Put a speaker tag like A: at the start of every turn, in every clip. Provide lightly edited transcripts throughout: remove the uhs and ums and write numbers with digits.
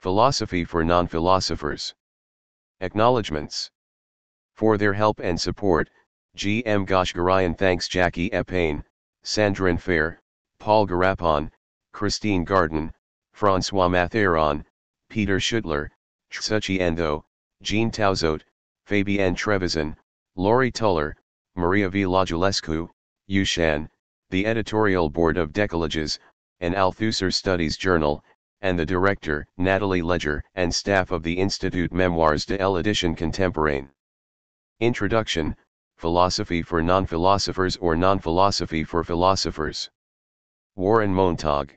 A: Philosophy for non-philosophers. Acknowledgements. For their help and support, G.M. Goshgarian thanks Jackie Epain, Sandrine Fair, Paul Garapon, Christine Garden, François Mathéron, Peter Schüttler, Tsuchi Endo, Jean Tauzot, Fabienne Trevisan, Laurie Tuller, Maria V. Lajulescu, Yushan, the editorial board of Decalogues, an Althusser Studies Journal, and the director, Natalie Ledger, and staff of the Institut Mémoires de l'Édition Contemporaine. Introduction, Philosophy for Non-Philosophers or Non-Philosophy for Philosophers. Warren Montag.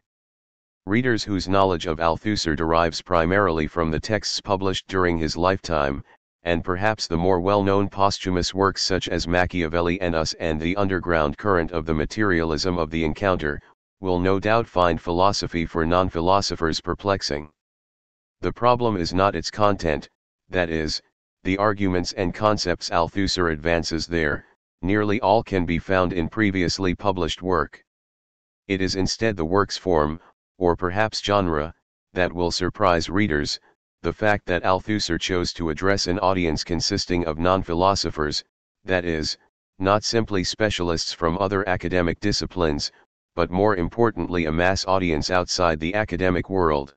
A: Readers whose knowledge of Althusser derives primarily from the texts published during his lifetime, and perhaps the more well-known posthumous works such as Machiavelli and Us and the underground current of the materialism of the encounter, will no doubt find Philosophy for Non-Philosophers perplexing. The problem is not its content, that is, the arguments and concepts Althusser advances there, nearly all can be found in previously published work. It is instead the work's form, or perhaps genre, that will surprise readers. The fact that Althusser chose to address an audience consisting of non-philosophers, that is, not simply specialists from other academic disciplines, but more importantly a mass audience outside the academic world.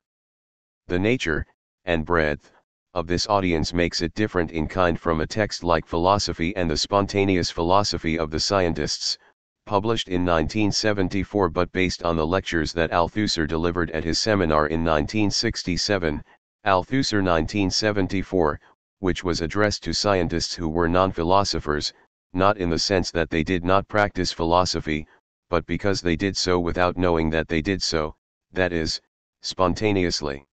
A: The nature, and breadth, of this audience makes it different in kind from a text like Philosophy and the Spontaneous Philosophy of the Scientists, published in 1974 but based on the lectures that Althusser delivered at his seminar in 1967, Althusser 1974, which was addressed to scientists who were non-philosophers, not in the sense that they did not practice philosophy, but because they did so without knowing that they did so, that is, spontaneously.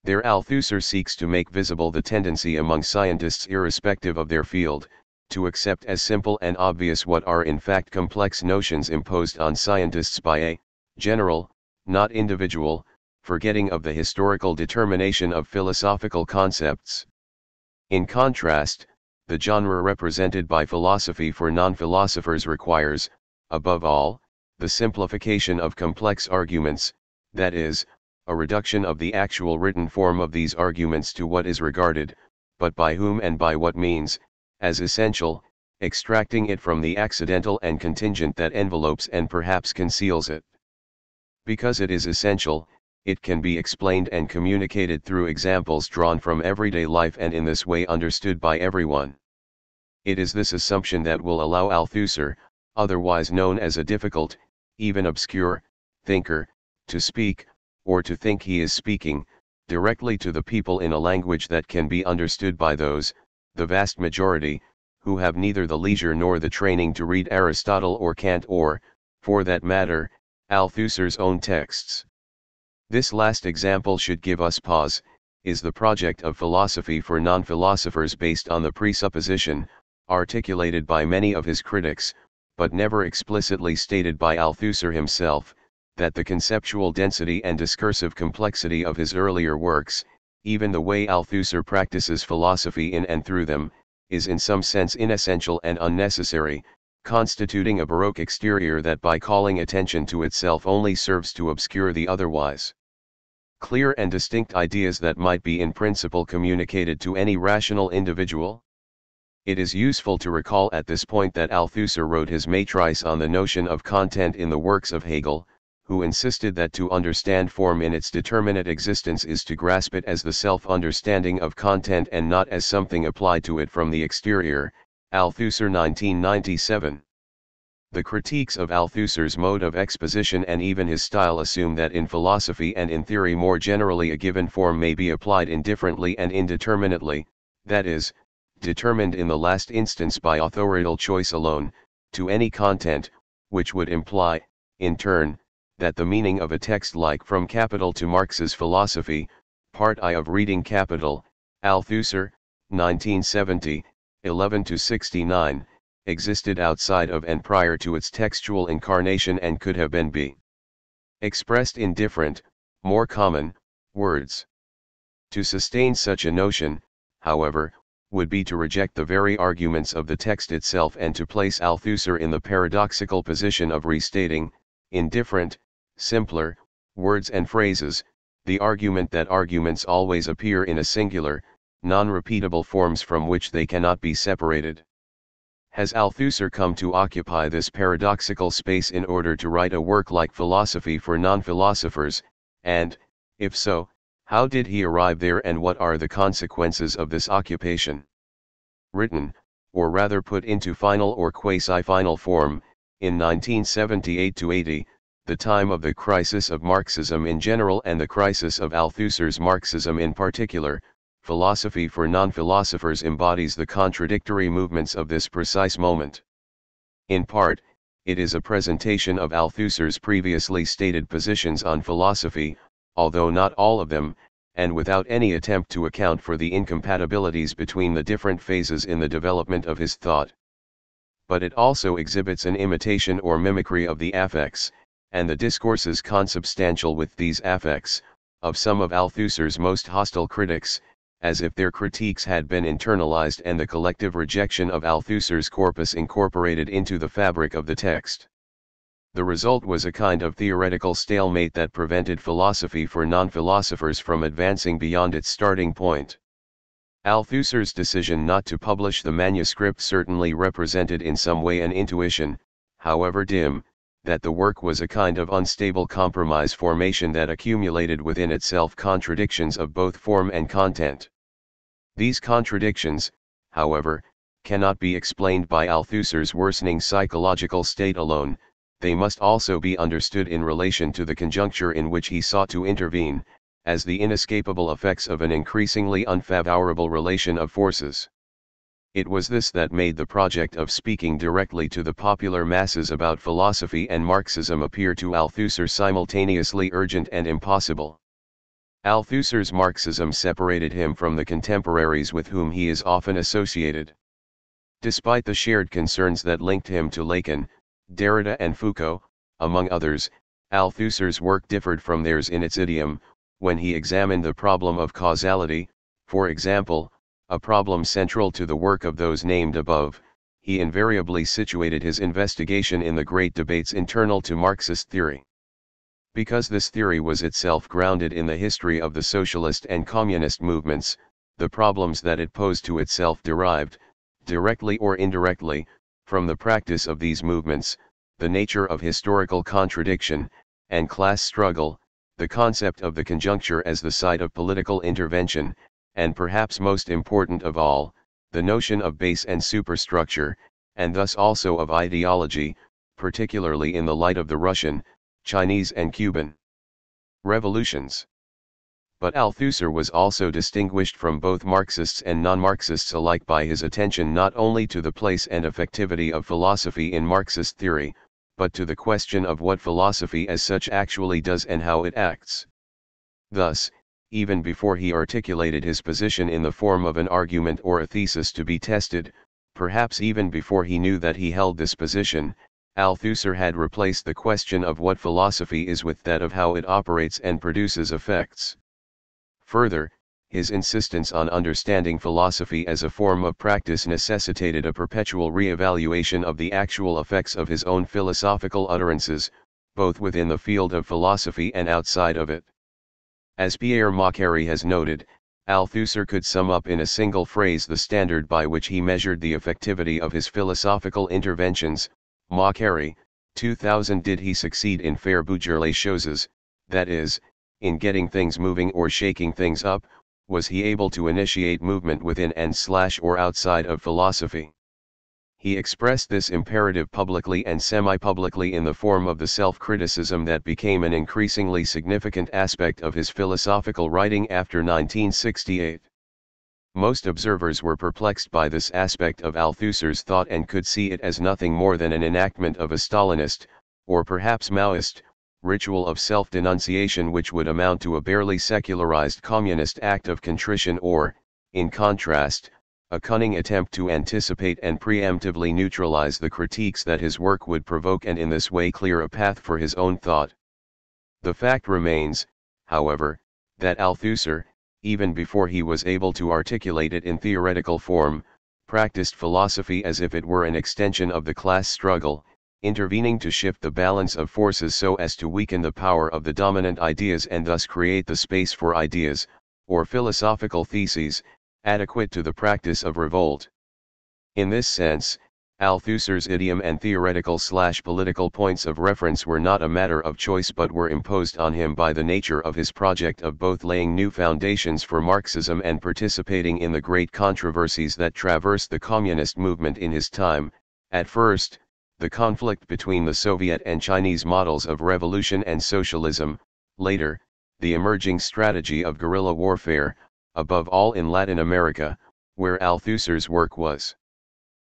A: There Althusser seeks to make visible the tendency among scientists irrespective of their field, to accept as simple and obvious what are in fact complex notions imposed on scientists by a general, not individual, forgetting of the historical determination of philosophical concepts. In contrast, the genre represented by Philosophy for Non-Philosophers requires, above all, the simplification of complex arguments, that is, a reduction of the actual written form of these arguments to what is regarded, but by whom and by what means, as essential, extracting it from the accidental and contingent that envelopes and perhaps conceals it. Because it is essential, it can be explained and communicated through examples drawn from everyday life and in this way understood by everyone. It is this assumption that will allow Althusser, otherwise known as a difficult, even obscure, thinker, to speak, or to think he is speaking, directly to the people in a language that can be understood by those, the vast majority, who have neither the leisure nor the training to read Aristotle or Kant or, for that matter, Althusser's own texts. This last example should give us pause, is the project of Philosophy for Non-Philosophers based on the presupposition, articulated by many of his critics, but never explicitly stated by Althusser himself, that the conceptual density and discursive complexity of his earlier works, even the way Althusser practices philosophy in and through them, is in some sense inessential and unnecessary, constituting a Baroque exterior that by calling attention to itself only serves to obscure the otherwise clear and distinct ideas that might be in principle communicated to any rational individual. It is useful to recall at this point that Althusser wrote his Matrice on the notion of content in the works of Hegel, who insisted that to understand form in its determinate existence is to grasp it as the self-understanding of content and not as something applied to it from the exterior, Althusser 1997. The critiques of Althusser's mode of exposition and even his style assume that in philosophy and in theory more generally a given form may be applied indifferently and indeterminately, that is, determined in the last instance by authorial choice alone, to any content, which would imply, in turn, that the meaning of a text like From Capital to Marx's Philosophy, Part I of Reading Capital, Althusser, 1970, 11-69, existed outside of and prior to its textual incarnation and could have been expressed in different, more common, words. To sustain such a notion, however, would be to reject the very arguments of the text itself and to place Althusser in the paradoxical position of restating, in different, simpler, words and phrases, the argument that arguments always appear in a singular, non-repeatable forms from which they cannot be separated. Has Althusser come to occupy this paradoxical space in order to write a work like Philosophy for Non-Philosophers, and, if so, how did he arrive there and what are the consequences of this occupation? Written, or rather put into final or quasi-final form, in 1978-80, the time of the crisis of Marxism in general and the crisis of Althusser's Marxism in particular, Philosophy for Non-Philosophers embodies the contradictory movements of this precise moment. In part, it is a presentation of Althusser's previously stated positions on philosophy, although not all of them, and without any attempt to account for the incompatibilities between the different phases in the development of his thought. But it also exhibits an imitation or mimicry of the affects, and the discourses consubstantial with these affects, of some of Althusser's most hostile critics, as if their critiques had been internalized and the collective rejection of Althusser's corpus incorporated into the fabric of the text. The result was a kind of theoretical stalemate that prevented Philosophy for Non-Philosophers from advancing beyond its starting point. Althusser's decision not to publish the manuscript certainly represented in some way an intuition, however dim, that the work was a kind of unstable compromise formation that accumulated within itself contradictions of both form and content. These contradictions, however, cannot be explained by Althusser's worsening psychological state alone. They must also be understood in relation to the conjuncture in which he sought to intervene, as the inescapable effects of an increasingly unfavorable relation of forces. It was this that made the project of speaking directly to the popular masses about philosophy and Marxism appear to Althusser simultaneously urgent and impossible. Althusser's Marxism separated him from the contemporaries with whom he is often associated. Despite the shared concerns that linked him to Lacan, Derrida and Foucault, among others, Althusser's work differed from theirs in its idiom. When he examined the problem of causality, for example, a problem central to the work of those named above, he invariably situated his investigation in the great debates internal to Marxist theory. Because this theory was itself grounded in the history of the socialist and communist movements, the problems that it posed to itself derived, directly or indirectly, from the practice of these movements, the nature of historical contradiction, and class struggle, the concept of the conjuncture as the site of political intervention, and perhaps most important of all, the notion of base and superstructure, and thus also of ideology, particularly in the light of the Russian, Chinese and Cuban revolutions. But Althusser was also distinguished from both Marxists and non-Marxists alike by his attention not only to the place and effectivity of philosophy in Marxist theory, but to the question of what philosophy as such actually does and how it acts. Thus, even before he articulated his position in the form of an argument or a thesis to be tested, perhaps even before he knew that he held this position, Althusser had replaced the question of what philosophy is with that of how it operates and produces effects. Further, his insistence on understanding philosophy as a form of practice necessitated a perpetual re-evaluation of the actual effects of his own philosophical utterances, both within the field of philosophy and outside of it. As Pierre Macquarrie has noted, Althusser could sum up in a single phrase the standard by which he measured the effectivity of his philosophical interventions. Macquarrie, 2000. Did he succeed in faire bouger les choses, that is, in getting things moving or shaking things up, was he able to initiate movement within and/or outside of philosophy? He expressed this imperative publicly and semi-publicly in the form of the self-criticism that became an increasingly significant aspect of his philosophical writing after 1968. Most observers were perplexed by this aspect of Althusser's thought and could see it as nothing more than an enactment of a Stalinist, or perhaps Maoist, ritual of self-denunciation which would amount to a barely secularized communist act of contrition or, in contrast, a cunning attempt to anticipate and preemptively neutralize the critiques that his work would provoke and in this way clear a path for his own thought. The fact remains, however, that Althusser, even before he was able to articulate it in theoretical form, practiced philosophy as if it were an extension of the class struggle, intervening to shift the balance of forces so as to weaken the power of the dominant ideas and thus create the space for ideas, or philosophical theses, adequate to the practice of revolt. In this sense, Althusser's idiom and theoretical/political points of reference were not a matter of choice but were imposed on him by the nature of his project of both laying new foundations for Marxism and participating in the great controversies that traversed the communist movement in his time. At first, the conflict between the Soviet and Chinese models of revolution and socialism; later, the emerging strategy of guerrilla warfare, above all in Latin America, where Althusser's work was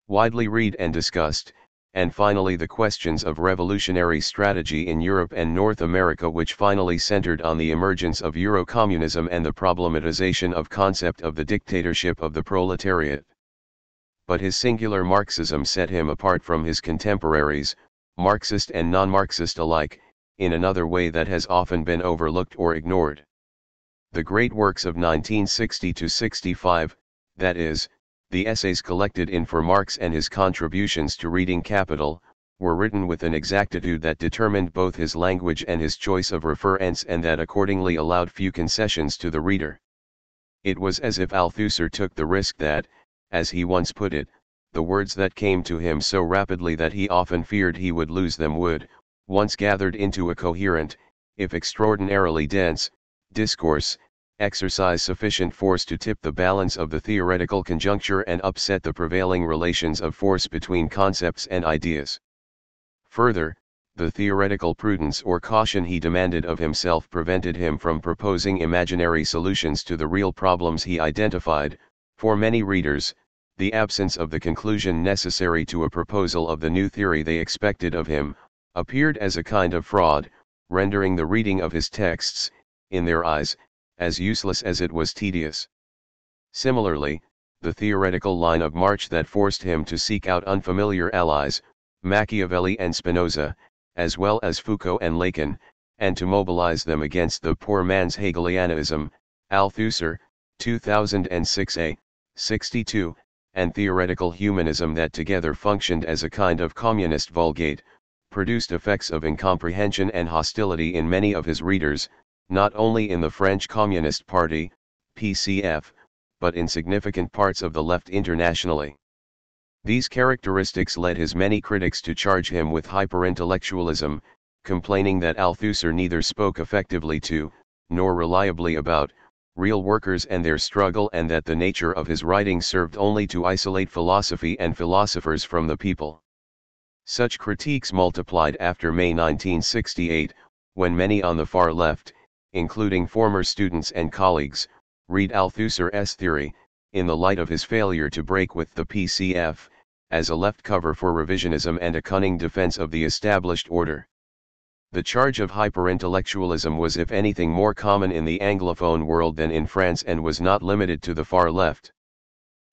A: widely read and discussed, and finally the questions of revolutionary strategy in Europe and North America, which finally centered on the emergence of Eurocommunism and the problematization of concept of the dictatorship of the proletariat. But his singular Marxism set him apart from his contemporaries, Marxist and non-Marxist alike, in another way that has often been overlooked or ignored. The great works of 1960–65, that is, the essays collected in For Marx and his contributions to Reading Capital, were written with an exactitude that determined both his language and his choice of referents and that accordingly allowed few concessions to the reader. It was as if Althusser took the risk that, as he once put it, the words that came to him so rapidly that he often feared he would lose them would, once gathered into a coherent, if extraordinarily dense, discourse, exercise sufficient force to tip the balance of the theoretical conjuncture and upset the prevailing relations of force between concepts and ideas. Further, the theoretical prudence or caution he demanded of himself prevented him from proposing imaginary solutions to the real problems he identified. For many readers, the absence of the conclusion necessary to a proposal of the new theory they expected of him, appeared as a kind of fraud, rendering the reading of his texts, in their eyes, as useless as it was tedious. Similarly, the theoretical line of march that forced him to seek out unfamiliar allies, Machiavelli and Spinoza, as well as Foucault and Lacan, and to mobilize them against the poor man's Hegelianism, Althusser, 2006a, 62, and theoretical humanism that together functioned as a kind of communist vulgate, produced effects of incomprehension and hostility in many of his readers, not only in the French Communist Party, PCF, but in significant parts of the left internationally. These characteristics led his many critics to charge him with hyperintellectualism, complaining that Althusser neither spoke effectively to, nor reliably about, real workers and their struggle, and that the nature of his writing served only to isolate philosophy and philosophers from the people. Such critiques multiplied after May 1968, when many on the far left, including former students and colleagues, read Althusser's theory, in the light of his failure to break with the PCF, as a left cover for revisionism and a cunning defense of the established order. The charge of hyperintellectualism was if anything more common in the Anglophone world than in France and was not limited to the far left.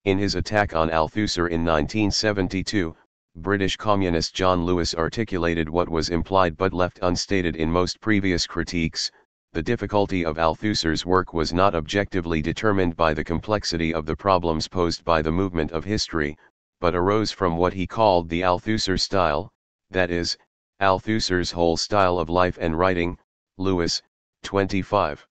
A: In his attack on Althusser in 1972, British communist John Lewis articulated what was implied but left unstated in most previous critiques. The difficulty of Althusser's work was not objectively determined by the complexity of the problems posed by the movement of history, but arose from what he called the Althusser style, that is, Althusser's whole style of life and writing. Lewis, 25.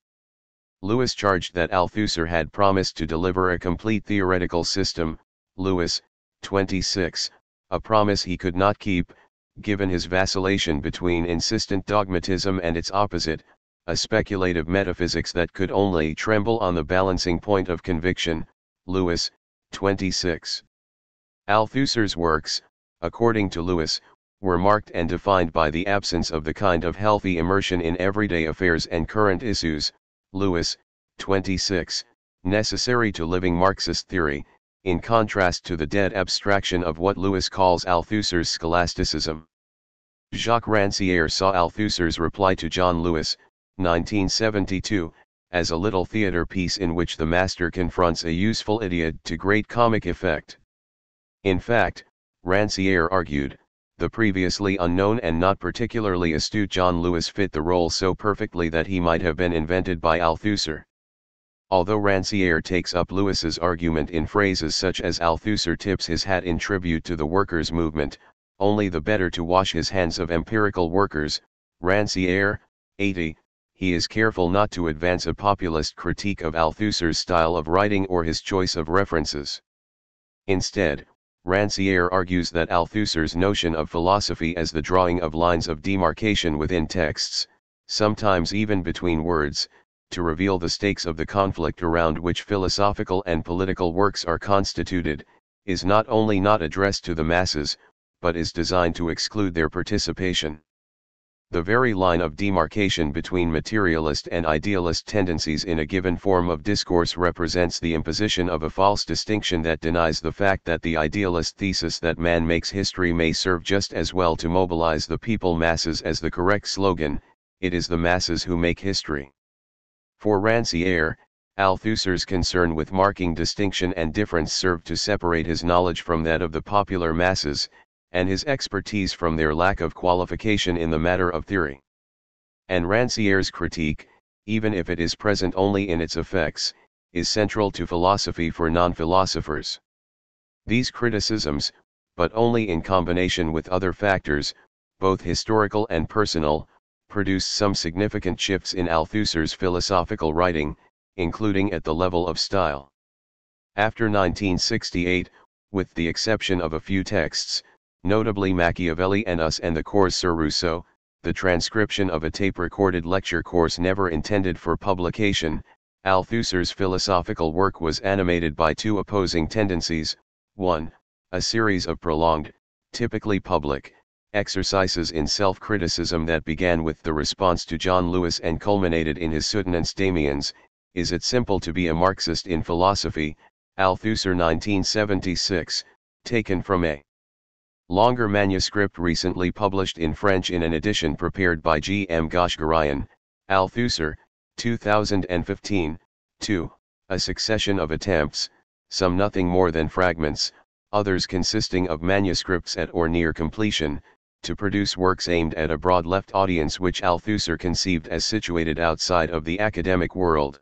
A: Lewis charged that Althusser had promised to deliver a complete theoretical system. Lewis, 26, a promise he could not keep, given his vacillation between insistent dogmatism and its opposite, a speculative metaphysics that could only tremble on the balancing point of conviction. Lewis, 26. Althusser's works, according to Lewis, were marked and defined by the absence of the kind of healthy immersion in everyday affairs and current issues. Lewis, 26, necessary to living Marxist theory, in contrast to the dead abstraction of what Lewis calls Althusser's scholasticism. Jacques Rancière saw Althusser's reply to John Lewis, 1972, as a little theatre piece in which the master confronts a useful idiot to great comic effect. In fact, Rancière argued, the previously unknown and not particularly astute John Lewis fit the role so perfectly that he might have been invented by Althusser. Although Rancière takes up Lewis's argument in phrases such as Althusser tips his hat in tribute to the workers' movement, only the better to wash his hands of empirical workers. Rancière, 80, he is careful not to advance a populist critique of Althusser's style of writing or his choice of references. Instead, Rancière argues that Althusser's notion of philosophy as the drawing of lines of demarcation within texts, sometimes even between words, to reveal the stakes of the conflict around which philosophical and political works are constituted, is not only not addressed to the masses, but is designed to exclude their participation. The very line of demarcation between materialist and idealist tendencies in a given form of discourse represents the imposition of a false distinction that denies the fact that the idealist thesis that man makes history may serve just as well to mobilize the people masses as the correct slogan, "It is the masses who make history." For Rancière, Althusser's concern with marking distinction and difference served to separate his knowledge from that of the popular masses, and his expertise from their lack of qualification in the matter of theory. And Rancière's critique, even if it is present only in its effects, is central to philosophy for non-philosophers. These criticisms, but only in combination with other factors, both historical and personal, produced some significant shifts in Althusser's philosophical writing, including at the level of style. After 1968, with the exception of a few texts, notably Machiavelli and Us and the Cours sur Rousseau, the transcription of a tape-recorded lecture course never intended for publication, Althusser's philosophical work was animated by two opposing tendencies: 1. A series of prolonged, typically public, exercises in self-criticism that began with the response to John Lewis and culminated in his Soutenance d'Amiens, Is It Simple to Be a Marxist in Philosophy, Althusser 1976, taken from a longer manuscript recently published in French in an edition prepared by G.M. Goshgarian, Althusser, 2015, 2, a succession of attempts, some nothing more than fragments, others consisting of manuscripts at or near completion, to produce works aimed at a broad left audience which Althusser conceived as situated outside of the academic world.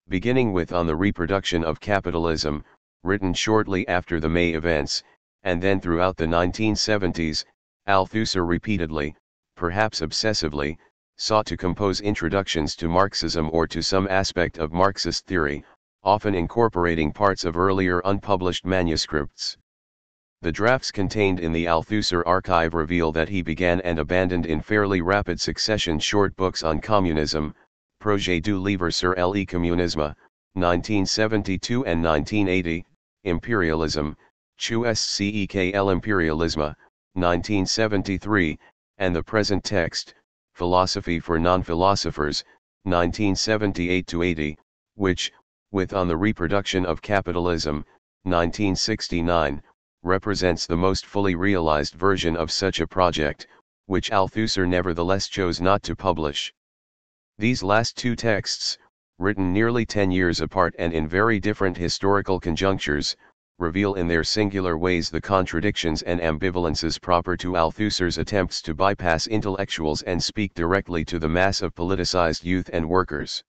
A: Beginning with On the Reproduction of Capitalism, written shortly after the May events, and then throughout the 1970s, Althusser repeatedly, perhaps obsessively, sought to compose introductions to Marxism or to some aspect of Marxist theory, often incorporating parts of earlier unpublished manuscripts. The drafts contained in the Althusser archive reveal that he began and abandoned in fairly rapid succession short books on communism, Projet du livre sur le communisme, 1972 and 1980, Imperialism, Chuscekel Imperialisme, 1973, and the present text, Philosophy for Non-Philosophers, 1978-80, which, with On the Reproduction of Capitalism, 1969, represents the most fully realized version of such a project, which Althusser nevertheless chose not to publish. These last two texts, written nearly 10 years apart and in very different historical conjunctures, reveal in their singular ways the contradictions and ambivalences proper to Althusser's attempts to bypass intellectuals and speak directly to the mass of politicized youth and workers.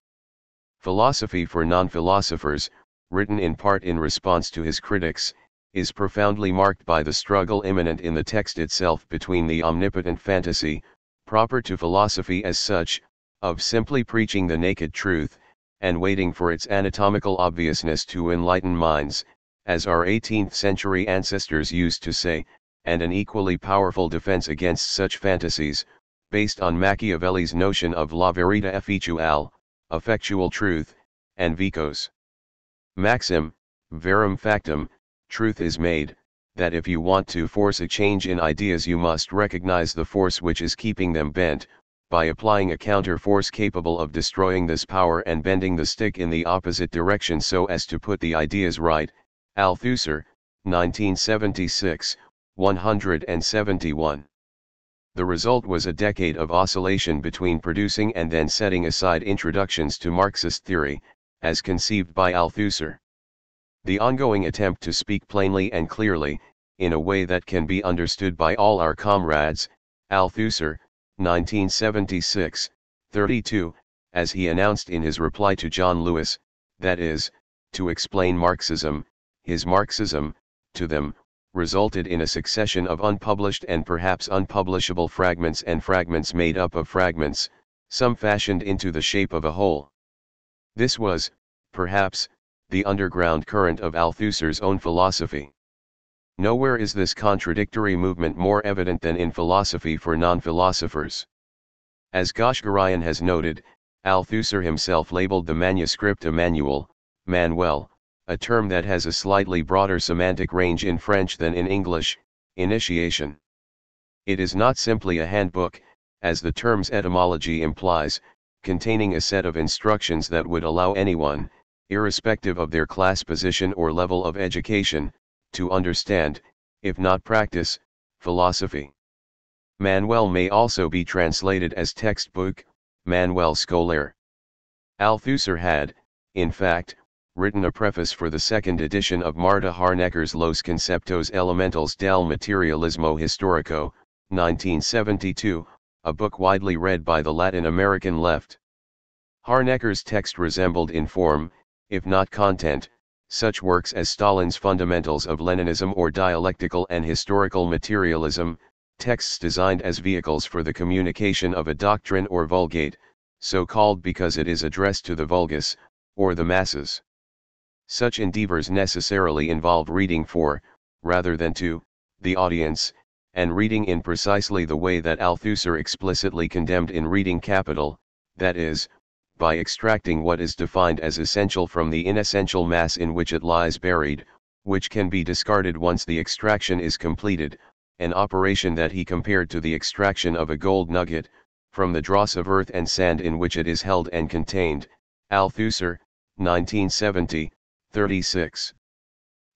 A: Philosophy for Non-Philosophers, written in part in response to his critics, is profoundly marked by the struggle immanent in the text itself between the omnipotent fantasy, proper to philosophy as such, of simply preaching the naked truth, and waiting for its anatomical obviousness to enlighten minds, as our 18th-century ancestors used to say, and an equally powerful defense against such fantasies, based on Machiavelli's notion of la verita effectuale, effectual truth, and vicos maxim, verum factum, truth is made, that if you want to force a change in ideas you must recognize the force which is keeping them bent, by applying a counter-force capable of destroying this power and bending the stick in the opposite direction so as to put the ideas right. Althusser, 1976, 171. The result was a decade of oscillation between producing and then setting aside introductions to Marxist theory, as conceived by Althusser. The ongoing attempt to speak plainly and clearly, in a way that can be understood by all our comrades, Althusser, 1976, 32, as he announced in his reply to John Lewis, that is, to explain Marxism, his Marxism, to them, resulted in a succession of unpublished and perhaps unpublishable fragments and fragments made up of fragments, some fashioned into the shape of a whole. This was, perhaps, the underground current of Althusser's own philosophy. Nowhere is this contradictory movement more evident than in Philosophy for Non-Philosophers. As Goshgarian has noted, Althusser himself labeled the manuscript a manual, manuel, a term that has a slightly broader semantic range in French than in English, initiation. It is not simply a handbook, as the term's etymology implies, containing a set of instructions that would allow anyone, irrespective of their class position or level of education, to understand, if not practice, philosophy. Manuel may also be translated as textbook, manuel scolaire. Althusser had, in fact, written a preface for the second edition of Marta Harnecker's Los Conceptos Elementales del Materialismo Histórico, 1972, a book widely read by the Latin American left. Harnecker's text resembled in form, if not content, such works as Stalin's Fundamentals of Leninism or Dialectical and Historical Materialism, texts designed as vehicles for the communication of a doctrine or vulgate, so called because it is addressed to the vulgus, or the masses. Such endeavors necessarily involve reading for, rather than to, the audience, and reading in precisely the way that Althusser explicitly condemned in Reading Capital, that is, by extracting what is defined as essential from the inessential mass in which it lies buried, which can be discarded once the extraction is completed, an operation that he compared to the extraction of a gold nugget, from the dross of earth and sand in which it is held and contained, Althusser, 1970, 36.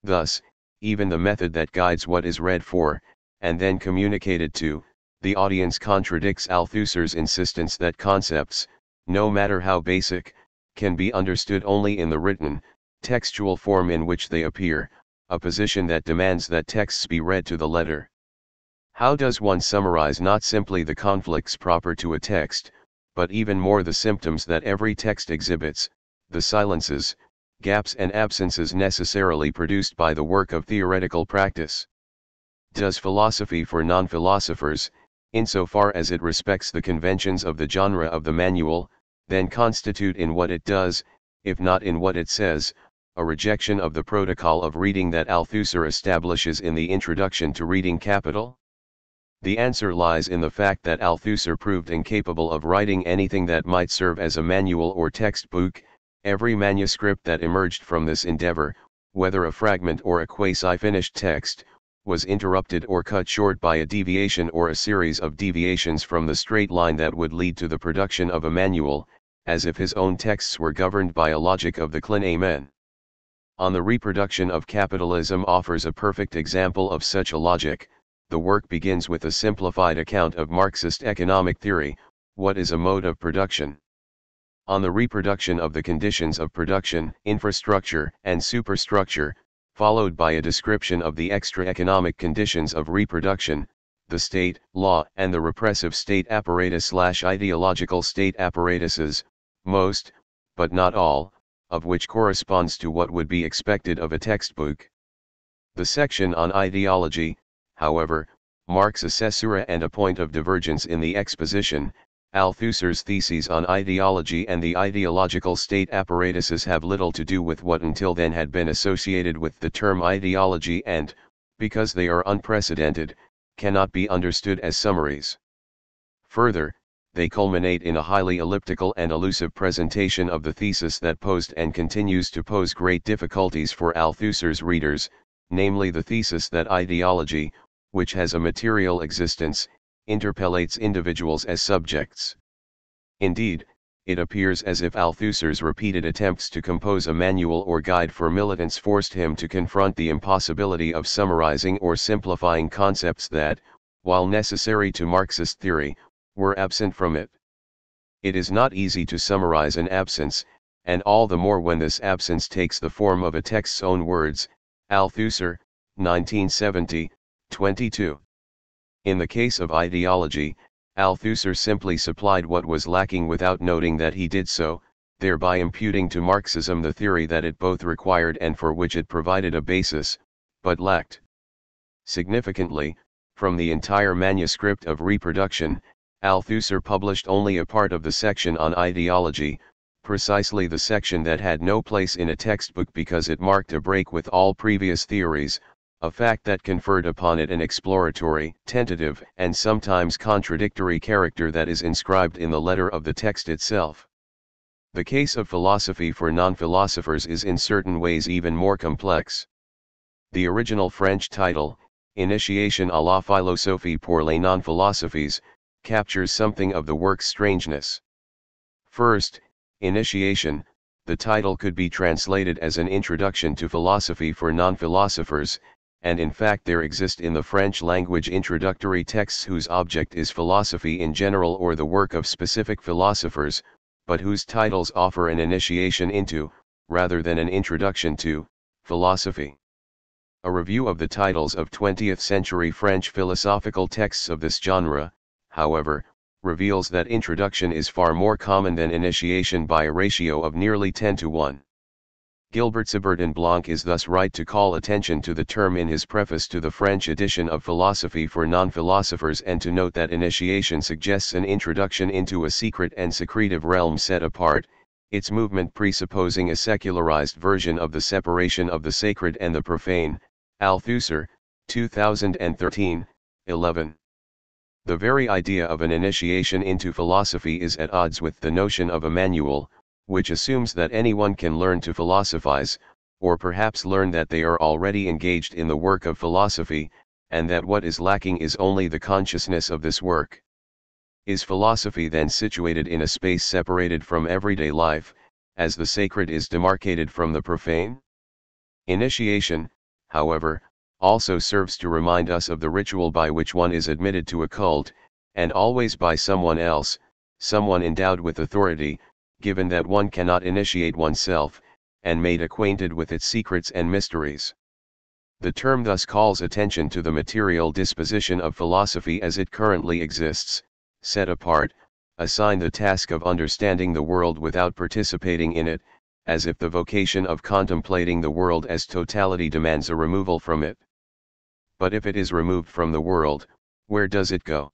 A: Thus, even the method that guides what is read for, and then communicated to, the audience contradicts Althusser's insistence that concepts, no matter how basic, can be understood only in the written, textual form in which they appear, a position that demands that texts be read to the letter. How does one summarize not simply the conflicts proper to a text, but even more the symptoms that every text exhibits, the silences, gaps and absences necessarily produced by the work of theoretical practice? Does Philosophy for Non-Philosophers, insofar as it respects the conventions of the genre of the manual, then constitute in what it does, if not in what it says, a rejection of the protocol of reading that Althusser establishes in the introduction to Reading Capital? The answer lies in the fact that Althusser proved incapable of writing anything that might serve as a manual or textbook. Every manuscript that emerged from this endeavor, whether a fragment or a quasi-finished text, was interrupted or cut short by a deviation or a series of deviations from the straight line that would lead to the production of a manual, as if his own texts were governed by a logic of the Klein Amen. On the Reproduction of Capitalism offers a perfect example of such a logic. The work begins with a simplified account of Marxist economic theory, what is a mode of production. On the Reproduction of the Conditions of Production, Infrastructure and Superstructure, followed by a description of the extra-economic conditions of reproduction, the state, law and the repressive state apparatus/ideological state apparatuses, most, but not all, of which corresponds to what would be expected of a textbook. The section on ideology, however, marks a caesura and a point of divergence in the exposition. Althusser's theses on ideology and the ideological state apparatuses have little to do with what until then had been associated with the term ideology and, because they are unprecedented, cannot be understood as summaries. Further, they culminate in a highly elliptical and elusive presentation of the thesis that posed and continues to pose great difficulties for Althusser's readers, namely the thesis that ideology, which has a material existence, interpellates individuals as subjects. Indeed, it appears as if Althusser's repeated attempts to compose a manual or guide for militants forced him to confront the impossibility of summarizing or simplifying concepts that, while necessary to Marxist theory, were absent from it. It is not easy to summarize an absence, and all the more when this absence takes the form of a text's own words. Althusser, 1970, 22. In the case of ideology, Althusser simply supplied what was lacking without noting that he did so, thereby imputing to Marxism the theory that it both required and for which it provided a basis, but lacked. Significantly, from the entire manuscript of Reproduction, Althusser published only a part of the section on ideology, precisely the section that had no place in a textbook because it marked a break with all previous theories, a fact that conferred upon it an exploratory, tentative, and sometimes contradictory character that is inscribed in the letter of the text itself. The case of philosophy for non-philosophers is in certain ways even more complex. The original French title, Initiation à la philosophie pour les non-philosophes, captures something of the work's strangeness. First, Initiation, the title could be translated as an introduction to philosophy for non-philosophers, and in fact there exist in the French language introductory texts whose object is philosophy in general or the work of specific philosophers, but whose titles offer an initiation into, rather than an introduction to, philosophy. A review of the titles of 20th-century French philosophical texts of this genre, however, reveals that introduction is far more common than initiation by a ratio of nearly 10-1. Gilbert Sabert Blanc is thus right to call attention to the term in his preface to the French edition of Philosophy for Non-Philosophers and to note that initiation suggests an introduction into a secret and secretive realm set apart, its movement presupposing a secularized version of the separation of the sacred and the profane. Althusser, 2013, 11. The very idea of an initiation into philosophy is at odds with the notion of a manual, which assumes that anyone can learn to philosophize, or perhaps learn that they are already engaged in the work of philosophy, and that what is lacking is only the consciousness of this work. Is philosophy then situated in a space separated from everyday life, as the sacred is demarcated from the profane? Initiation, however, also serves to remind us of the ritual by which one is admitted to a cult, and always by someone else, someone endowed with authority, given that one cannot initiate oneself, and made acquainted with its secrets and mysteries. The term thus calls attention to the material disposition of philosophy as it currently exists, set apart, assigned the task of understanding the world without participating in it, as if the vocation of contemplating the world as totality demands a removal from it. But if it is removed from the world, where does it go?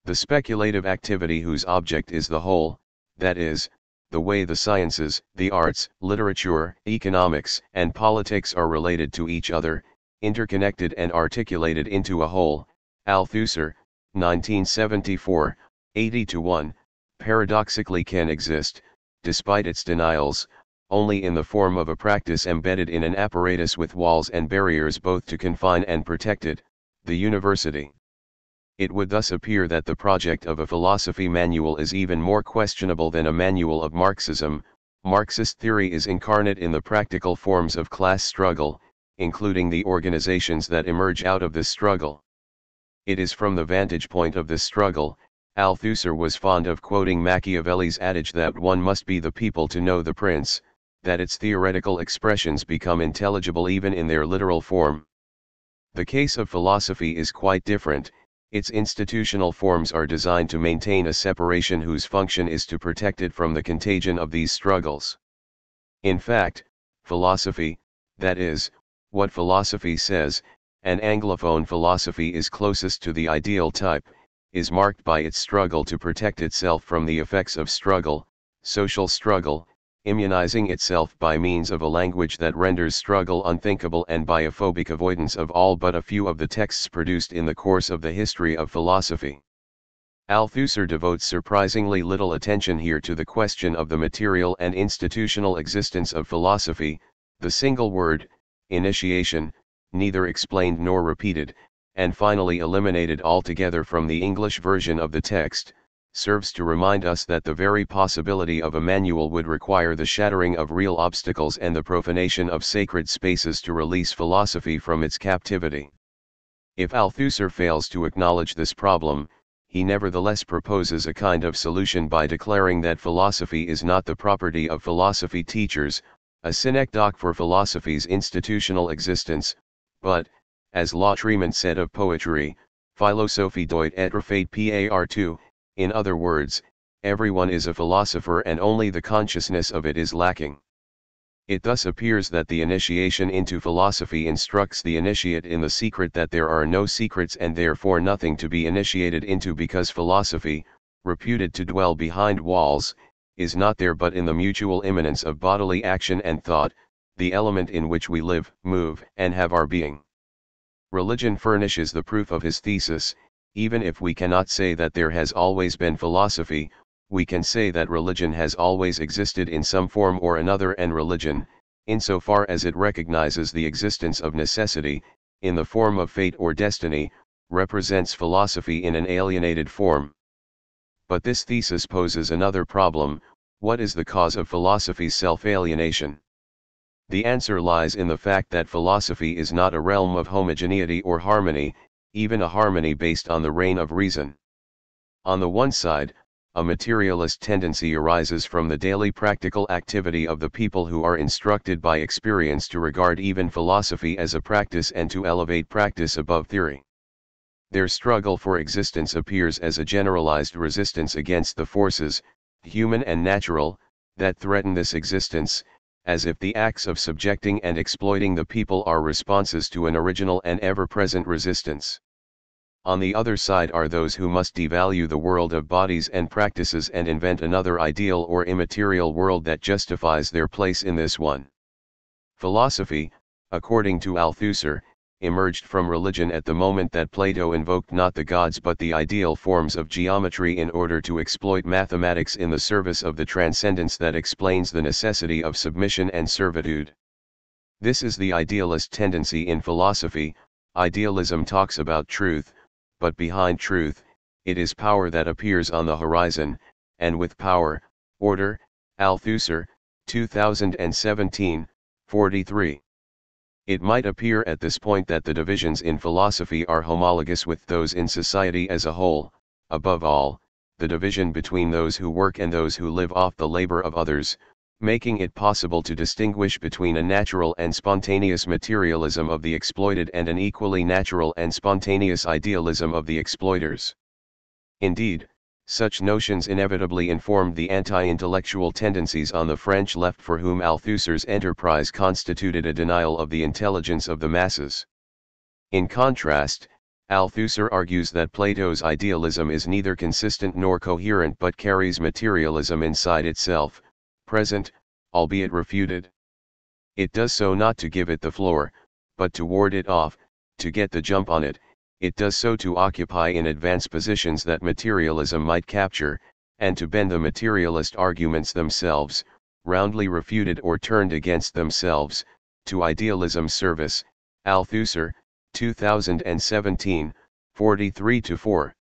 A: The speculative activity whose object is the whole, that is, the way the sciences, the arts, literature, economics, and politics are related to each other, interconnected and articulated into a whole. Althusser, 1974, 80-1, paradoxically can exist, despite its denials, only in the form of a practice embedded in an apparatus with walls and barriers both to confine and protect it, the university. It would thus appear that the project of a philosophy manual is even more questionable than a manual of Marxism. Marxist theory is incarnate in the practical forms of class struggle, including the organizations that emerge out of this struggle. It is from the vantage point of this struggle, Althusser was fond of quoting Machiavelli's adage that one must be the people to know the prince, that its theoretical expressions become intelligible even in their literal form. The case of philosophy is quite different. Its institutional forms are designed to maintain a separation whose function is to protect it from the contagion of these struggles. In fact, philosophy, that is, what philosophy says, an Anglophone philosophy is closest to the ideal type, is marked by its struggle to protect itself from the effects of struggle, social struggle, immunizing itself by means of a language that renders struggle unthinkable and by a phobic avoidance of all but a few of the texts produced in the course of the history of philosophy. Althusser devotes surprisingly little attention here to the question of the material and institutional existence of philosophy. The single word, initiation, neither explained nor repeated, and finally eliminated altogether from the English version of the text, serves to remind us that the very possibility of a manual would require the shattering of real obstacles and the profanation of sacred spaces to release philosophy from its captivity. If Althusser fails to acknowledge this problem, he nevertheless proposes a kind of solution by declaring that philosophy is not the property of philosophy teachers, a synecdoche for philosophy's institutional existence, but, as Lautréamont said of poetry, Philosophie doit être faite par tout, in other words, everyone is a philosopher and only the consciousness of it is lacking. It thus appears that the initiation into philosophy instructs the initiate in the secret that there are no secrets and therefore nothing to be initiated into, because philosophy, reputed to dwell behind walls, is not there but in the mutual immanence of bodily action and thought, the element in which we live, move, and have our being. Religion furnishes the proof of his thesis. Even if we cannot say that there has always been philosophy, we can say that religion has always existed in some form or another, and religion, insofar as it recognizes the existence of necessity, in the form of fate or destiny, represents philosophy in an alienated form. But this thesis poses another problem: what is the cause of philosophy's self-alienation? The answer lies in the fact that philosophy is not a realm of homogeneity or harmony, even a harmony based on the reign of reason. On the one side, a materialist tendency arises from the daily practical activity of the people who are instructed by experience to regard even philosophy as a practice and to elevate practice above theory. Their struggle for existence appears as a generalized resistance against the forces, human and natural, that threaten this existence, as if the acts of subjecting and exploiting the people are responses to an original and ever-present resistance. On the other side are those who must devalue the world of bodies and practices and invent another ideal or immaterial world that justifies their place in this one. Philosophy, according to Althusser, emerged from religion at the moment that Plato invoked not the gods but the ideal forms of geometry in order to exploit mathematics in the service of the transcendence that explains the necessity of submission and servitude. This is the idealist tendency in philosophy. Idealism talks about truth, but behind truth, it is power that appears on the horizon, and with power, order. Althusser, 2017, 43. It might appear at this point that the divisions in philosophy are homologous with those in society as a whole. Above all, the division between those who work and those who live off the labor of others, making it possible to distinguish between a natural and spontaneous materialism of the exploited and an equally natural and spontaneous idealism of the exploiters. Indeed, such notions inevitably informed the anti-intellectual tendencies on the French left, for whom Althusser's enterprise constituted a denial of the intelligence of the masses. In contrast, Althusser argues that Plato's idealism is neither consistent nor coherent but carries materialism inside itself, present, albeit refuted. It does so not to give it the floor, but to ward it off, to get the jump on it. It does so to occupy in advance positions that materialism might capture, and to bend the materialist arguments themselves, roundly refuted or turned against themselves, to idealism's service. Althusser, 2017, 43-4.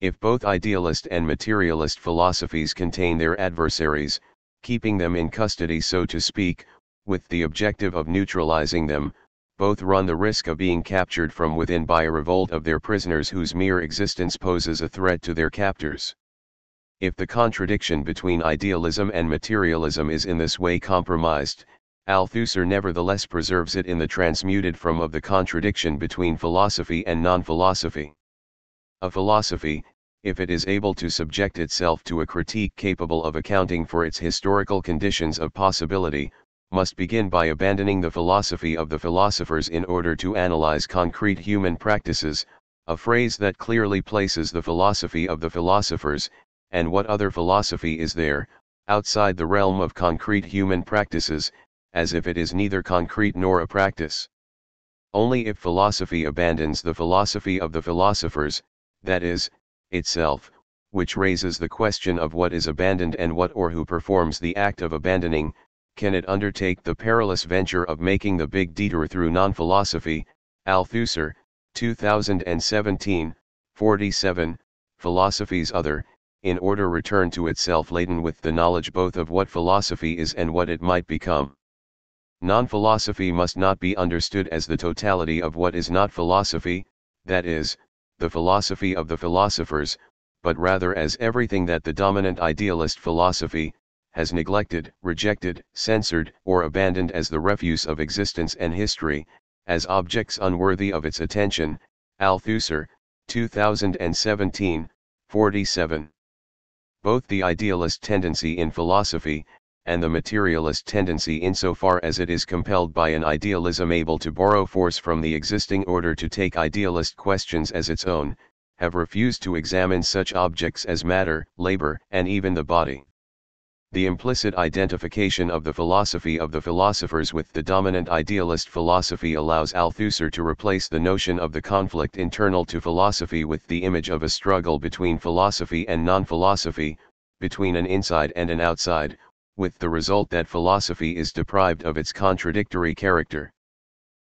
A: If both idealist and materialist philosophies contain their adversaries, keeping them in custody so to speak, with the objective of neutralizing them, both run the risk of being captured from within by a revolt of their prisoners whose mere existence poses a threat to their captors. If the contradiction between idealism and materialism is in this way compromised, Althusser nevertheless preserves it in the transmuted form of the contradiction between philosophy and non-philosophy. A philosophy, if it is able to subject itself to a critique capable of accounting for its historical conditions of possibility, must begin by abandoning the philosophy of the philosophers in order to analyze concrete human practices, a phrase that clearly places the philosophy of the philosophers, and what other philosophy is there, outside the realm of concrete human practices, as if it is neither concrete nor a practice. Only if philosophy abandons the philosophy of the philosophers, that is, itself, which raises the question of what is abandoned and what or who performs the act of abandoning, can it undertake the perilous venture of making the big detour through non-philosophy. Althusser, 2017, 47, philosophies other, in order return to itself laden with the knowledge both of what philosophy is and what it might become. Non-philosophy must not be understood as the totality of what is not philosophy, that is, the philosophy of the philosophers, but rather as everything that the dominant idealist philosophy has neglected, rejected, censored, or abandoned as the refuse of existence and history, as objects unworthy of its attention. Althusser, 2017, 47. Both the idealist tendency in philosophy, and the materialist tendency insofar as it is compelled by an idealism able to borrow force from the existing order to take idealist questions as its own, have refused to examine such objects as matter, labor, and even the body. The implicit identification of the philosophy of the philosophers with the dominant idealist philosophy allows Althusser to replace the notion of the conflict internal to philosophy with the image of a struggle between philosophy and non-philosophy, between an inside and an outside, with the result that philosophy is deprived of its contradictory character.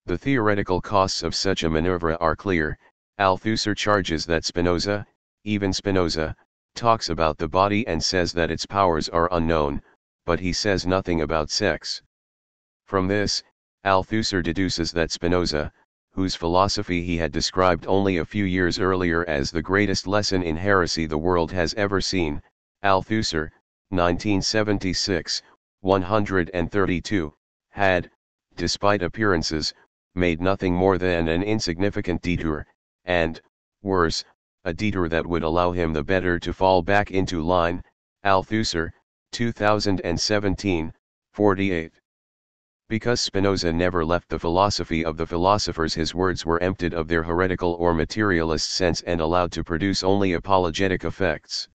A: The theoretical costs of such a maneuver are clear. Althusser charges that Spinoza, even Spinoza, talks about the body and says that its powers are unknown, but he says nothing about sex. From this, Althusser deduces that Spinoza, whose philosophy he had described only a few years earlier as the greatest lesson in heresy the world has ever seen, Althusser, 1976, 132, had, despite appearances, made nothing more than an insignificant detour, and, worse, a detour that would allow him the better to fall back into line. Althusser, 2017, 48. Because Spinoza never left the philosophy of the philosophers, his words were emptied of their heretical or materialist sense and allowed to produce only apologetic effects.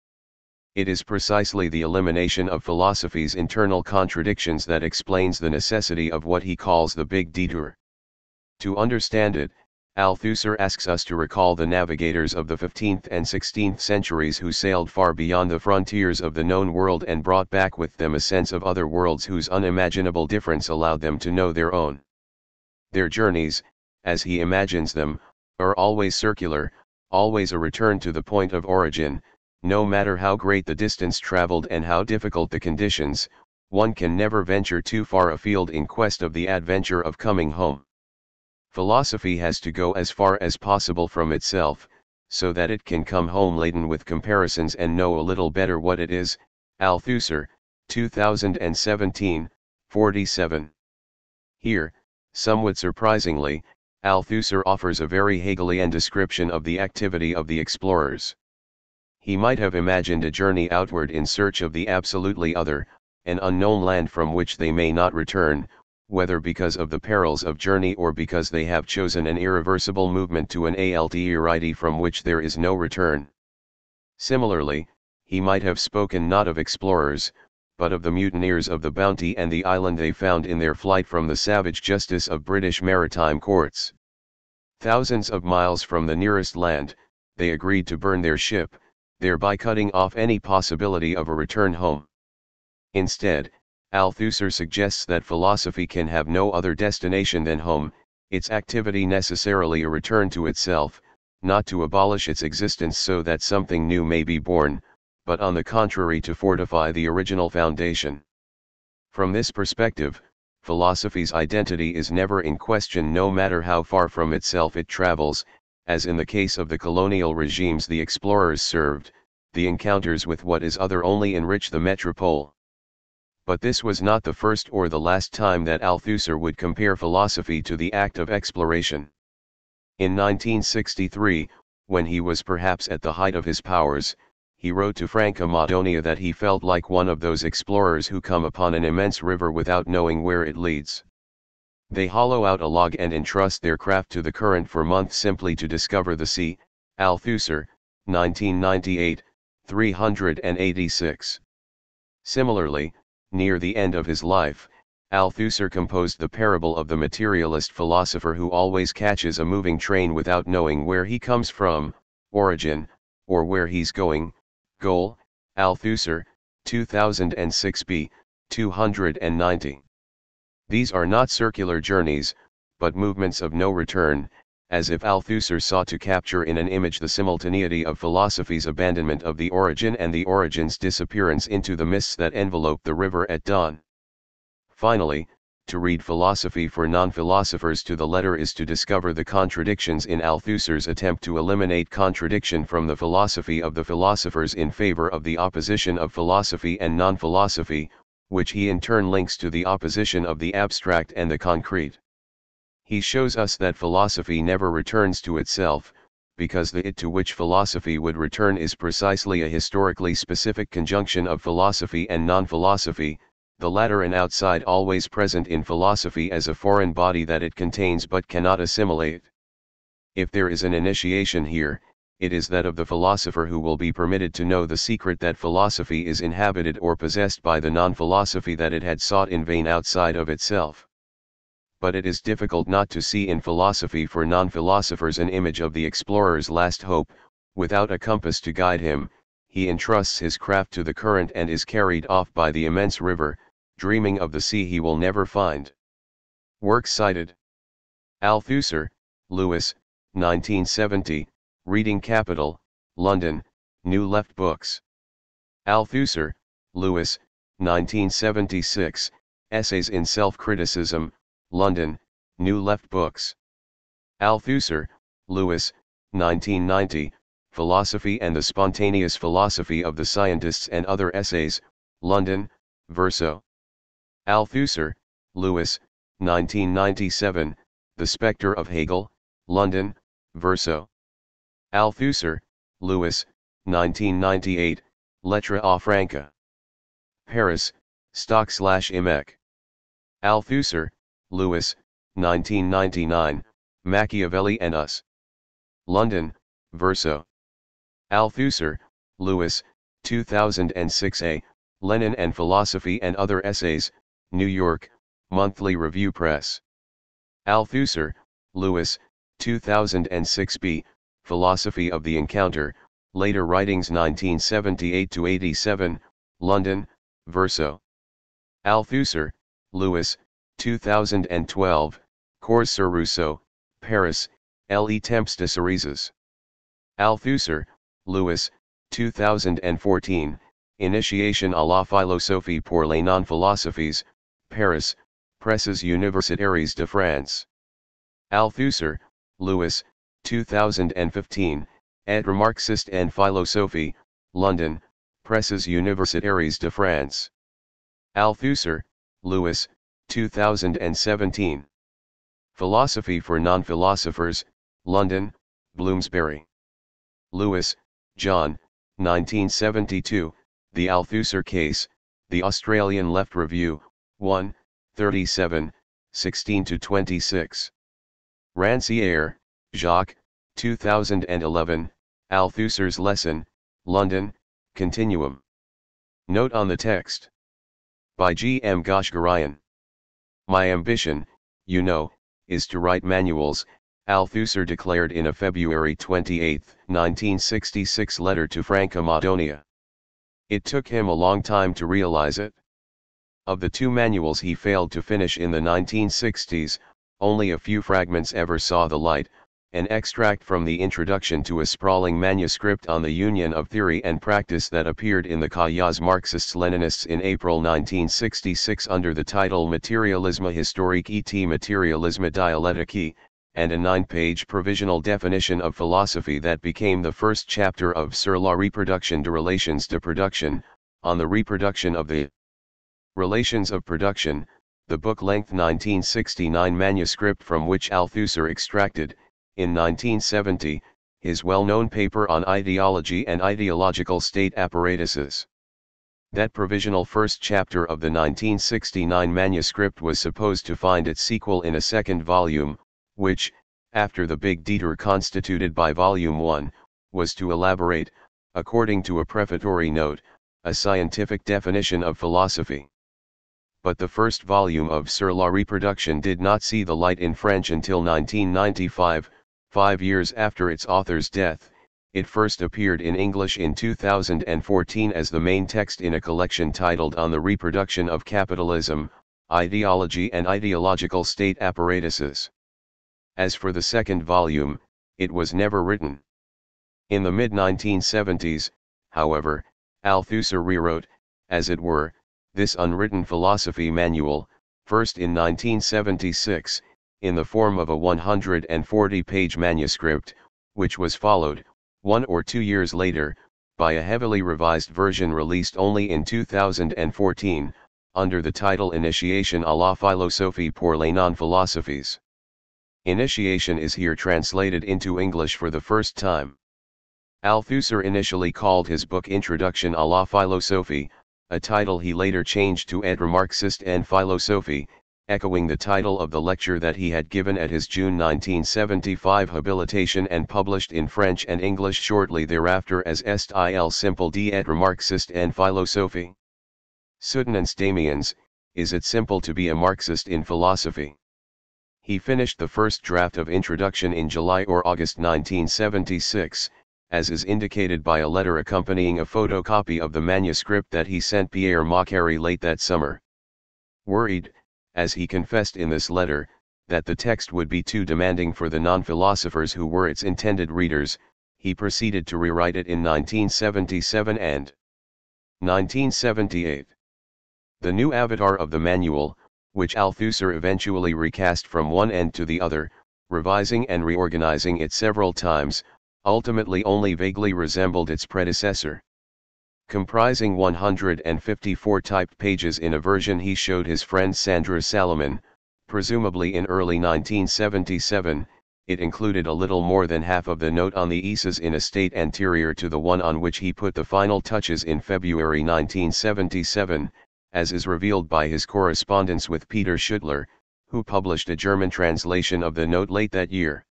A: It is precisely the elimination of philosophy's internal contradictions that explains the necessity of what he calls the big detour. To understand it, Althusser asks us to recall the navigators of the 15th and 16th centuries who sailed far beyond the frontiers of the known world and brought back with them a sense of other worlds whose unimaginable difference allowed them to know their own. Their journeys, as he imagines them, are always circular, always a return to the point of origin. No matter how great the distance traveled and how difficult the conditions, one can never venture too far afield in quest of the adventure of coming home. Philosophy has to go as far as possible from itself, so that it can come home laden with comparisons and know a little better what it is. Althusser, 2017, 47. Here, somewhat surprisingly, Althusser offers a very Hegelian description of the activity of the explorers. He might have imagined a journey outward in search of the absolutely other, an unknown land from which they may not return, whether because of the perils of journey or because they have chosen an irreversible movement to an alterity from which there is no return. Similarly, he might have spoken not of explorers, but of the mutineers of the Bounty and the island they found in their flight from the savage justice of British maritime courts. Thousands of miles from the nearest land, they agreed to burn their ship, thereby cutting off any possibility of a return home. Instead, Althusser suggests that philosophy can have no other destination than home, its activity necessarily a return to itself, not to abolish its existence so that something new may be born, but on the contrary to fortify the original foundation. From this perspective, philosophy's identity is never in question no matter how far from itself it travels, as in the case of the colonial regimes the explorers served, the encounters with what is other only enrich the metropole. But this was not the first or the last time that Althusser would compare philosophy to the act of exploration. In 1963, when he was perhaps at the height of his powers, he wrote to Franca Madonia that he felt like one of those explorers who come upon an immense river without knowing where it leads. They hollow out a log and entrust their craft to the current for months simply to discover the sea. Althusser, 1998, 386. Similarly, near the end of his life, Althusser composed the parable of the materialist philosopher who always catches a moving train without knowing where he comes from, origin, or where he's going, goal. Althusser, 2006b, 290. These are not circular journeys, but movements of no return, as if Althusser sought to capture in an image the simultaneity of philosophy's abandonment of the origin and the origin's disappearance into the mists that envelope the river at dawn. Finally, to read philosophy for non-philosophers to the letter is to discover the contradictions in Althusser's attempt to eliminate contradiction from the philosophy of the philosophers in favor of the opposition of philosophy and non-philosophy, which he in turn links to the opposition of the abstract and the concrete. He shows us that philosophy never returns to itself, because the it to which philosophy would return is precisely a historically specific conjunction of philosophy and non-philosophy, the latter an outside always present in philosophy as a foreign body that it contains but cannot assimilate. If there is an initiation here, it is that of the philosopher who will be permitted to know the secret that philosophy is inhabited or possessed by the non-philosophy that it had sought in vain outside of itself. But it is difficult not to see in philosophy for non-philosophers an image of the explorer's last hope. Without a compass to guide him, he entrusts his craft to the current and is carried off by the immense river, dreaming of the sea he will never find. Works cited: Althusser, Lewis, 1970, Reading Capital, London, New Left Books. Althusser, Lewis, 1976, Essays in Self-Criticism, London, New Left Books. Althusser, Lewis, 1990, Philosophy and the Spontaneous Philosophy of the Scientists and Other Essays, London, Verso. Althusser, Lewis, 1997, The Spectre of Hegel, London, Verso. Althusser, Lewis, 1998, Lettres à Franca. Paris, Stock/Imec. Althusser, Lewis, 1999, Machiavelli and Us. London, Verso. Althusser, Lewis, 2006a, Lenin and Philosophy and Other Essays, New York, Monthly Review Press. Althusser, Lewis, 2006b, Philosophy of the Encounter, Later Writings 1978-87, London, Verso. Althusser, Lewis, 2012, Cours sur Rousseau, Paris, Les Temps de Cerises. Althusser, Lewis, 2014, Initiation à la philosophie pour les non-philosophes, Paris, Presses Universitaires de France. Althusser, Lewis, 2015, Être Marxiste and Philosophie, London, Presses Universitaires de France. Althusser, Lewis, 2017. Philosophy for Non-Philosophers, London, Bloomsbury. Lewis, John, 1972, The Althusser Case, The Australian Left Review, 1, 37, 16-26. Rancière, Jacques, 2011, Althusser's Lesson, London, Continuum. Note on the text. By G. M. Goshgarian. My ambition, you know, is to write manuals, Althusser declared in a February 28, 1966 letter to Franca Madonia. It took him a long time to realize it. Of the two manuals he failed to finish in the 1960s, only a few fragments ever saw the light, an extract from the introduction to a sprawling manuscript on the union of theory and practice that appeared in the Cahiers Marxists-Leninists in April 1966 under the title Materialisme historique et Materialisme dialectique, and a 9-page provisional definition of philosophy that became the first chapter of Sur la reproduction de relations de production, on the reproduction of the relations of production, the book-length 1969 manuscript from which Althusser extracted, in 1970, his well-known paper on ideology and ideological state apparatuses. That provisional first chapter of the 1969 manuscript was supposed to find its sequel in a second volume, which, after the big detour constituted by Volume 1, was to elaborate, according to a prefatory note, a scientific definition of philosophy. But the first volume of Sur la reproduction did not see the light in French until 1995, 5 years after its author's death. It first appeared in English in 2014 as the main text in a collection titled On the Reproduction of Capitalism, Ideology and Ideological State Apparatuses. As for the second volume, it was never written. In the mid-1970s, however, Althusser rewrote, as it were, this unwritten philosophy manual, first in 1976, in the form of a 140-page manuscript, which was followed, 1 or 2 years later, by a heavily revised version released only in 2014, under the title Initiation à la philosophie pour les non-philosophes. Initiation is here translated into English for the first time. Althusser initially called his book Introduction à la philosophie, a title he later changed to Être Marxiste en Philosophie, echoing the title of the lecture that he had given at his June 1975 habilitation and published in French and English shortly thereafter as Est il simple d'être Marxiste en Philosophie? Soutenance Damiens, is it simple to be a Marxist in philosophy? He finished the first draft of Introduction in July or August 1976, as is indicated by a letter accompanying a photocopy of the manuscript that he sent Pierre Macquarrie late that summer. Worried, as he confessed in this letter, that the text would be too demanding for the non-philosophers who were its intended readers, he proceeded to rewrite it in 1977 and 1978. The new avatar of the manual, which Althusser eventually recast from one end to the other, revising and reorganizing it several times, ultimately only vaguely resembled its predecessor. Comprising 154 typed pages in a version he showed his friend Sandra Salomon, presumably in early 1977, it included a little more than half of the note on the Isis in a state anterior to the one on which he put the final touches in February 1977, as is revealed by his correspondence with Peter Schüttler, who published a German translation of the note late that year.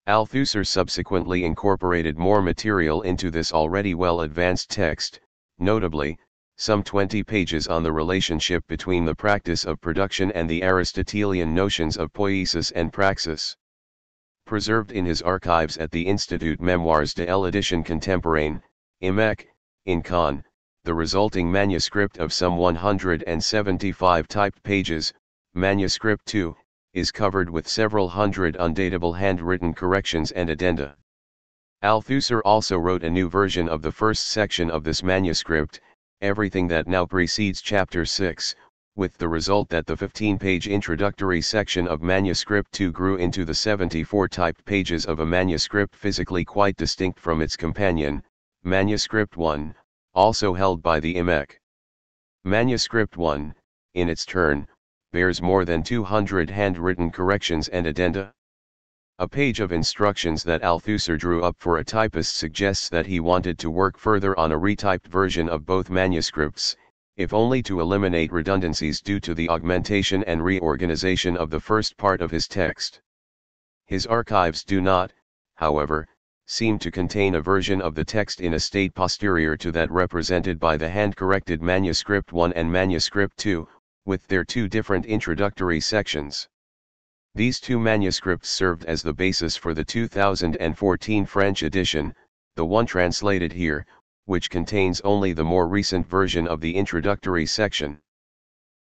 A: Althusser subsequently incorporated more material into this already well-advanced text, notably, some 20 pages on the relationship between the practice of production and the Aristotelian notions of poiesis and praxis. Preserved in his archives at the Institut Mémoires de l'Édition Contemporaine, IMEC, in Caen, the resulting manuscript of some 175 typed pages, Manuscript 2, is covered with several hundred undatable handwritten corrections and addenda. Althusser also wrote a new version of the first section of this manuscript, everything that now precedes chapter 6, with the result that the 15-page introductory section of Manuscript 2 grew into the 74 typed pages of a manuscript physically quite distinct from its companion, Manuscript 1, also held by the IMEC. Manuscript 1, in its turn, bears more than 200 handwritten corrections and addenda. A page of instructions that Althusser drew up for a typist suggests that he wanted to work further on a retyped version of both manuscripts, if only to eliminate redundancies due to the augmentation and reorganization of the first part of his text. His archives do not, however, seem to contain a version of the text in a state posterior to that represented by the hand-corrected Manuscript 1 and Manuscript 2, with their two different introductory sections. These two manuscripts served as the basis for the 2014 French edition, the one translated here, which contains only the more recent version of the introductory section.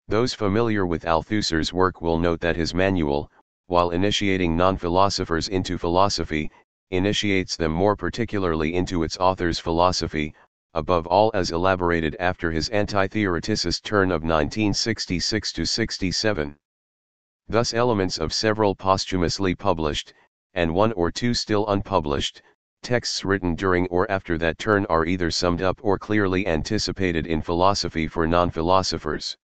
A: Those familiar with Althusser's work will note that his manual, while initiating non-philosophers into philosophy, initiates them more particularly into its author's philosophy, above all as elaborated after his anti-theoreticist turn of 1966–67. Thus elements of several posthumously published, and one or two still unpublished, texts written during or after that turn are either summed up or clearly anticipated in philosophy for non-philosophers.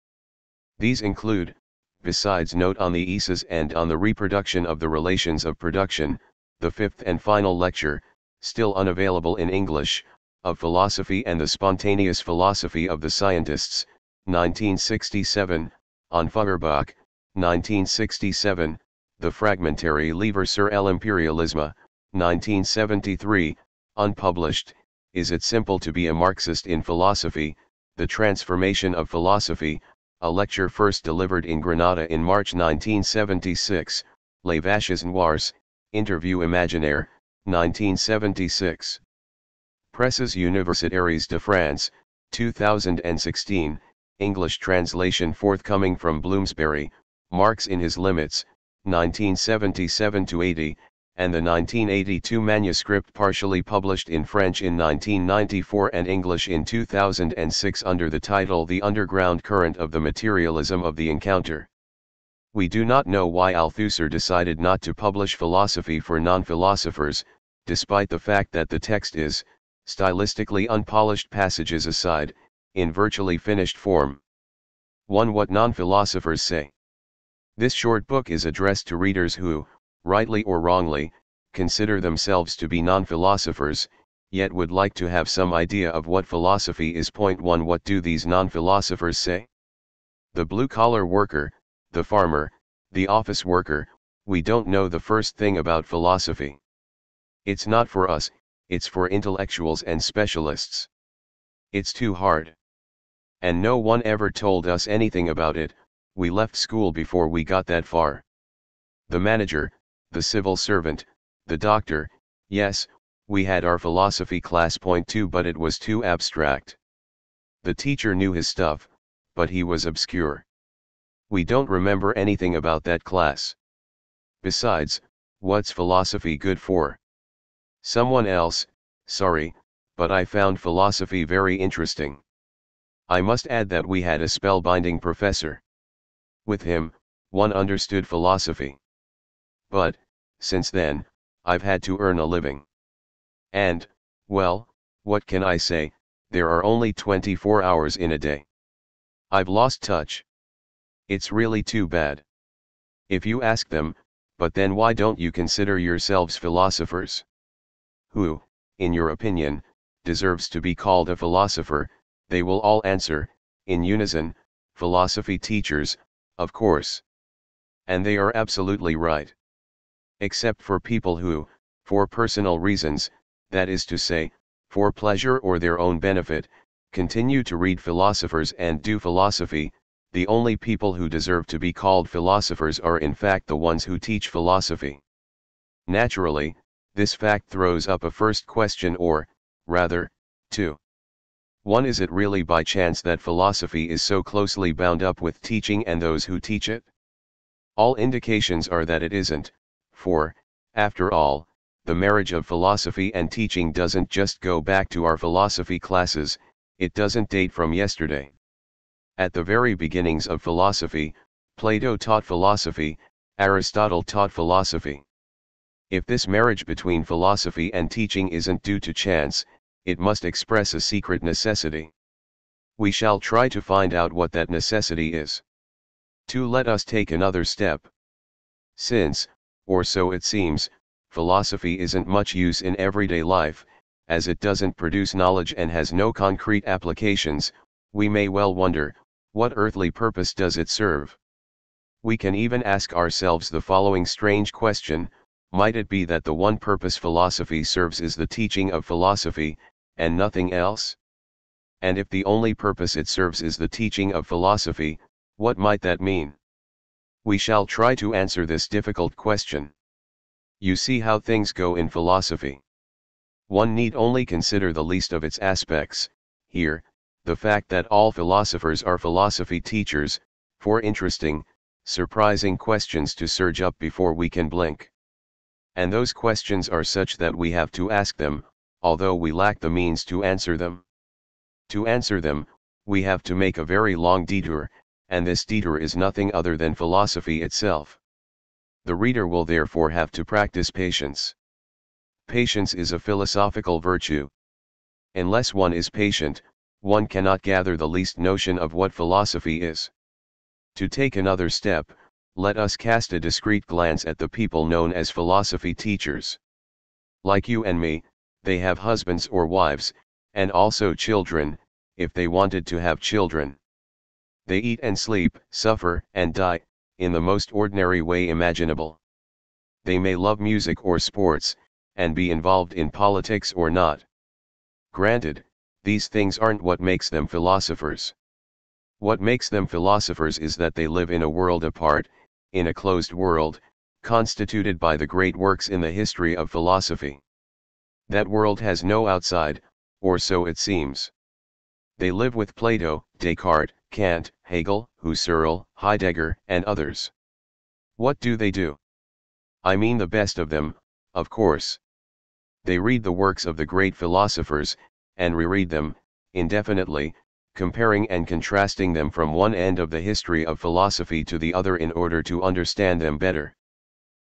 A: These include, besides Note on the Isis and on the Reproduction of the Relations of Production, the fifth and final lecture, still unavailable in English, of Philosophy and the Spontaneous Philosophy of the Scientists, 1967, on Feuerbach, 1967, The Fragmentary Livre sur l'Impérialisme, 1973, unpublished, Is It Simple to Be a Marxist in Philosophy, The Transformation of Philosophy, a lecture first delivered in Granada in March 1976, Les Vaches Noires, Interview Imaginaire, 1976. Presses Universitaires de France, 2016, English translation forthcoming from Bloomsbury, Marx in His Limits, 1977–80, and the 1982 manuscript partially published in French in 1994 and English in 2006 under the title The Underground Current of the Materialism of the Encounter. We do not know why Althusser decided not to publish Philosophy for Non-Philosophers, despite the fact that the text is, stylistically unpolished passages aside, in virtually finished form. 1. What non-philosophers say. This short book is addressed to readers who, rightly or wrongly, consider themselves to be non-philosophers, yet would like to have some idea of what philosophy is. Point 1. What do these non-philosophers say? The blue-collar worker, the farmer, the office worker, we don't know the first thing about philosophy. It's not for us, it's for intellectuals and specialists. It's too hard. And no one ever told us anything about it. We left school before we got that far. The manager, the civil servant, the doctor, yes, we had our philosophy class. Point 2. But it was too abstract. The teacher knew his stuff, but he was obscure. We don't remember anything about that class. Besides, what's philosophy good for? Someone else, sorry, but I found philosophy very interesting. I must add that we had a spellbinding professor. With him, one understood philosophy. But, since then, I've had to earn a living. And, well, what can I say, there are only 24 hours in a day. I've lost touch. It's really too bad. If you ask them, but then why don't you consider yourselves philosophers? Who, in your opinion, deserves to be called a philosopher, they will all answer, in unison, philosophy teachers, of course. And they are absolutely right. Except for people who, for personal reasons, that is to say, for pleasure or their own benefit, continue to read philosophers and do philosophy. The only people who deserve to be called philosophers are in fact the ones who teach philosophy. Naturally, this fact throws up a first question, or, rather, two. 1. Is it really by chance that philosophy is so closely bound up with teaching and those who teach it? All indications are that it isn't, for, after all, the marriage of philosophy and teaching doesn't just go back to our philosophy classes, it doesn't date from yesterday. At the very beginnings of philosophy, Plato taught philosophy, Aristotle taught philosophy. If this marriage between philosophy and teaching isn't due to chance, it must express a secret necessity. We shall try to find out what that necessity is. 2. Let us take another step. Since, or so it seems, philosophy isn't much use in everyday life, as it doesn't produce knowledge and has no concrete applications, we may well wonder, what earthly purpose does it serve? We can even ask ourselves the following strange question: might it be that the one purpose philosophy serves is the teaching of philosophy, and nothing else? And if the only purpose it serves is the teaching of philosophy, what might that mean? We shall try to answer this difficult question. You see how things go in philosophy. One need only consider the least of its aspects, here, the fact that all philosophers are philosophy teachers, for interesting, surprising questions to surge up before we can blink. And those questions are such that we have to ask them, although we lack the means to answer them. To answer them, we have to make a very long detour, and this detour is nothing other than philosophy itself. The reader will therefore have to practice patience. Patience is a philosophical virtue. Unless one is patient, one cannot gather the least notion of what philosophy is. To take another step, let us cast a discreet glance at the people known as philosophy teachers. Like you and me, they have husbands or wives, and also children, if they wanted to have children. They eat and sleep, suffer and die, in the most ordinary way imaginable. They may love music or sports, and be involved in politics or not. Granted, these things aren't what makes them philosophers. What makes them philosophers is that they live in a world apart, in a closed world, constituted by the great works in the history of philosophy. That world has no outside, or so it seems. They live with Plato, Descartes, Kant, Hegel, Husserl, Heidegger, and others. What do? I mean the best of them, of course. They read the works of the great philosophers, and reread them, indefinitely, comparing and contrasting them from one end of the history of philosophy to the other in order to understand them better.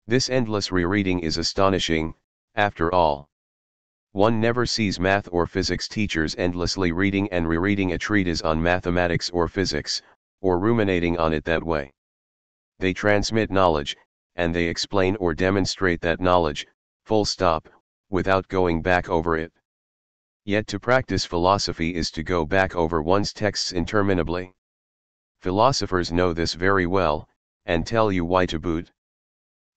A: This endless rereading is astonishing, after all. One never sees math or physics teachers endlessly reading and rereading a treatise on mathematics or physics, or ruminating on it that way. They transmit knowledge, and they explain or demonstrate that knowledge, full stop, without going back over it. Yet to practice philosophy is to go back over one's texts interminably. Philosophers know this very well, and tell you why to boot.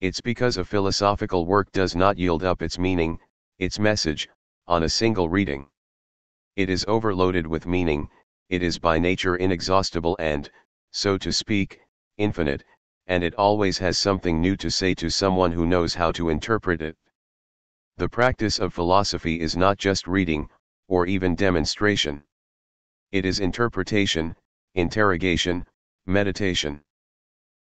A: It's because a philosophical work does not yield up its meaning, its message, on a single reading. It is overloaded with meaning, it is by nature inexhaustible and, so to speak, infinite, and it always has something new to say to someone who knows how to interpret it. The practice of philosophy is not just reading, or even demonstration. It is interpretation, interrogation, meditation.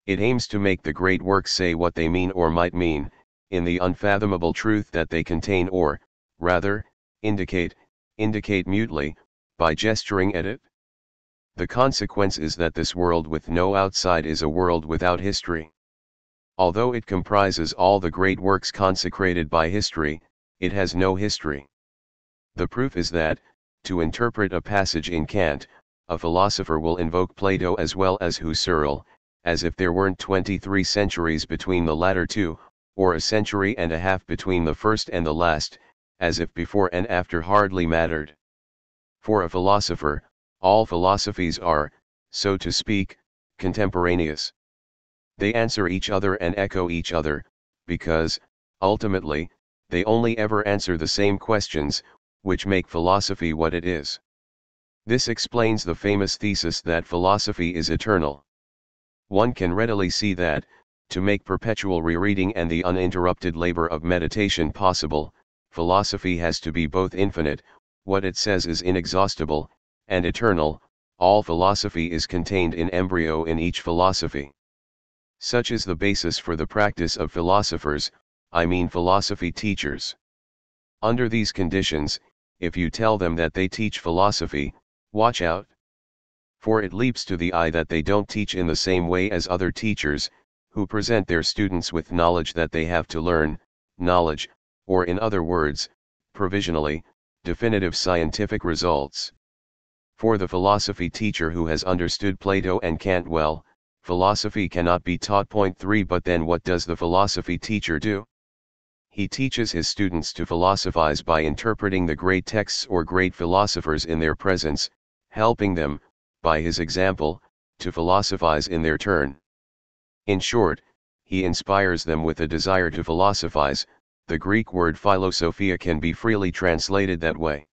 A: It aims to make the great works say what they mean or might mean, in the unfathomable truth that they contain or, rather, indicate mutely, by gesturing at it. The consequence is that this world with no outside is a world without history. Although it comprises all the great works consecrated by history, it has no history. The proof is that, to interpret a passage in Kant, a philosopher will invoke Plato as well as Husserl, as if there weren't 23 centuries between the latter two, or a century and a half between the first and the last, as if before and after hardly mattered. For a philosopher, all philosophies are, so to speak, contemporaneous. They answer each other and echo each other, because, ultimately, they only ever answer the same questions, which make philosophy what it is. This explains the famous thesis that philosophy is eternal. One can readily see that, to make perpetual rereading and the uninterrupted labor of meditation possible, philosophy has to be both infinite, what it says is inexhaustible, and eternal, all philosophy is contained in embryo in each philosophy. Such is the basis for the practice of philosophers, I mean philosophy teachers. Under these conditions, if you tell them that they teach philosophy, watch out. For it leaps to the eye that they don't teach in the same way as other teachers, who present their students with knowledge that they have to learn, knowledge, or in other words, provisionally, definitive scientific results. For the philosophy teacher who has understood Plato and Kant well, philosophy cannot be taught. Point 3. But then what does the philosophy teacher do? He teaches his students to philosophize by interpreting the great texts or great philosophers in their presence, helping them, by his example, to philosophize in their turn. In short, he inspires them with a desire to philosophize. The Greek word philosophia can be freely translated that way.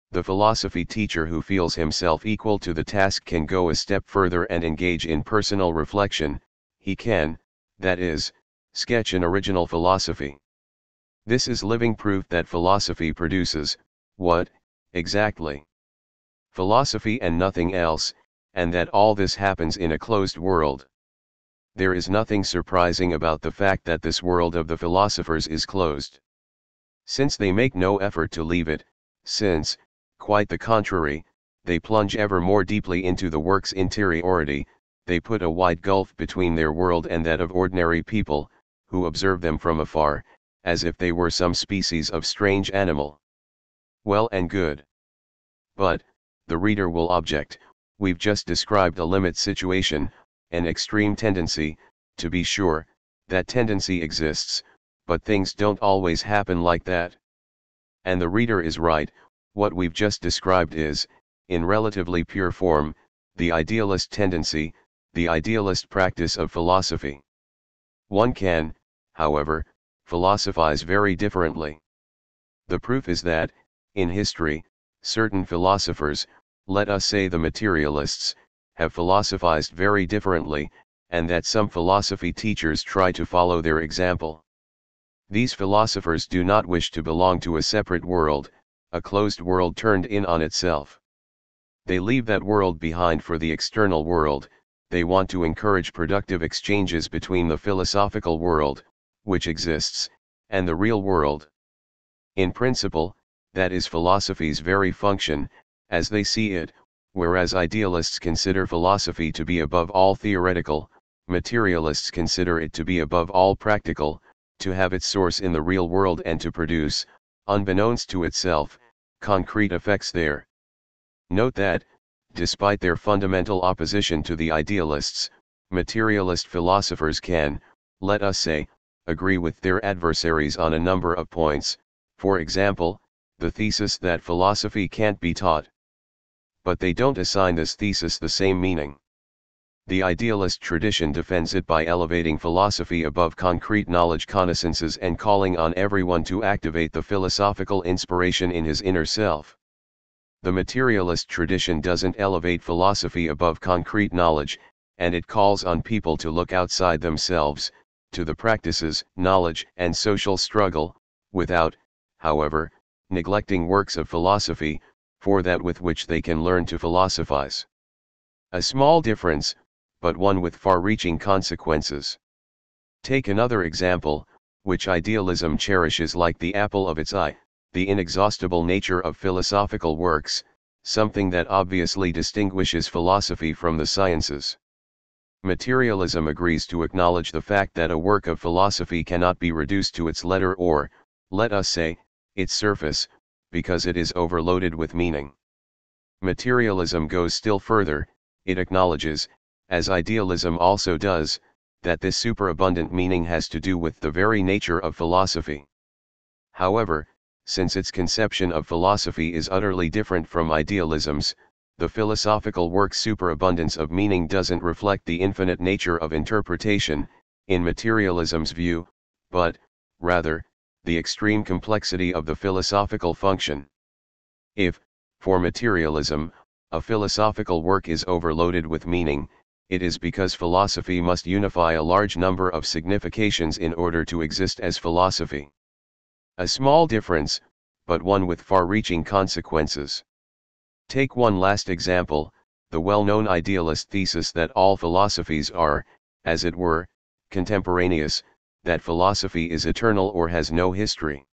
A: The philosophy teacher who feels himself equal to the task can go a step further and engage in personal reflection. He can, that is, sketch an original philosophy. This is living proof that philosophy produces, what, exactly? Philosophy and nothing else, and that all this happens in a closed world. There is nothing surprising about the fact that this world of the philosophers is closed. Since they make no effort to leave it, since, quite the contrary, they plunge ever more deeply into the work's interiority, they put a wide gulf between their world and that of ordinary people, who observe them from afar, as if they were some species of strange animal. Well and good. But, the reader will object, we've just described a limit situation, an extreme tendency, to be sure, that tendency exists, but things don't always happen like that. And the reader is right, what we've just described is, in relatively pure form, the idealist tendency, the idealist practice of philosophy. One can, however, philosophize very differently. The proof is that, in history, certain philosophers, let us say the materialists, have philosophized very differently, and that some philosophy teachers try to follow their example. These philosophers do not wish to belong to a separate world, a closed world turned in on itself. They leave that world behind for the external world. They want to encourage productive exchanges between the philosophical world, which exists, and the real world. In principle, that is philosophy's very function, as they see it, whereas idealists consider philosophy to be above all theoretical, materialists consider it to be above all practical, to have its source in the real world and to produce, unbeknownst to itself, concrete effects there. Note that, despite their fundamental opposition to the idealists, materialist philosophers can, let us say, agree with their adversaries on a number of points. For example, the thesis that philosophy can't be taught. But they don't assign this thesis the same meaning. The idealist tradition defends it by elevating philosophy above concrete knowledge connaissances and calling on everyone to activate the philosophical inspiration in his inner self. The materialist tradition doesn't elevate philosophy above concrete knowledge, and it calls on people to look outside themselves, to the practices, knowledge, and social struggle, without, however, neglecting works of philosophy, for that with which they can learn to philosophize. A small difference, but one with far-reaching consequences. Take another example, which idealism cherishes like the apple of its eye, the inexhaustible nature of philosophical works, something that obviously distinguishes philosophy from the sciences. Materialism agrees to acknowledge the fact that a work of philosophy cannot be reduced to its letter or, let us say, its surface, because it is overloaded with meaning. Materialism goes still further, it acknowledges, as idealism also does, that this superabundant meaning has to do with the very nature of philosophy. However, since its conception of philosophy is utterly different from idealism's, the philosophical work's superabundance of meaning doesn't reflect the infinite nature of interpretation, in materialism's view, but, rather, the extreme complexity of the philosophical function. If, for materialism, a philosophical work is overloaded with meaning, it is because philosophy must unify a large number of significations in order to exist as philosophy. A small difference, but one with far-reaching consequences. Take one last example, the well-known idealist thesis that all philosophies are, as it were, contemporaneous, that philosophy is eternal or has no history.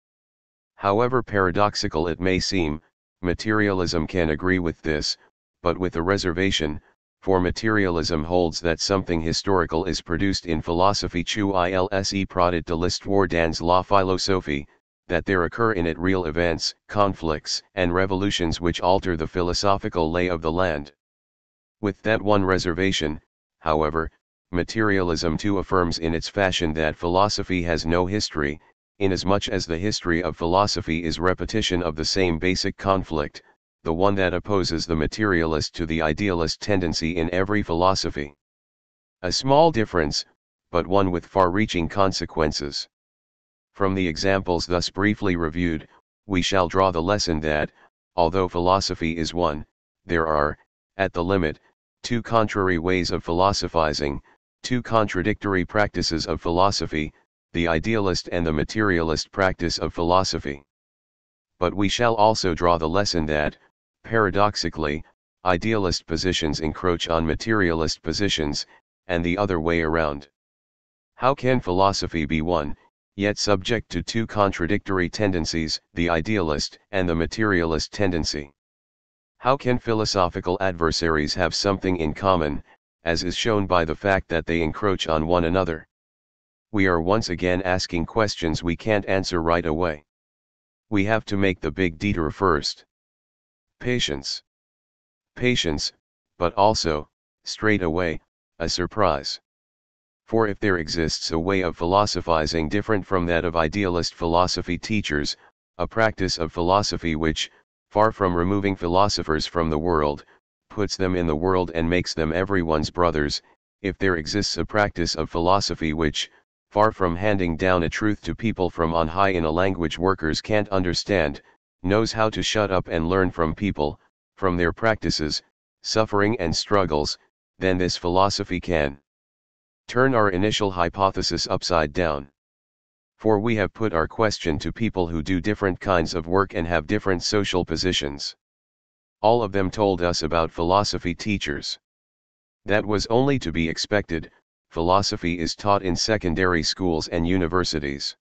A: However paradoxical it may seem, materialism can agree with this, but with a reservation, for materialism holds that something historical is produced in philosophy chu ilse produit de l'histoire dans la philosophie, that there occur in it real events, conflicts, and revolutions which alter the philosophical lay of the land. With that one reservation, however, materialism too affirms in its fashion that philosophy has no history, inasmuch as the history of philosophy is repetition of the same basic conflict, the one that opposes the materialist to the idealist tendency in every philosophy. A small difference, but one with far-reaching consequences. From the examples thus briefly reviewed, we shall draw the lesson that, although philosophy is one, there are, at the limit, two contrary ways of philosophizing, two contradictory practices of philosophy, the idealist and the materialist practice of philosophy. But we shall also draw the lesson that, paradoxically, idealist positions encroach on materialist positions, and the other way around. How can philosophy be one, yet subject to two contradictory tendencies, the idealist and the materialist tendency? How can philosophical adversaries have something in common, as is shown by the fact that they encroach on one another? We are once again asking questions we can't answer right away. We have to make the big detour first. Patience. Patience, but also, straight away, a surprise. For if there exists a way of philosophizing different from that of idealist philosophy teachers, a practice of philosophy which, far from removing philosophers from the world, puts them in the world and makes them everyone's brothers, if there exists a practice of philosophy which, far from handing down a truth to people from on high in a language workers can't understand, knows how to shut up and learn from people, from their practices, suffering and struggles, then this philosophy can turn our initial hypothesis upside down. For we have put our question to people who do different kinds of work and have different social positions. All of them told us about philosophy teachers. That was only to be expected. Philosophy is taught in secondary schools and universities.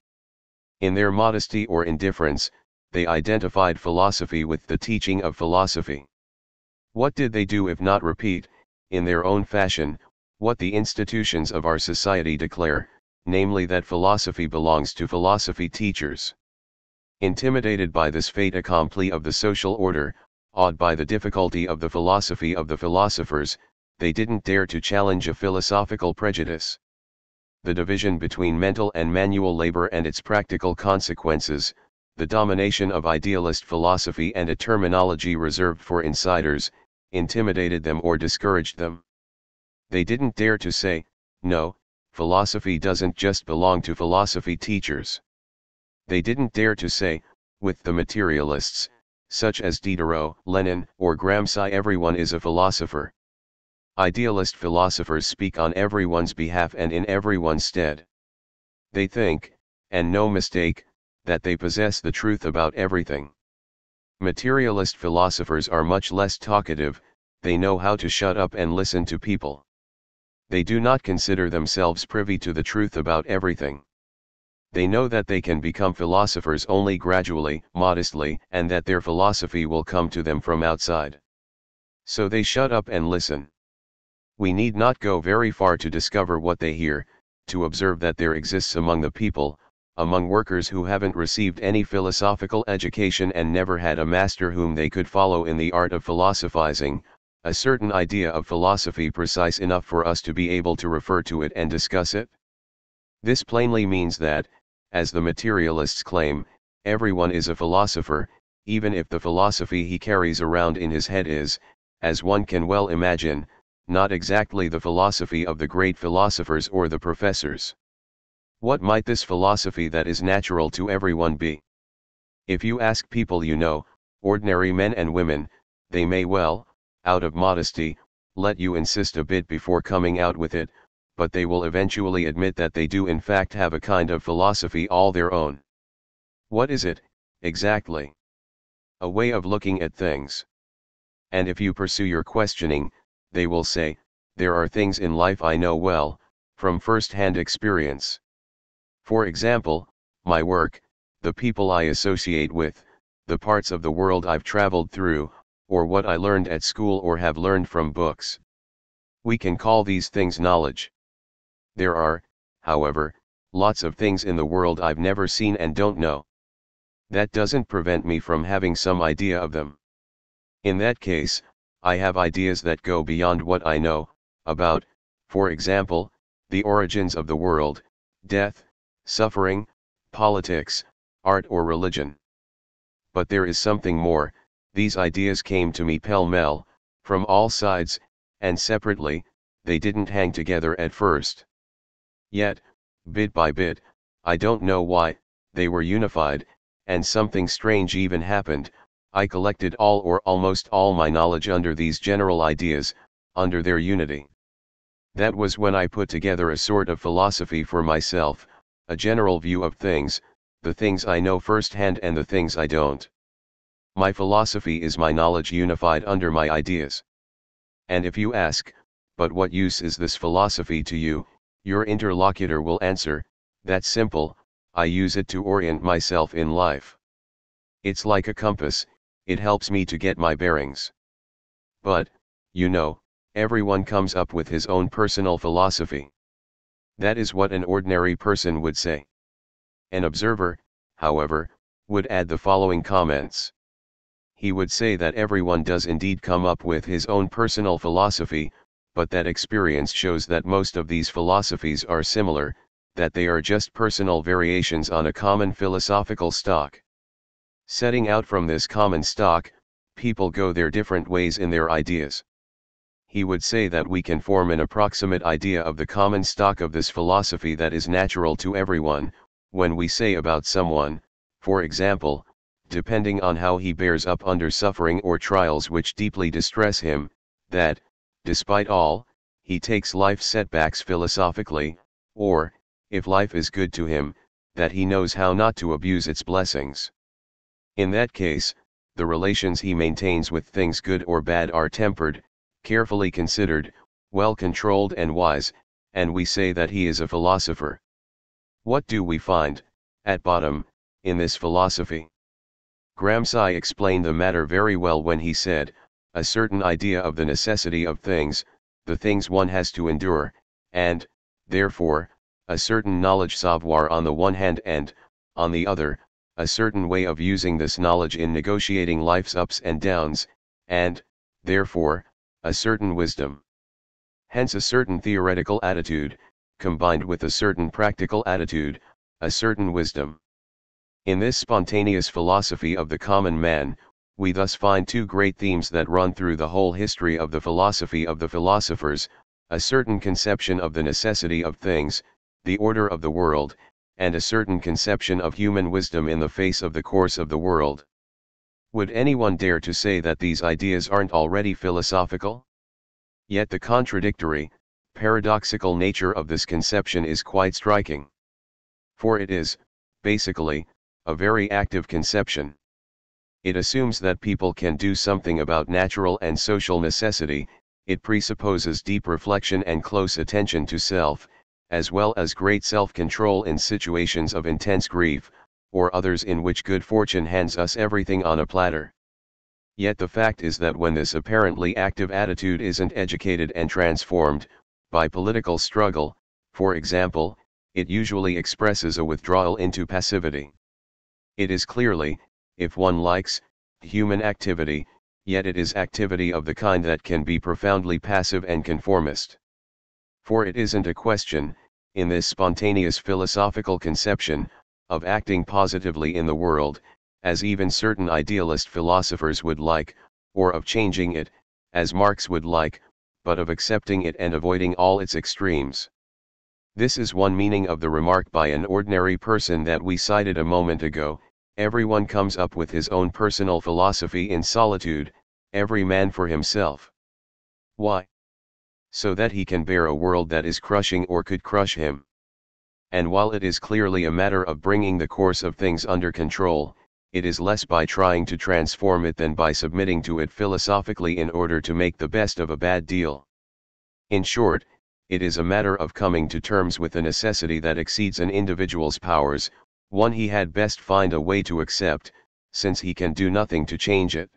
A: In their modesty or indifference, they identified philosophy with the teaching of philosophy. What did they do if not repeat, in their own fashion, what the institutions of our society declare, namely that philosophy belongs to philosophy teachers? Intimidated by this fait accompli of the social order, awed by the difficulty of the philosophy of the philosophers, they didn't dare to challenge a philosophical prejudice. The division between mental and manual labor and its practical consequences, the domination of idealist philosophy and a terminology reserved for insiders, intimidated them or discouraged them. They didn't dare to say, no, philosophy doesn't just belong to philosophy teachers. They didn't dare to say, with the materialists, such as Diderot, Lenin, or Gramsci, everyone is a philosopher. Idealist philosophers speak on everyone's behalf and in everyone's stead. They think, and no mistake, that they possess the truth about everything. Materialist philosophers are much less talkative, they know how to shut up and listen to people. They do not consider themselves privy to the truth about everything. They know that they can become philosophers only gradually, modestly, and that their philosophy will come to them from outside. So they shut up and listen. We need not go very far to discover what they hear, to observe that there exists among the people, among workers who haven't received any philosophical education and never had a master whom they could follow in the art of philosophizing, a certain idea of philosophy precise enough for us to be able to refer to it and discuss it. This plainly means that, as the materialists claim, everyone is a philosopher, even if the philosophy he carries around in his head is, as one can well imagine, not exactly the philosophy of the great philosophers or the professors. What might this philosophy that is natural to everyone be? If you ask people you know, ordinary men and women, they may well, out of modesty, let you insist a bit before coming out with it, but they will eventually admit that they do in fact have a kind of philosophy all their own. What is it, exactly? A way of looking at things. And if you pursue your questioning, they will say, there are things in life I know well, from first-hand experience. For example, my work, the people I associate with, the parts of the world I've traveled through, or what I learned at school or have learned from books. We can call these things knowledge. There are, however, lots of things in the world I've never seen and don't know. That doesn't prevent me from having some idea of them. In that case, I have ideas that go beyond what I know, about, for example, the origins of the world, death, suffering, politics, art or religion. But there is something more, these ideas came to me pell-mell, from all sides, and separately, they didn't hang together at first. Yet, bit by bit, I don't know why, they were unified, and something strange even happened. I collected all or almost all my knowledge under these general ideas, under their unity. That was when I put together a sort of philosophy for myself, a general view of things, the things I know firsthand and the things I don't. My philosophy is my knowledge unified under my ideas. And if you ask, but what use is this philosophy to you, your interlocutor will answer, that's simple, I use it to orient myself in life. It's like a compass, it helps me to get my bearings. But, you know, everyone comes up with his own personal philosophy. That is what an ordinary person would say. An observer, however, would add the following comments. He would say that everyone does indeed come up with his own personal philosophy, but that experience shows that most of these philosophies are similar, that they are just personal variations on a common philosophical stock. Setting out from this common stock, people go their different ways in their ideas. He would say that we can form an approximate idea of the common stock of this philosophy that is natural to everyone, when we say about someone, for example, depending on how he bears up under suffering or trials which deeply distress him, that, despite all, he takes life's setbacks philosophically, or, if life is good to him, that he knows how not to abuse its blessings. In that case, the relations he maintains with things good or bad are tempered, carefully considered, well controlled and wise, and we say that he is a philosopher. What do we find, at bottom, in this philosophy? Gramsci explained the matter very well when he said, a certain idea of the necessity of things, the things one has to endure, and, therefore, a certain knowledge savoir on the one hand and, on the other, a certain way of using this knowledge in negotiating life's ups and downs, and, therefore, a certain wisdom. Hence a certain theoretical attitude, combined with a certain practical attitude, a certain wisdom. In this spontaneous philosophy of the common man, we thus find two great themes that run through the whole history of the philosophy of the philosophers: a certain conception of the necessity of things, the order of the world, and a certain conception of human wisdom in the face of the course of the world. Would anyone dare to say that these ideas aren't already philosophical? Yet the contradictory, paradoxical nature of this conception is quite striking. For it is, basically, a very active conception. It assumes that people can do something about natural and social necessity. It presupposes deep reflection and close attention to self, as well as great self-control in situations of intense grief, or others in which good fortune hands us everything on a platter. Yet the fact is that when this apparently active attitude isn't educated and transformed, by political struggle, for example, it usually expresses a withdrawal into passivity. It is clearly, if one likes, human activity, yet it is activity of the kind that can be profoundly passive and conformist. For it isn't a question, in this spontaneous philosophical conception, of acting positively in the world, as even certain idealist philosophers would like, or of changing it, as Marx would like, but of accepting it and avoiding all its extremes. This is one meaning of the remark by an ordinary person that we cited a moment ago: everyone comes up with his own personal philosophy in solitude, every man for himself. Why? So that he can bear a world that is crushing or could crush him. And while it is clearly a matter of bringing the course of things under control, it is less by trying to transform it than by submitting to it philosophically in order to make the best of a bad deal. In short, it is a matter of coming to terms with a necessity that exceeds an individual's powers, one he had best find a way to accept, since he can do nothing to change it.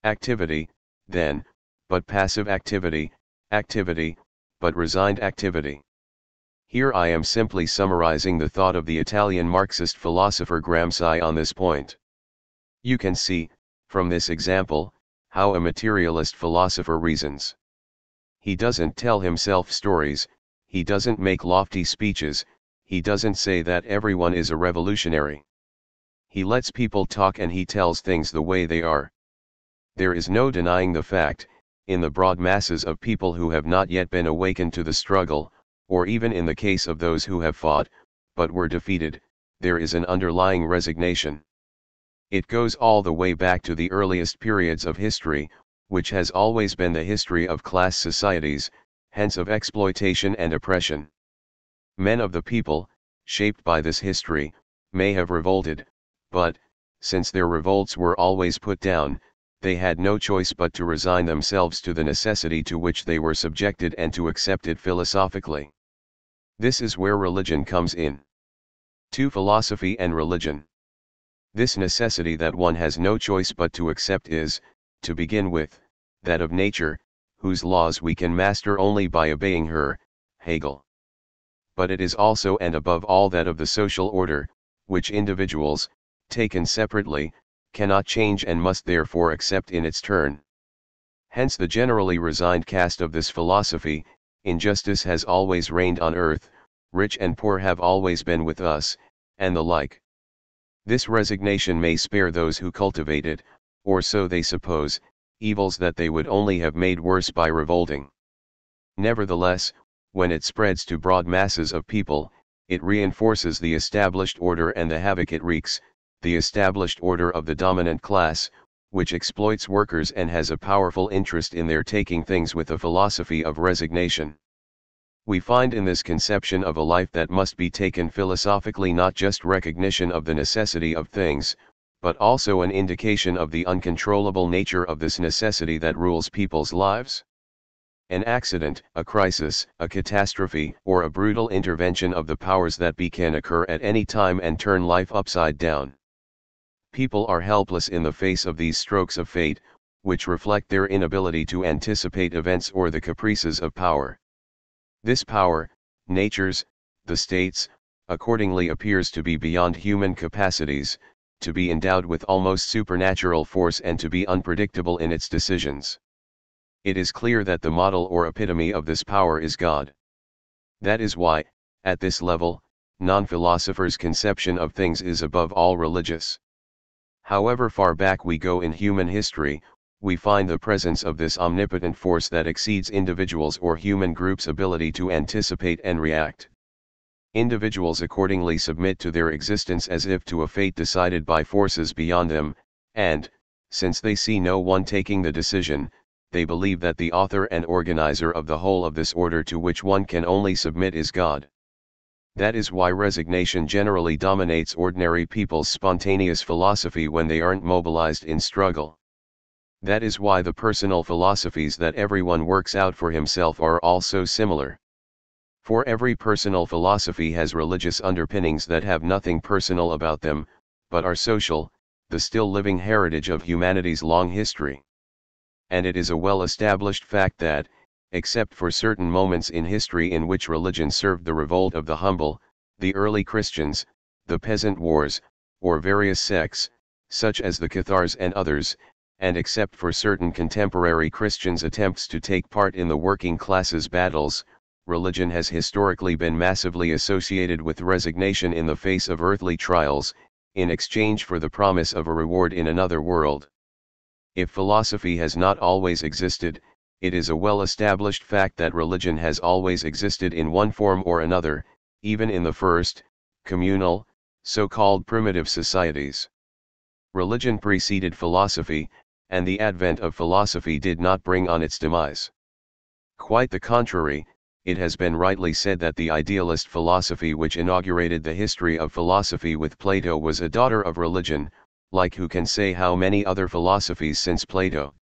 A: Activity, then, but passive activity, activity, but resigned activity. Here I am simply summarizing the thought of the Italian Marxist philosopher Gramsci on this point. You can see, from this example, how a materialist philosopher reasons. He doesn't tell himself stories, he doesn't make lofty speeches, he doesn't say that everyone is a revolutionary. He lets people talk and he tells things the way they are. There is no denying the fact, in the broad masses of people who have not yet been awakened to the struggle, or even in the case of those who have fought, but were defeated, there is an underlying resignation. It goes all the way back to the earliest periods of history, which has always been the history of class societies, hence of exploitation and oppression. Men of the people, shaped by this history, may have revolted, but, since their revolts were always put down, they had no choice but to resign themselves to the necessity to which they were subjected and to accept it philosophically. This is where religion comes in. To philosophy and religion. This necessity that one has no choice but to accept is, to begin with, that of nature, whose laws we can master only by obeying her, Hegel. But it is also and above all that of the social order, which individuals, taken separately, cannot change and must therefore accept in its turn. Hence the generally resigned cast of this philosophy: injustice has always reigned on earth, rich and poor have always been with us, and the like. This resignation may spare those who cultivate it, or so they suppose, evils that they would only have made worse by revolting. Nevertheless, when it spreads to broad masses of people, it reinforces the established order and the havoc it wreaks, the established order of the dominant class, which exploits workers and has a powerful interest in their taking things with a philosophy of resignation. We find in this conception of a life that must be taken philosophically not just recognition of the necessity of things, but also an indication of the uncontrollable nature of this necessity that rules people's lives. An accident, a crisis, a catastrophe, or a brutal intervention of the powers that be can occur at any time and turn life upside down. People are helpless in the face of these strokes of fate, which reflect their inability to anticipate events or the caprices of power. This power, nature's, the state's, accordingly appears to be beyond human capacities, to be endowed with almost supernatural force and to be unpredictable in its decisions. It is clear that the model or epitome of this power is God. That is why, at this level, non-philosophers' conception of things is above all religious. However far back we go in human history, we find the presence of this omnipotent force that exceeds individuals' or human groups' ability to anticipate and react. Individuals accordingly submit to their existence as if to a fate decided by forces beyond them, and, since they see no one taking the decision, they believe that the author and organizer of the whole of this order to which one can only submit is God. That is why resignation generally dominates ordinary people's spontaneous philosophy when they aren't mobilized in struggle. That is why the personal philosophies that everyone works out for himself are all so similar. For every personal philosophy has religious underpinnings that have nothing personal about them, but are social, the still living heritage of humanity's long history. And it is a well-established fact that, except for certain moments in history in which religion served the revolt of the humble, the early Christians, the peasant wars, or various sects, such as the Cathars and others, and except for certain contemporary Christians' attempts to take part in the working classes' battles, religion has historically been massively associated with resignation in the face of earthly trials, in exchange for the promise of a reward in another world. If philosophy has not always existed, it is a well-established fact that religion has always existed in one form or another, even in the first, communal, so-called primitive societies. Religion preceded philosophy, and the advent of philosophy did not bring on its demise. Quite the contrary, it has been rightly said that the idealist philosophy which inaugurated the history of philosophy with Plato was a daughter of religion, like who can say how many other philosophies since Plato.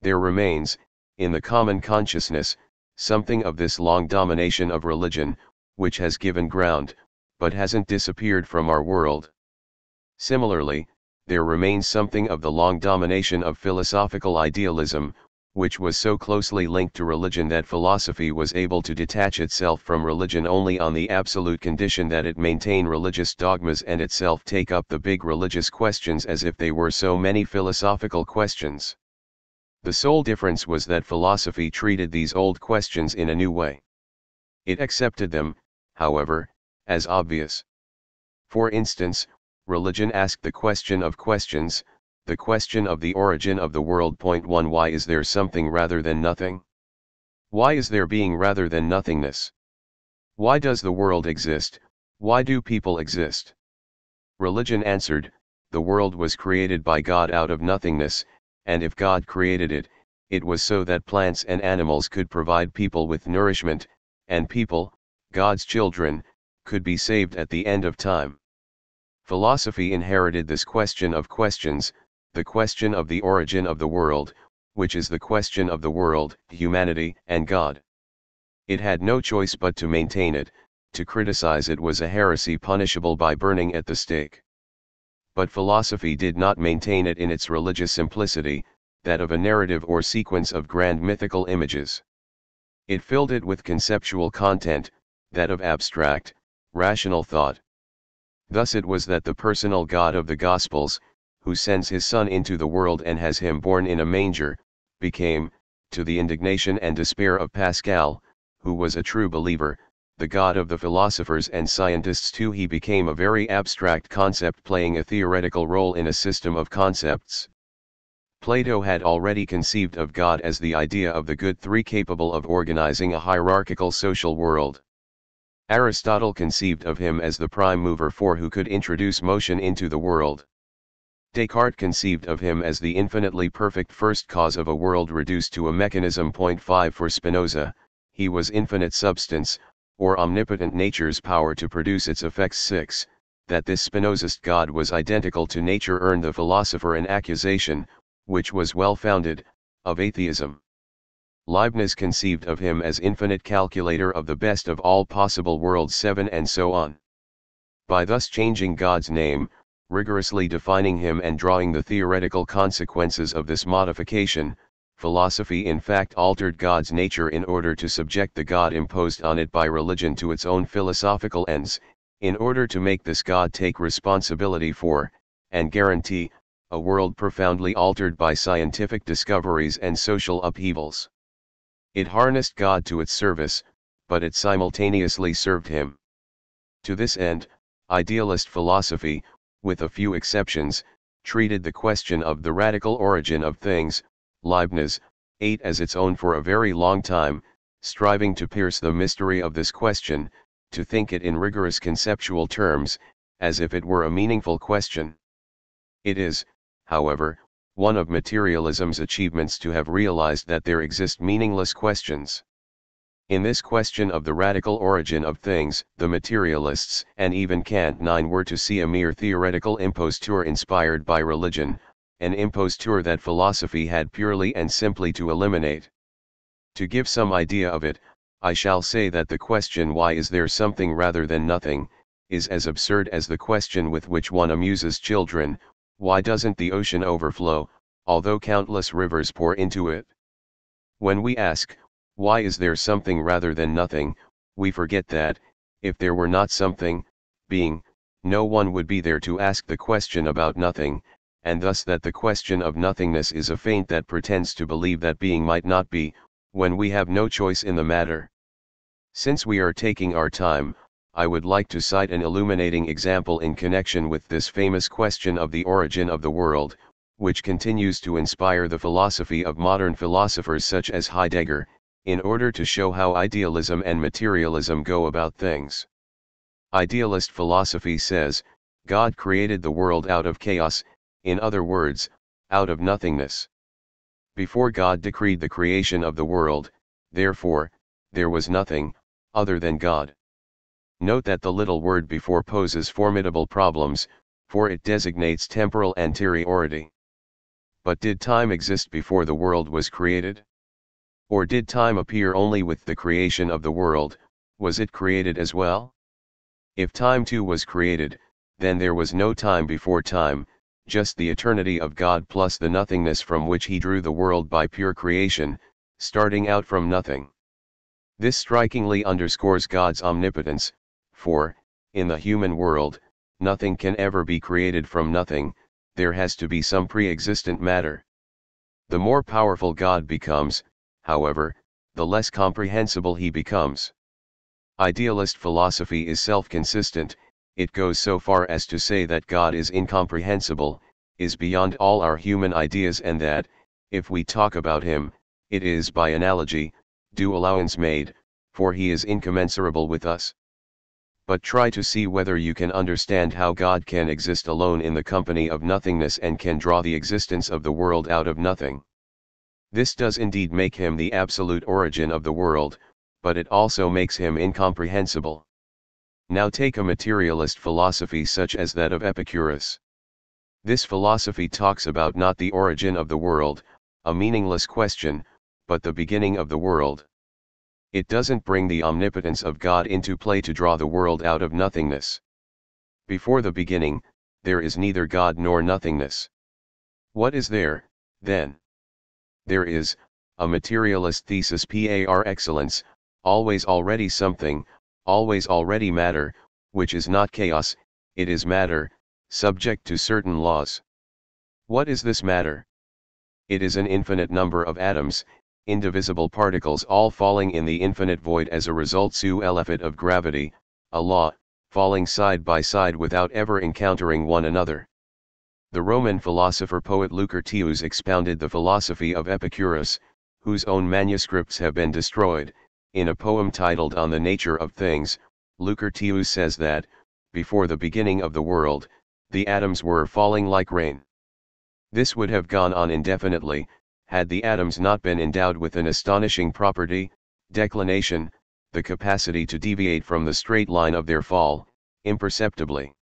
A: There remains, in the common consciousness, something of this long domination of religion, which has given ground, but hasn't disappeared from our world. Similarly, there remains something of the long domination of philosophical idealism, which was so closely linked to religion that philosophy was able to detach itself from religion only on the absolute condition that it maintain religious dogmas and itself take up the big religious questions as if they were so many philosophical questions. The sole difference was that philosophy treated these old questions in a new way. It accepted them, however, as obvious. For instance, religion asked the question of questions, the question of the origin of the world. 1. Why is there something rather than nothing? Why is there being rather than nothingness? Why does the world exist? Why do people exist? Religion answered, the world was created by God out of nothingness, and if God created it, it was so that plants and animals could provide people with nourishment, and people, God's children, could be saved at the end of time. Philosophy inherited this question of questions, the question of the origin of the world, which is the question of the world, humanity, and God. It had no choice but to maintain it. To criticize it was a heresy punishable by burning at the stake. But philosophy did not maintain it in its religious simplicity, that of a narrative or sequence of grand mythical images. It filled it with conceptual content, that of abstract, rational thought. Thus it was that the personal God of the Gospels, who sends his Son into the world and has him born in a manger, became, to the indignation and despair of Pascal, who was a true believer, the God of the philosophers and scientists too. He became a very abstract concept playing a theoretical role in a system of concepts. Plato had already conceived of God as the idea of the good three capable of organizing a hierarchical social world. Aristotle conceived of him as the prime mover four who could introduce motion into the world. Descartes conceived of him as the infinitely perfect first cause of a world reduced to a mechanism. 5 For Spinoza, he was infinite substance, or omnipotent nature's power to produce its effects. 6. That this Spinozist God was identical to nature earned the philosopher an accusation, which was well founded, of atheism. Leibniz conceived of him as infinite calculator of the best of all possible worlds. 7 and so on. By thus changing God's name, rigorously defining him and drawing the theoretical consequences of this modification, philosophy in fact altered God's nature in order to subject the God imposed on it by religion to its own philosophical ends, in order to make this God take responsibility for, and guarantee, a world profoundly altered by scientific discoveries and social upheavals. It harnessed God to its service, but it simultaneously served him. To this end, idealist philosophy, with a few exceptions, treated the question of the radical origin of things, Leibniz, ate as its own for a very long time, striving to pierce the mystery of this question, to think it in rigorous conceptual terms, as if it were a meaningful question. It is, however, one of materialism's achievements to have realized that there exist meaningless questions. In this question of the radical origin of things, the materialists and even Kant were to see a mere theoretical imposture inspired by religion, an imposture that philosophy had purely and simply to eliminate. To give some idea of it, I shall say that the question why is there something rather than nothing, is as absurd as the question with which one amuses children, why doesn't the ocean overflow, although countless rivers pour into it? When we ask, why is there something rather than nothing, we forget that, if there were not something, being, no one would be there to ask the question about nothing, and thus that the question of nothingness is a feint that pretends to believe that being might not be, when we have no choice in the matter. Since we are taking our time, I would like to cite an illuminating example in connection with this famous question of the origin of the world, which continues to inspire the philosophy of modern philosophers such as Heidegger, in order to show how idealism and materialism go about things. Idealist philosophy says, God created the world out of chaos, in other words, out of nothingness. Before God decreed the creation of the world, therefore, there was nothing, other than God. Note that the little word before poses formidable problems, for it designates temporal anteriority. But did time exist before the world was created? Or did time appear only with the creation of the world, was it created as well? If time too was created, then there was no time before time, just the eternity of God plus the nothingness from which he drew the world by pure creation, starting out from nothing. This strikingly underscores God's omnipotence, for, in the human world, nothing can ever be created from nothing, there has to be some pre-existent matter. The more powerful God becomes, however, the less comprehensible he becomes. Idealist philosophy is self-consistent, it goes so far as to say that God is incomprehensible, is beyond all our human ideas, and that, if we talk about him, it is by analogy, due allowance made, for he is incommensurable with us. But try to see whether you can understand how God can exist alone in the company of nothingness and can draw the existence of the world out of nothing. This does indeed make him the absolute origin of the world, but it also makes him incomprehensible. Now take a materialist philosophy such as that of Epicurus. This philosophy talks about not the origin of the world, a meaningless question, but the beginning of the world. It doesn't bring the omnipotence of God into play to draw the world out of nothingness. Before the beginning, there is neither God nor nothingness. What is there, then? There is, a materialist thesis par excellence, always already something, always already matter, which is not chaos, it is matter, subject to certain laws. What is this matter? It is an infinite number of atoms, indivisible particles all falling in the infinite void as a result sui effet of gravity, a law, falling side by side without ever encountering one another. The Roman philosopher-poet Lucretius expounded the philosophy of Epicurus, whose own manuscripts have been destroyed. In a poem titled On the Nature of Things, Lucretius says that, before the beginning of the world, the atoms were falling like rain. This would have gone on indefinitely, had the atoms not been endowed with an astonishing property, declination, the capacity to deviate from the straight line of their fall, imperceptibly.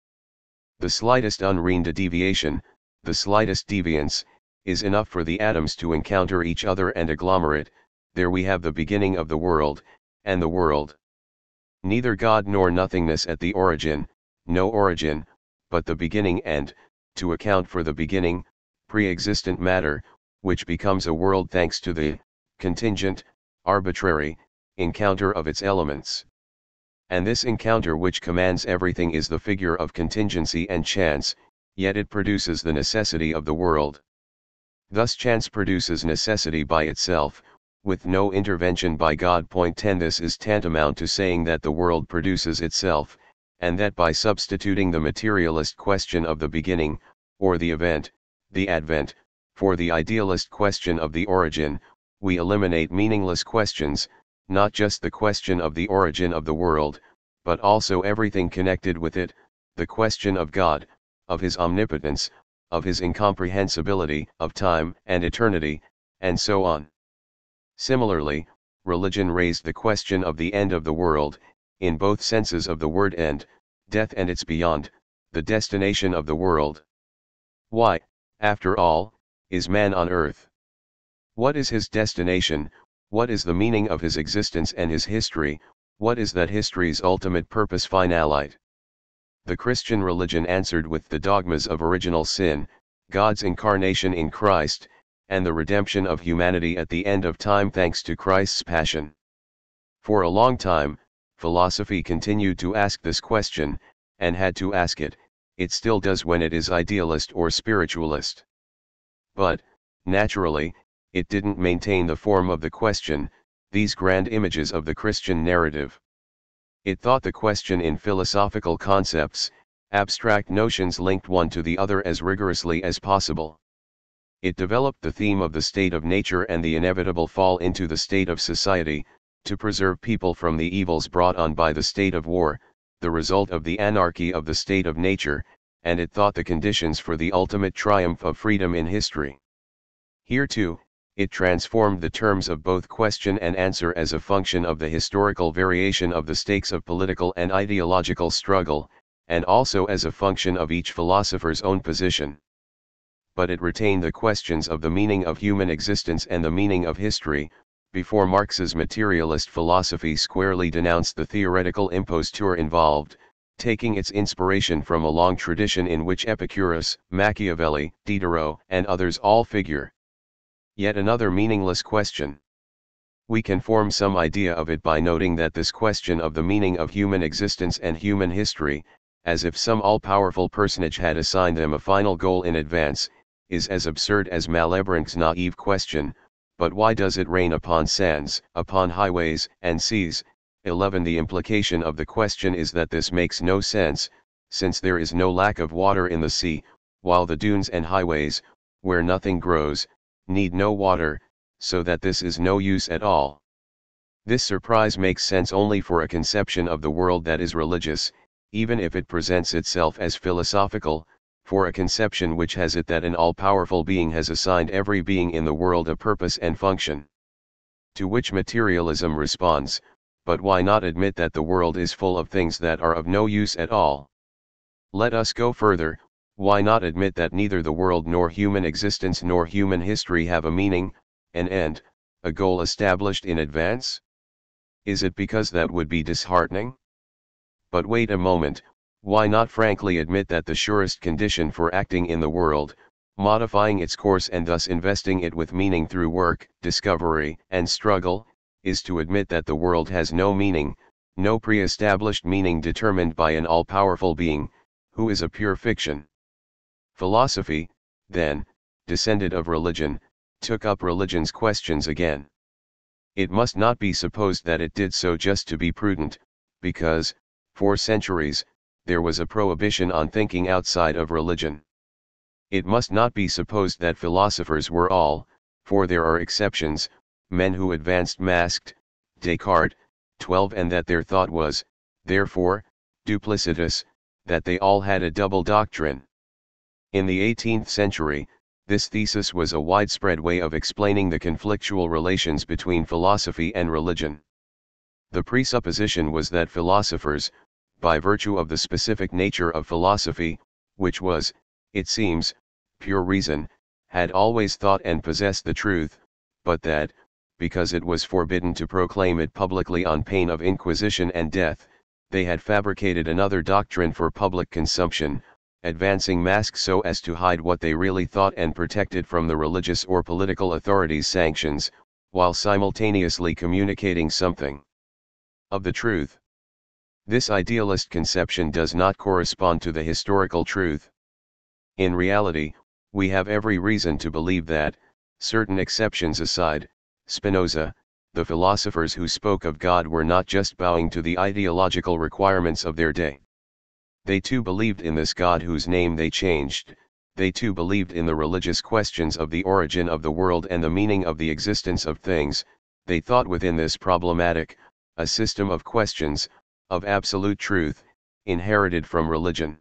A: The slightest unreined deviation, the slightest deviance, is enough for the atoms to encounter each other and agglomerate. There we have the beginning of the world, and the world. Neither God nor nothingness at the origin, no origin, but the beginning and, to account for the beginning, pre-existent matter, which becomes a world thanks to the, contingent, arbitrary, encounter of its elements. And this encounter which commands everything is the figure of contingency and chance, yet it produces the necessity of the world. Thus chance produces necessity by itself, with no intervention by God. 10 This is tantamount to saying that the world produces itself, and that by substituting the materialist question of the beginning, or the event, the advent, for the idealist question of the origin, we eliminate meaningless questions, not just the question of the origin of the world, but also everything connected with it, the question of God, of his omnipotence, of his incomprehensibility, of time and eternity, and so on. Similarly, religion raised the question of the end of the world, in both senses of the word end, death and its beyond, the destination of the world. Why, after all, is man on earth? What is his destination? What is the meaning of his existence and his history? What is that history's ultimate purpose finalite? The Christian religion answered with the dogmas of original sin, God's incarnation in Christ, and the redemption of humanity at the end of time thanks to Christ's passion. For a long time, philosophy continued to ask this question, and had to ask it. It still does when it is idealist or spiritualist. But, naturally, it didn't maintain the form of the question, these grand images of the Christian narrative. It thought the question in philosophical concepts, abstract notions linked one to the other as rigorously as possible. It developed the theme of the state of nature and the inevitable fall into the state of society, to preserve people from the evils brought on by the state of war, the result of the anarchy of the state of nature, and it thought the conditions for the ultimate triumph of freedom in history. Here too, it transformed the terms of both question and answer as a function of the historical variation of the stakes of political and ideological struggle, and also as a function of each philosopher's own position. But it retained the questions of the meaning of human existence and the meaning of history, before Marx's materialist philosophy squarely denounced the theoretical imposture involved, taking its inspiration from a long tradition in which Epicurus, Machiavelli, Diderot, and others all figure. Yet another meaningless question. We can form some idea of it by noting that this question of the meaning of human existence and human history, as if some all-powerful personage had assigned them a final goal in advance, is as absurd as Malebranche's naive question, but why does it rain upon sands, upon highways and seas? 11. The implication of the question is that this makes no sense, since there is no lack of water in the sea, while the dunes and highways, where nothing grows, need no water, so that this is no use at all. This surprise makes sense only for a conception of the world that is religious, even if it presents itself as philosophical, for a conception which has it that an all-powerful being has assigned every being in the world a purpose and function. To which materialism responds, but why not admit that the world is full of things that are of no use at all? Let us go further. Why not admit that neither the world nor human existence nor human history have a meaning, an end, a goal established in advance? Is it because that would be disheartening? But wait a moment, why not frankly admit that the surest condition for acting in the world, modifying its course and thus investing it with meaning through work, discovery, and struggle, is to admit that the world has no meaning, no pre-established meaning determined by an all-powerful being, who is a pure fiction. Philosophy, then, descended of religion, took up religion's questions again. It must not be supposed that it did so just to be prudent, because, for centuries, there was a prohibition on thinking outside of religion. It must not be supposed that philosophers were all, for there are exceptions, men who advanced masked, Descartes, 12, and that their thought was, therefore, duplicitous, that they all had a double doctrine. In the 18th century, this thesis was a widespread way of explaining the conflictual relations between philosophy and religion. The presupposition was that philosophers, by virtue of the specific nature of philosophy, which was, it seems, pure reason, had always thought and possessed the truth, but that, because it was forbidden to proclaim it publicly on pain of inquisition and death, they had fabricated another doctrine for public consumption, advancing masks so as to hide what they really thought and protect it from the religious or political authorities' sanctions, while simultaneously communicating something of the truth. This idealist conception does not correspond to the historical truth. In reality, we have every reason to believe that, certain exceptions aside, Spinoza, the philosophers who spoke of God were not just bowing to the ideological requirements of their day. They too believed in this God whose name they changed. They too believed in the religious questions of the origin of the world and the meaning of the existence of things. They thought within this problematic, a system of questions, of absolute truth, inherited from religion.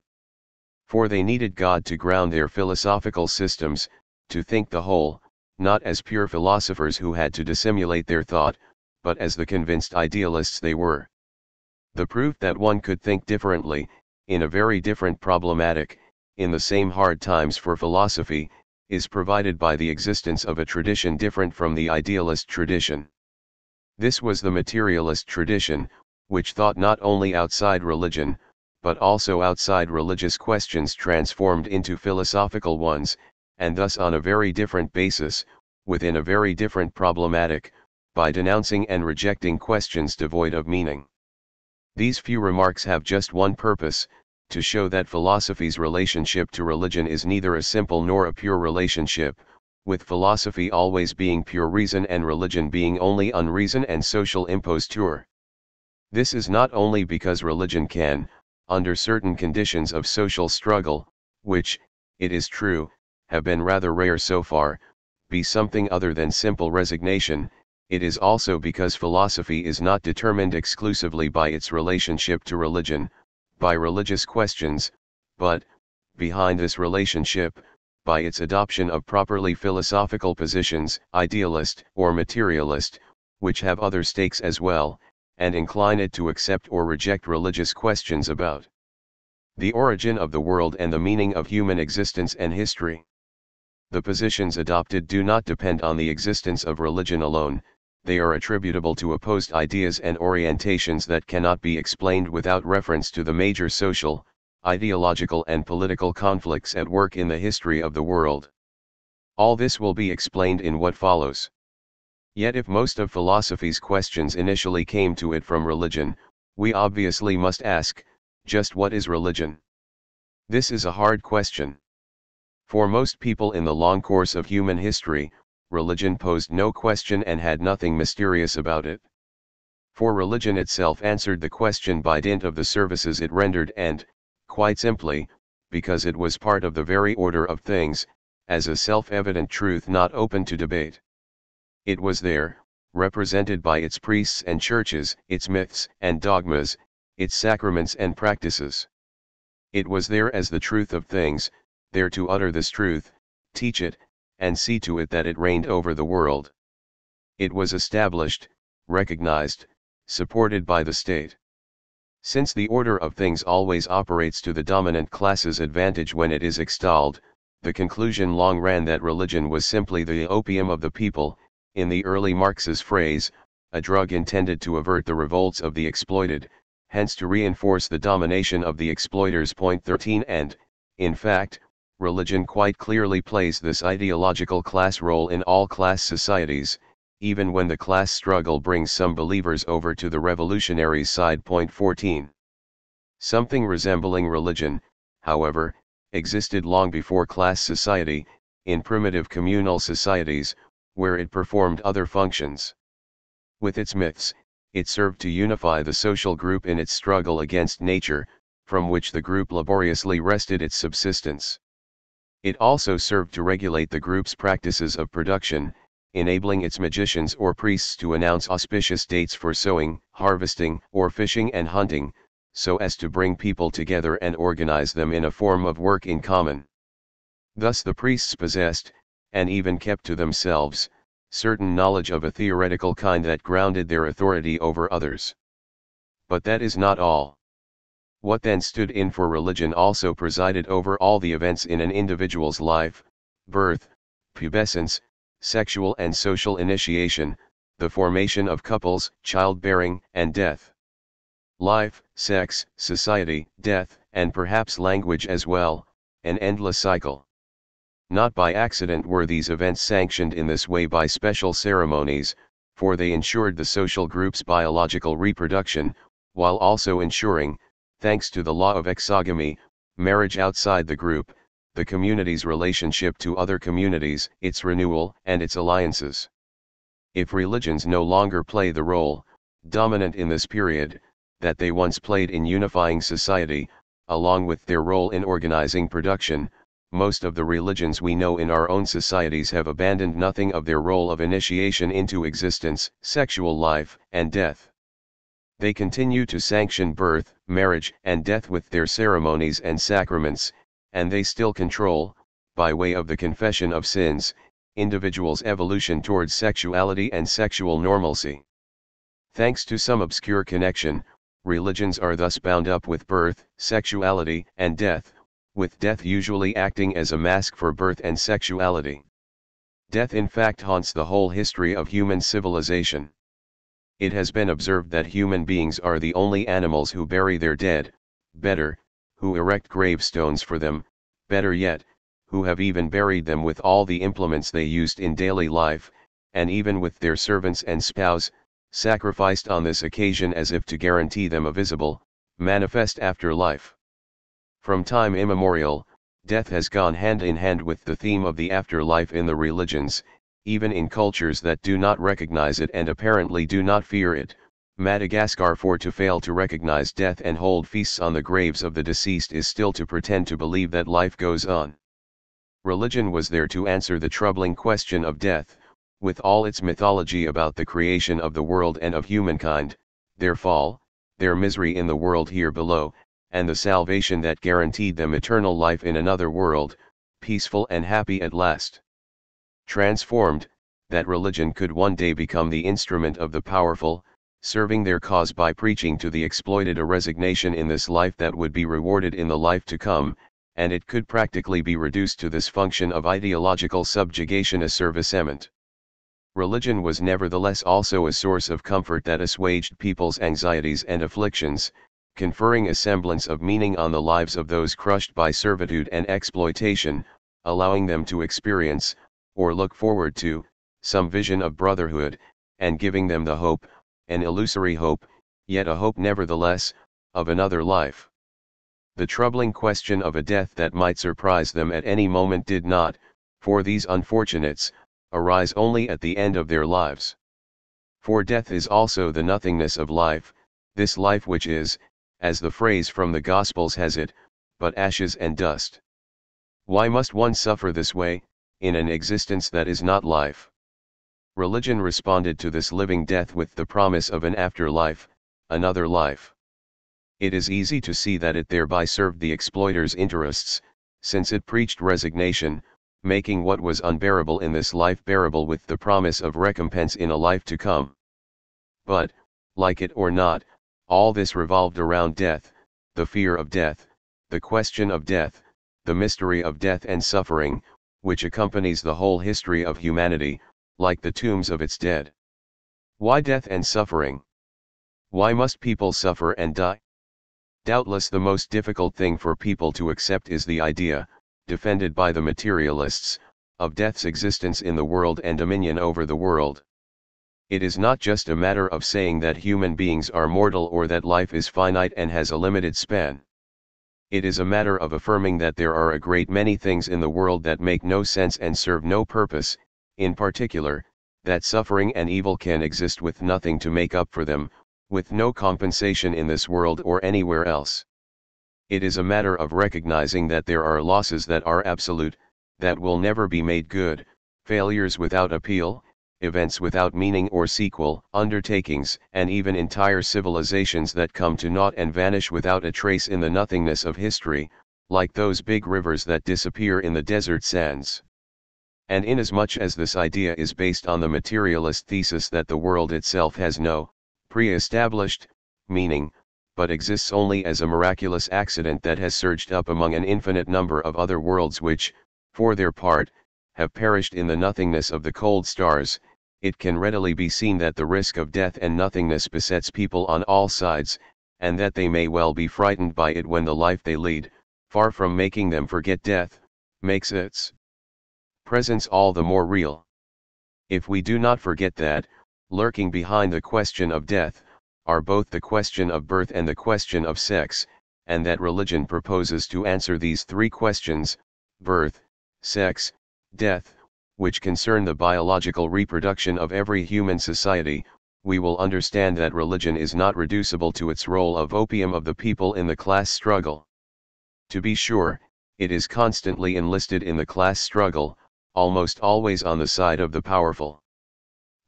A: For they needed God to ground their philosophical systems, to think the whole, not as pure philosophers who had to dissimulate their thought, but as the convinced idealists they were. The proof that one could think differently, in a very different problematic, in the same hard times for philosophy, is provided by the existence of a tradition different from the idealist tradition. This was the materialist tradition, which thought not only outside religion, but also outside religious questions transformed into philosophical ones, and thus on a very different basis, within a very different problematic, by denouncing and rejecting questions devoid of meaning. These few remarks have just one purpose, to show that philosophy's relationship to religion is neither a simple nor a pure relationship, with philosophy always being pure reason and religion being only unreason and social imposture. This is not only because religion can, under certain conditions of social struggle, which, it is true, have been rather rare so far, be something other than simple resignation. It is also because philosophy is not determined exclusively by its relationship to religion, by religious questions, but, behind this relationship, by its adoption of properly philosophical positions, idealist or materialist, which have other stakes as well, and incline it to accept or reject religious questions about the origin of the world and the meaning of human existence and history. The positions adopted do not depend on the existence of religion alone. They are attributable to opposed ideas and orientations that cannot be explained without reference to the major social, ideological and political conflicts at work in the history of the world. All this will be explained in what follows. Yet if most of philosophy's questions initially came to it from religion, we obviously must ask, just what is religion? This is a hard question. For most people in the long course of human history, religion posed no question and had nothing mysterious about it. For religion itself answered the question by dint of the services it rendered and, quite simply, because it was part of the very order of things, as a self-evident truth not open to debate. It was there, represented by its priests and churches, its myths and dogmas, its sacraments and practices. It was there as the truth of things, there to utter this truth, teach it, and see to it that it reigned over the world. It was established, recognized, supported by the state. Since the order of things always operates to the dominant class's advantage when it is extolled, the conclusion long ran that religion was simply the opium of the people, in the early Marx's phrase, a drug intended to avert the revolts of the exploited, hence to reinforce the domination of the exploiters. Point 13. And, in fact, religion quite clearly plays this ideological class role in all class societies, even when the class struggle brings some believers over to the revolutionary side. Point 14. Something resembling religion, however, existed long before class society, in primitive communal societies, where it performed other functions. With its myths, it served to unify the social group in its struggle against nature, from which the group laboriously wrested its subsistence. It also served to regulate the group's practices of production, enabling its magicians or priests to announce auspicious dates for sowing, harvesting, or fishing and hunting, so as to bring people together and organize them in a form of work in common. Thus the priests possessed, and even kept to themselves, certain knowledge of a theoretical kind that grounded their authority over others. But that is not all. What then stood in for religion also presided over all the events in an individual's life: birth, pubescence, sexual and social initiation, the formation of couples, childbearing, and death. Life, sex, society, death, and perhaps language as well, an endless cycle. Not by accident were these events sanctioned in this way by special ceremonies, for they ensured the social group's biological reproduction, while also ensuring, thanks to the law of exogamy, marriage outside the group, the community's relationship to other communities, its renewal, and its alliances. If religions no longer play the role, dominant in this period, that they once played in unifying society, along with their role in organizing production, most of the religions we know in our own societies have abandoned nothing of their role of initiation into existence, sexual life, and death. They continue to sanction birth, marriage, and death with their ceremonies and sacraments, and they still control, by way of the confession of sins, individuals' evolution towards sexuality and sexual normalcy. Thanks to some obscure connection, religions are thus bound up with birth, sexuality, and death, with death usually acting as a mask for birth and sexuality. Death in fact haunts the whole history of human civilization. It has been observed that human beings are the only animals who bury their dead, better, who erect gravestones for them, better yet, who have even buried them with all the implements they used in daily life, and even with their servants and spouse, sacrificed on this occasion as if to guarantee them a visible, manifest afterlife. From time immemorial, death has gone hand in hand with the theme of the afterlife in the religions, even in cultures that do not recognize it and apparently do not fear it. Madagascar, for to fail to recognize death and hold feasts on the graves of the deceased is still to pretend to believe that life goes on. Religion was there to answer the troubling question of death, with all its mythology about the creation of the world and of humankind, their fall, their misery in the world here below, and the salvation that guaranteed them eternal life in another world, peaceful and happy at last. Transformed, that religion could one day become the instrument of the powerful, serving their cause by preaching to the exploited a resignation in this life that would be rewarded in the life to come, and it could practically be reduced to this function of ideological subjugation, a servicement. Religion was nevertheless also a source of comfort that assuaged people's anxieties and afflictions, conferring a semblance of meaning on the lives of those crushed by servitude and exploitation, allowing them to experience, or look forward to, some vision of brotherhood, and giving them the hope, an illusory hope, yet a hope nevertheless, of another life. The troubling question of a death that might surprise them at any moment did not, for these unfortunates, arise only at the end of their lives. For death is also the nothingness of life, this life which is, as the phrase from the Gospels has it, but ashes and dust. Why must one suffer this way, in an existence that is not life? Religion responded to this living death with the promise of an afterlife, another life. It is easy to see that it thereby served the exploiter's interests, since it preached resignation, making what was unbearable in this life bearable with the promise of recompense in a life to come. But, like it or not, all this revolved around death, the fear of death, the question of death, the mystery of death and suffering, which accompanies the whole history of humanity, like the tombs of its dead. Why death and suffering? Why must people suffer and die? Doubtless the most difficult thing for people to accept is the idea, defended by the materialists, of death's existence in the world and dominion over the world. It is not just a matter of saying that human beings are mortal or that life is finite and has a limited span. It is a matter of affirming that there are a great many things in the world that make no sense and serve no purpose, in particular, that suffering and evil can exist with nothing to make up for them, with no compensation in this world or anywhere else. It is a matter of recognizing that there are losses that are absolute, that will never be made good, failures without appeal, events without meaning or sequel, undertakings and even entire civilizations that come to naught and vanish without a trace in the nothingness of history, like those big rivers that disappear in the desert sands. And inasmuch as this idea is based on the materialist thesis that the world itself has no pre-established meaning, but exists only as a miraculous accident that has surged up among an infinite number of other worlds which, for their part, have perished in the nothingness of the cold stars, it can readily be seen that the risk of death and nothingness besets people on all sides, and that they may well be frightened by it when the life they lead, far from making them forget death, makes its presence all the more real. If we do not forget that, lurking behind the question of death, are both the question of birth and the question of sex, and that religion proposes to answer these three questions, birth, sex, death, which concern the biological reproduction of every human society, we will understand that religion is not reducible to its role of opium of the people in the class struggle. To be sure, it is constantly enlisted in the class struggle, almost always on the side of the powerful.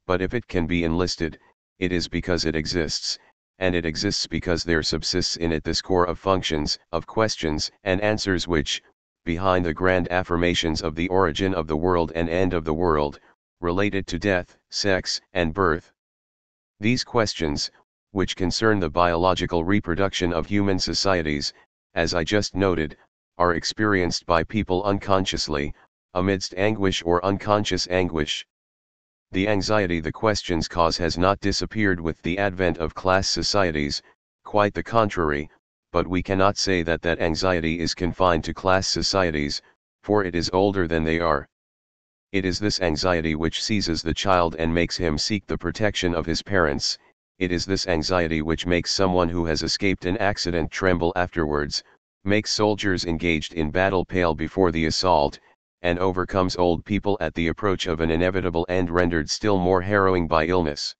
A: But if it can be enlisted, it is because it exists, and it exists because there subsists in it this core of functions, of questions and answers which, behind the grand affirmations of the origin of the world and end of the world, related to death, sex, and birth. These questions, which concern the biological reproduction of human societies, as I just noted, are experienced by people unconsciously, amidst anguish or unconscious anguish. The anxiety the questions cause has not disappeared with the advent of class societies, quite the contrary, but we cannot say that that anxiety is confined to class societies, for it is older than they are. It is this anxiety which seizes the child and makes him seek the protection of his parents. It is this anxiety which makes someone who has escaped an accident tremble afterwards, makes soldiers engaged in battle pale before the assault, and overcomes old people at the approach of an inevitable end rendered still more harrowing by illness.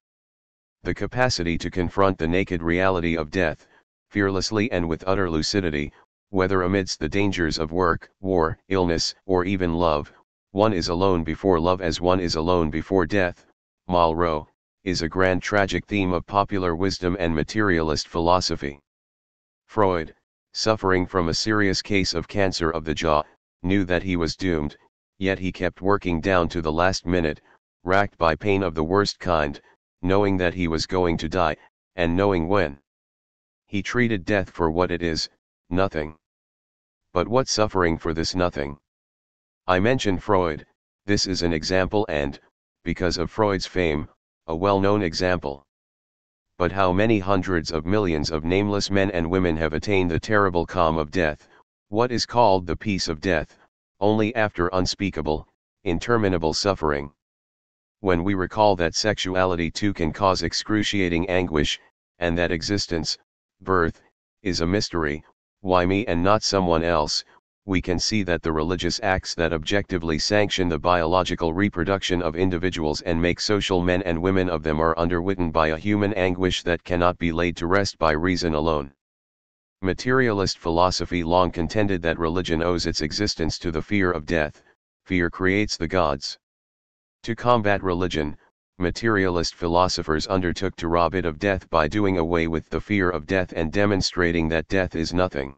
A: The capacity to confront the naked reality of death, fearlessly and with utter lucidity, whether amidst the dangers of work, war, illness, or even love, one is alone before love as one is alone before death, Malraux, is a grand tragic theme of popular wisdom and materialist philosophy. Freud, suffering from a serious case of cancer of the jaw, knew that he was doomed, yet he kept working down to the last minute, racked by pain of the worst kind, knowing that he was going to die, and knowing when. He treated death for what it is, nothing. But what suffering for this nothing? I mention Freud, this is an example and, because of Freud's fame, a well-known example. But how many hundreds of millions of nameless men and women have attained the terrible calm of death, what is called the peace of death, only after unspeakable, interminable suffering. When we recall that sexuality too can cause excruciating anguish, and that existence, birth, is a mystery, why me and not someone else, we can see that the religious acts that objectively sanction the biological reproduction of individuals and make social men and women of them are underwritten by a human anguish that cannot be laid to rest by reason alone. Materialist philosophy long contended that religion owes its existence to the fear of death. Fear creates the gods. To combat religion, materialist philosophers undertook to rob it of death by doing away with the fear of death and demonstrating that death is nothing.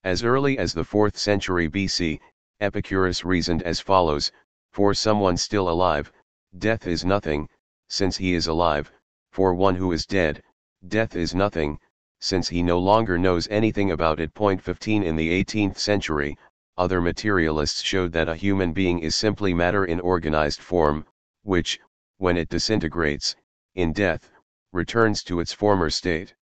A: As early as the 4th century BC, Epicurus reasoned as follows: for someone still alive, death is nothing, since he is alive; for one who is dead, death is nothing, since he no longer knows anything about it. 15 In the 18th century, other materialists showed that a human being is simply matter in organized form, which, when it disintegrates, in death, returns to its former state.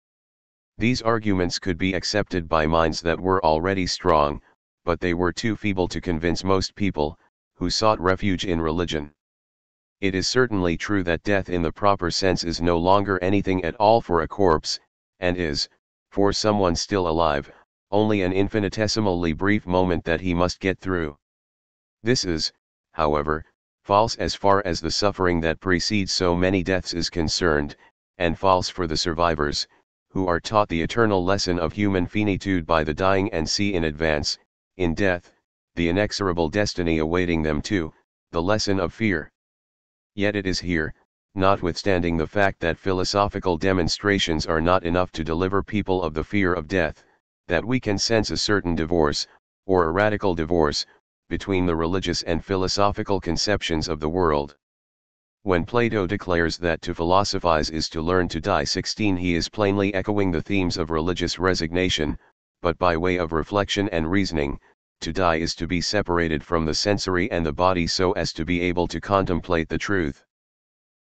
A: These arguments could be accepted by minds that were already strong, but they were too feeble to convince most people, who sought refuge in religion. It is certainly true that death in the proper sense is no longer anything at all for a corpse, and is, for someone still alive, only an infinitesimally brief moment that he must get through. This is, however, false as far as the suffering that precedes so many deaths is concerned, and false for the survivors, who are taught the eternal lesson of human finitude by the dying and see in advance, in death, the inexorable destiny awaiting them too, the lesson of fear. Yet it is here, notwithstanding the fact that philosophical demonstrations are not enough to deliver people of the fear of death, that we can sense a certain divorce, or a radical divorce, between the religious and philosophical conceptions of the world. When Plato declares that to philosophize is to learn to die 16, he is plainly echoing the themes of religious resignation, but by way of reflection and reasoning. To die is to be separated from the sensory and the body so as to be able to contemplate the truth.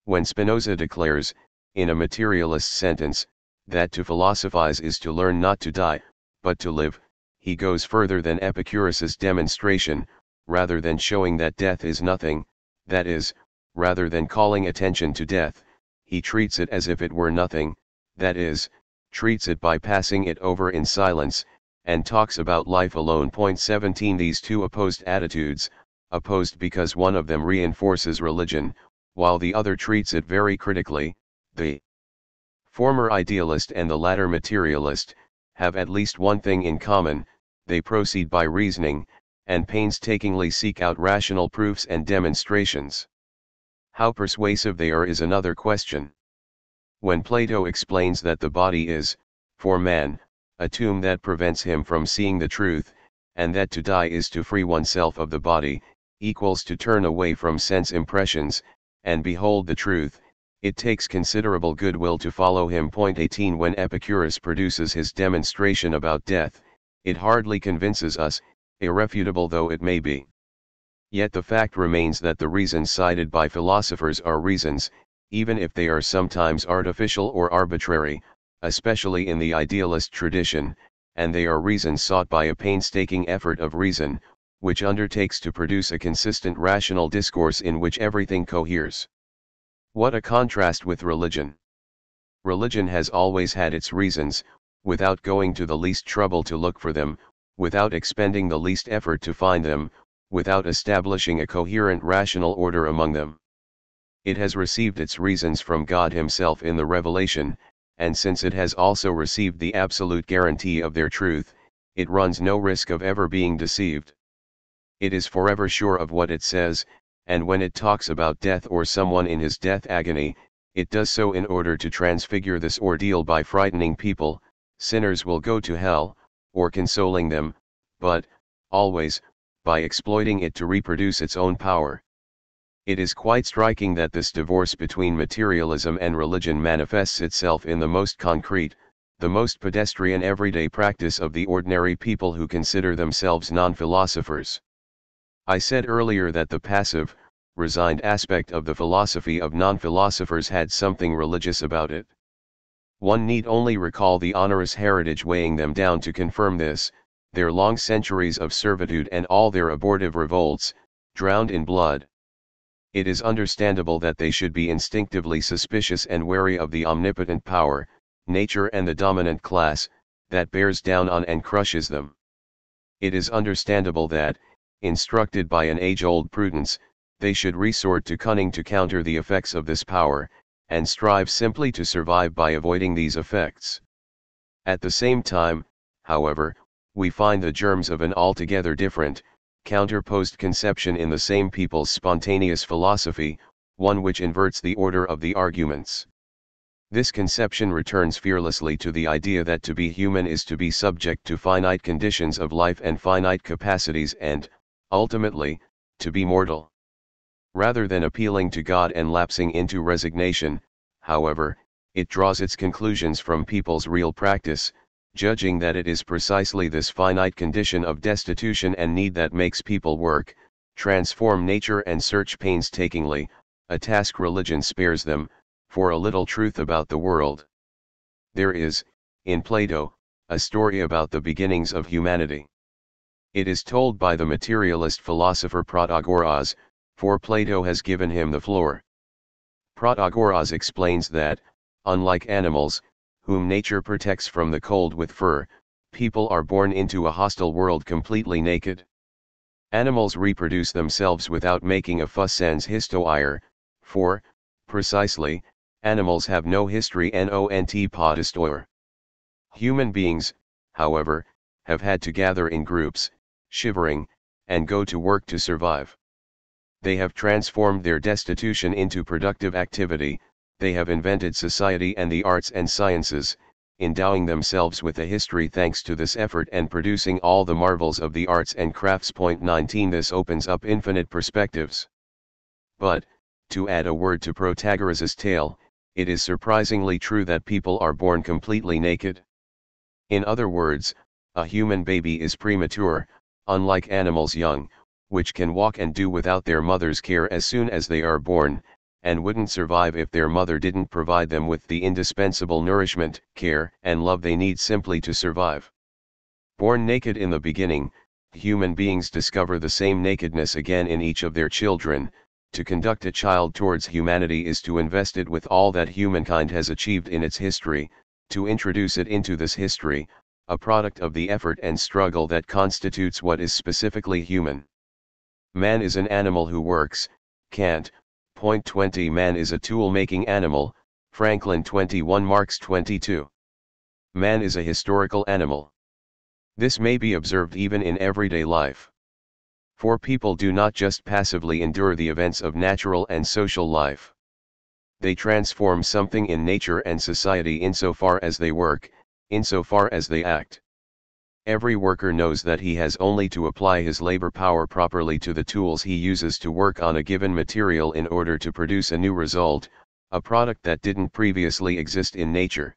A: When Spinoza declares, in a materialist sentence, that to philosophize is to learn not to die, but to live, he goes further than Epicurus's demonstration. Rather than showing that death is nothing, that is, rather than calling attention to death, he treats it as if it were nothing, that is, treats it by passing it over in silence, and talks about life alone. 17 These two opposed attitudes, opposed because one of them reinforces religion, while the other treats it very critically, the former idealist and the latter materialist, have at least one thing in common: they proceed by reasoning, and painstakingly seek out rational proofs and demonstrations. How persuasive they are is another question. When Plato explains that the body is, for man, a tomb that prevents him from seeing the truth, and that to die is to free oneself of the body, equals to turn away from sense impressions, and behold the truth, it takes considerable goodwill to follow him. 18 When Epicurus produces his demonstration about death, it hardly convinces us, irrefutable though it may be. Yet the fact remains that the reasons cited by philosophers are reasons, even if they are sometimes artificial or arbitrary, especially in the idealist tradition, and they are reasons sought by a painstaking effort of reason, which undertakes to produce a consistent rational discourse in which everything coheres. What a contrast with religion! Religion has always had its reasons, without going to the least trouble to look for them, without expending the least effort to find them, without establishing a coherent rational order among them. It has received its reasons from God Himself in the revelation, and since it has also received the absolute guarantee of their truth, it runs no risk of ever being deceived. It is forever sure of what it says, and when it talks about death or someone in his death agony, it does so in order to transfigure this ordeal by frightening people, sinners will go to hell, or consoling them, but, always, by exploiting it to reproduce its own power. It is quite striking that this divorce between materialism and religion manifests itself in the most concrete, the most pedestrian everyday practice of the ordinary people who consider themselves non-philosophers. I said earlier that the passive, resigned aspect of the philosophy of non-philosophers had something religious about it. One need only recall the onerous heritage weighing them down to confirm this, their long centuries of servitude and all their abortive revolts, drowned in blood. It is understandable that they should be instinctively suspicious and wary of the omnipotent power, nature and the dominant class, that bears down on and crushes them. It is understandable that, instructed by an age-old prudence, they should resort to cunning to counter the effects of this power, and strive simply to survive by avoiding these effects. At the same time, however, we find the germs of an altogether different, counterposed conception in the same people's spontaneous philosophy, one which inverts the order of the arguments. This conception returns fearlessly to the idea that to be human is to be subject to finite conditions of life and finite capacities and, ultimately, to be mortal. Rather than appealing to God and lapsing into resignation, however, it draws its conclusions from people's real practice, judging that it is precisely this finite condition of destitution and need that makes people work, transform nature and search painstakingly, a task religion spares them, for a little truth about the world. There is, in Plato, a story about the beginnings of humanity. It is told by the materialist philosopher Protagoras, for Plato has given him the floor. Protagoras explains that, unlike animals, whom nature protects from the cold with fur, people are born into a hostile world completely naked. Animals reproduce themselves without making a fuss sans histoire, for, precisely, animals have no history not podhistoire. Human beings, however, have had to gather in groups, shivering, and go to work to survive. They have transformed their destitution into productive activity, they have invented society and the arts and sciences, endowing themselves with a history thanks to this effort and producing all the marvels of the arts and crafts. 19 This opens up infinite perspectives. But, to add a word to Protagoras's tale, it is surprisingly true that people are born completely naked. In other words, a human baby is premature, unlike animals young, which can walk and do without their mother's care as soon as they are born, and wouldn't survive if their mother didn't provide them with the indispensable nourishment, care, and love they need simply to survive. Born naked in the beginning, human beings discover the same nakedness again in each of their children. To conduct a child towards humanity is to invest it with all that humankind has achieved in its history, to introduce it into this history, a product of the effort and struggle that constitutes what is specifically human. Man is an animal who works, Kant. Point 20 Man is a tool-making animal, Franklin 21 Marx 22. Man is a historical animal. This may be observed even in everyday life. For people do not just passively endure the events of natural and social life. They transform something in nature and society insofar as they work, insofar as they act. Every worker knows that he has only to apply his labor power properly to the tools he uses to work on a given material in order to produce a new result, a product that didn't previously exist in nature.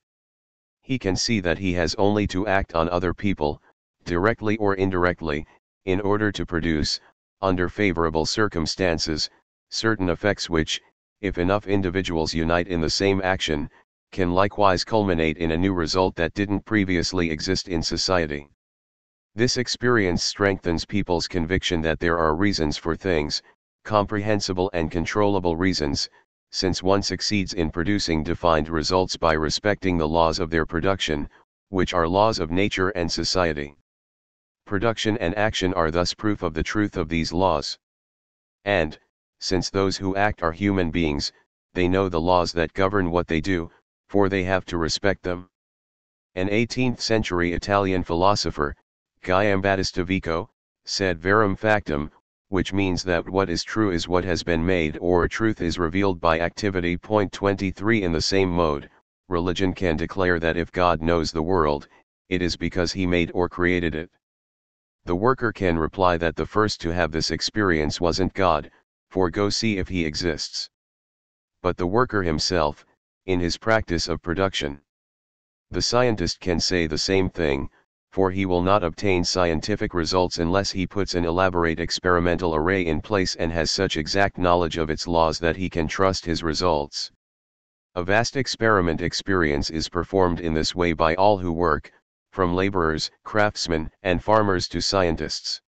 A: He can see that he has only to act on other people, directly or indirectly, in order to produce, under favorable circumstances, certain effects which, if enough individuals unite in the same action, can likewise culminate in a new result that didn't previously exist in society. This experience strengthens people's conviction that there are reasons for things, comprehensible and controllable reasons, since one succeeds in producing defined results by respecting the laws of their production, which are laws of nature and society. Production and action are thus proof of the truth of these laws. And, since those who act are human beings, they know the laws that govern what they do, for they have to respect them. An 18th-century Italian philosopher, Giambattista Vico, said verum factum, which means that what is true is what has been made, or truth is revealed by activity. 23 In the same mode, religion can declare that if God knows the world, it is because he made or created it. The worker can reply that the first to have this experience wasn't God, for go see if he exists. But the worker himself, in his practice of production. The scientist can say the same thing, for he will not obtain scientific results unless he puts an elaborate experimental array in place and has such exact knowledge of its laws that he can trust his results. A vast experiment experience is performed in this way by all who work, from laborers, craftsmen, and farmers to scientists.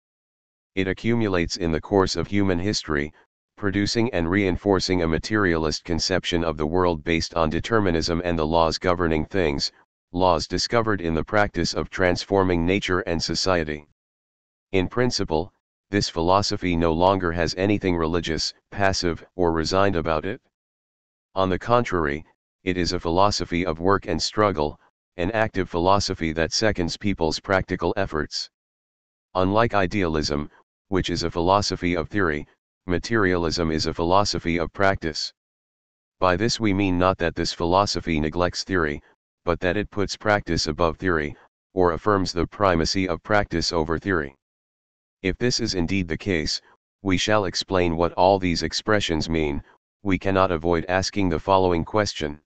A: It accumulates in the course of human history, producing and reinforcing a materialist conception of the world based on determinism and the laws governing things, laws discovered in the practice of transforming nature and society. In principle, this philosophy no longer has anything religious, passive, or resigned about it. On the contrary, it is a philosophy of work and struggle, an active philosophy that seconds people's practical efforts. Unlike idealism, which is a philosophy of theory, materialism is a philosophy of practice. By this we mean not that this philosophy neglects theory, but that it puts practice above theory, or affirms the primacy of practice over theory. If this is indeed the case, we shall explain what all these expressions mean. We cannot avoid asking the following question.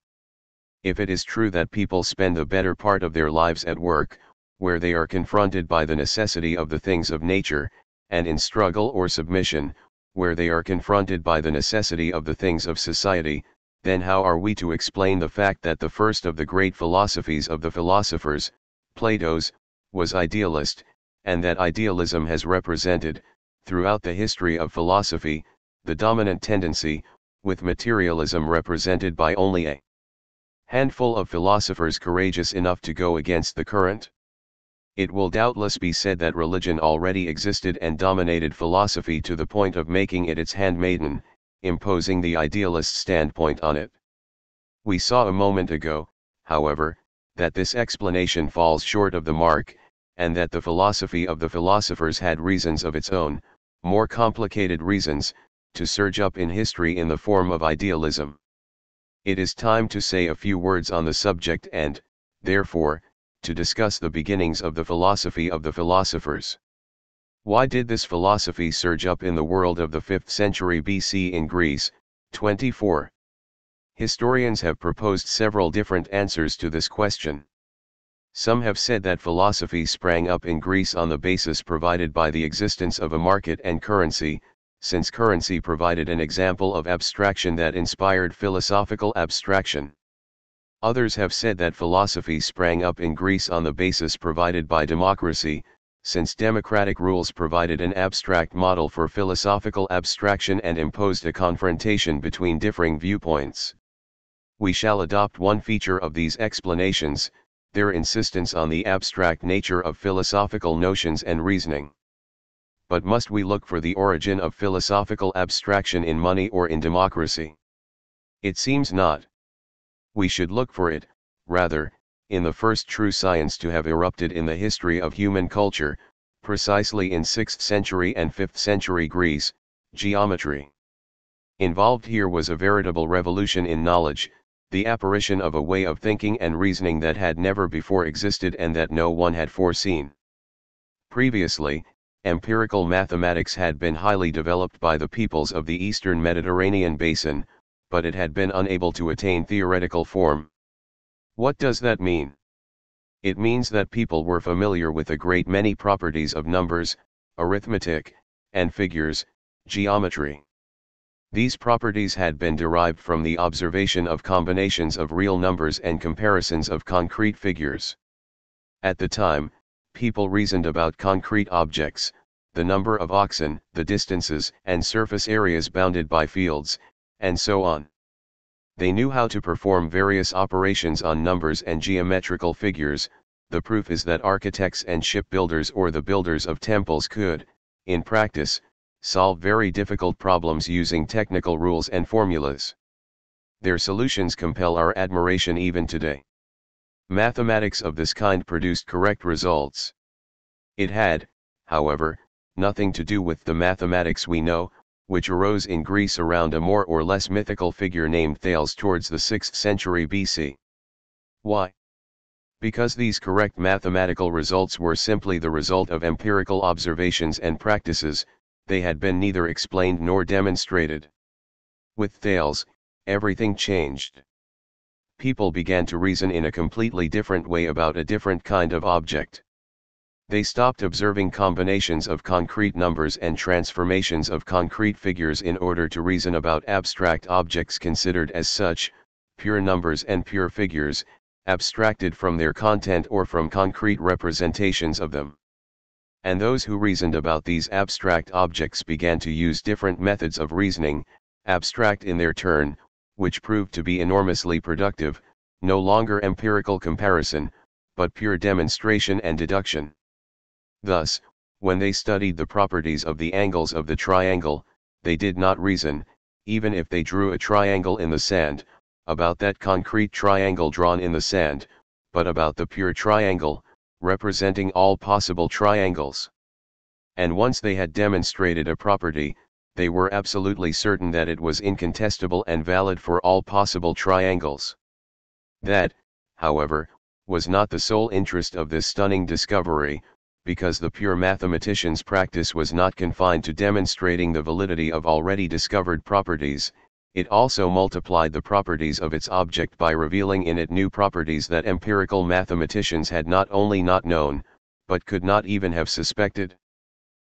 A: If it is true that people spend the better part of their lives at work, where they are confronted by the necessity of the things of nature, and in struggle or submission, where they are confronted by the necessity of the things of society, then how are we to explain the fact that the first of the great philosophies of the philosophers, Plato's, was idealist, and that idealism has represented, throughout the history of philosophy, the dominant tendency, with materialism represented by only a handful of philosophers courageous enough to go against the current? It will doubtless be said that religion already existed and dominated philosophy to the point of making it its handmaiden, imposing the idealist standpoint on it. We saw a moment ago, however, that this explanation falls short of the mark, and that the philosophy of the philosophers had reasons of its own, more complicated reasons, to surge up in history in the form of idealism. It is time to say a few words on the subject and, therefore, to discuss the beginnings of the philosophy of the philosophers. Why did this philosophy surge up in the world of the 5th century BC in Greece? 24. Historians have proposed several different answers to this question. Some have said that philosophy sprang up in Greece on the basis provided by the existence of a market and currency, since currency provided an example of abstraction that inspired philosophical abstraction. Others have said that philosophy sprang up in Greece on the basis provided by democracy, since democratic rules provided an abstract model for philosophical abstraction and imposed a confrontation between differing viewpoints. We shall adopt one feature of these explanations, their insistence on the abstract nature of philosophical notions and reasoning. But must we look for the origin of philosophical abstraction in money or in democracy? It seems not. We should look for it, rather, in the first true science to have erupted in the history of human culture, precisely in 6th century and 5th century Greece, geometry. Involved here was a veritable revolution in knowledge, the apparition of a way of thinking and reasoning that had never before existed and that no one had foreseen. Previously, empirical mathematics had been highly developed by the peoples of the eastern Mediterranean basin, but it had been unable to attain theoretical form. What does that mean? It means that people were familiar with a great many properties of numbers, arithmetic, and figures, geometry. These properties had been derived from the observation of combinations of real numbers and comparisons of concrete figures. At the time, people reasoned about concrete objects, the number of oxen, the distances and surface areas bounded by fields, and so on. They knew how to perform various operations on numbers and geometrical figures. The proof is that architects and shipbuilders or the builders of temples could, in practice, solve very difficult problems using technical rules and formulas. Their solutions compel our admiration even today. Mathematics of this kind produced correct results. It had, however, nothing to do with the mathematics we know, which arose in Greece around a more or less mythical figure named Thales towards the 6th century BC. Why? Because these correct mathematical results were simply the result of empirical observations and practices, they had been neither explained nor demonstrated. With Thales, everything changed. People began to reason in a completely different way about a different kind of object. They stopped observing combinations of concrete numbers and transformations of concrete figures in order to reason about abstract objects considered as such, pure numbers and pure figures, abstracted from their content or from concrete representations of them. And those who reasoned about these abstract objects began to use different methods of reasoning, abstract in their turn, which proved to be enormously productive, no longer empirical comparison, but pure demonstration and deduction. Thus, when they studied the properties of the angles of the triangle, they did not reason, even if they drew a triangle in the sand, about that concrete triangle drawn in the sand, but about the pure triangle, representing all possible triangles. And once they had demonstrated a property, they were absolutely certain that it was incontestable and valid for all possible triangles. That, however, was not the sole interest of this stunning discovery, because the pure mathematician's practice was not confined to demonstrating the validity of already discovered properties, it also multiplied the properties of its object by revealing in it new properties that empirical mathematicians had not only not known, but could not even have suspected.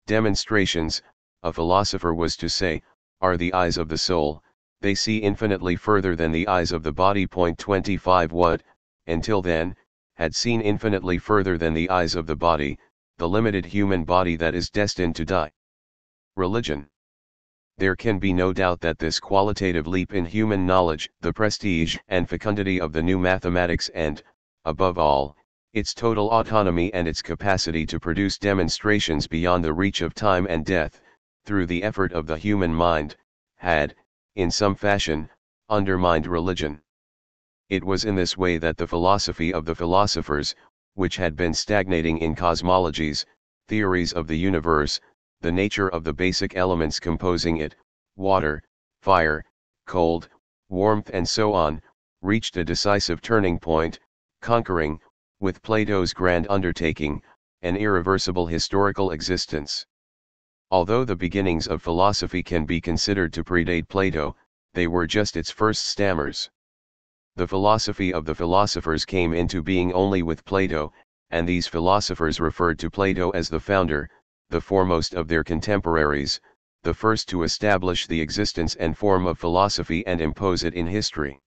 A: Demonstrations, a philosopher was to say, are the eyes of the soul. They see infinitely further than the eyes of the body. 25 What, until then, had seen infinitely further than the eyes of the body, the limited human body that is destined to die. Religion. There can be no doubt that this qualitative leap in human knowledge, the prestige and fecundity of the new mathematics and, above all, its total autonomy and its capacity to produce demonstrations beyond the reach of time and death, through the effort of the human mind, had, in some fashion, undermined religion. It was in this way that the philosophy of the philosophers, which had been stagnating in cosmologies, theories of the universe, the nature of the basic elements composing it, water, fire, cold, warmth and so on, reached a decisive turning point, conquering, with Plato's grand undertaking, an irreversible historical existence. Although the beginnings of philosophy can be considered to predate Plato, they were just its first stammers. The philosophy of the philosophers came into being only with Plato, and these philosophers referred to Plato as the founder, the foremost of their contemporaries, the first to establish the existence and form of philosophy and impose it in history.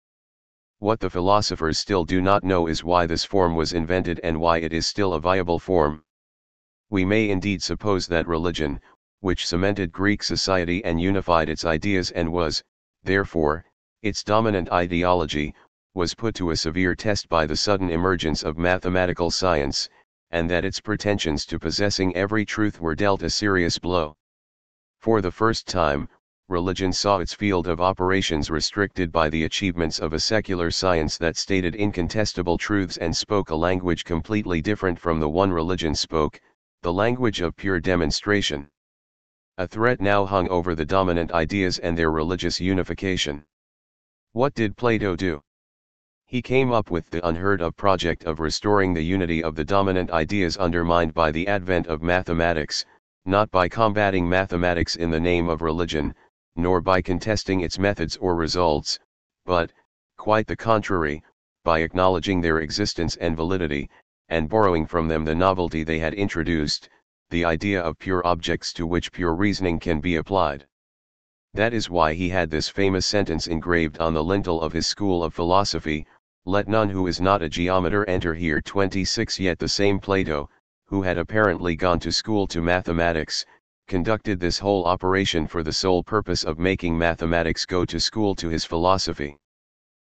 A: What the philosophers still do not know is why this form was invented and why it is still a viable form. We may indeed suppose that religion, which cemented Greek society and unified its ideas and was, therefore, its dominant ideology, was put to a severe test by the sudden emergence of mathematical science, and that its pretensions to possessing every truth were dealt a serious blow. For the first time, religion saw its field of operations restricted by the achievements of a secular science that stated incontestable truths and spoke a language completely different from the one religion spoke, the language of pure demonstration. A threat now hung over the dominant ideas and their religious unification. What did Plato do? He came up with the unheard-of project of restoring the unity of the dominant ideas undermined by the advent of mathematics, not by combating mathematics in the name of religion, nor by contesting its methods or results, but, quite the contrary, by acknowledging their existence and validity, and borrowing from them the novelty they had introduced, the idea of pure objects to which pure reasoning can be applied. That is why he had this famous sentence engraved on the lintel of his school of philosophy: "Let none who is not a geometer enter here." 26. Yet the same Plato, who had apparently gone to school to mathematics, conducted this whole operation for the sole purpose of making mathematics go to school to his philosophy.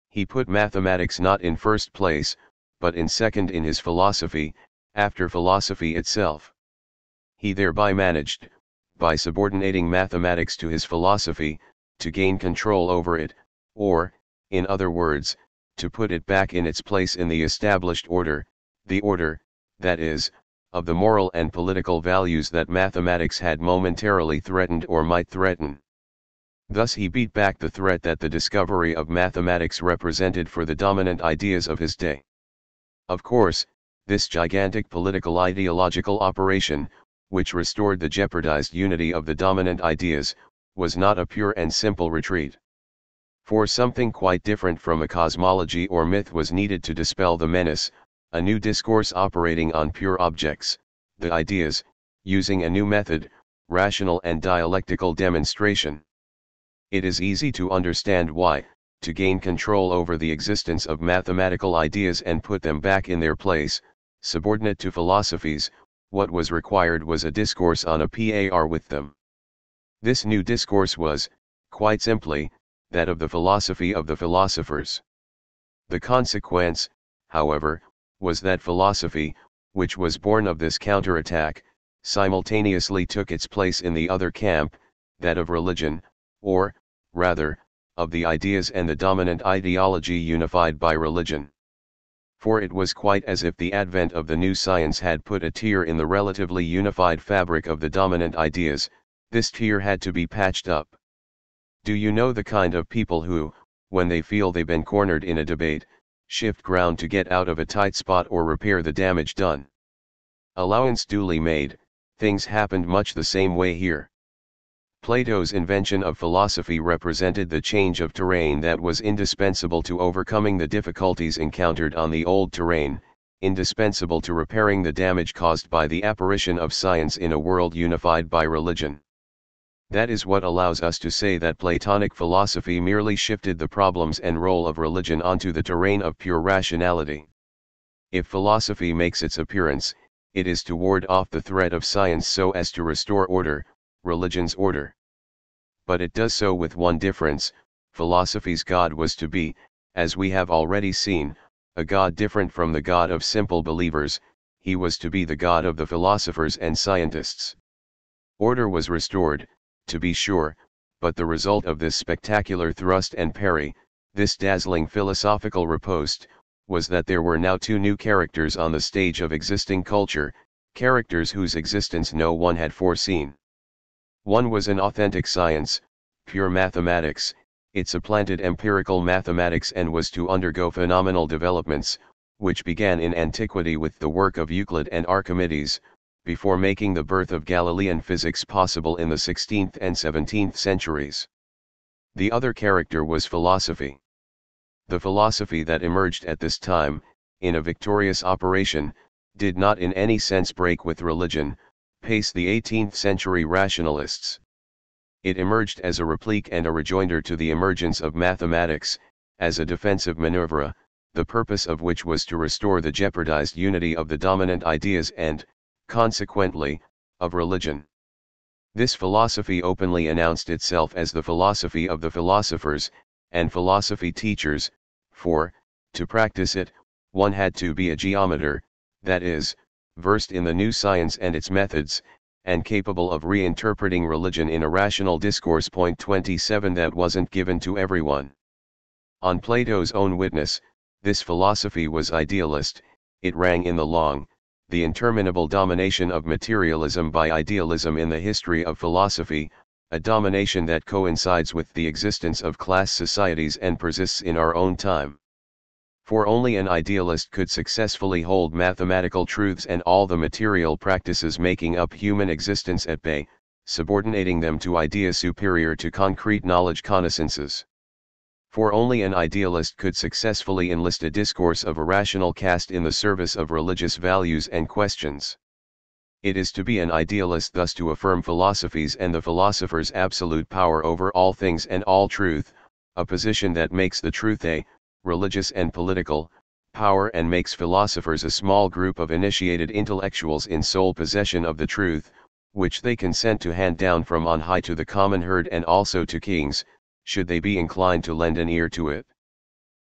A: He put mathematics not in first place, but in second in his philosophy, after philosophy itself. He thereby managed, by subordinating mathematics to his philosophy, to gain control over it, or, in other words, to put it back in its place in the established order, the order, that is, of the moral and political values that mathematics had momentarily threatened or might threaten. Thus he beat back the threat that the discovery of mathematics represented for the dominant ideas of his day. Of course, this gigantic political ideological operation, which restored the jeopardized unity of the dominant ideas, was not a pure and simple retreat. For something quite different from a cosmology or myth was needed to dispel the menace, a new discourse operating on pure objects, the ideas, using a new method, rational and dialectical demonstration. It is easy to understand why, to gain control over the existence of mathematical ideas and put them back in their place, subordinate to philosophies, what was required was a discourse on a par with them. This new discourse was, quite simply, that of the philosophy of the philosophers. The consequence, however, was that philosophy, which was born of this counterattack, simultaneously took its place in the other camp, that of religion, or, rather, of the ideas and the dominant ideology unified by religion. For it was quite as if the advent of the new science had put a tear in the relatively unified fabric of the dominant ideas. This tear had to be patched up. Do you know the kind of people who, when they feel they've been cornered in a debate, shift ground to get out of a tight spot or repair the damage done? Allowance duly made, things happened much the same way here. Plato's invention of philosophy represented the change of terrain that was indispensable to overcoming the difficulties encountered on the old terrain, indispensable to repairing the damage caused by the apparition of science in a world unified by religion. That is what allows us to say that Platonic philosophy merely shifted the problems and role of religion onto the terrain of pure rationality. If philosophy makes its appearance, it is to ward off the threat of science so as to restore order, religion's order. But it does so with one difference: philosophy's God was to be, as we have already seen, a God different from the God of simple believers. He was to be the God of the philosophers and scientists. Order was restored, to be sure, but the result of this spectacular thrust and parry, this dazzling philosophical riposte, was that there were now two new characters on the stage of existing culture, characters whose existence no one had foreseen. One was an authentic science, pure mathematics. It supplanted empirical mathematics and was to undergo phenomenal developments, which began in antiquity with the work of Euclid and Archimedes, before making the birth of Galilean physics possible in the 16th and 17th centuries. The other character was philosophy. The philosophy that emerged at this time, in a victorious operation, did not in any sense break with religion, pace the 18th century rationalists. It emerged as a replique and a rejoinder to the emergence of mathematics, as a defensive maneuver, the purpose of which was to restore the jeopardized unity of the dominant ideas and, consequently, of religion. This philosophy openly announced itself as the philosophy of the philosophers, and philosophy teachers, for, to practice it, one had to be a geometer, that is, versed in the new science and its methods, and capable of reinterpreting religion in a rational discourse. Point 27 That wasn't given to everyone. On Plato's own witness, this philosophy was idealist. It rang in the long, the interminable domination of materialism by idealism in the history of philosophy, a domination that coincides with the existence of class societies and persists in our own time. For only an idealist could successfully hold mathematical truths and all the material practices making up human existence at bay, subordinating them to ideas superior to concrete knowledge connaissances. For only an idealist could successfully enlist a discourse of a rational cast in the service of religious values and questions. It is to be an idealist thus to affirm philosophies and the philosophers' absolute power over all things and all truth, a position that makes the truth a religious and political power and makes philosophers a small group of initiated intellectuals in sole possession of the truth, which they consent to hand down from on high to the common herd and also to kings, should they be inclined to lend an ear to it.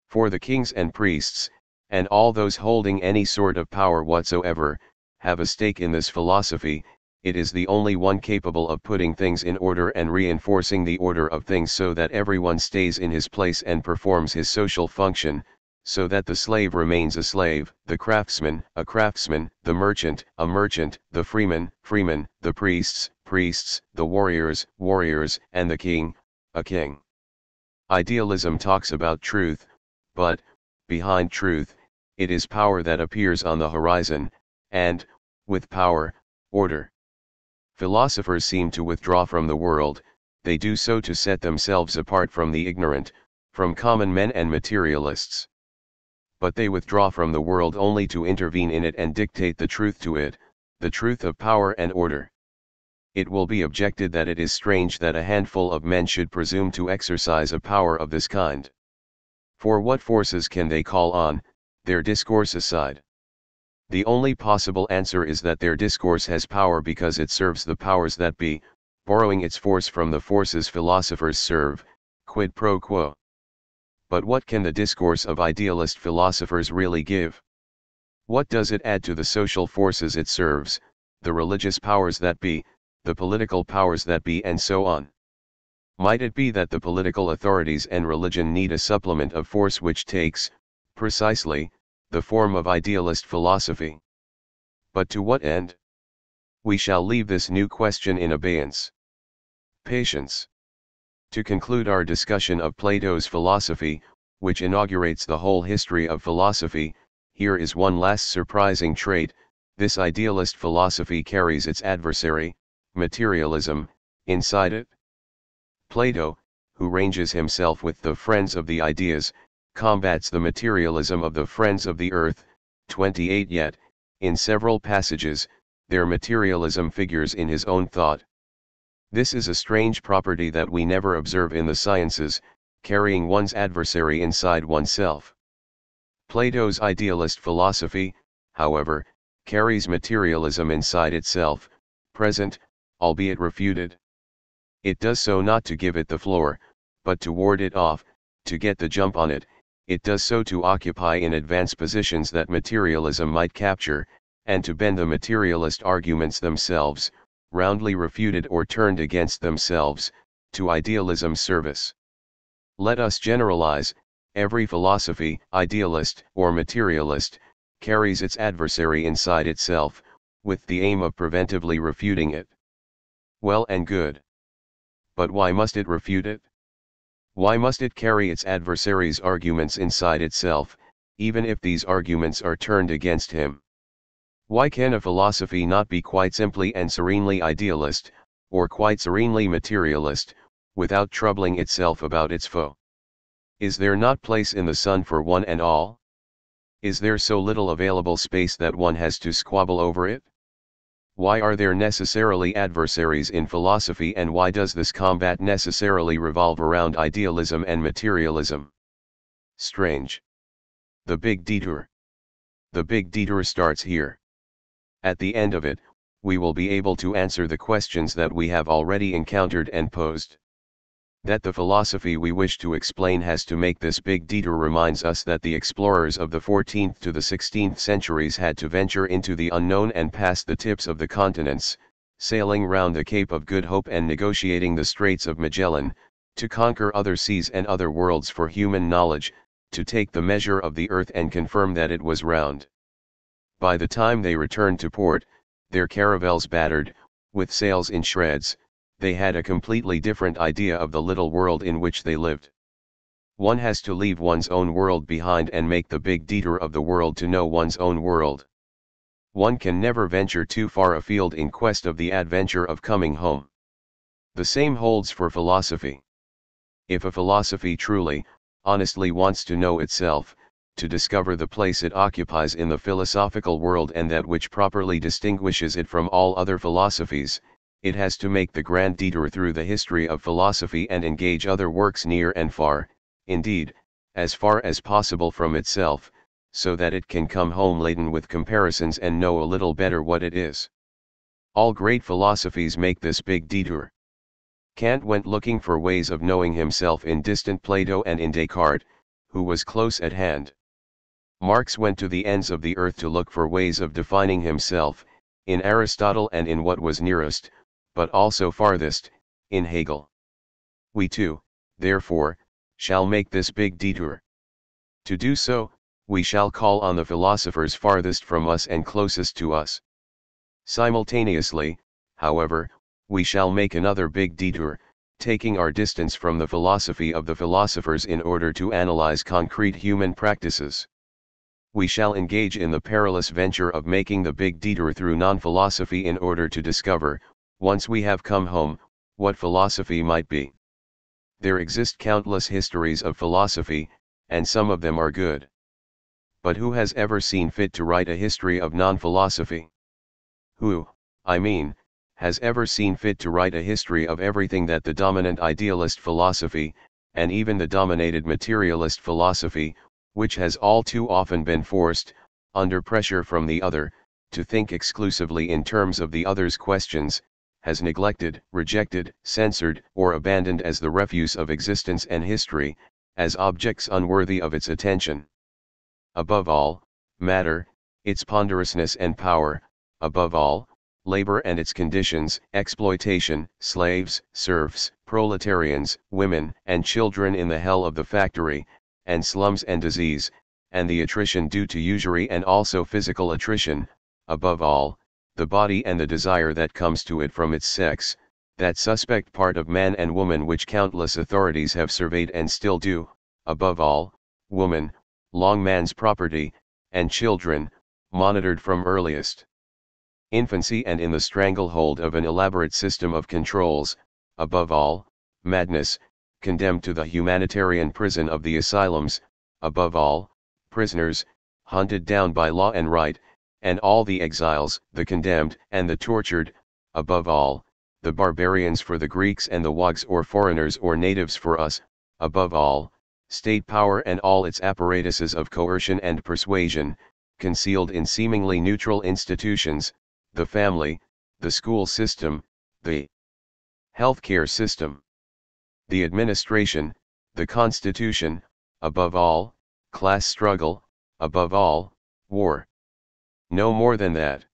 A: For the kings and priests, and all those holding any sort of power whatsoever, have a stake in this philosophy. It is the only one capable of putting things in order and reinforcing the order of things so that everyone stays in his place and performs his social function, so that the slave remains a slave, the craftsman, a craftsman, the merchant, a merchant, the freeman, freeman, the priests, priests, the warriors, warriors, and the king, a king. Idealism talks about truth, but, behind truth, it is power that appears on the horizon, and, with power, order. Philosophers seem to withdraw from the world, they do so to set themselves apart from the ignorant, from common men and materialists. But they withdraw from the world only to intervene in it and dictate the truth to it, the truth of power and order. It will be objected that it is strange that a handful of men should presume to exercise a power of this kind. For what forces can they call on, their discourse aside? The only possible answer is that their discourse has power because it serves the powers that be, borrowing its force from the forces philosophers serve, quid pro quo. But what can the discourse of idealist philosophers really give? What does it add to the social forces it serves, the religious powers that be, the political powers that be, and so on? Might it be that the political authorities and religion need a supplement of force which takes, precisely, the form of idealist philosophy? But to what end? We shall leave this new question in abeyance. Patience. To conclude our discussion of Plato's philosophy, which inaugurates the whole history of philosophy, here is one last surprising trait: this idealist philosophy carries its adversary, materialism, inside it. Plato, who ranges himself with the friends of the ideas, combats the materialism of the friends of the earth. 28 Yet, in several passages, their materialism figures in his own thought. This is a strange property that we never observe in the sciences, carrying one's adversary inside oneself. Plato's idealist philosophy, however, carries materialism inside itself, present, albeit refuted. It does so not to give it the floor, but to ward it off, to get the jump on it. It does so to occupy in advance positions that materialism might capture, and to bend the materialist arguments themselves, roundly refuted or turned against themselves, to idealism's service. Let us generalize: every philosophy, idealist or materialist, carries its adversary inside itself, with the aim of preventively refuting it. Well and good. But why must it refute it? Why must it carry its adversary's arguments inside itself, even if these arguments are turned against him? Why can a philosophy not be quite simply and serenely idealist, or quite serenely materialist, without troubling itself about its foe? Is there not place in the sun for one and all? Is there so little available space that one has to squabble over it? Why are there necessarily adversaries in philosophy, and why does this combat necessarily revolve around idealism and materialism? Strange. The big detour. The big detour starts here. At the end of it, we will be able to answer the questions that we have already encountered and posed. That the philosophy we wish to explain has to make this big detour reminds us that the explorers of the 14th to the 16th centuries had to venture into the unknown and past the tips of the continents, sailing round the Cape of Good Hope and negotiating the Straits of Magellan, to conquer other seas and other worlds for human knowledge, to take the measure of the earth and confirm that it was round. By the time they returned to port, their caravels battered, with sails in shreds, they had a completely different idea of the little world in which they lived. One has to leave one's own world behind and make the big detour of the world to know one's own world. One can never venture too far afield in quest of the adventure of coming home. The same holds for philosophy. If a philosophy truly, honestly wants to know itself, to discover the place it occupies in the philosophical world and that which properly distinguishes it from all other philosophies, it has to make the grand detour through the history of philosophy and engage other works near and far, indeed, as far as possible from itself, so that it can come home laden with comparisons and know a little better what it is. All great philosophies make this big detour. Kant went looking for ways of knowing himself in distant Plato and in Descartes, who was close at hand. Marx went to the ends of the earth to look for ways of defining himself, in Aristotle and in what was nearest, but also farthest, in Hegel. We too, therefore, shall make this big detour. To do so, we shall call on the philosophers farthest from us and closest to us. Simultaneously, however, we shall make another big detour, taking our distance from the philosophy of the philosophers in order to analyze concrete human practices. We shall engage in the perilous venture of making the big detour through non-philosophy in order to discover, once we have come home, what philosophy might be. There exist countless histories of philosophy, and some of them are good. But who has ever seen fit to write a history of non-philosophy? Who, I mean, has ever seen fit to write a history of everything that the dominant idealist philosophy, and even the dominated materialist philosophy, which has all too often been forced, under pressure from the other, to think exclusively in terms of the other's questions, has neglected, rejected, censored, or abandoned as the refuse of existence and history, as objects unworthy of its attention? Above all, matter, its ponderousness and power, above all, labor and its conditions, exploitation, slaves, serfs, proletarians, women and children in the hell of the factory, and slums and disease, and the attrition due to usury and also physical attrition, above all, the body and the desire that comes to it from its sex, that suspect part of man and woman which countless authorities have surveyed and still do, above all, woman, long man's property, and children, monitored from earliest infancy and in the stranglehold of an elaborate system of controls, above all, madness, condemned to the humanitarian prison of the asylums, above all, prisoners, hunted down by law and right, and all the exiles, the condemned and the tortured, above all, the barbarians for the Greeks and the Wags or foreigners or natives for us, above all, state power and all its apparatuses of coercion and persuasion, concealed in seemingly neutral institutions, the family, the school system, the healthcare system, the administration, the constitution, above all, class struggle, above all, war. No more than that.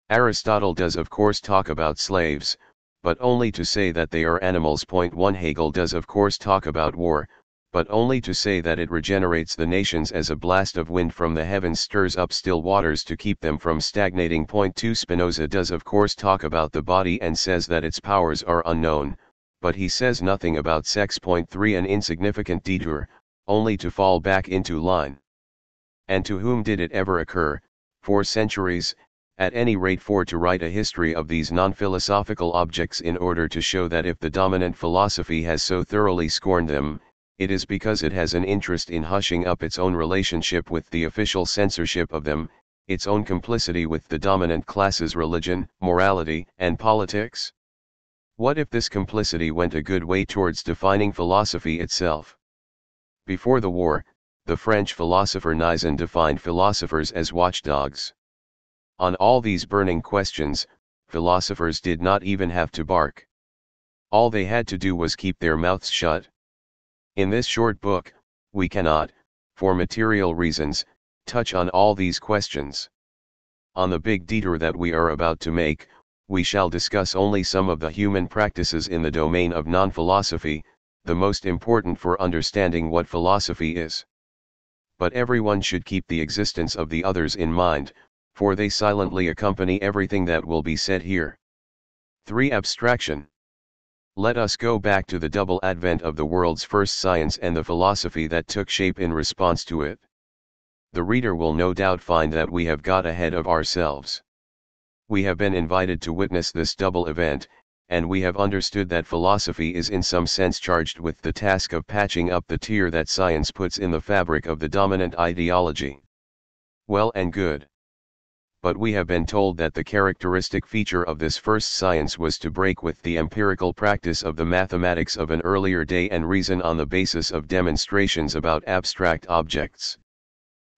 A: Aristotle does of course talk about slaves, but only to say that they are animals. 1 Hegel does of course talk about war, but only to say that it regenerates the nations as a blast of wind from the heavens stirs up still waters to keep them from stagnating. 2 Spinoza does of course talk about the body and says that its powers are unknown, but he says nothing about sex. 3 An insignificant detour, only to fall back into line. And to whom did it ever occur, for centuries, at any rate to write a history of these non-philosophical objects in order to show that if the dominant philosophy has so thoroughly scorned them, it is because it has an interest in hushing up its own relationship with the official censorship of them, its own complicity with the dominant classes' religion, morality, and politics? What if this complicity went a good way towards defining philosophy itself? Before the war, the French philosopher Nizan defined philosophers as watchdogs. On all these burning questions, philosophers did not even have to bark. All they had to do was keep their mouths shut. In this short book, we cannot, for material reasons, touch on all these questions. On the big detour that we are about to make, we shall discuss only some of the human practices in the domain of non-philosophy, the most important for understanding what philosophy is. But everyone should keep the existence of the others in mind, for they silently accompany everything that will be said here. 3. Abstraction. Let us go back to the double advent of the world's first science and the philosophy that took shape in response to it. The reader will no doubt find that we have got ahead of ourselves. We have been invited to witness this double event, and we have understood that philosophy is in some sense charged with the task of patching up the tear that science puts in the fabric of the dominant ideology. Well and good. But we have been told that the characteristic feature of this first science was to break with the empirical practice of the mathematics of an earlier day and reason on the basis of demonstrations about abstract objects.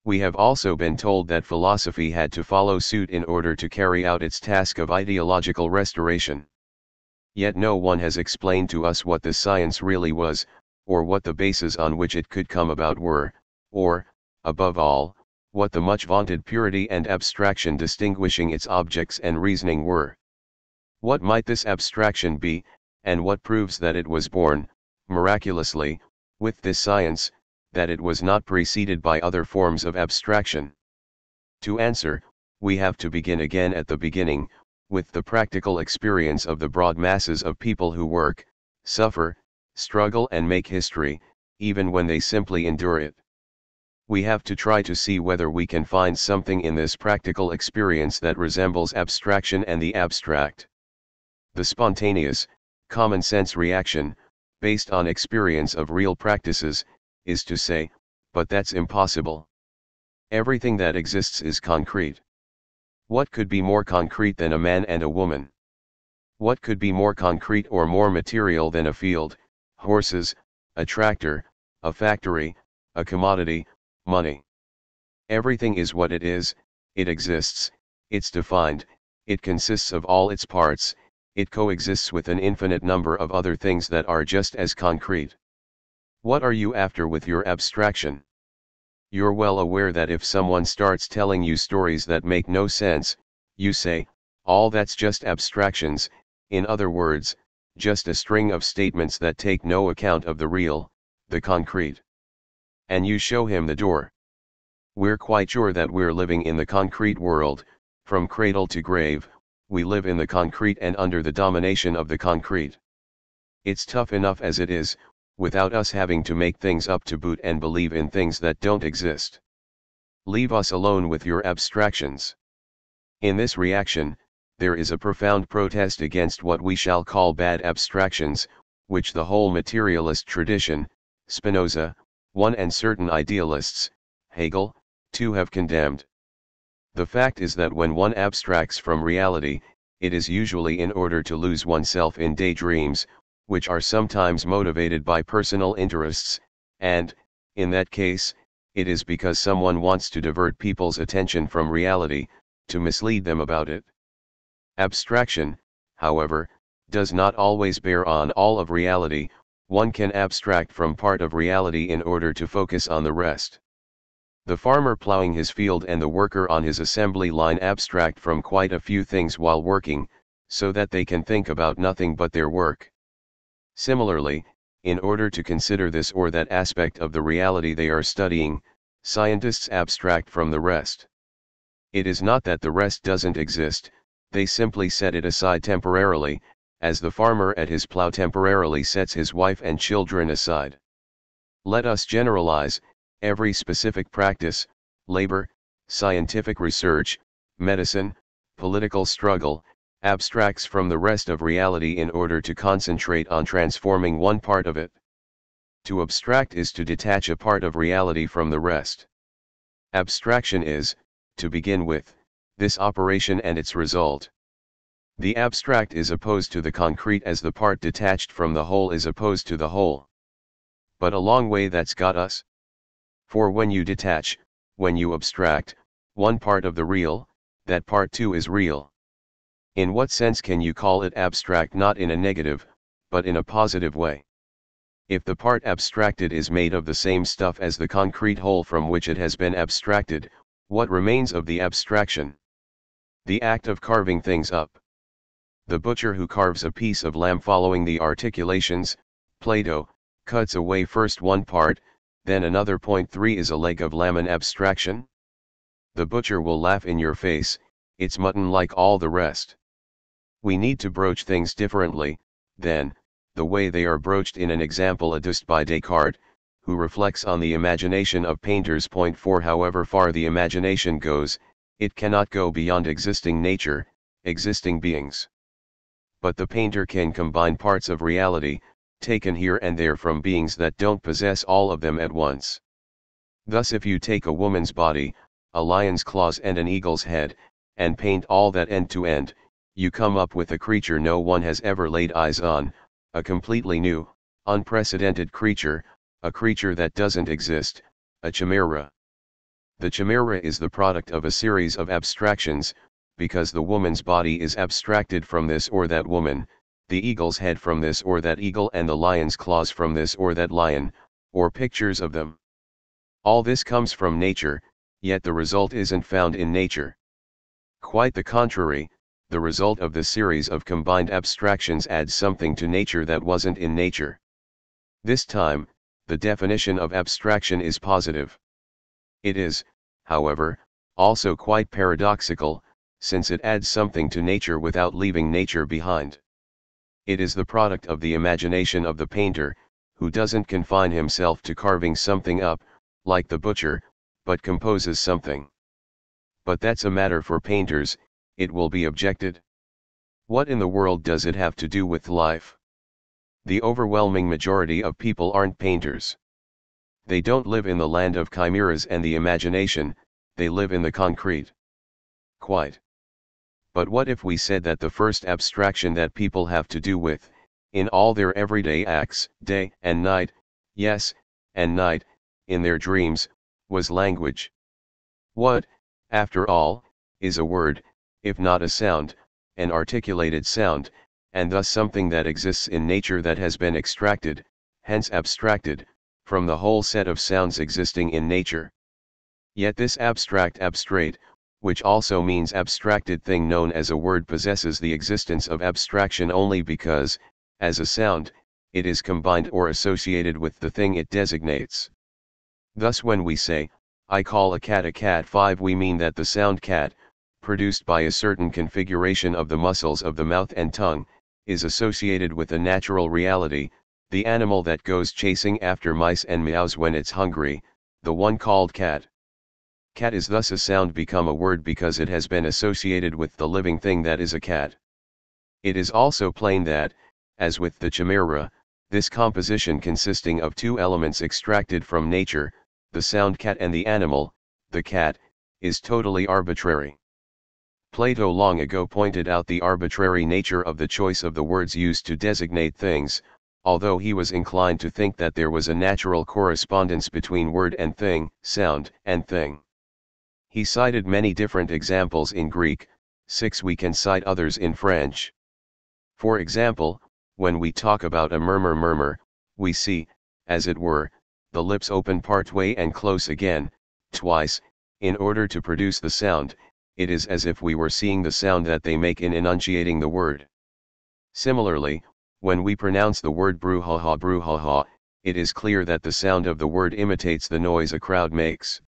A: We have also been told that philosophy had to follow suit in order to carry out its task of ideological restoration. Yet no one has explained to us what this science really was, or what the bases on which it could come about were, or, above all, what the much vaunted purity and abstraction distinguishing its objects and reasoning were. What might this abstraction be, and what proves that it was born, miraculously, with this science, that it was not preceded by other forms of abstraction? To answer, we have to begin again at the beginning, with the practical experience of the broad masses of people who work, suffer, struggle and make history, even when they simply endure it. We have to try to see whether we can find something in this practical experience that resembles abstraction and the abstract. The spontaneous, common-sense reaction, based on experience of real practices, is to say, but that's impossible. Everything that exists is concrete. What could be more concrete than a man and a woman? What could be more concrete or more material than a field, horses, a tractor, a factory, a commodity, money? Everything is what it is, it exists, it's defined, it consists of all its parts, it coexists with an infinite number of other things that are just as concrete. What are you after with your abstraction? You're well aware that if someone starts telling you stories that make no sense, you say, all that's just abstractions, in other words, just a string of statements that take no account of the real, the concrete. And you show him the door. We're quite sure that we're living in the concrete world, from cradle to grave, we live in the concrete and under the domination of the concrete. It's tough enough as it is, without us having to make things up to boot and believe in things that don't exist. Leave us alone with your abstractions. In this reaction, there is a profound protest against what we shall call bad abstractions, which the whole materialist tradition, Spinoza, 1 and certain idealists, Hegel, 2 have condemned. The fact is that when one abstracts from reality, it is usually in order to lose oneself in daydreams, which are sometimes motivated by personal interests, and, in that case, it is because someone wants to divert people's attention from reality, to mislead them about it. Abstraction, however, does not always bear on all of reality. One can abstract from part of reality in order to focus on the rest. The farmer plowing his field and the worker on his assembly line abstract from quite a few things while working, so that they can think about nothing but their work. Similarly, in order to consider this or that aspect of the reality they are studying, scientists abstract from the rest. It is not that the rest doesn't exist, they simply set it aside temporarily, as the farmer at his plow temporarily sets his wife and children aside. Let us generalize, every specific practice, labor, scientific research, medicine, political struggle, abstracts from the rest of reality in order to concentrate on transforming one part of it. To abstract is to detach a part of reality from the rest. Abstraction is, to begin with, this operation and its result. The abstract is opposed to the concrete as the part detached from the whole is opposed to the whole. But a long way that's got us. For when you detach, when you abstract, one part of the real, that part too is real. In what sense can you call it abstract? Not in a negative, but in a positive way. If the part abstracted is made of the same stuff as the concrete whole from which it has been abstracted, what remains of the abstraction? The act of carving things up. The butcher who carves a piece of lamb following the articulations, Plato, cuts away first one part, then another. Point 3 Is a leg of lamb an abstraction? The butcher will laugh in your face, it's mutton like all the rest. We need to broach things differently, then, the way they are broached in an example adduced by Descartes, who reflects on the imagination of painters. Point 4 However far the imagination goes, it cannot go beyond existing nature, existing beings. But the painter can combine parts of reality, taken here and there from beings that don't possess all of them at once. Thus if you take a woman's body, a lion's claws and an eagle's head, and paint all that end to end, you come up with a creature no one has ever laid eyes on, a completely new, unprecedented creature, a creature that doesn't exist, a chimera. The chimera is the product of a series of abstractions, because the woman's body is abstracted from this or that woman, the eagle's head from this or that eagle, and the lion's claws from this or that lion, or pictures of them. All this comes from nature, yet the result isn't found in nature. Quite the contrary, the result of the series of combined abstractions adds something to nature that wasn't in nature. This time, the definition of abstraction is positive. It is, however, also quite paradoxical, since it adds something to nature without leaving nature behind. It is the product of the imagination of the painter, who doesn't confine himself to carving something up, like the butcher, but composes something. But that's a matter for painters, it will be objected. What in the world does it have to do with life? The overwhelming majority of people aren't painters. They don't live in the land of chimeras and the imagination, they live in the concrete. Quite. But what if we said that the first abstraction that people have to do with, in all their everyday acts, day and night, yes, and night, in their dreams, was language? What, after all, is a word, if not a sound, an articulated sound, and thus something that exists in nature that has been extracted, hence abstracted, from the whole set of sounds existing in nature? Yet this abstract abstrate, which also means abstracted thing known as a word, possesses the existence of abstraction only because, as a sound, it is combined or associated with the thing it designates. Thus when we say, I call a cat 5, we mean that the sound cat, produced by a certain configuration of the muscles of the mouth and tongue, is associated with a natural reality, the animal that goes chasing after mice and meows when it's hungry, the one called cat. Cat is thus a sound become a word because it has been associated with the living thing that is a cat. It is also plain that, as with the chimera, this composition consisting of two elements extracted from nature, the sound cat and the animal, the cat, is totally arbitrary. Plato long ago pointed out the arbitrary nature of the choice of the words used to designate things, although he was inclined to think that there was a natural correspondence between word and thing, sound and thing. He cited many different examples in Greek, 6 we can cite others in French. For example, when we talk about a murmur, we see, as it were, the lips open partway and close again, twice, in order to produce the sound. It is as if we were seeing the sound that they make in enunciating the word. Similarly, when we pronounce the word brouhaha, it is clear that the sound of the word imitates the noise a crowd makes.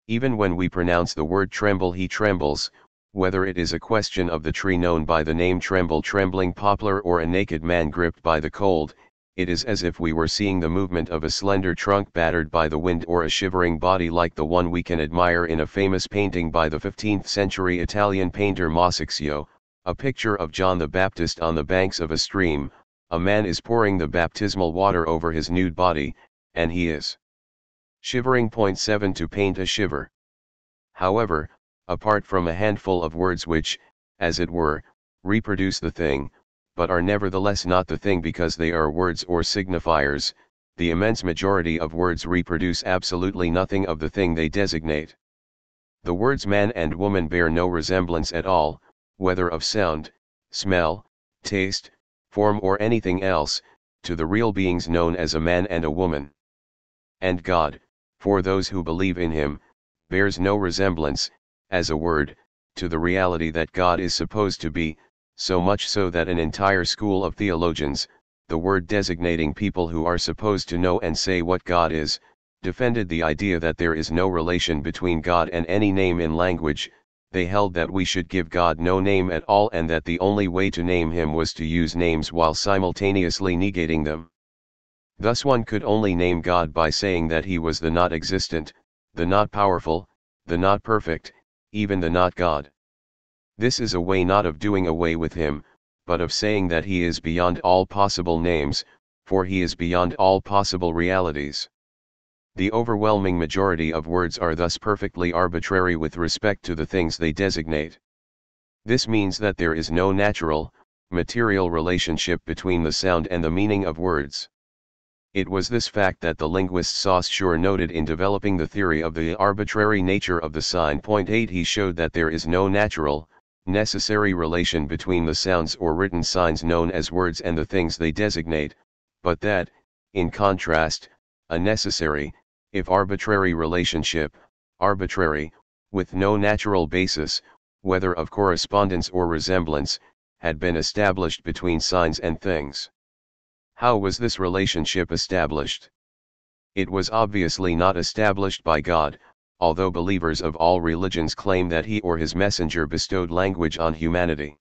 A: Even when we pronounce the word tremble, he trembles, whether it is a question of the tree known by the name tremble, trembling poplar, or a naked man gripped by the cold, it is as if we were seeing the movement of a slender trunk battered by the wind, or a shivering body like the one we can admire in a famous painting by the 15th century Italian painter Masaccio, a picture of John the Baptist on the banks of a stream. A man is pouring the baptismal water over his nude body, and he is shivering. 7 To paint a shiver. However, apart from a handful of words which, as it were, reproduce the thing, but are nevertheless not the thing because they are words or signifiers, the immense majority of words reproduce absolutely nothing of the thing they designate. The words man and woman bear no resemblance at all, whether of sound, smell, taste, form, or anything else, to the real beings known as a man and a woman. And God, for those who believe in him, bears no resemblance, as a word, to the reality that God is supposed to be, so much so that an entire school of theologians, the word designating people who are supposed to know and say what God is, defended the idea that there is no relation between God and any name in language. They held that we should give God no name at all and that the only way to name him was to use names while simultaneously negating them. Thus one could only name God by saying that he was the not existent, the not powerful, the not perfect, even the not God. This is a way not of doing away with him, but of saying that he is beyond all possible names, for he is beyond all possible realities. The overwhelming majority of words are thus perfectly arbitrary with respect to the things they designate. This means that there is no natural, material relationship between the sound and the meaning of words. It was this fact that the linguist Saussure noted in developing the theory of the arbitrary nature of the sign. 8 He showed that there is no natural, necessary relation between the sounds or written signs known as words and the things they designate, but that, in contrast, a necessary, if arbitrary relationship, arbitrary, with no natural basis, whether of correspondence or resemblance, had been established between signs and things. How was this relationship established? It was obviously not established by God, although believers of all religions claim that he or his messenger bestowed language on humanity.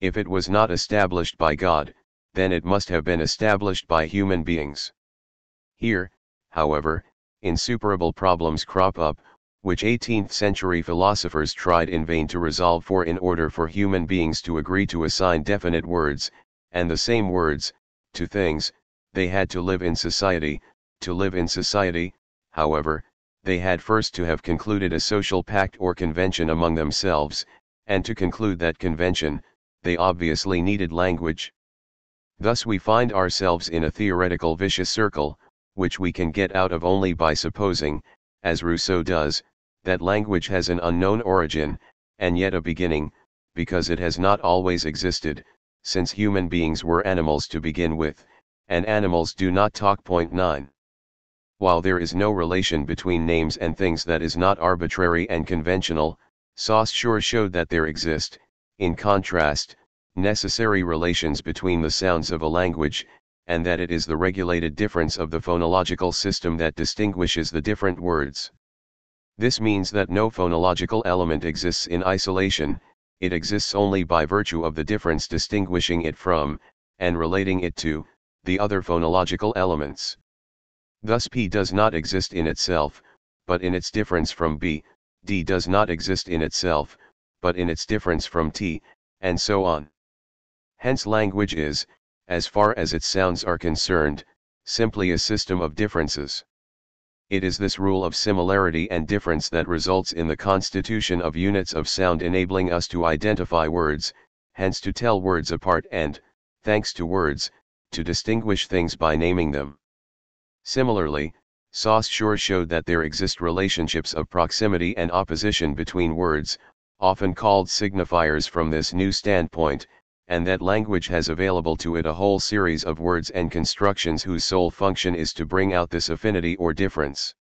A: If it was not established by God, then it must have been established by human beings. Here, however, insuperable problems crop up, which 18th-century philosophers tried in vain to resolve, for in order for human beings to agree to assign definite words, and the same words, to things, they had to live in society. To live in society, however, they had first to have concluded a social pact or convention among themselves, and to conclude that convention, they obviously needed language. Thus we find ourselves in a theoretical vicious circle, which we can get out of only by supposing, as Rousseau does, that language has an unknown origin, and yet a beginning, because it has not always existed, since human beings were animals to begin with, and animals do not talk. 9. While there is no relation between names and things that is not arbitrary and conventional, Saussure showed that there exist, in contrast, necessary relations between the sounds of a language, and that it is the regulated difference of the phonological system that distinguishes the different words. This means that no phonological element exists in isolation, it exists only by virtue of the difference distinguishing it from, and relating it to, the other phonological elements. Thus P does not exist in itself, but in its difference from B, D does not exist in itself, but in its difference from T, and so on. Hence language is, as far as its sounds are concerned, simply a system of differences. It is this rule of similarity and difference that results in the constitution of units of sound, enabling us to identify words, hence to tell words apart and, thanks to words, to distinguish things by naming them. Similarly, Saussure showed that there exist relationships of proximity and opposition between words, often called signifiers from this new standpoint, and that language has available to it a whole series of words and constructions whose sole function is to bring out this affinity or difference.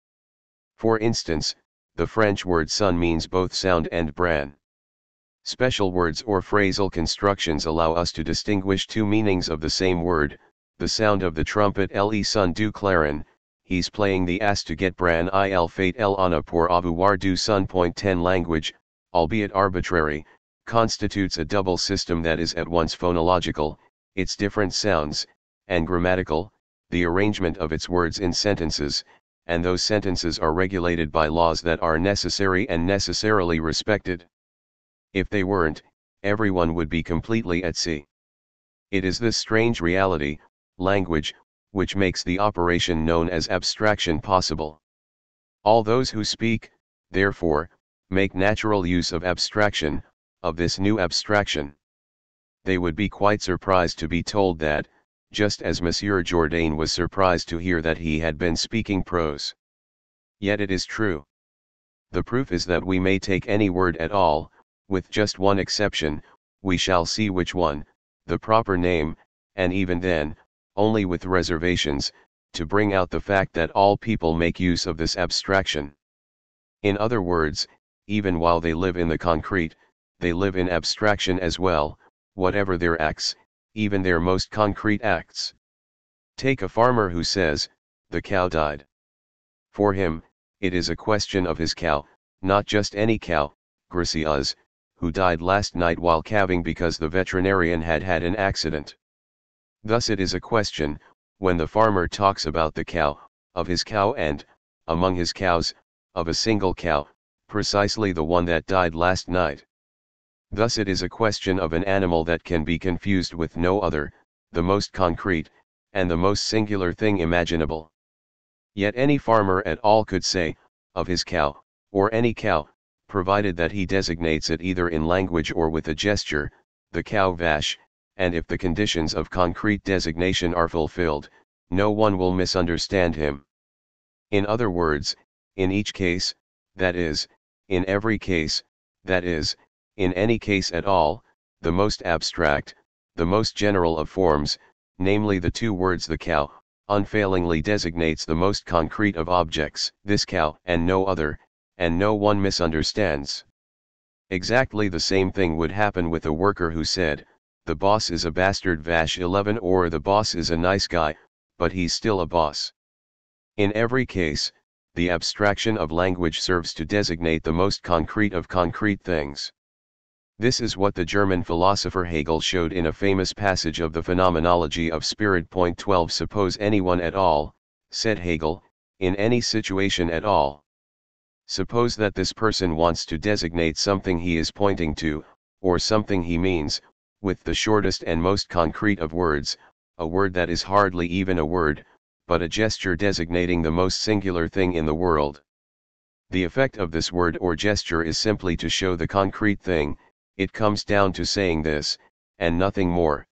A: For instance, the French word sun means both sound and bran. Special words or phrasal constructions allow us to distinguish two meanings of the same word: the sound of the trumpet le son du clarin, he's playing the ass to get bran, il fait l'ana pour avoir du son. 10 Language, albeit arbitrary, constitutes a double system that is at once phonological, its different sounds, and grammatical, the arrangement of its words in sentences, and those sentences are regulated by laws that are necessary and necessarily respected. If they weren't, everyone would be completely at sea. It is this strange reality, language, which makes the operation known as abstraction possible. All those who speak, therefore, make natural use of abstraction, of this new abstraction. They would be quite surprised to be told that, just as Monsieur Jourdain was surprised to hear that he had been speaking prose. Yet it is true. The proof is that we may take any word at all, with just one exception, we shall see which one, the proper name, and even then, only with reservations, to bring out the fact that all people make use of this abstraction. In other words, even while they live in the concrete, they live in abstraction as well, whatever their acts, even their most concrete acts. Take a farmer who says, "The cow died." For him, it is a question of his cow, not just any cow, Gracia's, who died last night while calving because the veterinarian had had an accident. Thus it is a question, when the farmer talks about the cow, of his cow and, among his cows, of a single cow, precisely the one that died last night. Thus it is a question of an animal that can be confused with no other, the most concrete, and the most singular thing imaginable. Yet any farmer at all could say, of his cow, or any cow, provided that he designates it either in language or with a gesture, the cow vache, and if the conditions of concrete designation are fulfilled, no one will misunderstand him. In other words, in each case, that is, in every case, that is, in any case at all, the most abstract, the most general of forms, namely the two words the cow, unfailingly designates the most concrete of objects, this cow and no other, and no one misunderstands. Exactly the same thing would happen with a worker who said, "The boss is a bastard vache 11" or "The boss is a nice guy, but he's still a boss." In every case, the abstraction of language serves to designate the most concrete of concrete things. This is what the German philosopher Hegel showed in a famous passage of the Phenomenology of Spirit. 12 Suppose anyone at all, said Hegel, in any situation at all. Suppose that this person wants to designate something he is pointing to, or something he means, with the shortest and most concrete of words, a word that is hardly even a word, but a gesture designating the most singular thing in the world. The effect of this word or gesture is simply to show the concrete thing. It comes down to saying this, and nothing more.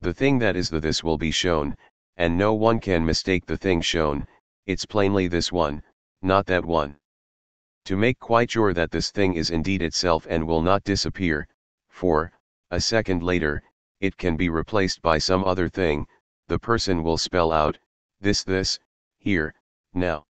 A: The thing that is the this will be shown, and no one can mistake the thing shown, it's plainly this one, not that one. To make quite sure that this thing is indeed itself and will not disappear, for, a second later, it can be replaced by some other thing, the person will spell out, this, here, now.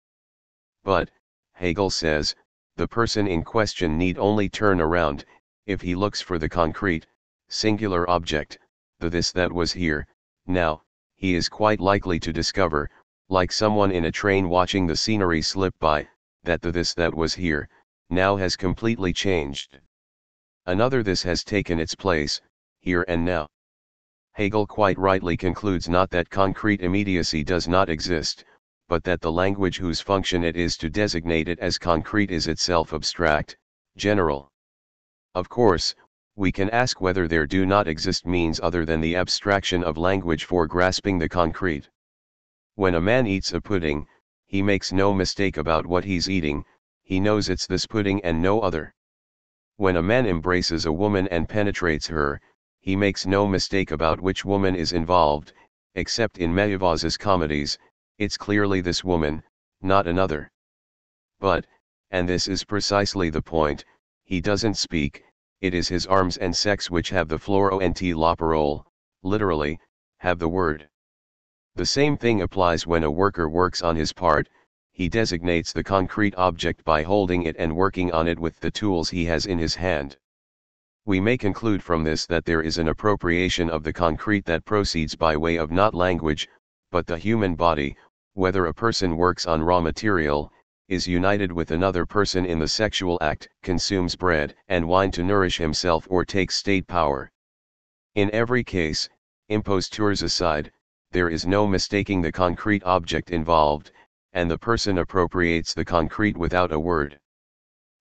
A: But, Hegel says, the person in question need only turn around, if he looks for the concrete, singular object, the this that was here, now, he is quite likely to discover, like someone in a train watching the scenery slip by, that the this that was here, now has completely changed. Another this has taken its place, here and now. Hegel quite rightly concludes not that concrete immediacy does not exist, but that the language whose function it is to designate it as concrete is itself abstract, general. Of course, we can ask whether there do not exist means other than the abstraction of language for grasping the concrete. When a man eats a pudding, he makes no mistake about what he's eating, he knows it's this pudding and no other. When a man embraces a woman and penetrates her, he makes no mistake about which woman is involved, except in Méliès's comedies, it's clearly this woman, not another. But, and this is precisely the point, he doesn't speak, it is his arms and sex which have the floro-ente la parole, literally, have the word. The same thing applies when a worker works on his part, he designates the concrete object by holding it and working on it with the tools he has in his hand. We may conclude from this that there is an appropriation of the concrete that proceeds by way of not language, but the human body, whether a person works on raw material, is united with another person in the sexual act, consumes bread and wine to nourish himself or takes state power. In every case, impostures aside, there is no mistaking the concrete object involved, and the person appropriates the concrete without a word.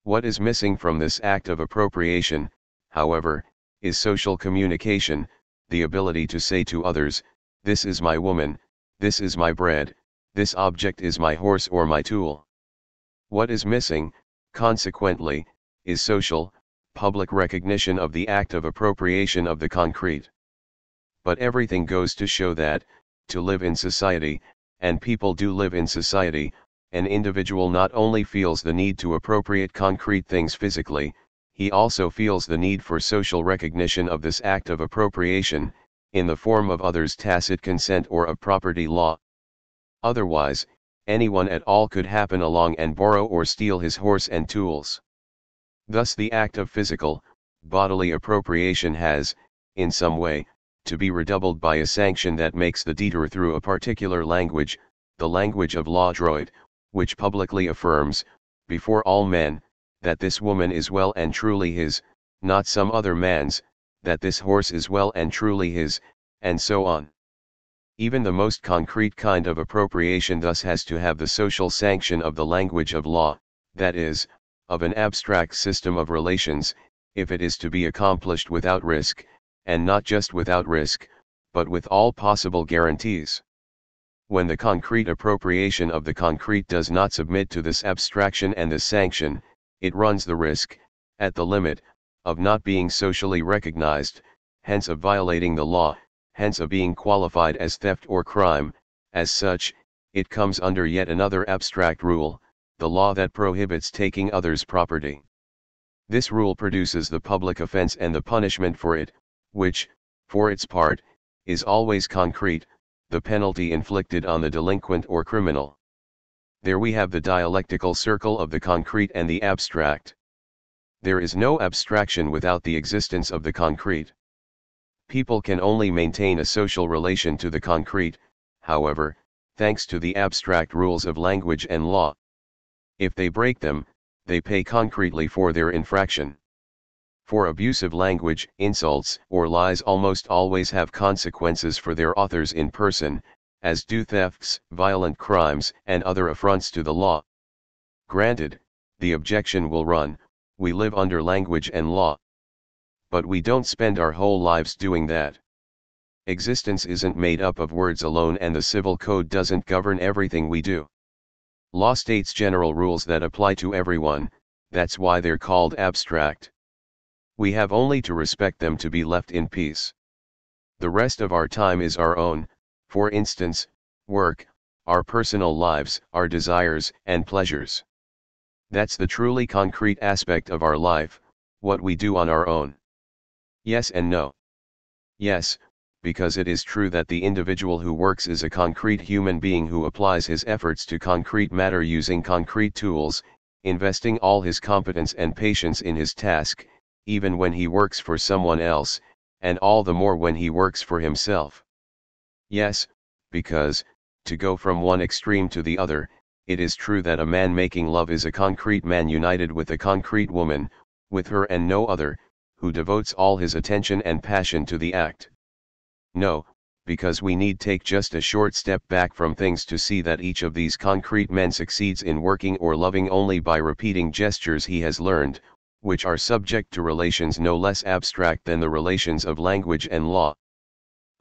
A: What is missing from this act of appropriation, however, is social communication, the ability to say to others, this is my woman, this is my bread, this object is my horse or my tool. What is missing, consequently, is social, public recognition of the act of appropriation of the concrete. But everything goes to show that, to live in society, and people do live in society, an individual not only feels the need to appropriate concrete things physically, he also feels the need for social recognition of this act of appropriation, in the form of others' tacit consent or of property law. Otherwise, anyone at all could happen along and borrow or steal his horse and tools. Thus the act of physical, bodily appropriation has, in some way, to be redoubled by a sanction that makes the detour through a particular language, the language of law droit, which publicly affirms, before all men, that this woman is well and truly his, not some other man's, that this horse is well and truly his, and so on. Even the most concrete kind of appropriation thus has to have the social sanction of the language of law, that is, of an abstract system of relations, if it is to be accomplished without risk, and not just without risk, but with all possible guarantees. When the concrete appropriation of the concrete does not submit to this abstraction and this sanction, it runs the risk, at the limit, of not being socially recognized, hence of violating the law, hence of being qualified as theft or crime. As such, it comes under yet another abstract rule, the law that prohibits taking others' property. This rule produces the public offense and the punishment for it, which, for its part, is always concrete, the penalty inflicted on the delinquent or criminal. There we have the dialectical circle of the concrete and the abstract. There is no abstraction without the existence of the concrete. People can only maintain a social relation to the concrete, however, thanks to the abstract rules of language and law. If they break them, they pay concretely for their infraction. For abusive language, insults or lies almost always have consequences for their authors in person, as do thefts, violent crimes, and other affronts to the law. Granted, the objection will run, we live under language and law. But we don't spend our whole lives doing that. Existence isn't made up of words alone, and the civil code doesn't govern everything we do. Law states general rules that apply to everyone, that's why they're called abstract. We have only to respect them to be left in peace. The rest of our time is our own, for instance, work, our personal lives, our desires and pleasures. That's the truly concrete aspect of our life, what we do on our own. Yes and no. Yes, because it is true that the individual who works is a concrete human being who applies his efforts to concrete matter using concrete tools, investing all his competence and patience in his task, even when he works for someone else, and all the more when he works for himself. Yes, because, to go from one extreme to the other, it is true that a man making love is a concrete man united with a concrete woman, with her and no other, who devotes all his attention and passion to the act. No, because we need take just a short step back from things to see that each of these concrete men succeeds in working or loving only by repeating gestures he has learned, which are subject to relations no less abstract than the relations of language and law.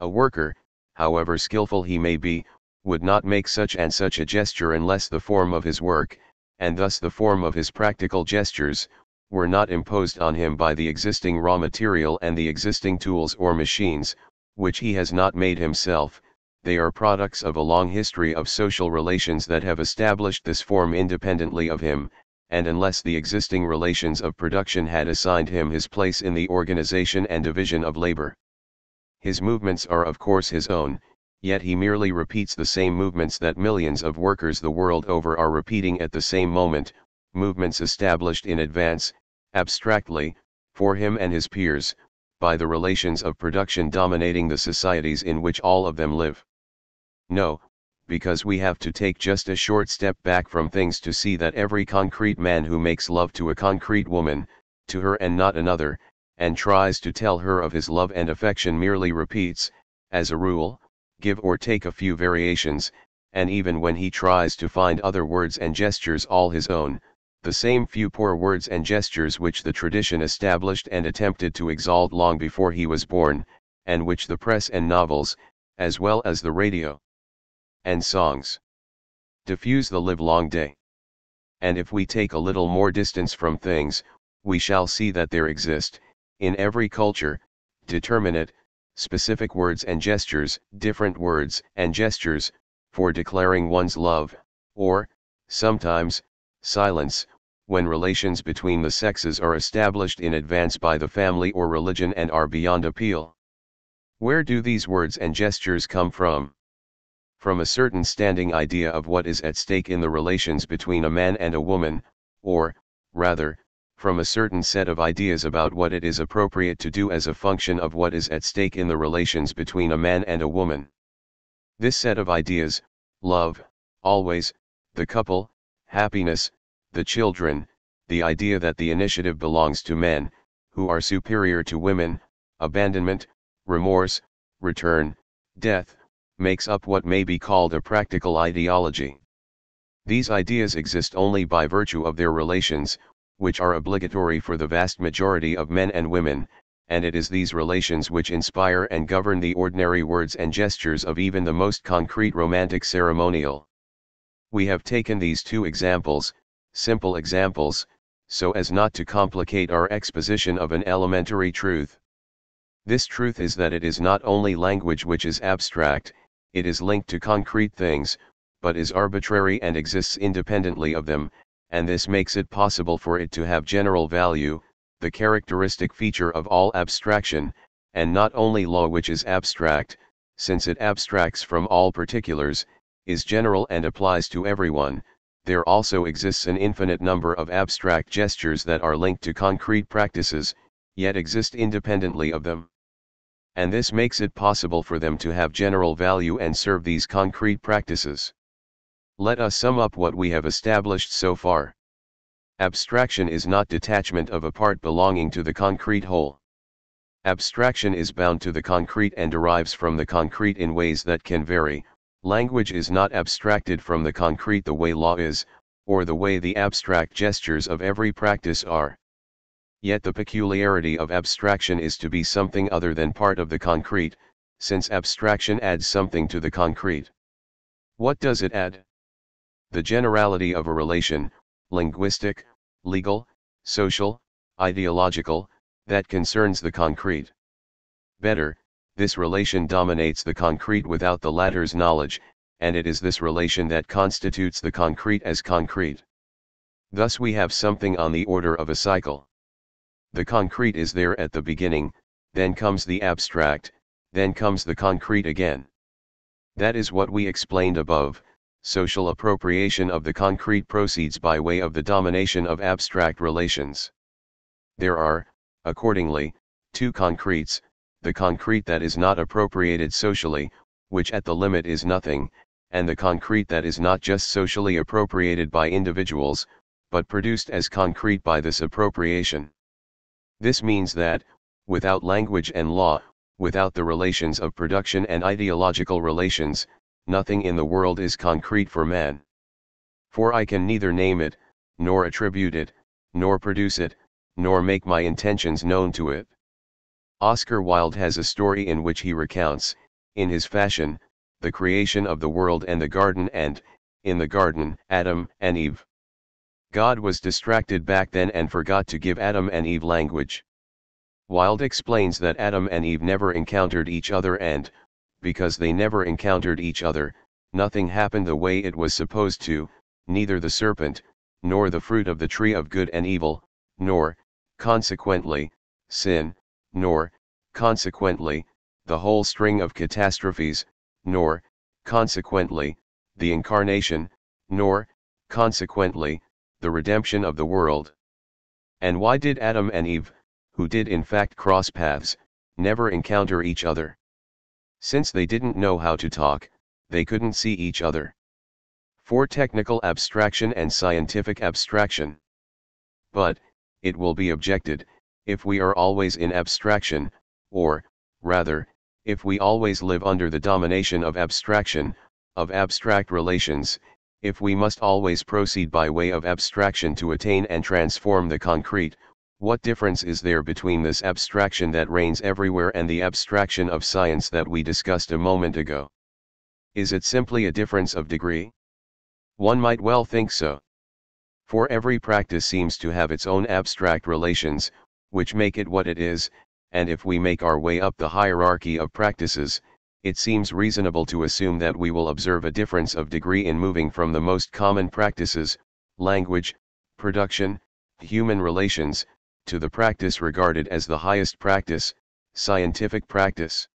A: A worker, however skillful he may be, would not make such and such a gesture unless the form of his work, and thus the form of his practical gestures, were not imposed on him by the existing raw material and the existing tools or machines, which he has not made himself. They are products of a long history of social relations that have established this form independently of him, and unless the existing relations of production had assigned him his place in the organization and division of labor. His movements are of course his own, yet he merely repeats the same movements that millions of workers the world over are repeating at the same moment, movements established in advance, abstractly, for him and his peers, by the relations of production dominating the societies in which all of them live. No, because we have to take just a short step back from things to see that every concrete man who makes love to a concrete woman, to her and not another, and tries to tell her of his love and affection merely repeats, as a rule, give or take a few variations, and even when he tries to find other words and gestures all his own, the same few poor words and gestures which the tradition established and attempted to exalt long before he was born, and which the press and novels, as well as the radio and songs, diffuse the livelong day. And if we take a little more distance from things, we shall see that there exist, in every culture, determinate, specific words and gestures, different words and gestures, for declaring one's love, or, sometimes, silence, when relations between the sexes are established in advance by the family or religion and are beyond appeal. Where do these words and gestures come from? From a certain standing idea of what is at stake in the relations between a man and a woman, or, rather, from a certain set of ideas about what it is appropriate to do as a function of what is at stake in the relations between a man and a woman. This set of ideas, love, always, the couple, happiness, the children, the idea that the initiative belongs to men, who are superior to women, abandonment, remorse, return, death, makes up what may be called a practical ideology. These ideas exist only by virtue of their relations, which are obligatory for the vast majority of men and women, and it is these relations which inspire and govern the ordinary words and gestures of even the most concrete romantic ceremonial. We have taken these two examples, simple examples, so as not to complicate our exposition of an elementary truth. This truth is that it is not only language which is abstract, it is linked to concrete things, but is arbitrary and exists independently of them, and this makes it possible for it to have general value, the characteristic feature of all abstraction, and not only law which is abstract, since it abstracts from all particulars, is general and applies to everyone. There also exists an infinite number of abstract gestures that are linked to concrete practices, yet exist independently of them. And this makes it possible for them to have general value and serve these concrete practices. Let us sum up what we have established so far. Abstraction is not detachment of a part belonging to the concrete whole. Abstraction is bound to the concrete and derives from the concrete in ways that can vary. Language is not abstracted from the concrete the way law is, or the way the abstract gestures of every practice are. Yet the peculiarity of abstraction is to be something other than part of the concrete, since abstraction adds something to the concrete. What does it add? The generality of a relation, linguistic, legal, social, ideological, that concerns the concrete. Better, this relation dominates the concrete without the latter's knowledge, and it is this relation that constitutes the concrete as concrete. Thus we have something on the order of a cycle. The concrete is there at the beginning, then comes the abstract, then comes the concrete again. That is what we explained above. Social appropriation of the concrete proceeds by way of the domination of abstract relations. There are, accordingly, two concretes, the concrete that is not appropriated socially, which at the limit is nothing, and the concrete that is not just socially appropriated by individuals, but produced as concrete by this appropriation. This means that, without language and law, without the relations of production and ideological relations, nothing in the world is concrete for man. For I can neither name it, nor attribute it, nor produce it, nor make my intentions known to it. Oscar Wilde has a story in which he recounts, in his fashion, the creation of the world and the garden and, in the garden, Adam and Eve. God was distracted back then and forgot to give Adam and Eve language. Wilde explains that Adam and Eve never encountered each other and, because they never encountered each other, nothing happened the way it was supposed to, neither the serpent, nor the fruit of the tree of good and evil, nor, consequently, sin, nor, consequently, the whole string of catastrophes, nor, consequently, the incarnation, nor, consequently, the redemption of the world. And why did Adam and Eve, who did in fact cross paths, never encounter each other? Since they didn't know how to talk, they couldn't see each other. For technical abstraction and scientific abstraction. But, it will be objected, if we are always in abstraction, or, rather, if we always live under the domination of abstraction, of abstract relations, if we must always proceed by way of abstraction to attain and transform the concrete, what difference is there between this abstraction that reigns everywhere and the abstraction of science that we discussed a moment ago? Is it simply a difference of degree? One might well think so. For every practice seems to have its own abstract relations, which make it what it is, and if we make our way up the hierarchy of practices, it seems reasonable to assume that we will observe a difference of degree in moving from the most common practices, language, production, human relations, to the practice regarded as the highest practice, scientific practice.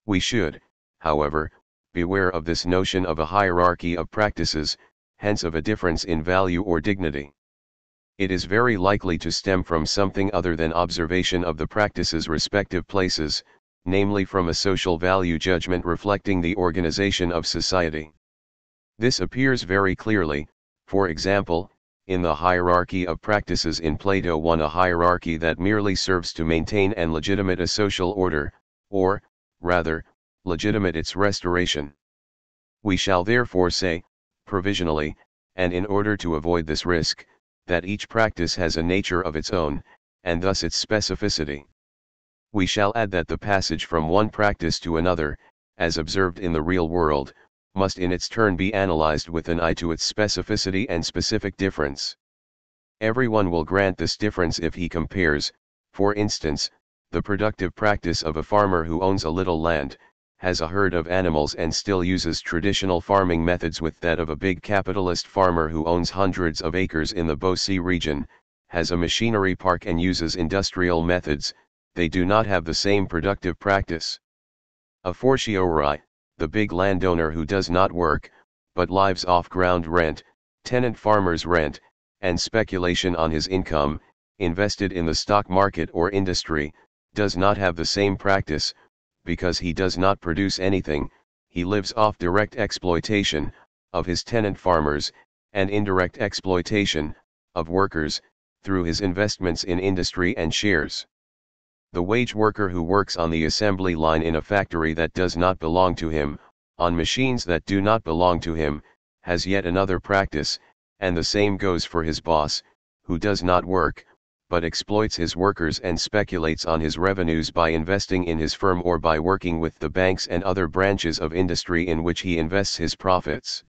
A: We should, however, beware of this notion of a hierarchy of practices, hence of a difference in value or dignity. It is very likely to stem from something other than observation of the practice's respective places, namely from a social value judgment reflecting the organization of society. This appears very clearly, for example, in the hierarchy of practices in Plato 1, a hierarchy that merely serves to maintain and legitimate a social order, or, rather, legitimate its restoration. We shall therefore say, provisionally, and in order to avoid this risk, that each practice has a nature of its own, and thus its specificity. We shall add that the passage from one practice to another, as observed in the real world, must in its turn be analyzed with an eye to its specificity and specific difference. Everyone will grant this difference if he compares, for instance, the productive practice of a farmer who owns a little land, has a herd of animals and still uses traditional farming methods with that of a big capitalist farmer who owns hundreds of acres in the Beauce region, has a machinery park and uses industrial methods. They do not have the same productive practice. A fortiori, the big landowner who does not work, but lives off ground rent, tenant farmers rent, and speculation on his income, invested in the stock market or industry, does not have the same practice, because he does not produce anything. He lives off direct exploitation of his tenant farmers, and indirect exploitation of workers, through his investments in industry and shares. The wage worker who works on the assembly line in a factory that does not belong to him, on machines that do not belong to him, has yet another practice, and the same goes for his boss, who does not work, but exploits his workers and speculates on his revenues by investing in his firm or by working with the banks and other branches of industry in which he invests his profits.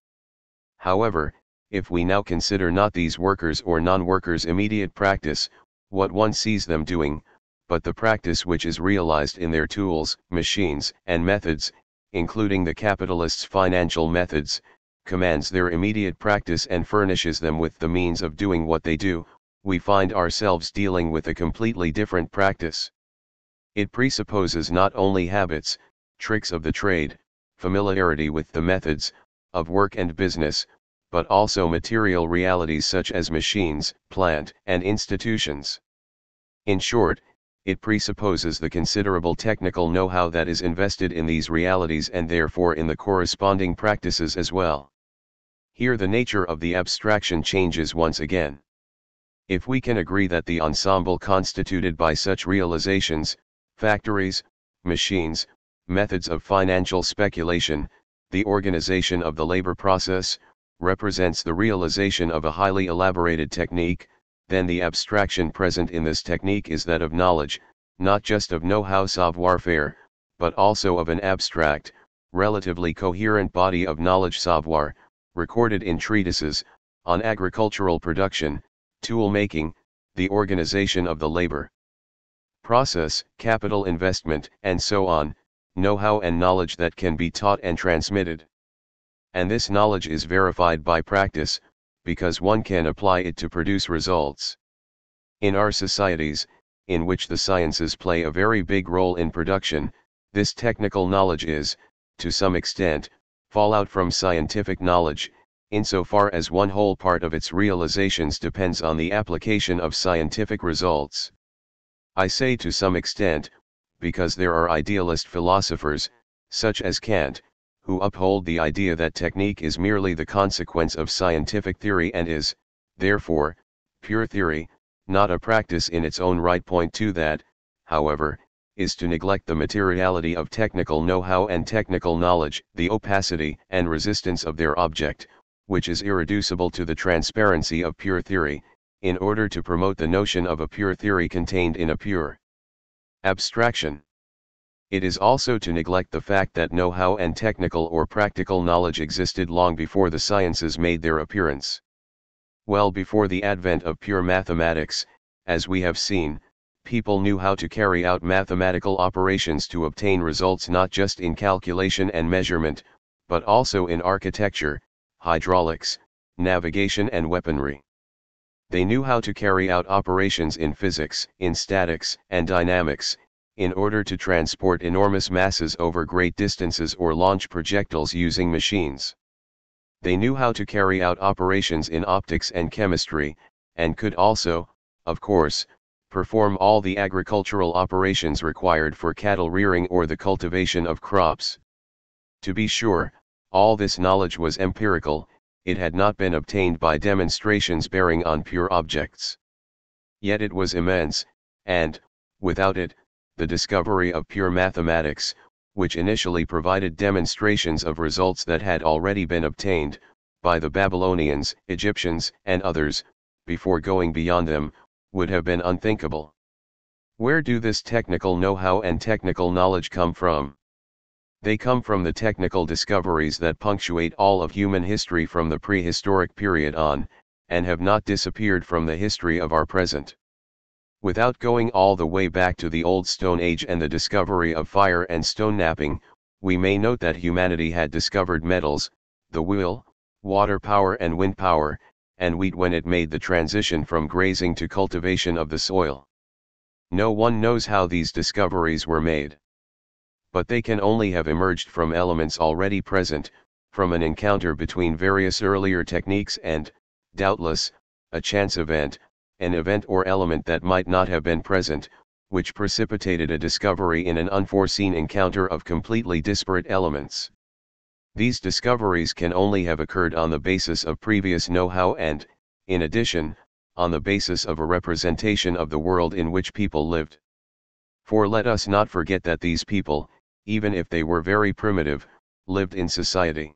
A: However, if we now consider not these workers or non-workers' immediate practice, what one sees them doing, but the practice which is realized in their tools, machines, and methods, including the capitalist's financial methods, commands their immediate practice and furnishes them with the means of doing what they do, we find ourselves dealing with a completely different practice. It presupposes not only habits, tricks of the trade, familiarity with the methods of work and business, but also material realities such as machines, plant, and institutions. In short, it presupposes the considerable technical know-how that is invested in these realities and therefore in the corresponding practices as well. Here the nature of the abstraction changes once again. If we can agree that the ensemble constituted by such realizations, factories, machines, methods of financial speculation, the organization of the labor process, represents the realization of a highly elaborated technique, then the abstraction present in this technique is that of knowledge, not just of know-how savoir-faire, but also of an abstract, relatively coherent body of knowledge savoir, recorded in treatises, on agricultural production, tool-making, the organization of the labor process, capital investment, and so on, know-how and knowledge that can be taught and transmitted. And this knowledge is verified by practice, because one can apply it to produce results. In our societies, in which the sciences play a very big role in production, this technical knowledge is, to some extent, fallout from scientific knowledge, insofar as one whole part of its realizations depends on the application of scientific results. I say to some extent, because there are idealist philosophers, such as Kant, who uphold the idea that technique is merely the consequence of scientific theory and is, therefore, pure theory, not a practice in its own right. Point to that, however, is to neglect the materiality of technical know-how and technical knowledge, the opacity and resistance of their object, which is irreducible to the transparency of pure theory, in order to promote the notion of a pure theory contained in a pure abstraction. It is also to neglect the fact that know-how and technical or practical knowledge existed long before the sciences made their appearance. Well before the advent of pure mathematics, as we have seen, people knew how to carry out mathematical operations to obtain results not just in calculation and measurement, but also in architecture, hydraulics, navigation and weaponry. They knew how to carry out operations in physics, in statics, and dynamics, in order to transport enormous masses over great distances or launch projectiles using machines. They knew how to carry out operations in optics and chemistry, and could also, of course, perform all the agricultural operations required for cattle rearing or the cultivation of crops. To be sure, all this knowledge was empirical, it had not been obtained by demonstrations bearing on pure objects. Yet it was immense, and, without it, the discovery of pure mathematics, which initially provided demonstrations of results that had already been obtained, by the Babylonians, Egyptians, and others, before going beyond them, would have been unthinkable. Where do this technical know-how and technical knowledge come from? They come from the technical discoveries that punctuate all of human history from the prehistoric period on, and have not disappeared from the history of our present. Without going all the way back to the Old Stone Age and the discovery of fire and stone knapping, we may note that humanity had discovered metals, the wheel, water power and wind power, and wheat when it made the transition from grazing to cultivation of the soil. No one knows how these discoveries were made. But they can only have emerged from elements already present, from an encounter between various earlier techniques and, doubtless, a chance event, an event or element that might not have been present, which precipitated a discovery in an unforeseen encounter of completely disparate elements. These discoveries can only have occurred on the basis of previous know-how and, in addition, on the basis of a representation of the world in which people lived. For let us not forget that these people, even if they were very primitive, lived in society.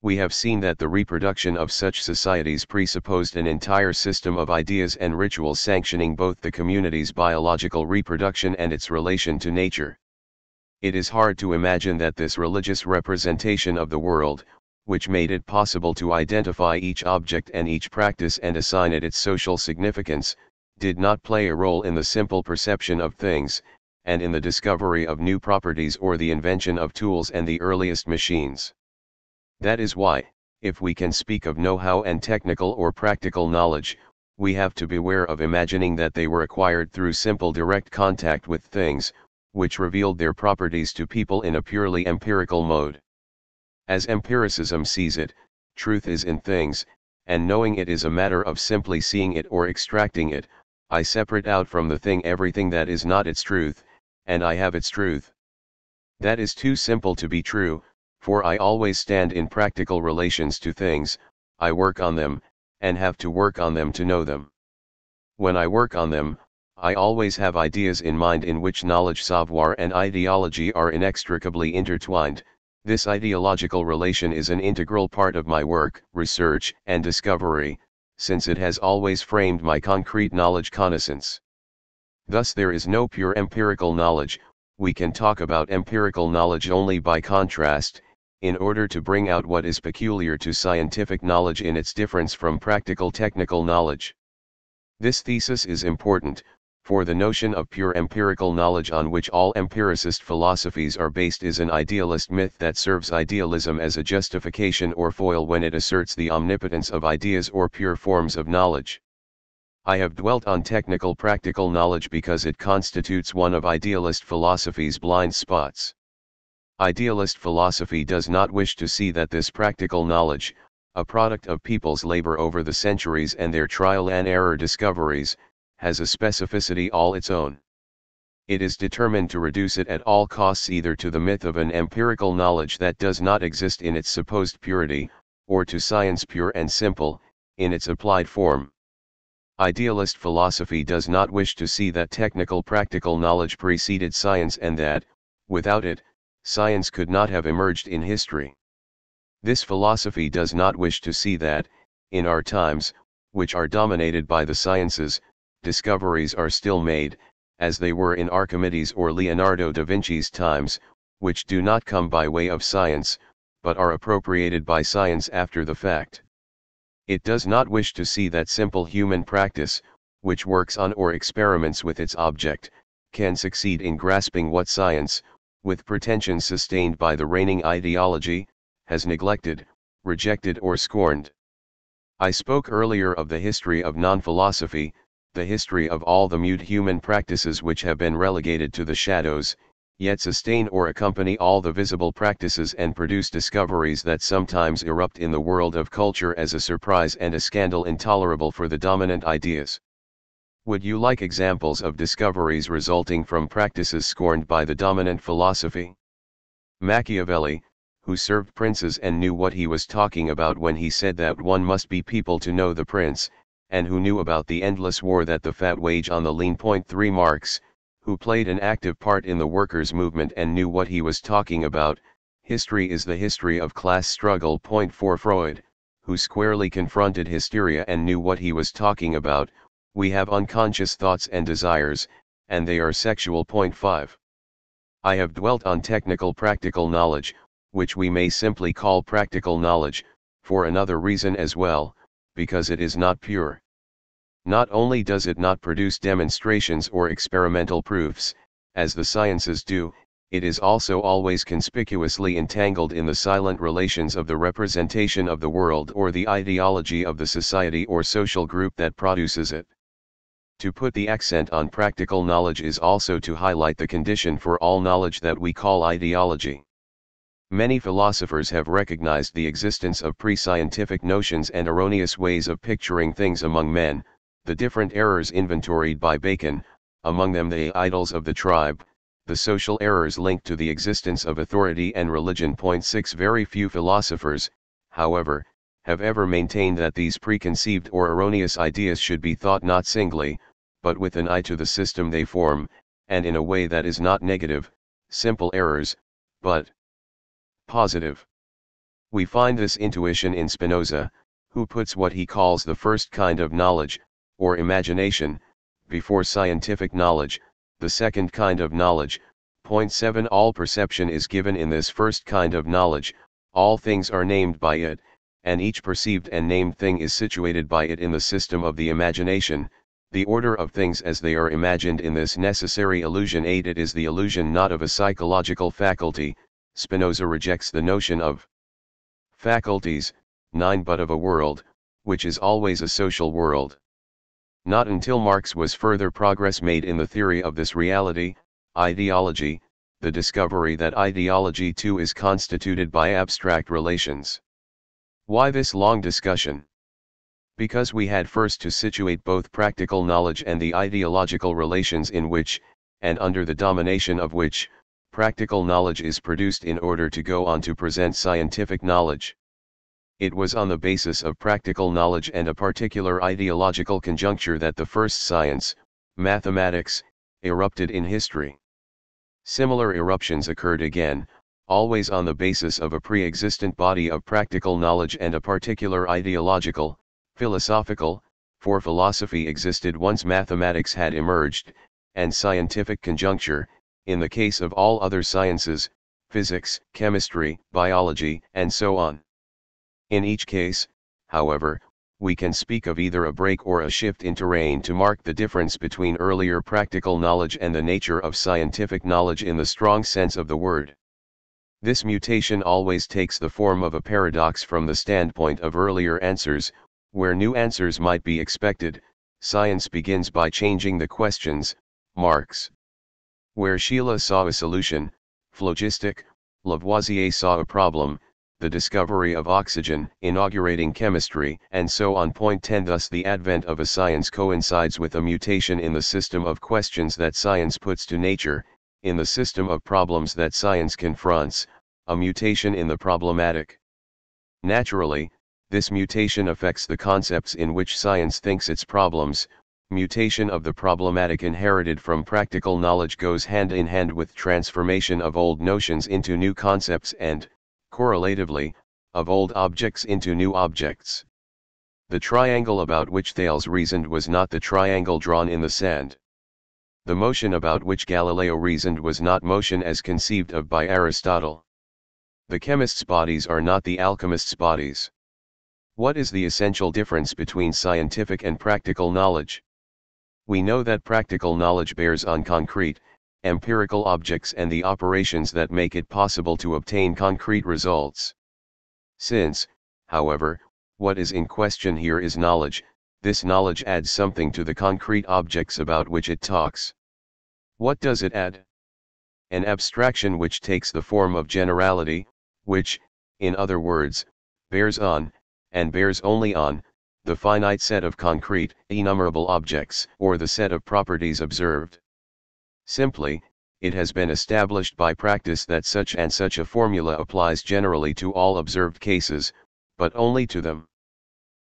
A: We have seen that the reproduction of such societies presupposed an entire system of ideas and rituals sanctioning both the community's biological reproduction and its relation to nature. It is hard to imagine that this religious representation of the world, which made it possible to identify each object and each practice and assign it its social significance, did not play a role in the simple perception of things, and in the discovery of new properties or the invention of tools and the earliest machines. That is why, if we can speak of know-how and technical or practical knowledge, we have to beware of imagining that they were acquired through simple direct contact with things, which revealed their properties to people in a purely empirical mode. As empiricism sees it, truth is in things, and knowing it is a matter of simply seeing it or extracting it. I separate out from the thing everything that is not its truth, and I have its truth. That is too simple to be true, for I always stand in practical relations to things, I work on them, and have to work on them to know them. When I work on them, I always have ideas in mind in which knowledge, savoir and ideology are inextricably intertwined. This ideological relation is an integral part of my work, research, and discovery, since it has always framed my concrete knowledge connaissance. Thus there is no pure empirical knowledge, we can talk about empirical knowledge only by contrast, in order to bring out what is peculiar to scientific knowledge in its difference from practical technical knowledge. This thesis is important, for the notion of pure empirical knowledge on which all empiricist philosophies are based is an idealist myth that serves idealism as a justification or foil when it asserts the omnipotence of ideas or pure forms of knowledge. I have dwelt on technical practical knowledge because it constitutes one of idealist philosophy's blind spots. Idealist philosophy does not wish to see that this practical knowledge, a product of people's labor over the centuries and their trial and error discoveries, has a specificity all its own. It is determined to reduce it at all costs either to the myth of an empirical knowledge that does not exist in its supposed purity, or to science pure and simple, in its applied form. Idealist philosophy does not wish to see that technical practical knowledge preceded science and that, without it, science could not have emerged in history. This philosophy does not wish to see that, in our times, which are dominated by the sciences, discoveries are still made, as they were in Archimedes or Leonardo da Vinci's times, which do not come by way of science, but are appropriated by science after the fact. It does not wish to see that simple human practice, which works on or experiments with its object, can succeed in grasping what science, with pretensions sustained by the reigning ideology, has neglected, rejected or scorned. I spoke earlier of the history of non-philosophy, the history of all the mute human practices which have been relegated to the shadows, yet sustain or accompany all the visible practices and produce discoveries that sometimes erupt in the world of culture as a surprise and a scandal intolerable for the dominant ideas. Would you like examples of discoveries resulting from practices scorned by the dominant philosophy? Machiavelli, who served princes and knew what he was talking about when he said that one must be people to know the prince, and who knew about the endless war that the fat wage on the lean. 3 Marx, who played an active part in the workers' movement and knew what he was talking about. History is the history of class struggle. 4 Freud, who squarely confronted hysteria and knew what he was talking about. We have unconscious thoughts and desires, and they are sexual. 5 I have dwelt on technical practical knowledge, which we may simply call practical knowledge, for another reason as well, because it is not pure. Not only does it not produce demonstrations or experimental proofs, as the sciences do, it is also always conspicuously entangled in the silent relations of the representation of the world or the ideology of the society or social group that produces it. To put the accent on practical knowledge is also to highlight the condition for all knowledge that we call ideology. Many philosophers have recognized the existence of pre-scientific notions and erroneous ways of picturing things among men, the different errors inventoried by Bacon, among them the idols of the tribe, the social errors linked to the existence of authority and religion. 6 Very few philosophers, however, have ever maintained that these preconceived or erroneous ideas should be thought not singly, but with an eye to the system they form, and in a way that is not negative, simple errors, but positive. We find this intuition in Spinoza, who puts what he calls the first kind of knowledge, or imagination, before scientific knowledge, the second kind of knowledge. 7 All perception is given in this first kind of knowledge, all things are named by it, and each perceived and named thing is situated by it in the system of the imagination, the order of things as they are imagined in this necessary illusion. 8 It is the illusion not of a psychological faculty. Spinoza rejects the notion of faculties. 9 But of a world, which is always a social world. Not until Marx was further progress made in the theory of this reality, ideology, the discovery that ideology too is constituted by abstract relations. Why this long discussion? Because we had first to situate both practical knowledge and the ideological relations in which, and under the domination of which, practical knowledge is produced in order to go on to present scientific knowledge. It was on the basis of practical knowledge and a particular ideological conjuncture that the first science, mathematics, erupted in history. Similar eruptions occurred again, always on the basis of a pre-existent body of practical knowledge and a particular ideological, philosophical, for philosophy existed once mathematics had emerged, and scientific conjuncture, in the case of all other sciences, physics, chemistry, biology, and so on. In each case, however, we can speak of either a break or a shift in terrain to mark the difference between earlier practical knowledge and the nature of scientific knowledge in the strong sense of the word. This mutation always takes the form of a paradox from the standpoint of earlier answers, where new answers might be expected. Science begins by changing the questions. Marx. Where Scheele saw a solution, phlogistic, Lavoisier saw a problem, the discovery of oxygen, inaugurating chemistry, and so on. 10 Thus the advent of a science coincides with a mutation in the system of questions that science puts to nature, in the system of problems that science confronts, a mutation in the problematic. Naturally, this mutation affects the concepts in which science thinks its problems. Mutation of the problematic inherited from practical knowledge goes hand in hand with transformation of old notions into new concepts and, correlatively, of old objects into new objects. The triangle about which Thales reasoned was not the triangle drawn in the sand. The motion about which Galileo reasoned was not motion as conceived of by Aristotle. The chemist's bodies are not the alchemist's bodies. What is the essential difference between scientific and practical knowledge? We know that practical knowledge bears on concrete, empirical objects and the operations that make it possible to obtain concrete results. Since, however, what is in question here is knowledge, this knowledge adds something to the concrete objects about which it talks. What does it add? an abstraction which takes the form of generality, which, in other words, bears on, and bears only on, the finite set of concrete, enumerable objects, or the set of properties observed. Simply, it has been established by practice that such and such a formula applies generally to all observed cases, but only to them.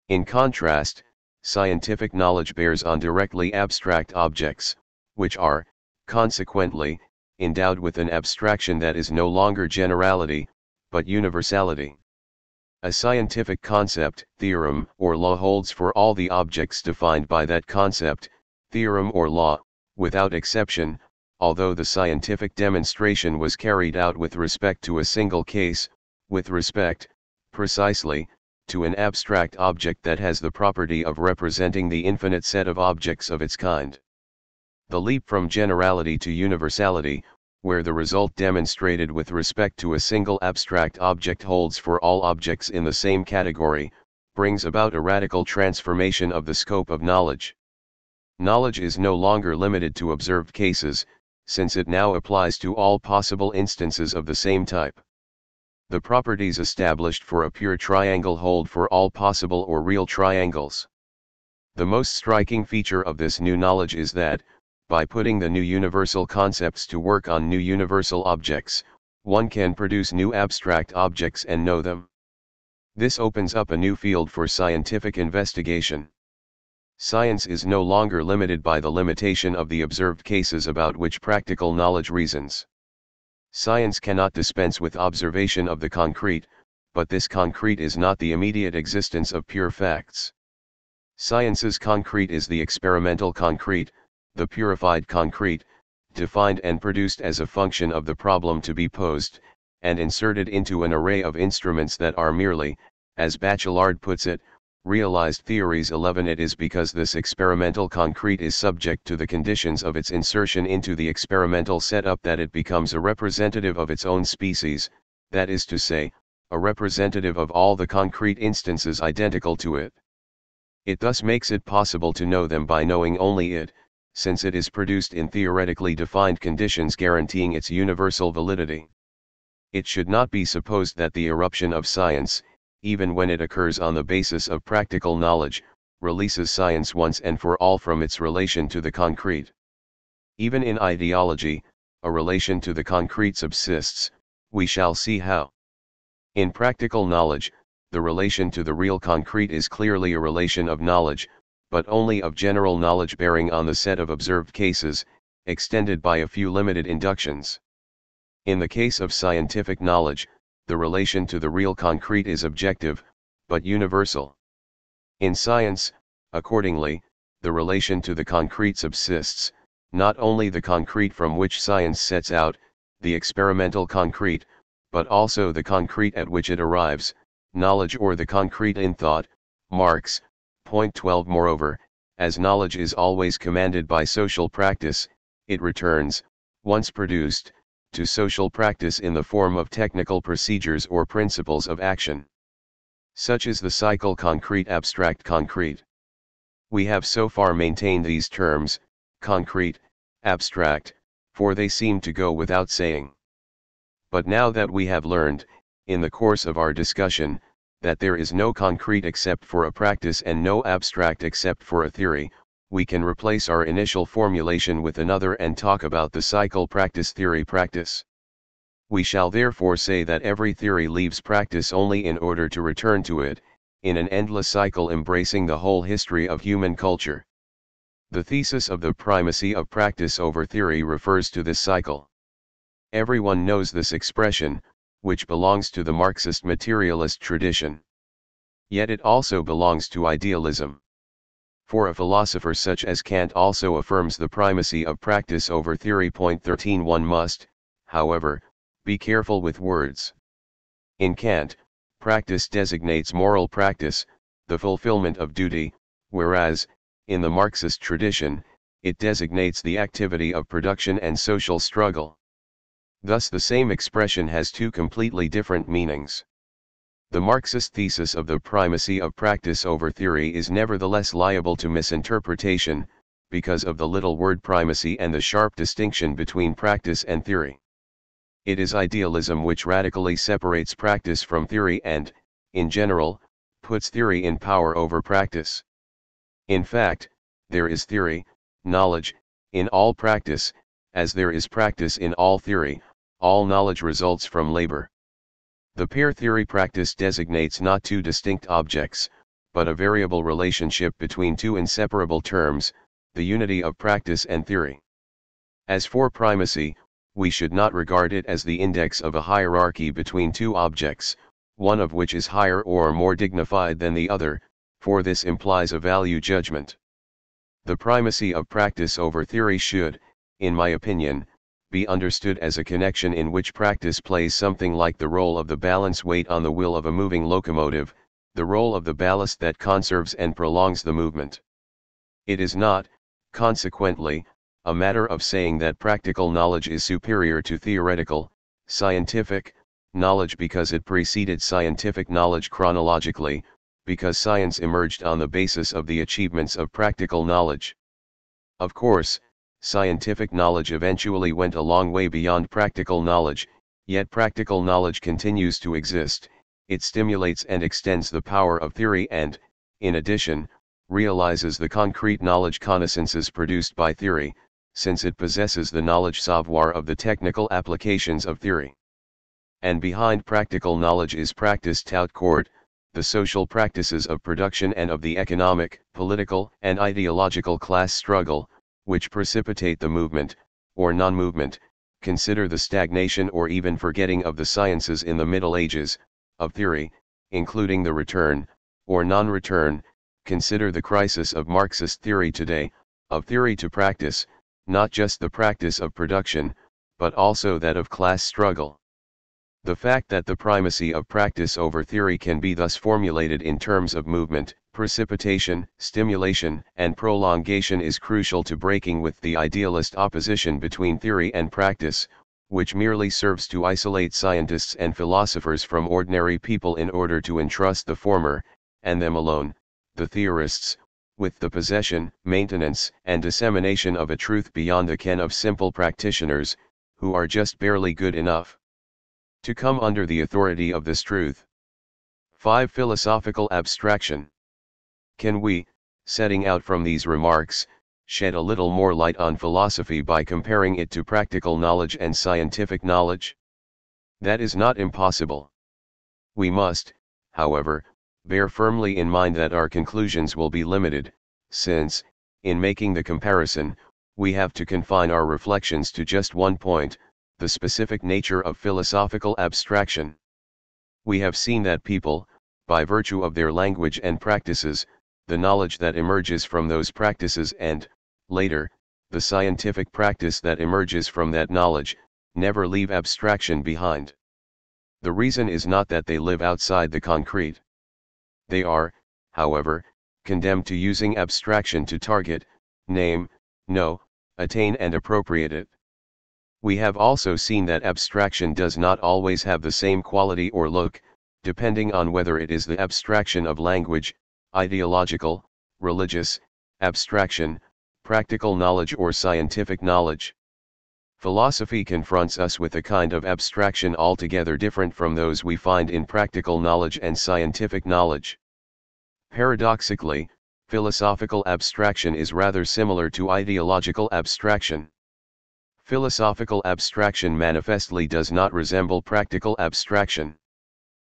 A: In contrast, scientific knowledge bears on directly abstract objects, which are, consequently, endowed with an abstraction that is no longer generality, but universality. A scientific concept, theorem, or law holds for all the objects defined by that concept, theorem or law, without exception, although the scientific demonstration was carried out with respect to a single case, with respect, precisely, to an abstract object that has the property of representing the infinite set of objects of its kind. The leap from generality to universality, where the result demonstrated with respect to a single abstract object holds for all objects in the same category, brings about a radical transformation of the scope of knowledge. Knowledge is no longer limited to observed cases, since it now applies to all possible instances of the same type. The properties established for a pure triangle hold for all possible or real triangles. The most striking feature of this new knowledge is that, by putting the new universal concepts to work on new universal objects, one can produce new abstract objects and know them. This opens up a new field for scientific investigation. Science is no longer limited by the limitation of the observed cases about which practical knowledge reasons. Science cannot dispense with observation of the concrete, but this concrete is not the immediate existence of pure facts. Science's concrete is the experimental concrete, the purified concrete, defined and produced as a function of the problem to be posed, and inserted into an array of instruments that are merely, as Bachelard puts it, realized theories. 11 It is because this experimental concrete is subject to the conditions of its insertion into the experimental setup that it becomes a representative of its own species, that is to say, a representative of all the concrete instances identical to it. It thus makes it possible to know them by knowing only it, since it is produced in theoretically defined conditions guaranteeing its universal validity. It should not be supposed that the eruption of science, even when it occurs on the basis of practical knowledge, releases science once and for all from its relation to the concrete. Even in ideology, a relation to the concrete subsists, we shall see how. In practical knowledge, the relation to the real concrete is clearly a relation of knowledge, but only of general knowledge bearing on the set of observed cases, extended by a few limited inductions. In the case of scientific knowledge, the relation to the real concrete is objective, but universal. In science, accordingly, the relation to the concrete subsists, not only the concrete from which science sets out, the experimental concrete, but also the concrete at which it arrives, knowledge or the concrete in thought. Marx, point 12. Moreover, as knowledge is always commanded by social practice, it returns, once produced, to social practice in the form of technical procedures or principles of action. Such is the cycle concrete abstract concrete. We have so far maintained these terms, concrete, abstract, for they seem to go without saying. But now that we have learned, in the course of our discussion, that there is no concrete except for a practice and no abstract except for a theory, we can replace our initial formulation with another and talk about the cycle practice theory practice. We shall therefore say that every theory leaves practice only in order to return to it, in an endless cycle embracing the whole history of human culture. The thesis of the primacy of practice over theory refers to this cycle. Everyone knows this expression, which belongs to the Marxist materialist tradition. Yet it also belongs to idealism. For a philosopher such as Kant also affirms the primacy of practice over theory. 13 One must, however, be careful with words. In Kant, practice designates moral practice, the fulfillment of duty, whereas, in the Marxist tradition, it designates the activity of production and social struggle. Thus the same expression has two completely different meanings. The Marxist thesis of the primacy of practice over theory is nevertheless liable to misinterpretation, because of the little word primacy and the sharp distinction between practice and theory. It is idealism which radically separates practice from theory and, in general, puts theory in power over practice. In fact, there is theory, knowledge, in all practice, as there is practice in all theory. All knowledge results from labor. The pair theory-practice designates not two distinct objects, but a variable relationship between two inseparable terms, the unity of practice and theory. As for primacy, we should not regard it as the index of a hierarchy between two objects, one of which is higher or more dignified than the other, for this implies a value judgment. The primacy of practice over theory should, in my opinion, be understood as a connection in which practice plays something like the role of the balance weight on the wheel of a moving locomotive, the role of the ballast that conserves and prolongs the movement. It is not, consequently, a matter of saying that practical knowledge is superior to theoretical, scientific, knowledge because it preceded scientific knowledge chronologically, because science emerged on the basis of the achievements of practical knowledge. Of course, scientific knowledge eventually went a long way beyond practical knowledge, yet practical knowledge continues to exist. It stimulates and extends the power of theory and, in addition, realizes the concrete knowledge connaissances produced by theory, since it possesses the knowledge savoir of the technical applications of theory. And behind practical knowledge is practice tout court, the social practices of production and of the economic, political, and ideological class struggle, which precipitate the movement, or non-movement. Consider the stagnation or even forgetting of the sciences in the Middle Ages, of theory, including the return, or non-return. Consider the crisis of Marxist theory today, of theory to practice, not just the practice of production, but also that of class struggle. The fact that the primacy of practice over theory can be thus formulated in terms of movement, precipitation, stimulation, and prolongation is crucial to breaking with the idealist opposition between theory and practice, which merely serves to isolate scientists and philosophers from ordinary people in order to entrust the former, and them alone, the theorists, with the possession, maintenance, and dissemination of a truth beyond the ken of simple practitioners, who are just barely good enough to come under the authority of this truth. 5. Philosophical abstraction. Can we, setting out from these remarks, shed a little more light on philosophy by comparing it to practical knowledge and scientific knowledge? That is not impossible. We must, however, bear firmly in mind that our conclusions will be limited, since, in making the comparison, we have to confine our reflections to just one point, the specific nature of philosophical abstraction. We have seen that people, by virtue of their language and practices, the knowledge that emerges from those practices and, later, the scientific practice that emerges from that knowledge, never leave abstraction behind. The reason is not that they live outside the concrete. They are, however, condemned to using abstraction to target, name, know, attain and appropriate it. We have also seen that abstraction does not always have the same quality or look, depending on whether it is the abstraction of language, ideological, religious, abstraction, practical knowledge or scientific knowledge. Philosophy confronts us with a kind of abstraction altogether different from those we find in practical knowledge and scientific knowledge. Paradoxically, philosophical abstraction is rather similar to ideological abstraction. Philosophical abstraction manifestly does not resemble practical abstraction.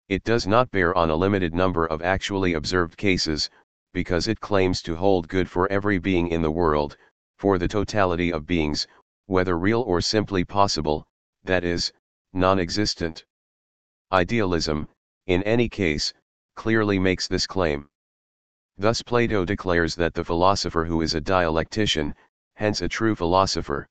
A: It does not bear on a limited number of actually observed cases, because it claims to hold good for every being in the world, for the totality of beings, whether real or simply possible, that is, non-existent. Idealism, in any case, clearly makes this claim. Thus Plato declares that the philosopher who is a dialectician, hence a true philosopher,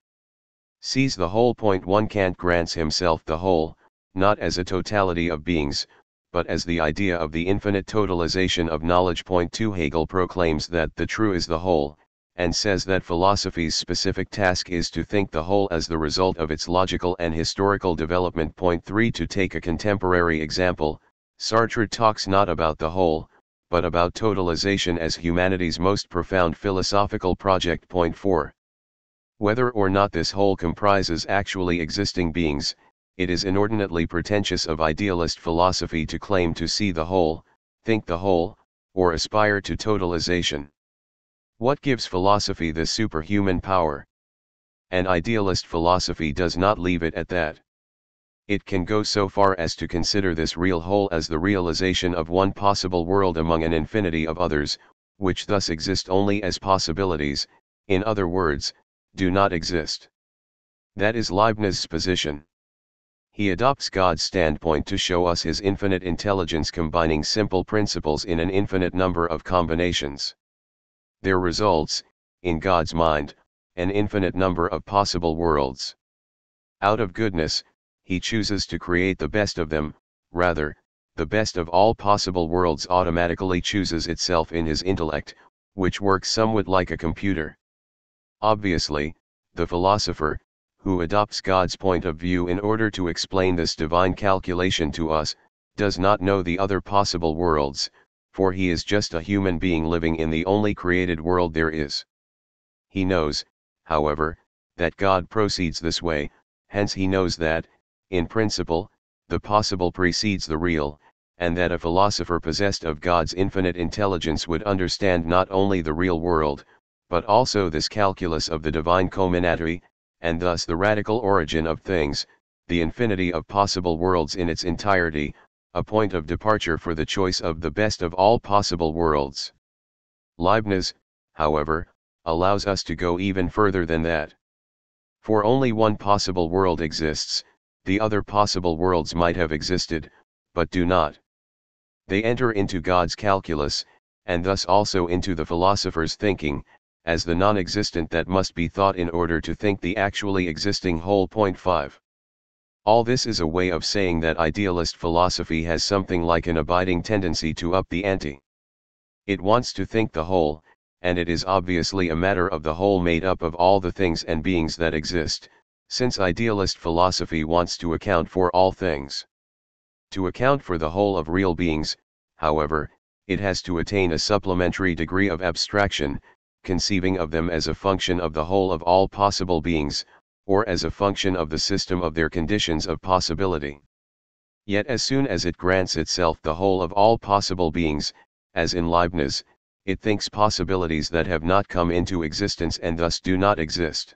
A: sees the whole. One Kant grants himself the whole, not as a totality of beings, but as the idea of the infinite totalization of knowledge. 2 Hegel proclaims that the true is the whole, and says that philosophy's specific task is to think the whole as the result of its logical and historical development. 3 To take a contemporary example, Sartre talks not about the whole, but about totalization as humanity's most profound philosophical project. 4 Whether or not this whole comprises actually existing beings, it is inordinately pretentious of idealist philosophy to claim to see the whole, think the whole, or aspire to totalization. What gives philosophy this superhuman power? An idealist philosophy does not leave it at that. It can go so far as to consider this real whole as the realization of one possible world among an infinity of others, which thus exist only as possibilities, in other words, do not exist. That is Leibniz's position. He adopts God's standpoint to show us his infinite intelligence combining simple principles in an infinite number of combinations. There results, in God's mind, an infinite number of possible worlds. Out of goodness, he chooses to create the best of them, rather, the best of all possible worlds automatically chooses itself in his intellect, which works somewhat like a computer. Obviously, the philosopher, who adopts God's point of view in order to explain this divine calculation to us, does not know the other possible worlds, for he is just a human being living in the only created world there is. He knows, however, that God proceeds this way, hence he knows that, in principle, the possible precedes the real, and that a philosopher possessed of God's infinite intelligence would understand not only the real world, but also this calculus of the divine combinatory, and thus the radical origin of things, the infinity of possible worlds in its entirety, a point of departure for the choice of the best of all possible worlds. Leibniz, however, allows us to go even further than that. For only one possible world exists, the other possible worlds might have existed, but do not. They enter into God's calculus, and thus also into the philosopher's thinking, as the non-existent that must be thought in order to think the actually existing whole. 5. All this is a way of saying that idealist philosophy has something like an abiding tendency to up the ante. It wants to think the whole, and it is obviously a matter of the whole made up of all the things and beings that exist, since idealist philosophy wants to account for all things. To account for the whole of real beings, however, it has to attain a supplementary degree of abstraction, conceiving of them as a function of the whole of all possible beings, or as a function of the system of their conditions of possibility. Yet as soon as it grants itself the whole of all possible beings, as in Leibniz, it thinks possibilities that have not come into existence and thus do not exist.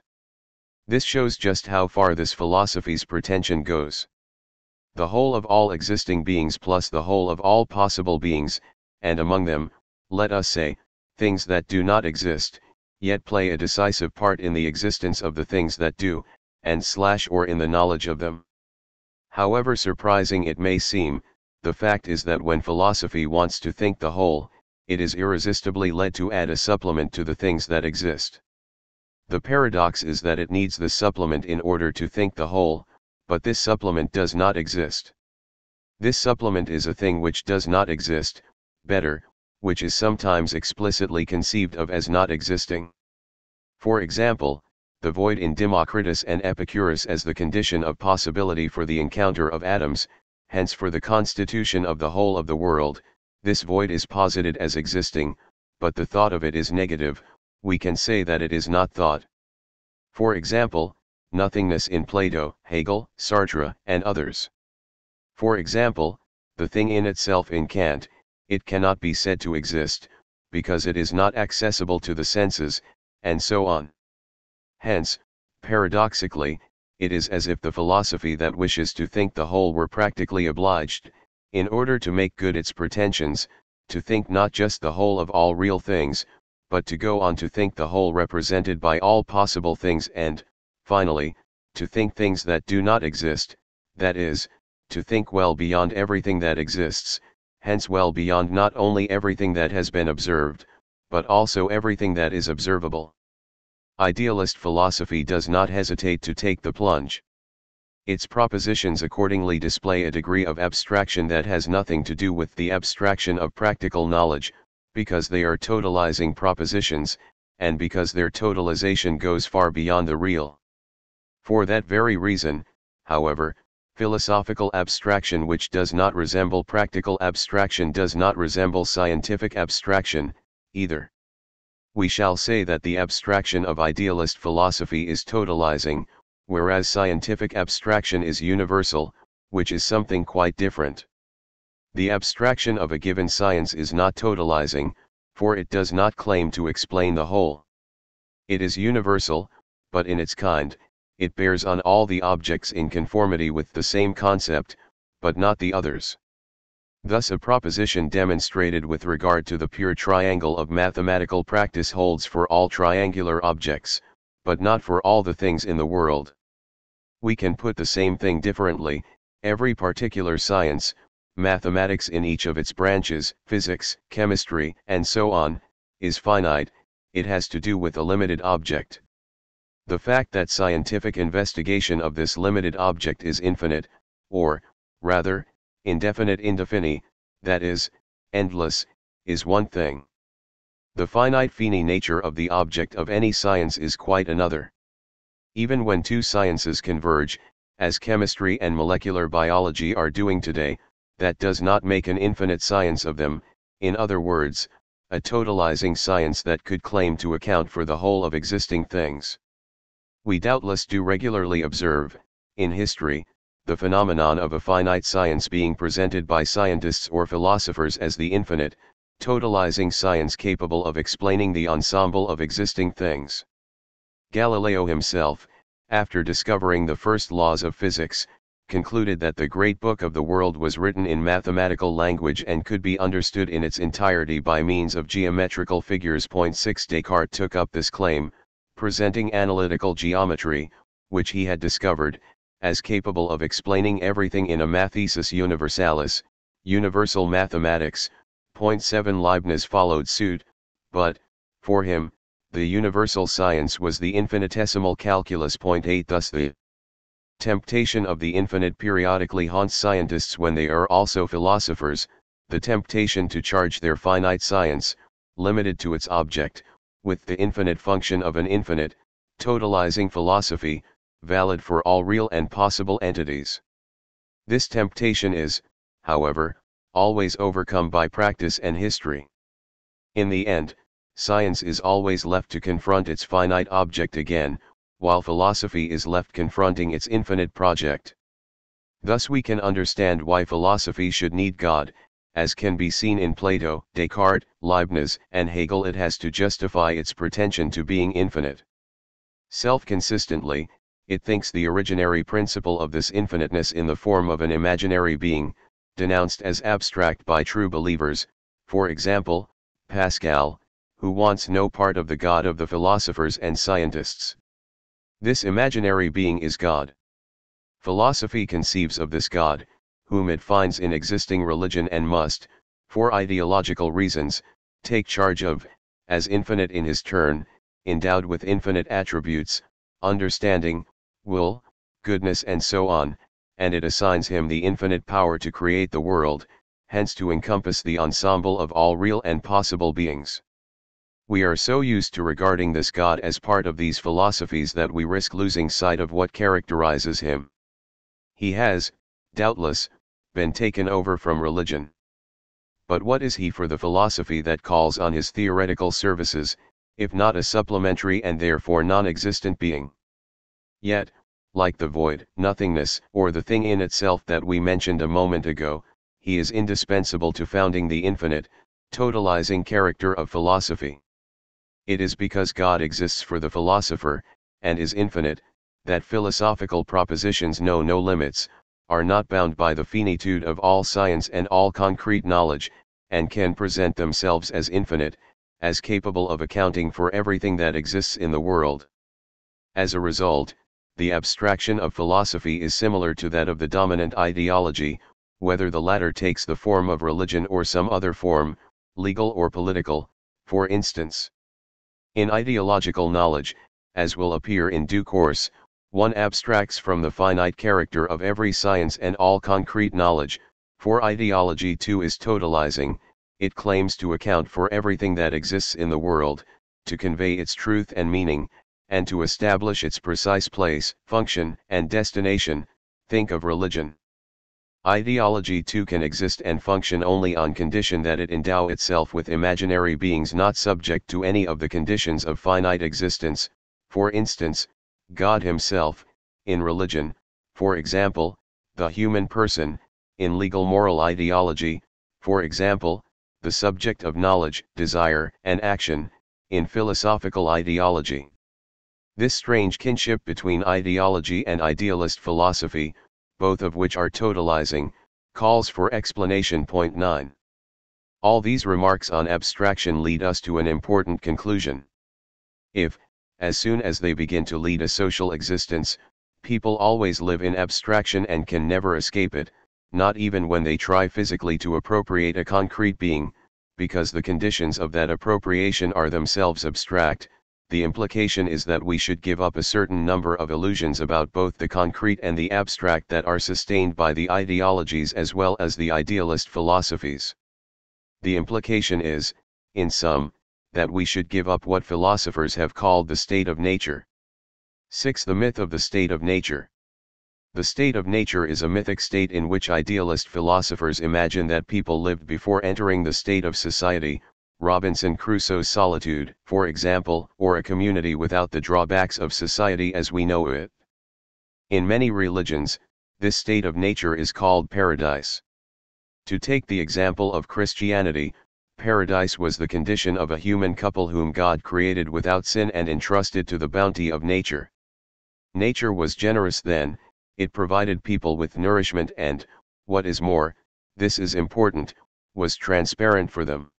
A: This shows just how far this philosophy's pretension goes. The whole of all existing beings plus the whole of all possible beings, and among them, let us say, things that do not exist, yet play a decisive part in the existence of the things that do, or in the knowledge of them. However surprising it may seem, the fact is that when philosophy wants to think the whole, it is irresistibly led to add a supplement to the things that exist. The paradox is that it needs the supplement in order to think the whole, but this supplement does not exist. This supplement is a thing which does not exist, better, which is sometimes explicitly conceived of as not existing. For example, the void in Democritus and Epicurus as the condition of possibility for the encounter of atoms, hence for the constitution of the whole of the world, this void is posited as existing, but the thought of it is negative, we can say that it is not thought. For example, nothingness in Plato, Hegel, Sartre, and others. For example, the thing in itself in Kant, it cannot be said to exist, because it is not accessible to the senses, and so on. Hence, paradoxically, it is as if the philosophy that wishes to think the whole were practically obliged, in order to make good its pretensions, to think not just the whole of all real things, but to go on to think the whole represented by all possible things and, finally, to think things that do not exist, that is, to think well beyond everything that exists, hence well beyond not only everything that has been observed, but also everything that is observable. Idealist philosophy does not hesitate to take the plunge. Its propositions accordingly display a degree of abstraction that has nothing to do with the abstraction of practical knowledge, because they are totalizing propositions, and because their totalization goes far beyond the real. For that very reason, however, philosophical abstraction which does not resemble practical abstraction does not resemble scientific abstraction, either. We shall say that the abstraction of idealist philosophy is totalizing, whereas scientific abstraction is universal, which is something quite different. The abstraction of a given science is not totalizing, for it does not claim to explain the whole. It is universal, but in its kind, it bears on all the objects in conformity with the same concept, but not the others. Thus a proposition demonstrated with regard to the pure triangle of mathematical practice holds for all triangular objects, but not for all the things in the world. We can put the same thing differently: every particular science, mathematics in each of its branches, physics, chemistry, and so on, is finite. It has to do with a limited object. The fact that scientific investigation of this limited object is infinite, or, rather, indefinite indefini, that is, endless, is one thing. The finite fini nature of the object of any science is quite another. Even when two sciences converge, as chemistry and molecular biology are doing today, that does not make an infinite science of them, in other words, a totalizing science that could claim to account for the whole of existing things. We doubtless do regularly observe, in history, the phenomenon of a finite science being presented by scientists or philosophers as the infinite, totalizing science capable of explaining the ensemble of existing things. Galileo himself, after discovering the first laws of physics, concluded that the great book of the world was written in mathematical language and could be understood in its entirety by means of geometrical figures. 6 Descartes took up this claim, presenting analytical geometry, which he had discovered, as capable of explaining everything in a mathesis universalis, universal mathematics. 7 Leibniz followed suit, but, for him, the universal science was the infinitesimal calculus. 8 Thus the temptation of the infinite periodically haunts scientists when they are also philosophers, the temptation to charge their finite science, limited to its object, with the infinite function of an infinite, totalizing philosophy, valid for all real and possible entities. This temptation is, however, always overcome by practice and history. In the end, science is always left to confront its finite object again, while philosophy is left confronting its infinite project. Thus we can understand why philosophy should need God, as can be seen in Plato, Descartes, Leibniz, and Hegel. It has to justify its pretension to being infinite. Self-consistently, it thinks the originary principle of this infiniteness in the form of an imaginary being, denounced as abstract by true believers, for example, Pascal, who wants no part of the God of the philosophers and scientists. This imaginary being is God. Philosophy conceives of this God, whom it finds in existing religion and must, for ideological reasons, take charge of, as infinite in his turn, endowed with infinite attributes, understanding, will, goodness and so on, and it assigns him the infinite power to create the world, hence to encompass the ensemble of all real and possible beings. We are so used to regarding this God as part of these philosophies that we risk losing sight of what characterizes him. He has, doubtless, been taken over from religion. But what is he for the philosophy that calls on his theoretical services, if not a supplementary and therefore non-existent being? Yet, like the void, nothingness, or the thing in itself that we mentioned a moment ago, he is indispensable to founding the infinite, totalizing character of philosophy. It is because God exists for the philosopher, and is infinite, that philosophical propositions know no limits, are not bound by the finitude of all science and all concrete knowledge, and can present themselves as infinite, as capable of accounting for everything that exists in the world. As a result, the abstraction of philosophy is similar to that of the dominant ideology, whether the latter takes the form of religion or some other form, legal or political, for instance. In ideological knowledge, as will appear in due course, one abstracts from the finite character of every science and all concrete knowledge, for ideology too is totalizing. It claims to account for everything that exists in the world, to convey its truth and meaning, and to establish its precise place, function, and destination. Think of religion. Ideology too can exist and function only on condition that it endow itself with imaginary beings not subject to any of the conditions of finite existence, for instance, God himself, in religion, for example, the human person; in legal moral ideology, for example, the subject of knowledge, desire, and action; in philosophical ideology. This strange kinship between ideology and idealist philosophy, both of which are totalizing, calls for explanation. Point 9. All these remarks on abstraction lead us to an important conclusion. If, as soon as they begin to lead a social existence, people always live in abstraction and can never escape it, not even when they try physically to appropriate a concrete being, because the conditions of that appropriation are themselves abstract, the implication is that we should give up a certain number of illusions about both the concrete and the abstract that are sustained by the ideologies as well as the idealist philosophies. The implication is, in sum, that we should give up what philosophers have called the state of nature. 6. The myth of the state of nature. The state of nature is a mythic state in which idealist philosophers imagine that people lived before entering the state of society, Robinson Crusoe's solitude, for example, or a community without the drawbacks of society as we know it. In many religions, this state of nature is called paradise. To take the example of Christianity, paradise was the condition of a human couple whom God created without sin and entrusted to the bounty of nature. Nature was generous then, it provided people with nourishment and, what is more, this is important, was transparent for them.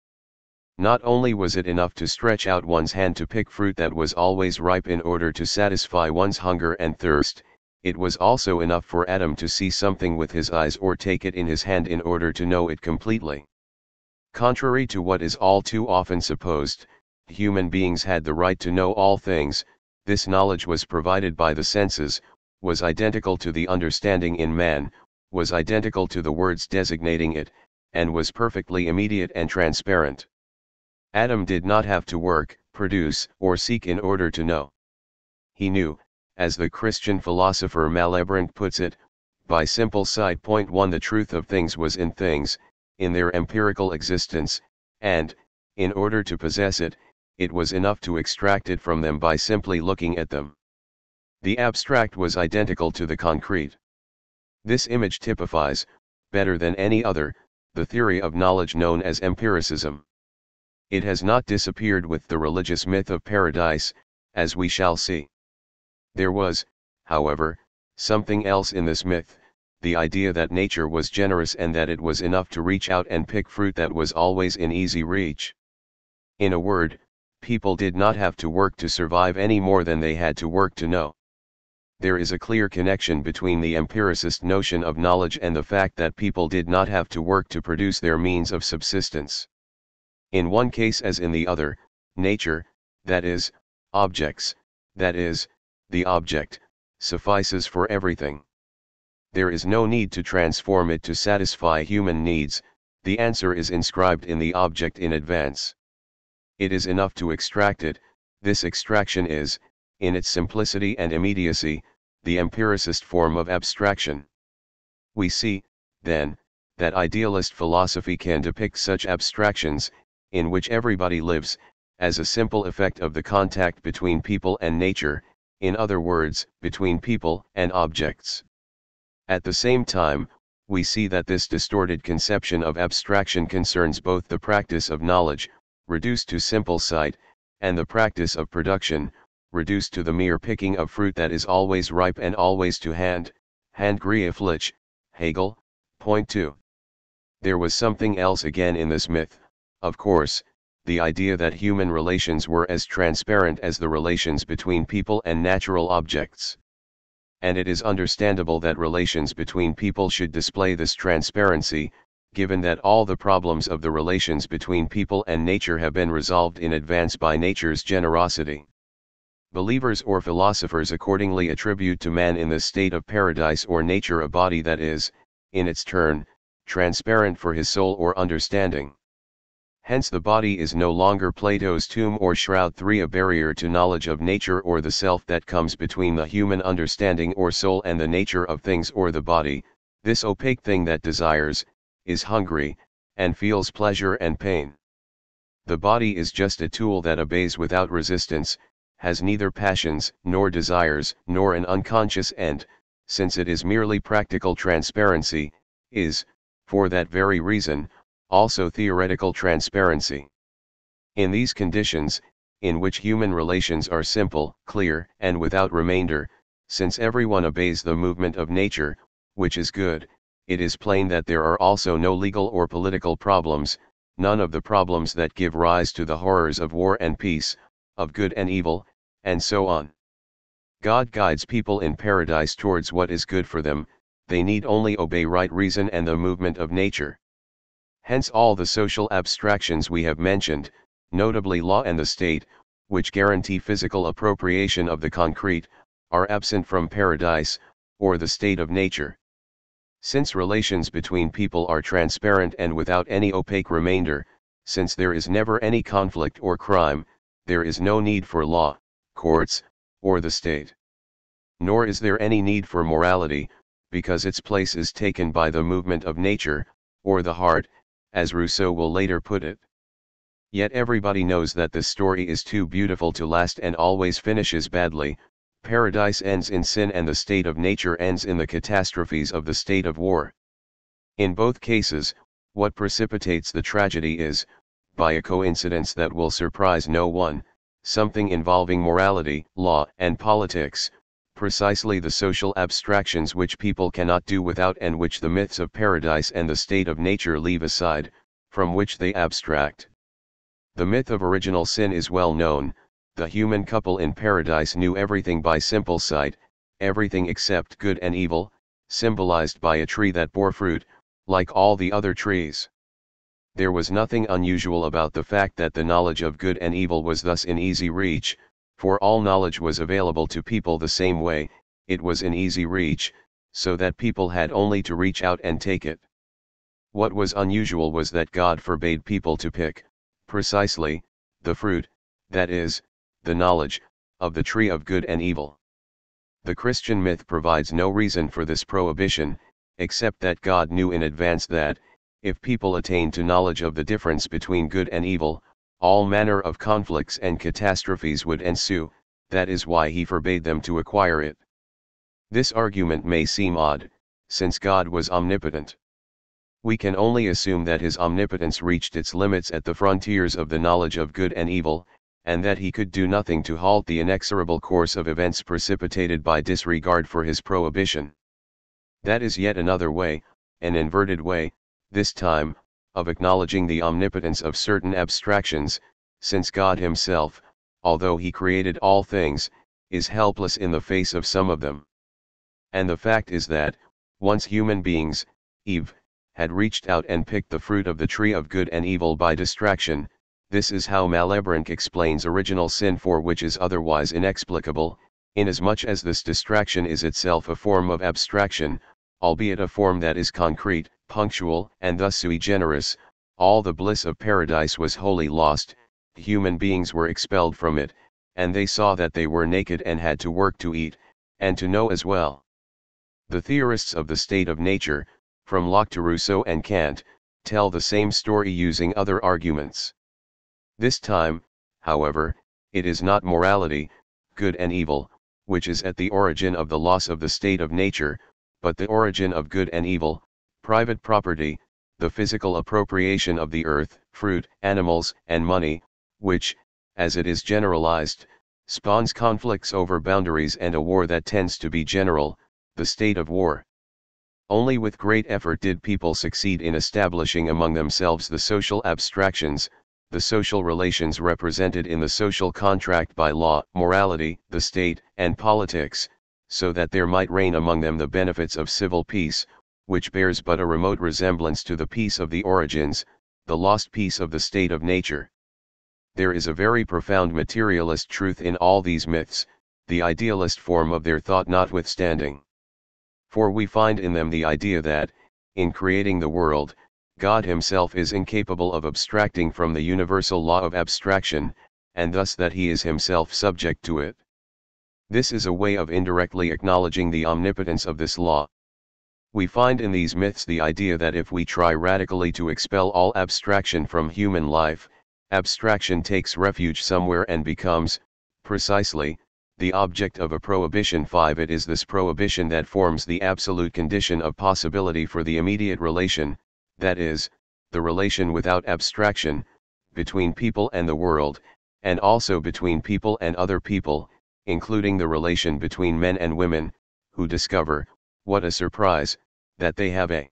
A: Not only was it enough to stretch out one's hand to pick fruit that was always ripe in order to satisfy one's hunger and thirst, it was also enough for Adam to see something with his eyes or take it in his hand in order to know it completely. Contrary to what is all too often supposed, human beings had the right to know all things. This knowledge was provided by the senses, was identical to the understanding in man, was identical to the words designating it, and was perfectly immediate and transparent. Adam did not have to work, produce, or seek in order to know. He knew, as the Christian philosopher Malebranche puts it, by simple sight. Point 1. The truth of things was in things, in their empirical existence, and, in order to possess it, it was enough to extract it from them by simply looking at them. The abstract was identical to the concrete. This image typifies, better than any other, the theory of knowledge known as empiricism. It has not disappeared with the religious myth of paradise, as we shall see. There was, however, something else in this myth, the idea that nature was generous and that it was enough to reach out and pick fruit that was always in easy reach. In a word, people did not have to work to survive any more than they had to work to know. There is a clear connection between the empiricist notion of knowledge and the fact that people did not have to work to produce their means of subsistence. In one case as in the other, nature, that is, objects, that is, the object, suffices for everything. There is no need to transform it to satisfy human needs, the answer is inscribed in the object in advance. It is enough to extract it. This extraction is, in its simplicity and immediacy, the empiricist form of abstraction. We see, then, that idealist philosophy can depict such abstractions, in which everybody lives, as a simple effect of the contact between people and nature, in other words, between people and objects. At the same time, we see that this distorted conception of abstraction concerns both the practice of knowledge, reduced to simple sight, and the practice of production, reduced to the mere picking of fruit that is always ripe and always to hand, handgreiflich, Hegel, point 2. There was something else again in this myth, of course, the idea that human relations were as transparent as the relations between people and natural objects. And it is understandable that relations between people should display this transparency, given that all the problems of the relations between people and nature have been resolved in advance by nature's generosity. Believers or philosophers accordingly attribute to man in this state of paradise or nature a body that is, in its turn, transparent for his soul or understanding. Hence the body is no longer Plato's tomb or shroud 3, a barrier to knowledge of nature or the self that comes between the human understanding or soul and the nature of things or the body, this opaque thing that desires, is hungry, and feels pleasure and pain. The body is just a tool that obeys without resistance, has neither passions, nor desires, nor an unconscious end, since it is merely practical transparency, is, for that very reason, also theoretical transparency. In these conditions, in which human relations are simple, clear, and without remainder, since everyone obeys the movement of nature, which is good, it is plain that there are also no legal or political problems, none of the problems that give rise to the horrors of war and peace, of good and evil, and so on. God guides people in paradise towards what is good for them, they need only obey right reason and the movement of nature. Hence all the social abstractions we have mentioned, notably law and the state, which guarantee physical appropriation of the concrete, are absent from paradise, or the state of nature. Since relations between people are transparent and without any opaque remainder, since there is never any conflict or crime, there is no need for law, courts, or the state. Nor is there any need for morality, because its place is taken by the movement of nature, or the heart, as Rousseau will later put it. Yet everybody knows that this story is too beautiful to last and always finishes badly. Paradise ends in sin and the state of nature ends in the catastrophes of the state of war. In both cases, what precipitates the tragedy is, by a coincidence that will surprise no one, something involving morality, law, and politics, precisely the social abstractions which people cannot do without and which the myths of paradise and the state of nature leave aside, from which they abstract. The myth of original sin is well known. The human couple in paradise knew everything by simple sight, everything except good and evil, symbolized by a tree that bore fruit, like all the other trees. There was nothing unusual about the fact that the knowledge of good and evil was thus in easy reach, for all knowledge was available to people the same way, it was in easy reach, so that people had only to reach out and take it. What was unusual was that God forbade people to pick, precisely, the fruit, that is, the knowledge, of the tree of good and evil. The Christian myth provides no reason for this prohibition, except that God knew in advance that, if people attained to knowledge of the difference between good and evil, all manner of conflicts and catastrophes would ensue, that is why he forbade them to acquire it. This argument may seem odd, since God was omnipotent. We can only assume that his omnipotence reached its limits at the frontiers of the knowledge of good and evil, and that he could do nothing to halt the inexorable course of events precipitated by disregard for his prohibition. That is yet another way, an inverted way, this time, of acknowledging the omnipotence of certain abstractions, since God himself, although he created all things, is helpless in the face of some of them. And the fact is that, once human beings, Eve, had reached out and picked the fruit of the tree of good and evil by distraction. This is how Malebranche explains original sin, for which is otherwise inexplicable, inasmuch as this distraction is itself a form of abstraction, albeit a form that is concrete, punctual, and thus sui generis. All the bliss of paradise was wholly lost, human beings were expelled from it, and they saw that they were naked and had to work to eat, and to know as well. The theorists of the state of nature, from Locke to Rousseau and Kant, tell the same story using other arguments. This time, however, it is not morality, good and evil, which is at the origin of the loss of the state of nature, but the origin of good and evil, private property, the physical appropriation of the earth, fruit, animals, and money, which, as it is generalized, spawns conflicts over boundaries and a war that tends to be general, the state of war. Only with great effort did people succeed in establishing among themselves the social abstractions, the social relations represented in the social contract by law, morality, the state, and politics, so that there might reign among them the benefits of civil peace, which bears but a remote resemblance to the peace of the origins, the lost peace of the state of nature. There is a very profound materialist truth in all these myths, the idealist form of their thought notwithstanding. For we find in them the idea that, in creating the world, God himself is incapable of abstracting from the universal law of abstraction, and thus that he is himself subject to it. This is a way of indirectly acknowledging the omnipotence of this law. We find in these myths the idea that if we try radically to expel all abstraction from human life, abstraction takes refuge somewhere and becomes, Precisely, the object of a prohibition. 5. It is this prohibition that forms the absolute condition of possibility for the immediate relation, that is, the relation without abstraction, between people and the world, and also between people and other people, including the relation between men and women, who discover, what a surprise, that they have a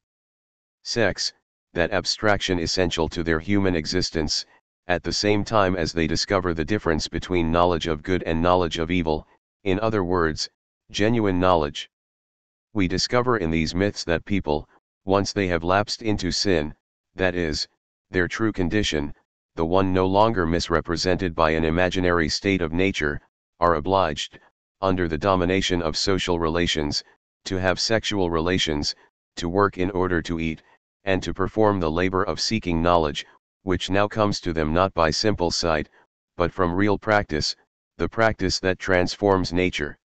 A: sex, that abstraction essential to their human existence, at the same time as they discover the difference between knowledge of good and knowledge of evil, in other words, genuine knowledge. We discover in these myths that people, once they have lapsed into sin, that is, their true condition, the one no longer misrepresented by an imaginary state of nature, are obliged, under the domination of social relations, to have sexual relations, to work in order to eat, and to perform the labor of seeking knowledge, which now comes to them not by simple sight, but from real practice, the practice that transforms nature.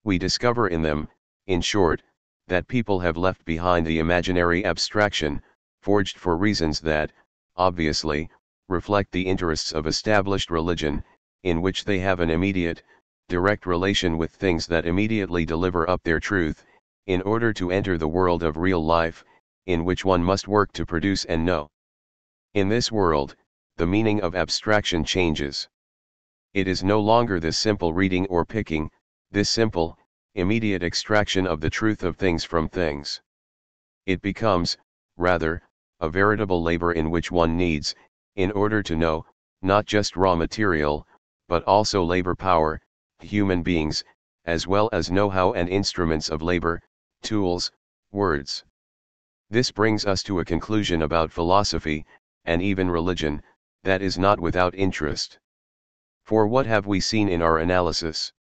A: We discover in them, in short, that people have left behind the imaginary abstraction, forged for reasons that, obviously, reflect the interests of established religion, in which they have an immediate, direct relation with things that immediately deliver up their truth, in order to enter the world of real life, in which one must work to produce and know. In this world, the meaning of abstraction changes. It is no longer this simple reading or picking, this simple, immediate extraction of the truth of things from things. It becomes, rather, a veritable labor in which one needs, in order to know, not just raw material, but also labor power, human beings, as well as know-how and instruments of labor, tools, words. This brings us to a conclusion about philosophy, and even religion, that is not without interest. For what have we seen in our analysis?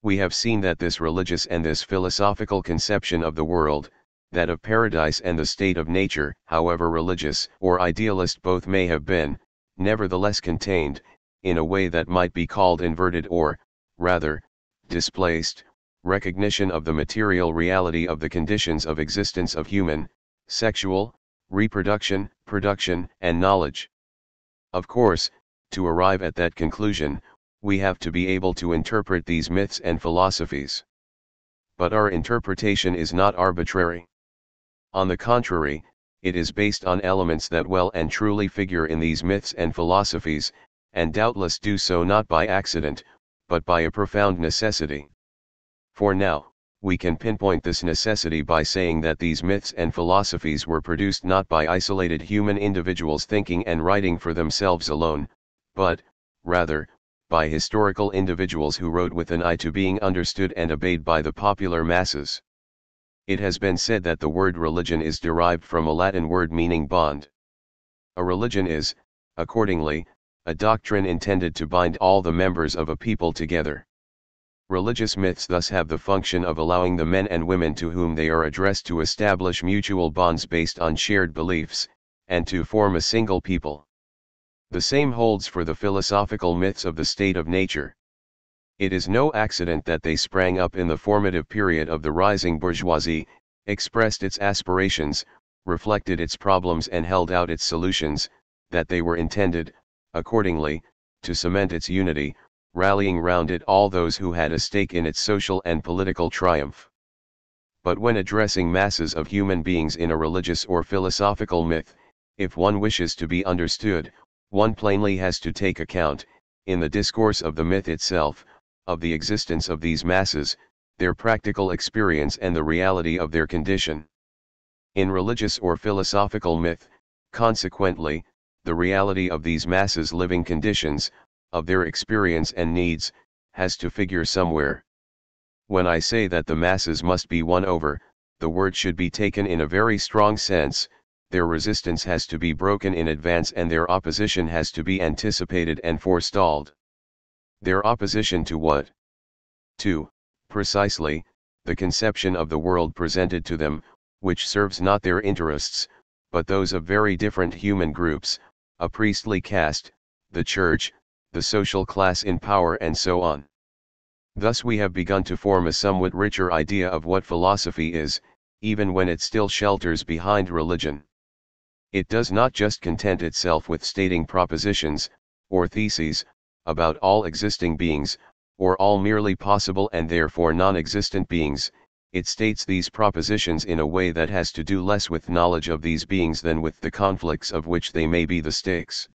A: We have seen that this religious and this philosophical conception of the world, that of paradise and the state of nature, however religious or idealist both may have been, nevertheless contained, in a way that might be called inverted or, rather, displaced, recognition of the material reality of the conditions of existence of human, sexual, reproduction, production, and knowledge. Of course, to arrive at that conclusion, we have to be able to interpret these myths and philosophies. But our interpretation is not arbitrary. On the contrary, it is based on elements that well and truly figure in these myths and philosophies, and doubtless do so not by accident, but by a profound necessity. For now, we can pinpoint this necessity by saying that these myths and philosophies were produced not by isolated human individuals thinking and writing for themselves alone, but, rather, by historical individuals who wrote with an eye to being understood and obeyed by the popular masses. It has been said that the word religion is derived from a Latin word meaning bond. A religion is, accordingly, a doctrine intended to bind all the members of a people together. Religious myths thus have the function of allowing the men and women to whom they are addressed to establish mutual bonds based on shared beliefs, and to form a single people. The same holds for the philosophical myths of the state of nature. It is no accident that they sprang up in the formative period of the rising bourgeoisie, expressed its aspirations, reflected its problems and held out its solutions, that they were intended, accordingly, to cement its unity, rallying round it all those who had a stake in its social and political triumph. But when addressing masses of human beings in a religious or philosophical myth, if one wishes to be understood, one plainly has to take account, in the discourse of the myth itself, of the existence of these masses, their practical experience and the reality of their condition. In religious or philosophical myth, consequently, the reality of these masses' living conditions, of their experience and needs, has to figure somewhere. When I say that the masses must be won over, the word should be taken in a very strong sense. Their resistance has to be broken in advance and their opposition has to be anticipated and forestalled. Their opposition to what? To, precisely, the conception of the world presented to them, which serves not their interests, but those of very different human groups, a priestly caste, the church, the social class in power and so on. Thus we have begun to form a somewhat richer idea of what philosophy is, even when it still shelters behind religion. It does not just content itself with stating propositions, or theses, about all existing beings, or all merely possible and therefore non-existent beings. It states these propositions in a way that has to do less with knowledge of these beings than with the conflicts of which they may be the stakes.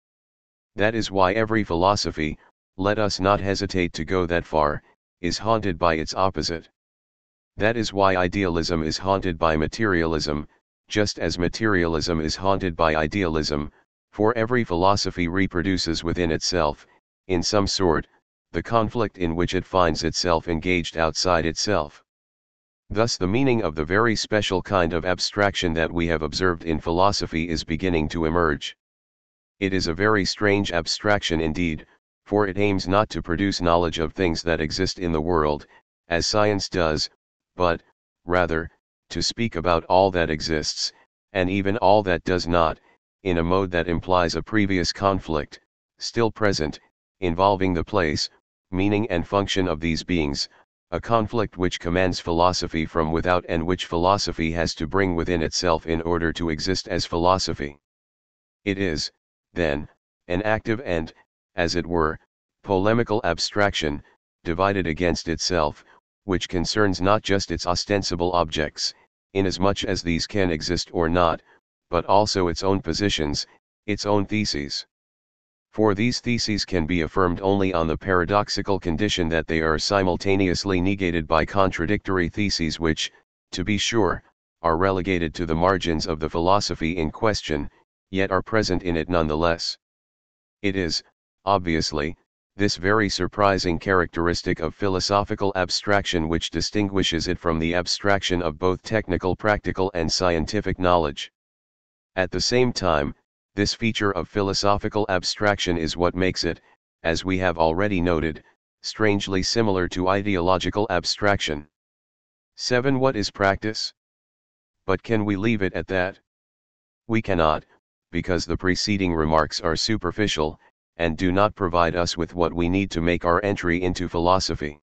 A: That is why every philosophy, let us not hesitate to go that far, is haunted by its opposite. That is why idealism is haunted by materialism, just as materialism is haunted by idealism, for every philosophy reproduces within itself, in some sort, the conflict in which it finds itself engaged outside itself. Thus the meaning of the very special kind of abstraction that we have observed in philosophy is beginning to emerge. It is a very strange abstraction indeed, for it aims not to produce knowledge of things that exist in the world, as science does, but, rather, to speak about all that exists, and even all that does not, in a mode that implies a previous conflict, still present, involving the place, meaning and function of these beings, a conflict which commands philosophy from without and which philosophy has to bring within itself in order to exist as philosophy. It is, then, an active and, as it were, polemical abstraction, divided against itself, which concerns not just its ostensible objects, inasmuch as these can exist or not, but also its own positions, its own theses. For these theses can be affirmed only on the paradoxical condition that they are simultaneously negated by contradictory theses which, to be sure, are relegated to the margins of the philosophy in question, yet are present in it nonetheless. It is, obviously, this very surprising characteristic of philosophical abstraction which distinguishes it from the abstraction of both technical, practical and scientific knowledge. At the same time, this feature of philosophical abstraction is what makes it, as we have already noted, strangely similar to ideological abstraction. 7. What is practice? But can we leave it at that? We cannot, because the preceding remarks are superficial, and do not provide us with what we need to make our entry into philosophy.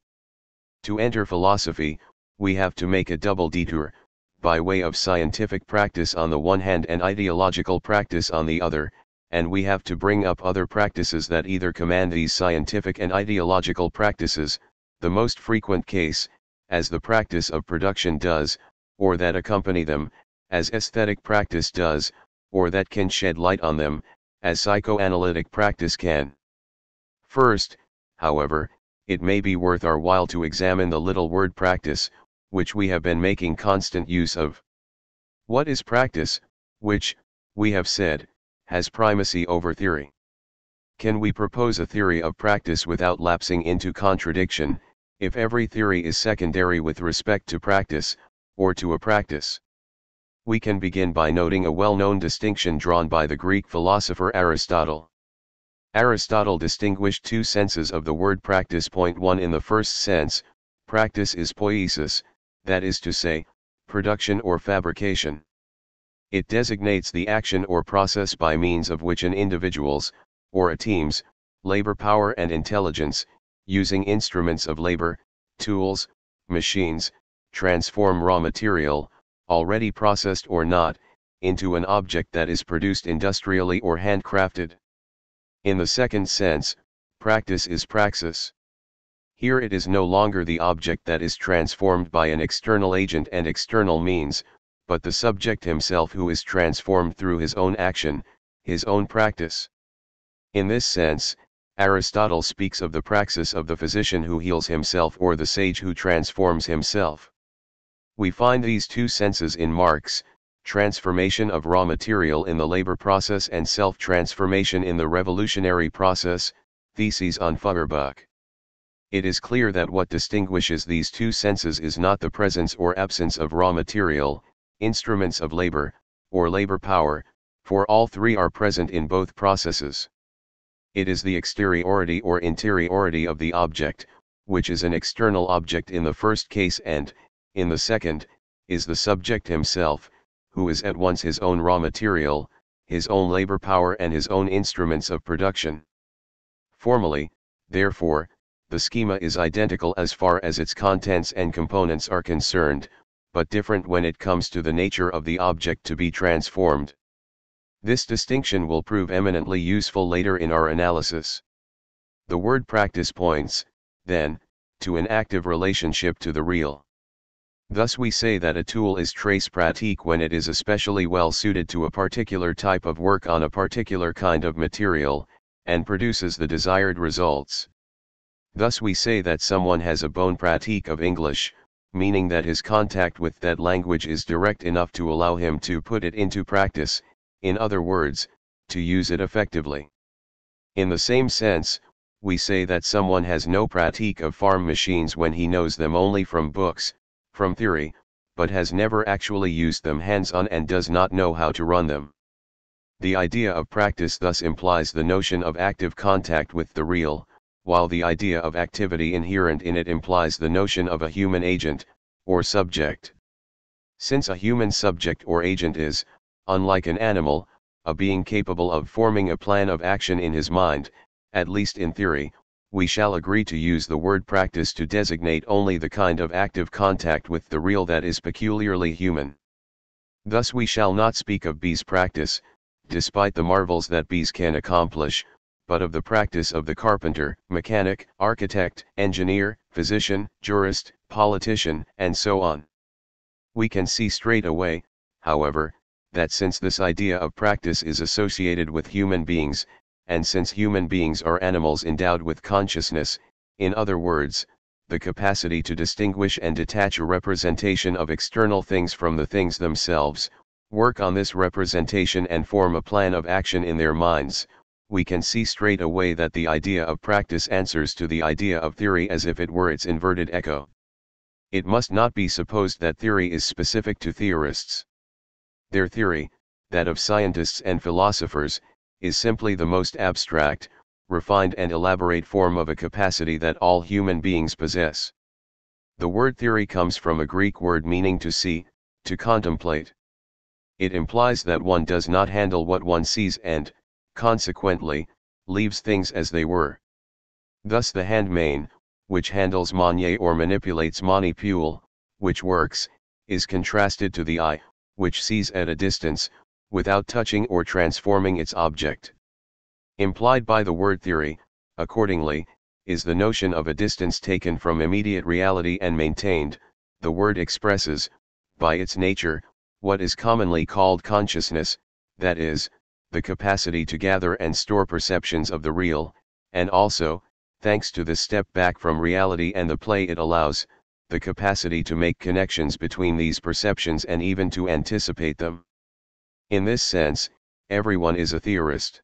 A: To enter philosophy, we have to make a double detour, by way of scientific practice on the one hand and ideological practice on the other, and we have to bring up other practices that either command these scientific and ideological practices, the most frequent case, as the practice of production does, or that accompany them, as aesthetic practice does, or that can shed light on them, as psychoanalytic practice can. First, however, it may be worth our while to examine the little word practice, which we have been making constant use of. What is practice, which, we have said, has primacy over theory? Can we propose a theory of practice without lapsing into contradiction, if every theory is secondary with respect to practice, or to a practice? We can begin by noting a well-known distinction drawn by the Greek philosopher Aristotle. Aristotle distinguished two senses of the word practice. Point 1. In the first sense, practice is poiesis, that is to say, production or fabrication. It designates the action or process by means of which an individual's, or a team's, labor, power and intelligence, using instruments of labor, tools, machines, transform raw material, already processed or not, into an object that is produced industrially or handcrafted. In the second sense, practice is praxis. Here it is no longer the object that is transformed by an external agent and external means, but the subject himself who is transformed through his own action, his own practice. In this sense, Aristotle speaks of the praxis of the physician who heals himself or the sage who transforms himself. We find these two senses in Marx: transformation of raw material in the labor process and self-transformation in the revolutionary process, Theses on Feuerbach. It is clear that what distinguishes these two senses is not the presence or absence of raw material, instruments of labor, or labor power, for all three are present in both processes. It is the exteriority or interiority of the object, which is an external object in the first case and, in the second, is the subject himself, who is at once his own raw material, his own labor power and his own instruments of production. Formally, therefore, the schema is identical as far as its contents and components are concerned, but different when it comes to the nature of the object to be transformed. This distinction will prove eminently useful later in our analysis. The word practice points, then, to an active relationship to the real. Thus we say that a tool is très pratique when it is especially well suited to a particular type of work on a particular kind of material, and produces the desired results. Thus we say that someone has a bonne pratique of English, meaning that his contact with that language is direct enough to allow him to put it into practice, in other words, to use it effectively. In the same sense, we say that someone has no pratique of farm machines when he knows them only from books, from theory, but has never actually used them hands-on and does not know how to run them. The idea of practice thus implies the notion of active contact with the real, while the idea of activity inherent in it implies the notion of a human agent, or subject. Since a human subject or agent is, unlike an animal, a being capable of forming a plan of action in his mind, at least in theory, we shall agree to use the word practice to designate only the kind of active contact with the real that is peculiarly human. Thus we shall not speak of bees' practice, despite the marvels that bees can accomplish, but of the practice of the carpenter, mechanic, architect, engineer, physician, jurist, politician, and so on. We can see straight away, however, that since this idea of practice is associated with human beings, and since human beings are animals endowed with consciousness, in other words, the capacity to distinguish and detach a representation of external things from the things themselves, work on this representation and form a plan of action in their minds, we can see straight away that the idea of practice answers to the idea of theory as if it were its inverted echo. It must not be supposed that theory is specific to theorists. Their theory, that of scientists and philosophers, is simply the most abstract, refined and elaborate form of a capacity that all human beings possess. The word theory comes from a Greek word meaning to see, to contemplate. It implies that one does not handle what one sees and, consequently, leaves things as they were. Thus the handmain, which handles manier or manipulates manipule, which works, is contrasted to the eye, which sees at a distance, without touching or transforming its object. Implied by the word theory, accordingly, is the notion of a distance taken from immediate reality and maintained. The word expresses, by its nature, what is commonly called consciousness, that is, the capacity to gather and store perceptions of the real, and also, thanks to the step back from reality and the play it allows, the capacity to make connections between these perceptions and even to anticipate them. In this sense, everyone is a theorist.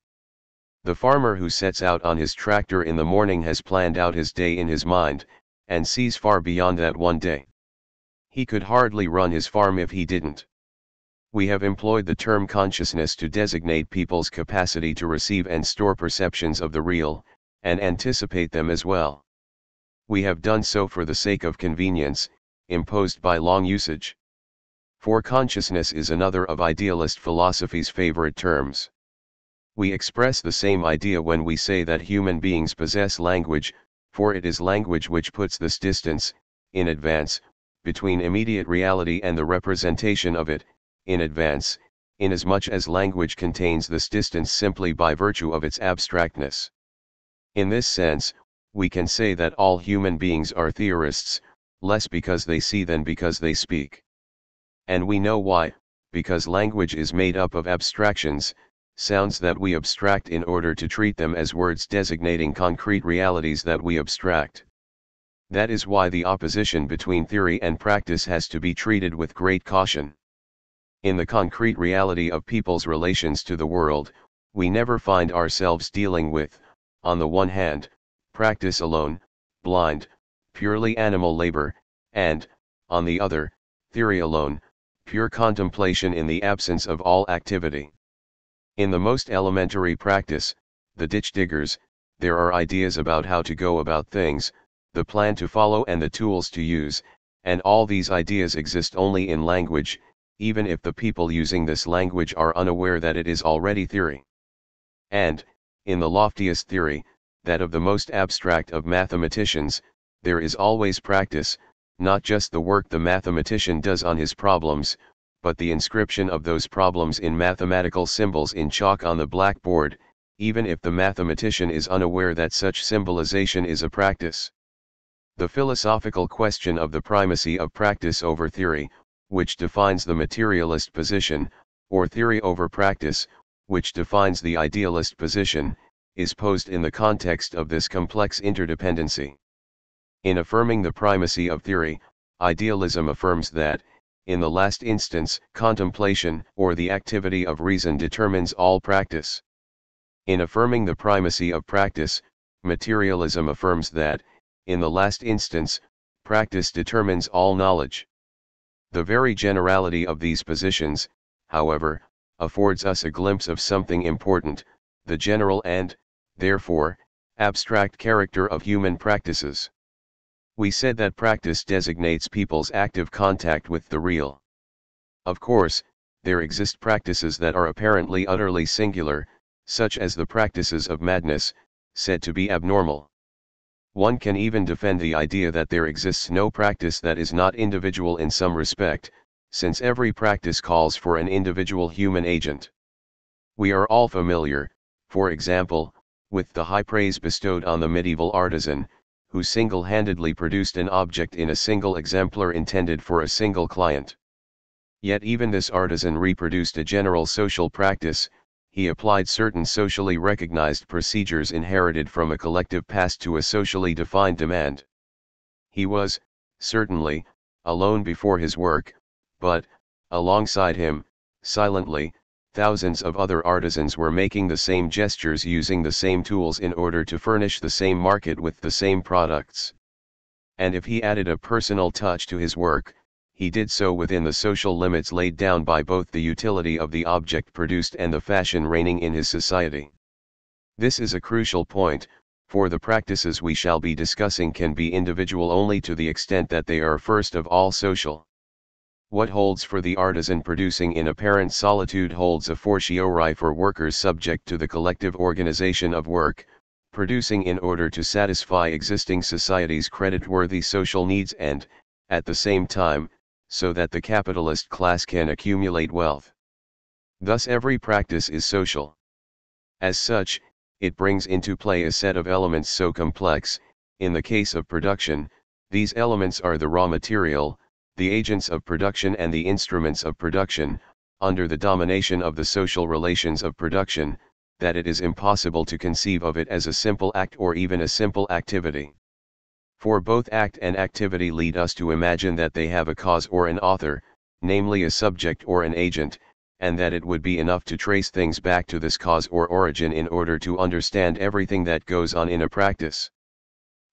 A: The farmer who sets out on his tractor in the morning has planned out his day in his mind, and sees far beyond that one day. He could hardly run his farm if he didn't. We have employed the term consciousness to designate people's capacity to receive and store perceptions of the real, and anticipate them as well. We have done so for the sake of convenience, imposed by long usage. For consciousness is another of idealist philosophy's favorite terms. We express the same idea when we say that human beings possess language, for it is language which puts this distance, in advance, between immediate reality and the representation of it, in advance, inasmuch as language contains this distance simply by virtue of its abstractness. In this sense, we can say that all human beings are theorists, less because they see than because they speak. And we know why, because language is made up of abstractions, sounds that we abstract in order to treat them as words designating concrete realities that we abstract. That is why the opposition between theory and practice has to be treated with great caution. In the concrete reality of people's relations to the world, we never find ourselves dealing with, on the one hand, practice alone, blind, purely animal labor, and, on the other, theory alone, pure contemplation in the absence of all activity. In the most elementary practice, the ditch diggers, there are ideas about how to go about things, the plan to follow and the tools to use, and all these ideas exist only in language, even if the people using this language are unaware that it is already theory. And, in the loftiest theory, that of the most abstract of mathematicians, there is always practice, not just the work the mathematician does on his problems, but the inscription of those problems in mathematical symbols in chalk on the blackboard, even if the mathematician is unaware that such symbolization is a practice. The philosophical question of the primacy of practice over theory, which defines the materialist position, or theory over practice, which defines the idealist position, is posed in the context of this complex interdependency. In affirming the primacy of theory, idealism affirms that, in the last instance, contemplation or the activity of reason determines all practice. In affirming the primacy of practice, materialism affirms that, in the last instance, practice determines all knowledge. The very generality of these positions, however, affords us a glimpse of something important, the general and, therefore, abstract character of human practices. We said that practice designates people's active contact with the real. Of course, there exist practices that are apparently utterly singular, such as the practices of madness, said to be abnormal. One can even defend the idea that there exists no practice that is not individual in some respect, since every practice calls for an individual human agent. We are all familiar, for example, with the high praise bestowed on the medieval artisan, who single-handedly produced an object in a single exemplar intended for a single client. Yet even this artisan reproduced a general social practice. He applied certain socially recognized procedures inherited from a collective past to a socially defined demand. He was, certainly, alone before his work, but, alongside him, silently, thousands of other artisans were making the same gestures using the same tools in order to furnish the same market with the same products. And if he added a personal touch to his work, he did so within the social limits laid down by both the utility of the object produced and the fashion reigning in his society. This is a crucial point, for the practices we shall be discussing can be individual only to the extent that they are first of all social. What holds for the artisan producing in apparent solitude holds a fortiori for workers subject to the collective organization of work, producing in order to satisfy existing society's creditworthy social needs and, at the same time, so that the capitalist class can accumulate wealth. Thus every practice is social. As such, it brings into play a set of elements so complex. In the case of production, these elements are the raw material, the agents of production and the instruments of production, under the domination of the social relations of production, that it is impossible to conceive of it as a simple act or even a simple activity. For both act and activity lead us to imagine that they have a cause or an author, namely a subject or an agent, and that it would be enough to trace things back to this cause or origin in order to understand everything that goes on in a practice.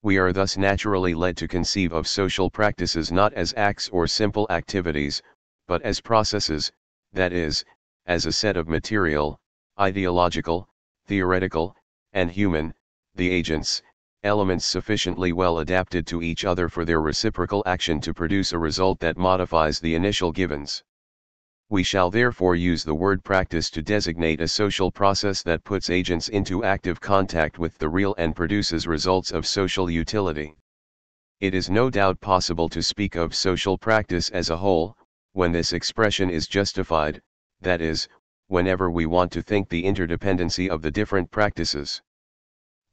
A: We are thus naturally led to conceive of social practices not as acts or simple activities, but as processes, that is, as a set of material, ideological, theoretical, and human, the agents, elements sufficiently well adapted to each other for their reciprocal action to produce a result that modifies the initial givens. We shall therefore use the word practice to designate a social process that puts agents into active contact with the real and produces results of social utility. It is no doubt possible to speak of social practice as a whole, when this expression is justified, that is, whenever we want to think the interdependency of the different practices.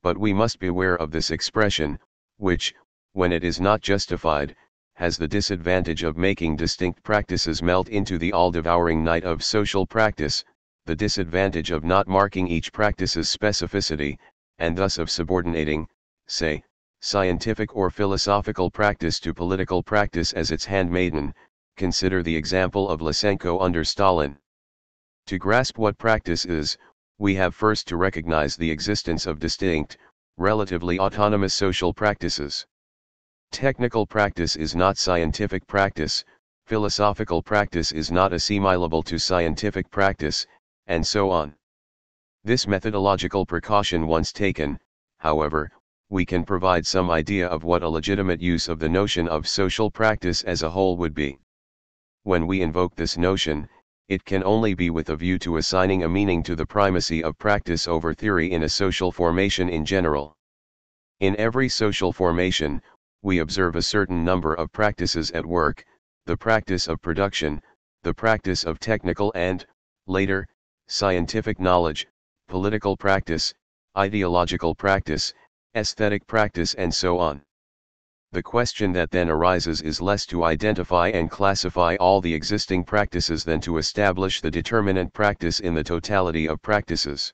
A: But we must beware of this expression, which, when it is not justified, has the disadvantage of making distinct practices melt into the all-devouring night of social practice, the disadvantage of not marking each practice's specificity, and thus of subordinating, say, scientific or philosophical practice to political practice as its handmaiden. Consider the example of Lysenko under Stalin. To grasp what practice is, we have first to recognize the existence of distinct, relatively autonomous social practices. Technical practice is not scientific practice, philosophical practice is not assimilable to scientific practice, and so on. This methodological precaution once taken, however, we can provide some idea of what a legitimate use of the notion of social practice as a whole would be. When we invoke this notion, it can only be with a view to assigning a meaning to the primacy of practice over theory in a social formation in general. In every social formation, we observe a certain number of practices at work, the practice of production, the practice of technical and, later, scientific knowledge, political practice, ideological practice, aesthetic practice and so on. The question that then arises is less to identify and classify all the existing practices than to establish the determinant practice in the totality of practices.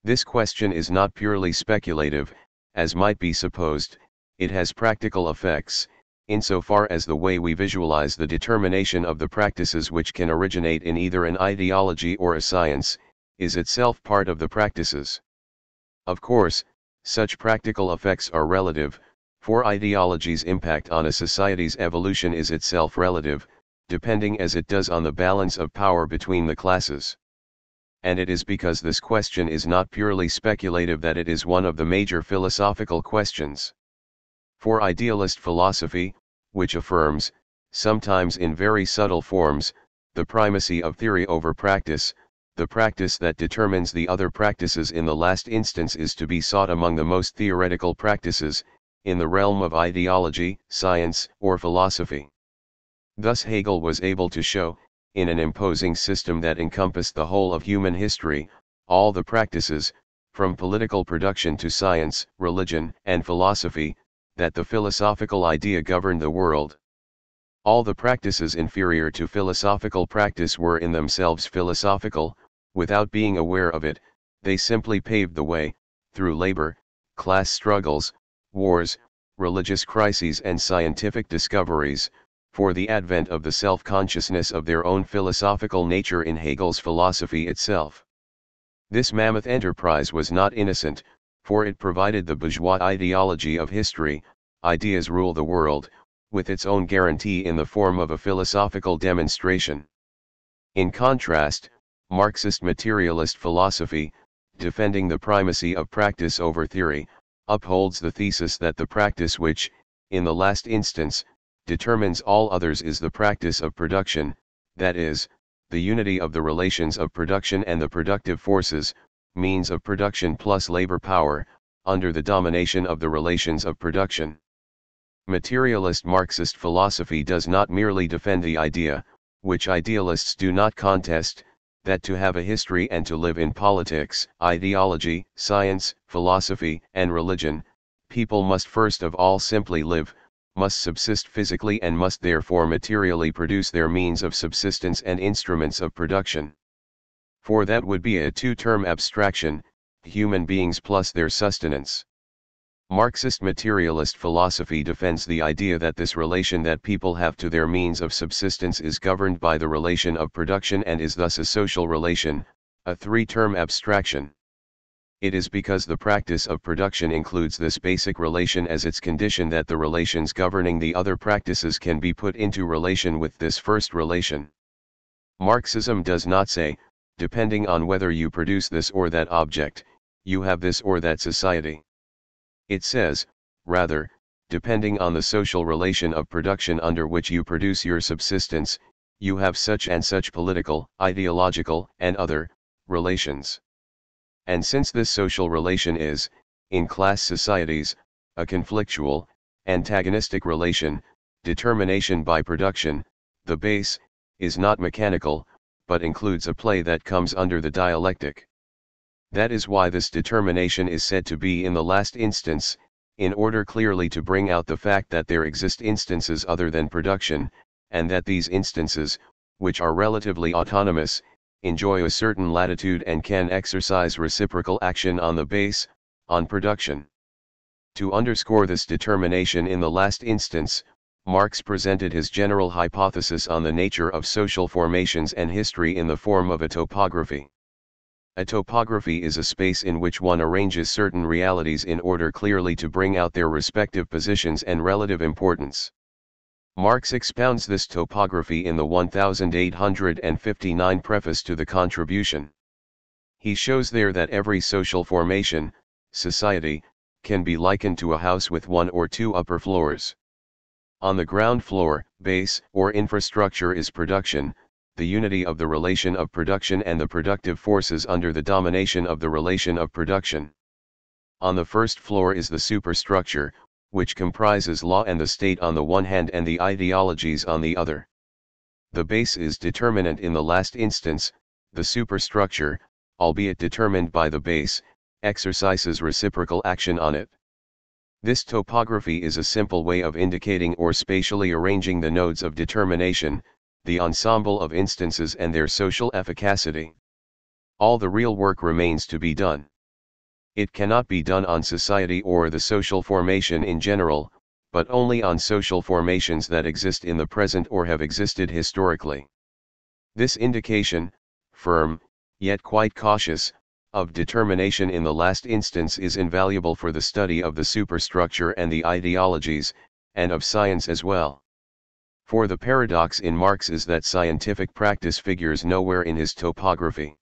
A: This question is not purely speculative, as might be supposed, it has practical effects, insofar as the way we visualize the determination of the practices which can originate in either an ideology or a science, is itself part of the practices. Of course, such practical effects are relative, for ideology's impact on a society's evolution is itself relative, depending as it does on the balance of power between the classes. And it is because this question is not purely speculative that it is one of the major philosophical questions. For idealist philosophy, which affirms, sometimes in very subtle forms, the primacy of theory over practice, the practice that determines the other practices in the last instance is to be sought among the most theoretical practices, in the realm of ideology, science, or philosophy. Thus Hegel was able to show, in an imposing system that encompassed the whole of human history, all the practices, from political production to science, religion, and philosophy, that the philosophical idea governed the world. All the practices inferior to philosophical practice were in themselves philosophical, without being aware of it, they simply paved the way, through labor, class struggles, wars, religious crises and scientific discoveries, for the advent of the self-consciousness of their own philosophical nature in Hegel's philosophy itself. This mammoth enterprise was not innocent, for it provided the bourgeois ideology of history, ideas rule the world, with its own guarantee in the form of a philosophical demonstration. In contrast, Marxist materialist philosophy, defending the primacy of practice over theory, upholds the thesis that the practice which, in the last instance, determines all others is the practice of production, that is, the unity of the relations of production and the productive forces, means of production plus labor power, under the domination of the relations of production. Materialist Marxist philosophy does not merely defend the idea, which idealists do not contest, that to have a history and to live in politics, ideology, science, philosophy, and religion, people must first of all simply live, must subsist physically and must therefore materially produce their means of subsistence and instruments of production. For that would be a two-term abstraction, human beings plus their sustenance. Marxist materialist philosophy defends the idea that this relation that people have to their means of subsistence is governed by the relation of production and is thus a social relation, a three-term abstraction. It is because the practice of production includes this basic relation as its condition that the relations governing the other practices can be put into relation with this first relation. Marxism does not say, depending on whether you produce this or that object, you have this or that society. It says, rather, depending on the social relation of production under which you produce your subsistence, you have such and such political, ideological, and other relations. And since this social relation is, in class societies, a conflictual, antagonistic relation, determination by production, the base, is not mechanical, but includes a play that comes under the dialectic. That is why this determination is said to be in the last instance, in order clearly to bring out the fact that there exist instances other than production, and that these instances, which are relatively autonomous, enjoy a certain latitude and can exercise reciprocal action on the base, on production. To underscore this determination in the last instance, Marx presented his general hypothesis on the nature of social formations and history in the form of a topography. A topography is a space in which one arranges certain realities in order clearly to bring out their respective positions and relative importance. Marx expounds this topography in the 1859 preface to the Contribution. He shows there that every social formation, society, can be likened to a house with one or two upper floors. On the ground floor, base, or infrastructure is production, the unity of the relation of production and the productive forces under the domination of the relation of production. On the first floor is the superstructure, which comprises law and the state on the one hand and the ideologies on the other. The base is determinant in the last instance, the superstructure, albeit determined by the base, exercises reciprocal action on it. This topography is a simple way of indicating or spatially arranging the nodes of determination, the ensemble of instances and their social efficacity. All the real work remains to be done. It cannot be done on society or the social formation in general, but only on social formations that exist in the present or have existed historically. This indication, firm, yet quite cautious, of determination in the last instance is invaluable for the study of the superstructure and the ideologies, and of science as well. For the paradox in Marx is that scientific practice figures nowhere in his topography.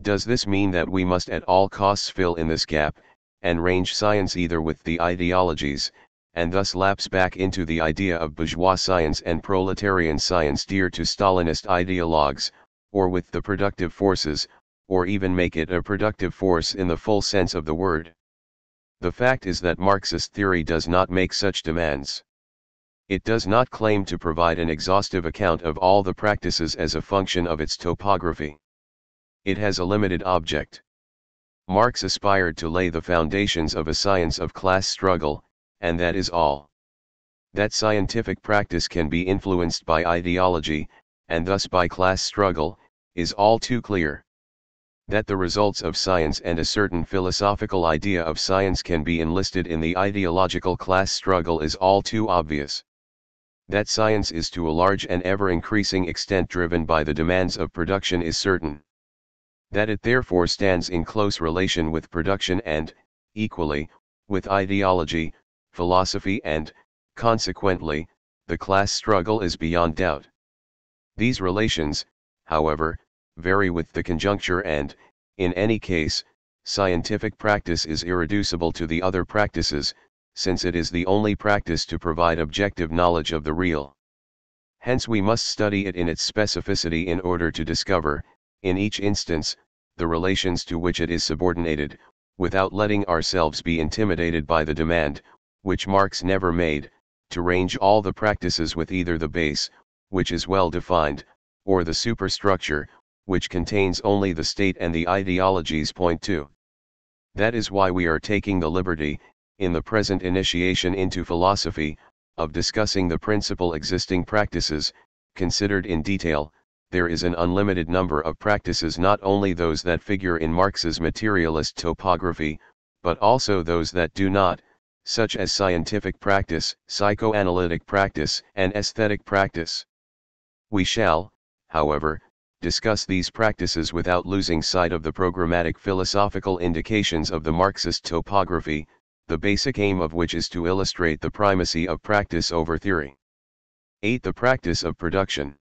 A: Does this mean that we must at all costs fill in this gap, and range science either with the ideologies, and thus lapse back into the idea of bourgeois science and proletarian science dear to Stalinist ideologues, or with the productive forces, or even make it a productive force in the full sense of the word? The fact is that Marxist theory does not make such demands. It does not claim to provide an exhaustive account of all the practices as a function of its topography. It has a limited object. Marx aspired to lay the foundations of a science of class struggle, and that is all. That scientific practice can be influenced by ideology, and thus by class struggle, is all too clear. That the results of science and a certain philosophical idea of science can be enlisted in the ideological class struggle is all too obvious. That science is to a large and ever-increasing extent driven by the demands of production is certain. That it therefore stands in close relation with production and, equally, with ideology, philosophy and, consequently, the class struggle is beyond doubt. These relations, however, vary with the conjuncture and, in any case, scientific practice is irreducible to the other practices, since it is the only practice to provide objective knowledge of the real. Hence we must study it in its specificity in order to discover, in each instance, the relations to which it is subordinated, without letting ourselves be intimidated by the demand, which Marx never made, to range all the practices with either the base, which is well defined, or the superstructure, which contains only the state and the ideologies. Point 2. That is why we are taking the liberty, in the present initiation into philosophy, of discussing the principal existing practices. Considered in detail, there is an unlimited number of practices, not only those that figure in Marx's materialist topography, but also those that do not, such as scientific practice, psychoanalytic practice, and aesthetic practice. We shall, however, discuss these practices without losing sight of the programmatic philosophical indications of the Marxist topography, the basic aim of which is to illustrate the primacy of practice over theory. 8. The practice of production.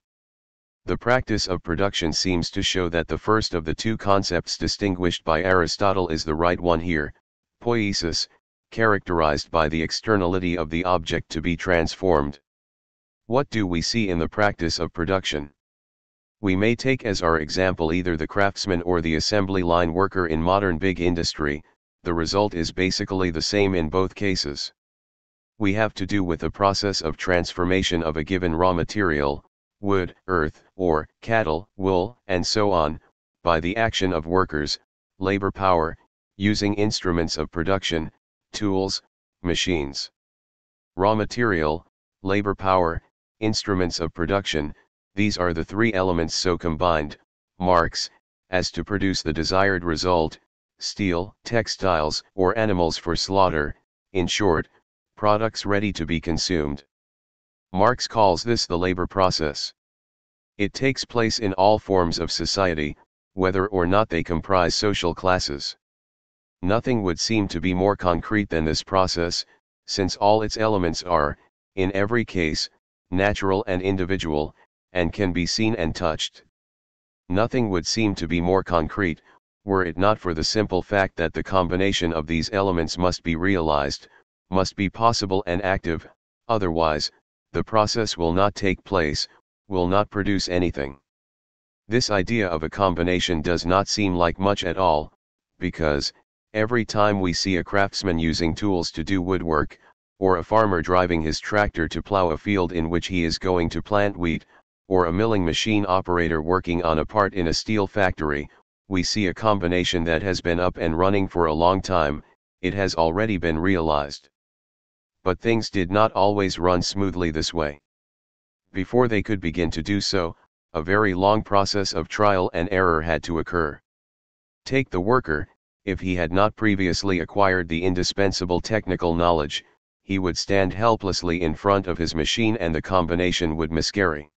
A: The practice of production seems to show that the first of the two concepts distinguished by Aristotle is the right one here, poiesis, characterized by the externality of the object to be transformed. What do we see in the practice of production? We may take as our example either the craftsman or the assembly line worker in modern big industry. The result is basically the same in both cases. We have to do with the process of transformation of a given raw material, wood, earth, ore, cattle, wool, and so on, by the action of workers, labor power, using instruments of production, tools, machines. Raw material, labor power, instruments of production, these are the three elements so combined, Marx, as to produce the desired result, steel, textiles, or animals for slaughter, in short, products ready to be consumed. Marx calls this the labor process. It takes place in all forms of society, whether or not they comprise social classes. Nothing would seem to be more concrete than this process, since all its elements are, in every case, natural and individual, and can be seen and touched. Nothing would seem to be more concrete, were it not for the simple fact that the combination of these elements must be realized, must be possible and active, otherwise, the process will not take place, will not produce anything. This idea of a combination does not seem like much at all, because, every time we see a craftsman using tools to do woodwork, or a farmer driving his tractor to plow a field in which he is going to plant wheat, or a milling machine operator working on a part in a steel factory, we see a combination that has been up and running for a long time, it has already been realized. But things did not always run smoothly this way. Before they could begin to do so, a very long process of trial and error had to occur. Take the worker, if he had not previously acquired the indispensable technical knowledge, he would stand helplessly in front of his machine and the combination would miscarry.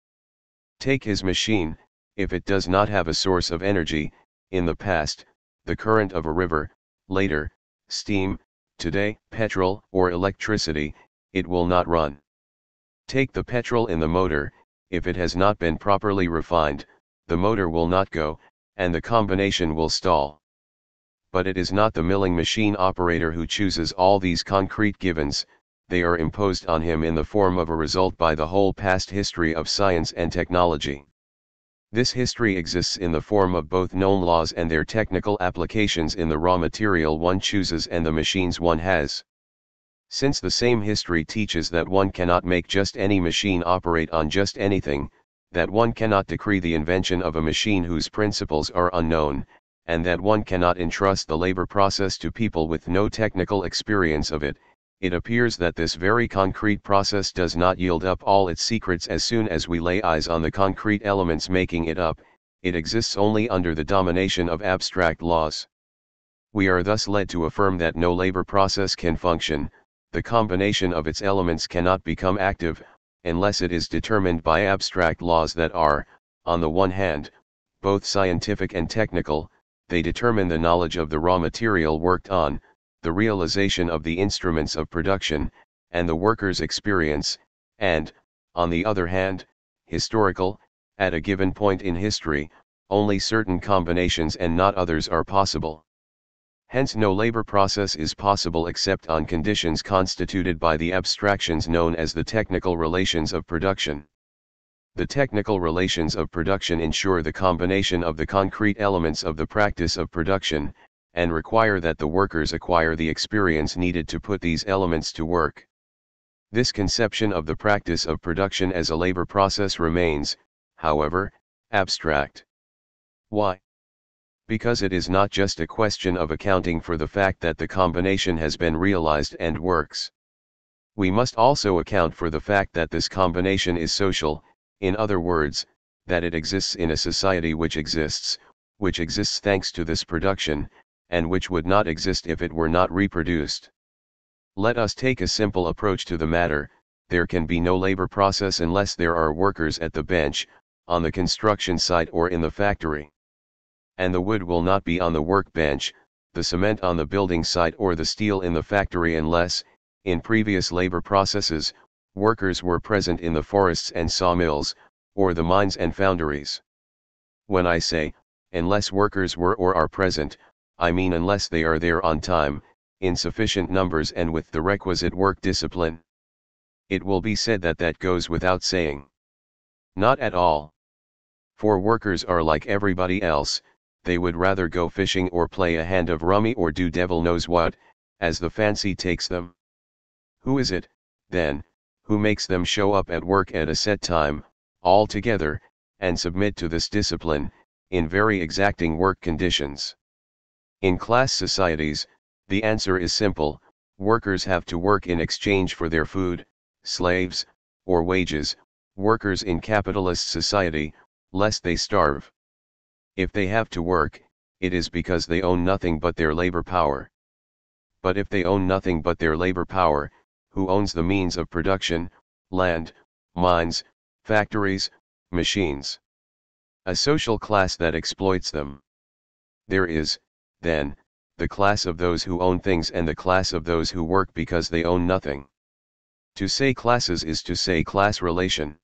A: Take his machine, if it does not have a source of energy, in the past, the current of a river, later, steam, today, petrol or electricity, it will not run. Take the petrol in the motor, if it has not been properly refined, the motor will not go, and the combination will stall. But it is not the milling machine operator who chooses all these concrete givens, they are imposed on him in the form of a result by the whole past history of science and technology. This history exists in the form of both known laws and their technical applications in the raw material one chooses and the machines one has. Since the same history teaches that one cannot make just any machine operate on just anything, that one cannot decree the invention of a machine whose principles are unknown, and that one cannot entrust the labor process to people with no technical experience of it, it appears that this very concrete process does not yield up all its secrets as soon as we lay eyes on the concrete elements making it up, it exists only under the domination of abstract laws. We are thus led to affirm that no labor process can function, the combination of its elements cannot become active, unless it is determined by abstract laws that are, on the one hand, both scientific and technical, they determine the knowledge of the raw material worked on, the realization of the instruments of production, and the worker's experience, and, on the other hand, historical, at a given point in history, only certain combinations and not others are possible. Hence no labor process is possible except on conditions constituted by the abstractions known as the technical relations of production. The technical relations of production ensure the combination of the concrete elements of the practice of production, and require that the workers acquire the experience needed to put these elements to work. This conception of the practice of production as a labor process remains, however, abstract. Why? Because it is not just a question of accounting for the fact that the combination has been realized and works. We must also account for the fact that this combination is social, in other words, that it exists in a society which exists thanks to this production, and which would not exist if it were not reproduced. Let us take a simple approach to the matter, there can be no labor process unless there are workers at the bench, on the construction site or in the factory. And the wood will not be on the workbench, the cement on the building site or the steel in the factory unless, in previous labor processes, workers were present in the forests and sawmills, or the mines and foundries. When I say, unless workers were or are present, I mean unless they are there on time, in sufficient numbers and with the requisite work discipline. It will be said that that goes without saying. Not at all. For workers are like everybody else, they would rather go fishing or play a hand of rummy or do devil knows what, as the fancy takes them. Who is it, then, who makes them show up at work at a set time, all together, and submit to this discipline, in very exacting work conditions? In class societies, the answer is simple, workers have to work in exchange for their food, slaves, or wages, workers in capitalist society, lest they starve. If they have to work, it is because they own nothing but their labor power. But if they own nothing but their labor power, who owns the means of production, land, mines, factories, machines? A social class that exploits them. There is, then, the class of those who own things and the class of those who work because they own nothing. To say classes is to say class relation.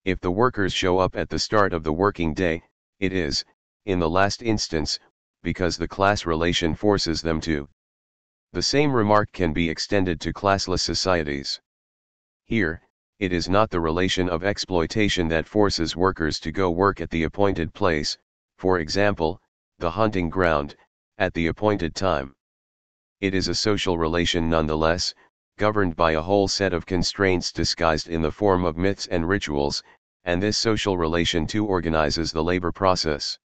A: If the workers show up at the start of the working day, it is, in the last instance, because the class relation forces them to. The same remark can be extended to classless societies. Here, it is not the relation of exploitation that forces workers to go work at the appointed place, for example, the hunting ground, at the appointed time. It is a social relation nonetheless, governed by a whole set of constraints disguised in the form of myths and rituals, and this social relation too organizes the labor process.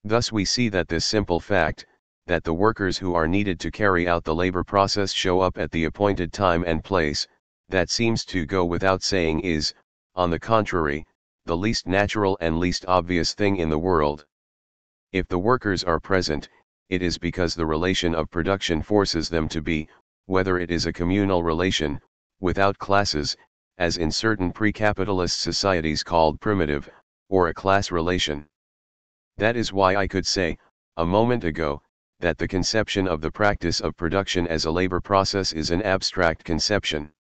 A: Thus we see that this simple fact, that the workers who are needed to carry out the labor process show up at the appointed time and place, that seems to go without saying is, on the contrary, the least natural and least obvious thing in the world. If the workers are present, it is because the relation of production forces them to be, whether it is a communal relation, without classes, as in certain pre-capitalist societies called primitive, or a class relation. That is why I could say, a moment ago, that the conception of the practice of production as a labor process is an abstract conception.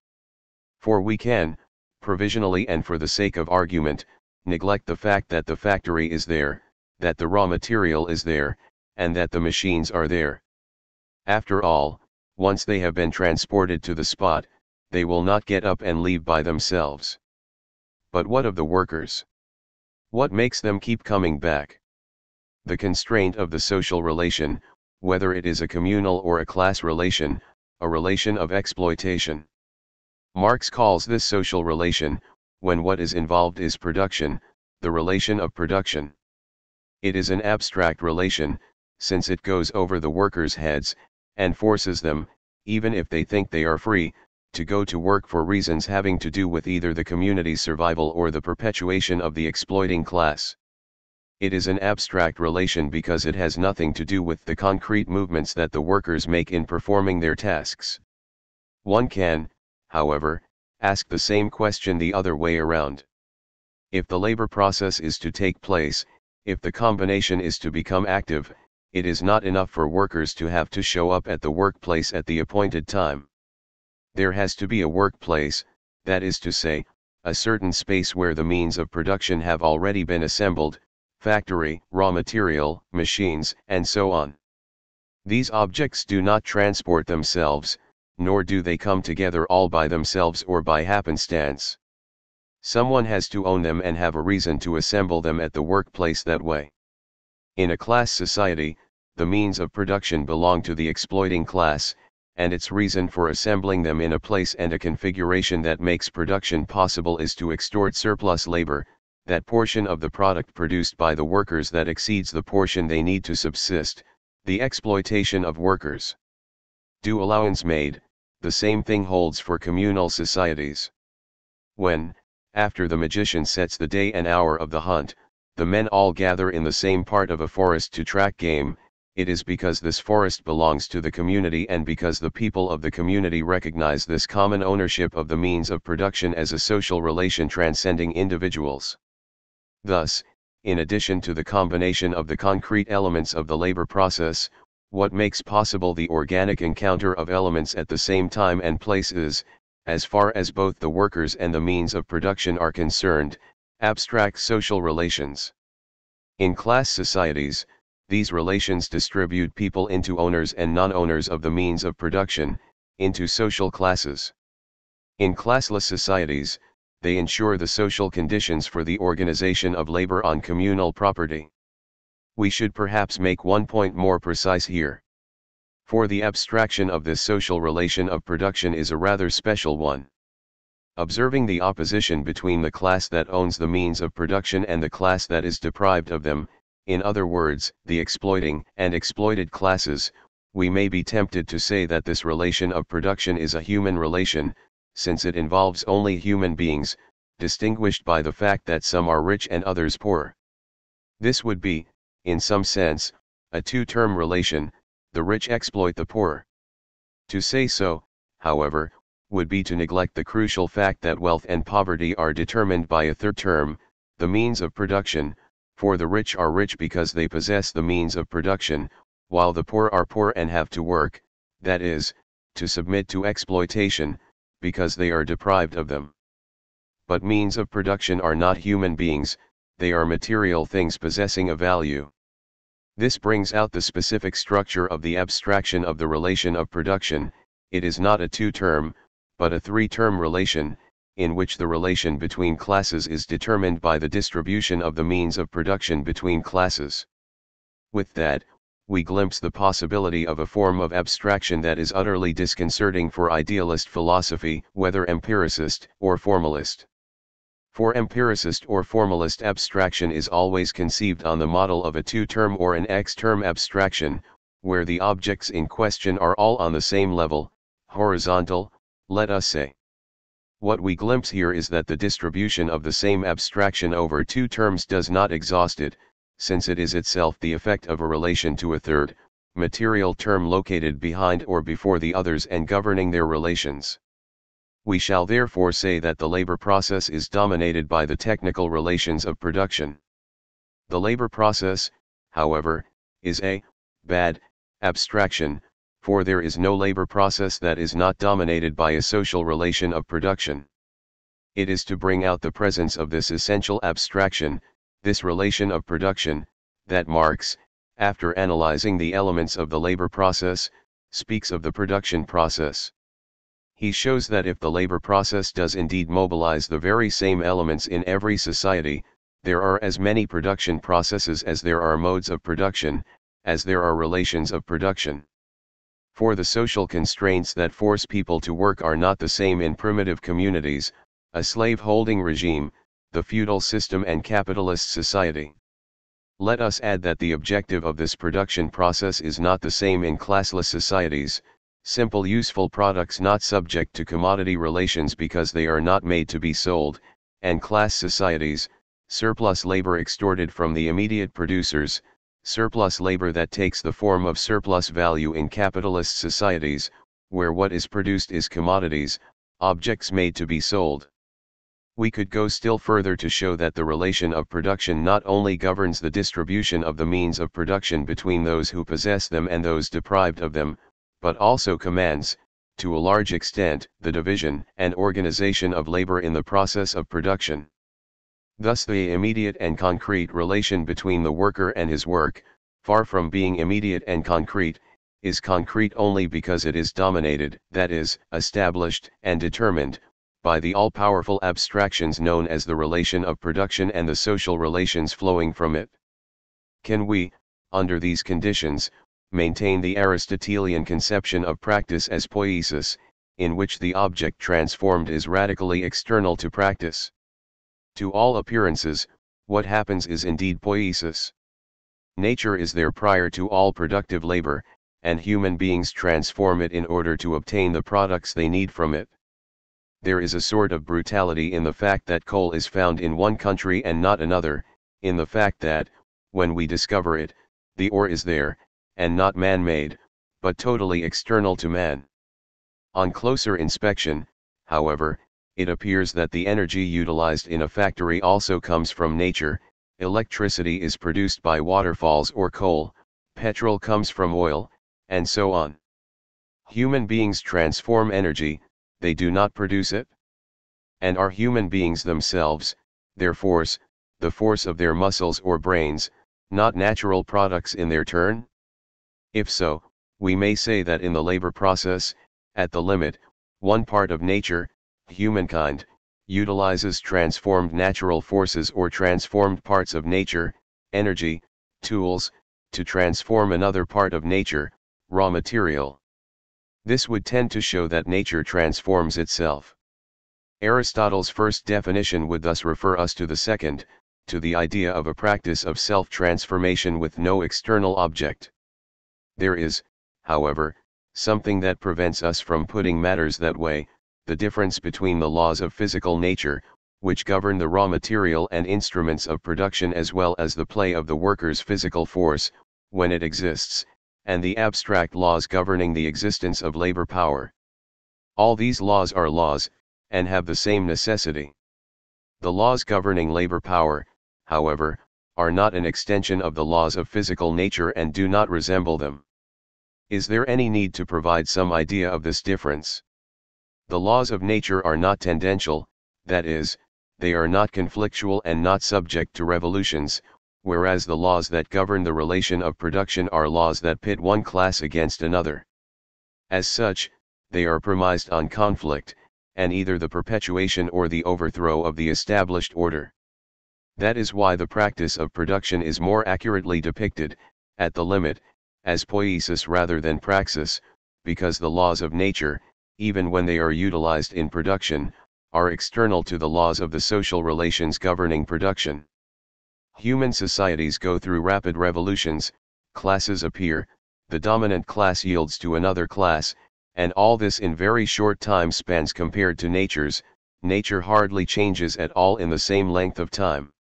A: For we can, provisionally and for the sake of argument, neglect the fact that the factory is there, that the raw material is there, and that the machines are there. After all, once they have been transported to the spot, they will not get up and leave by themselves. But what of the workers? What makes them keep coming back? The constraint of the social relation, whether it is a communal or a class relation, a relation of exploitation. Marx calls this social relation, when what is involved is production, the relation of production. It is an abstract relation, since it goes over the workers' heads, and forces them, even if they think they are free, to go to work for reasons having to do with either the community's survival or the perpetuation of the exploiting class. It is an abstract relation because it has nothing to do with the concrete movements that the workers make in performing their tasks. One can, however, ask the same question the other way around. If the labor process is to take place, if the combination is to become active, it is not enough for workers to have to show up at the workplace at the appointed time. There has to be a workplace, that is to say, a certain space where the means of production have already been assembled, factory, raw material, machines, and so on. These objects do not transport themselves, nor do they come together all by themselves or by happenstance. Someone has to own them and have a reason to assemble them at the workplace that way. In a class society, the means of production belong to the exploiting class, and its reason for assembling them in a place and a configuration that makes production possible is to extort surplus labor, that portion of the product produced by the workers that exceeds the portion they need to subsist, the exploitation of workers. Due allowance made, the same thing holds for communal societies. When, after the magician sets the day and hour of the hunt, the men all gather in the same part of a forest to track game, it is because this forest belongs to the community and because the people of the community recognize this common ownership of the means of production as a social relation transcending individuals. Thus, in addition to the combination of the concrete elements of the labor process, what makes possible the organic encounter of elements at the same time and place is, as far as both the workers and the means of production are concerned, abstract social relations. In class societies, these relations distribute people into owners and non-owners of the means of production, into social classes. In classless societies, they ensure the social conditions for the organization of labor on communal property. We should perhaps make one point more precise here. For the abstraction of this social relation of production is a rather special one. Observing the opposition between the class that owns the means of production and the class that is deprived of them, in other words, the exploiting and exploited classes, we may be tempted to say that this relation of production is a human relation, since it involves only human beings, distinguished by the fact that some are rich and others poor. This would be, in some sense, a two-term relation, the rich exploit the poor. To say so, however, would be to neglect the crucial fact that wealth and poverty are determined by a third term, the means of production, for the rich are rich because they possess the means of production, while the poor are poor and have to work, that is, to submit to exploitation, because they are deprived of them. But means of production are not human beings, they are material things possessing a value. This brings out the specific structure of the abstraction of the relation of production. It is not a two-term, but a three-term relation, in which the relation between classes is determined by the distribution of the means of production between classes. With that, we glimpse the possibility of a form of abstraction that is utterly disconcerting for idealist philosophy, whether empiricist or formalist. For empiricist or formalist abstraction is always conceived on the model of a two-term or an X-term abstraction, where the objects in question are all on the same level, horizontal, let us say. What we glimpse here is that the distribution of the same abstraction over two terms does not exhaust it, since it is itself the effect of a relation to a third, material term located behind or before the others and governing their relations. We shall therefore say that the labor process is dominated by the technical relations of production. The labor process, however, is a bad abstraction, for there is no labor process that is not dominated by a social relation of production. It is to bring out the presence of this essential abstraction, this relation of production, that Marx, after analyzing the elements of the labor process, speaks of the production process. He shows that if the labor process does indeed mobilize the very same elements in every society, there are as many production processes as there are modes of production, as there are relations of production. For the social constraints that force people to work are not the same in primitive communities, a slave-holding regime, the feudal system and capitalist society. Let us add that the objective of this production process is not the same in classless societies, simple useful products not subject to commodity relations because they are not made to be sold, and class societies, surplus labor extorted from the immediate producers, surplus labor that takes the form of surplus value in capitalist societies, where what is produced is commodities, objects made to be sold. We could go still further to show that the relation of production not only governs the distribution of the means of production between those who possess them and those deprived of them, but also commands, to a large extent, the division and organization of labor in the process of production. Thus the immediate and concrete relation between the worker and his work, far from being immediate and concrete, is concrete only because it is dominated, that is, established and determined, by the all-powerful abstractions known as the relation of production and the social relations flowing from it. Can we, under these conditions, maintain the Aristotelian conception of practice as poiesis, in which the object transformed is radically external to practice? To all appearances, what happens is indeed poiesis. Nature is there prior to all productive labor, and human beings transform it in order to obtain the products they need from it. There is a sort of brutality in the fact that coal is found in one country and not another, in the fact that, when we discover it, the ore is there, and not man-made, but totally external to man. On closer inspection, however, it appears that the energy utilized in a factory also comes from nature. Electricity is produced by waterfalls or coal, petrol comes from oil, and so on. Human beings transform energy, they do not produce it. And are human beings themselves, their force, the force of their muscles or brains, not natural products in their turn? If so, we may say that in the labor process, at the limit, one part of nature, humankind, utilizes transformed natural forces or transformed parts of nature, energy, tools, to transform another part of nature, raw material. This would tend to show that nature transforms itself. Aristotle's first definition would thus refer us to the second, to the idea of a practice of self-transformation with no external object. There is, however, something that prevents us from putting matters that way, the difference between the laws of physical nature, which govern the raw material and instruments of production as well as the play of the worker's physical force, when it exists, and the abstract laws governing the existence of labor power. All these laws are laws, and have the same necessity. The laws governing labor power, however, are not an extension of the laws of physical nature and do not resemble them. Is there any need to provide some idea of this difference? The laws of nature are not tendential, that is, they are not conflictual and not subject to revolutions, whereas the laws that govern the relation of production are laws that pit one class against another. As such, they are premised on conflict, and either the perpetuation or the overthrow of the established order. That is why the practice of production is more accurately depicted, at the limit, as poiesis rather than praxis, because the laws of nature, even when they are utilized in production, are external to the laws of the social relations governing production. Human societies go through rapid revolutions, classes appear, the dominant class yields to another class, and all this in very short time spans compared to nature hardly changes at all in the same length of time.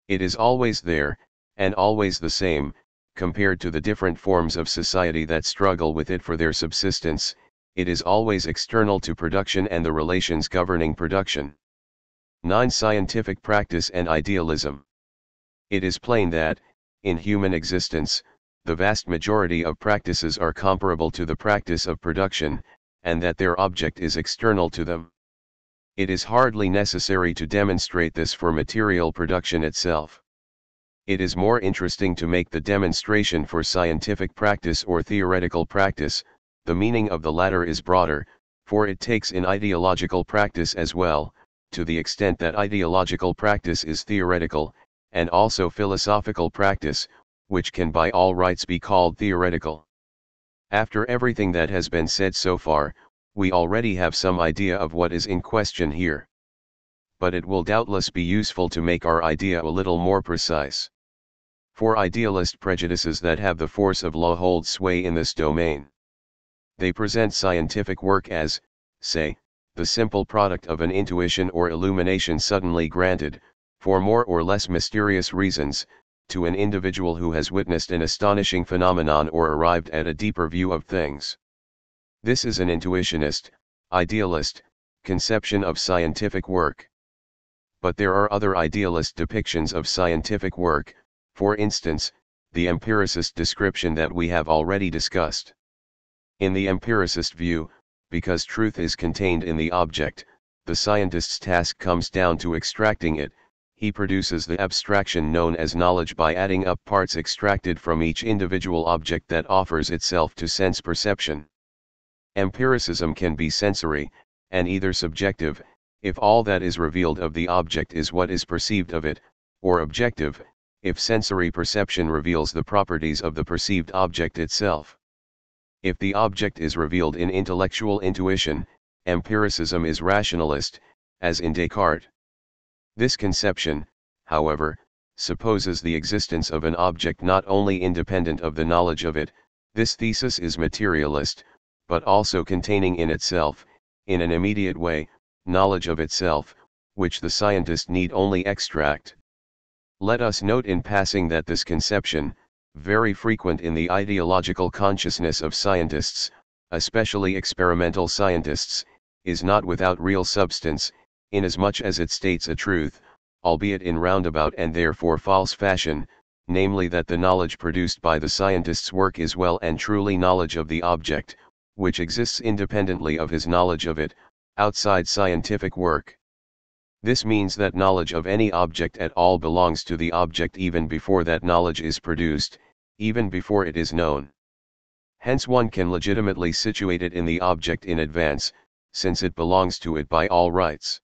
A: It is always there, and always the same, compared to the different forms of society that struggle with it for their subsistence. It is always external to production and the relations governing production. 9. Scientific practice and idealism. It is plain that, in human existence, the vast majority of practices are comparable to the practice of production, and that their object is external to them. It is hardly necessary to demonstrate this for material production itself. It is more interesting to make the demonstration for scientific practice or theoretical practice. The meaning of the latter is broader, for it takes in ideological practice as well, to the extent that ideological practice is theoretical, and also philosophical practice, which can by all rights be called theoretical. After everything that has been said so far, we already have some idea of what is in question here. But it will doubtless be useful to make our idea a little more precise. For idealist prejudices that have the force of law hold sway in this domain. They present scientific work as, say, the simple product of an intuition or illumination suddenly granted, for more or less mysterious reasons, to an individual who has witnessed an astonishing phenomenon or arrived at a deeper view of things. This is an intuitionist, idealist, conception of scientific work. But there are other idealist depictions of scientific work, for instance, the empiricist description that we have already discussed. In the empiricist view, because truth is contained in the object, the scientist's task comes down to extracting it. He produces the abstraction known as knowledge by adding up parts extracted from each individual object that offers itself to sense perception. Empiricism can be sensory, and either subjective, if all that is revealed of the object is what is perceived of it, or objective, if sensory perception reveals the properties of the perceived object itself. If the object is revealed in intellectual intuition, empiricism is rationalist, as in Descartes. This conception, however, supposes the existence of an object not only independent of the knowledge of it. This thesis is materialist, but also containing in itself, in an immediate way, knowledge of itself, which the scientist need only extract. Let us note in passing that this conception, very frequent in the ideological consciousness of scientists, especially experimental scientists, is not without real substance, inasmuch as it states a truth, albeit in roundabout and therefore false fashion, namely that the knowledge produced by the scientist's work is well and truly knowledge of the object, which exists independently of his knowledge of it, outside scientific work. This means that knowledge of any object at all belongs to the object even before that knowledge is produced, even before it is known. Hence one can legitimately situate it in the object in advance, since it belongs to it by all rights.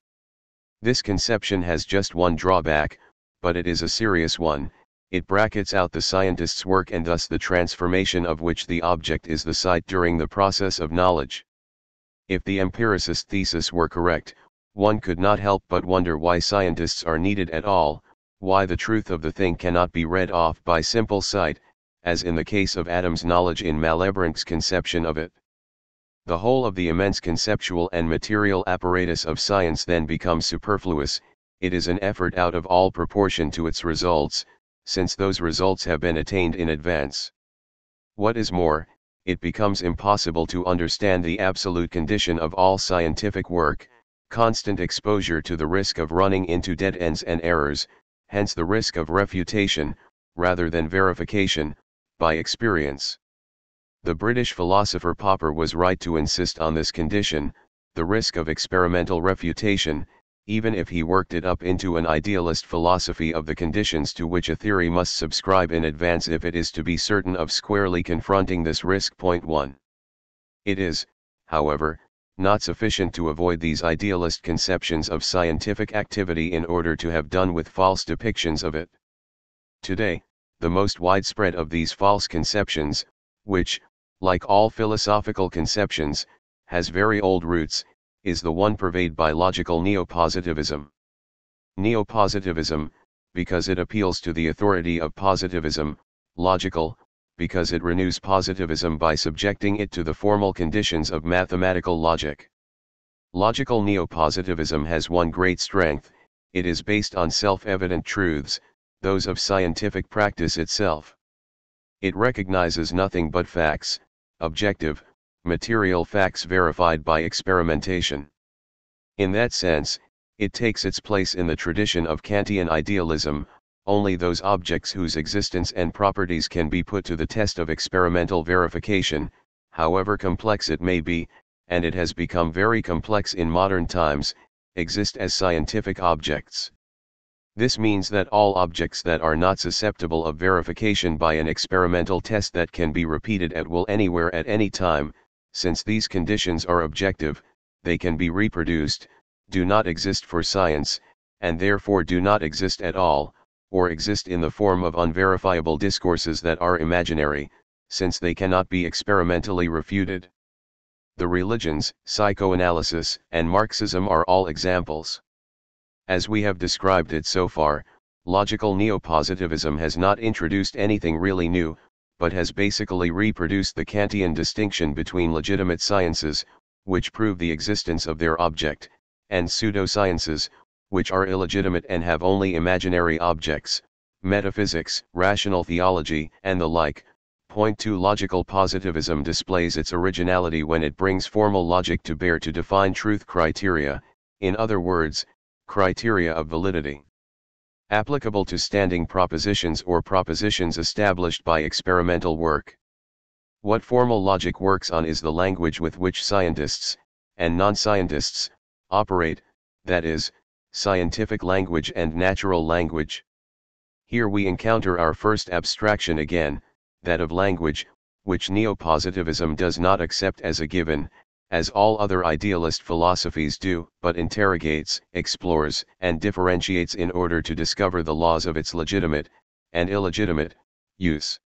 A: This conception has just one drawback, but it is a serious one. It brackets out the scientist's work and thus the transformation of which the object is the site during the process of knowledge. If the empiricist thesis were correct, one could not help but wonder why scientists are needed at all, why the truth of the thing cannot be read off by simple sight, as in the case of Adam's knowledge in Malebranche's conception of it. The whole of the immense conceptual and material apparatus of science then becomes superfluous. It is an effort out of all proportion to its results, since those results have been attained in advance. What is more, it becomes impossible to understand the absolute condition of all scientific work, constant exposure to the risk of running into dead ends and errors, hence the risk of refutation, rather than verification, by experience. The British philosopher Popper was right to insist on this condition, the risk of experimental refutation, even if he worked it up into an idealist philosophy of the conditions to which a theory must subscribe in advance if it is to be certain of squarely confronting this risk. 1. It is, however, not sufficient to avoid these idealist conceptions of scientific activity in order to have done with false depictions of it. Today, the most widespread of these false conceptions, which, like all philosophical conceptions, has very old roots, is the one purveyed by logical neopositivism. Neopositivism, because it appeals to the authority of positivism; logical, because it renews positivism by subjecting it to the formal conditions of mathematical logic. Logical neopositivism has one great strength: it is based on self-evident truths, those of scientific practice itself. It recognizes nothing but facts, objective, material facts verified by experimentation. In that sense, it takes its place in the tradition of Kantian idealism: only those objects whose existence and properties can be put to the test of experimental verification, however complex it may be, and it has become very complex in modern times, exist as scientific objects. This means that all objects that are not susceptible of verification by an experimental test that can be repeated at will anywhere at any time, since these conditions are objective, they can be reproduced, do not exist for science, and therefore do not exist at all, or exist in the form of unverifiable discourses that are imaginary, since they cannot be experimentally refuted. The religions, psychoanalysis, and Marxism are all examples. As we have described it so far, logical neopositivism has not introduced anything really new, but has basically reproduced the Kantian distinction between legitimate sciences, which prove the existence of their object, and pseudosciences, which are illegitimate and have only imaginary objects. Metaphysics, rational theology, and the like. Point 2. Logical positivism displays its originality when it brings formal logic to bear to define truth criteria, in other words, criteria of validity, applicable to standing propositions or propositions established by experimental work. What formal logic works on is the language with which scientists, and non-scientists, operate, that is, scientific language and natural language. Here we encounter our first abstraction again, that of language, which neopositivism does not accept as a given, as all other idealist philosophies do, but interrogates, explores, and differentiates in order to discover the laws of its legitimate, and illegitimate, use.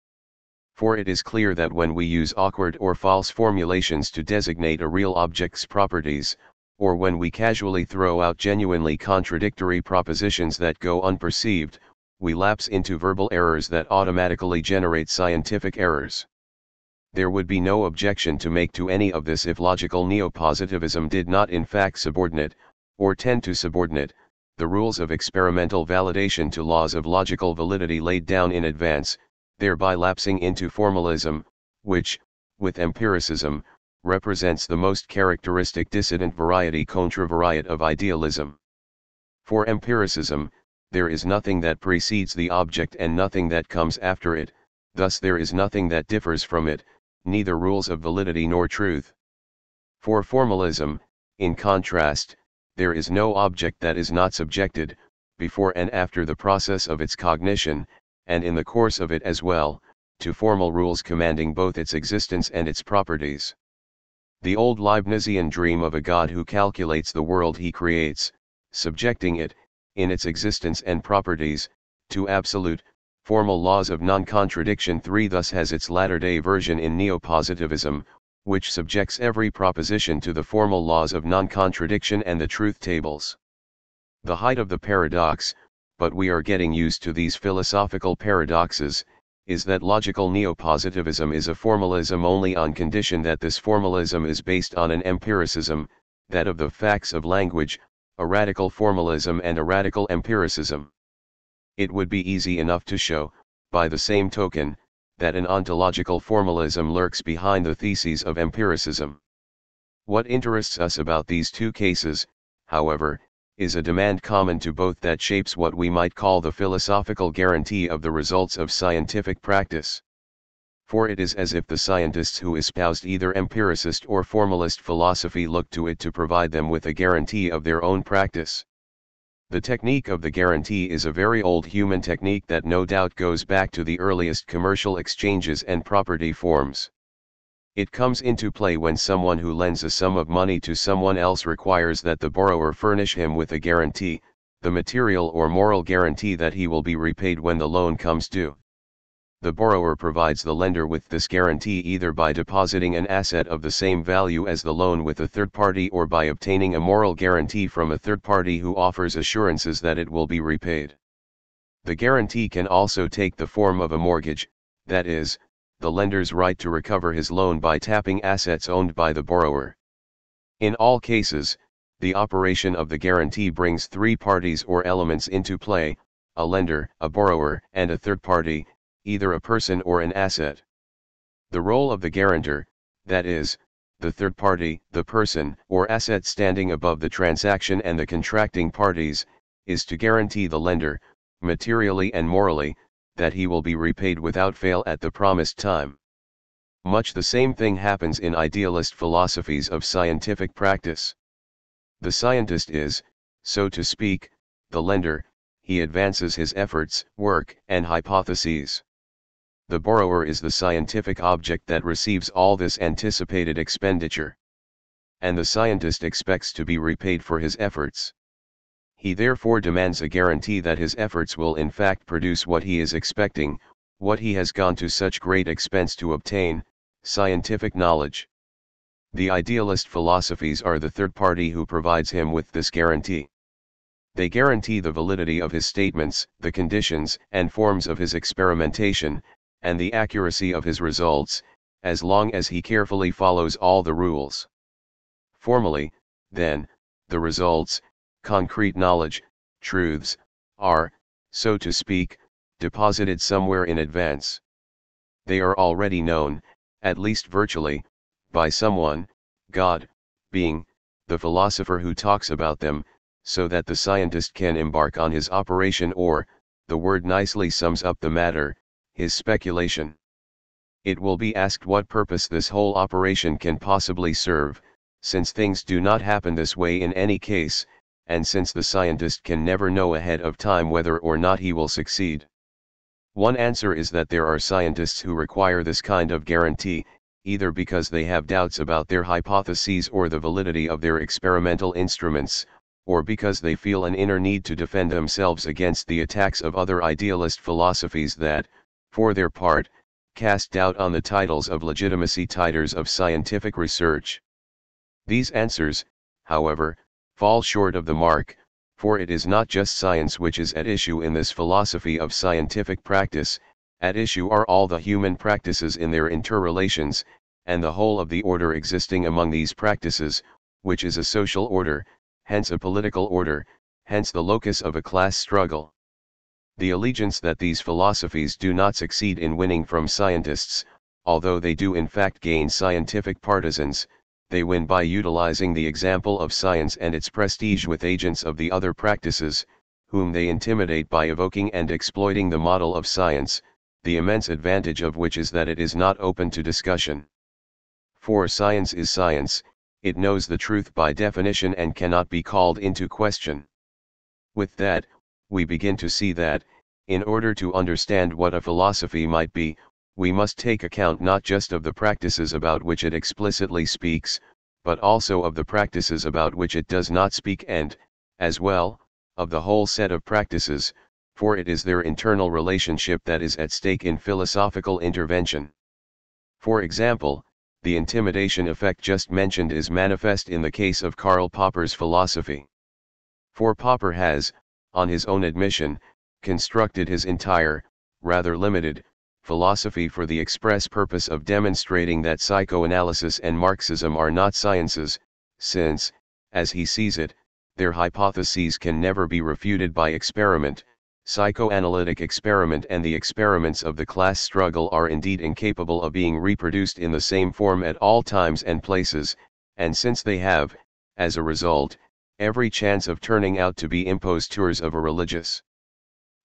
A: For it is clear that when we use awkward or false formulations to designate a real object's properties, or when we casually throw out genuinely contradictory propositions that go unperceived, we lapse into verbal errors that automatically generate scientific errors. There would be no objection to make to any of this if logical neopositivism did not in fact subordinate, or tend to subordinate, the rules of experimental validation to laws of logical validity laid down in advance, thereby lapsing into formalism, which, with empiricism, represents the most characteristic dissident variety contravariate of idealism. For empiricism, there is nothing that precedes the object and nothing that comes after it, thus there is nothing that differs from it, neither rules of validity nor truth. For formalism, in contrast, there is no object that is not subjected, before and after the process of its cognition, and in the course of it as well, to formal rules commanding both its existence and its properties. The old Leibnizian dream of a God who calculates the world he creates, subjecting it, in its existence and properties, to absolute, formal laws of non-contradiction 3 thus has its latter-day version in neopositivism, which subjects every proposition to the formal laws of non-contradiction and the truth tables. The height of the paradox, but we are getting used to these philosophical paradoxes, is that logical neopositivism is a formalism only on condition that this formalism is based on an empiricism, that of the facts of language, a radical formalism and a radical empiricism. It would be easy enough to show, by the same token, that an ontological formalism lurks behind the theses of empiricism. What interests us about these two cases, however, is a demand common to both that shapes what we might call the philosophical guarantee of the results of scientific practice. For it is as if the scientists who espoused either empiricist or formalist philosophy looked to it to provide them with a guarantee of their own practice. The technique of the guarantee is a very old human technique that no doubt goes back to the earliest commercial exchanges and property forms. It comes into play when someone who lends a sum of money to someone else requires that the borrower furnish him with a guarantee, the material or moral guarantee that he will be repaid when the loan comes due. the borrower provides the lender with this guarantee either by depositing an asset of the same value as the loan with a third party or by obtaining a moral guarantee from a third party who offers assurances that it will be repaid. The guarantee can also take the form of a mortgage, that is, the lender's right to recover his loan by tapping assets owned by the borrower. In all cases, the operation of the guarantee brings three parties or elements into play: a lender, a borrower, and a third party, either a person or an asset. The role of the guarantor, that is, the third party, the person or asset standing above the transaction and the contracting parties, is to guarantee the lender, materially and morally, that he will be repaid without fail at the promised time. Much the same thing happens in idealist philosophies of scientific practice. The scientist is, so to speak, the lender. He advances his efforts, work, and hypotheses. The borrower is the scientific object that receives all this anticipated expenditure. And the scientist expects to be repaid for his efforts. He therefore demands a guarantee that his efforts will in fact produce what he is expecting, what he has gone to such great expense to obtain, scientific knowledge. The idealist philosophies are the third party who provides him with this guarantee. They guarantee the validity of his statements, the conditions and forms of his experimentation, and the accuracy of his results, as long as he carefully follows all the rules. Formally, then, the results, concrete knowledge, truths, are, so to speak, deposited somewhere in advance. They are already known, at least virtually, by someone, God, being, the philosopher who talks about them, so that the scientist can embark on his operation or, the word nicely sums up the matter, his speculation. It will be asked what purpose this whole operation can possibly serve, since things do not happen this way in any case, and since the scientist can never know ahead of time whether or not he will succeed. One answer is that there are scientists who require this kind of guarantee, either because they have doubts about their hypotheses or the validity of their experimental instruments, or because they feel an inner need to defend themselves against the attacks of other idealist philosophies that, for their part, cast doubt on the titles of legitimacy titers of scientific research. These answers, however, fall short of the mark, for it is not just science which is at issue in this philosophy of scientific practice. At issue are all the human practices in their interrelations, and the whole of the order existing among these practices, which is a social order, hence a political order, hence the locus of a class struggle. The allegiance that these philosophies do not succeed in winning from scientists, although they do in fact gain scientific partisans, they win by utilizing the example of science and its prestige with agents of the other practices, whom they intimidate by evoking and exploiting the model of science, the immense advantage of which is that it is not open to discussion. For science is science, it knows the truth by definition and cannot be called into question. With that, we begin to see that, in order to understand what a philosophy might be, we must take account not just of the practices about which it explicitly speaks, but also of the practices about which it does not speak and, as well, of the whole set of practices, for it is their internal relationship that is at stake in philosophical intervention. For example, the intimidation effect just mentioned is manifest in the case of Karl Popper's philosophy. For Popper has, on his own admission, constructed his entire, rather limited, philosophy for the express purpose of demonstrating that psychoanalysis and Marxism are not sciences, since, as he sees it, their hypotheses can never be refuted by experiment. Psychoanalytic experiment and the experiments of the class struggle are indeed incapable of being reproduced in the same form at all times and places, and since they have, as a result, every chance of turning out to be impostures of a religious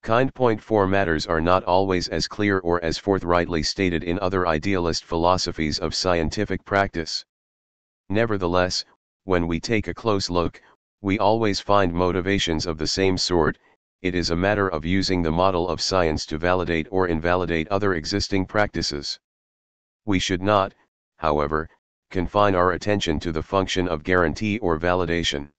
A: kind. For matters are not always as clear or as forthrightly stated in other idealist philosophies of scientific practice. Nevertheless, when we take a close look, we always find motivations of the same sort. It is a matter of using the model of science to validate or invalidate other existing practices. We should not, however, confine our attention to the function of guarantee or validation.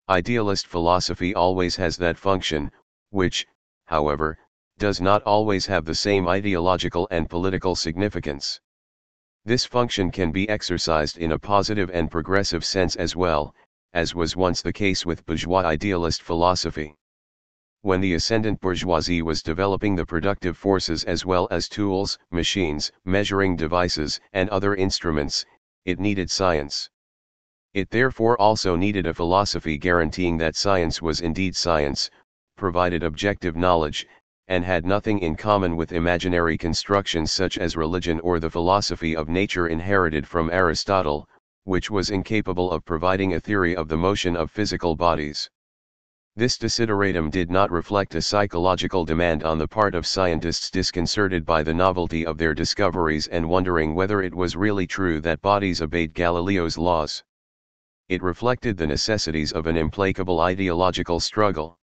A: Idealist philosophy always has that function, which, however, does not always have the same ideological and political significance. This function can be exercised in a positive and progressive sense as well, as was once the case with bourgeois idealist philosophy. When the ascendant bourgeoisie was developing the productive forces as well as tools, machines, measuring devices, and other instruments, it needed science. It therefore also needed a philosophy guaranteeing that science was indeed science, provided objective knowledge, and had nothing in common with imaginary constructions such as religion or the philosophy of nature inherited from Aristotle, which was incapable of providing a theory of the motion of physical bodies. This desideratum did not reflect a psychological demand on the part of scientists disconcerted by the novelty of their discoveries and wondering whether it was really true that bodies obeyed Galileo's laws. It reflected the necessities of an implacable ideological struggle.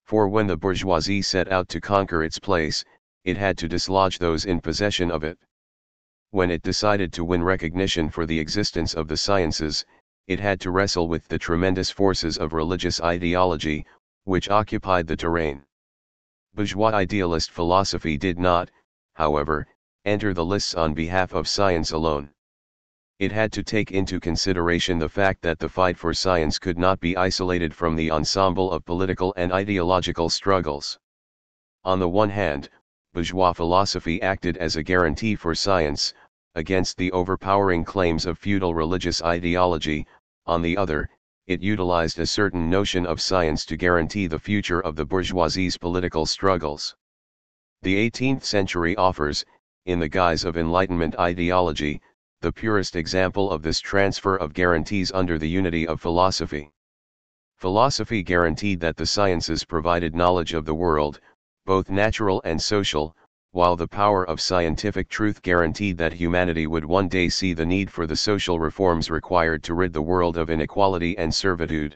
A: For when the bourgeoisie set out to conquer its place, it had to dislodge those in possession of it. When it decided to win recognition for the existence of the sciences, it had to wrestle with the tremendous forces of religious ideology, which occupied the terrain. Bourgeois idealist philosophy did not, however, enter the lists on behalf of science alone. It had to take into consideration the fact that the fight for science could not be isolated from the ensemble of political and ideological struggles. On the one hand, bourgeois philosophy acted as a guarantee for science, against the overpowering claims of feudal religious ideology. On the other, it utilized a certain notion of science to guarantee the future of the bourgeoisie's political struggles. The 18th century offers, in the guise of Enlightenment ideology, the purest example of this transfer of guarantees under the unity of philosophy. Philosophy guaranteed that the sciences provided knowledge of the world, both natural and social, while the power of scientific truth guaranteed that humanity would one day see the need for the social reforms required to rid the world of inequality and servitude.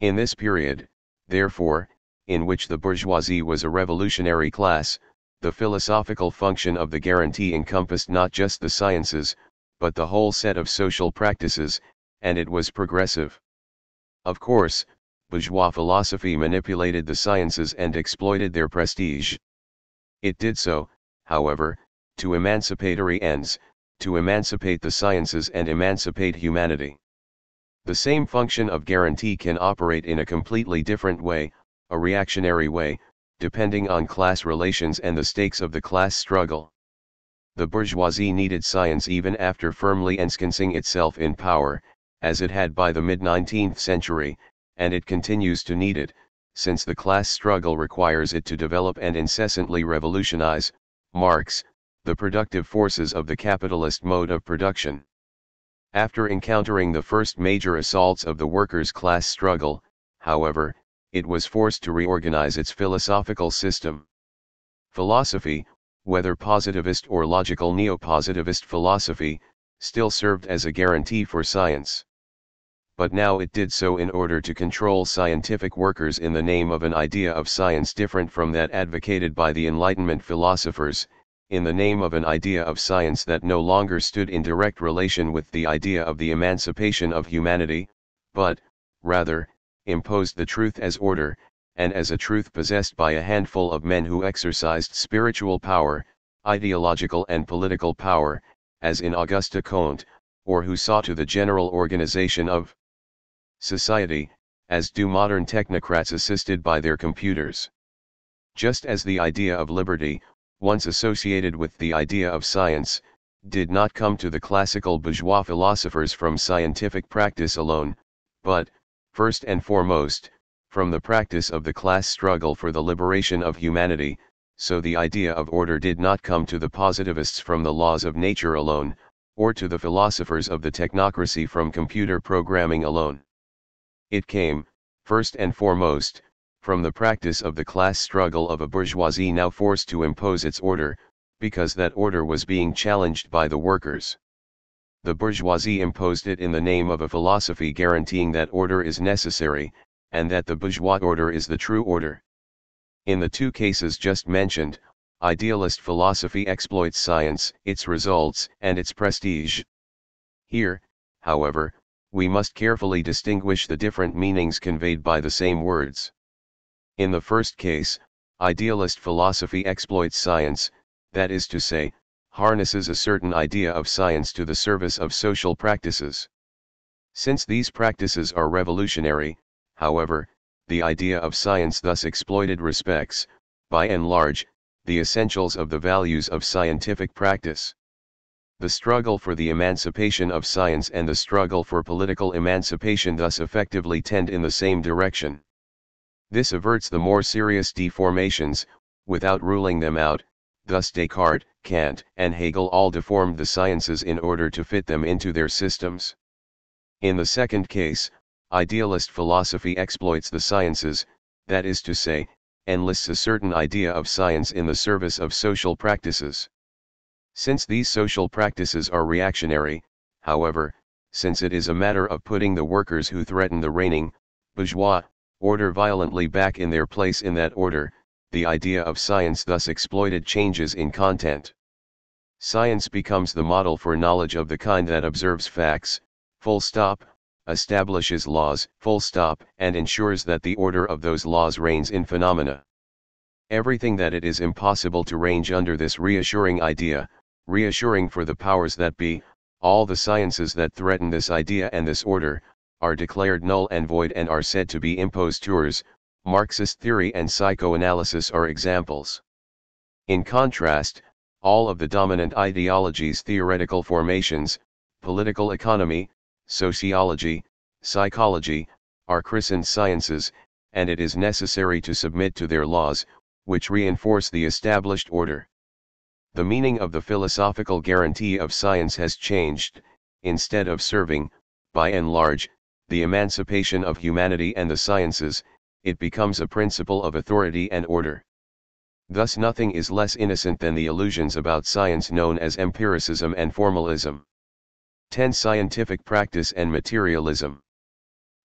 A: In this period, therefore, in which the bourgeoisie was a revolutionary class, the philosophical function of the guarantee encompassed not just the sciences, but the whole set of social practices, and it was progressive. Of course, bourgeois philosophy manipulated the sciences and exploited their prestige. It did so, however, to emancipatory ends, to emancipate the sciences and emancipate humanity. The same function of guarantee can operate in a completely different way, a reactionary way, depending on class relations and the stakes of the class struggle. The bourgeoisie needed science even after firmly ensconcing itself in power, as it had by the mid-19th century, and it continues to need it, since the class struggle requires it to develop and incessantly revolutionize, Marx, the productive forces of the capitalist mode of production. After encountering the first major assaults of the workers' class struggle, however, it was forced to reorganize its philosophical system. Philosophy, whether positivist or logical neo-positivist philosophy, still served as a guarantee for science. But now it did so in order to control scientific workers in the name of an idea of science different from that advocated by the Enlightenment philosophers, in the name of an idea of science that no longer stood in direct relation with the idea of the emancipation of humanity, but, rather, imposed the truth as order, and as a truth possessed by a handful of men who exercised spiritual power, ideological and political power, as in Auguste Comte, or who saw to the general organization of society, as do modern technocrats assisted by their computers. Just as the idea of liberty, once associated with the idea of science, did not come to the classical bourgeois philosophers from scientific practice alone, but, first and foremost, from the practice of the class struggle for the liberation of humanity, so the idea of order did not come to the positivists from the laws of nature alone, or to the philosophers of the technocracy from computer programming alone. It came, first and foremost, from the practice of the class struggle of a bourgeoisie now forced to impose its order, because that order was being challenged by the workers. The bourgeoisie imposed it in the name of a philosophy guaranteeing that order is necessary, and that the bourgeois order is the true order. In the two cases just mentioned, idealist philosophy exploits science, its results, and its prestige. Here, however, we must carefully distinguish the different meanings conveyed by the same words. In the first case, Idealist philosophy exploits science, that is to say, harnesses a certain idea of science to the service of social practices. Since these practices are revolutionary, however, the idea of science thus exploited respects, by and large, the essentials of the values of scientific practice. The struggle for the emancipation of science and the struggle for political emancipation thus effectively tend in the same direction. This averts the more serious deformations, without ruling them out. Thus Descartes, Kant, and Hegel all deformed the sciences in order to fit them into their systems. In the second case, idealist philosophy exploits the sciences, that is to say, enlists a certain idea of science in the service of social practices. Since these social practices are reactionary, however, since it is a matter of putting the workers who threaten the reigning, bourgeois, order violently back in their place in that order, the idea of science thus exploited changes in content. Science becomes the model for knowledge of the kind that observes facts, full stop, establishes laws, full stop, and ensures that the order of those laws reigns in phenomena. Everything that it is impossible to range under this reassuring idea, reassuring for the powers that be, all the sciences that threaten this idea and this order, are declared null and void and are said to be impostures. Marxist theory and psychoanalysis are examples. In contrast, all of the dominant ideologies' theoretical formations, political economy, sociology, psychology, are christened sciences, and it is necessary to submit to their laws, which reinforce the established order. The meaning of the philosophical guarantee of science has changed. Instead of serving, by and large, the emancipation of humanity and the sciences, it becomes a principle of authority and order. Thus nothing is less innocent than the illusions about science known as empiricism and formalism. 10. Scientific practice and materialism.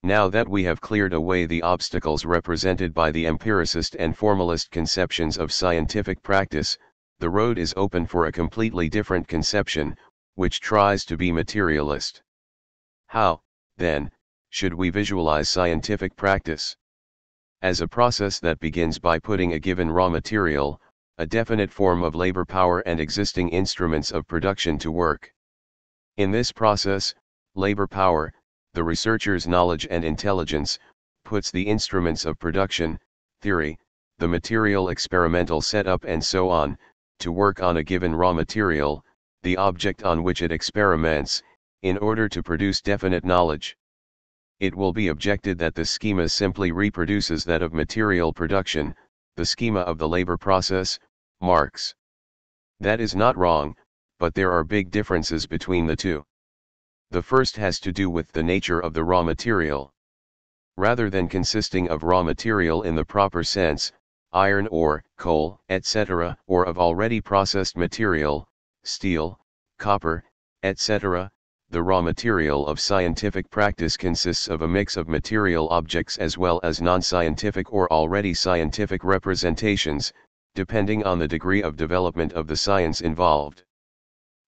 A: Now that we have cleared away the obstacles represented by the empiricist and formalist conceptions of scientific practice, the road is open for a completely different conception, which tries to be materialist. How, then, should we visualize scientific practice? As a process that begins by putting a given raw material, a definite form of labor power and existing instruments of production to work. In this process, labor power, the researcher's knowledge and intelligence, puts the instruments of production, theory, the material experimental setup and so on, to work on a given raw material, the object on which it experiments, in order to produce definite knowledge. It will be objected that the schema simply reproduces that of material production, the schema of the labor process, Marx. That is not wrong, but there are big differences between the two. The first has to do with the nature of the raw material. Rather than consisting of raw material in the proper sense, iron ore, coal, etc., or of already processed material, steel, copper, etc., the raw material of scientific practice consists of a mix of material objects as well as non-scientific or already scientific representations, depending on the degree of development of the science involved.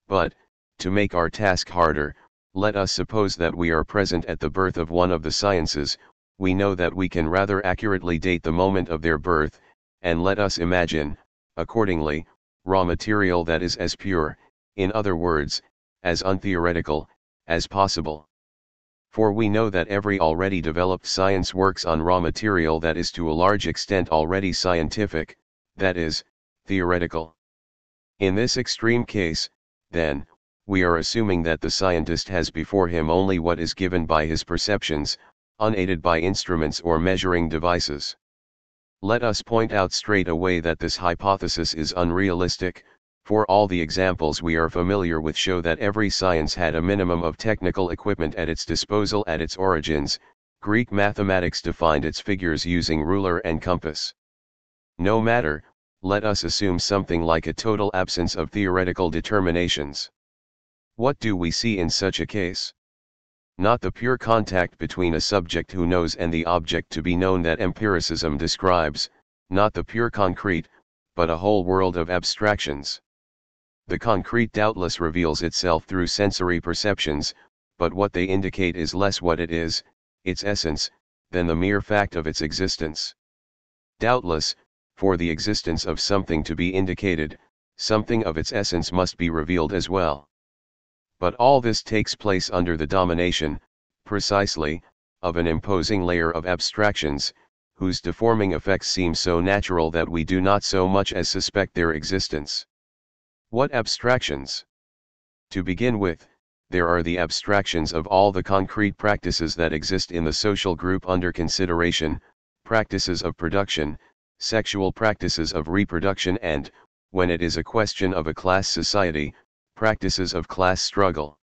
A: But, to make our task harder, let us suppose that we are present at the birth of one of the sciences. We know that we can rather accurately date the moment of their birth, and let us imagine, accordingly, raw material that is as pure, in other words, as untheoretical, as possible. For we know that every already developed science works on raw material that is to a large extent already scientific, that is, theoretical. In this extreme case, then, we are assuming that the scientist has before him only what is given by his perceptions, unaided by instruments or measuring devices. Let us point out straight away that this hypothesis is unrealistic, for all the examples we are familiar with show that every science had a minimum of technical equipment at its disposal at its origins. Greek mathematics defined its figures using ruler and compass. No matter, let us assume something like a total absence of theoretical determinations. What do we see in such a case? Not the pure contact between a subject who knows and the object to be known that empiricism describes, not the pure concrete, but a whole world of abstractions. The concrete doubtless reveals itself through sensory perceptions, but what they indicate is less what it is, its essence, than the mere fact of its existence. Doubtless, For the existence of something to be indicated, something of its essence must be revealed as well. But all this takes place under the domination, precisely, of an imposing layer of abstractions, whose deforming effects seem so natural that we do not so much as suspect their existence. What abstractions? To begin with, there are the abstractions of all the concrete practices that exist in the social group under consideration, practices of production, sexual practices of reproduction and, when it is a question of a class society, practices of class struggle.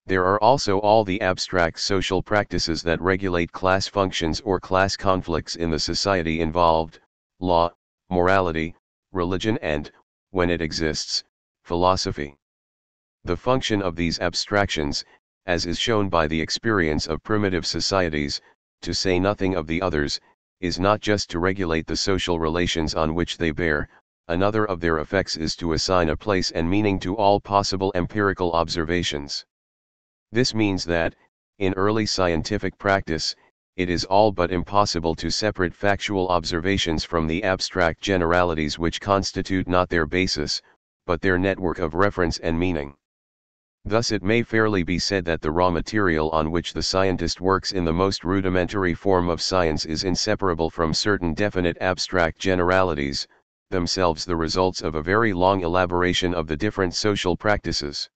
A: There are also all the abstract social practices that regulate class functions or class conflicts in the society involved, law, morality, religion and, when it exists, philosophy. The function of these abstractions, as is shown by the experience of primitive societies, to say nothing of the others, is not just to regulate the social relations on which they bear. Another of their effects is to assign a place and meaning to all possible empirical observations. This means that, in early scientific practice, it is all but impossible to separate factual observations from the abstract generalities which constitute not their basis, but their network of reference and meaning. Thus it may fairly be said that the raw material on which the scientist works in the most rudimentary form of science is inseparable from certain definite abstract generalities, themselves the results of a very long elaboration of the different social practices.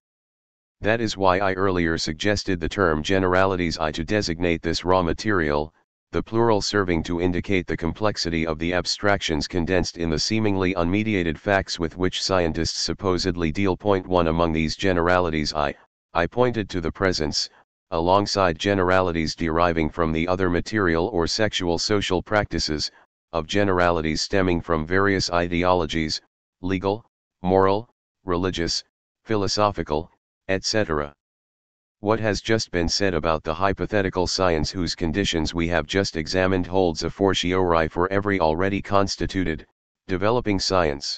A: That is why I earlier suggested the term generalities to designate this raw material, the plural serving to indicate the complexity of the abstractions condensed in the seemingly unmediated facts with which scientists supposedly deal. Point 1 Among these generalities I pointed to the presence, alongside generalities deriving from the other material or sexual social practices, of generalities stemming from various ideologies, legal, moral, religious, philosophical, etc. What has just been said about the hypothetical science whose conditions we have just examined holds a fortiori for every already constituted, developing science.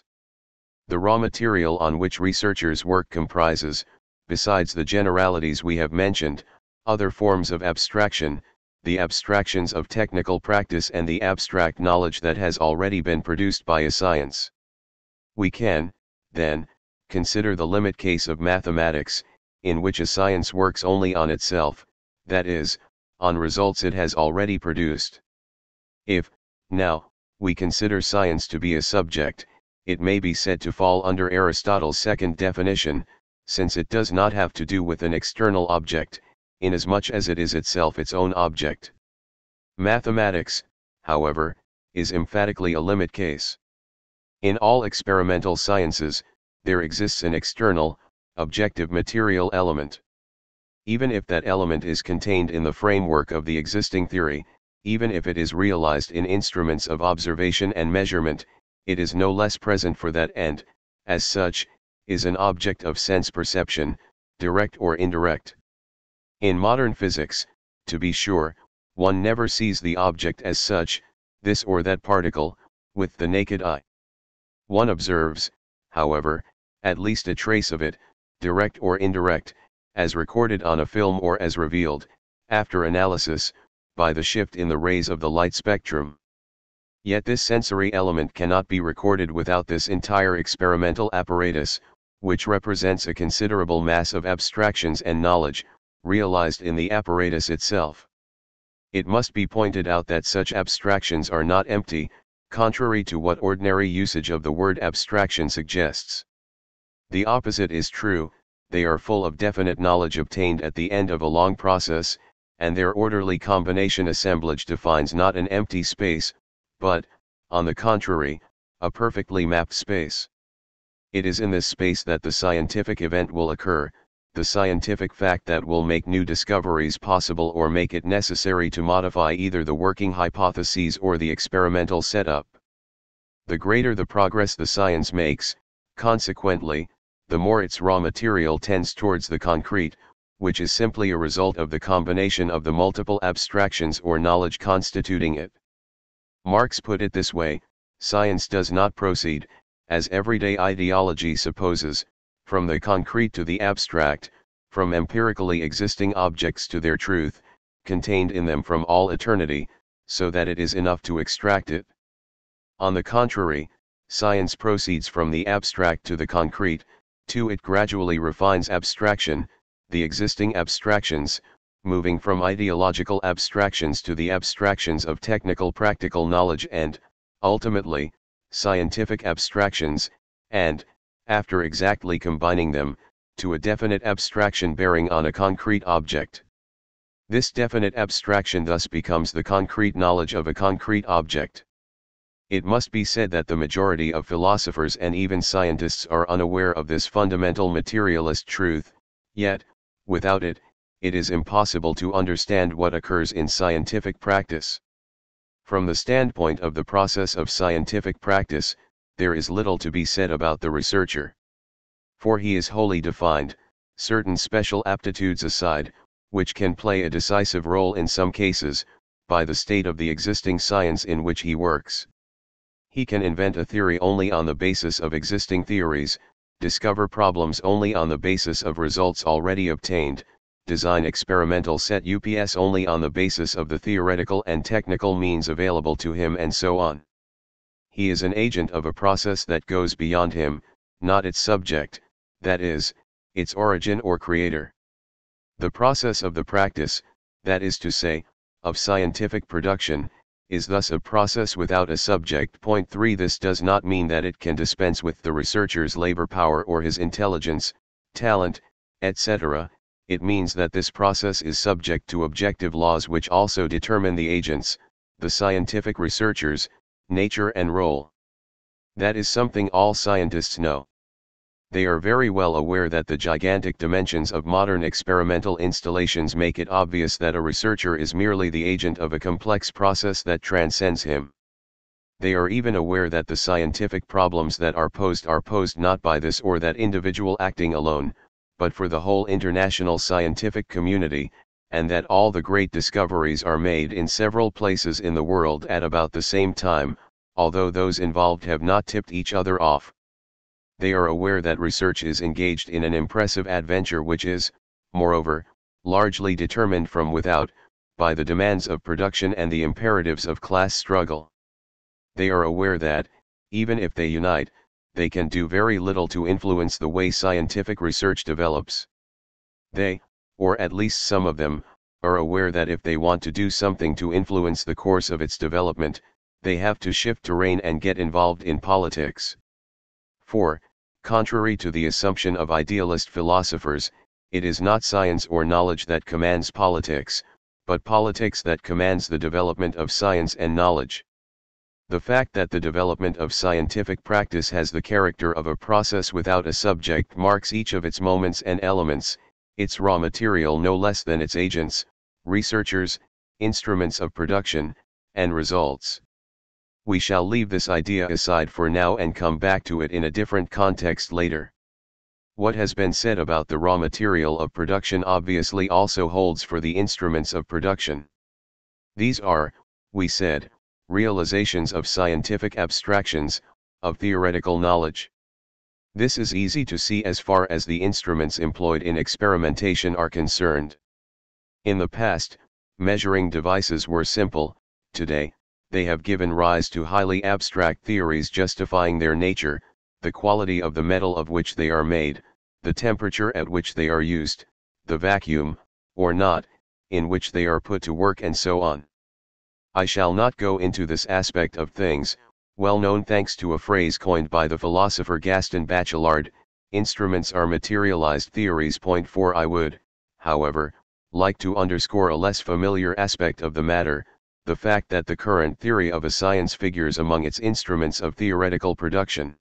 A: The raw material on which researchers work comprises, besides the generalities we have mentioned, other forms of abstraction, the abstractions of technical practice and the abstract knowledge that has already been produced by a science. We can, then, consider the limit case of mathematics, in which a science works only on itself, that is, on results it has already produced. If, now, we consider science to be a subject, it may be said to fall under Aristotle's second definition, since it does not have to do with an external object, inasmuch as it is itself its own object. Mathematics, however, is emphatically a limit case. In all experimental sciences, there exists an external, objective material element. Even if that element is contained in the framework of the existing theory, even if it is realized in instruments of observation and measurement, it is no less present for that and, as such, is an object of sense perception, direct or indirect. In modern physics, to be sure, one never sees the object as such, this or that particle, with the naked eye. One observes, however, at least a trace of it, direct or indirect, as recorded on a film or as revealed, after analysis, by the shift in the rays of the light spectrum. Yet this sensory element cannot be recorded without this entire experimental apparatus, which represents a considerable mass of abstractions and knowledge, realized in the apparatus itself. It must be pointed out that such abstractions are not empty, contrary to what ordinary usage of the word abstraction suggests. The opposite is true, they are full of definite knowledge obtained at the end of a long process, and their orderly combination assemblage defines not an empty space, but, on the contrary, a perfectly mapped space. It is in this space that the scientific event will occur, the scientific fact that will make new discoveries possible or make it necessary to modify either the working hypotheses or the experimental setup. The greater the progress the science makes, consequently, the more its raw material tends towards the concrete, which is simply a result of the combination of the multiple abstractions or knowledge constituting it. Marx put it this way: science does not proceed, as everyday ideology supposes, from the concrete to the abstract, from empirically existing objects to their truth, contained in them from all eternity, so that it is enough to extract it. On the contrary, science proceeds from the abstract to the concrete. 2. It gradually refines abstraction, the existing abstractions, moving from ideological abstractions to the abstractions of technical practical knowledge and, ultimately, scientific abstractions, and, after exactly combining them, to a definite abstraction bearing on a concrete object. This definite abstraction thus becomes the concrete knowledge of a concrete object. It must be said that the majority of philosophers and even scientists are unaware of this fundamental materialist truth, yet, without it, it is impossible to understand what occurs in scientific practice. From the standpoint of the process of scientific practice, there is little to be said about the researcher. For he is wholly defined, certain special aptitudes aside, which can play a decisive role in some cases, by the state of the existing science in which he works. He can invent a theory only on the basis of existing theories, discover problems only on the basis of results already obtained, design experimental setups only on the basis of the theoretical and technical means available to him, and so on. He is an agent of a process that goes beyond him, not its subject, that is, its origin or creator. The process of the practice, that is to say, of scientific production, is thus a process without a subject. Point 3. This does not mean that it can dispense with the researcher's labor power or his intelligence, talent, etc. It means that this process is subject to objective laws which also determine the agents, the scientific researchers, nature and role. That is something all scientists know. They are very well aware that the gigantic dimensions of modern experimental installations make it obvious that a researcher is merely the agent of a complex process that transcends him. They are even aware that the scientific problems that are posed not by this or that individual acting alone, but for the whole international scientific community, and that all the great discoveries are made in several places in the world at about the same time, although those involved have not tipped each other off. They are aware that research is engaged in an impressive adventure which is, moreover, largely determined from without, by the demands of production and the imperatives of class struggle. They are aware that, even if they unite, they can do very little to influence the way scientific research develops. They, or at least some of them, are aware that if they want to do something to influence the course of its development, they have to shift terrain and get involved in politics. 4. Contrary to the assumption of idealist philosophers, it is not science or knowledge that commands politics, but politics that commands the development of science and knowledge. The fact that the development of scientific practice has the character of a process without a subject marks each of its moments and elements, its raw material no less than its agents, researchers, instruments of production, and results. We shall leave this idea aside for now and come back to it in a different context later. What has been said about the raw material of production obviously also holds for the instruments of production. These are, we said, realizations of scientific abstractions, of theoretical knowledge. This is easy to see as far as the instruments employed in experimentation are concerned. In the past, measuring devices were simple. Today, they have given rise to highly abstract theories justifying their nature, the quality of the metal of which they are made, the temperature at which they are used, the vacuum, or not, in which they are put to work, and so on. I shall not go into this aspect of things, well known thanks to a phrase coined by the philosopher Gaston Bachelard, instruments are materialized theories. Point 4. I would, however, like to underscore a less familiar aspect of the matter, the fact that the current theory of a science figures among its instruments of theoretical production.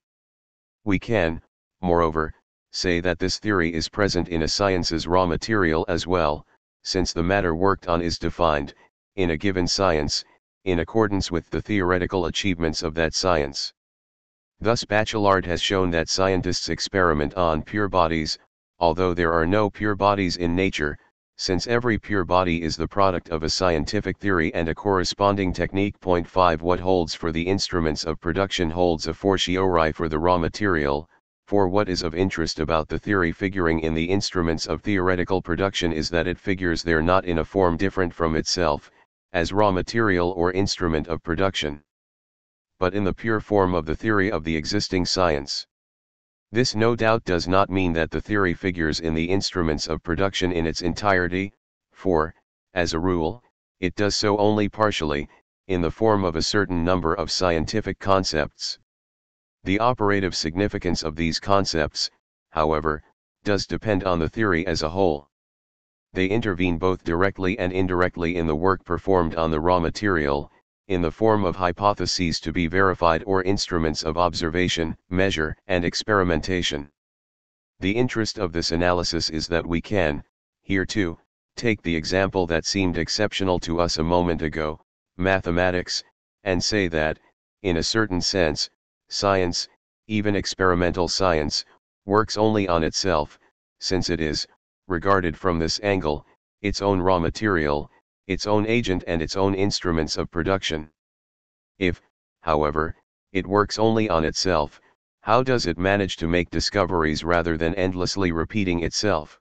A: We can, moreover, say that this theory is present in a science's raw material as well, since the matter worked on is defined, in a given science, in accordance with the theoretical achievements of that science. Thus Bachelard has shown that scientists experiment on pure bodies, although there are no pure bodies in nature, since every pure body is the product of a scientific theory and a corresponding technique. Point 5. What holds for the instruments of production holds a fortiori for the raw material, for what is of interest about the theory figuring in the instruments of theoretical production is that it figures there not in a form different from itself, as raw material or instrument of production. but in the pure form of the theory of the existing science. This no doubt does not mean that the theory figures in the instruments of production in its entirety, for, as a rule, it does so only partially, in the form of a certain number of scientific concepts. The operative significance of these concepts, however, does depend on the theory as a whole. They intervene both directly and indirectly in the work performed on the raw material, in the form of hypotheses to be verified or instruments of observation, measure, and experimentation. The interest of this analysis is that we can, here too, take the example that seemed exceptional to us a moment ago, mathematics, and say that, in a certain sense, science, even experimental science, works only on itself, since it is, regarded from this angle, its own raw material, its own agent and its own instruments of production. If, however, it works only on itself, how does it manage to make discoveries rather than endlessly repeating itself?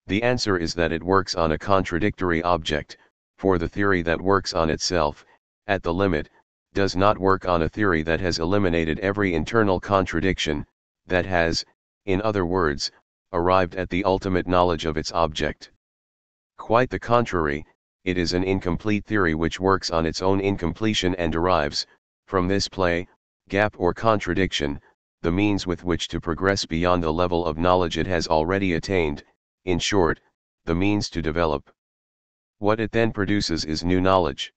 A: The answer is that it works on a contradictory object, for the theory that works on itself, at the limit, does not work on a theory that has eliminated every internal contradiction, that has, in other words, arrived at the ultimate knowledge of its object. Quite the contrary, it is an incomplete theory which works on its own incompletion and derives, from this play, gap or contradiction, the means with which to progress beyond the level of knowledge it has already attained, in short, the means to develop. What it then produces is new knowledge.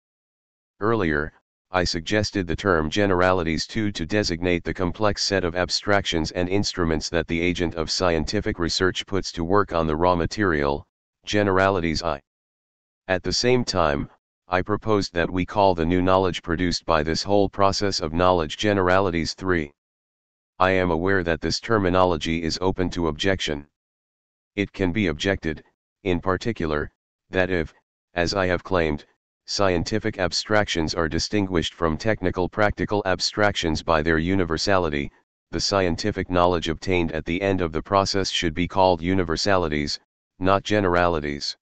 A: Earlier, I suggested the term generalities to designate the complex set of abstractions and instruments that the agent of scientific research puts to work on the raw material, generalities I. At the same time, I proposed that we call the new knowledge produced by this whole process of knowledge generalities 3. I am aware that this terminology is open to objection. It can be objected, in particular, that if, as I have claimed, scientific abstractions are distinguished from technical practical abstractions by their universality, the scientific knowledge obtained at the end of the process should be called universalities, not generalities.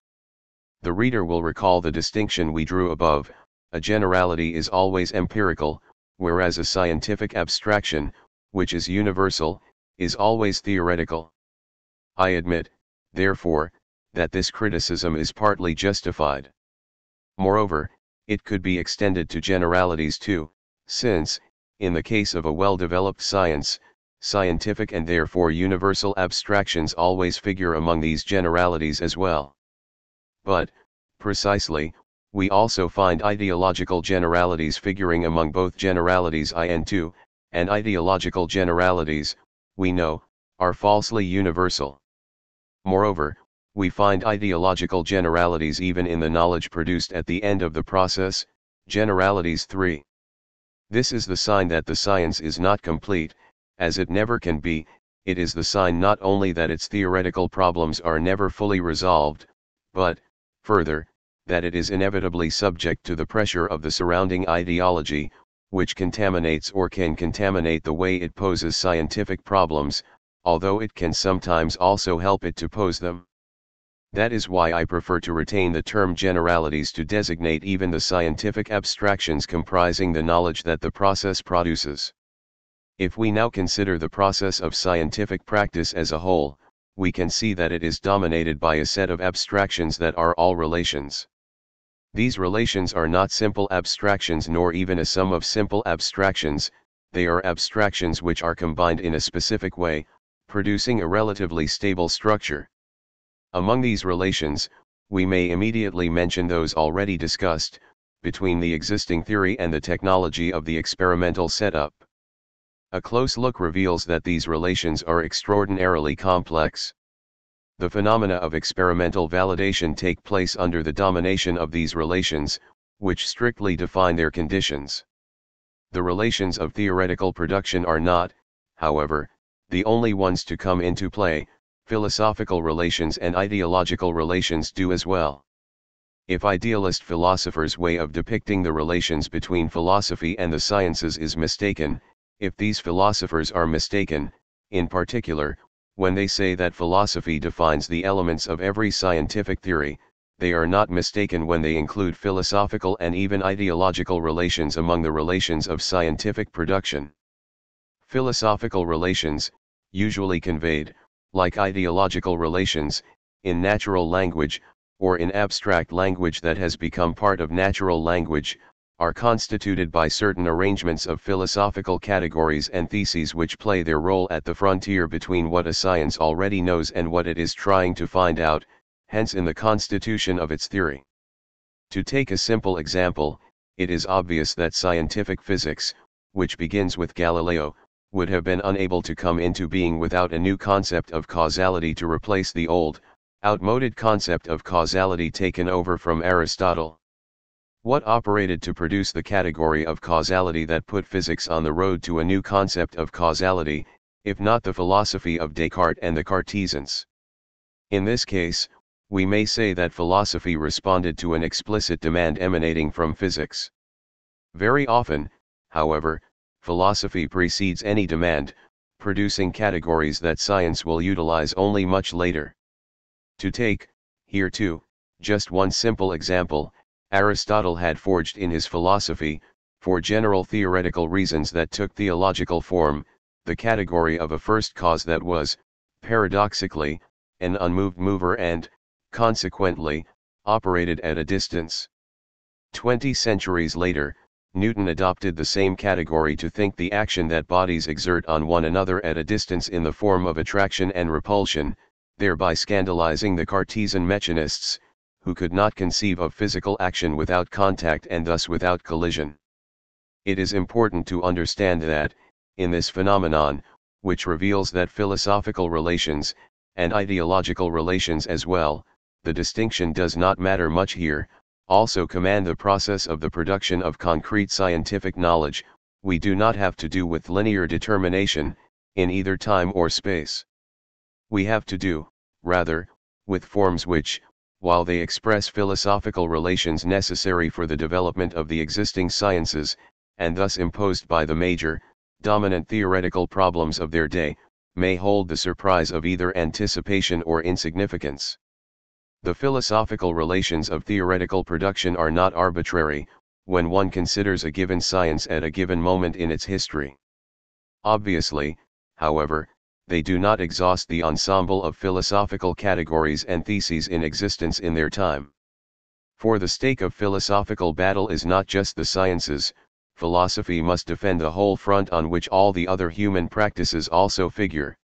A: The reader will recall the distinction we drew above. A generality is always empirical, whereas a scientific abstraction, which is universal, is always theoretical. I admit, therefore, that this criticism is partly justified. Moreover, it could be extended to generalities too, since, in the case of a well-developed science, scientific and therefore universal abstractions always figure among these generalities as well. But, precisely, we also find ideological generalities figuring among both generalities I and II, and ideological generalities, we know, are falsely universal. Moreover, we find ideological generalities even in the knowledge produced at the end of the process, generalities 3. This is the sign that the science is not complete, as it never can be. It is the sign not only that its theoretical problems are never fully resolved, but, further, that it is inevitably subject to the pressure of the surrounding ideology, which contaminates or can contaminate the way it poses scientific problems, although it can sometimes also help it to pose them. That is why I prefer to retain the term generalities to designate even the scientific abstractions comprising the knowledge that the process produces. If we now consider the process of scientific practice as a whole, we can see that it is dominated by a set of abstractions that are all relations. These relations are not simple abstractions nor even a sum of simple abstractions, they are abstractions which are combined in a specific way, producing a relatively stable structure. Among these relations, we may immediately mention those already discussed, between the existing theory and the technology of the experimental setup. A close look reveals that these relations are extraordinarily complex. The phenomena of experimental validation take place under the domination of these relations, which strictly define their conditions. The relations of theoretical production are not, however, the only ones to come into play. Philosophical relations and ideological relations do as well. If idealist philosophers' way of depicting the relations between philosophy and the sciences is mistaken, if these philosophers are mistaken, in particular, when they say that philosophy defines the elements of every scientific theory, they are not mistaken when they include philosophical and even ideological relations among the relations of scientific production. Philosophical relations, usually conveyed, like ideological relations, in natural language, or in abstract language that has become part of natural language, are constituted by certain arrangements of philosophical categories and theses which play their role at the frontier between what a science already knows and what it is trying to find out, hence in the constitution of its theory. To take a simple example, it is obvious that scientific physics, which begins with Galileo, would have been unable to come into being without a new concept of causality to replace the old, outmoded concept of causality taken over from Aristotle. What operated to produce the category of causality that put physics on the road to a new concept of causality, if not the philosophy of Descartes and the Cartesians? In this case, we may say that philosophy responded to an explicit demand emanating from physics. Very often, however, philosophy precedes any demand, producing categories that science will utilize only much later. To take, here too, just one simple example, Aristotle had forged in his philosophy, for general theoretical reasons that took theological form, the category of a first cause that was, paradoxically, an unmoved mover and, consequently, operated at a distance. 20 centuries later, Newton adopted the same category to think the action that bodies exert on one another at a distance in the form of attraction and repulsion, thereby scandalizing the Cartesian mechanists, who could not conceive of physical action without contact and thus without collision. It is important to understand that, in this phenomenon, which reveals that philosophical relations, and ideological relations as well, the distinction does not matter much here, also command the process of the production of concrete scientific knowledge, we do not have to do with linear determination, in either time or space. We have to do, rather, with forms which, while they express philosophical relations necessary for the development of the existing sciences, and thus imposed by the major, dominant theoretical problems of their day, may hold the surprise of either anticipation or insignificance. The philosophical relations of theoretical production are not arbitrary, when one considers a given science at a given moment in its history. Obviously, however, they do not exhaust the ensemble of philosophical categories and theses in existence in their time. For the stake of philosophical battle is not just the sciences, philosophy must defend the whole front on which all the other human practices also figure.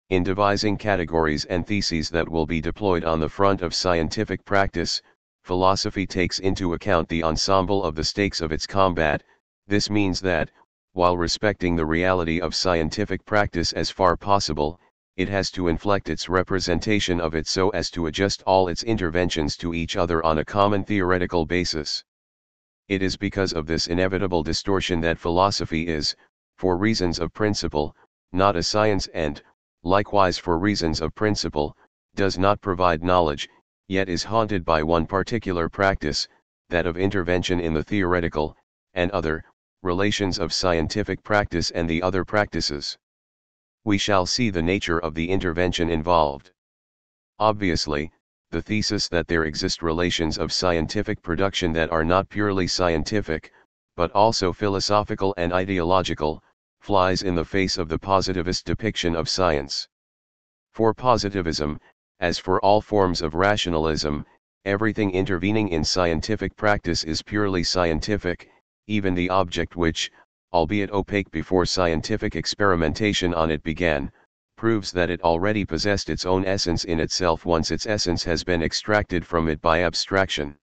A: In devising categories and theses that will be deployed on the front of scientific practice, philosophy takes into account the ensemble of the stakes of its combat. This means that, while respecting the reality of scientific practice as far possible, it has to inflect its representation of it so as to adjust all its interventions to each other on a common theoretical basis. It is because of this inevitable distortion that philosophy is, for reasons of principle, not a science and, likewise for reasons of principle, does not provide knowledge, yet is haunted by one particular practice, that of intervention in the theoretical, and other, relations of scientific practice and the other practices. We shall see the nature of the intervention involved. Obviously, the thesis that there exist relations of scientific production that are not purely scientific, but also philosophical and ideological, flies in the face of the positivist depiction of science. For positivism, as for all forms of rationalism, everything intervening in scientific practice is purely scientific, even the object which, albeit opaque before scientific experimentation on it began, proves that it already possessed its own essence in itself once its essence has been extracted from it by abstraction.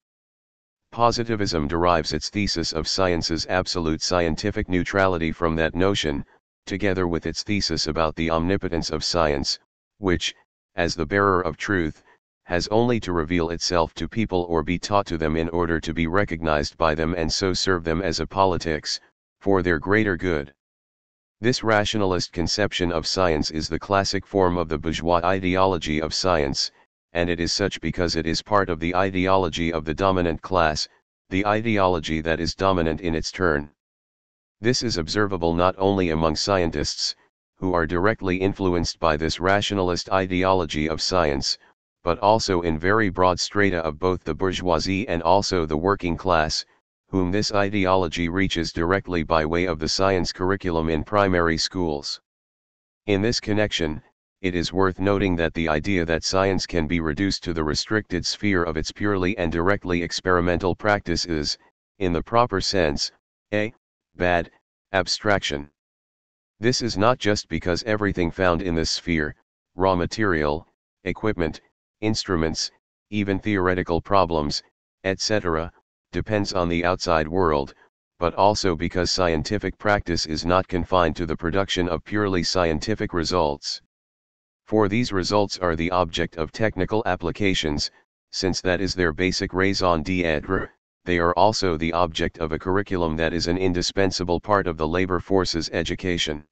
A: Positivism derives its thesis of science's absolute scientific neutrality from that notion, together with its thesis about the omnipotence of science, which, as the bearer of truth, has only to reveal itself to people or be taught to them in order to be recognized by them and so serve them as a politics, for their greater good. This rationalist conception of science is the classic form of the bourgeois ideology of science, and it is such because it is part of the ideology of the dominant class, the ideology that is dominant in its turn. This is observable not only among scientists, who are directly influenced by this rationalist ideology of science, but also in very broad strata of both the bourgeoisie and also the working class, whom this ideology reaches directly by way of the science curriculum in primary schools. In this connection, it is worth noting that the idea that science can be reduced to the restricted sphere of its purely and directly experimental practice is, in the proper sense, a bad abstraction. This is not just because everything found in this sphere, raw material, equipment, instruments, even theoretical problems, etc., depends on the outside world, but also because scientific practice is not confined to the production of purely scientific results. For these results are the object of technical applications, since that is their basic raison d'être, they are also the object of a curriculum that is an indispensable part of the labor force's education.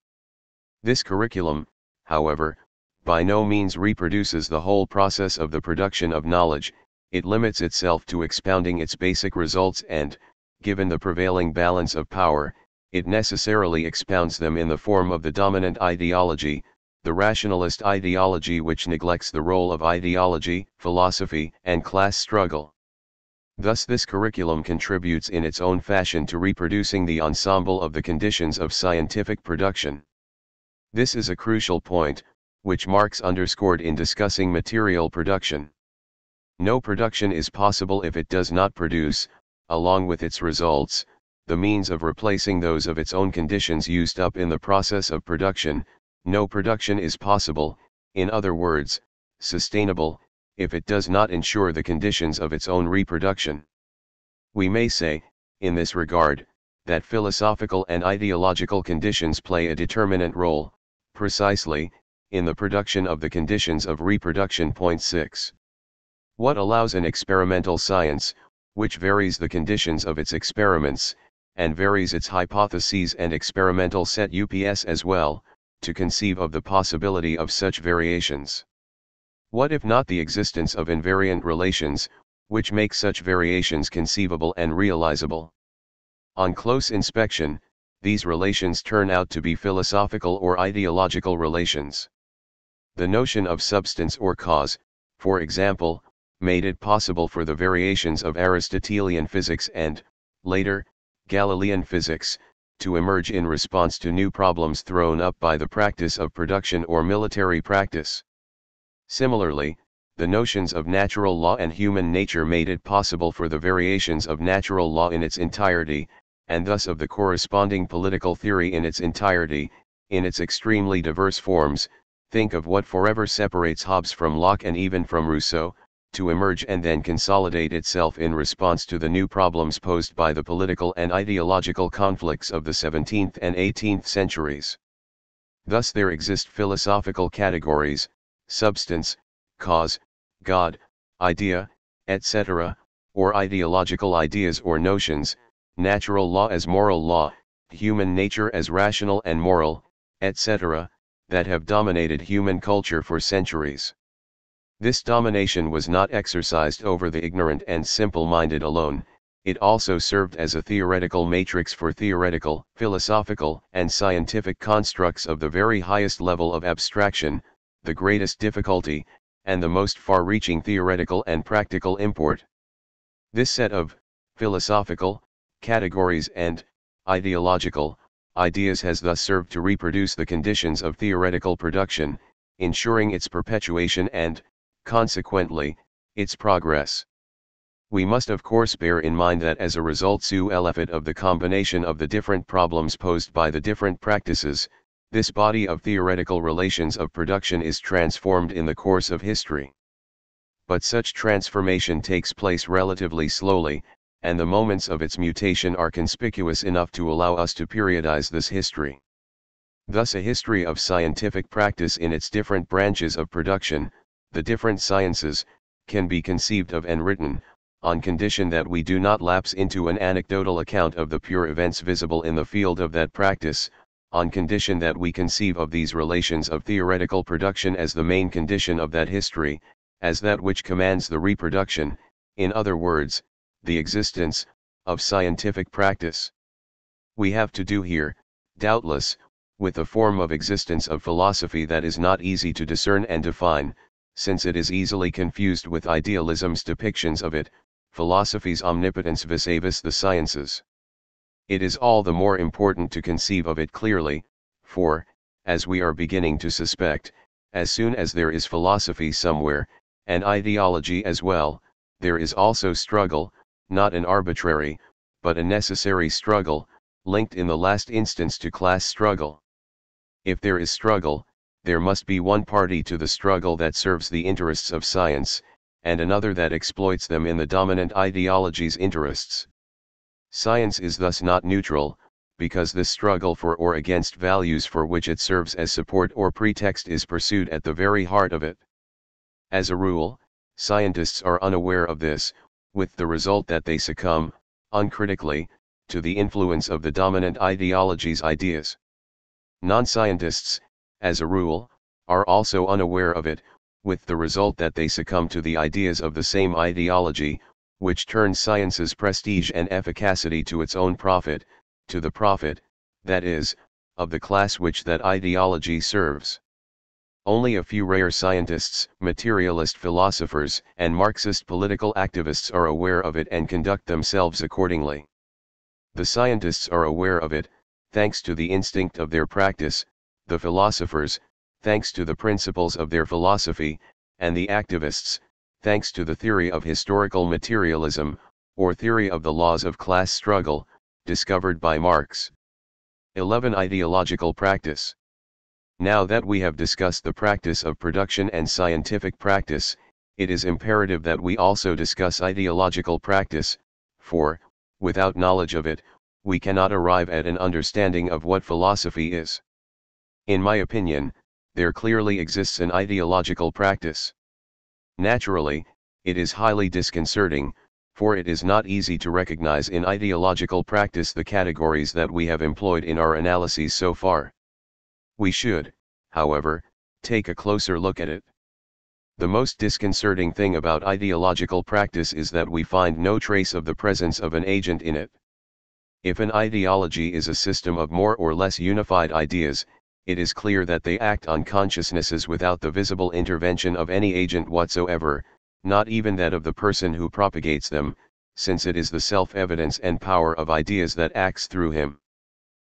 A: This curriculum, however, by no means reproduces the whole process of the production of knowledge, it limits itself to expounding its basic results and, given the prevailing balance of power, it necessarily expounds them in the form of the dominant ideology, the rationalist ideology, which neglects the role of ideology, philosophy, and class struggle. Thus this curriculum contributes in its own fashion to reproducing the ensemble of the conditions of scientific production. This is a crucial point, which Marx underscored in discussing material production. No production is possible if it does not produce, along with its results, the means of replacing those of its own conditions used up in the process of production. No production is possible, in other words, sustainable, if it does not ensure the conditions of its own reproduction. We may say, in this regard, that philosophical and ideological conditions play a determinant role, precisely, in the production of the conditions of reproduction. Point 6. What allows an experimental science, which varies the conditions of its experiments, and varies its hypotheses and experimental set ups as well, to conceive of the possibility of such variations? What if not the existence of invariant relations, which make such variations conceivable and realizable? On close inspection, these relations turn out to be philosophical or ideological relations. The notion of substance or cause, for example, made it possible for the variations of Aristotelian physics and, later, Galilean physics, to emerge in response to new problems thrown up by the practice of production or military practice. Similarly, the notions of natural law and human nature made it possible for the variations of natural law in its entirety, and thus of the corresponding political theory in its entirety, in its extremely diverse forms, think of what forever separates Hobbes from Locke and even from Rousseau, to emerge and then consolidate itself in response to the new problems posed by the political and ideological conflicts of the 17th and 18th centuries. Thus there exist philosophical categories, substance, cause, God, idea, etc., or ideological ideas or notions, natural law as moral law, human nature as rational and moral, etc., that have dominated human culture for centuries. This domination was not exercised over the ignorant and simple-minded alone, it also served as a theoretical matrix for theoretical, philosophical, and scientific constructs of the very highest level of abstraction, the greatest difficulty, and the most far-reaching theoretical and practical import. This set of philosophical categories and ideological ideas has thus served to reproduce the conditions of theoretical production, ensuring its perpetuation and, consequently, its progress. We must of course bear in mind that as a result sous l'effet of the combination of the different problems posed by the different practices, this body of theoretical relations of production is transformed in the course of history. But such transformation takes place relatively slowly, and the moments of its mutation are conspicuous enough to allow us to periodize this history. Thus a history of scientific practice in its different branches of production, the different sciences, can be conceived of and written, on condition that we do not lapse into an anecdotal account of the pure events visible in the field of that practice, on condition that we conceive of these relations of theoretical production as the main condition of that history, as that which commands the reproduction, in other words, the existence, of scientific practice. We have to do here, doubtless, with a form of existence of philosophy that is not easy to discern and define, since it is easily confused with idealism's depictions of it, philosophy's omnipotence vis-a-vis the sciences. It is all the more important to conceive of it clearly, for, as we are beginning to suspect, as soon as there is philosophy somewhere, and ideology as well, there is also struggle, not an arbitrary, but a necessary struggle, linked in the last instance to class struggle. If there is struggle, there must be one party to the struggle that serves the interests of science, and another that exploits them in the dominant ideology's interests. Science is thus not neutral, because this struggle for or against values for which it serves as support or pretext is pursued at the very heart of it. As a rule, scientists are unaware of this, with the result that they succumb, uncritically, to the influence of the dominant ideology's ideas. Non-scientists, as a rule, are also unaware of it, with the result that they succumb to the ideas of the same ideology, which turns science's prestige and efficacy to its own profit, to the profit, that is, of the class which that ideology serves. Only a few rare scientists, materialist philosophers, and Marxist political activists are aware of it and conduct themselves accordingly. The scientists are aware of it, thanks to the instinct of their practice, the philosophers, thanks to the principles of their philosophy, and the activists, thanks to the theory of historical materialism, or theory of the laws of class struggle, discovered by Marx. 11. Ideological practice. Now that we have discussed the practice of production and scientific practice, it is imperative that we also discuss ideological practice, for, without knowledge of it, we cannot arrive at an understanding of what philosophy is. In my opinion, there clearly exists an ideological practice. Naturally, it is highly disconcerting, for it is not easy to recognize in ideological practice the categories that we have employed in our analyses so far. We should, however, take a closer look at it. The most disconcerting thing about ideological practice is that we find no trace of the presence of an agent in it. If an ideology is a system of more or less unified ideas, it is clear that they act on consciousnesses without the visible intervention of any agent whatsoever, not even that of the person who propagates them, since it is the self-evidence and power of ideas that acts through him.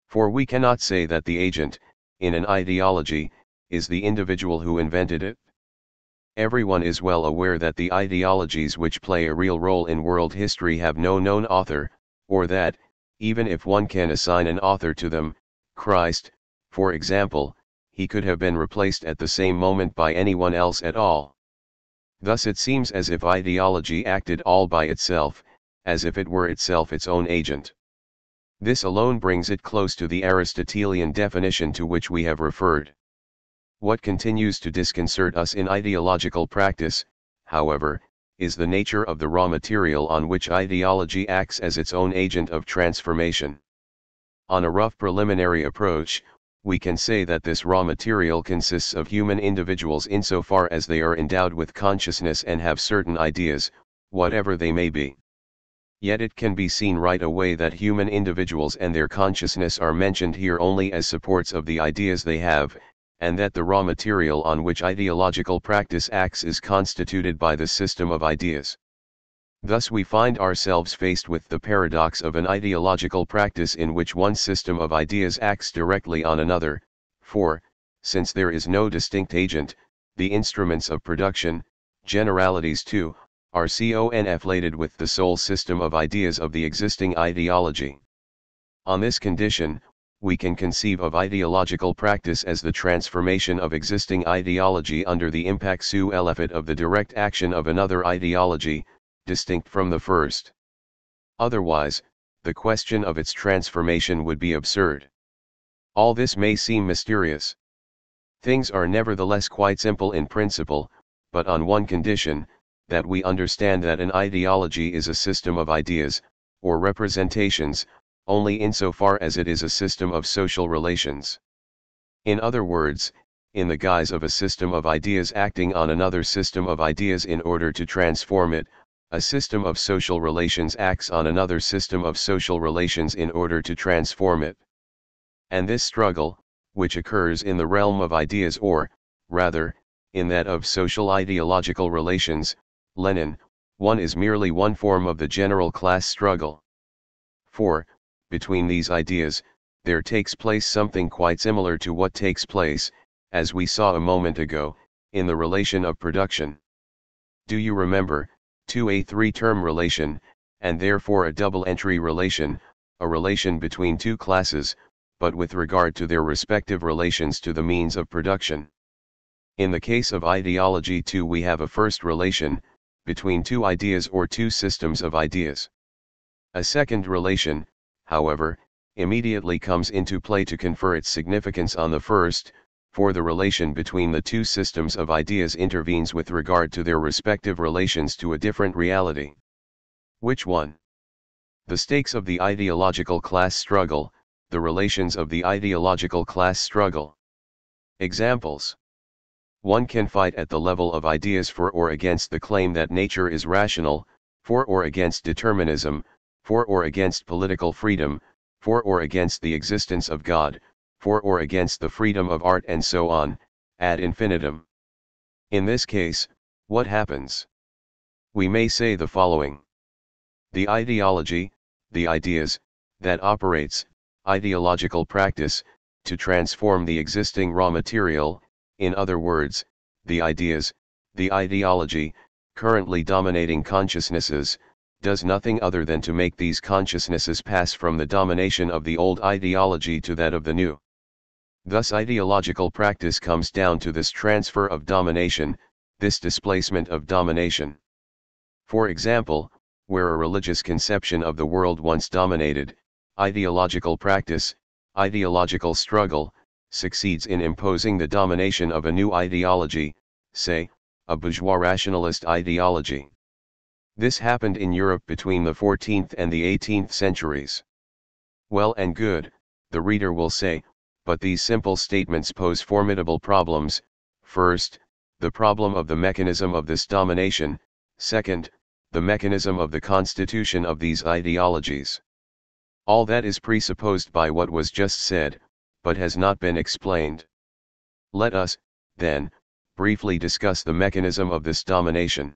A: For we cannot say that the agent, in an ideology, is the individual who invented it. Everyone is well aware that the ideologies which play a real role in world history have no known author, or that, even if one can assign an author to them, Christ, for example, he could have been replaced at the same moment by anyone else at all. Thus it seems as if ideology acted all by itself, as if it were itself its own agent. This alone brings it close to the Aristotelian definition to which we have referred. What continues to disconcert us in ideological practice, however, is the nature of the raw material on which ideology acts as its own agent of transformation. On a rough preliminary approach, we can say that this raw material consists of human individuals insofar as they are endowed with consciousness and have certain ideas, whatever they may be. Yet it can be seen right away that human individuals and their consciousness are mentioned here only as supports of the ideas they have, and that the raw material on which ideological practice acts is constituted by the system of ideas. Thus we find ourselves faced with the paradox of an ideological practice in which one system of ideas acts directly on another, for, since there is no distinct agent, the instruments of production, generalities too, are conflated with the sole system of ideas of the existing ideology. On this condition, we can conceive of ideological practice as the transformation of existing ideology under the impact of the direct action of another ideology, distinct from the first. Otherwise, the question of its transformation would be absurd. All this may seem mysterious. Things are nevertheless quite simple in principle, but on one condition, that we understand that an ideology is a system of ideas, or representations, only insofar as it is a system of social relations. In other words, in the guise of a system of ideas acting on another system of ideas in order to transform it, a system of social relations acts on another system of social relations in order to transform it. And this struggle, which occurs in the realm of ideas or, rather, in that of social ideological relations, Lenin, one is merely one form of the general class struggle. For, between these ideas, there takes place something quite similar to what takes place, as we saw a moment ago, in the relation of production. Do you remember, to a three-term relation, and therefore a double-entry relation, a relation between two classes, but with regard to their respective relations to the means of production. In the case of ideology too we have a first relation, between two ideas or two systems of ideas. A second relation, however, immediately comes into play to confer its significance on the first, for the relation between the two systems of ideas intervenes with regard to their respective relations to a different reality. Which one? The stakes of the ideological class struggle, the relations of the ideological class struggle. Examples. One can fight at the level of ideas for or against the claim that nature is rational, for or against determinism, for or against political freedom, for or against the existence of God, for or against the freedom of art and so on, ad infinitum. In this case, what happens? We may say the following. The ideology, the ideas, that operates, ideological practice, to transform the existing raw material, in other words, the ideas, the ideology, currently dominating consciousnesses, does nothing other than to make these consciousnesses pass from the domination of the old ideology to that of the new. Thus ideological practice comes down to this transfer of domination, this displacement of domination. For example, where a religious conception of the world once dominated, ideological practice, ideological struggle, succeeds in imposing the domination of a new ideology, say, a bourgeois rationalist ideology. This happened in Europe between the 14th and the 18th centuries. Well and good, the reader will say, but these simple statements pose formidable problems. First, the problem of the mechanism of this domination, second, the mechanism of the constitution of these ideologies. All that is presupposed by what was just said, but has not been explained. Let us, then, briefly discuss the mechanism of this domination.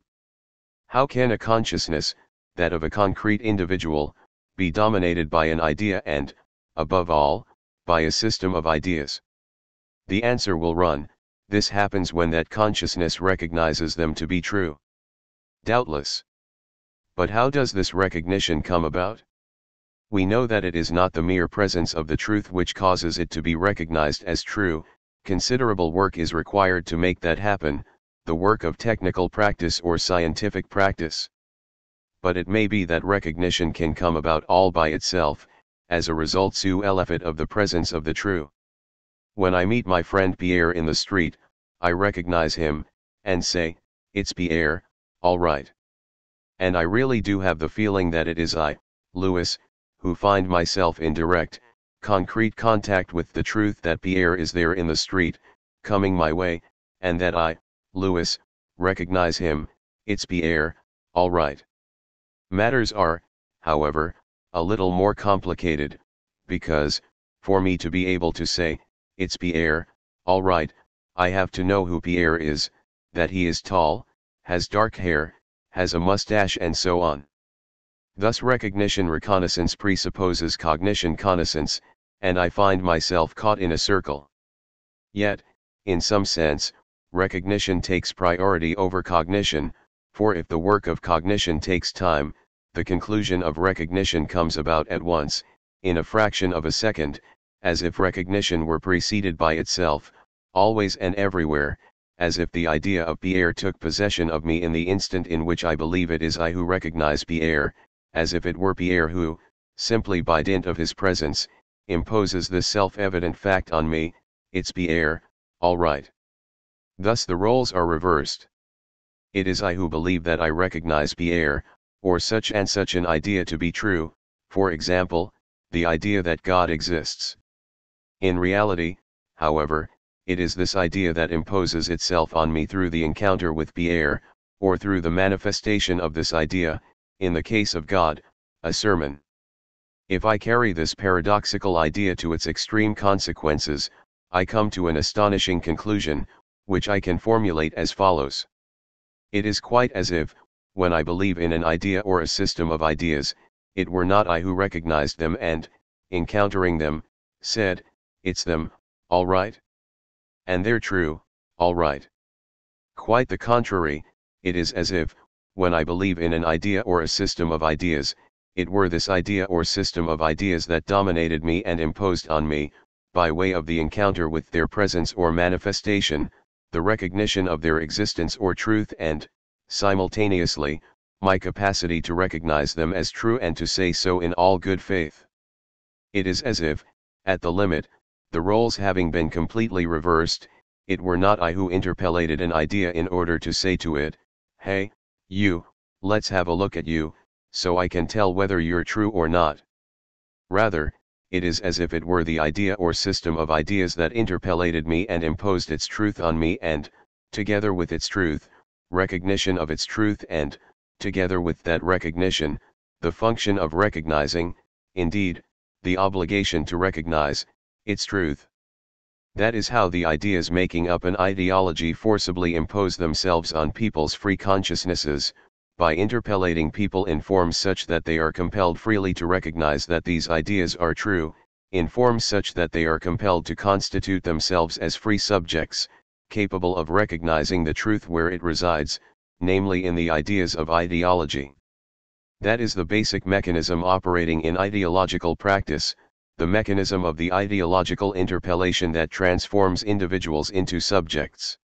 A: How can a consciousness, that of a concrete individual, be dominated by an idea and, above all, by a system of ideas? The answer will run, this happens when that consciousness recognizes them to be true. Doubtless. But how does this recognition come about? We know that it is not the mere presence of the truth which causes it to be recognized as true. Considerable work is required to make that happen, the work of technical practice or scientific practice. But it may be that recognition can come about all by itself, as a result sous l'effet of the presence of the true. When I meet my friend Pierre in the street, I recognize him, and say, "It's Pierre, all right." And I really do have the feeling that it is I, Louis, who find myself in direct, concrete contact with the truth that Pierre is there in the street, coming my way, and that I, Louis, recognize him, "It's Pierre, all right." Matters are, however, a little more complicated, because, for me to be able to say, "It's Pierre, all right," I have to know who Pierre is, that he is tall, has dark hair, has a mustache and so on. Thus recognition reconnaissance presupposes cognition connaissance, and I find myself caught in a circle. Yet, in some sense, recognition takes priority over cognition, for if the work of cognition takes time, the conclusion of recognition comes about at once, in a fraction of a second, as if recognition were preceded by itself, always and everywhere, as if the idea of Pierre took possession of me in the instant in which I believe it is I who recognize Pierre, as if it were Pierre who, simply by dint of his presence, imposes this self-evident fact on me, "It's Pierre, all right." Thus the roles are reversed. It is I who believe that I recognize Pierre, or such and such an idea to be true, for example, the idea that God exists. In reality, however, it is this idea that imposes itself on me through the encounter with Pierre, or through the manifestation of this idea, in the case of God, a sermon. If I carry this paradoxical idea to its extreme consequences, I come to an astonishing conclusion, which I can formulate as follows. It is quite as if, when I believe in an idea or a system of ideas, it were not I who recognized them and, encountering them, said, "It's them, all right. And they're true, all right." Quite the contrary, it is as if, when I believe in an idea or a system of ideas, it were this idea or system of ideas that dominated me and imposed on me, by way of the encounter with their presence or manifestation, the recognition of their existence or truth and, simultaneously, my capacity to recognize them as true and to say so in all good faith. It is as if, at the limit, the roles having been completely reversed, it were not I who interpellated an idea in order to say to it, "Hey, you, let's have a look at you, so I can tell whether you're true or not." Rather, it is as if it were the idea or system of ideas that interpellated me and imposed its truth on me and, together with its truth, recognition of its truth and, together with that recognition, the function of recognizing, indeed, the obligation to recognize, its truth. That is how the ideas making up an ideology forcibly impose themselves on people's free consciousnesses, by interpellating people in forms such that they are compelled freely to recognize that these ideas are true, in forms such that they are compelled to constitute themselves as free subjects, capable of recognizing the truth where it resides, namely in the ideas of ideology. That is the basic mechanism operating in ideological practice, the mechanism of the ideological interpellation that transforms individuals into subjects.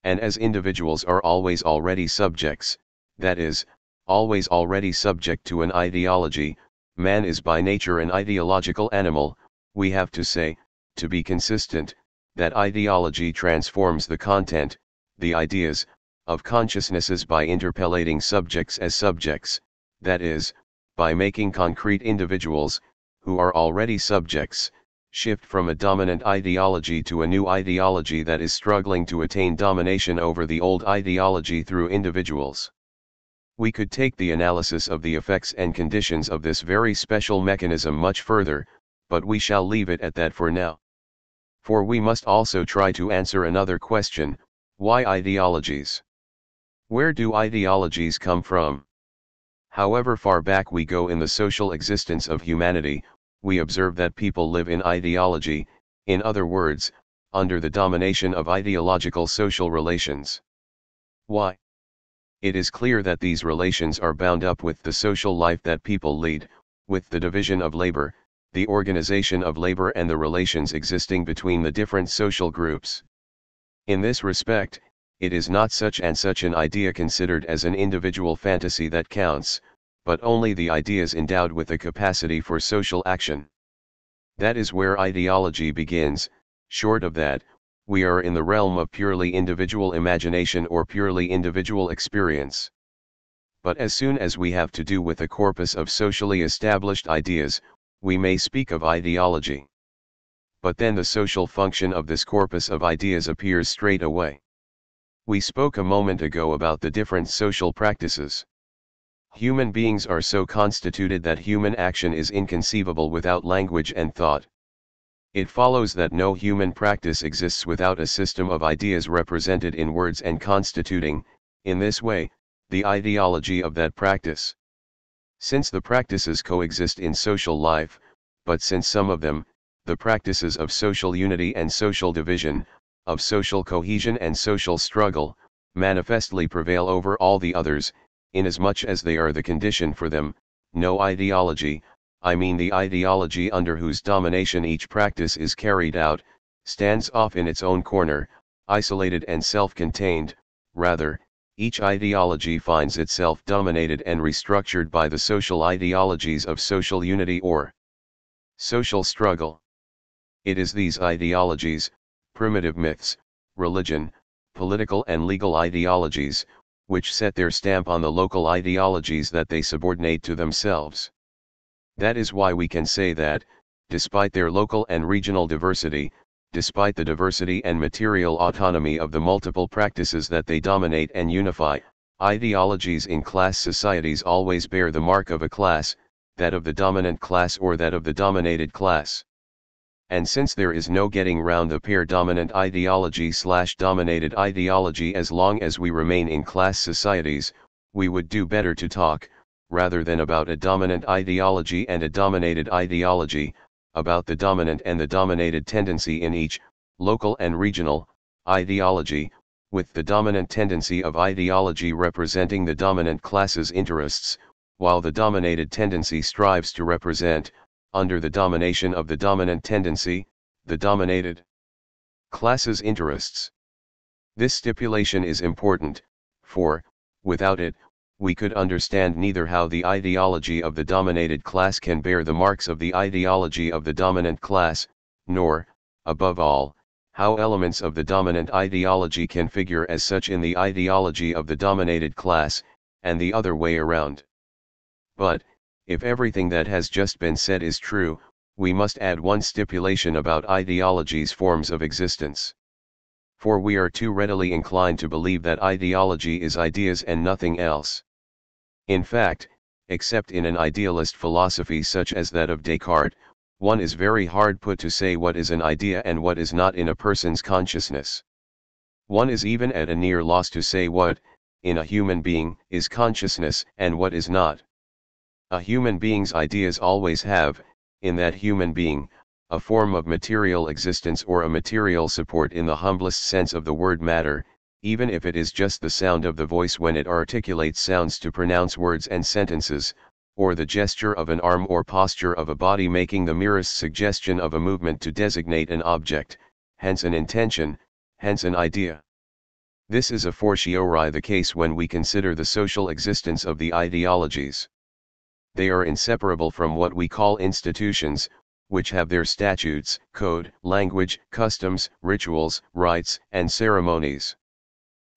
A: And as individuals are always already subjects, that is, always already subject to an ideology, man is by nature an ideological animal, we have to say, to be consistent, that ideology transforms the content, the ideas, of consciousnesses by interpellating subjects as subjects, that is, by making concrete individuals, who are already subjects, shift from a dominant ideology to a new ideology that is struggling to attain domination over the old ideology through individuals. We could take the analysis of the effects and conditions of this very special mechanism much further, but we shall leave it at that for now. For we must also try to answer another question: why ideologies? Where do ideologies come from? However far back we go in the social existence of humanity, we observe that people live in ideology, in other words, under the domination of ideological social relations. Why? It is clear that these relations are bound up with the social life that people lead, with the division of labor, the organization of labor and the relations existing between the different social groups. In this respect, it is not such and such an idea considered as an individual fantasy that counts, but only the ideas endowed with the capacity for social action. That is where ideology begins. Short of that, we are in the realm of purely individual imagination or purely individual experience. But as soon as we have to do with a corpus of socially established ideas, we may speak of ideology. But then the social function of this corpus of ideas appears straight away. We spoke a moment ago about the different social practices. Human beings are so constituted that human action is inconceivable without language and thought. It follows that no human practice exists without a system of ideas represented in words and constituting, in this way, the ideology of that practice. Since the practices coexist in social life, but since some of them, the practices of social unity and social division, of social cohesion and social struggle, manifestly prevail over all the others, inasmuch as they are the condition for them, no ideology, I mean the ideology under whose domination each practice is carried out, stands off in its own corner, isolated and self-contained. Rather, each ideology finds itself dominated and restructured by the social ideologies of social unity or social struggle. It is these ideologies, primitive myths, religion, political and legal ideologies, which set their stamp on the local ideologies that they subordinate to themselves. That is why we can say that, despite their local and regional diversity, despite the diversity and material autonomy of the multiple practices that they dominate and unify, ideologies in class societies always bear the mark of a class, that of the dominant class or that of the dominated class. and since there is no getting round the pair dominant ideology/dominated ideology as long as we remain in class societies, we would do better to talk, rather than about a dominant ideology and a dominated ideology, about the dominant and the dominated tendency in each, local and regional, ideology, with the dominant tendency of ideology representing the dominant class's interests, while the dominated tendency strives to represent, under the domination of the dominant tendency, the dominated class's interests. This stipulation is important, for, without it, we could understand neither how the ideology of the dominated class can bear the marks of the ideology of the dominant class, nor, above all, how elements of the dominant ideology can figure as such in the ideology of the dominated class, and the other way around. But, if everything that has just been said is true, we must add one stipulation about ideology's forms of existence. For we are too readily inclined to believe that ideology is ideas and nothing else. In fact, except in an idealist philosophy such as that of Descartes, one is very hard put to say what is an idea and what is not in a person's consciousness. One is even at a near loss to say what, in a human being, is consciousness and what is not. A human being's ideas always have, in that human being, a form of material existence or a material support in the humblest sense of the word matter, even if it is just the sound of the voice when it articulates sounds to pronounce words and sentences, or the gesture of an arm or posture of a body making the merest suggestion of a movement to designate an object, hence an intention, hence an idea. This is a fortiori the case when we consider the social existence of the ideologies. They are inseparable from what we call institutions, which have their statutes, code, language, customs, rituals, rites, and ceremonies.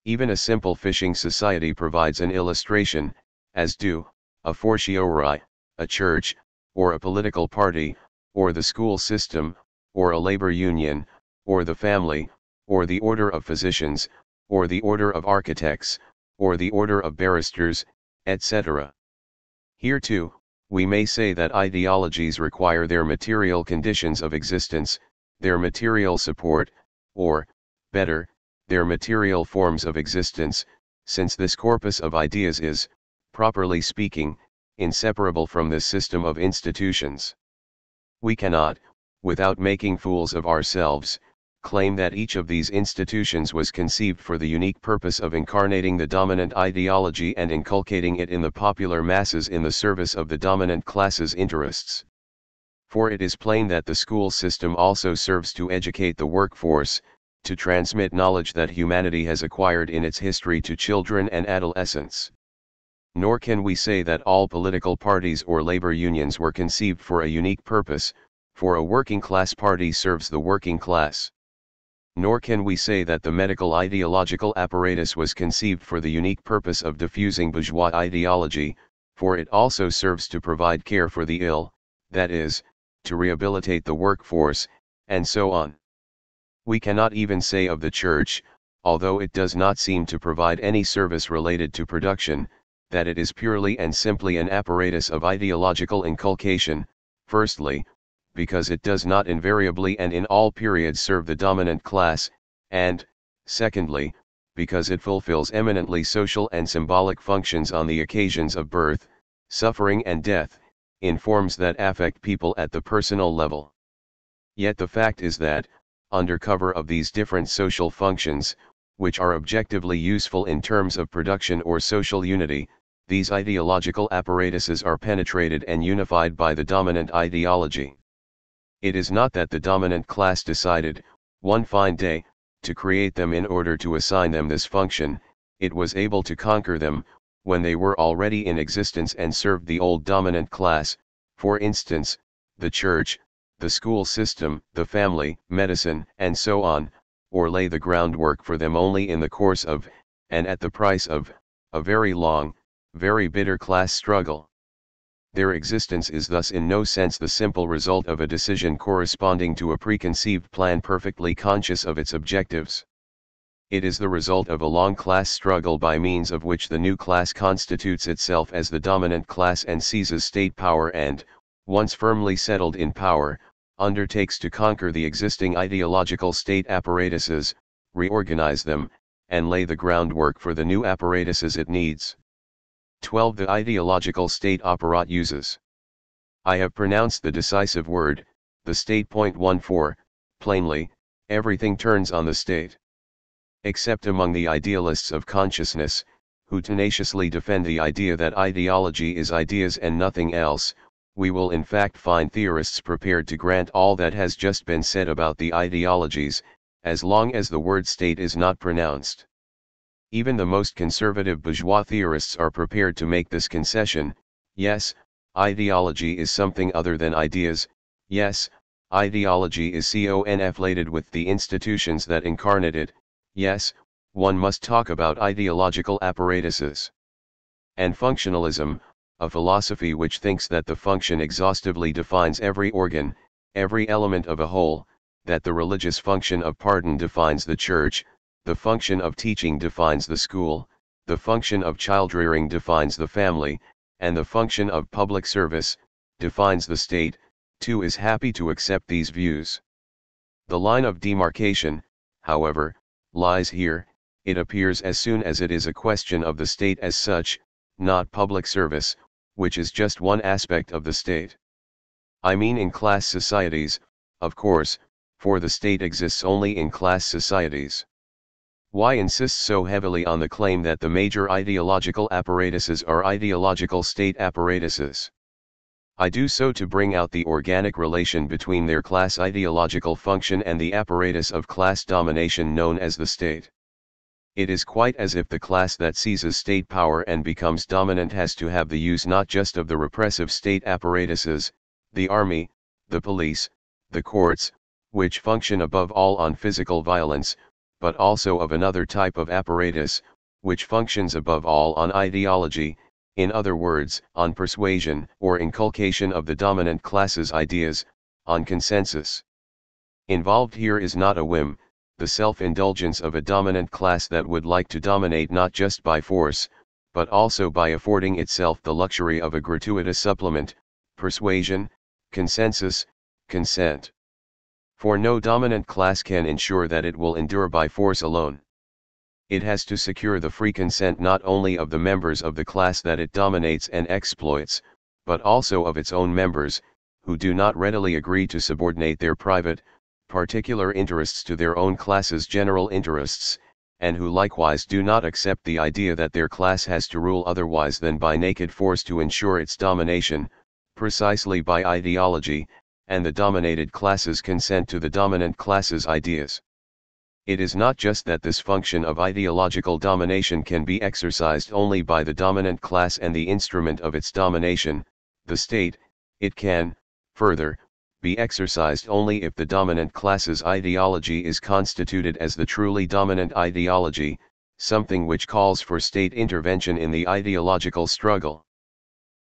A: Even a simple fishing society provides an illustration, as do, a fortiori, a church, or a political party, or the school system, or a labor union, or the family, or the order of physicians, or the order of architects, or the order of barristers, etc. Here too, we may say that ideologies require their material conditions of existence, their material support, or, better, their material forms of existence, since this corpus of ideas is, properly speaking, inseparable from this system of institutions. We cannot, without making fools of ourselves, claim that each of these institutions was conceived for the unique purpose of incarnating the dominant ideology and inculcating it in the popular masses in the service of the dominant class's interests. For it is plain that the school system also serves to educate the workforce, to transmit knowledge that humanity has acquired in its history to children and adolescents. Nor can we say that all political parties or labor unions were conceived for a unique purpose, for a working class party serves the working class. Nor can we say that the medical ideological apparatus was conceived for the unique purpose of diffusing bourgeois ideology, for it also serves to provide care for the ill, that is, to rehabilitate the workforce, and so on. We cannot even say of the church, although it does not seem to provide any service related to production, that it is purely and simply an apparatus of ideological inculcation, firstly, because it does not invariably and in all periods serve the dominant class, and, secondly, because it fulfills eminently social and symbolic functions on the occasions of birth, suffering and death, in forms that affect people at the personal level. Yet the fact is that, under cover of these different social functions, which are objectively useful in terms of production or social unity, these ideological apparatuses are penetrated and unified by the dominant ideology. It is not that the dominant class decided, one fine day, to create them in order to assign them this function, it was able to conquer them, when they were already in existence and served the old dominant class, for instance, the church, the school system, the family, medicine, and so on, or lay the groundwork for them only in the course of, and at the price of, a very long, very bitter class struggle. Their existence is thus in no sense the simple result of a decision corresponding to a preconceived plan perfectly conscious of its objectives. It is the result of a long class struggle by means of which the new class constitutes itself as the dominant class and seizes state power and, once firmly settled in power, undertakes to conquer the existing ideological state apparatuses, reorganize them, and lay the groundwork for the new apparatuses it needs. 12. The ideological state apparat uses. I have pronounced the decisive word, the state. 14. Plainly, everything turns on the state. Except among the idealists of consciousness, who tenaciously defend the idea that ideology is ideas and nothing else, we will in fact find theorists prepared to grant all that has just been said about the ideologies, as long as the word state is not pronounced. Even the most conservative bourgeois theorists are prepared to make this concession: yes, ideology is something other than ideas, yes, ideology is conflated with the institutions that incarnate it, yes, one must talk about ideological apparatuses. And functionalism, a philosophy which thinks that the function exhaustively defines every organ, every element of a whole, that the religious function of pardon defines the church, the function of teaching defines the school, the function of child-rearing defines the family, and the function of public service defines the state, too is happy to accept these views. The line of demarcation, however, lies here, it appears, as soon as it is a question of the state as such, not public service, which is just one aspect of the state. I mean in class societies, of course, for the state exists only in class societies. Why insist so heavily on the claim that the major ideological apparatuses are ideological state apparatuses? I do so to bring out the organic relation between their class ideological function and the apparatus of class domination known as the state. It is quite as if the class that seizes state power and becomes dominant has to have the use not just of the repressive state apparatuses, the army, the police, the courts, which function above all on physical violence, but also of another type of apparatus, which functions above all on ideology, in other words, on persuasion or inculcation of the dominant class's ideas, on consensus. Involved here is not a whim, the self-indulgence of a dominant class that would like to dominate not just by force, but also by affording itself the luxury of a gratuitous supplement, persuasion, consensus, consent. For no dominant class can ensure that it will endure by force alone. It has to secure the free consent not only of the members of the class that it dominates and exploits, but also of its own members, who do not readily agree to subordinate their private, particular interests to their own class's general interests, and who likewise do not accept the idea that their class has to rule otherwise than by naked force to ensure its domination, precisely by ideology, and the dominated class's consent to the dominant class's ideas. It is not just that this function of ideological domination can be exercised only by the dominant class and the instrument of its domination, the state; it can, further, be exercised only if the dominant class's ideology is constituted as the truly dominant ideology, something which calls for state intervention in the ideological struggle.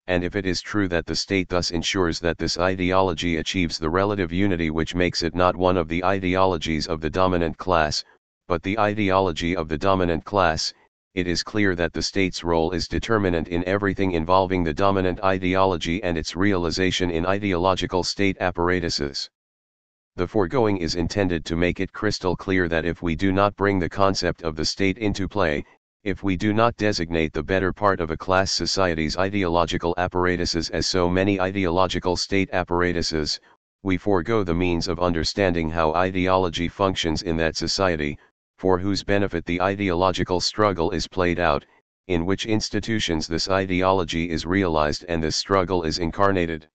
A: And if it is true that the state thus ensures that this ideology achieves the relative unity which makes it not one of the ideologies of the dominant class, but the ideology of the dominant class, it is clear that the state's role is determinant in everything involving the dominant ideology and its realization in ideological state apparatuses. The foregoing is intended to make it crystal clear that if we do not bring the concept of the state into play, if we do not designate the better part of a class society's ideological apparatuses as so many ideological state apparatuses, we forego the means of understanding how ideology functions in that society, for whose benefit the ideological struggle is played out, in which institutions this ideology is realized and this struggle is incarnated.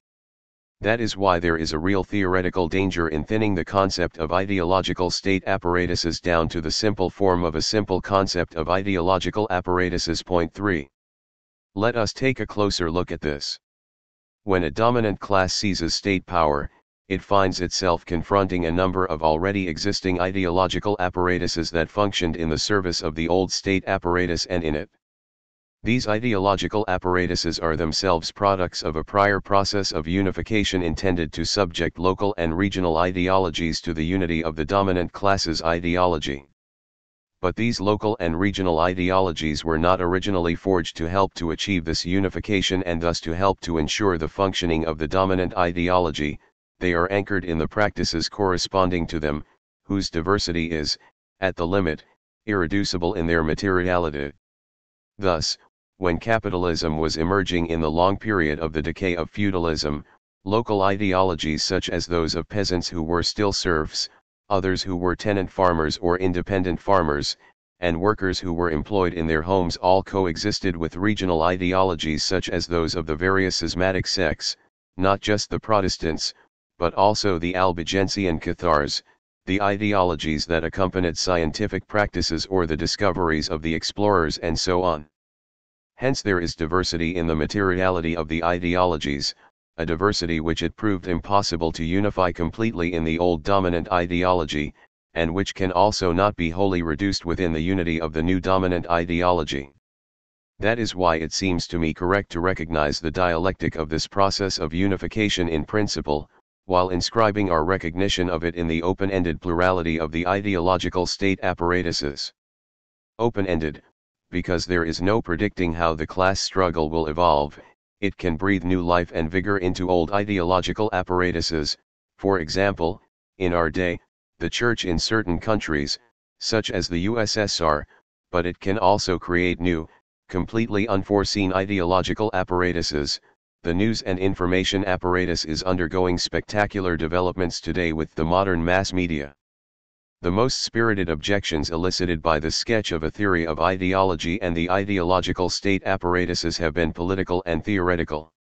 A: That is why there is a real theoretical danger in thinning the concept of ideological state apparatuses down to the simple form of a simple concept of ideological apparatuses. Point 3. Let us take a closer look at this. When a dominant class seizes state power, it finds itself confronting a number of already existing ideological apparatuses that functioned in the service of the old state apparatus and in it. These ideological apparatuses are themselves products of a prior process of unification intended to subject local and regional ideologies to the unity of the dominant class's ideology. But these local and regional ideologies were not originally forged to help to achieve this unification and thus to help to ensure the functioning of the dominant ideology. they are anchored in the practices corresponding to them, whose diversity is, at the limit, irreducible in their materiality. Thus, when capitalism was emerging in the long period of the decay of feudalism, local ideologies such as those of peasants who were still serfs, others who were tenant farmers or independent farmers, and workers who were employed in their homes all coexisted with regional ideologies such as those of the various schismatic sects, not just the Protestants, but also the Albigensi and Cathars, the ideologies that accompanied scientific practices or the discoveries of the explorers and so on. Hence there is diversity in the materiality of the ideologies, a diversity which it proved impossible to unify completely in the old dominant ideology, and which can also not be wholly reduced within the unity of the new dominant ideology. That is why it seems to me correct to recognize the dialectic of this process of unification in principle, while inscribing our recognition of it in the open-ended plurality of the ideological state apparatuses. Open-ended, because there is no predicting how the class struggle will evolve, it can breathe new life and vigor into old ideological apparatuses. For example, in our day, the church in certain countries, such as the USSR, but it can also create new, completely unforeseen ideological apparatuses. The news and information apparatus is undergoing spectacular developments today with the modern mass media. The most spirited objections elicited by the sketch of a theory of ideology and the ideological state apparatuses have been political and theoretical.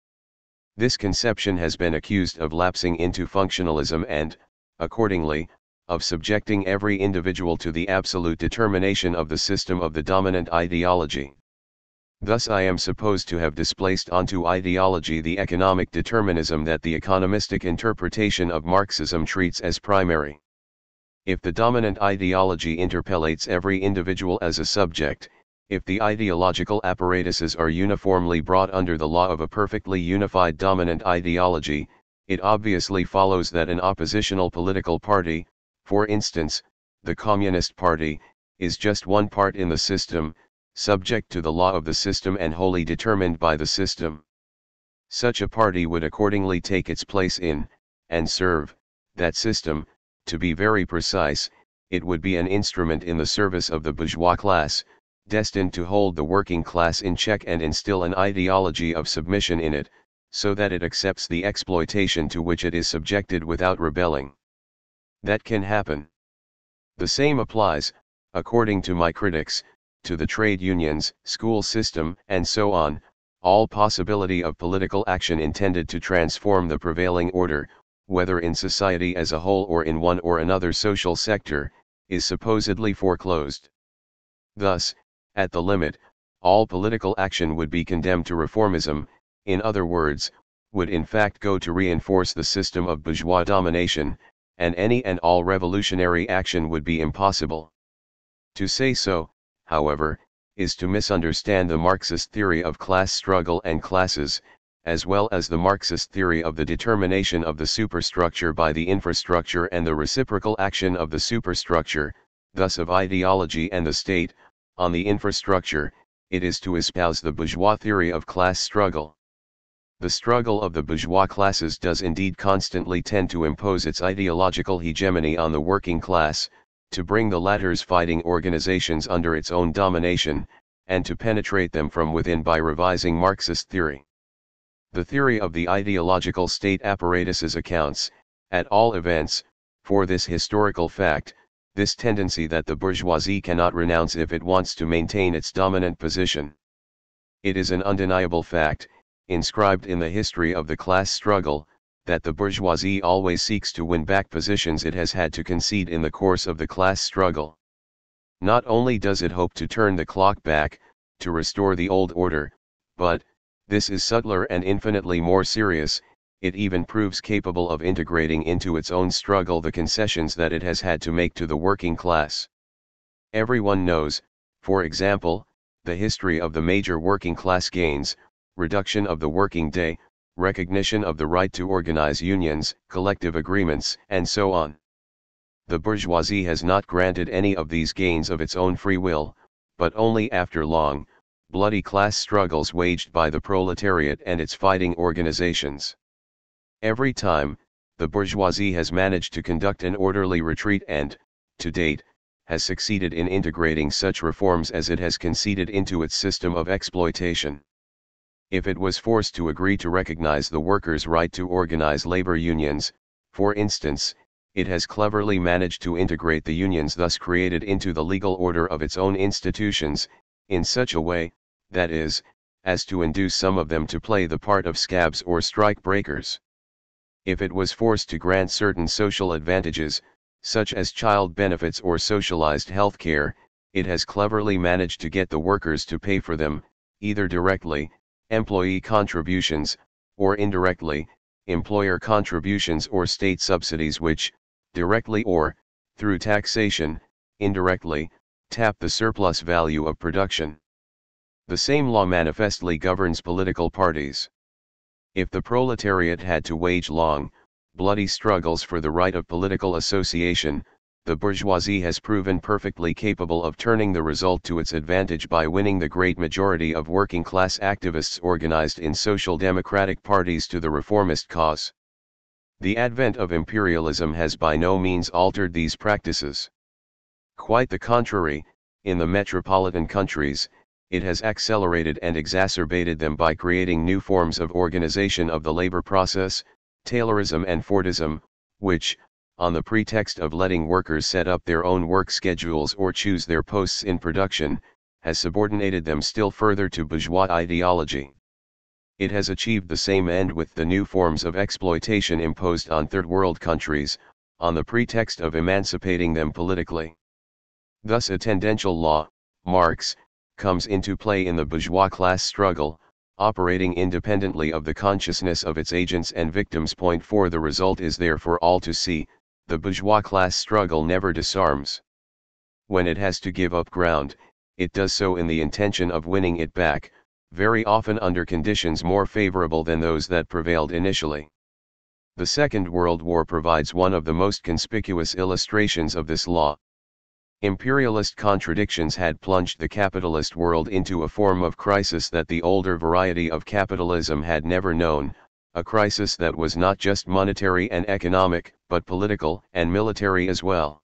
A: This conception has been accused of lapsing into functionalism and, accordingly, of subjecting every individual to the absolute determination of the system of the dominant ideology. Thus I am supposed to have displaced onto ideology the economic determinism that the economistic interpretation of Marxism treats as primary. If the dominant ideology interpellates every individual as a subject, if the ideological apparatuses are uniformly brought under the law of a perfectly unified dominant ideology, it obviously follows that an oppositional political party, for instance, the Communist Party, is just one part in the system, subject to the law of the system and wholly determined by the system. Such a party would accordingly take its place in, and serve, that system. To be very precise, it would be an instrument in the service of the bourgeois class, destined to hold the working class in check and instill an ideology of submission in it, so that it accepts the exploitation to which it is subjected without rebelling. That can happen. The same applies, according to my critics, to the trade unions, school system, and so on. All possibility of political action intended to transform the prevailing order, whether in society as a whole or in one or another social sector, is supposedly foreclosed. Thus, at the limit, all political action would be condemned to reformism, in other words, would in fact go to reinforce the system of bourgeois domination, and any and all revolutionary action would be impossible. To say so, however, is to misunderstand the Marxist theory of class struggle and classes, as well as the Marxist theory of the determination of the superstructure by the infrastructure and the reciprocal action of the superstructure, thus of ideology and the state, on the infrastructure. It is to espouse the bourgeois theory of class struggle. The struggle of the bourgeois classes does indeed constantly tend to impose its ideological hegemony on the working class, to bring the latter's fighting organizations under its own domination, and to penetrate them from within by revising Marxist theory. The theory of the ideological state apparatuses accounts, at all events, for this historical fact, this tendency that the bourgeoisie cannot renounce if it wants to maintain its dominant position. It is an undeniable fact, inscribed in the history of the class struggle, that the bourgeoisie always seeks to win back positions it has had to concede in the course of the class struggle. Not only does it hope to turn the clock back, to restore the old order, but, this is subtler and infinitely more serious, it even proves capable of integrating into its own struggle the concessions that it has had to make to the working class. Everyone knows, for example, the history of the major working class gains, reduction of the working day, recognition of the right to organize unions, collective agreements, and so on. The bourgeoisie has not granted any of these gains of its own free will, but only after long, bloody class struggles waged by the proletariat and its fighting organizations. Every time, the bourgeoisie has managed to conduct an orderly retreat and, to date, has succeeded in integrating such reforms as it has conceded into its system of exploitation. If it was forced to agree to recognize the workers' right to organize labor unions, for instance, it has cleverly managed to integrate the unions thus created into the legal order of its own institutions, in such a way, that is, as to induce some of them to play the part of scabs or strike breakers. If it was forced to grant certain social advantages, such as child benefits or socialized health care, it has cleverly managed to get the workers to pay for them, either directly, employee contributions, or indirectly, employer contributions or state subsidies which, directly or, through taxation, indirectly, tap the surplus value of production. The same law manifestly governs political parties. If the proletariat had to wage long, bloody struggles for the right of political association, the bourgeoisie has proven perfectly capable of turning the result to its advantage by winning the great majority of working-class activists organized in social democratic parties to the reformist cause. The advent of imperialism has by no means altered these practices. Quite the contrary, in the metropolitan countries, it has accelerated and exacerbated them by creating new forms of organization of the labor process, Taylorism and Fordism, which, on the pretext of letting workers set up their own work schedules or choose their posts in production, has subordinated them still further to bourgeois ideology. It has achieved the same end with the new forms of exploitation imposed on third world countries, on the pretext of emancipating them politically. Thus a tendential law, Marx, comes into play in the bourgeois class struggle, operating independently of the consciousness of its agents and victims. Point 4 The result is there for all to see, the bourgeois class struggle never disarms. When it has to give up ground, it does so in the intention of winning it back, very often under conditions more favorable than those that prevailed initially. The Second World War provides one of the most conspicuous illustrations of this law. Imperialist contradictions had plunged the capitalist world into a form of crisis that the older variety of capitalism had never known, a crisis that was not just monetary and economic, but political and military as well.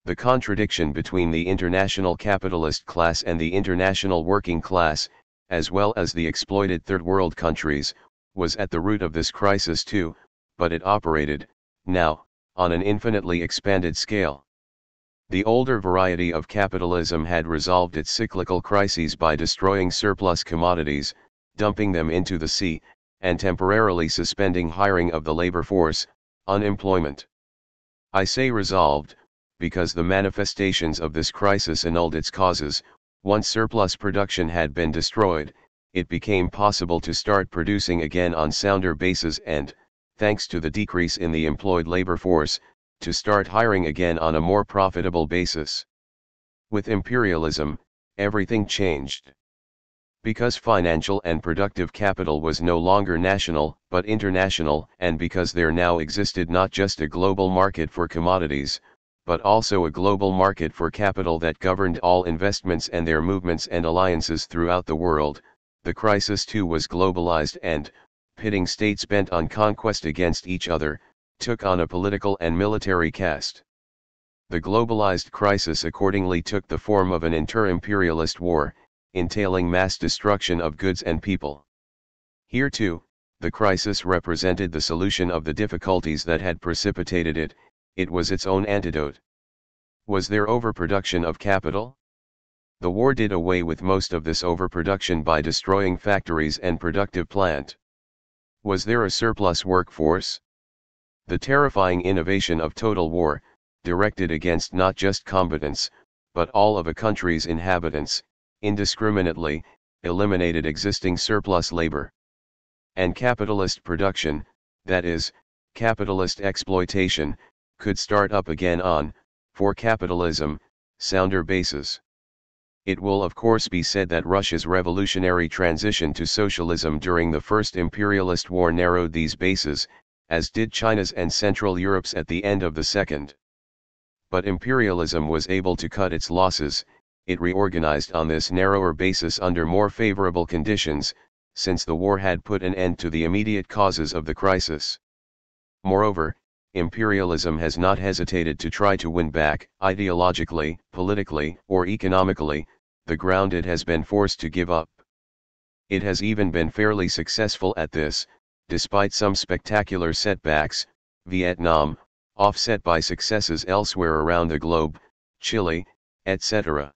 A: The contradiction between the international capitalist class and the international working class, as well as the exploited third world countries, was at the root of this crisis too, but it operated, now, on an infinitely expanded scale. The older variety of capitalism had resolved its cyclical crises by destroying surplus commodities, dumping them into the sea, and temporarily suspending hiring of the labor force, unemployment. I say resolved, because the manifestations of this crisis annulled its causes. Once surplus production had been destroyed, it became possible to start producing again on sounder bases and, thanks to the decrease in the employed labor force, to start hiring again on a more profitable basis. With imperialism, everything changed. Because financial and productive capital was no longer national but international, and because there now existed not just a global market for commodities, but also a global market for capital that governed all investments and their movements and alliances throughout the world, the crisis too was globalized and, pitting states bent on conquest against each other, took on a political and military cast. The globalized crisis accordingly took the form of an inter-imperialist war, entailing mass destruction of goods and people. Here too, the crisis represented the solution of the difficulties that had precipitated it. It was its own antidote. Was there overproduction of capital? The war did away with most of this overproduction by destroying factories and productive plant. Was there a surplus workforce? The terrifying innovation of total war, directed against not just combatants, but all of a country's inhabitants, indiscriminately, eliminated existing surplus labor. And capitalist production, that is, capitalist exploitation, could start up again on, for capitalism, sounder bases. It will of course be said that Russia's revolutionary transition to socialism during the First Imperialist War narrowed these bases, as did China's and Central Europe's at the end of the Second. But imperialism was able to cut its losses. It reorganized on this narrower basis under more favorable conditions, since the war had put an end to the immediate causes of the crisis. Moreover, imperialism has not hesitated to try to win back, ideologically, politically, or economically, the ground it has been forced to give up. It has even been fairly successful at this, despite some spectacular setbacks, Vietnam, offset by successes elsewhere around the globe, Chile, etc.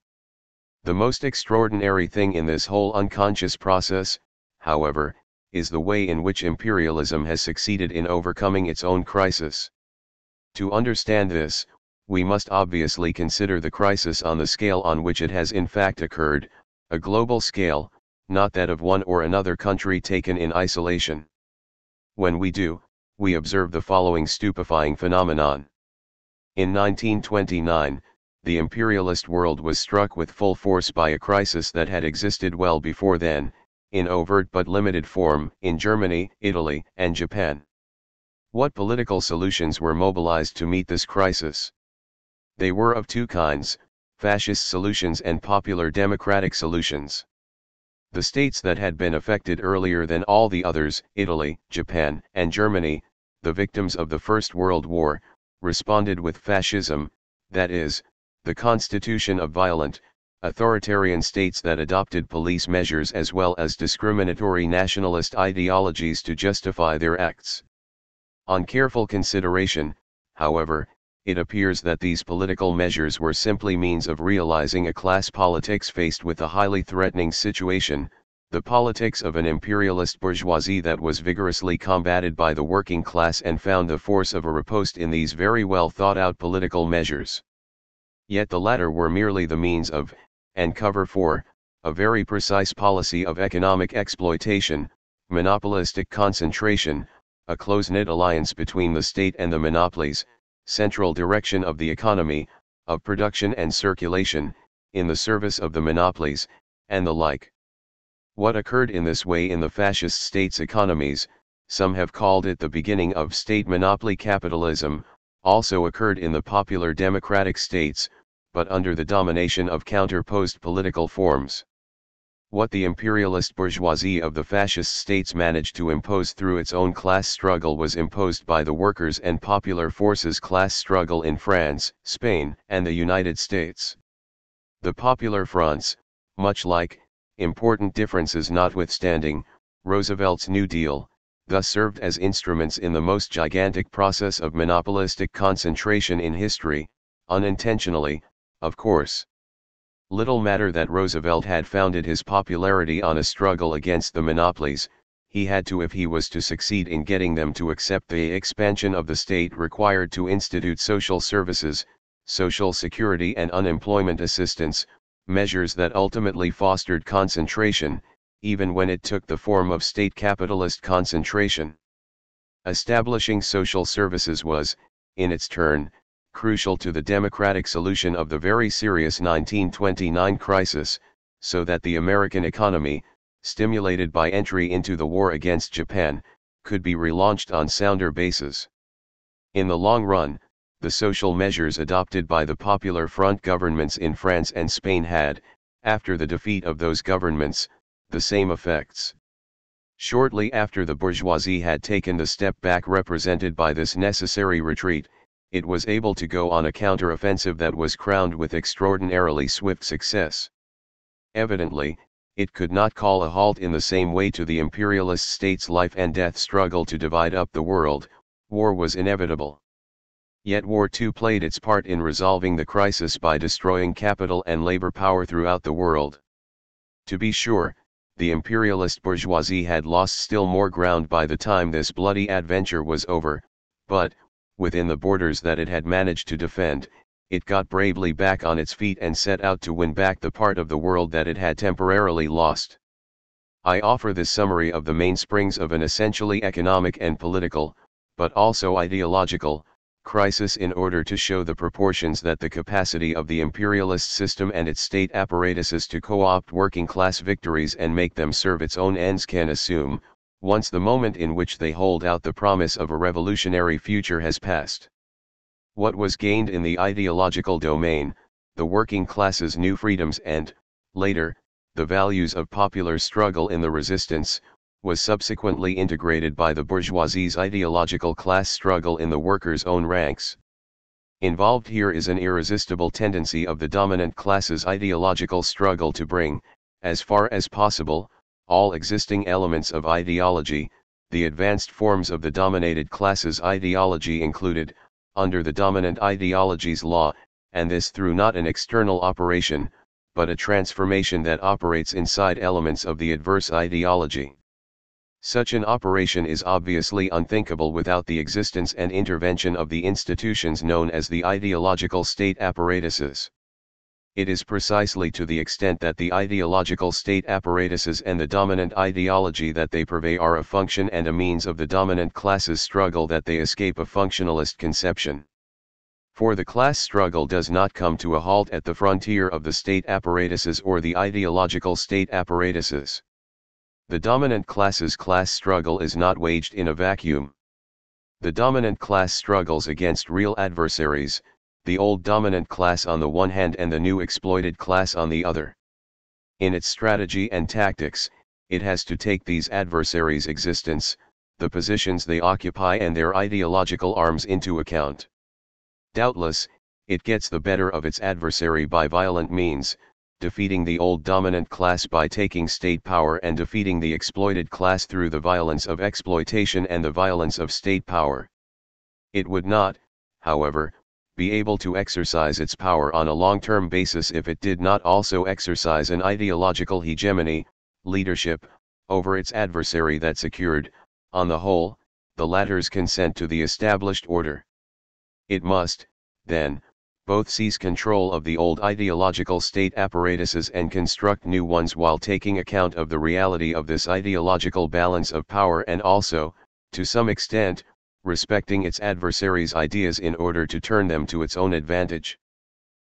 A: The most extraordinary thing in this whole unconscious process, however, is the way in which imperialism has succeeded in overcoming its own crisis. To understand this, we must obviously consider the crisis on the scale on which it has in fact occurred, a global scale, not that of one or another country taken in isolation. When we do, we observe the following stupefying phenomenon. In 1929, the imperialist world was struck with full force by a crisis that had existed well before then, in overt but limited form, in Germany, Italy, and Japan. What political solutions were mobilized to meet this crisis? They were of two kinds, fascist solutions and popular democratic solutions. The states that had been affected earlier than all the others, Italy, Japan, and Germany, the victims of the First World War, responded with fascism, that is, the constitution of violent, authoritarian states that adopted police measures as well as discriminatory nationalist ideologies to justify their acts. On careful consideration, however, it appears that these political measures were simply means of realizing a class politics faced with a highly threatening situation, the politics of an imperialist bourgeoisie that was vigorously combated by the working class and found the force of a riposte in these very well thought out political measures. Yet the latter were merely the means of, and cover for, a very precise policy of economic exploitation, monopolistic concentration, a close-knit alliance between the state and the monopolies, central direction of the economy, of production and circulation, in the service of the monopolies, and the like. What occurred in this way in the fascist states' economies, some have called it the beginning of state monopoly capitalism, also occurred in the popular democratic states, but under the domination of counterposed political forms. What the imperialist bourgeoisie of the fascist states managed to impose through its own class struggle was imposed by the workers' and popular forces class struggle in France, Spain, and the United States. The popular fronts, much like, important differences notwithstanding, Roosevelt's New Deal, thus served as instruments in the most gigantic process of monopolistic concentration in history, unintentionally, of course. Little matter that Roosevelt had founded his popularity on a struggle against the monopolies, he had to if he was to succeed in getting them to accept the expansion of the state required to institute social services, social security and unemployment assistance, measures that ultimately fostered concentration, even when it took the form of state capitalist concentration. Establishing social services was, in its turn, crucial to the democratic solution of the very serious 1929 crisis, so that the American economy, stimulated by entry into the war against Japan, could be relaunched on sounder bases. In the long run, the social measures adopted by the Popular Front governments in France and Spain had, after the defeat of those governments, the same effects. Shortly after the bourgeoisie had taken the step back represented by this necessary retreat, it was able to go on a counter-offensive that was crowned with extraordinarily swift success. Evidently, it could not call a halt in the same way to the imperialist states' life and death struggle to divide up the world. War was inevitable. Yet war too played its part in resolving the crisis by destroying capital and labor power throughout the world. To be sure, the imperialist bourgeoisie had lost still more ground by the time this bloody adventure was over, but, within the borders that it had managed to defend, it got bravely back on its feet and set out to win back the part of the world that it had temporarily lost. I offer this summary of the mainsprings of an essentially economic and political, but also ideological, crisis in order to show the proportions that the capacity of the imperialist system and its state apparatuses to co-opt working class victories and make them serve its own ends can assume, once the moment in which they hold out the promise of a revolutionary future has passed. What was gained in the ideological domain, the working class's new freedoms and, later, the values of popular struggle in the resistance, was subsequently integrated by the bourgeoisie's ideological class struggle in the workers' own ranks. Involved here is an irresistible tendency of the dominant class's ideological struggle to bring, as far as possible, all existing elements of ideology, the advanced forms of the dominated class's ideology included, under the dominant ideology's law, and this through not an external operation, but a transformation that operates inside elements of the adverse ideology. Such an operation is obviously unthinkable without the existence and intervention of the institutions known as the ideological state apparatuses. It is precisely to the extent that the ideological state apparatuses and the dominant ideology that they purvey are a function and a means of the dominant class's struggle that they escape a functionalist conception. For the class struggle does not come to a halt at the frontier of the state apparatuses or the ideological state apparatuses. The dominant class's class struggle is not waged in a vacuum. The dominant class struggles against real adversaries, the old dominant class on the one hand and the new exploited class on the other. In its strategy and tactics, it has to take these adversaries' existence, the positions they occupy and their ideological arms into account. Doubtless, it gets the better of its adversary by violent means, defeating the old dominant class by taking state power and defeating the exploited class through the violence of exploitation and the violence of state power. It would not, however, be able to exercise its power on a long-term basis if it did not also exercise an ideological hegemony, leadership, over its adversary that secured, on the whole, the latter's consent to the established order. It must, then, both seize control of the old ideological state apparatuses and construct new ones while taking account of the reality of this ideological balance of power and also, to some extent, respecting its adversaries' ideas in order to turn them to its own advantage.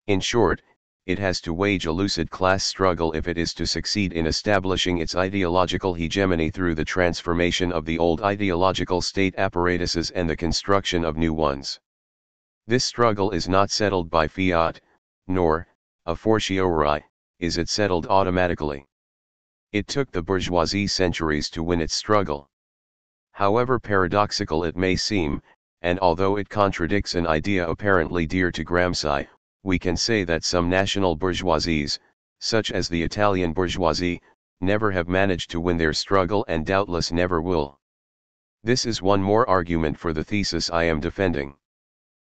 A: In short, it has to wage a lucid class struggle if it is to succeed in establishing its ideological hegemony through the transformation of the old ideological state apparatuses and the construction of new ones. This struggle is not settled by fiat, nor, a fortiori, is it settled automatically. It took the bourgeoisie centuries to win its struggle. However paradoxical it may seem, and although it contradicts an idea apparently dear to Gramsci, we can say that some national bourgeoisies, such as the Italian bourgeoisie, never have managed to win their struggle and doubtless never will. This is one more argument for the thesis I am defending.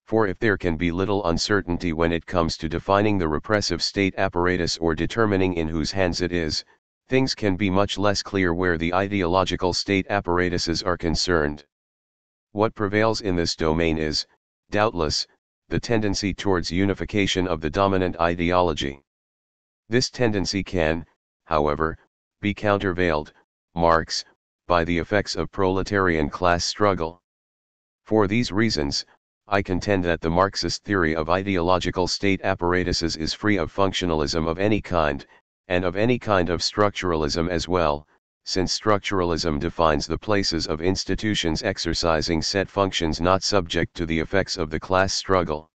A: For if there can be little uncertainty when it comes to defining the repressive state apparatus or determining in whose hands it is, things can be much less clear where the ideological state apparatuses are concerned. What prevails in this domain is, doubtless, the tendency towards unification of the dominant ideology. This tendency can, however, be countervailed, Marx, by the effects of proletarian class struggle. For these reasons, I contend that the Marxist theory of ideological state apparatuses is free of functionalism of any kind, and of any kind of structuralism as well, since structuralism defines the places of institutions exercising set functions not subject to the effects of the class struggle.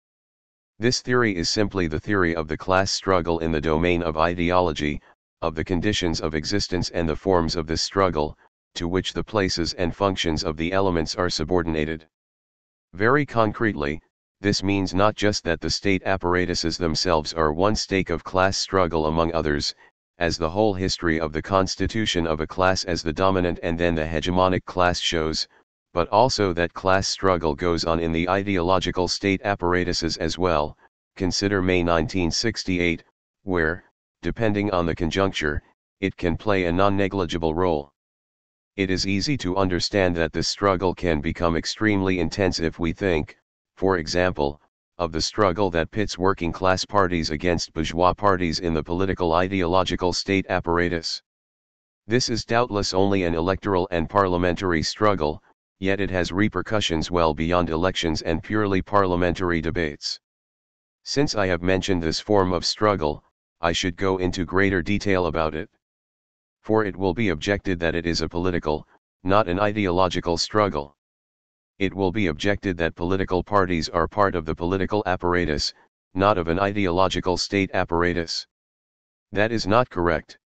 A: This theory is simply the theory of the class struggle in the domain of ideology, of the conditions of existence and the forms of this struggle, to which the places and functions of the elements are subordinated. Very concretely, this means not just that the state apparatuses themselves are one stake of class struggle among others, as the whole history of the constitution of a class as the dominant and then the hegemonic class shows, but also that class struggle goes on in the ideological state apparatuses as well. Consider May 1968, where, depending on the conjuncture, it can play a non-negligible role. It is easy to understand that this struggle can become extremely intense if we think, for example, of the struggle that pits working class parties against bourgeois parties in the political ideological state apparatus. This is doubtless only an electoral and parliamentary struggle, yet it has repercussions well beyond elections and purely parliamentary debates. Since I have mentioned this form of struggle, I should go into greater detail about it. For it will be objected that it is a political, not an ideological struggle. It will be objected that political parties are part of the political apparatus, not of an ideological state apparatus. That is not correct.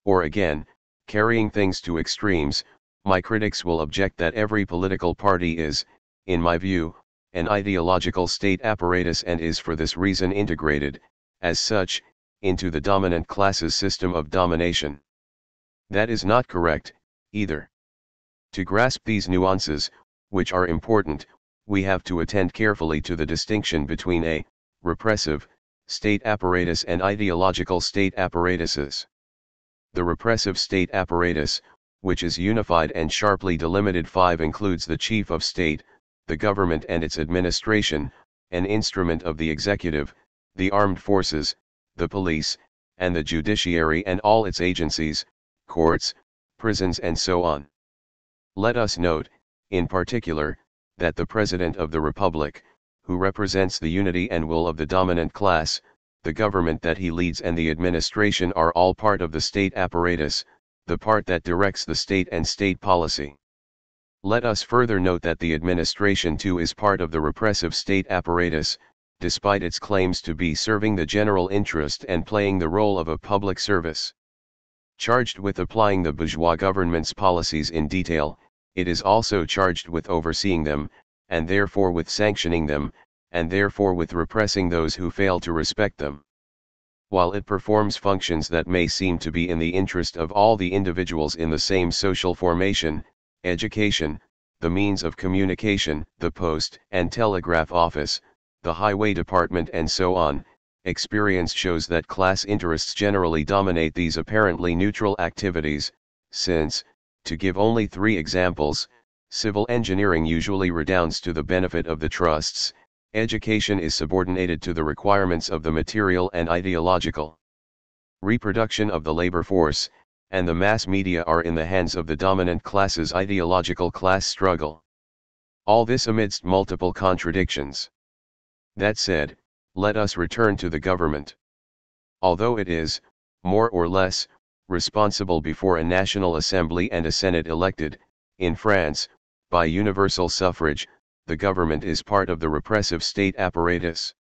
A: Or again, Carrying things to extremes, my critics will object that every political party is, in my view, an ideological state apparatus and is for this reason integrated, as such, into the dominant class's system of domination. That is not correct, either. To grasp these nuances, which are important, we have to attend carefully to the distinction between a repressive state apparatus and ideological state apparatuses. The repressive state apparatus, which is unified and sharply delimited 5 includes the chief of state, the government and its administration, an instrument of the executive, the armed forces, the police, and the judiciary and all its agencies, courts, prisons and so on. Let us note, in particular, that the President of the Republic, who represents the unity and will of the dominant class, the government that he leads and the administration are all part of the state apparatus, the part that directs the state and state policy. Let us further note that the administration too is part of the repressive state apparatus, despite its claims to be serving the general interest and playing the role of a public service. Charged with applying the bourgeois government's policies in detail, it is also charged with overseeing them, and therefore with sanctioning them, and therefore with repressing those who fail to respect them. While it performs functions that may seem to be in the interest of all the individuals in the same social formation, education, the means of communication, the post and telegraph office, the highway department and so on, experience shows that class interests generally dominate these apparently neutral activities, since, to give only 3 examples, civil engineering usually redounds to the benefit of the trusts, education is subordinated to the requirements of the material and ideological reproduction of the labor force, and the mass media are in the hands of the dominant class's ideological class struggle. All this amidst multiple contradictions. That said, let us return to the government. Although it is, more or less, responsible before a National Assembly and a Senate elected, in France, by universal suffrage, the government is part of the repressive state apparatus.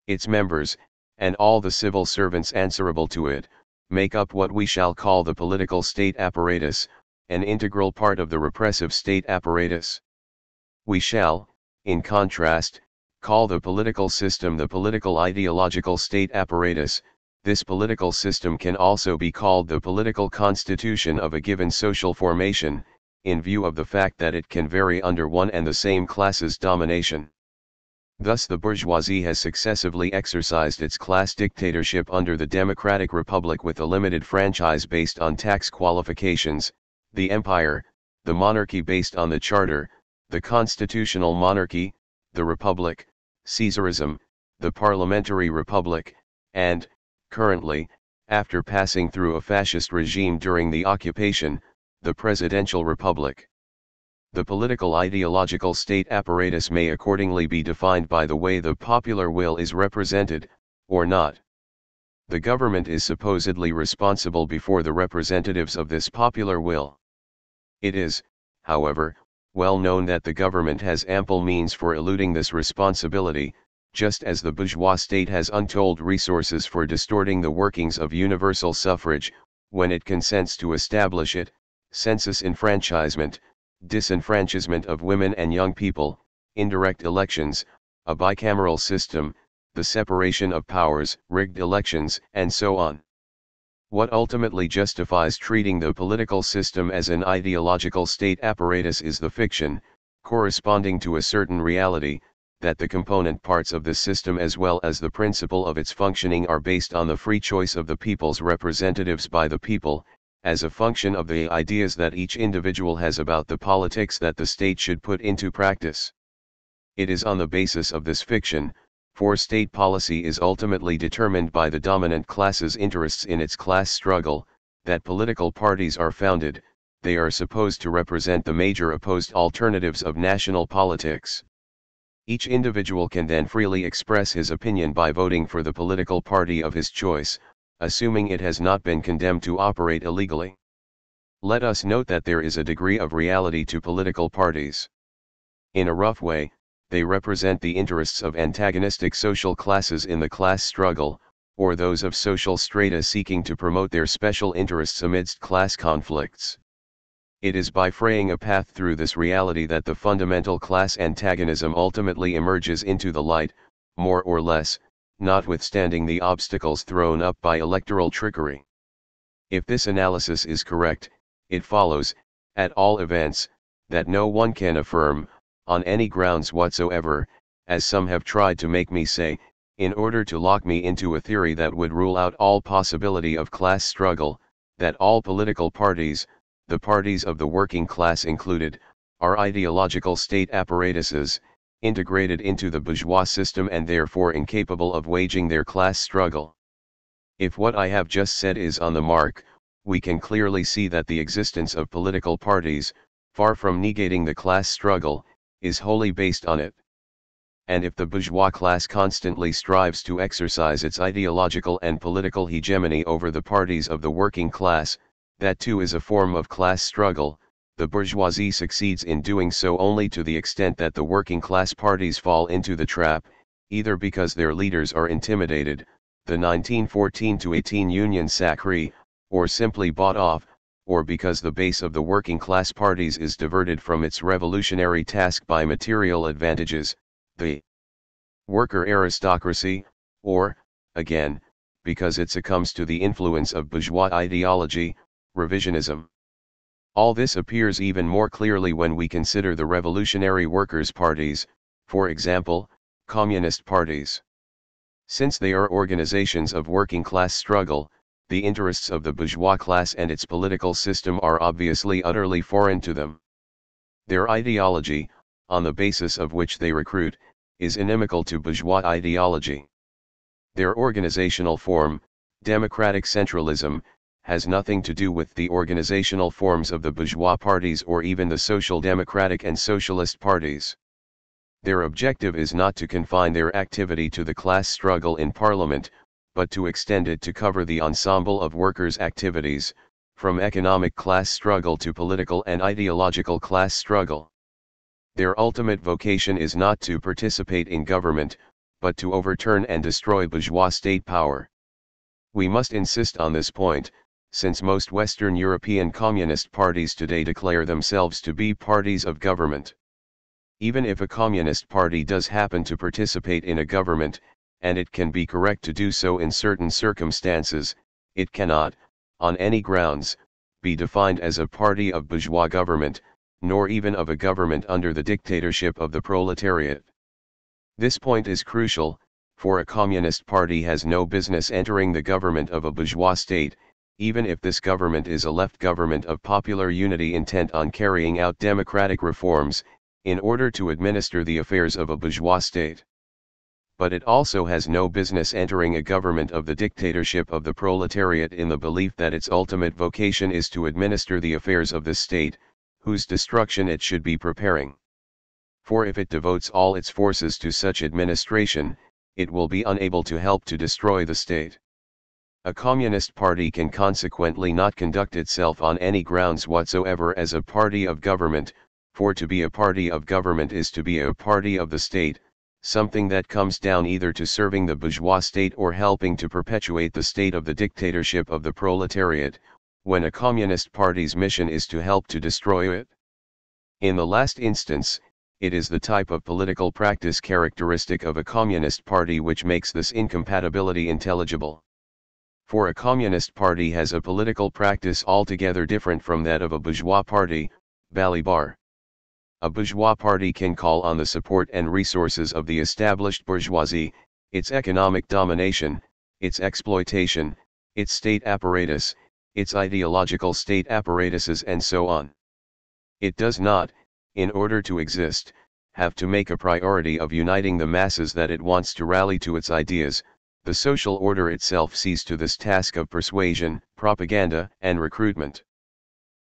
A: Its members, and all the civil servants answerable to it, make up what we shall call the political state apparatus, an integral part of the repressive state apparatus. We shall, in contrast, call the political system the political ideological state apparatus. This political system can also be called the political constitution of a given social formation, in view of the fact that it can vary under one and the same class's domination. Thus the bourgeoisie has successively exercised its class dictatorship under the democratic republic with a limited franchise based on tax qualifications, the empire, the monarchy based on the charter, the constitutional monarchy, the republic, Caesarism, the parliamentary republic, and, currently, after passing through a fascist regime during the occupation, the presidential republic. The political ideological state apparatus may accordingly be defined by the way the popular will is represented, or not. The government is supposedly responsible before the representatives of this popular will. It is, however, well known that the government has ample means for eluding this responsibility, just as the bourgeois state has untold resources for distorting the workings of universal suffrage, when it consents to establish it, census enfranchisement, disenfranchisement of women and young people, indirect elections, a bicameral system, the separation of powers, rigged elections, and so on. What ultimately justifies treating the political system as an ideological state apparatus is the fiction, corresponding to a certain reality, that the component parts of the system as well as the principle of its functioning are based on the free choice of the people's representatives by the people, as a function of the ideas that each individual has about the politics that the state should put into practice. It is on the basis of this fiction, for state policy is ultimately determined by the dominant class's interests in its class struggle, that political parties are founded. They are supposed to represent the major opposed alternatives of national politics. Each individual can then freely express his opinion by voting for the political party of his choice, assuming it has not been condemned to operate illegally. Let us note that there is a degree of reality to political parties. In a rough way, they represent the interests of antagonistic social classes in the class struggle, or those of social strata seeking to promote their special interests amidst class conflicts. It is by fraying a path through this reality that the fundamental class antagonism ultimately emerges into the light, more or less, notwithstanding the obstacles thrown up by electoral trickery. If this analysis is correct, it follows, at all events, that no one can affirm, on any grounds whatsoever, as some have tried to make me say, in order to lock me into a theory that would rule out all possibility of class struggle, that all political parties, the parties of the working class included, are ideological state apparatuses, integrated into the bourgeois system and therefore incapable of waging their class struggle. If what I have just said is on the mark, we can clearly see that the existence of political parties, far from negating the class struggle, is wholly based on it. And if the bourgeois class constantly strives to exercise its ideological and political hegemony over the parties of the working class, that too is a form of class struggle. The bourgeoisie succeeds in doing so only to the extent that the working class parties fall into the trap, either because their leaders are intimidated, the 1914-18 Union Sacrée, or simply bought off, or because the base of the working class parties is diverted from its revolutionary task by material advantages, the worker aristocracy, or, again, because it succumbs to the influence of bourgeois ideology, revisionism. All this appears even more clearly when we consider the revolutionary workers' parties, for example, communist parties. Since they are organizations of working class struggle, the interests of the bourgeois class and its political system are obviously utterly foreign to them. Their ideology, on the basis of which they recruit, is inimical to bourgeois ideology. Their organizational form, democratic centralism, has nothing to do with the organizational forms of the bourgeois parties or even the social democratic and socialist parties. Their objective is not to confine their activity to the class struggle in parliament, but to extend it to cover the ensemble of workers' activities, from economic class struggle to political and ideological class struggle. Their ultimate vocation is not to participate in government, but to overturn and destroy bourgeois state power. We must insist on this point, since most Western European communist parties today declare themselves to be parties of government. Even if a communist party does happen to participate in a government, and it can be correct to do so in certain circumstances, it cannot, on any grounds, be defined as a party of bourgeois government, nor even of a government under the dictatorship of the proletariat. This point is crucial, for a communist party has no business entering the government of a bourgeois state, even if this government is a left government of popular unity intent on carrying out democratic reforms, in order to administer the affairs of a bourgeois state. But it also has no business entering a government of the dictatorship of the proletariat in the belief that its ultimate vocation is to administer the affairs of the state, whose destruction it should be preparing. For if it devotes all its forces to such administration, it will be unable to help to destroy the state. A communist party can consequently not conduct itself on any grounds whatsoever as a party of government, for to be a party of government is to be a party of the state, something that comes down either to serving the bourgeois state or helping to perpetuate the state of the dictatorship of the proletariat, when a communist party's mission is to help to destroy it. In the last instance, it is the type of political practice characteristic of a communist party which makes this incompatibility intelligible. For a communist party has a political practice altogether different from that of a bourgeois party, Balibar. A bourgeois party can call on the support and resources of the established bourgeoisie, its economic domination, its exploitation, its state apparatus, its ideological state apparatuses and so on. It does not, in order to exist, have to make a priority of uniting the masses that it wants to rally to its ideas. The social order itself sees to this task of persuasion, propaganda, and recruitment.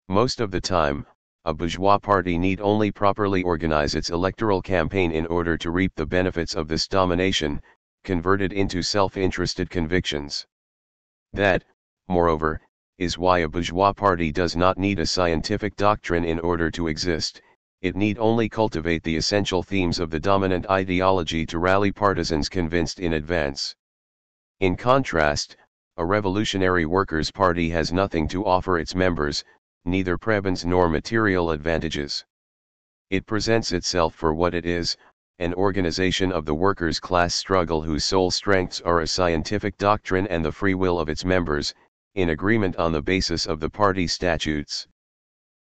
A: Most of the time, a bourgeois party need only properly organize its electoral campaign in order to reap the benefits of this domination, converted into self-interested convictions. That, moreover, is why a bourgeois party does not need a scientific doctrine in order to exist. It need only cultivate the essential themes of the dominant ideology to rally partisans convinced in advance. In contrast, a revolutionary workers' party has nothing to offer its members, neither prebends nor material advantages. It presents itself for what it is, an organization of the workers' class struggle whose sole strengths are a scientific doctrine and the free will of its members, in agreement on the basis of the party statutes.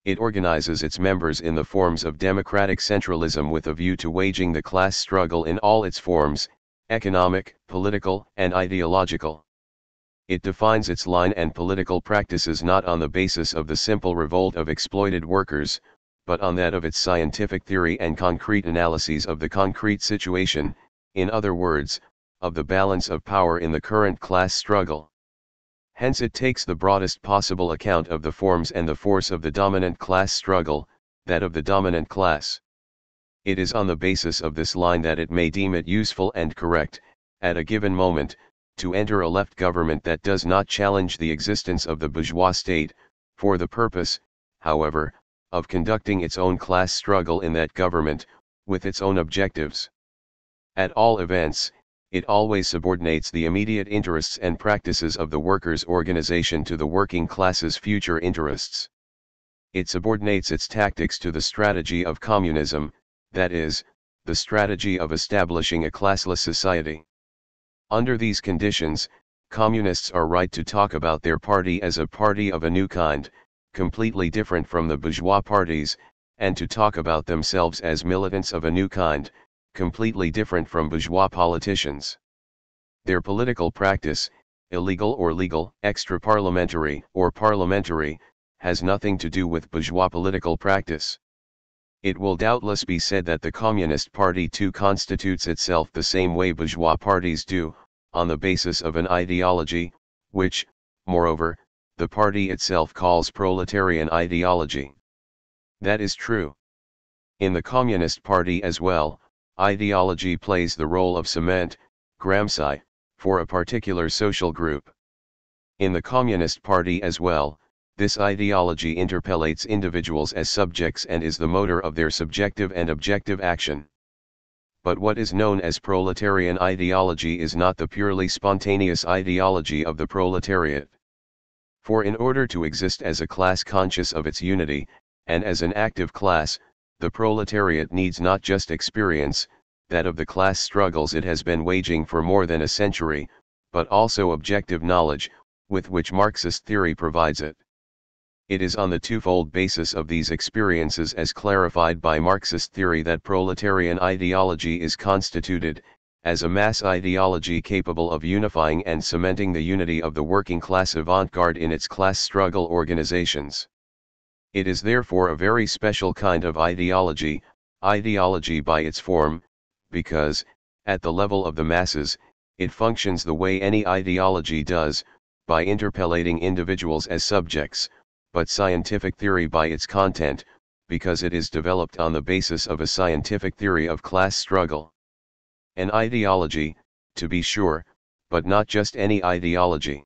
A: It organizes its members in the forms of democratic centralism with a view to waging the class struggle in all its forms, economic, political, and ideological. It defines its line and political practices not on the basis of the simple revolt of exploited workers, but on that of its scientific theory and concrete analyses of the concrete situation, in other words, of the balance of power in the current class struggle. Hence it takes the broadest possible account of the forms and the force of the dominant class struggle, that of the dominant class. It is on the basis of this line that it may deem it useful and correct, at a given moment, to enter a left government that does not challenge the existence of the bourgeois state, for the purpose, however, of conducting its own class struggle in that government, with its own objectives. At all events, it always subordinates the immediate interests and practices of the workers' organization to the working class's future interests. It subordinates its tactics to the strategy of communism, that is, the strategy of establishing a classless society. Under these conditions, communists are right to talk about their party as a party of a new kind, completely different from the bourgeois parties, and to talk about themselves as militants of a new kind, completely different from bourgeois politicians. Their political practice, illegal or legal, extra-parliamentary or parliamentary, has nothing to do with bourgeois political practice. It will doubtless be said that the Communist Party too constitutes itself the same way bourgeois parties do, on the basis of an ideology, which, moreover, the party itself calls proletarian ideology. That is true. In the Communist Party as well, ideology plays the role of cement, Gramsci, for a particular social group. In the Communist Party as well, this ideology interpellates individuals as subjects and is the motor of their subjective and objective action. But what is known as proletarian ideology is not the purely spontaneous ideology of the proletariat. For in order to exist as a class conscious of its unity, and as an active class, the proletariat needs not just experience, that of the class struggles it has been waging for more than a century, but also objective knowledge, with which Marxist theory provides it. It is on the twofold basis of these experiences as clarified by Marxist theory that proletarian ideology is constituted, as a mass ideology capable of unifying and cementing the unity of the working class avant-garde in its class struggle organizations. It is therefore a very special kind of ideology by its form, because, at the level of the masses, it functions the way any ideology does, by interpellating individuals as subjects, but scientific theory by its content, because it is developed on the basis of a scientific theory of class struggle. An ideology, to be sure, but not just any ideology.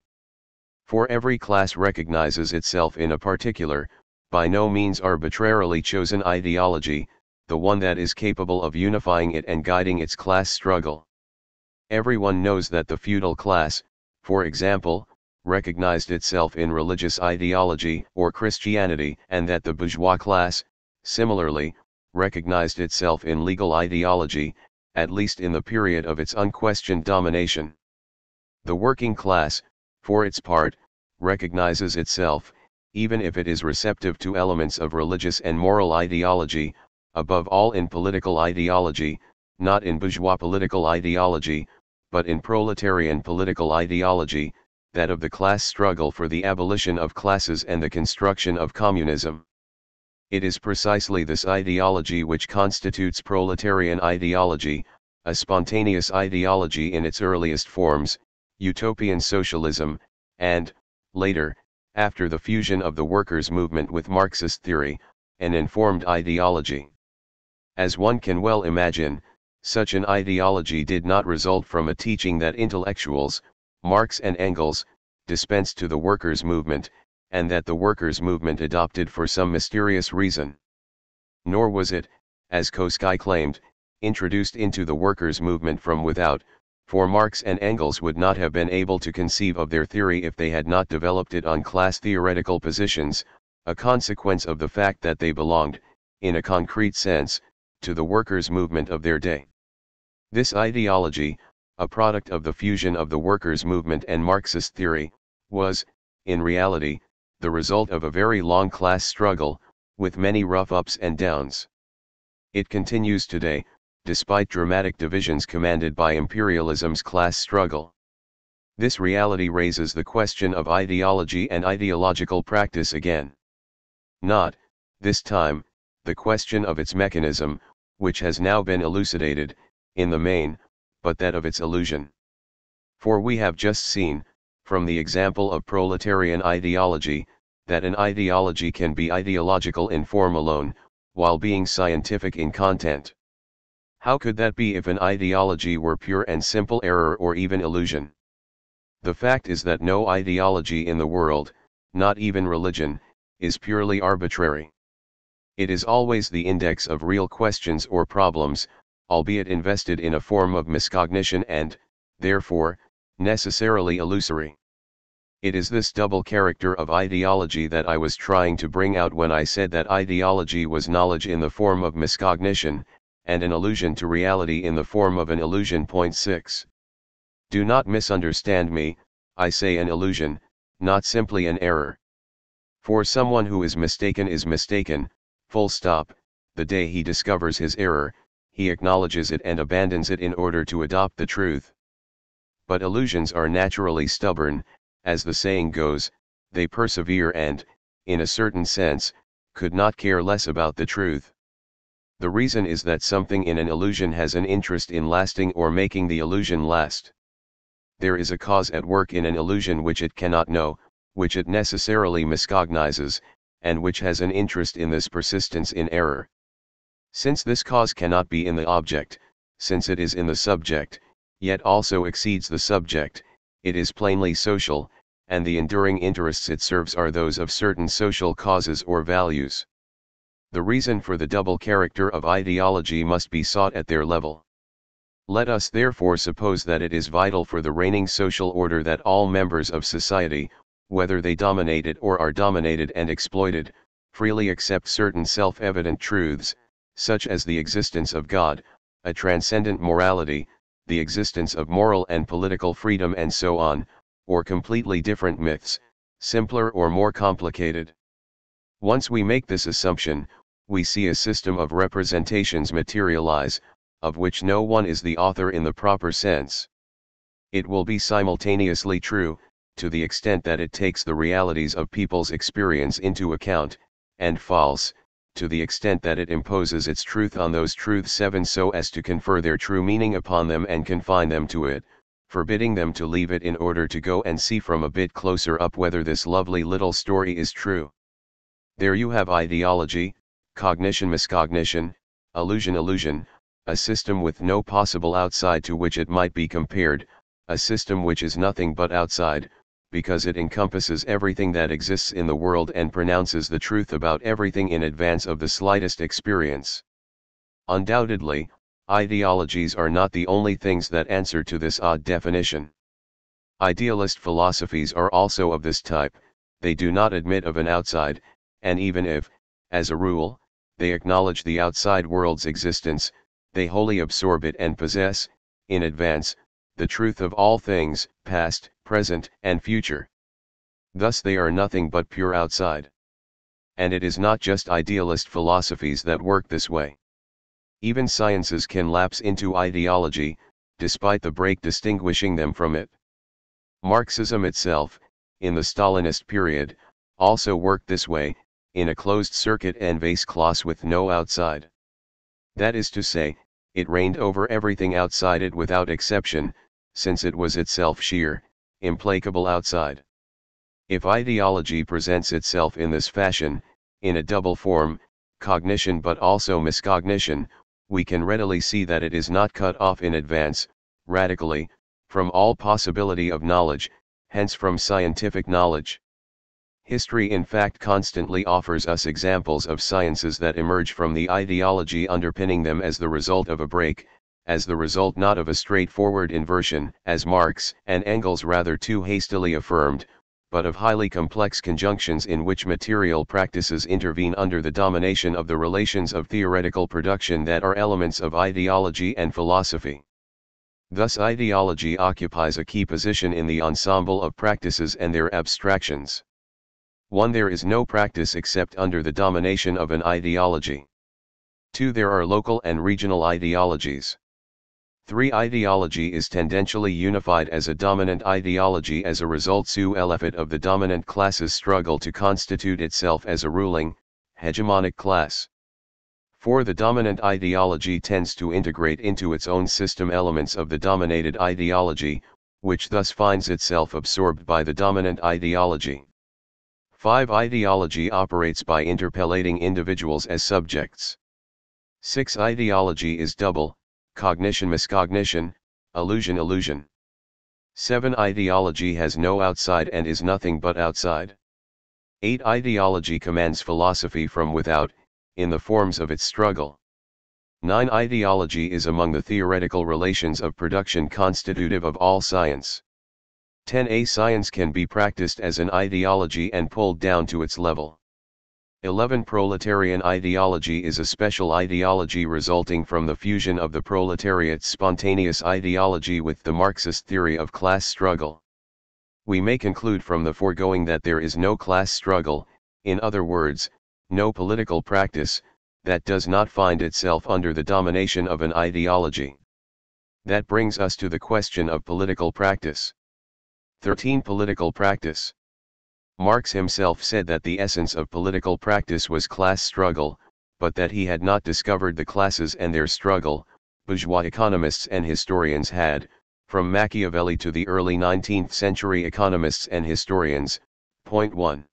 A: For every class recognizes itself in a particular, by no means arbitrarily chosen ideology, the one that is capable of unifying it and guiding its class struggle. Everyone knows that the feudal class, for example, recognized itself in religious ideology or Christianity, and that the bourgeois class, similarly, recognized itself in legal ideology, at least in the period of its unquestioned domination. The working class, for its part, recognizes itself, even if it is receptive to elements of religious and moral ideology, above all in political ideology, not in bourgeois political ideology, but in proletarian political ideology, that of the class struggle for the abolition of classes and the construction of communism. It is precisely this ideology which constitutes proletarian ideology, a spontaneous ideology in its earliest forms, utopian socialism, and, later, after the fusion of the workers' movement with Marxist theory, an informed ideology. As one can well imagine, such an ideology did not result from a teaching that intellectuals, Marx and Engels, dispensed to the workers' movement, and that the workers' movement adopted for some mysterious reason. Nor was it, as Goshgarian claimed, introduced into the workers' movement from without, For Marx and Engels would not have been able to conceive of their theory if they had not developed it on class theoretical positions, a consequence of the fact that they belonged, in a concrete sense, to the workers' movement of their day. This ideology, a product of the fusion of the workers' movement and Marxist theory, was, in reality, the result of a very long class struggle, with many rough ups and downs. It continues today, despite dramatic divisions commanded by imperialism's class struggle. This reality raises the question of ideology and ideological practice again. Not, this time, the question of its mechanism, which has now been elucidated, in the main, but that of its illusion. For we have just seen, from the example of proletarian ideology, that an ideology can be ideological in form alone, while being scientific in content. How could that be if an ideology were pure and simple error or even illusion? The fact is that no ideology in the world, not even religion, is purely arbitrary. It is always the index of real questions or problems, albeit invested in a form of miscognition and, therefore, necessarily illusory. It is this double character of ideology that I was trying to bring out when I said that ideology was knowledge in the form of miscognition, and an illusion to reality in the form of an illusion. 6. Do not misunderstand me, I say an illusion, not simply an error. For someone who is mistaken, full stop, the day he discovers his error, he acknowledges it and abandons it in order to adopt the truth. But illusions are naturally stubborn, as the saying goes, they persevere and, in a certain sense, could not care less about the truth. The reason is that something in an illusion has an interest in lasting or making the illusion last. There is a cause at work in an illusion which it cannot know, which it necessarily miscognizes, and which has an interest in this persistence in error. Since this cause cannot be in the object, since it is in the subject, yet also exceeds the subject, it is plainly social, and the enduring interests it serves are those of certain social causes or values. The reason for the double character of ideology must be sought at their level. Let us therefore suppose that it is vital for the reigning social order that all members of society, whether they dominate it or are dominated and exploited, freely accept certain self-evident truths, such as the existence of God, a transcendent morality, the existence of moral and political freedom and so on, or completely different myths, simpler or more complicated. Once we make this assumption, we see a system of representations materialize, of which no one is the author in the proper sense. It will be simultaneously true, to the extent that it takes the realities of people's experience into account, and false, to the extent that it imposes its truth on those truths even so as to confer their true meaning upon them and confine them to it, forbidding them to leave it in order to go and see from a bit closer up whether this lovely little story is true. There you have ideology, cognition miscognition, illusion, a system with no possible outside to which it might be compared, a system which is nothing but outside, because it encompasses everything that exists in the world and pronounces the truth about everything in advance of the slightest experience. Undoubtedly, ideologies are not the only things that answer to this odd definition. Idealist philosophies are also of this type, they do not admit of an outside, and even if, as a rule, they acknowledge the outside world's existence, they wholly absorb it and possess, in advance, the truth of all things, past, present, and future. Thus they are nothing but pure outside. And it is not just idealist philosophies that work this way. Even sciences can lapse into ideology, despite the break distinguishing them from it. Marxism itself, in the Stalinist period, also worked this way, in a closed circuit and vase clos with no outside. That is to say, it reigned over everything outside it without exception, since it was itself sheer, implacable outside. If ideology presents itself in this fashion, in a double form, cognition but also miscognition, we can readily see that it is not cut off in advance, radically, from all possibility of knowledge, hence from scientific knowledge. History in fact constantly offers us examples of sciences that emerge from the ideology underpinning them as the result of a break, as the result not of a straightforward inversion, as Marx and Engels rather too hastily affirmed, but of highly complex conjunctions in which material practices intervene under the domination of the relations of theoretical production that are elements of ideology and philosophy. Thus ideology occupies a key position in the ensemble of practices and their abstractions. 1. There is no practice except under the domination of an ideology. 2. There are local and regional ideologies. 3. Ideology is tendentially unified as a dominant ideology as a result sui effet of the dominant class's struggle to constitute itself as a ruling, hegemonic class. 4. The dominant ideology tends to integrate into its own system elements of the dominated ideology, which thus finds itself absorbed by the dominant ideology. 5. Ideology operates by interpellating individuals as subjects. 6. Ideology is double, cognition-miscognition, illusion-illusion. 7. Ideology has no outside and is nothing but outside. 8. Ideology commands philosophy from without, in the forms of its struggle. 9. Ideology is among the theoretical relations of production constitutive of all science. 10. A science can be practiced as an ideology and pulled down to its level. 11. Proletarian ideology is a special ideology resulting from the fusion of the proletariat's spontaneous ideology with the Marxist theory of class struggle. We may conclude from the foregoing that there is no class struggle, in other words, no political practice, that does not find itself under the domination of an ideology. That brings us to the question of political practice. 13. Political practice. Marx himself said that the essence of political practice was class struggle, but that he had not discovered the classes and their struggle. Bourgeois economists and historians had, from Machiavelli to the early 19th century economists and historians. Point 1.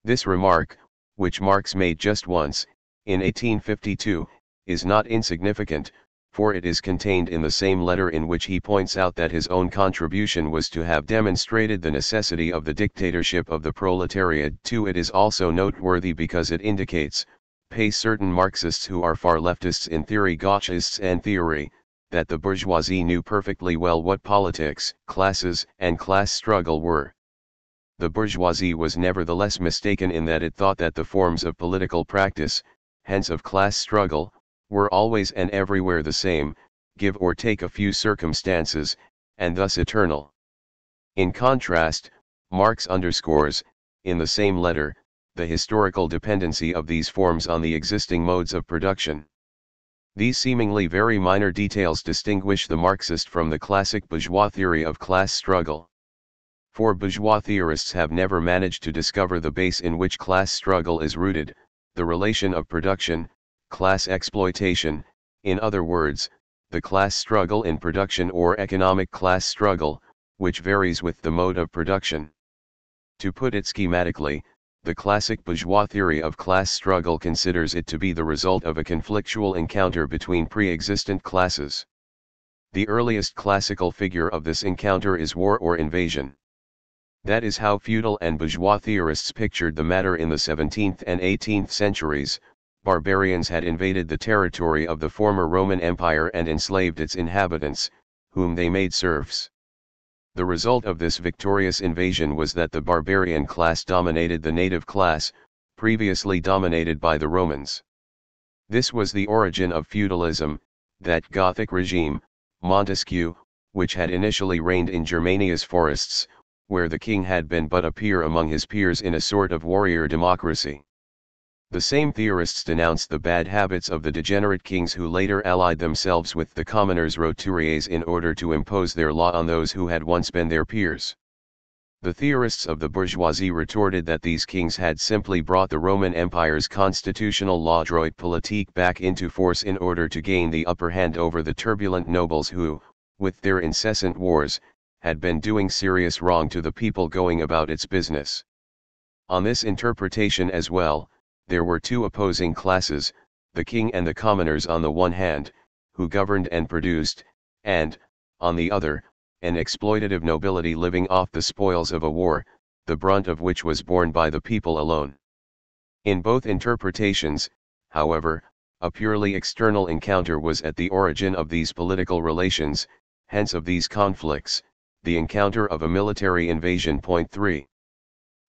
A: This remark, which Marx made just once, in 1852, is not insignificant, for it is contained in the same letter in which he points out that his own contribution was to have demonstrated the necessity of the dictatorship of the proletariat. 2. It is also noteworthy because it indicates, pay certain Marxists who are far leftists in theory, gauchists and theory, that the bourgeoisie knew perfectly well what politics, classes, and class struggle were. The bourgeoisie was nevertheless mistaken in that it thought that the forms of political practice, hence of class struggle, were always and everywhere the same, give or take a few circumstances, and thus eternal. In contrast, Marx underscores, in the same letter, the historical dependency of these forms on the existing modes of production. These seemingly very minor details distinguish the Marxist from the classic bourgeois theory of class struggle. For bourgeois theorists have never managed to discover the base in which class struggle is rooted, the relation of production, class exploitation, in other words, the class struggle in production or economic class struggle, which varies with the mode of production. To put it schematically, the classic bourgeois theory of class struggle considers it to be the result of a conflictual encounter between pre-existent classes. The earliest classical figure of this encounter is war or invasion. That is how feudal and bourgeois theorists pictured the matter in the 17th and 18th centuries. Barbarians had invaded the territory of the former Roman Empire and enslaved its inhabitants, whom they made serfs. The result of this victorious invasion was that the barbarian class dominated the native class, previously dominated by the Romans. This was the origin of feudalism, that Gothic regime, Montesquieu, which had initially reigned in Germania's forests, where the king had been but a peer among his peers in a sort of warrior democracy. The same theorists denounced the bad habits of the degenerate kings who later allied themselves with the commoners roturiers in order to impose their law on those who had once been their peers. The theorists of the bourgeoisie retorted that these kings had simply brought the Roman Empire's constitutional law droit politique back into force in order to gain the upper hand over the turbulent nobles who, with their incessant wars, had been doing serious wrong to the people going about its business. On this interpretation as well, there were two opposing classes, the king and the commoners on the one hand, who governed and produced, and, on the other, an exploitative nobility living off the spoils of a war, the brunt of which was borne by the people alone. In both interpretations, however, A purely external encounter was at the origin of these political relations, hence of these conflicts, the encounter of a military invasion. Point 3.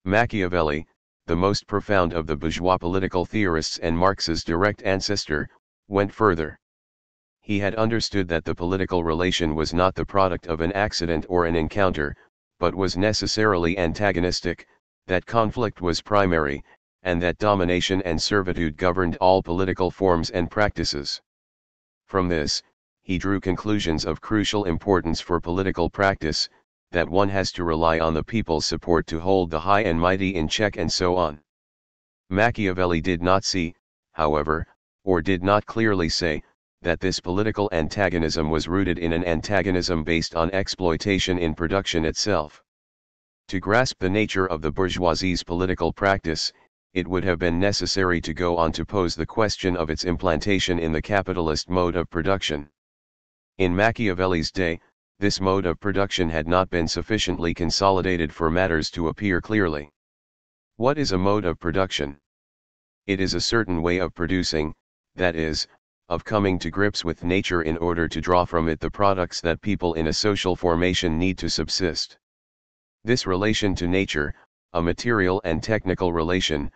A: Machiavelli, the most profound of the bourgeois political theorists and Marx's direct ancestor, went further. He had understood that the political relation was not the product of an accident or an encounter, but was necessarily antagonistic, that conflict was primary, and that domination and servitude governed all political forms and practices. From this, he drew conclusions of crucial importance for political practice, that one has to rely on the people's support to hold the high and mighty in check and so on. Machiavelli did not see, however, or did not clearly say, that this political antagonism was rooted in an antagonism based on exploitation in production itself. To grasp the nature of the bourgeoisie's political practice, it would have been necessary to go on to pose the question of its implantation in the capitalist mode of production. In Machiavelli's day, this mode of production had not been sufficiently consolidated for matters to appear clearly. What is a mode of production? It is a certain way of producing, that is, of coming to grips with nature in order to draw from it the products that people in a social formation need to subsist. This relation to nature, a material and technical relation,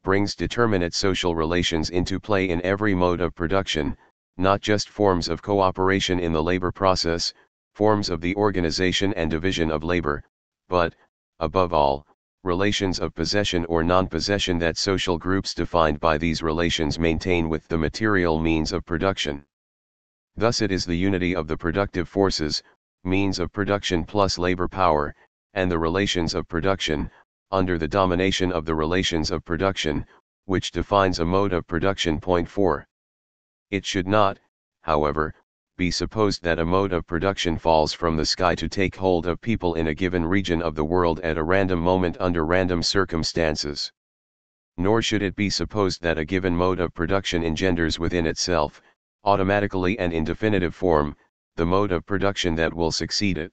A: brings determinate social relations into play in every mode of production, not just forms of cooperation in the labor process, forms of the organization and division of labor, but, above all, relations of possession or non-possession that social groups defined by these relations maintain with the material means of production. Thus it is the unity of the productive forces, means of production plus labor power, and the relations of production, under the domination of the relations of production, which defines a mode of production. Point 4. It should not, however, be supposed that a mode of production falls from the sky to take hold of people in a given region of the world at a random moment under random circumstances. Nor should it be supposed that a given mode of production engenders within itself, automatically and in definitive form, the mode of production that will succeed it.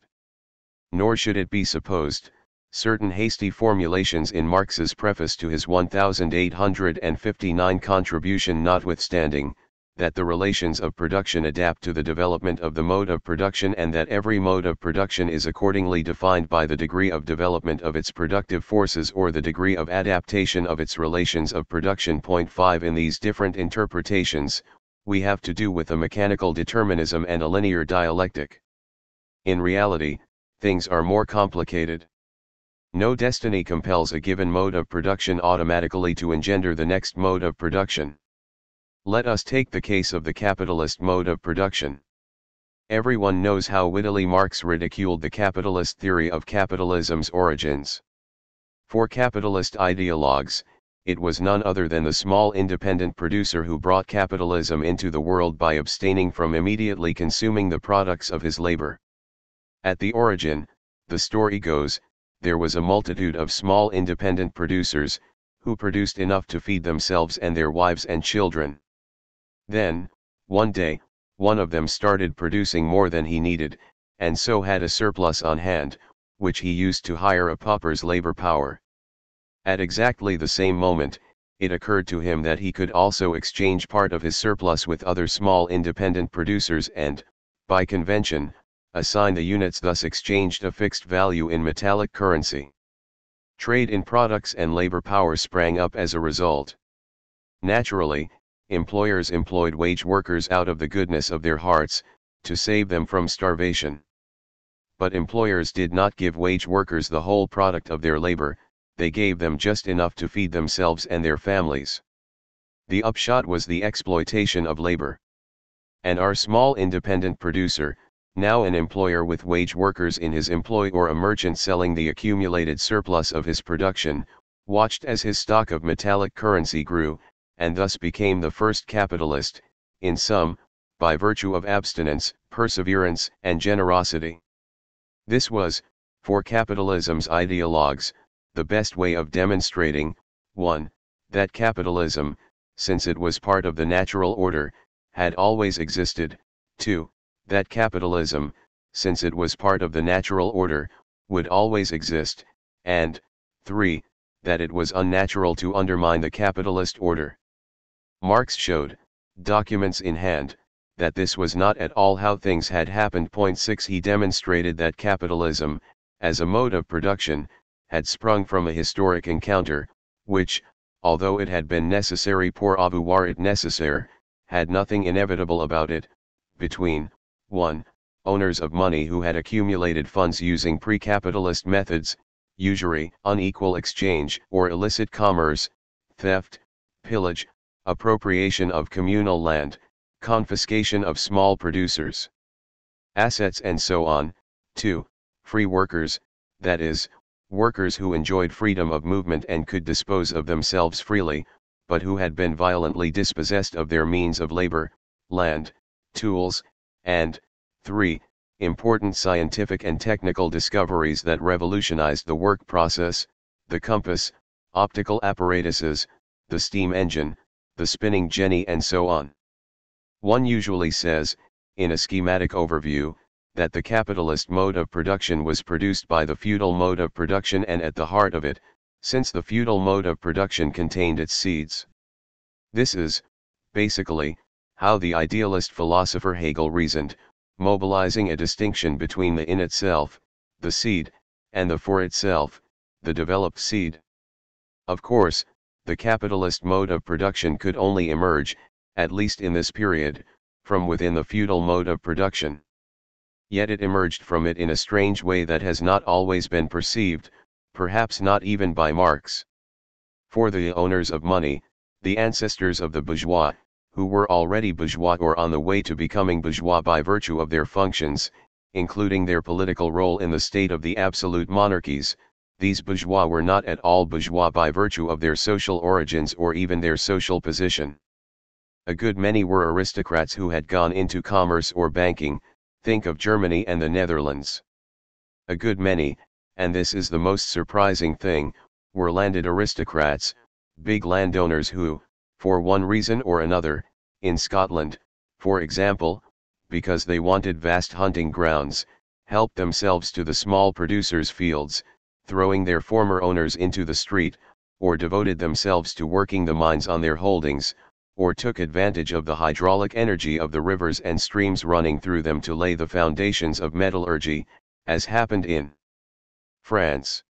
A: Nor should it be supposed, certain hasty formulations in Marx's preface to his 1859 contribution notwithstanding, that the relations of production adapt to the development of the mode of production and that every mode of production is accordingly defined by the degree of development of its productive forces or the degree of adaptation of its relations of production. Point 5. In these different interpretations, we have to do with a mechanical determinism and a linear dialectic. In reality, things are more complicated. No destiny compels a given mode of production automatically to engender the next mode of production. Let us take the case of the capitalist mode of production. Everyone knows how wittily Marx ridiculed the capitalist theory of capitalism's origins. For capitalist ideologues, it was none other than the small independent producer who brought capitalism into the world by abstaining from immediately consuming the products of his labor. At the origin, the story goes, there was a multitude of small independent producers, who produced enough to feed themselves and their wives and children. Then, one day, one of them started producing more than he needed, and so had a surplus on hand, which he used to hire a pauper's labor power. At exactly the same moment, it occurred to him that he could also exchange part of his surplus with other small independent producers and, by convention, assign the units thus exchanged a fixed value in metallic currency. Trade in products and labor power sprang up as a result. Naturally, employers employed wage workers out of the goodness of their hearts, to save them from starvation. But employers did not give wage workers the whole product of their labor, they gave them just enough to feed themselves and their families. The upshot was the exploitation of labor. And our small independent producer, now an employer with wage workers in his employ or a merchant selling the accumulated surplus of his production, watched as his stock of metallic currency grew, and thus became the first capitalist, in sum, by virtue of abstinence, perseverance, and generosity. This was, for capitalism's ideologues, the best way of demonstrating, 1. That capitalism, since it was part of the natural order, had always existed, 2. That capitalism, since it was part of the natural order, would always exist, and, 3. That it was unnatural to undermine the capitalist order. Marx showed, documents in hand, that this was not at all how things had happened. Point 6 He demonstrated that capitalism, as a mode of production, had sprung from a historic encounter, which, although it had been necessary pour avoir it nécessaire, had nothing inevitable about it, between 1. Owners of money who had accumulated funds using pre-capitalist methods, usury, unequal exchange or illicit commerce, theft, pillage, appropriation of communal land, confiscation of small producers' assets and so on. 2. Free workers, that is, workers who enjoyed freedom of movement and could dispose of themselves freely, but who had been violently dispossessed of their means of labor, land, tools, and 3. Important scientific and technical discoveries that revolutionized the work process, the compass, optical apparatuses, the steam engine, the spinning jenny and so on. One usually says, in a schematic overview, that the capitalist mode of production was produced by the feudal mode of production and at the heart of it, since the feudal mode of production contained its seeds. This is, basically, how the idealist philosopher Hegel reasoned, mobilizing a distinction between the in itself, the seed, and the for itself, the developed seed. Of course, the capitalist mode of production could only emerge, at least in this period, from within the feudal mode of production. Yet it emerged from it in a strange way that has not always been perceived, perhaps not even by Marx. For the owners of money, the ancestors of the bourgeois, who were already bourgeois or on the way to becoming bourgeois by virtue of their functions, including their political role in the state of the absolute monarchies, these bourgeois were not at all bourgeois by virtue of their social origins or even their social position. A good many were aristocrats who had gone into commerce or banking, think of Germany and the Netherlands. A good many, and this is the most surprising thing, were landed aristocrats, big landowners who, for one reason or another, in Scotland, for example, because they wanted vast hunting grounds, helped themselves to the small producers' fields, throwing their former owners into the street, or devoted themselves to working the mines on their holdings, or took advantage of the hydraulic energy of the rivers and streams running through them to lay the foundations of metallurgy, as happened in France.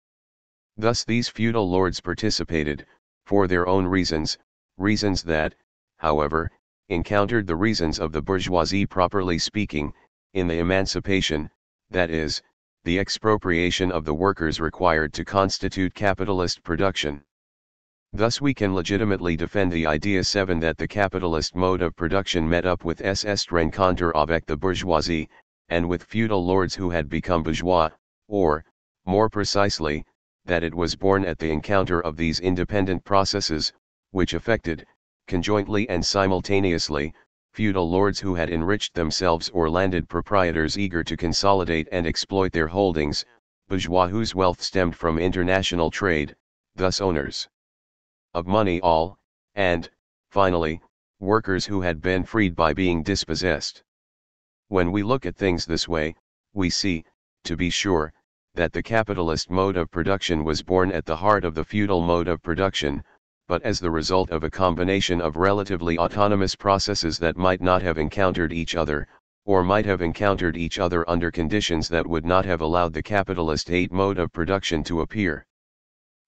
A: Thus these feudal lords participated, for their own reasons, reasons that, however, encountered the reasons of the bourgeoisie properly speaking, in the emancipation, that is, the expropriation of the workers required to constitute capitalist production. Thus we can legitimately defend the idea 7 that the capitalist mode of production met up with SS rencontre avec the bourgeoisie, and with feudal lords who had become bourgeois, or, more precisely, that it was born at the encounter of these independent processes, which affected, conjointly and simultaneously, feudal lords who had enriched themselves or landed proprietors eager to consolidate and exploit their holdings, bourgeois whose wealth stemmed from international trade, thus owners of money all, and, finally, workers who had been freed by being dispossessed. When we look at things this way, we see, to be sure, that the capitalist mode of production was born at the heart of the feudal mode of production, but as the result of a combination of relatively autonomous processes that might not have encountered each other, or might have encountered each other under conditions that would not have allowed the capitalist mode of production to appear.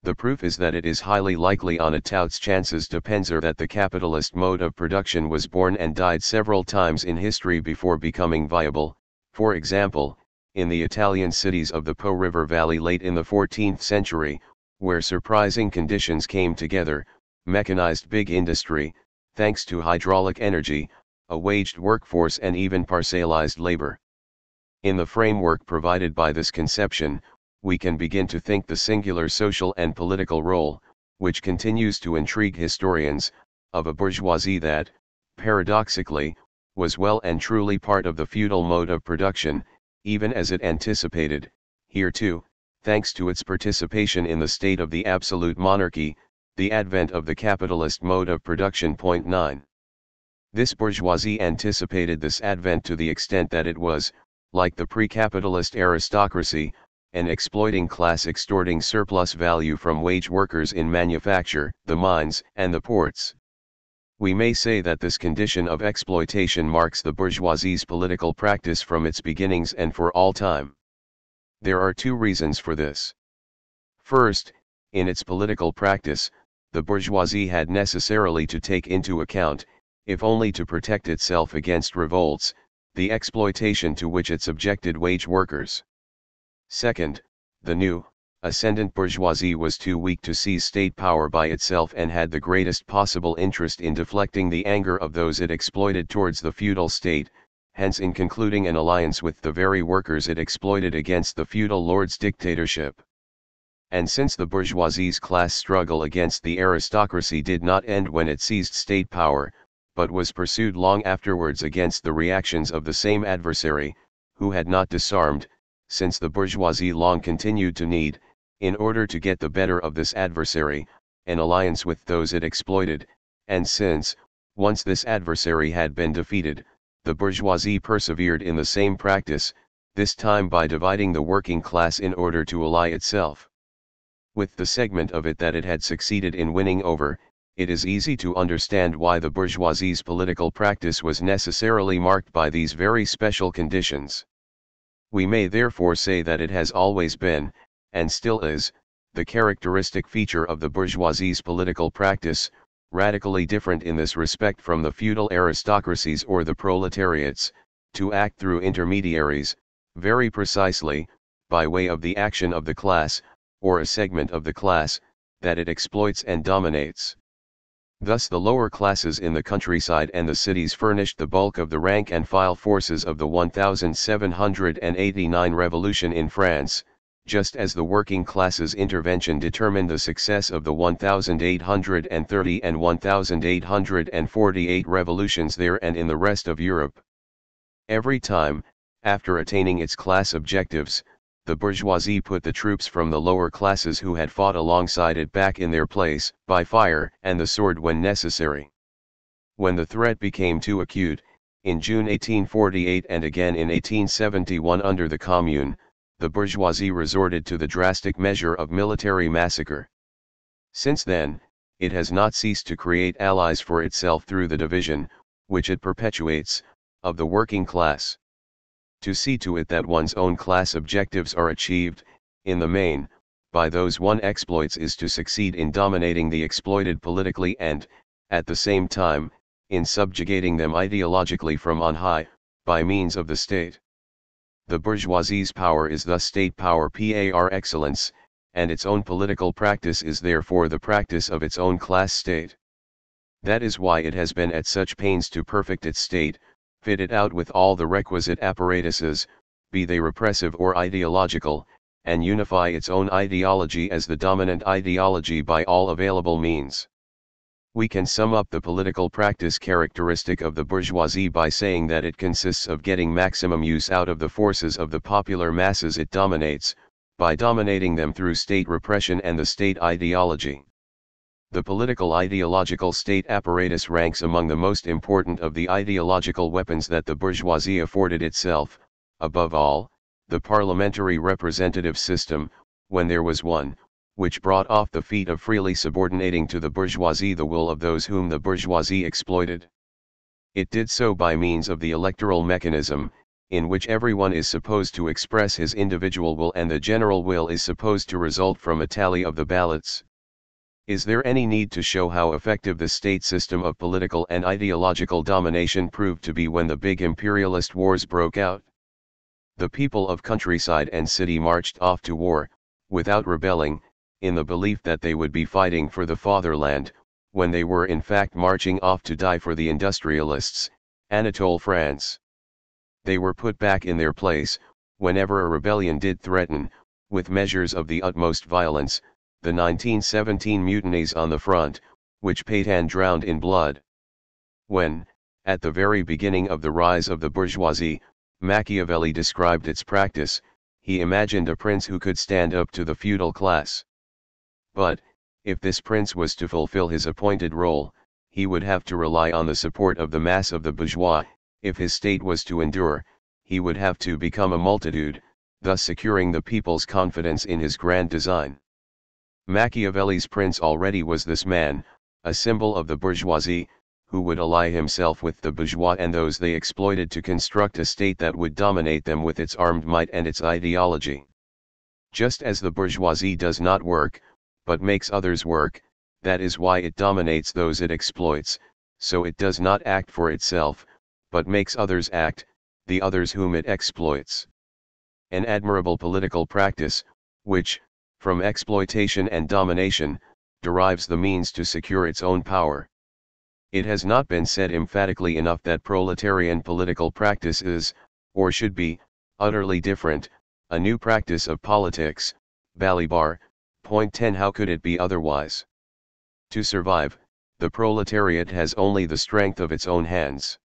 A: The proof is that it is highly likely on a tout's chances de penser that the capitalist mode of production was born and died several times in history before becoming viable, for example, in the Italian cities of the Po River Valley late in the 14th century, where surprising conditions came together, mechanized big industry, thanks to hydraulic energy, a waged workforce and even parcelized labor. In the framework provided by this conception, we can begin to think the singular social and political role, which continues to intrigue historians, of a bourgeoisie that, paradoxically, was well and truly part of the feudal mode of production, even as it anticipated, here too, thanks to its participation in the state of the absolute monarchy, the advent of the capitalist mode of production. 9. This bourgeoisie anticipated this advent to the extent that it was, like the pre-capitalist aristocracy, an exploiting class extorting surplus value from wage workers in manufacture, the mines, and the ports. We may say that this condition of exploitation marks the bourgeoisie's political practice from its beginnings and for all time. There are two reasons for this. First, in its political practice, the bourgeoisie had necessarily to take into account, if only to protect itself against revolts, the exploitation to which it subjected wage workers. Second, the new, ascendant bourgeoisie was too weak to seize state power by itself and had the greatest possible interest in deflecting the anger of those it exploited towards the feudal state, hence in concluding an alliance with the very workers it exploited against the feudal lord's dictatorship. And since the bourgeoisie's class struggle against the aristocracy did not end when it seized state power, but was pursued long afterwards against the reactions of the same adversary, who had not disarmed, since the bourgeoisie long continued to need, in order to get the better of this adversary, an alliance with those it exploited, and since, once this adversary had been defeated, the bourgeoisie persevered in the same practice, this time by dividing the working class in order to ally itself with the segment of it that it had succeeded in winning over. It is easy to understand why the bourgeoisie's political practice was necessarily marked by these very special conditions. We may therefore say that it has always been, and still is, the characteristic feature of the bourgeoisie's political practice, radically different in this respect from the feudal aristocracies or the proletariats, to act through intermediaries, very precisely, by way of the action of the class, or a segment of the class, that it exploits and dominates. Thus the lower classes in the countryside and the cities furnished the bulk of the rank and file forces of the 1789 revolution in France, just as the working classes' intervention determined the success of the 1830 and 1848 revolutions there and in the rest of Europe. Every time, after attaining its class objectives, the bourgeoisie put the troops from the lower classes who had fought alongside it back in their place, by fire and the sword when necessary. When the threat became too acute, in June 1848 and again in 1871 under the Commune, the bourgeoisie resorted to the drastic measure of military massacre. Since then, it has not ceased to create allies for itself through the division, which it perpetuates, of the working class. To see to it that one's own class objectives are achieved, in the main, by those one exploits is to succeed in dominating the exploited politically and, at the same time, in subjugating them ideologically from on high, by means of the state. The bourgeoisie's power is thus state power par excellence, and its own political practice is therefore the practice of its own class state. That is why it has been at such pains to perfect its state, fit it out with all the requisite apparatuses, be they repressive or ideological, and unify its own ideology as the dominant ideology by all available means. We can sum up the political practice characteristic of the bourgeoisie by saying that it consists of getting maximum use out of the forces of the popular masses it dominates, by dominating them through state repression and the state ideology. The political ideological state apparatus ranks among the most important of the ideological weapons that the bourgeoisie afforded itself, above all, the parliamentary representative system, when there was one, which brought off the feat of freely subordinating to the bourgeoisie the will of those whom the bourgeoisie exploited. It did so by means of the electoral mechanism, in which everyone is supposed to express his individual will and the general will is supposed to result from a tally of the ballots. Is there any need to show how effective the state system of political and ideological domination proved to be when the big imperialist wars broke out? The people of countryside and city marched off to war, without rebelling, in the belief that they would be fighting for the fatherland, when they were in fact marching off to die for the industrialists, Anatole France. They were put back in their place, whenever a rebellion did threaten, with measures of the utmost violence, the 1917 mutinies on the front, which Pétain drowned in blood. When, at the very beginning of the rise of the bourgeoisie, Machiavelli described its practice, he imagined a prince who could stand up to the feudal class. But, if this prince was to fulfill his appointed role, he would have to rely on the support of the mass of the bourgeois. If his state was to endure, he would have to become a multitude, thus securing the people's confidence in his grand design. Machiavelli's prince already was this man, a symbol of the bourgeoisie, who would ally himself with the bourgeois and those they exploited to construct a state that would dominate them with its armed might and its ideology. Just as the bourgeoisie does not work, but makes others work, that is why it dominates those it exploits, so it does not act for itself, but makes others act, the others whom it exploits. An admirable political practice, which, from exploitation and domination, derives the means to secure its own power. It has not been said emphatically enough that proletarian political practice is, or should be, utterly different, a new practice of politics. Balibar, point 10. How could it be otherwise? To survive, the proletariat has only the strength of its own hands.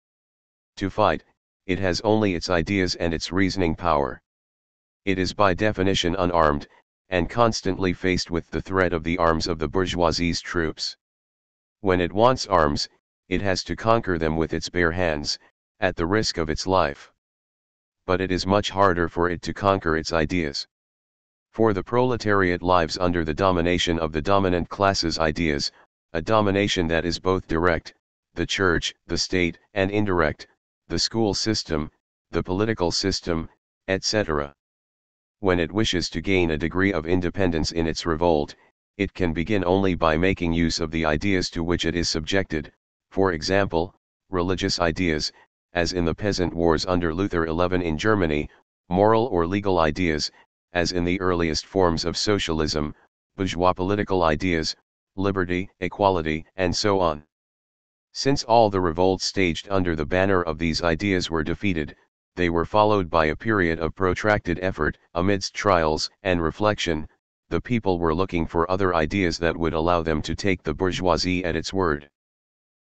A: To fight, it has only its ideas and its reasoning power. It is by definition unarmed, and constantly faced with the threat of the arms of the bourgeoisie's troops. When it wants arms, it has to conquer them with its bare hands, at the risk of its life. But it is much harder for it to conquer its ideas. For the proletariat lives under the domination of the dominant class's ideas, a domination that is both direct, the church, the state, and indirect, the school system, the political system, etc. When it wishes to gain a degree of independence in its revolt, it can begin only by making use of the ideas to which it is subjected, for example, religious ideas, as in the peasant wars under Luther XI in Germany, moral or legal ideas, as in the earliest forms of socialism, bourgeois political ideas, liberty, equality, and so on. Since all the revolts staged under the banner of these ideas were defeated, they were followed by a period of protracted effort. Amidst trials and reflection, the people were looking for other ideas that would allow them to take the bourgeoisie at its word.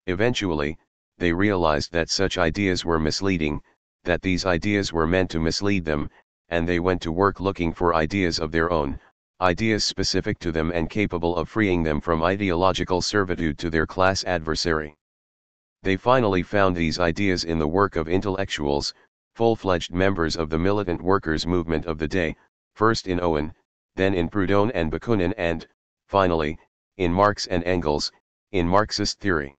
A: Eventually, they realized that such ideas were misleading, that these ideas were meant to mislead them, and they went to work looking for ideas of their own, ideas specific to them and capable of freeing them from ideological servitude to their class adversary. They finally found these ideas in the work of intellectuals, full-fledged members of the militant workers' movement of the day, first in Owen, then in Proudhon and Bakunin and, finally, in Marx and Engels, in Marxist theory.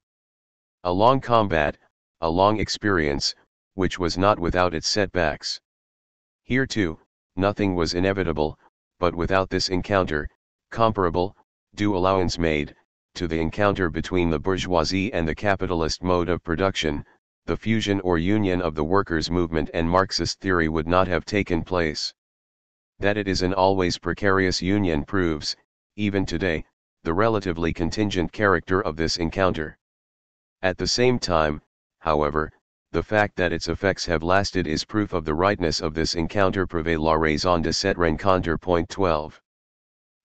A: A long combat, a long experience, which was not without its setbacks. Here too, nothing was inevitable, but without this encounter, comparable, due allowance made, to the encounter between the bourgeoisie and the capitalist mode of production, the fusion or union of the workers' movement and Marxist theory would not have taken place. That it is an always precarious union proves, even today, the relatively contingent character of this encounter. At the same time, however, the fact that its effects have lasted is proof of the rightness of this encounter. Prouver la raison de cette rencontre. Point 12.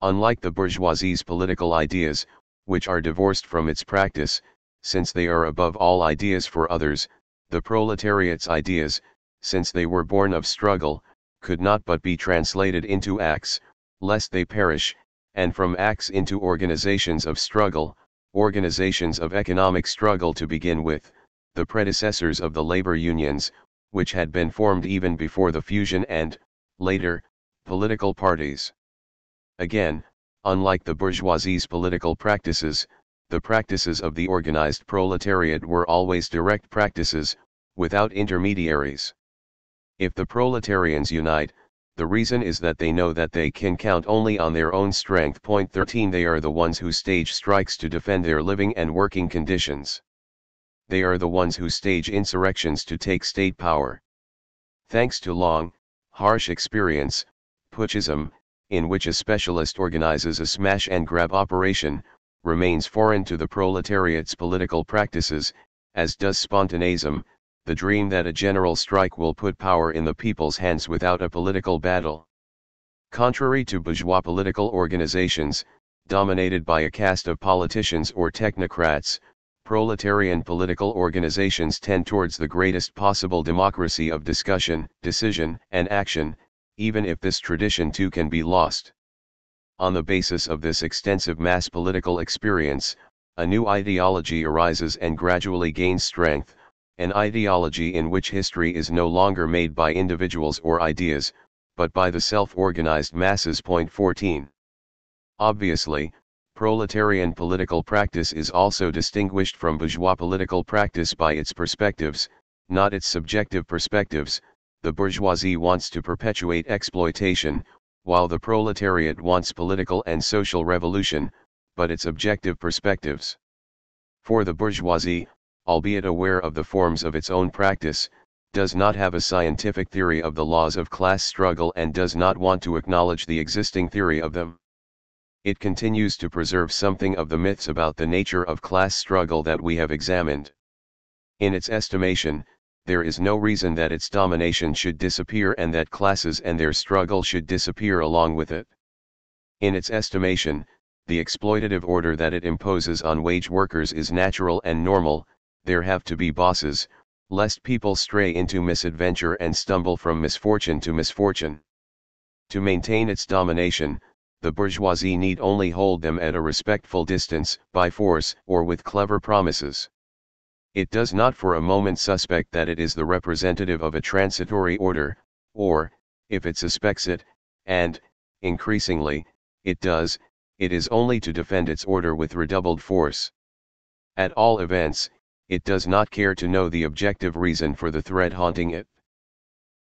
A: Unlike the bourgeoisie's political ideas, which are divorced from its practice, since they are above all ideas for others, the proletariat's ideas, since they were born of struggle, could not but be translated into acts, lest they perish, and from acts into organizations of struggle, organizations of economic struggle to begin with, the predecessors of the labor unions, which had been formed even before the fusion and, later, political parties. Again, unlike the bourgeoisie's political practices, the practices of the organized proletariat were always direct practices, without intermediaries. If the proletarians unite, the reason is that they know that they can count only on their own strength. Point 13. They are the ones who stage strikes to defend their living and working conditions. They are the ones who stage insurrections to take state power. Thanks to long, harsh experience, putschism, in which a specialist organizes a smash-and-grab operation, remains foreign to the proletariat's political practices, as does spontaneism, the dream that a general strike will put power in the people's hands without a political battle. Contrary to bourgeois political organizations, dominated by a caste of politicians or technocrats, proletarian political organizations tend towards the greatest possible democracy of discussion, decision, and action, even if this tradition too can be lost. On the basis of this extensive mass political experience, a new ideology arises and gradually gains strength, an ideology in which history is no longer made by individuals or ideas, but by the self-organized masses. Point 14. Obviously, Proletarian political practice is also distinguished from bourgeois political practice by its perspectives, not its subjective perspectives. The bourgeoisie wants to perpetuate exploitation, while the proletariat wants political and social revolution, but its objective perspectives. For the bourgeoisie, albeit aware of the forms of its own practice, does not have a scientific theory of the laws of class struggle and does not want to acknowledge the existing theory of them. It continues to preserve something of the myths about the nature of class struggle that we have examined. In its estimation, there is no reason that its domination should disappear and that classes and their struggle should disappear along with it. In its estimation, the exploitative order that it imposes on wage workers is natural and normal. There have to be bosses, lest people stray into misadventure and stumble from misfortune to misfortune. To maintain its domination, the bourgeoisie need only hold them at a respectful distance, by force or with clever promises. It does not for a moment suspect that it is the representative of a transitory order, or, if it suspects it, and, increasingly, it does, it is only to defend its order with redoubled force. At all events, it does not care to know the objective reason for the threat haunting it.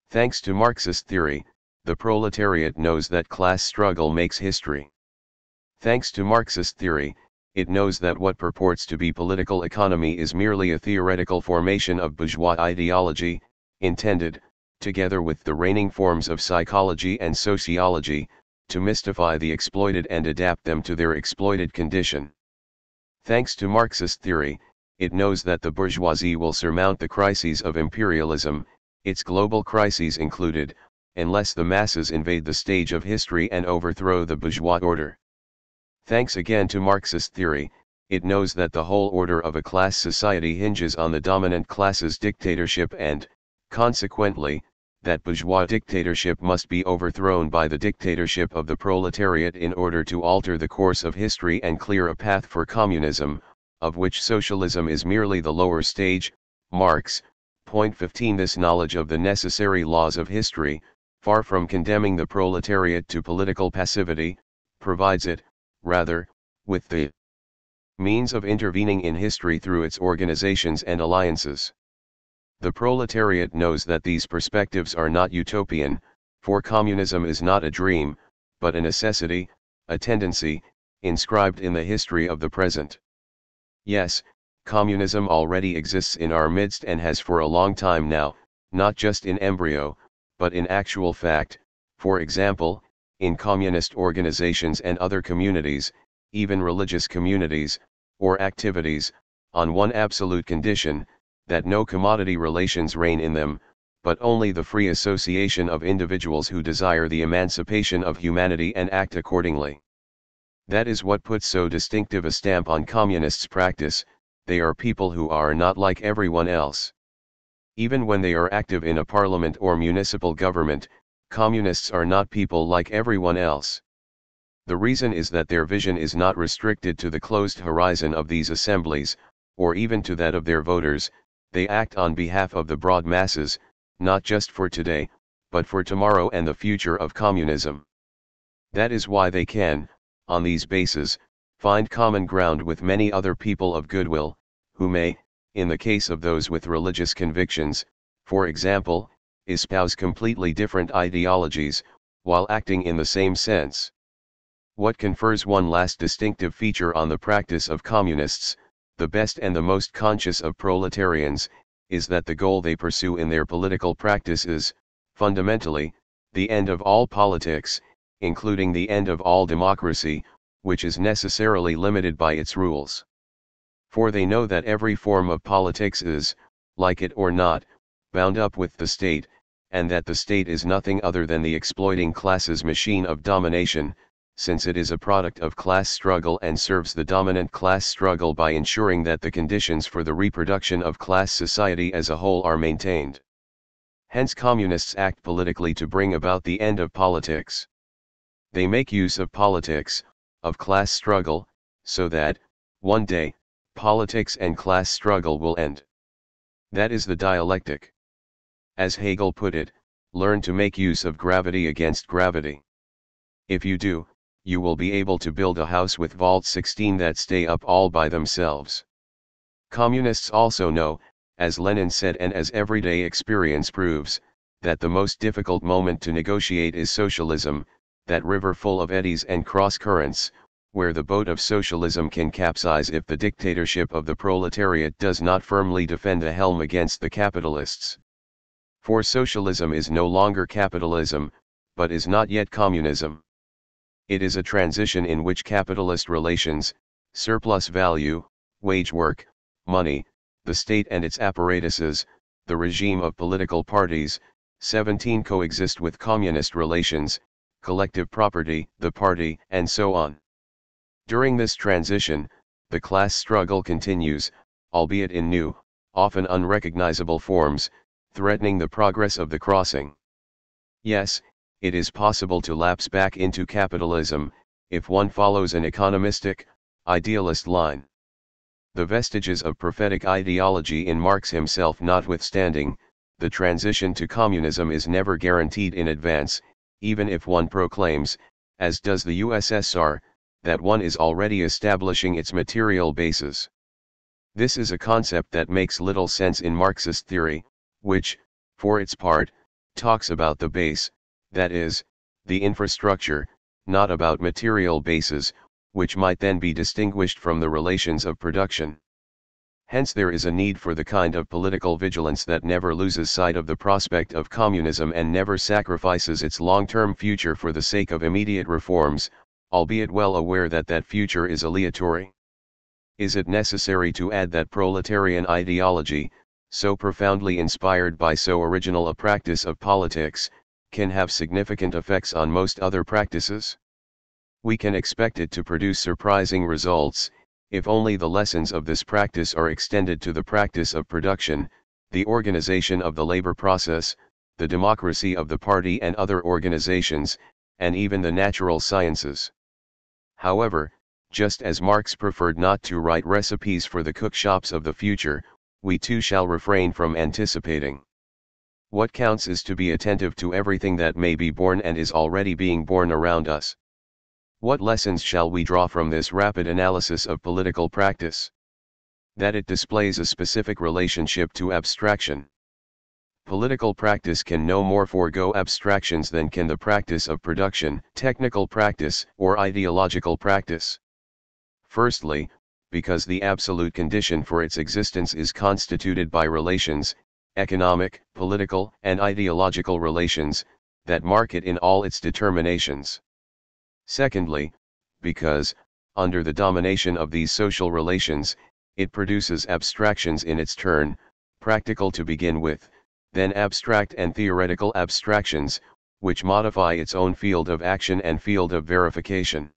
A: Thanks to Marxist theory, the proletariat knows that class struggle makes history. Thanks to Marxist theory, it knows that what purports to be political economy is merely a theoretical formation of bourgeois ideology, intended, together with the reigning forms of psychology and sociology, to mystify the exploited and adapt them to their exploited condition. Thanks to Marxist theory, it knows that the bourgeoisie will surmount the crises of imperialism, its global crises included, unless the masses invade the stage of history and overthrow the bourgeois order. Thanks again to Marxist theory, it knows that the whole order of a class society hinges on the dominant class's dictatorship and, consequently, that bourgeois dictatorship must be overthrown by the dictatorship of the proletariat in order to alter the course of history and clear a path for communism, of which socialism is merely the lower stage. Marx, point 15. This knowledge of the necessary laws of history, far from condemning the proletariat to political passivity, provides it, rather, with the means of intervening in history through its organizations and alliances. The proletariat knows that these perspectives are not utopian, for communism is not a dream, but a necessity, a tendency, inscribed in the history of the present. Yes, communism already exists in our midst and has for a long time now, not just in embryo, but in actual fact, for example, in communist organizations and other communities, even religious communities, or activities, on one absolute condition, that no commodity relations reign in them, but only the free association of individuals who desire the emancipation of humanity and act accordingly. That is what puts so distinctive a stamp on communists' practice. They are people who are not like everyone else. Even when they are active in a parliament or municipal government, communists are not people like everyone else. The reason is that their vision is not restricted to the closed horizon of these assemblies, or even to that of their voters. They act on behalf of the broad masses, not just for today, but for tomorrow and the future of communism. That is why they can, on these bases, find common ground with many other people of goodwill, who may, in the case of those with religious convictions, for example, espouse completely different ideologies, while acting in the same sense. What confers one last distinctive feature on the practice of communists, the best and the most conscious of proletarians, is that the goal they pursue in their political practice is, fundamentally, the end of all politics, including the end of all democracy, which is necessarily limited by its rules. For they know that every form of politics is, like it or not, bound up with the state, and that the state is nothing other than the exploiting class's machine of domination, since it is a product of class struggle and serves the dominant class struggle by ensuring that the conditions for the reproduction of class society as a whole are maintained. Hence communists act politically to bring about the end of politics. They make use of politics, of class struggle, so that, one day, politics and class struggle will end. That is the dialectic. As Hegel put it, learn to make use of gravity against gravity. If you do, you will be able to build a house with vaults 16 that stay up all by themselves. Communists also know, as Lenin said and as everyday experience proves, that the most difficult moment to negotiate is socialism, that river full of eddies and cross-currents, where the boat of socialism can capsize if the dictatorship of the proletariat does not firmly defend the helm against the capitalists. For socialism is no longer capitalism, but is not yet communism. It is a transition in which capitalist relations, surplus value, wage work, money, the state and its apparatuses, the regime of political parties, 17 coexist with communist relations, collective property, the party, and so on. During this transition, the class struggle continues, albeit in new, often unrecognizable forms, threatening the progress of the crossing. Yes, it is possible to lapse back into capitalism, if one follows an economistic, idealist line. The vestiges of prophetic ideology in Marx himself notwithstanding, the transition to communism is never guaranteed in advance, even if one proclaims, as does the USSR, that one is already establishing its material basis. This is a concept that makes little sense in Marxist theory, which, for its part, talks about the base, that is, the infrastructure, not about material bases, which might then be distinguished from the relations of production. Hence there is a need for the kind of political vigilance that never loses sight of the prospect of communism and never sacrifices its long-term future for the sake of immediate reforms, albeit well aware that that future is aleatory. Is it necessary to add that proletarian ideology, so profoundly inspired by so original a practice of politics, can have significant effects on most other practices? We can expect it to produce surprising results, if only the lessons of this practice are extended to the practice of production, the organization of the labor process, the democracy of the party and other organizations, and even the natural sciences. However, just as Marx preferred not to write recipes for the cookshops of the future, we too shall refrain from anticipating. What counts is to be attentive to everything that may be born and is already being born around us. What lessons shall we draw from this rapid analysis of political practice? That it displays a specific relationship to abstraction. Political practice can no more forego abstractions than can the practice of production, technical practice, or ideological practice. Firstly, because the absolute condition for its existence is constituted by relations, economic, political, and ideological relations, that mark it in all its determinations. Secondly, because, under the domination of these social relations, it produces abstractions in its turn, practical to begin with, then abstract and theoretical abstractions, which modify its own field of action and field of verification.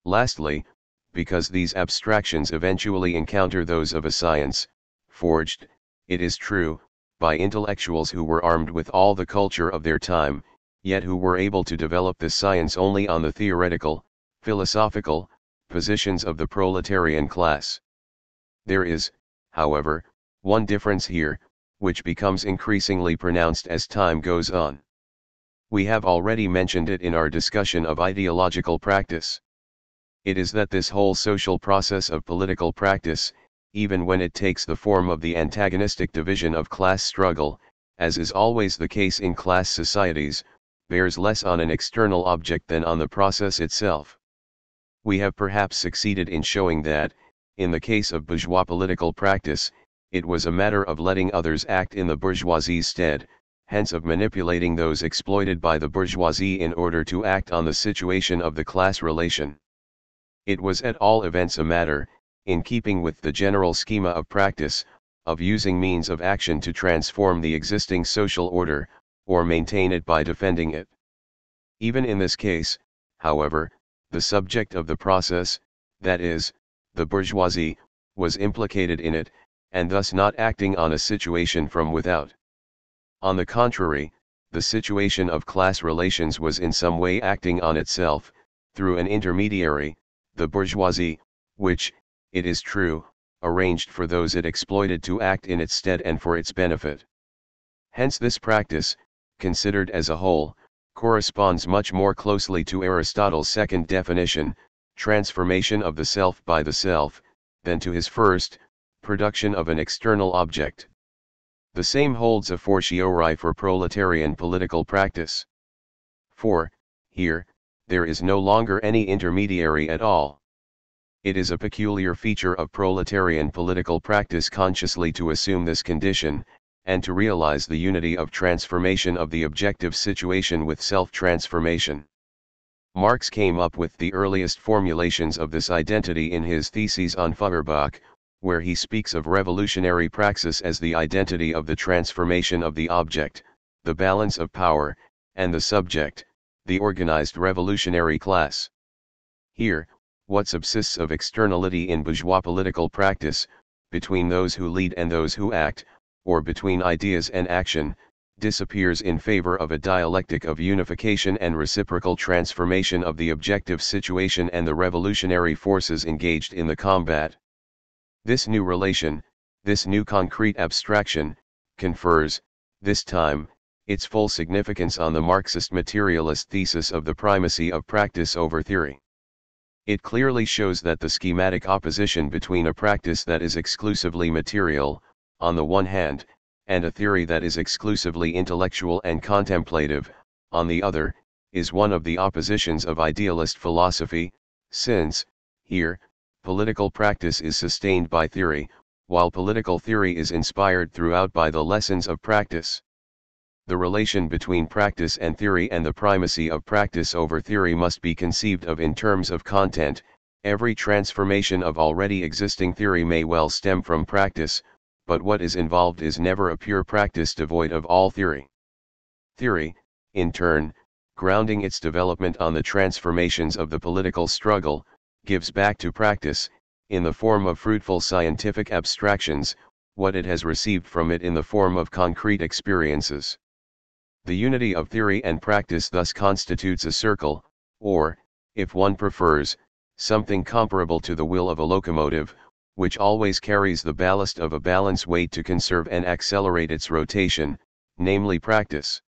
A: Lastly, because these abstractions eventually encounter those of a science, forged, it is true, by intellectuals who were armed with all the culture of their time, yet who were able to develop this science only on the theoretical, philosophical, positions of the proletarian class. There is, however, one difference here, which becomes increasingly pronounced as time goes on. We have already mentioned it in our discussion of ideological practice. It is that this whole social process of political practice, even when it takes the form of the antagonistic division of class struggle, as is always the case in class societies, bears less on an external object than on the process itself. We have perhaps succeeded in showing that, in the case of bourgeois political practice, it was a matter of letting others act in the bourgeoisie's stead, hence of manipulating those exploited by the bourgeoisie in order to act on the situation of the class relation. It was at all events a matter, in keeping with the general schema of practice, of using means of action to transform the existing social order, or maintain it by defending it. Even in this case, however, the subject of the process, that is, the bourgeoisie, was implicated in it, and thus not acting on a situation from without. On the contrary, the situation of class relations was in some way acting on itself, through an intermediary, the bourgeoisie, which, it is true, arranged for those it exploited to act in its stead and for its benefit. Hence this practice, considered as a whole, corresponds much more closely to Aristotle's second definition, transformation of the self by the self, than to his first, production of an external object. The same holds a fortiori for proletarian political practice. For, here, there is no longer any intermediary at all. It is a peculiar feature of proletarian political practice consciously to assume this condition, and to realize the unity of transformation of the objective situation with self-transformation. Marx came up with the earliest formulations of this identity in his Theses on Feuerbach, where he speaks of revolutionary praxis as the identity of the transformation of the object, the balance of power, and the subject, the organized revolutionary class. Here, what subsists of externality in bourgeois political practice, between those who lead and those who act, or between ideas and action, disappears in favor of a dialectic of unification and reciprocal transformation of the objective situation and the revolutionary forces engaged in the combat. This new relation, this new concrete abstraction, confers, this time, its full significance on the Marxist materialist thesis of the primacy of practice over theory. It clearly shows that the schematic opposition between a practice that is exclusively material, on the one hand, and a theory that is exclusively intellectual and contemplative, on the other, is one of the oppositions of idealist philosophy, since, here, political practice is sustained by theory, while political theory is inspired throughout by the lessons of practice. The relation between practice and theory and the primacy of practice over theory must be conceived of in terms of content. Every transformation of already existing theory may well stem from practice, but what is involved is never a pure practice devoid of all theory. Theory, in turn, grounding its development on the transformations of the political struggle, gives back to practice, in the form of fruitful scientific abstractions, what it has received from it in the form of concrete experiences. The unity of theory and practice thus constitutes a circle, or, if one prefers, something comparable to the wheel of a locomotive, which always carries the ballast of a balance weight to conserve and accelerate its rotation, namely practice.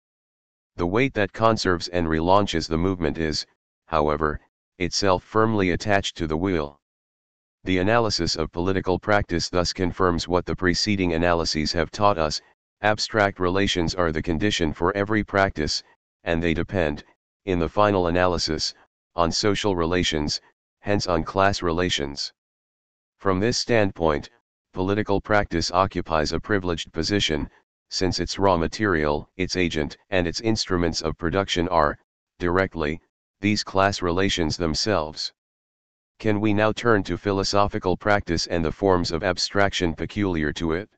A: The weight that conserves and relaunches the movement is, however, itself firmly attached to the wheel. The analysis of political practice thus confirms what the preceding analyses have taught us. Abstract relations are the condition for every practice, and they depend, in the final analysis, on social relations, hence on class relations. From this standpoint, political practice occupies a privileged position, since its raw material, its agent, and its instruments of production are, directly, these class relations themselves. Can we now turn to philosophical practice and the forms of abstraction peculiar to it?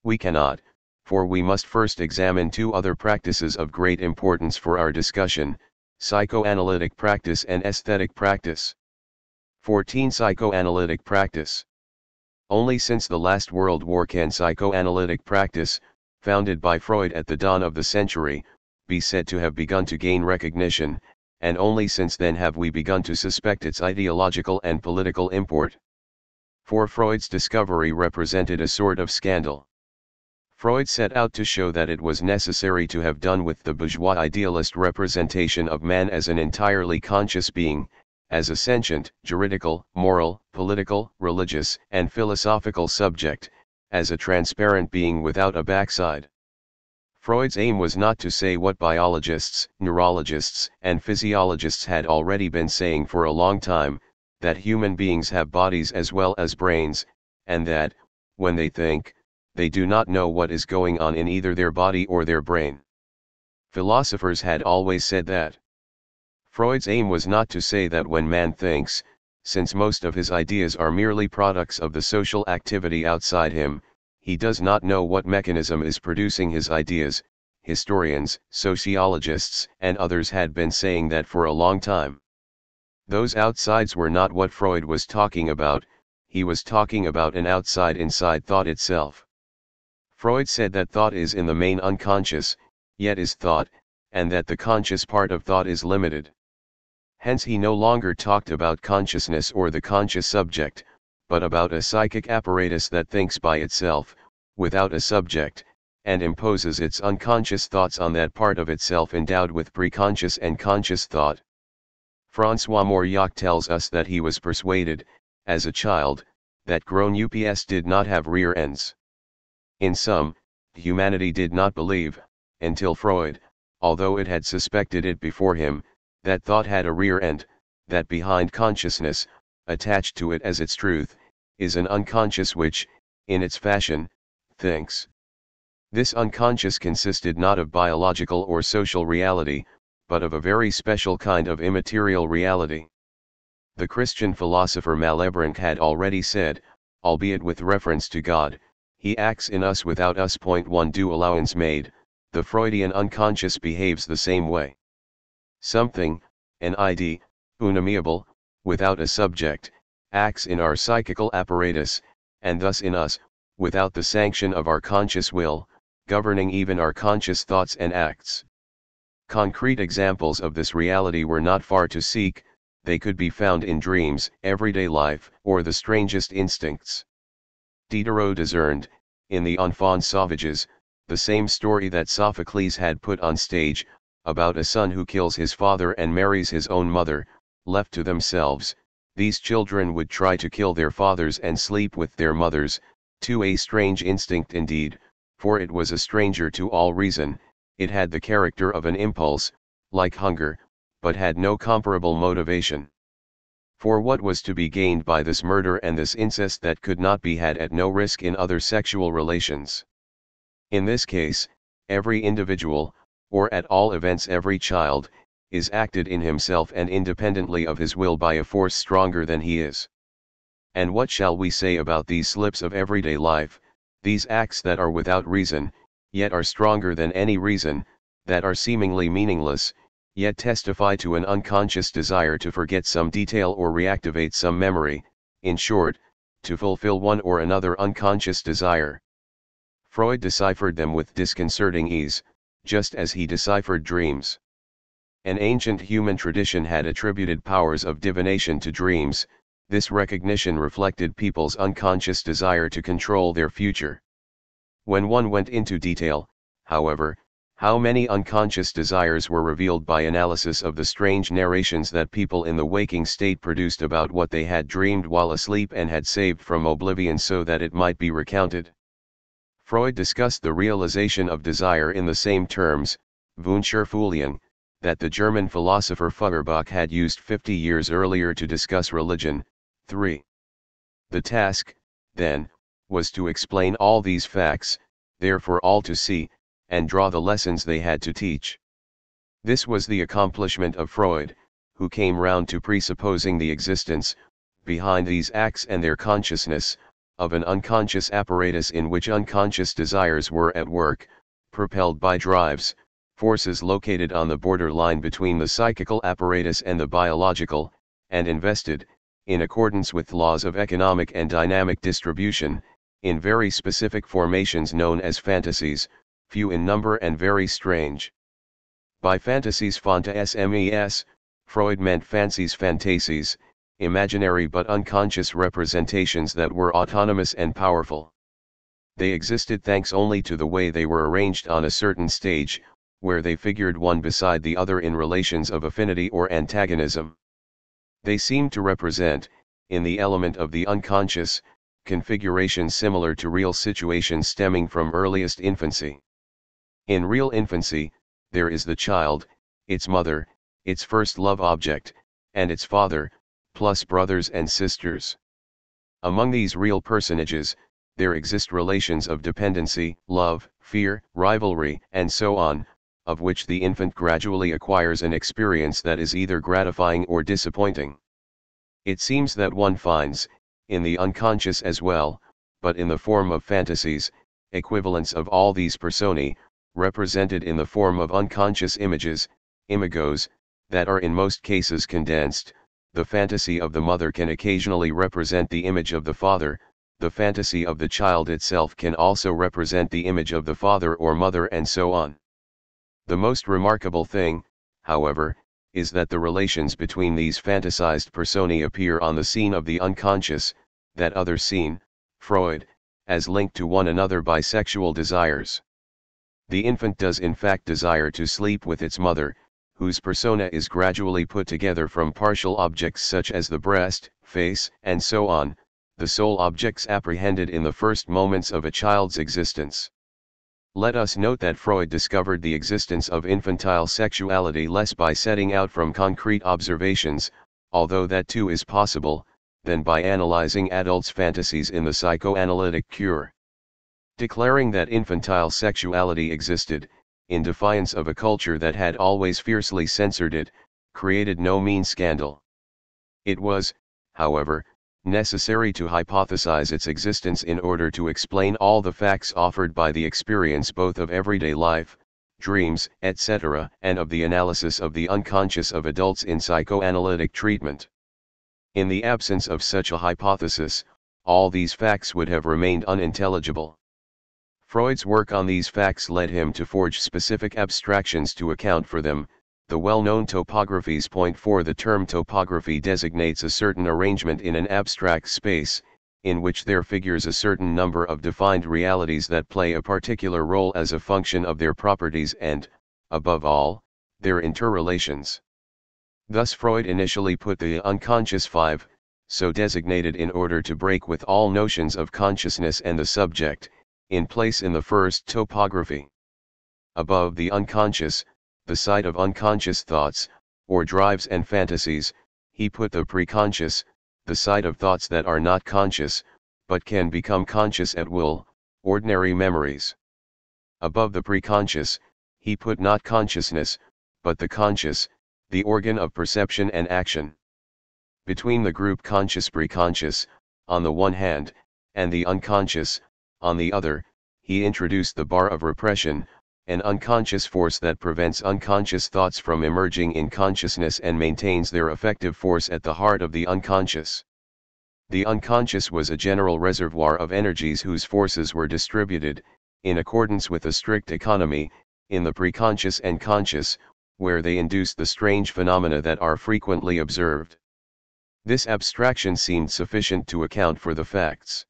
A: We cannot, for we must first examine two other practices of great importance for our discussion, psychoanalytic practice and aesthetic practice. 14. Psychoanalytic practice. Only since the last World War can psychoanalytic practice, founded by Freud at the dawn of the century, be said to have begun to gain recognition, and only since then have we begun to suspect its ideological and political import. For Freud's discovery represented a sort of scandal. Freud set out to show that it was necessary to have done with the bourgeois idealist representation of man as an entirely conscious being, as a sentient, juridical, moral, political, religious, and philosophical subject, as a transparent being without a backside. Freud's aim was not to say what biologists, neurologists, and physiologists had already been saying for a long time, that human beings have bodies as well as brains, and that, when they think, they do not know what is going on in either their body or their brain. Philosophers had always said that. Freud's aim was not to say that when man thinks, since most of his ideas are merely products of the social activity outside him, he does not know what mechanism is producing his ideas. Historians, sociologists, and others had been saying that for a long time. Those outsides were not what Freud was talking about, he was talking about an outside inside thought itself. Freud said that thought is in the main unconscious, yet is thought, and that the conscious part of thought is limited. Hence he no longer talked about consciousness or the conscious subject, but about a psychic apparatus that thinks by itself, without a subject, and imposes its unconscious thoughts on that part of itself endowed with preconscious and conscious thought. François Mauriac tells us that he was persuaded, as a child, that grown-ups did not have rear ends. In sum, humanity did not believe, until Freud, although it had suspected it before him, that thought had a rear end, that behind consciousness, attached to it as its truth, is an unconscious which, in its fashion, thinks. This unconscious consisted not of biological or social reality, but of a very special kind of immaterial reality. The Christian philosopher Malebranche had already said, albeit with reference to God, he acts in us without us. 1 Due allowance made, the Freudian unconscious behaves the same way. Something, an idea, unamiable, without a subject, acts in our psychical apparatus, and thus in us, without the sanction of our conscious will, governing even our conscious thoughts and acts. Concrete examples of this reality were not far to seek, they could be found in dreams, everyday life, or the strangest instincts. Diderot discerned, in the Enfants Sauvages, the same story that Sophocles had put on stage, about a son who kills his father and marries his own mother. Left to themselves, these children would try to kill their fathers and sleep with their mothers, to a strange instinct indeed, for it was a stranger to all reason. It had the character of an impulse, like hunger, but had no comparable motivation. For what was to be gained by this murder and this incest that could not be had at no risk in other sexual relations? In this case, every individual, or at all events every child, is acted in himself and independently of his will by a force stronger than he is. And what shall we say about these slips of everyday life, these acts that are without reason, yet are stronger than any reason, that are seemingly meaningless, yet testify to an unconscious desire to forget some detail or reactivate some memory, in short, to fulfill one or another unconscious desire? Freud deciphered them with disconcerting ease, just as he deciphered dreams. An ancient human tradition had attributed powers of divination to dreams. This recognition reflected people's unconscious desire to control their future. When one went into detail, however, how many unconscious desires were revealed by analysis of the strange narrations that people in the waking state produced about what they had dreamed while asleep and had saved from oblivion so that it might be recounted. Freud discussed the realization of desire in the same terms, Wunscherfüllung, that the German philosopher Feuerbach had used 50 years earlier to discuss religion. 3. The task, then, was to explain all these facts, there for all to see, and draw the lessons they had to teach. This was the accomplishment of Freud, who came round to presupposing the existence, behind these acts and their consciousness, of an unconscious apparatus in which unconscious desires were at work, propelled by drives, forces located on the border line between the psychical apparatus and the biological, and invested, in accordance with laws of economic and dynamic distribution, in very specific formations known as fantasies, few in number and very strange. By fantasies fantasmes, Freud meant fancies fantasies, imaginary but unconscious representations that were autonomous and powerful. They existed thanks only to the way they were arranged on a certain stage, where they figured one beside the other in relations of affinity or antagonism. They seemed to represent, in the element of the unconscious, configurations similar to real situations stemming from earliest infancy. In real infancy, there is the child, its mother, its first love object, and its father, plus brothers and sisters. Among these real personages, there exist relations of dependency, love, fear, rivalry, and so on, of which the infant gradually acquires an experience that is either gratifying or disappointing. It seems that one finds, in the unconscious as well, but in the form of fantasies, equivalents of all these personae, represented in the form of unconscious images, imagos, that are in most cases condensed. The fantasy of the mother can occasionally represent the image of the father, the fantasy of the child itself can also represent the image of the father or mother, and so on. The most remarkable thing, however, is that the relations between these fantasized personae appear on the scene of the unconscious, that other scene, Freud, as linked to one another by sexual desires. The infant does in fact desire to sleep with its mother, whose persona is gradually put together from partial objects such as the breast, face, and so on, the sole objects apprehended in the first moments of a child's existence. Let us note that Freud discovered the existence of infantile sexuality less by setting out from concrete observations, although that too is possible, than by analyzing adults' fantasies in the psychoanalytic cure. Declaring that infantile sexuality existed, in defiance of a culture that had always fiercely censored it, created no mean scandal. It was, however, necessary to hypothesize its existence in order to explain all the facts offered by the experience both of everyday life, dreams, etc., and of the analysis of the unconscious of adults in psychoanalytic treatment. In the absence of such a hypothesis, all these facts would have remained unintelligible. Freud's work on these facts led him to forge specific abstractions to account for them. The well-known topographies point for the term topography designates a certain arrangement in an abstract space, in which there figures a certain number of defined realities that play a particular role as a function of their properties and, above all, their interrelations. Thus Freud initially put the unconscious five, so designated in order to break with all notions of consciousness and the subject, in place in the first topography. Above the unconscious, the site of unconscious thoughts, or drives and fantasies, he put the preconscious, the site of thoughts that are not conscious, but can become conscious at will, ordinary memories. Above the preconscious, he put not consciousness, but the conscious, the organ of perception and action. Between the group conscious-preconscious, on the one hand, and the unconscious, on the other, he introduced the bar of repression, an unconscious force that prevents unconscious thoughts from emerging in consciousness and maintains their effective force at the heart of the unconscious. The unconscious was a general reservoir of energies whose forces were distributed, in accordance with a strict economy, in the preconscious and conscious, where they induced the strange phenomena that are frequently observed. This abstraction seemed sufficient to account for the facts.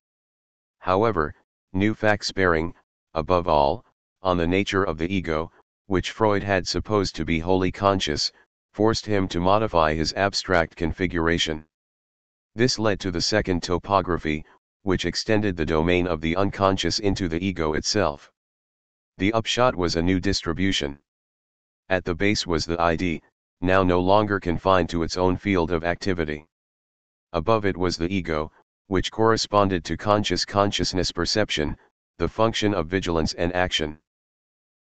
A: However, new facts bearing, above all, on the nature of the ego, which Freud had supposed to be wholly conscious, forced him to modify his abstract configuration. This led to the second topography, which extended the domain of the unconscious into the ego itself. The upshot was a new distribution. At the base was the ID, now no longer confined to its own field of activity. Above it was the ego, which corresponded to conscious consciousness perception, the function of vigilance and action.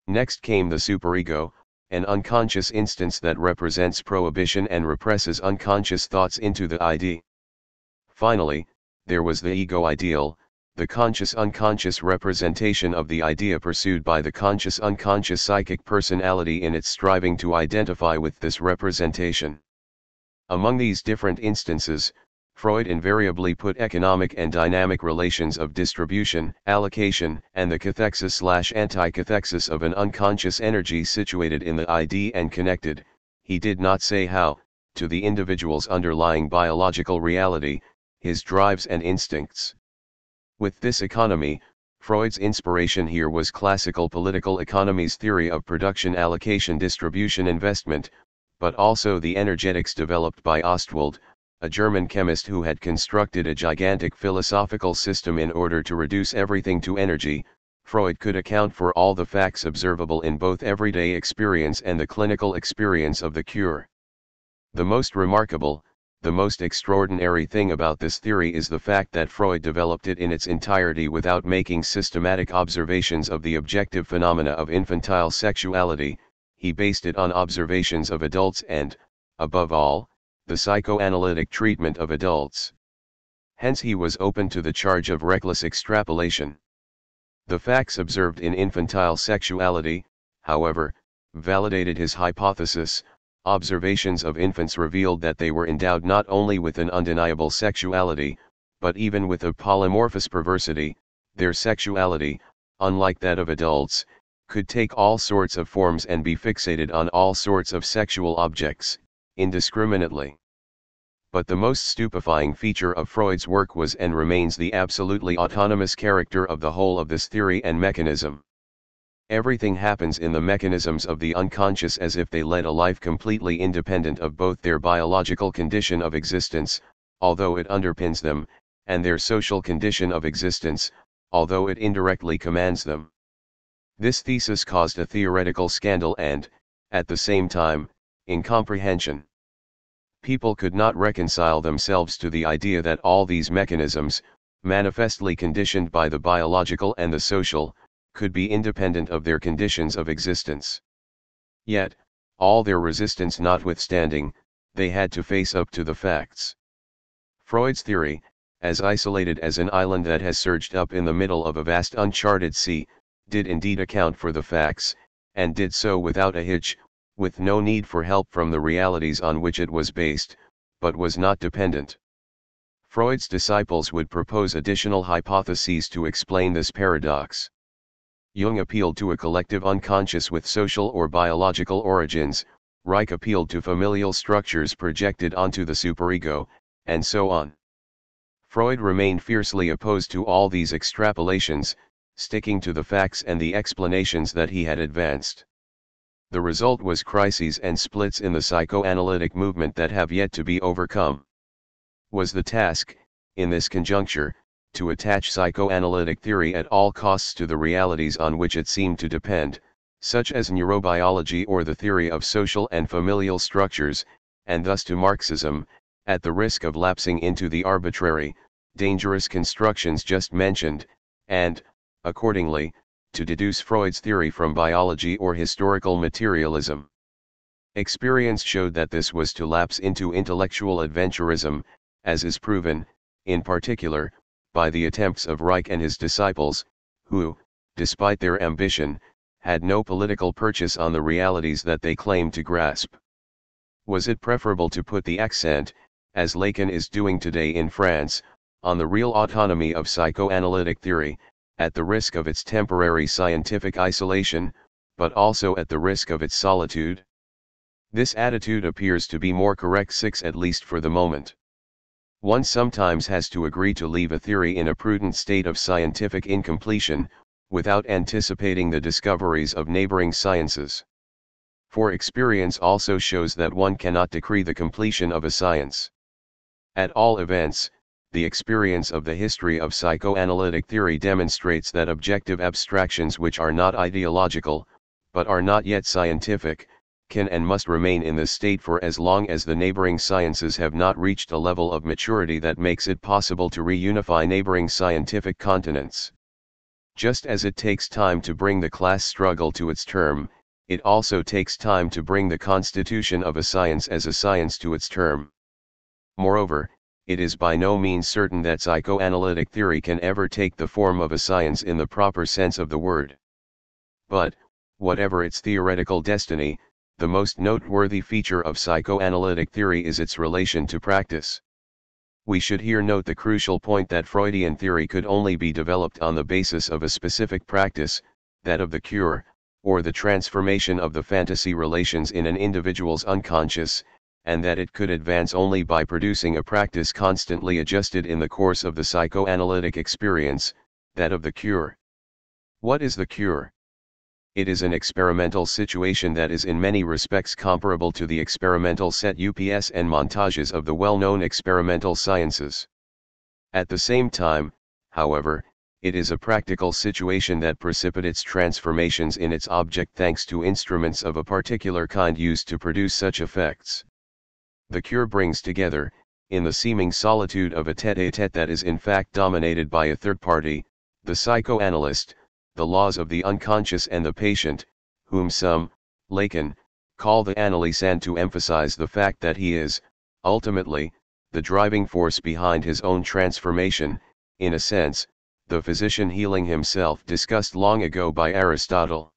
A: Next came the superego, an unconscious instance that represents prohibition and represses unconscious thoughts into the ID. Finally, there was the ego ideal, the conscious-unconscious representation of the idea pursued by the conscious-unconscious psychic personality in its striving to identify with this representation. Among these different instances, Freud invariably put economic and dynamic relations of distribution, allocation, and the cathexis/anticathexis of an unconscious energy situated in the ID and connected, he did not say how, to the individual's underlying biological reality, his drives and instincts. With this economy, Freud's inspiration here was classical political economy's theory of production, allocation, distribution, investment, but also the energetics developed by Ostwald, a German chemist who had constructed a gigantic philosophical system in order to reduce everything to energy. Freud could account for all the facts observable in both everyday experience and the clinical experience of the cure. The most remarkable, the most extraordinary thing about this theory is the fact that Freud developed it in its entirety without making systematic observations of the objective phenomena of infantile sexuality. He based it on observations of adults and, above all, the psychoanalytic treatment of adults. Hence he was open to the charge of reckless extrapolation. The facts observed in infantile sexuality, however, validated his hypothesis. Observations of infants revealed that they were endowed not only with an undeniable sexuality, but even with a polymorphous perversity. Their sexuality, unlike that of adults, could take all sorts of forms and be fixated on all sorts of sexual objects, indiscriminately. But the most stupefying feature of Freud's work was and remains the absolutely autonomous character of the whole of this theory and mechanism. Everything happens in the mechanisms of the unconscious as if they led a life completely independent of both their biological condition of existence, although it underpins them, and their social condition of existence, although it indirectly commands them. This thesis caused a theoretical scandal and, at the same time, incomprehension. People could not reconcile themselves to the idea that all these mechanisms, manifestly conditioned by the biological and the social, could be independent of their conditions of existence. Yet, all their resistance notwithstanding, they had to face up to the facts. Freud's theory, as isolated as an island that has surged up in the middle of a vast uncharted sea, did indeed account for the facts, and did so without a hitch, with no need for help from the realities on which it was based, but was not dependent. Freud's disciples would propose additional hypotheses to explain this paradox. Jung appealed to a collective unconscious with social or biological origins, Reich appealed to familial structures projected onto the superego, and so on. Freud remained fiercely opposed to all these extrapolations, sticking to the facts and the explanations that he had advanced. The result was crises and splits in the psychoanalytic movement that have yet to be overcome. Was the task, in this conjuncture, to attach psychoanalytic theory at all costs to the realities on which it seemed to depend, such as neurobiology or the theory of social and familial structures, and thus to Marxism, at the risk of lapsing into the arbitrary, dangerous constructions just mentioned, and, accordingly, to deduce Freud's theory from biology or historical materialism. Experience showed that this was to lapse into intellectual adventurism, as is proven, in particular, by the attempts of Reich and his disciples, who, despite their ambition, had no political purchase on the realities that they claimed to grasp. Was it preferable to put the accent, as Lacan is doing today in France, on the real autonomy of psychoanalytic theory, at the risk of its temporary scientific isolation, but also at the risk of its solitude? This attitude appears to be more correct, at least for the moment. One sometimes has to agree to leave a theory in a prudent state of scientific incompletion, without anticipating the discoveries of neighboring sciences. For experience also shows that one cannot decree the completion of a science. At all events, the experience of the history of psychoanalytic theory demonstrates that objective abstractions which are not ideological, but are not yet scientific, can and must remain in this state for as long as the neighboring sciences have not reached a level of maturity that makes it possible to reunify neighboring scientific continents. Just as it takes time to bring the class struggle to its term, it also takes time to bring the constitution of a science as a science to its term. Moreover, it is by no means certain that psychoanalytic theory can ever take the form of a science in the proper sense of the word. But, whatever its theoretical destiny, the most noteworthy feature of psychoanalytic theory is its relation to practice. We should here note the crucial point that Freudian theory could only be developed on the basis of a specific practice, that of the cure, or the transformation of the fantasy relations in an individual's unconscious, and that it could advance only by producing a practice constantly adjusted in the course of the psychoanalytic experience, that of the cure. What is the cure? It is an experimental situation that is in many respects comparable to the experimental set-ups and montages of the well-known experimental sciences. At the same time, however, it is a practical situation that precipitates transformations in its object thanks to instruments of a particular kind used to produce such effects. The cure brings together, in the seeming solitude of a tête-à-tête that is in fact dominated by a third party, the psychoanalyst, the laws of the unconscious and the patient, whom some, Lacan, call the analysand to emphasize the fact that he is, ultimately, the driving force behind his own transformation, in a sense, the physician healing himself discussed long ago by Aristotle.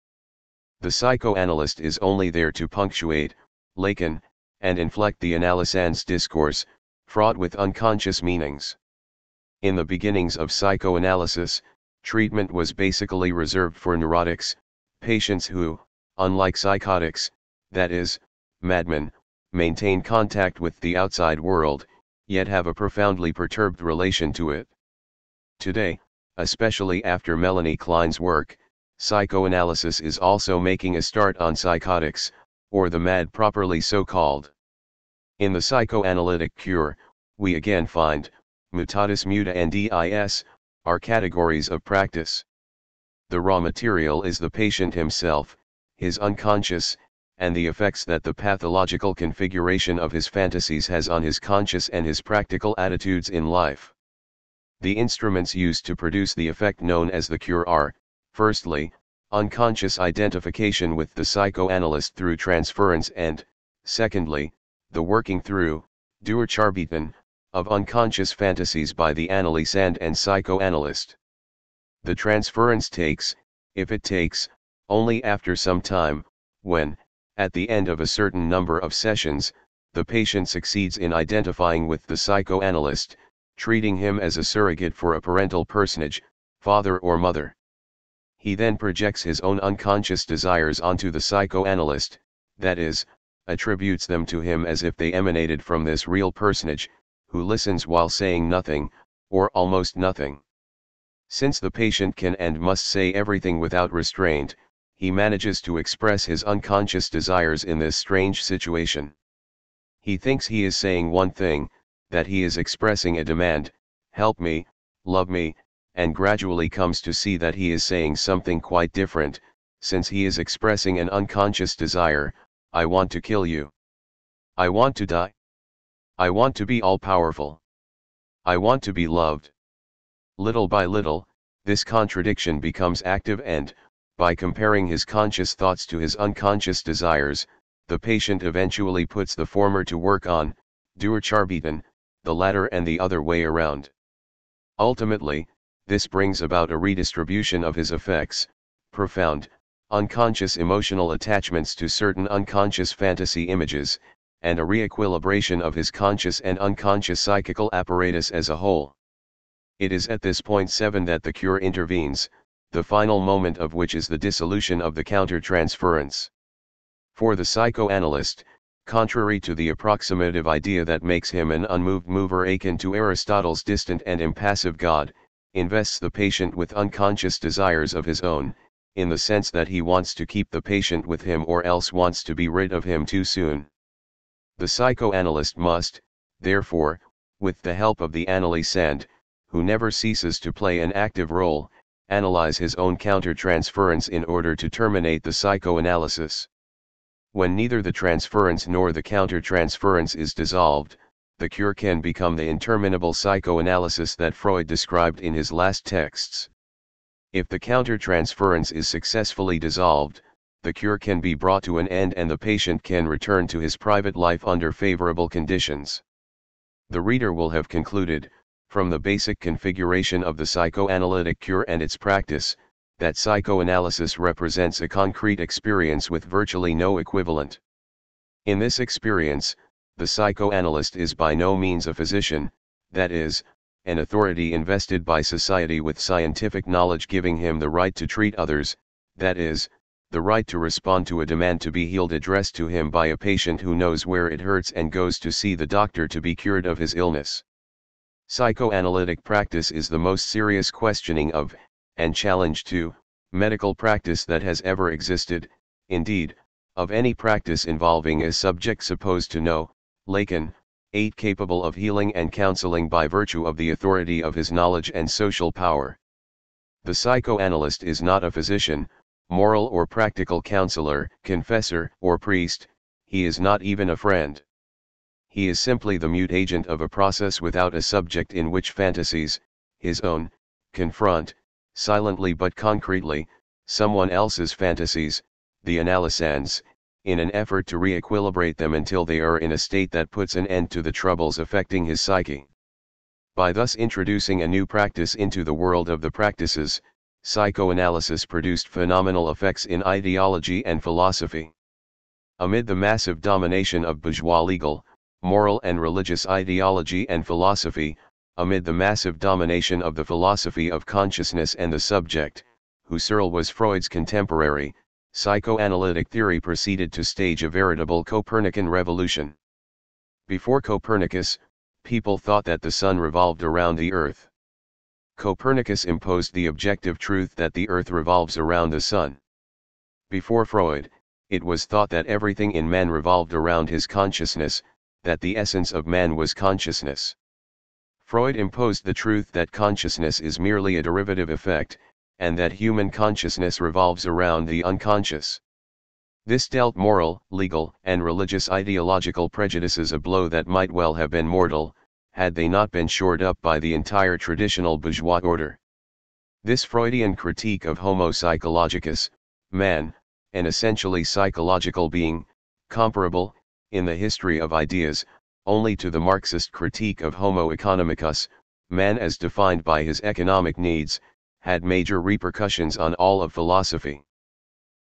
A: The psychoanalyst is only there to punctuate, Lacan, and inflect the analysand's discourse, fraught with unconscious meanings. In the beginnings of psychoanalysis, treatment was basically reserved for neurotics, patients who, unlike psychotics, that is, madmen, maintain contact with the outside world, yet have a profoundly perturbed relation to it. Today, especially after Melanie Klein's work, psychoanalysis is also making a start on psychotics, or the mad properly so called. In the psychoanalytic cure, we again find, mutatis mutandis, are categories of practice. The raw material is the patient himself, his unconscious, and the effects that the pathological configuration of his fantasies has on his conscious and his practical attitudes in life. The instruments used to produce the effect known as the cure are, firstly, unconscious identification with the psychoanalyst through transference and, secondly, the working through, Durcharbiten, of unconscious fantasies by the analysand and psychoanalyst. The transference takes, if it takes, only after some time, when, at the end of a certain number of sessions, the patient succeeds in identifying with the psychoanalyst, treating him as a surrogate for a parental personage, father or mother. He then projects his own unconscious desires onto the psychoanalyst, that is, attributes them to him as if they emanated from this real personage, who listens while saying nothing, or almost nothing. Since the patient can and must say everything without restraint, he manages to express his unconscious desires in this strange situation. He thinks he is saying one thing, that he is expressing a demand, help me, love me, and gradually comes to see that he is saying something quite different, since he is expressing an unconscious desire, I want to kill you. I want to die. I want to be all-powerful. I want to be loved. Little by little, this contradiction becomes active and, by comparing his conscious thoughts to his unconscious desires, the patient eventually puts the former to work on, Durcharbiten, the latter and the other way around. Ultimately, this brings about a redistribution of his effects, profound, unconscious emotional attachments to certain unconscious fantasy images, and a reequilibration of his conscious and unconscious psychical apparatus as a whole. It is at this point 7 that the cure intervenes, the final moment of which is the dissolution of the counter-transference. For the psychoanalyst, contrary to the approximative idea that makes him an unmoved mover akin to Aristotle's distant and impassive God, invests the patient with unconscious desires of his own, in the sense that he wants to keep the patient with him or else wants to be rid of him too soon. The psychoanalyst must, therefore, with the help of the analysand, who never ceases to play an active role, analyze his own counter-transference in order to terminate the psychoanalysis. When neither the transference nor the counter-transference is dissolved, the cure can become the interminable psychoanalysis that Freud described in his last texts. If the counter-transference is successfully dissolved, the cure can be brought to an end and the patient can return to his private life under favorable conditions. The reader will have concluded, from the basic configuration of the psychoanalytic cure and its practice, that psychoanalysis represents a concrete experience with virtually no equivalent. In this experience, the psychoanalyst is by no means a physician, that is, an authority invested by society with scientific knowledge giving him the right to treat others, that is, the right to respond to a demand to be healed addressed to him by a patient who knows where it hurts and goes to see the doctor to be cured of his illness. Psychoanalytic practice is the most serious questioning of, and challenge to, medical practice that has ever existed, indeed, of any practice involving a subject supposed to know, Lacan, 8 capable of healing and counseling by virtue of the authority of his knowledge and social power. The psychoanalyst is not a physician, moral or practical counselor, confessor, or priest, he is not even a friend. He is simply the mute agent of a process without a subject in which fantasies, his own, confront, silently but concretely, someone else's fantasies, the analysands, in an effort to re-equilibrate them until they are in a state that puts an end to the troubles affecting his psyche. By thus introducing a new practice into the world of the practices, psychoanalysis produced phenomenal effects in ideology and philosophy. Amid the massive domination of bourgeois legal, moral and religious ideology and philosophy, amid the massive domination of the philosophy of consciousness and the subject, Husserl was Freud's contemporary, psychoanalytic theory proceeded to stage a veritable Copernican revolution. Before Copernicus, people thought that the sun revolved around the earth. Copernicus imposed the objective truth that the Earth revolves around the Sun. Before Freud, it was thought that everything in man revolved around his consciousness, that the essence of man was consciousness. Freud imposed the truth that consciousness is merely a derivative effect, and that human consciousness revolves around the unconscious. This dealt moral, legal, and religious ideological prejudices a blow that might well have been mortal, had they not been shored up by the entire traditional bourgeois order. This Freudian critique of Homo psychologicus, man, an essentially psychological being, comparable, in the history of ideas, only to the Marxist critique of Homo economicus, man as defined by his economic needs, had major repercussions on all of philosophy.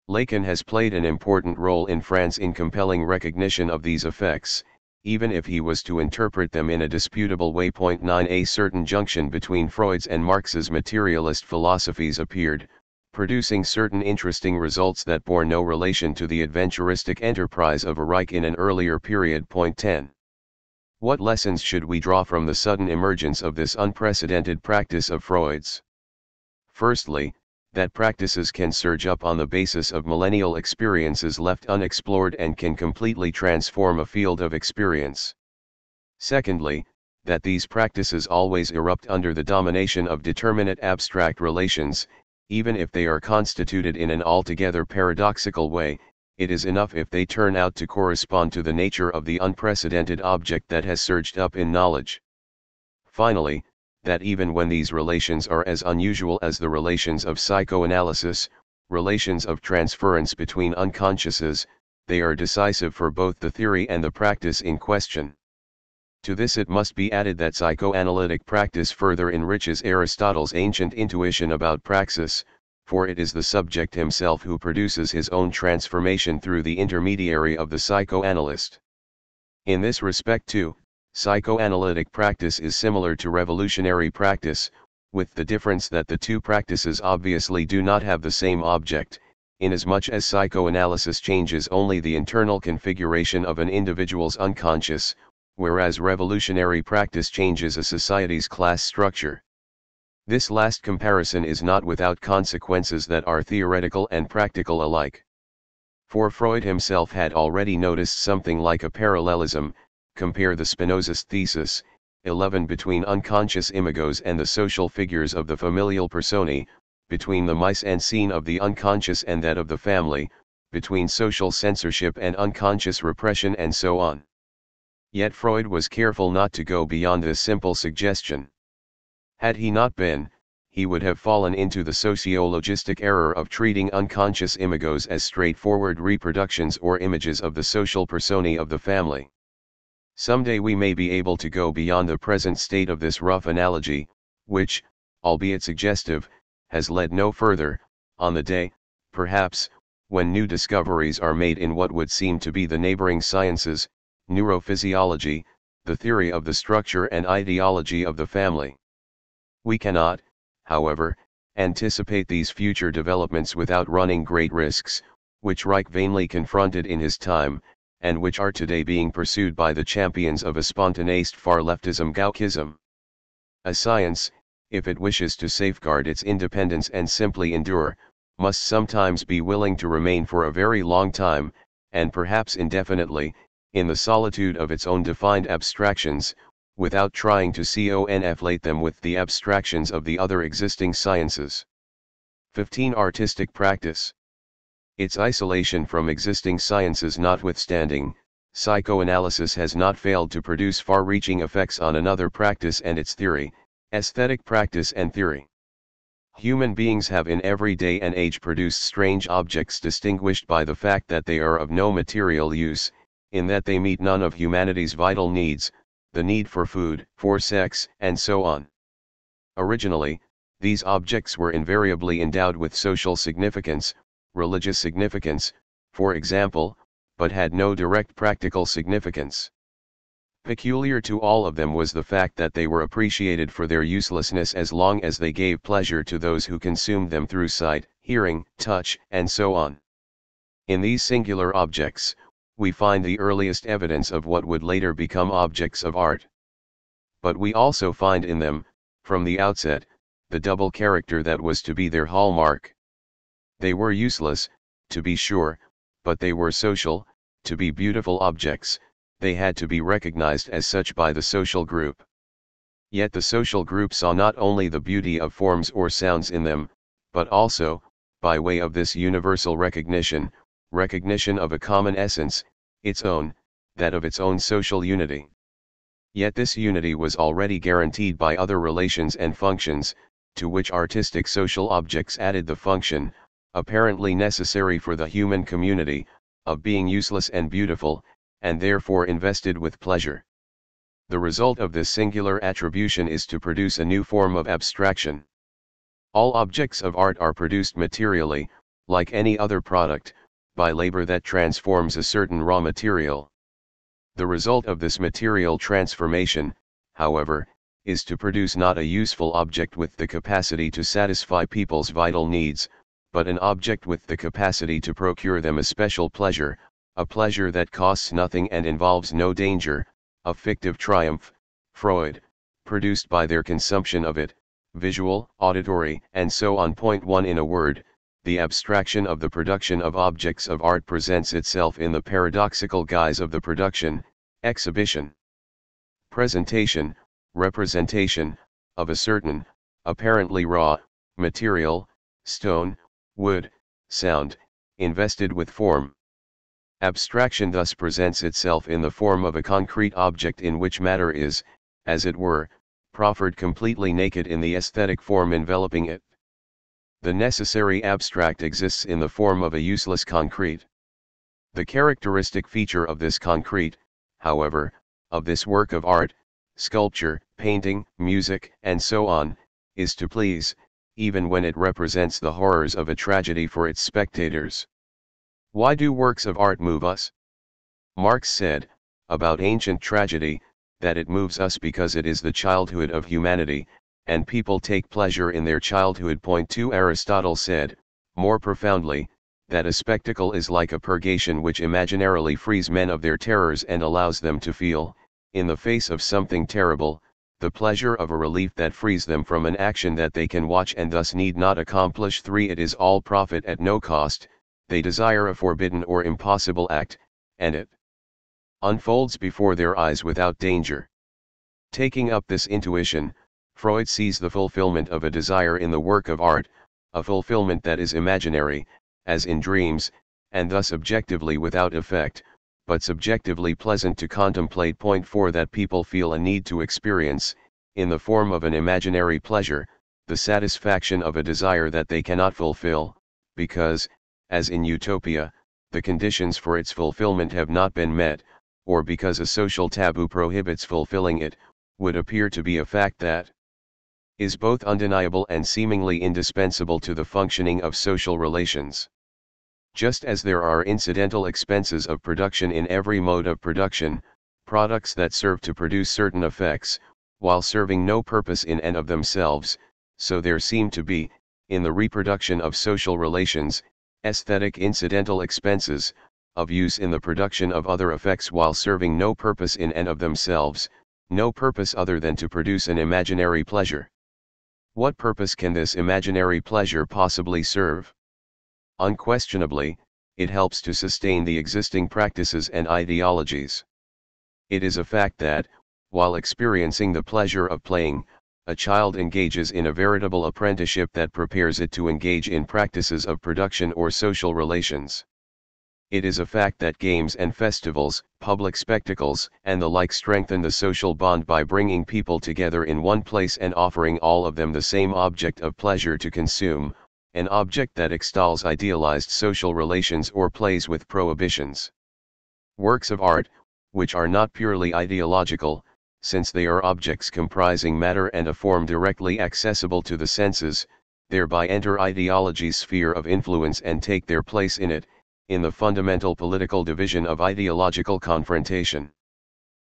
A: Lacan has played an important role in France in compelling recognition of these effects, even if he was to interpret them in a disputable way. 9 A certain junction between Freud's and Marx's materialist philosophies appeared, producing certain interesting results that bore no relation to the adventuristic enterprise of a Reich in an earlier period. 10. What lessons should we draw from the sudden emergence of this unprecedented practice of Freud's? Firstly, that practices can surge up on the basis of millennial experiences left unexplored and can completely transform a field of experience. Secondly, that these practices always erupt under the domination of determinate abstract relations, even if they are constituted in an altogether paradoxical way. It is enough if they turn out to correspond to the nature of the unprecedented object that has surged up in knowledge. Finally, that even when these relations are as unusual as the relations of psychoanalysis, relations of transference between unconsciouses, they are decisive for both the theory and the practice in question. To this it must be added that psychoanalytic practice further enriches Aristotle's ancient intuition about praxis, for it is the subject himself who produces his own transformation through the intermediary of the psychoanalyst. In this respect too, psychoanalytic practice is similar to revolutionary practice, with the difference that the two practices obviously do not have the same object, inasmuch as psychoanalysis changes only the internal configuration of an individual's unconscious, whereas revolutionary practice changes a society's class structure. This last comparison is not without consequences that are theoretical and practical alike. For Freud himself had already noticed something like a parallelism, compare the Spinozist thesis, 11 between unconscious imagos and the social figures of the familial personae, between the mise en scene of the unconscious and that of the family, between social censorship and unconscious repression and so on. Yet Freud was careful not to go beyond this simple suggestion. Had he not been, he would have fallen into the sociologistic error of treating unconscious imagos as straightforward reproductions or images of the social personae of the family. Someday we may be able to go beyond the present state of this rough analogy, which, albeit suggestive, has led no further, on the day, perhaps, when new discoveries are made in what would seem to be the neighboring sciences, neurophysiology, the theory of the structure and ideology of the family. We cannot, however, anticipate these future developments without running great risks, which Reich vainly confronted in his time, and which are today being pursued by the champions of a spontaneist far-leftism Gauchism. A science, if it wishes to safeguard its independence and simply endure, must sometimes be willing to remain for a very long time, and perhaps indefinitely, in the solitude of its own defined abstractions, without trying to conflate them with the abstractions of the other existing sciences. 15. Artistic practice. Its isolation from existing sciences notwithstanding, psychoanalysis has not failed to produce far-reaching effects on another practice and its theory, aesthetic practice and theory. Human beings have in every day and age produced strange objects distinguished by the fact that they are of no material use, in that they meet none of humanity's vital needs, the need for food, for sex, and so on. Originally, these objects were invariably endowed with social significance, religious significance, for example, but had no direct practical significance. Peculiar to all of them was the fact that they were appreciated for their uselessness as long as they gave pleasure to those who consumed them through sight, hearing, touch, and so on. In these singular objects, we find the earliest evidence of what would later become objects of art. But we also find in them, from the outset, the double character that was to be their hallmark. They were useless, to be sure, but they were social. To be beautiful objects, they had to be recognized as such by the social group. Yet the social group saw not only the beauty of forms or sounds in them, but also, by way of this universal recognition of a common essence, its own, that of its own social unity. Yet this unity was already guaranteed by other relations and functions, to which artistic social objects added the function, apparently necessary for the human community, of being useless and beautiful, and therefore invested with pleasure. The result of this singular attribution is to produce a new form of abstraction. All objects of art are produced materially, like any other product, by labor that transforms a certain raw material. The result of this material transformation, however, is to produce not a useful object with the capacity to satisfy people's vital needs, but an object with the capacity to procure them a special pleasure, a pleasure that costs nothing and involves no danger, a fictive triumph, Freud, produced by their consumption of it, visual, auditory, and so on. Point 1. In a word, the abstraction of the production of objects of art presents itself in the paradoxical guise of the production, exhibition, presentation, representation, of a certain, apparently raw, material, stone, wood, sound, invested with form. Abstraction thus presents itself in the form of a concrete object in which matter is, as it were, proffered completely naked in the aesthetic form enveloping it. The necessary abstract exists in the form of a useless concrete. The characteristic feature of this concrete, however, of this work of art, sculpture, painting, music, and so on, is to please, even when it represents the horrors of a tragedy for its spectators. Why do works of art move us? Marx said, about ancient tragedy, that it moves us because it is the childhood of humanity, and people take pleasure in their childhood. Point 2. Aristotle said, more profoundly, that a spectacle is like a purgation which imaginarily frees men of their terrors and allows them to feel, in the face of something terrible, the pleasure of a relief that frees them from an action that they can watch and thus need not accomplish. 3. It is all profit at no cost. They desire a forbidden or impossible act, and it unfolds before their eyes without danger. Taking up this intuition, Freud sees the fulfillment of a desire in the work of art, a fulfillment that is imaginary, as in dreams, and thus objectively without effect, but subjectively pleasant to contemplate. Point 4. That people feel a need to experience, in the form of an imaginary pleasure, the satisfaction of a desire that they cannot fulfill, because, as in utopia, the conditions for its fulfillment have not been met, or because a social taboo prohibits fulfilling it, would appear to be a fact that is both undeniable and seemingly indispensable to the functioning of social relations. Just as there are incidental expenses of production in every mode of production, products that serve to produce certain effects, while serving no purpose in and of themselves, so there seem to be, in the reproduction of social relations, aesthetic incidental expenses, of use in the production of other effects while serving no purpose in and of themselves, no purpose other than to produce an imaginary pleasure. What purpose can this imaginary pleasure possibly serve? Unquestionably, it helps to sustain the existing practices and ideologies. It is a fact that, while experiencing the pleasure of playing, a child engages in a veritable apprenticeship that prepares it to engage in practices of production or social relations. It is a fact that games and festivals, public spectacles, and the like strengthen the social bond by bringing people together in one place and offering all of them the same object of pleasure to consume, an object that extols idealized social relations or plays with prohibitions. Works of art, which are not purely ideological, since they are objects comprising matter and a form directly accessible to the senses, thereby enter ideology's sphere of influence and take their place in it, in the fundamental political division of ideological confrontation.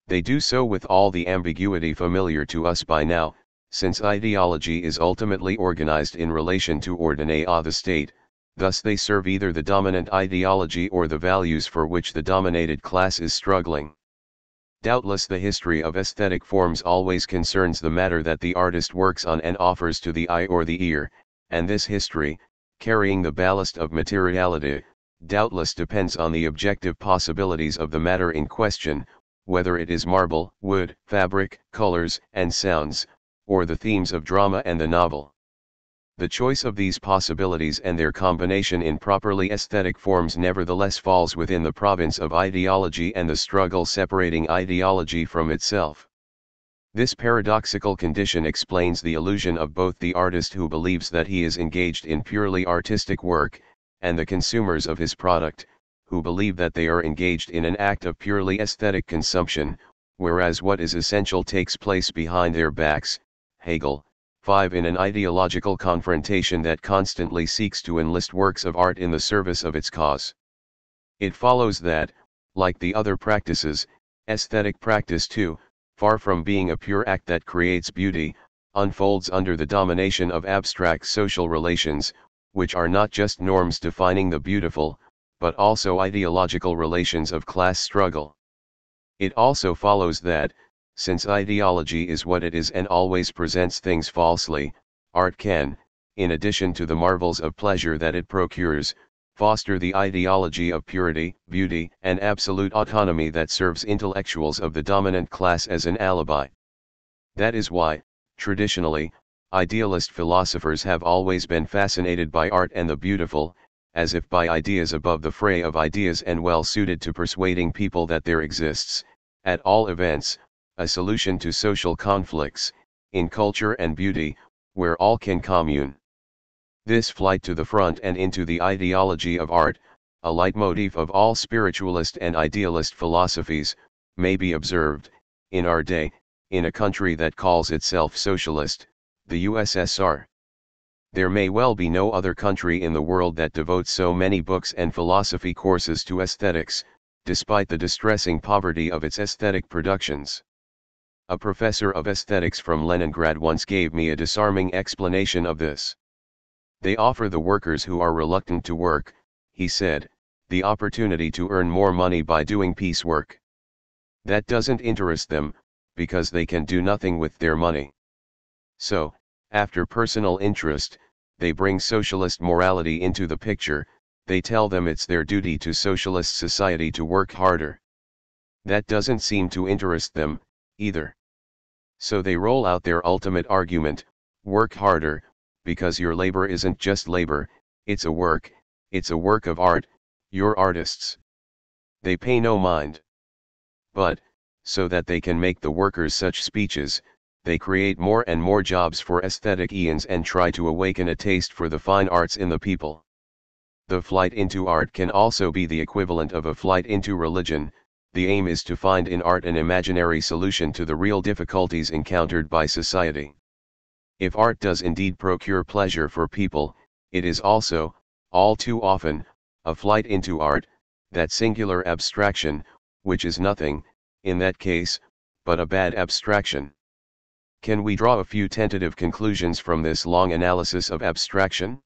A: They do so with all the ambiguity familiar to us by now, since ideology is ultimately organized in relation to ordine a the state, thus they serve either the dominant ideology or the values for which the dominated class is struggling. Doubtless the history of aesthetic forms always concerns the matter that the artist works on and offers to the eye or the ear, and this history, carrying the ballast of materiality, doubtless depends on the objective possibilities of the matter in question, whether it is marble, wood, fabric, colors, and sounds, or the themes of drama and the novel. The choice of these possibilities and their combination in properly aesthetic forms nevertheless falls within the province of ideology and the struggle separating ideology from itself. This paradoxical condition explains the illusion of both the artist who believes that he is engaged in purely artistic work, and the consumers of his product, who believe that they are engaged in an act of purely aesthetic consumption, whereas what is essential takes place behind their backs. Hegel. 5. In an ideological confrontation that constantly seeks to enlist works of art in the service of its cause. It follows that, like the other practices, aesthetic practice too, far from being a pure act that creates beauty, unfolds under the domination of abstract social relations, which are not just norms defining the beautiful, but also ideological relations of class struggle. It also follows that, since ideology is what it is and always presents things falsely, art can, in addition to the marvels of pleasure that it procures, foster the ideology of purity, beauty, and absolute autonomy that serves intellectuals of the dominant class as an alibi. That is why, traditionally, idealist philosophers have always been fascinated by art and the beautiful, as if by ideas above the fray of ideas and well suited to persuading people that there exists, at all events, a solution to social conflicts, in culture and beauty, where all can commune. This flight to the front and into the ideology of art, a leitmotif of all spiritualist and idealist philosophies, may be observed, in our day, in a country that calls itself socialist, the USSR. There may well be no other country in the world that devotes so many books and philosophy courses to aesthetics, despite the distressing poverty of its aesthetic productions. A professor of aesthetics from Leningrad once gave me a disarming explanation of this. They offer the workers who are reluctant to work, he said, the opportunity to earn more money by doing piecework. That doesn't interest them, because they can do nothing with their money. So, after personal interest, they bring socialist morality into the picture, they tell them it's their duty to socialist society to work harder. That doesn't seem to interest them, either. So they roll out their ultimate argument, work harder, because your labor isn't just labor, it's a work of art, you're artists. They pay no mind. But, so that they can make the workers such speeches, they create more and more jobs for aesthetic eons and try to awaken a taste for the fine arts in the people. The flight into art can also be the equivalent of a flight into religion. The aim is to find in art an imaginary solution to the real difficulties encountered by society. If art does indeed procure pleasure for people, it is also, all too often, a flight into art, that singular abstraction, which is nothing, in that case, but a bad abstraction. Can we draw a few tentative conclusions from this long analysis of abstraction?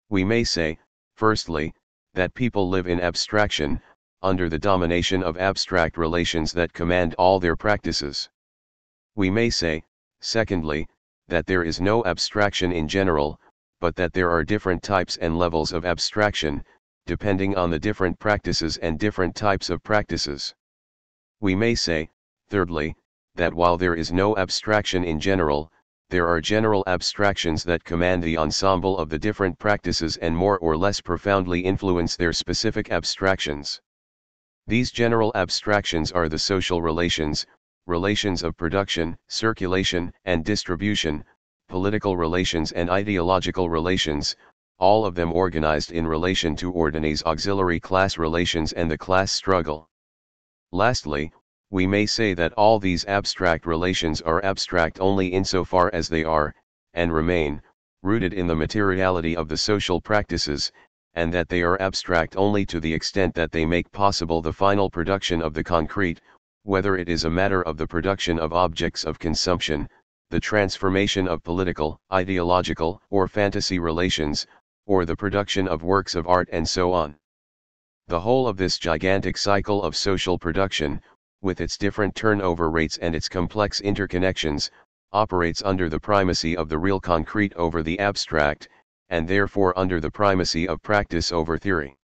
A: We may say, firstly, that people live in abstraction, under the domination of abstract relations that command all their practices. We may say, secondly, that there is no abstraction in general, but that there are different types and levels of abstraction, depending on the different practices and different types of practices. We may say, thirdly, that while there is no abstraction in general, there are general abstractions that command the ensemble of the different practices and more or less profoundly influence their specific abstractions. These general abstractions are the social relations, relations of production, circulation, and distribution, political relations and ideological relations, all of them organized in relation to Ordini's auxiliary class relations and the class struggle. Lastly, we may say that all these abstract relations are abstract only insofar as they are, and remain, rooted in the materiality of the social practices, and that they are abstract only to the extent that they make possible the final production of the concrete, whether it is a matter of the production of objects of consumption, the transformation of political, ideological, or fantasy relations, or the production of works of art and so on. The whole of this gigantic cycle of social production, with its different turnover rates and its complex interconnections, operates under the primacy of the real concrete over the abstract, and therefore under the primacy of practice over theory.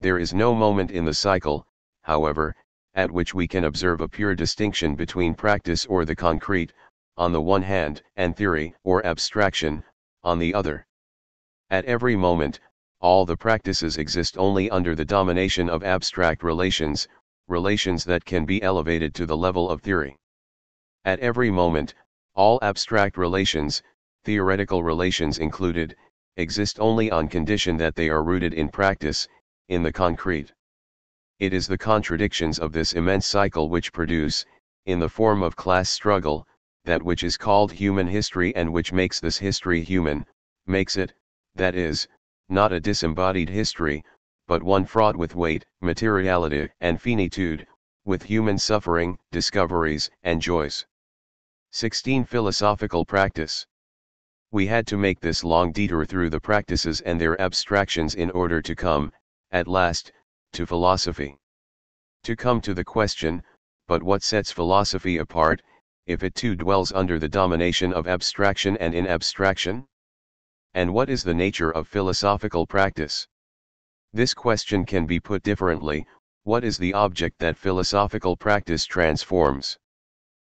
A: There is no moment in the cycle, however, at which we can observe a pure distinction between practice or the concrete, on the one hand, and theory or abstraction, on the other. At every moment, all the practices exist only under the domination of abstract relations, relations that can be elevated to the level of theory. At every moment, all abstract relations, theoretical relations included, exist only on condition that they are rooted in practice, in the concrete. It is the contradictions of this immense cycle which produce, in the form of class struggle, that which is called human history and which makes this history human, makes it, that is, not a disembodied history, but one fraught with weight, materiality and finitude, with human suffering, discoveries and joys. 16. Philosophical practice. We had to make this long detour through the practices and their abstractions in order to come, at last, to philosophy. To come to the question, but what sets philosophy apart, if it too dwells under the domination of abstraction and in abstraction? And what is the nature of philosophical practice? This question can be put differently: what is the object that philosophical practice transforms?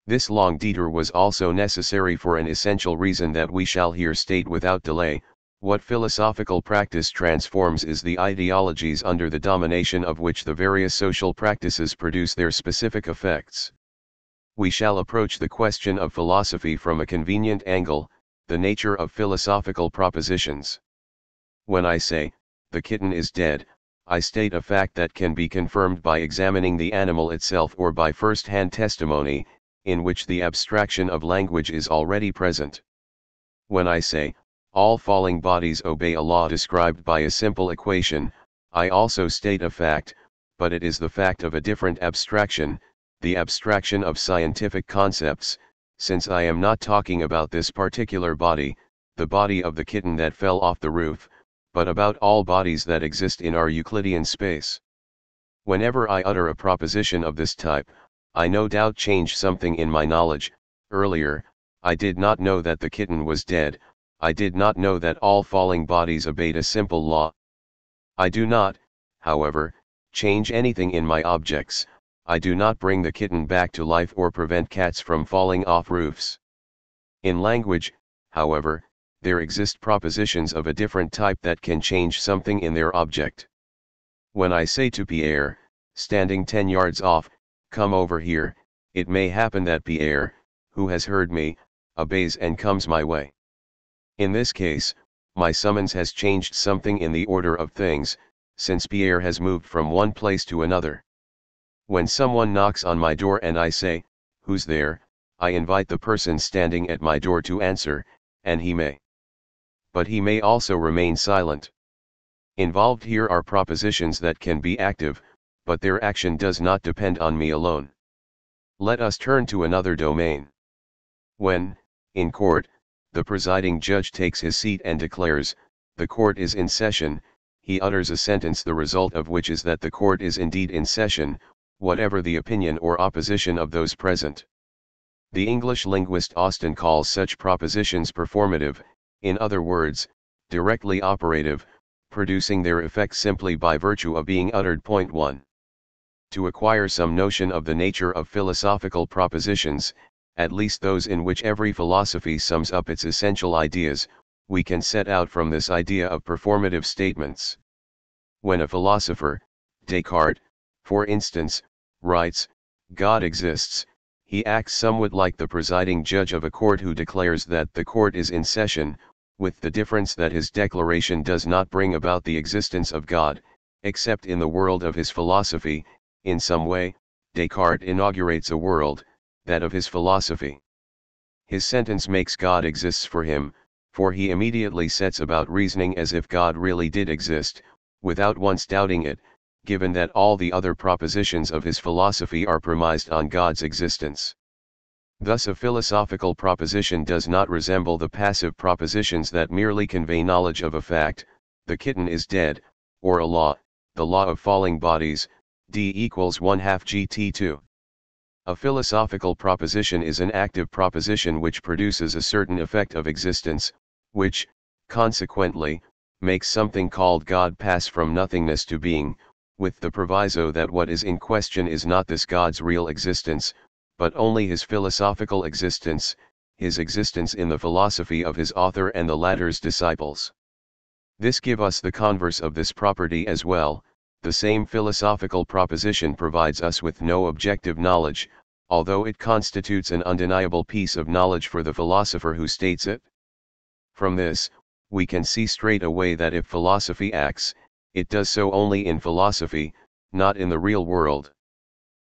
A: This long detour was also necessary for an essential reason that we shall here state without delay. What philosophical practice transforms is the ideologies under the domination of which the various social practices produce their specific effects. We shall approach the question of philosophy from a convenient angle, the nature of philosophical propositions. When I say, the kitten is dead, I state a fact that can be confirmed by examining the animal itself or by first-hand testimony, in which the abstraction of language is already present. When I say, all falling bodies obey a law described by a simple equation, I also state a fact, but it is the fact of a different abstraction, the abstraction of scientific concepts, since I am not talking about this particular body, the body of the kitten that fell off the roof, but about all bodies that exist in our Euclidean space. Whenever I utter a proposition of this type, I no doubt change something in my knowledge. Earlier, I did not know that the kitten was dead, I did not know that all falling bodies obeyed a simple law. I do not, however, change anything in my objects. I do not bring the kitten back to life or prevent cats from falling off roofs. In language, however, there exist propositions of a different type that can change something in their object. When I say to Pierre, standing 10 yards off, come over here, it may happen that Pierre, who has heard me, obeys and comes my way. In this case, my summons has changed something in the order of things, since Pierre has moved from one place to another. When someone knocks on my door and I say, "Who's there?" I invite the person standing at my door to answer, and he may. But he may also remain silent. Involved here are propositions that can be active, but their action does not depend on me alone. Let us turn to another domain. When, in court, the presiding judge takes his seat and declares, "The court is in session," he utters a sentence the result of which is that the court is indeed in session, whatever the opinion or opposition of those present. The English linguist Austin calls such propositions performative, in other words, directly operative, producing their effect simply by virtue of being uttered. 1. To acquire some notion of the nature of philosophical propositions, at least those in which every philosophy sums up its essential ideas, we can set out from this idea of performative statements. When a philosopher, Descartes, for instance, writes, "God exists," he acts somewhat like the presiding judge of a court who declares that the court is in session, with the difference that his declaration does not bring about the existence of God, except in the world of his philosophy. In some way, Descartes inaugurates a world, that of his philosophy. His sentence makes God exists for him, for he immediately sets about reasoning as if God really did exist, without once doubting it, given that all the other propositions of his philosophy are premised on God's existence. Thus a philosophical proposition does not resemble the passive propositions that merely convey knowledge of a fact, "The kitten is dead," or a law, "The law of falling bodies," D = 1/2 GT2. A philosophical proposition is an active proposition which produces a certain effect of existence, which, consequently, makes something called God pass from nothingness to being, with the proviso that what is in question is not this God's real existence, but only his philosophical existence, his existence in the philosophy of his author and the latter's disciples. This give us the converse of this property as well. The same philosophical proposition provides us with no objective knowledge, although it constitutes an undeniable piece of knowledge for the philosopher who states it. From this, we can see straight away that if philosophy acts, it does so only in philosophy, not in the real world.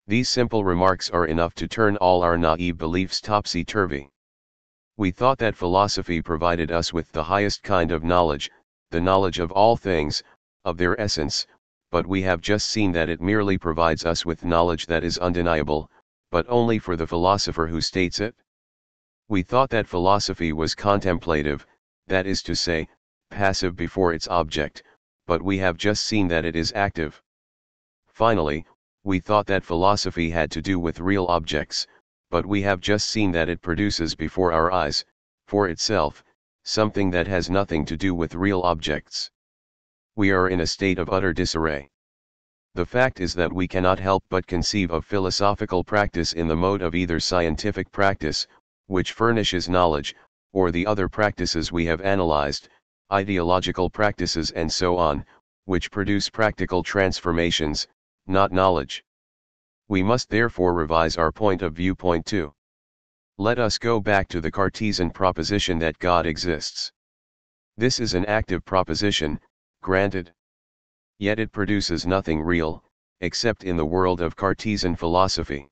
A: These simple remarks are enough to turn all our naive beliefs topsy-turvy. We thought that philosophy provided us with the highest kind of knowledge, the knowledge of all things, of their essence, but we have just seen that it merely provides us with knowledge that is undeniable, but only for the philosopher who states it. We thought that philosophy was contemplative, that is to say, passive before its object, but we have just seen that it is active. Finally, we thought that philosophy had to do with real objects, but we have just seen that it produces before our eyes, for itself, something that has nothing to do with real objects. We are in a state of utter disarray. The fact is that we cannot help but conceive of philosophical practice in the mode of either scientific practice, which furnishes knowledge, or the other practices we have analyzed, ideological practices and so on, which produce practical transformations, not knowledge. We must therefore revise our point of view. Point 2. Let us go back to the Cartesian proposition that God exists. This is an active proposition, granted. Yet it produces nothing real, except in the world of Cartesian philosophy.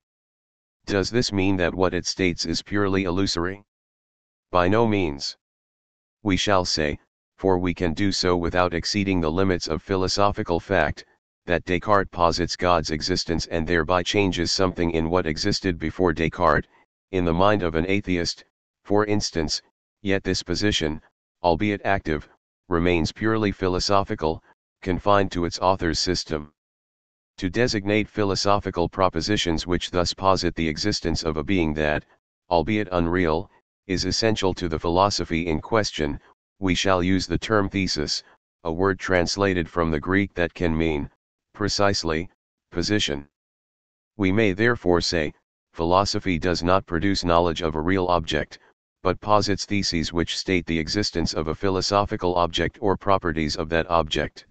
A: Does this mean that what it states is purely illusory? By no means. We shall say, for we can do so without exceeding the limits of philosophical fact, that Descartes posits God's existence and thereby changes something in what existed before Descartes, in the mind of an atheist, for instance, yet this position, albeit active, remains purely philosophical, confined to its author's system. To designate philosophical propositions which thus posit the existence of a being that, albeit unreal, is essential to the philosophy in question, we shall use the term thesis, a word translated from the Greek that can mean, precisely, position. We may therefore say, philosophy does not produce knowledge of a real object, but posits theses which state the existence of a philosophical object or properties of that object.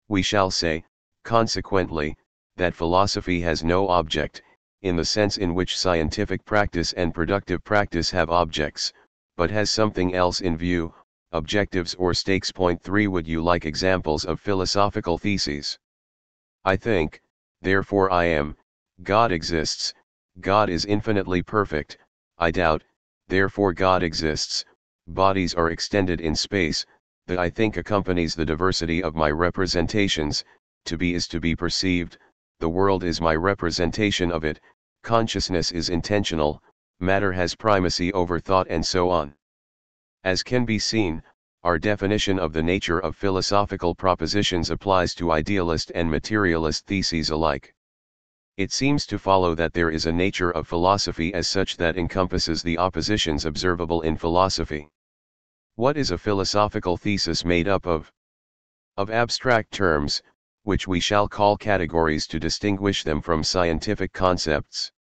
A: We shall say, consequently, that philosophy has no object, in the sense in which scientific practice and productive practice have objects, but has something else in view, objectives or stakes. Point 3. Would you like examples of philosophical theses? I think, therefore I am, God exists, God is infinitely perfect, I doubt, therefore God exists, bodies are extended in space, the I think accompanies the diversity of my representations, to be is to be perceived, the world is my representation of it, consciousness is intentional, matter has primacy over thought and so on. As can be seen, our definition of the nature of philosophical propositions applies to idealist and materialist theses alike. It seems to follow that there is a nature of philosophy as such that encompasses the oppositions observable in philosophy. What is a philosophical thesis made up of? Of abstract terms, which we shall call categories to distinguish them from scientific concepts.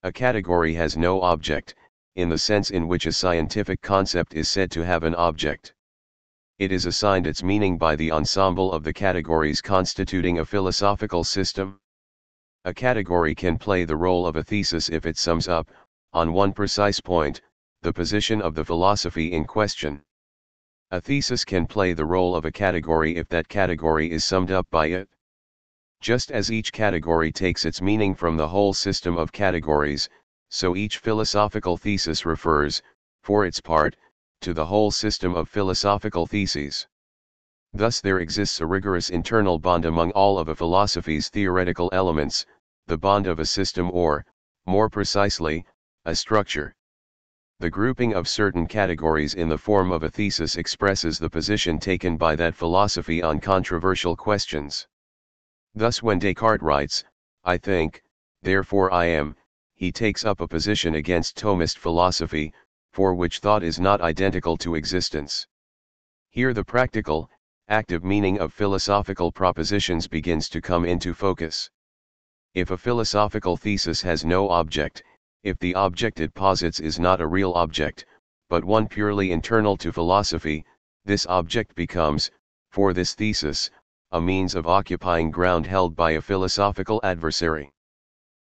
A: A category has no object, in the sense in which a scientific concept is said to have an object. It is assigned its meaning by the ensemble of the categories constituting a philosophical system. A category can play the role of a thesis if it sums up, on one precise point, the position of the philosophy in question. A thesis can play the role of a category if that category is summed up by it. Just as each category takes its meaning from the whole system of categories, so each philosophical thesis refers, for its part, to the whole system of philosophical theses. Thus there exists a rigorous internal bond among all of a philosophy's theoretical elements, the bond of a system or, more precisely, a structure. The grouping of certain categories in the form of a thesis expresses the position taken by that philosophy on controversial questions. Thus when Descartes writes, I think, therefore I am, he takes up a position against Thomist philosophy, for which thought is not identical to existence. Here the practical, active meaning of philosophical propositions begins to come into focus. If a philosophical thesis has no object, if the object it posits is not a real object, but one purely internal to philosophy, this object becomes, for this thesis, a means of occupying ground held by a philosophical adversary.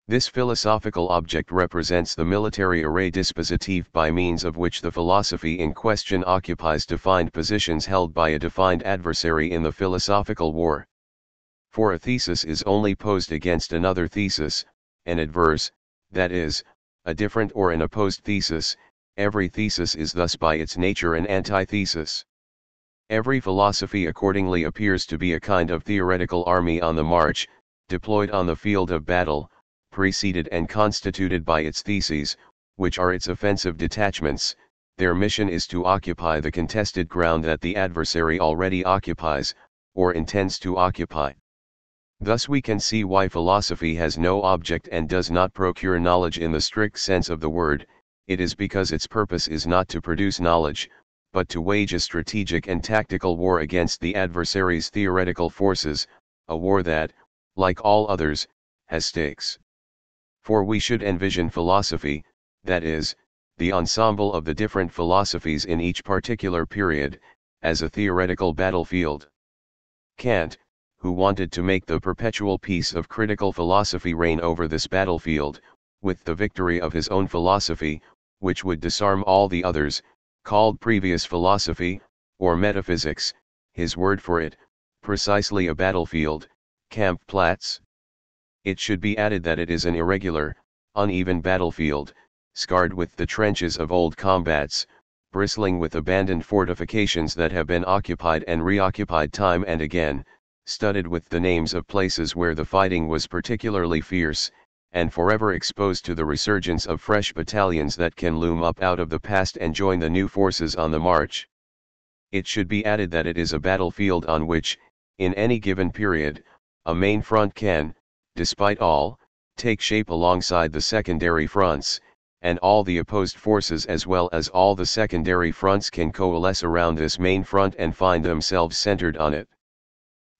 A: This philosophical object represents the military array dispositif by means of which the philosophy in question occupies defined positions held by a defined adversary in the philosophical war. For a thesis is only posed against another thesis, an adverse, that is, a different or an opposed thesis. Every thesis is thus by its nature an antithesis. Every philosophy accordingly appears to be a kind of theoretical army on the march, deployed on the field of battle, preceded and constituted by its theses, which are its offensive detachments. Their mission is to occupy the contested ground that the adversary already occupies, or intends to occupy. Thus we can see why philosophy has no object and does not procure knowledge in the strict sense of the word. It is because its purpose is not to produce knowledge, but to wage a strategic and tactical war against the adversary's theoretical forces, a war that, like all others, has stakes. For we should envision philosophy, that is, the ensemble of the different philosophies in each particular period, as a theoretical battlefield. Kant, who wanted to make the perpetual peace of critical philosophy reign over this battlefield, with the victory of his own philosophy, which would disarm all the others, called previous philosophy, or metaphysics, his word for it, precisely a battlefield, Kampfplatz. It should be added that it is an irregular, uneven battlefield, scarred with the trenches of old combats, bristling with abandoned fortifications that have been occupied and reoccupied time and again, studded with the names of places where the fighting was particularly fierce, and forever exposed to the resurgence of fresh battalions that can loom up out of the past and join the new forces on the march. It should be added that it is a battlefield on which, in any given period, a main front can, despite all, take shape alongside the secondary fronts, and all the opposed forces as well as all the secondary fronts can coalesce around this main front and find themselves centered on it.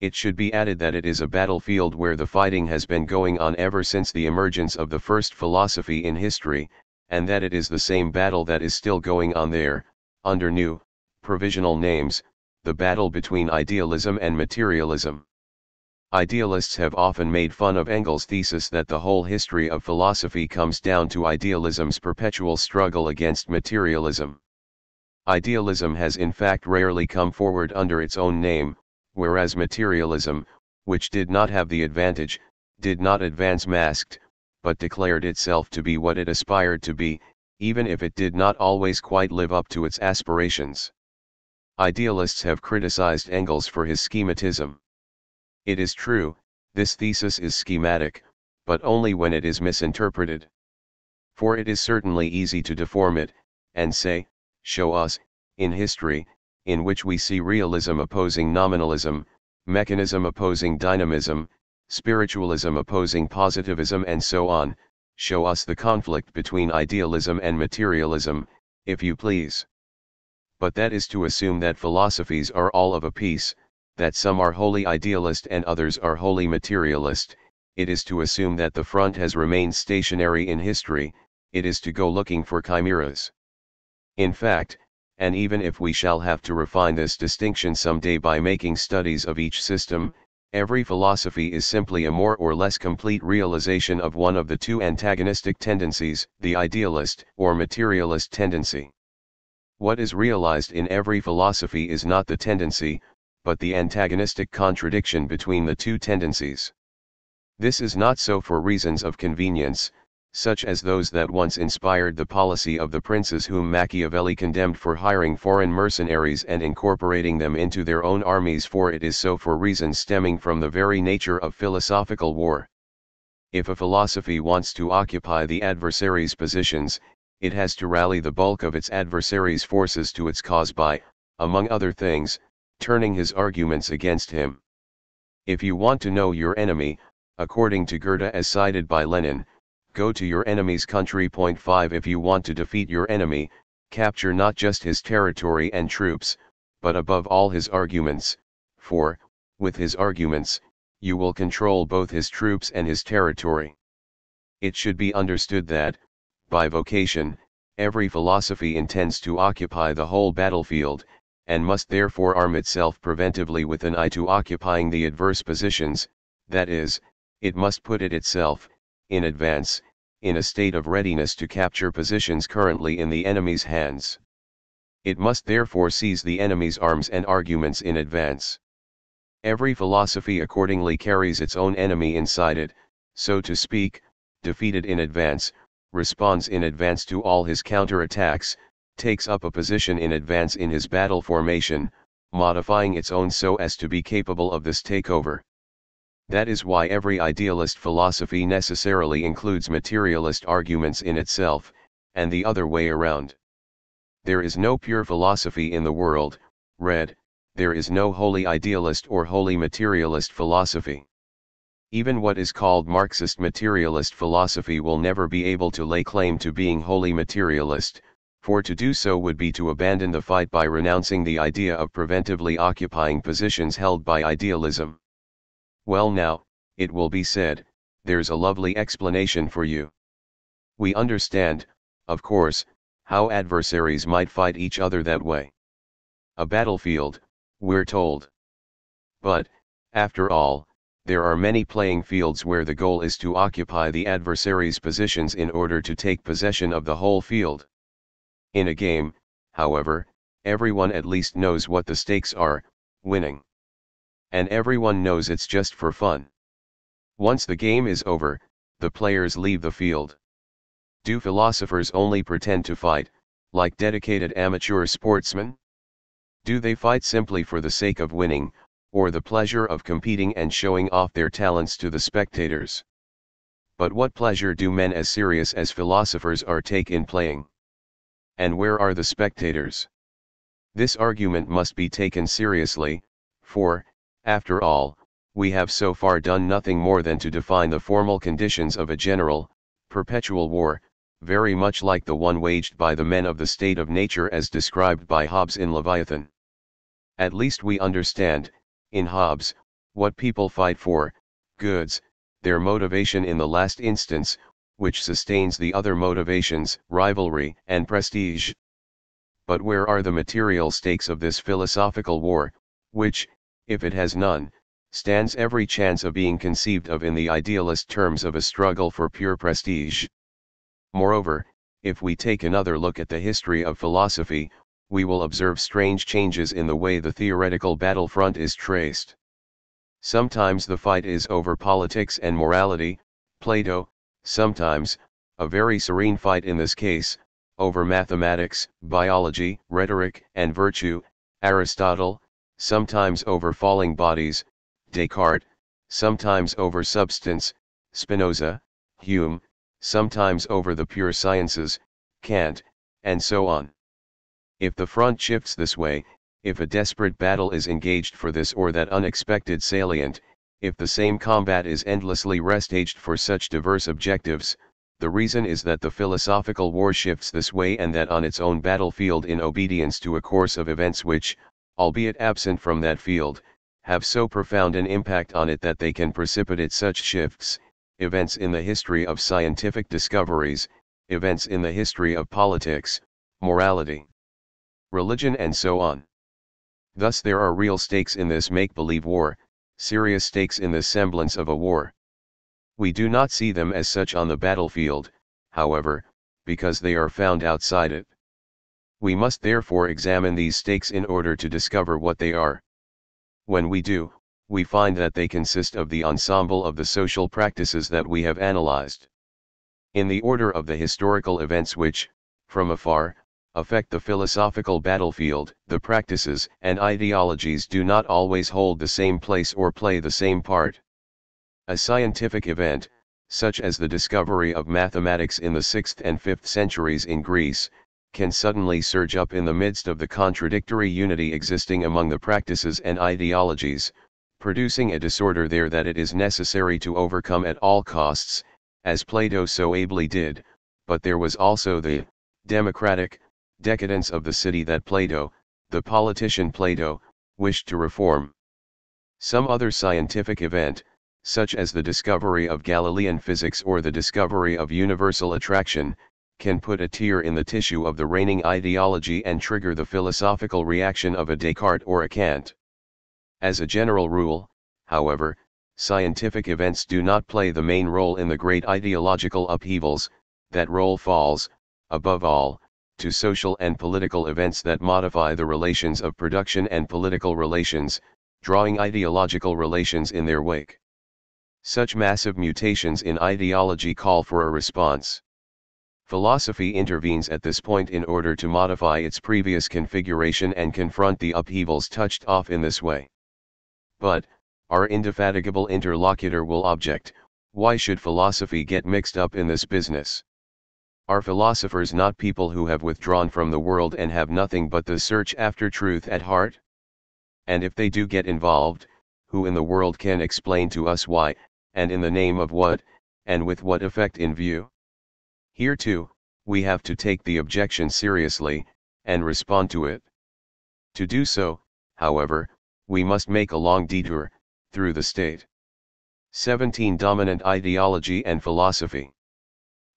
A: It should be added that it is a battlefield where the fighting has been going on ever since the emergence of the first philosophy in history, and that it is the same battle that is still going on there, under new, provisional names, the battle between idealism and materialism. Idealists have often made fun of Engels' thesis that the whole history of philosophy comes down to idealism's perpetual struggle against materialism. Idealism has in fact rarely come forward under its own name, whereas materialism, which did not have the advantage, did not advance masked, but declared itself to be what it aspired to be, even if it did not always quite live up to its aspirations. Idealists have criticized Engels for his schematism. It is true, this thesis is schematic, but only when it is misinterpreted. For it is certainly easy to deform it, and say, show us, in history, in which we see realism opposing nominalism, mechanism opposing dynamism, spiritualism opposing positivism and so on, show us the conflict between idealism and materialism, if you please. But that is to assume that philosophies are all of a piece, that some are wholly idealist and others are wholly materialist. It is to assume that the front has remained stationary in history. It is to go looking for chimeras. In fact, and even if we shall have to refine this distinction someday by making studies of each system, every philosophy is simply a more or less complete realization of one of the two antagonistic tendencies, the idealist or materialist tendency. What is realized in every philosophy is not the tendency, but the antagonistic contradiction between the two tendencies. This is not so for reasons of convenience, such as those that once inspired the policy of the princes whom Machiavelli condemned for hiring foreign mercenaries and incorporating them into their own armies, for it is so for reasons stemming from the very nature of philosophical war. If a philosophy wants to occupy the adversary's positions, it has to rally the bulk of its adversary's forces to its cause by, among other things, turning his arguments against him. If you want to know your enemy, according to Goethe as cited by Lenin, Go to your enemy's country. 5 If you want to defeat your enemy, capture not just his territory and troops, but above all his arguments, for, with his arguments, you will control both his troops and his territory. It should be understood that, by vocation, every philosophy intends to occupy the whole battlefield, and must therefore arm itself preventively with an eye to occupying the adverse positions, that is, it must put itself, in advance, in a state of readiness to capture positions currently in the enemy's hands. It must therefore seize the enemy's arms and arguments in advance. Every philosophy accordingly carries its own enemy inside it, so to speak, defeated in advance, responds in advance to all his counterattacks, takes up a position in advance in his battle formation, modifying its own so as to be capable of this takeover. That is why every idealist philosophy necessarily includes materialist arguments in itself, and the other way around. There is no pure philosophy in the world, there is no wholly idealist or wholly materialist philosophy. Even what is called Marxist materialist philosophy will never be able to lay claim to being wholly materialist, for to do so would be to abandon the fight by renouncing the idea of preventively occupying positions held by idealism. Well now, it will be said, there's a lovely explanation for you. We understand, of course, how adversaries might fight each other that way. A battlefield, we're told. But, after all, there are many playing fields where the goal is to occupy the adversary's positions in order to take possession of the whole field. In a game, however, everyone at least knows what the stakes are, winning. And everyone knows it's just for fun. Once the game is over, the players leave the field. Do philosophers only pretend to fight, like dedicated amateur sportsmen? Do they fight simply for the sake of winning, or the pleasure of competing and showing off their talents to the spectators? But what pleasure do men as serious as philosophers are take in playing? And where are the spectators? This argument must be taken seriously, for, after all, we have so far done nothing more than to define the formal conditions of a general, perpetual war, very much like the one waged by the men of the state of nature as described by Hobbes in Leviathan. At least we understand, in Hobbes, what people fight for, goods, their motivation in the last instance, which sustains the other motivations, rivalry and prestige. But where are the material stakes of this philosophical war, which, if it has none, stands every chance of being conceived of in the idealist terms of a struggle for pure prestige? Moreover, if we take another look at the history of philosophy, we will observe strange changes in the way the theoretical battlefront is traced. Sometimes the fight is over politics and morality, Plato; sometimes, a very serene fight in this case, over mathematics, biology, rhetoric and virtue, Aristotle; sometimes over falling bodies, Descartes; sometimes over substance, Spinoza, Hume; sometimes over the pure sciences, Kant, and so on. If the front shifts this way, if a desperate battle is engaged for this or that unexpected salient, if the same combat is endlessly restaged for such diverse objectives, the reason is that the philosophical war shifts this way and that on its own battlefield in obedience to a course of events which, albeit absent from that field, have so profound an impact on it that they can precipitate such shifts, events in the history of scientific discoveries, events in the history of politics, morality, religion and so on. Thus there are real stakes in this make-believe war, serious stakes in the semblance of a war. We do not see them as such on the battlefield, however, because they are found outside it. We must therefore examine these stakes in order to discover what they are. When we do, we find that they consist of the ensemble of the social practices that we have analyzed. In the order of the historical events which, from afar, affect the philosophical battlefield, the practices and ideologies do not always hold the same place or play the same part. A scientific event, such as the discovery of mathematics in the 6th and 5th centuries in Greece, can suddenly surge up in the midst of the contradictory unity existing among the practices and ideologies, producing a disorder there that it is necessary to overcome at all costs, as Plato so ably did, but there was also the democratic decadence of the city that Plato, the politician Plato, wished to reform. Some other scientific event, such as the discovery of Galilean physics or the discovery of universal attraction, can put a tear in the tissue of the reigning ideology and trigger the philosophical reaction of a Descartes or a Kant. As a general rule, however, scientific events do not play the main role in the great ideological upheavals. That role falls, above all, to social and political events that modify the relations of production and political relations, drawing ideological relations in their wake. Such massive mutations in ideology call for a response. Philosophy intervenes at this point in order to modify its previous configuration and confront the upheavals touched off in this way. But, our indefatigable interlocutor will object, why should philosophy get mixed up in this business? Are philosophers not people who have withdrawn from the world and have nothing but the search after truth at heart? And if they do get involved, who in the world can explain to us why, and in the name of what, and with what effect in view? Here too, we have to take the objection seriously, and respond to it. To do so, however, we must make a long detour, through the state. 17. Dominant ideology and philosophy.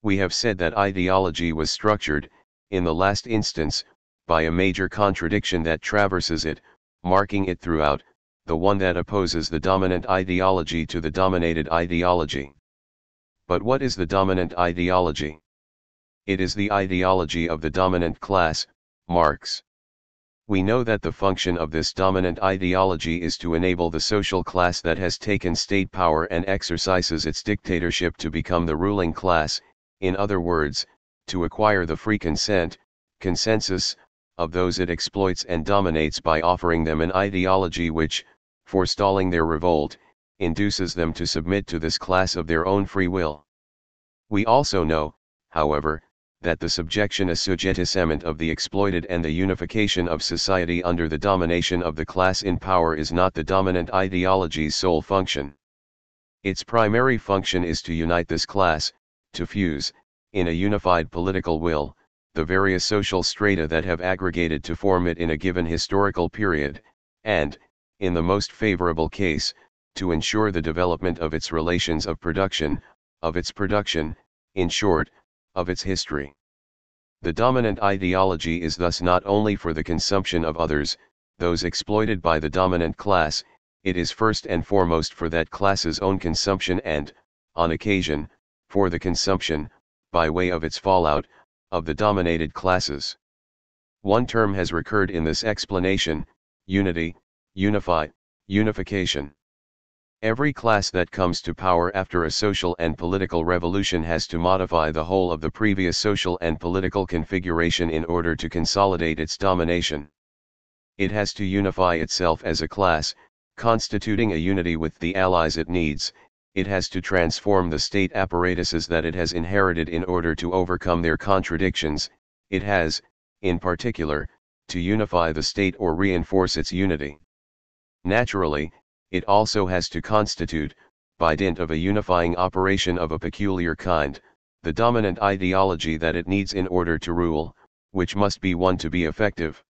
A: We have said that ideology was structured, in the last instance, by a major contradiction that traverses it, marking it throughout, the one that opposes the dominant ideology to the dominated ideology. But what is the dominant ideology? It is the ideology of the dominant class, Marx. We know that the function of this dominant ideology is to enable the social class that has taken state power and exercises its dictatorship to become the ruling class, in other words, to acquire the free consensus, of those it exploits and dominates by offering them an ideology which, forestalling their revolt, induces them to submit to this class of their own free will. We also know, however, that the subjection assujettissement of the exploited and the unification of society under the domination of the class in power is not the dominant ideology's sole function. Its primary function is to unite this class, to fuse, in a unified political will, the various social strata that have aggregated to form it in a given historical period, and, in the most favorable case, to ensure the development of its relations of production, in short, of its history. The dominant ideology is thus not only for the consumption of others, those exploited by the dominant class, it is first and foremost for that class's own consumption and, on occasion, for the consumption, by way of its fallout, of the dominated classes. One term has recurred in this explanation: unity, unify, unification. Every class that comes to power after a social and political revolution has to modify the whole of the previous social and political configuration in order to consolidate its domination. It has to unify itself as a class, constituting a unity with the allies it needs. It has to transform the state apparatuses that it has inherited in order to overcome their contradictions. It has, in particular, to unify the state or reinforce its unity. Naturally, it also has to constitute, by dint of a unifying operation of a peculiar kind, the dominant ideology that it needs in order to rule, which must be one to be effective.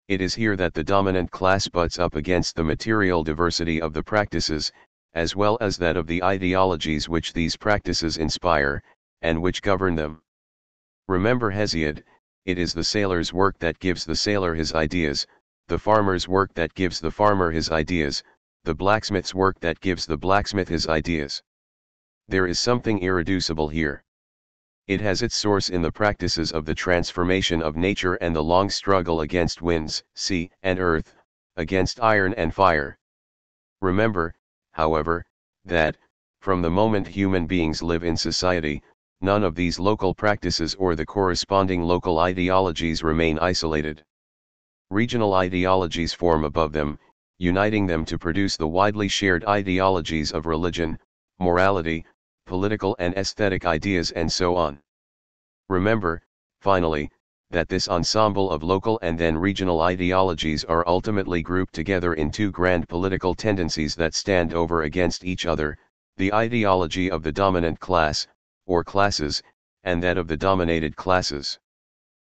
A: It is here that the dominant class butts up against the material diversity of the practices, as well as that of the ideologies which these practices inspire, and which govern them. Remember Hesiod, it is the sailor's work that gives the sailor his ideas, the farmer's work that gives the farmer his ideas, the blacksmith's work that gives the blacksmith his ideas. There is something irreducible here. It has its source in the practices of the transformation of nature and the long struggle against winds, sea, and earth, against iron and fire. Remember, however, that, from the moment human beings live in society, none of these local practices or the corresponding local ideologies remain isolated. Regional ideologies form above them, uniting them to produce the widely shared ideologies of religion, morality, political and aesthetic ideas and so on. Remember, finally, that this ensemble of local and then regional ideologies are ultimately grouped together in two grand political tendencies that stand over against each other: the ideology of the dominant class, or classes, and that of the dominated classes.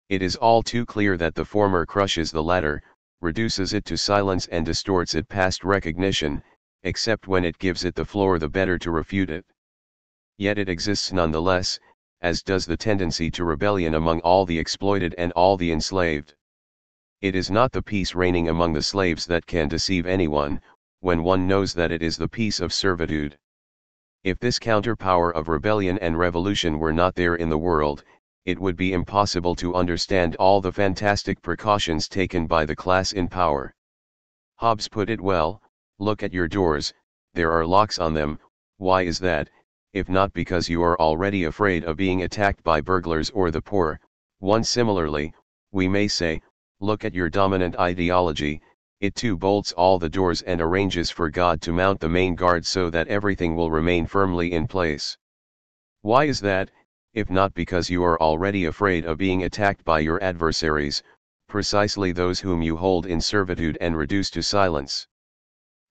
A: It is all too clear that the former crushes the latter, reduces it to silence and distorts it past recognition, except when it gives it the floor the better to refute it. Yet it exists nonetheless, as does the tendency to rebellion among all the exploited and all the enslaved. It is not the peace reigning among the slaves that can deceive anyone, when one knows that it is the peace of servitude. If this counterpower of rebellion and revolution were not there in the world, it would be impossible to understand all the fantastic precautions taken by the class in power. Hobbes put it well, "Look at your doors, there are locks on them. Why is that, if not because you are already afraid of being attacked by burglars or the poor?" One similarly, we may say, "Look at your dominant ideology, it too bolts all the doors and arranges for God to mount the main guard so that everything will remain firmly in place. Why is that, if not because you are already afraid of being attacked by your adversaries, precisely those whom you hold in servitude and reduce to silence?"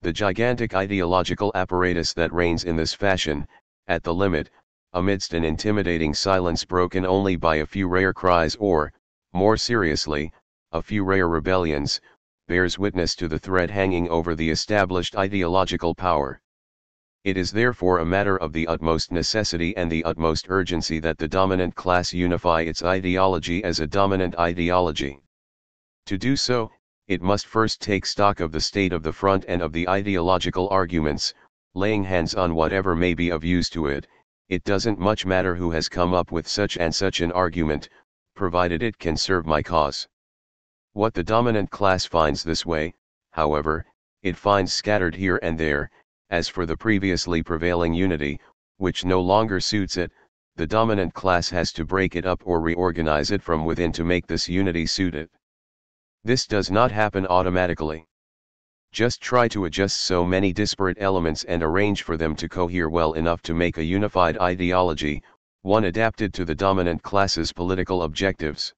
A: The gigantic ideological apparatus that reigns in this fashion, at the limit, amidst an intimidating silence broken only by a few rare cries or, more seriously, a few rare rebellions, bears witness to the thread hanging over the established ideological power. It is therefore a matter of the utmost necessity and the utmost urgency that the dominant class unify its ideology as a dominant ideology. To do so, it must first take stock of the state of the front and of the ideological arguments, laying hands on whatever may be of use to it. It doesn't much matter who has come up with such and such an argument, provided it can serve my cause. What the dominant class finds this way, however, it finds scattered here and there. As for the previously prevailing unity, which no longer suits it, the dominant class has to break it up or reorganize it from within to make this unity suit it. This does not happen automatically. Just try to adjust so many disparate elements and arrange for them to cohere well enough to make a unified ideology, one adapted to the dominant class's political objectives.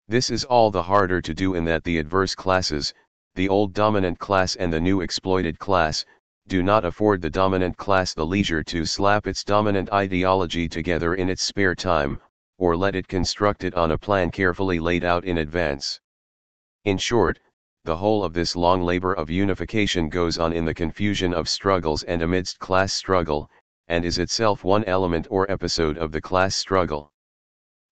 A: This is all the harder to do in that the adverse classes, the old dominant class and the new exploited class, do not afford the dominant class the leisure to slap its dominant ideology together in its spare time, or let it construct it on a plan carefully laid out in advance. In short, the whole of this long labor of unification goes on in the confusion of struggles and amidst class struggle, and is itself one element or episode of the class struggle.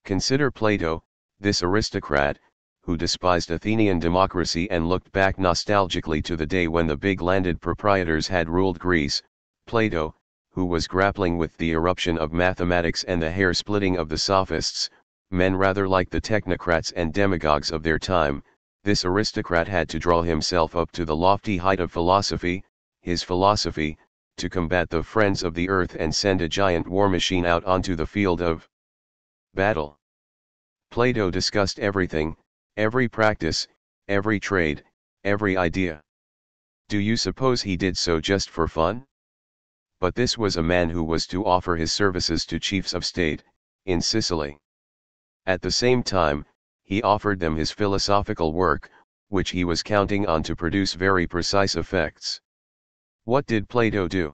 A: Consider Plato, this aristocrat, who despised Athenian democracy and looked back nostalgically to the day when the big landed proprietors had ruled Greece. Plato, who was grappling with the eruption of mathematics and the hair-splitting of the sophists, men rather like the technocrats and demagogues of their time. This aristocrat had to draw himself up to the lofty height of philosophy, his philosophy, to combat the friends of the earth and send a giant war machine out onto the field of battle. Plato discussed everything, every practice, every trade, every idea. Do you suppose he did so just for fun? But this was a man who was to offer his services to chiefs of state, in Sicily. At the same time, he offered them his philosophical work, which he was counting on to produce very precise effects. What did Plato do?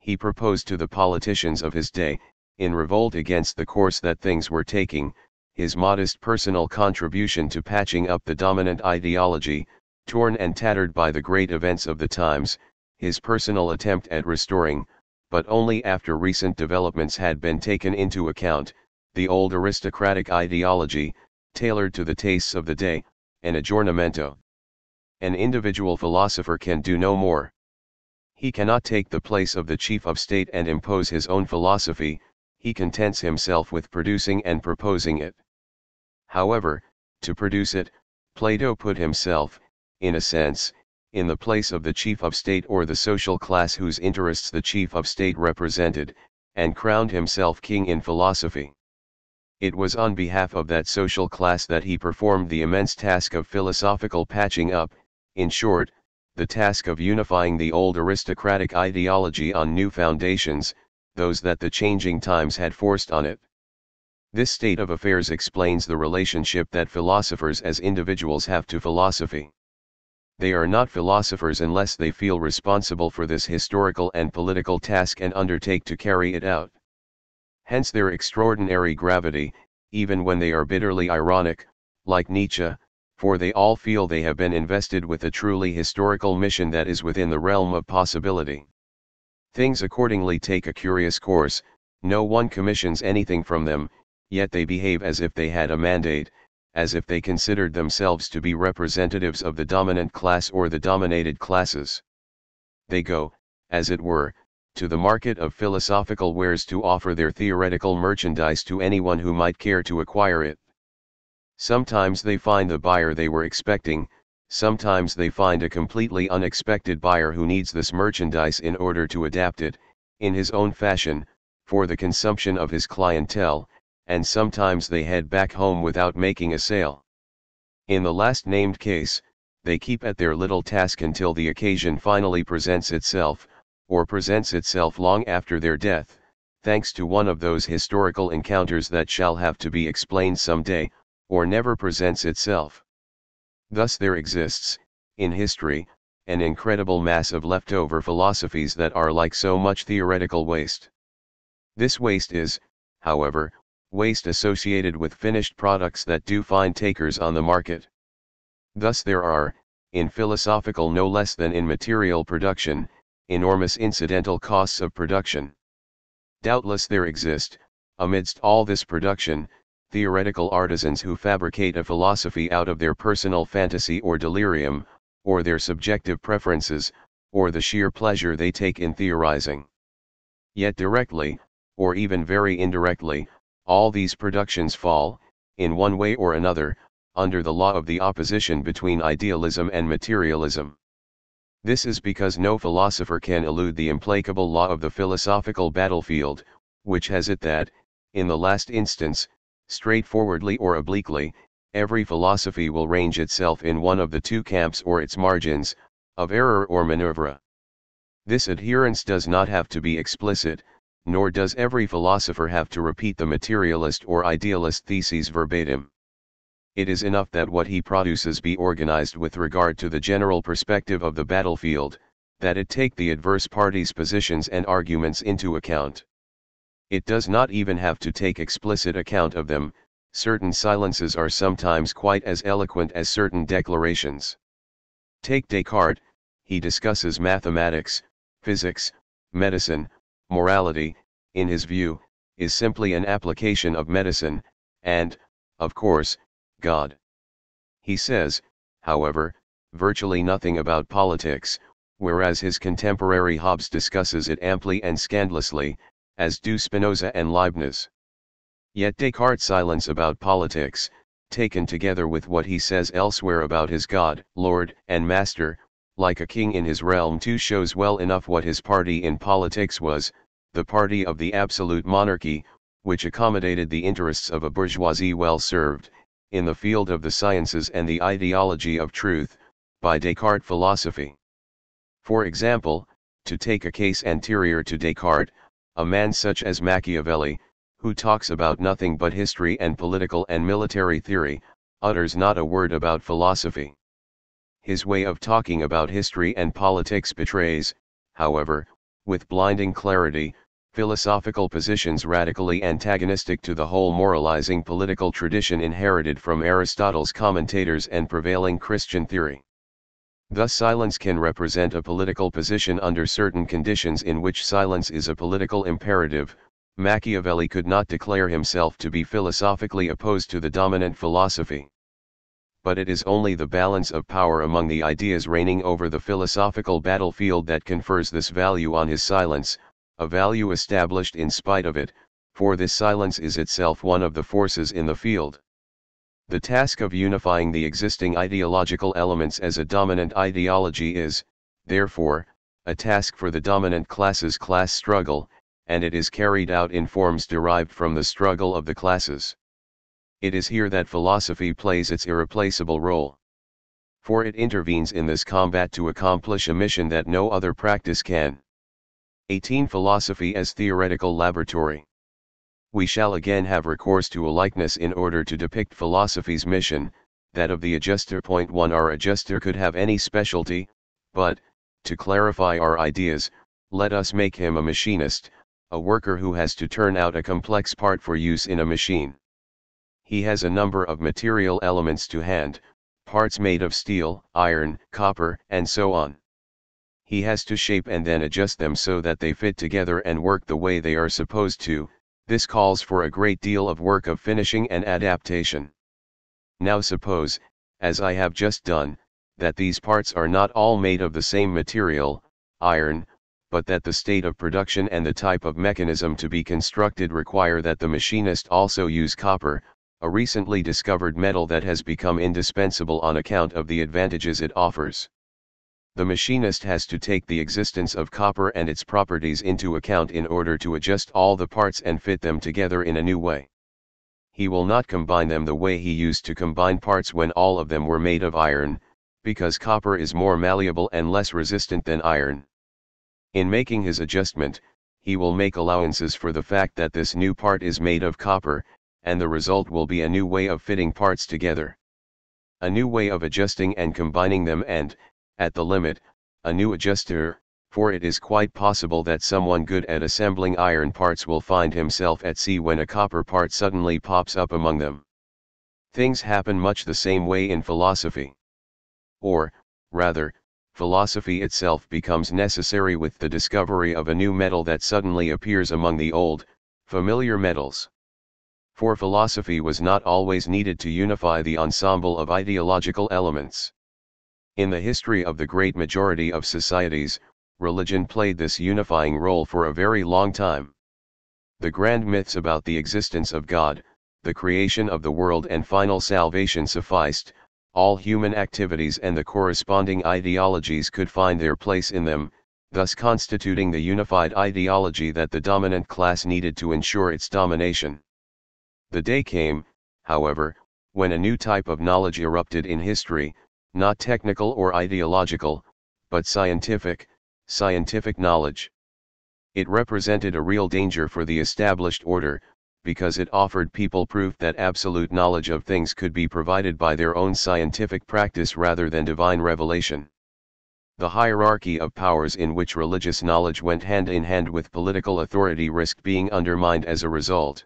A: He proposed to the politicians of his day, in revolt against the course that things were taking, his modest personal contribution to patching up the dominant ideology, torn and tattered by the great events of the times, his personal attempt at restoring, but only after recent developments had been taken into account, the old aristocratic ideology, tailored to the tastes of the day, an aggiornamento. An individual philosopher can do no more. He cannot take the place of the chief of state and impose his own philosophy, he contents himself with producing and proposing it. However, to produce it, Plato put himself, in a sense, in the place of the chief of state or the social class whose interests the chief of state represented, and crowned himself king in philosophy. It was on behalf of that social class that he performed the immense task of philosophical patching up, in short, the task of unifying the old aristocratic ideology on new foundations, those that the changing times had forced on it. This state of affairs explains the relationship that philosophers as individuals have to philosophy. They are not philosophers unless they feel responsible for this historical and political task and undertake to carry it out. Hence their extraordinary gravity, even when they are bitterly ironic, like Nietzsche, for they all feel they have been invested with a truly historical mission that is within the realm of possibility. Things accordingly take a curious course, no one commissions anything from them, yet they behave as if they had a mandate, as if they considered themselves to be representatives of the dominant class or the dominated classes. They go, as it were, to the market of philosophical wares to offer their theoretical merchandise to anyone who might care to acquire it. Sometimes they find the buyer they were expecting, sometimes they find a completely unexpected buyer who needs this merchandise in order to adapt it, in his own fashion, for the consumption of his clientele, and sometimes they head back home without making a sale. In the last named case, they keep at their little task until the occasion finally presents itself, or presents itself long after their death, thanks to one of those historical encounters that shall have to be explained some day, or never presents itself. Thus there exists, in history, an incredible mass of leftover philosophies that are like so much theoretical waste. This waste is, however, waste associated with finished products that do find takers on the market. Thus there are, in philosophical no less than in material production, enormous incidental costs of production. Doubtless there exist, amidst all this production, theoretical artisans who fabricate a philosophy out of their personal fantasy or delirium, or their subjective preferences, or the sheer pleasure they take in theorizing. Yet directly, or even very indirectly, all these productions fall, in one way or another, under the law of the opposition between idealism and materialism. This is because no philosopher can elude the implacable law of the philosophical battlefield, which has it that, in the last instance, straightforwardly or obliquely, every philosophy will range itself in one of the two camps or its margins, of error or manoeuvre. This adherence does not have to be explicit, nor does every philosopher have to repeat the materialist or idealist theses verbatim. It is enough that what he produces be organized with regard to the general perspective of the battlefield, that it take the adverse parties' positions and arguments into account. It does not even have to take explicit account of them. Certain silences are sometimes quite as eloquent as certain declarations. Take Descartes, he discusses mathematics, physics, medicine, morality, in his view, is simply an application of medicine, and, of course, God. He says, however, virtually nothing about politics, whereas his contemporary Hobbes discusses it amply and scandalously, as do Spinoza and Leibniz. Yet Descartes' silence about politics, taken together with what he says elsewhere about his God, Lord, and Master, like a king in his realm too, shows well enough what his party in politics was, the party of the absolute monarchy, which accommodated the interests of a bourgeoisie well served, in the field of the sciences and the ideology of truth, by Descartes' philosophy. For example, to take a case anterior to Descartes, a man such as Machiavelli, who talks about nothing but history and political and military theory, utters not a word about philosophy. His way of talking about history and politics betrays, however, with blinding clarity, philosophical positions radically antagonistic to the whole moralizing political tradition inherited from Aristotle's commentators and prevailing Christian theory. Thus silence can represent a political position under certain conditions in which silence is a political imperative. Machiavelli could not declare himself to be philosophically opposed to the dominant philosophy. But it is only the balance of power among the ideas reigning over the philosophical battlefield that confers this value on his silence, a value established in spite of it, for this silence is itself one of the forces in the field. The task of unifying the existing ideological elements as a dominant ideology is, therefore, a task for the dominant class's class struggle, and it is carried out in forms derived from the struggle of the classes. It is here that philosophy plays its irreplaceable role. For it intervenes in this combat to accomplish a mission that no other practice can. 18. Philosophy as theoretical laboratory. We shall again have recourse to a likeness in order to depict philosophy's mission, that of the adjuster. 1. Our adjuster could have any specialty, but, to clarify our ideas, let us make him a machinist, a worker who has to turn out a complex part for use in a machine. He has a number of material elements to hand, parts made of steel, iron, copper, and so on. He has to shape and then adjust them so that they fit together and work the way they are supposed to. This calls for a great deal of work of finishing and adaptation. Now suppose, as I have just done, that these parts are not all made of the same material, iron, but that the state of production and the type of mechanism to be constructed require that the machinist also use copper, a recently discovered metal that has become indispensable on account of the advantages it offers. The machinist has to take the existence of copper and its properties into account in order to adjust all the parts and fit them together in a new way. He will not combine them the way he used to combine parts when all of them were made of iron, because copper is more malleable and less resistant than iron. In making his adjustment, he will make allowances for the fact that this new part is made of copper, and the result will be a new way of fitting parts together. A new way of adjusting and combining them and, at the limit, a new adjuster, for it is quite possible that someone good at assembling iron parts will find himself at sea when a copper part suddenly pops up among them. Things happen much the same way in philosophy. Or, rather, philosophy itself becomes necessary with the discovery of a new metal that suddenly appears among the old, familiar metals. For philosophy was not always needed to unify the ensemble of ideological elements. In the history of the great majority of societies, religion played this unifying role for a very long time. The grand myths about the existence of God, the creation of the world and final salvation sufficed. All human activities and the corresponding ideologies could find their place in them, thus constituting the unified ideology that the dominant class needed to ensure its domination. The day came, however, when a new type of knowledge erupted in history, not technical or ideological, but scientific knowledge. It represented a real danger for the established order, because it offered people proof that absolute knowledge of things could be provided by their own scientific practice rather than divine revelation. The hierarchy of powers in which religious knowledge went hand in hand with political authority risked being undermined as a result.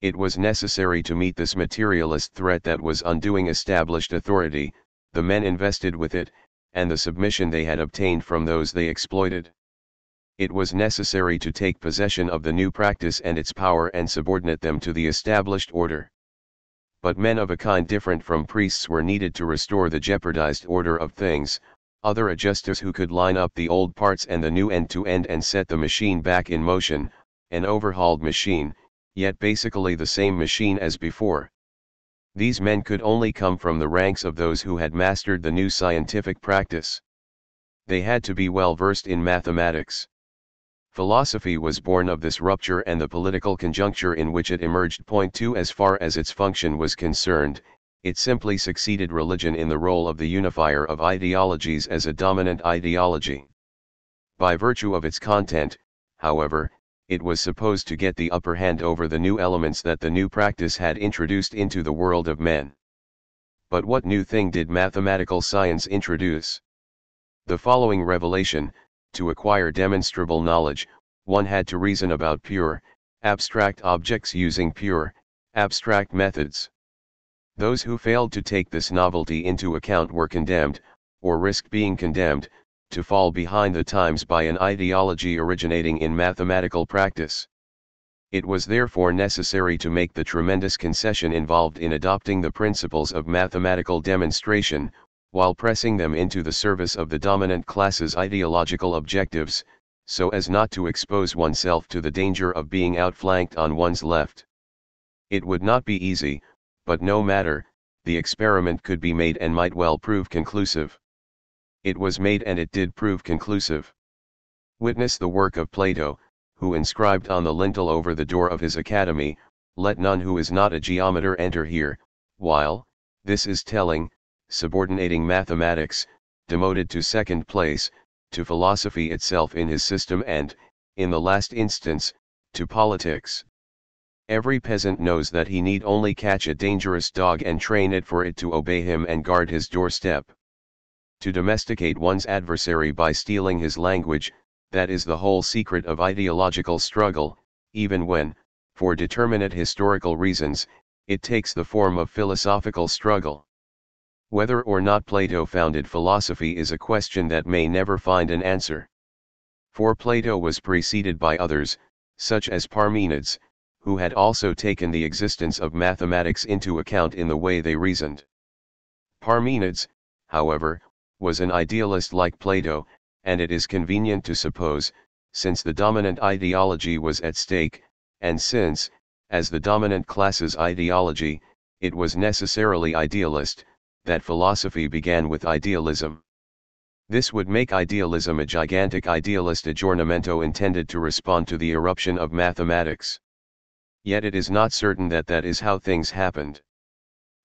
A: It was necessary to meet this materialist threat that was undoing established authority, the men invested with it, and the submission they had obtained from those they exploited. It was necessary to take possession of the new practice and its power and subordinate them to the established order. But men of a kind different from priests were needed to restore the jeopardized order of things, other adjusters who could line up the old parts and the new end to end and set the machine back in motion, an overhauled machine, yet basically the same machine as before. These men could only come from the ranks of those who had mastered the new scientific practice. They had to be well versed in mathematics. Philosophy was born of this rupture and the political conjuncture in which it emerged. Point 2. As far as its function was concerned, it simply succeeded religion in the role of the unifier of ideologies as a dominant ideology. By virtue of its content, however, it was supposed to get the upper hand over the new elements that the new practice had introduced into the world of men. But what new thing did mathematical science introduce? The following revelation: to acquire demonstrable knowledge, one had to reason about pure, abstract objects using pure, abstract methods. Those who failed to take this novelty into account were condemned, or risked being condemned, to fall behind the times by an ideology originating in mathematical practice. It was therefore necessary to make the tremendous concession involved in adopting the principles of mathematical demonstration, while pressing them into the service of the dominant class's ideological objectives, so as not to expose oneself to the danger of being outflanked on one's left. It would not be easy, but no matter, the experiment could be made and might well prove conclusive. It was made and it did prove conclusive. Witness the work of Plato, who inscribed on the lintel over the door of his academy, "Let none who is not a geometer enter here," while, this is telling, subordinating mathematics, demoted to second place, to philosophy itself in his system and, in the last instance, to politics. Every peasant knows that he need only catch a dangerous dog and train it for it to obey him and guard his doorstep. To domesticate one's adversary by stealing his language, that is the whole secret of ideological struggle, even when, for determinate historical reasons, it takes the form of philosophical struggle. Whether or not Plato founded philosophy is a question that may never find an answer. For Plato was preceded by others, such as Parmenides, who had also taken the existence of mathematics into account in the way they reasoned. Parmenides, however, was an idealist like Plato, and it is convenient to suppose, since the dominant ideology was at stake, and since, as the dominant class's ideology, it was necessarily idealist, that philosophy began with idealism. This would make idealism a gigantic idealist aggiornamento intended to respond to the eruption of mathematics. Yet it is not certain that that is how things happened.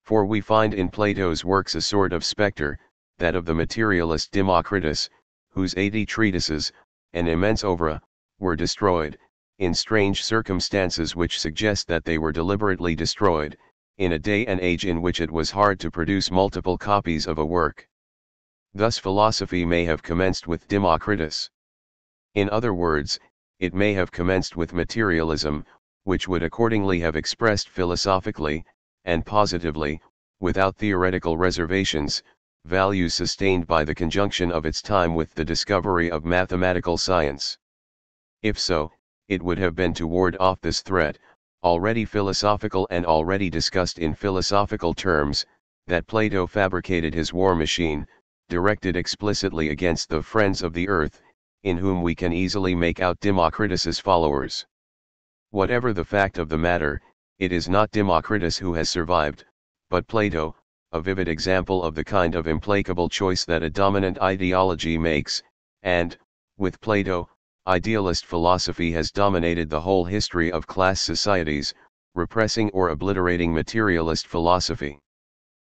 A: For we find in Plato's works a sort of spectre, that of the materialist Democritus, whose 80 treatises, an immense oeuvre, were destroyed, in strange circumstances which suggest that they were deliberately destroyed, in a day and age in which it was hard to produce multiple copies of a work. Thus philosophy may have commenced with Democritus. In other words, it may have commenced with materialism, which would accordingly have expressed philosophically, and positively, without theoretical reservations, values sustained by the conjunction of its time with the discovery of mathematical science. If so, it would have been to ward off this threat, already philosophical and already discussed in philosophical terms, that Plato fabricated his war machine, directed explicitly against the friends of the earth, in whom we can easily make out Democritus's followers. Whatever the fact of the matter, it is not Democritus who has survived, but Plato, a vivid example of the kind of implacable choice that a dominant ideology makes, and, with Plato, idealist philosophy has dominated the whole history of class societies, repressing or obliterating materialist philosophy.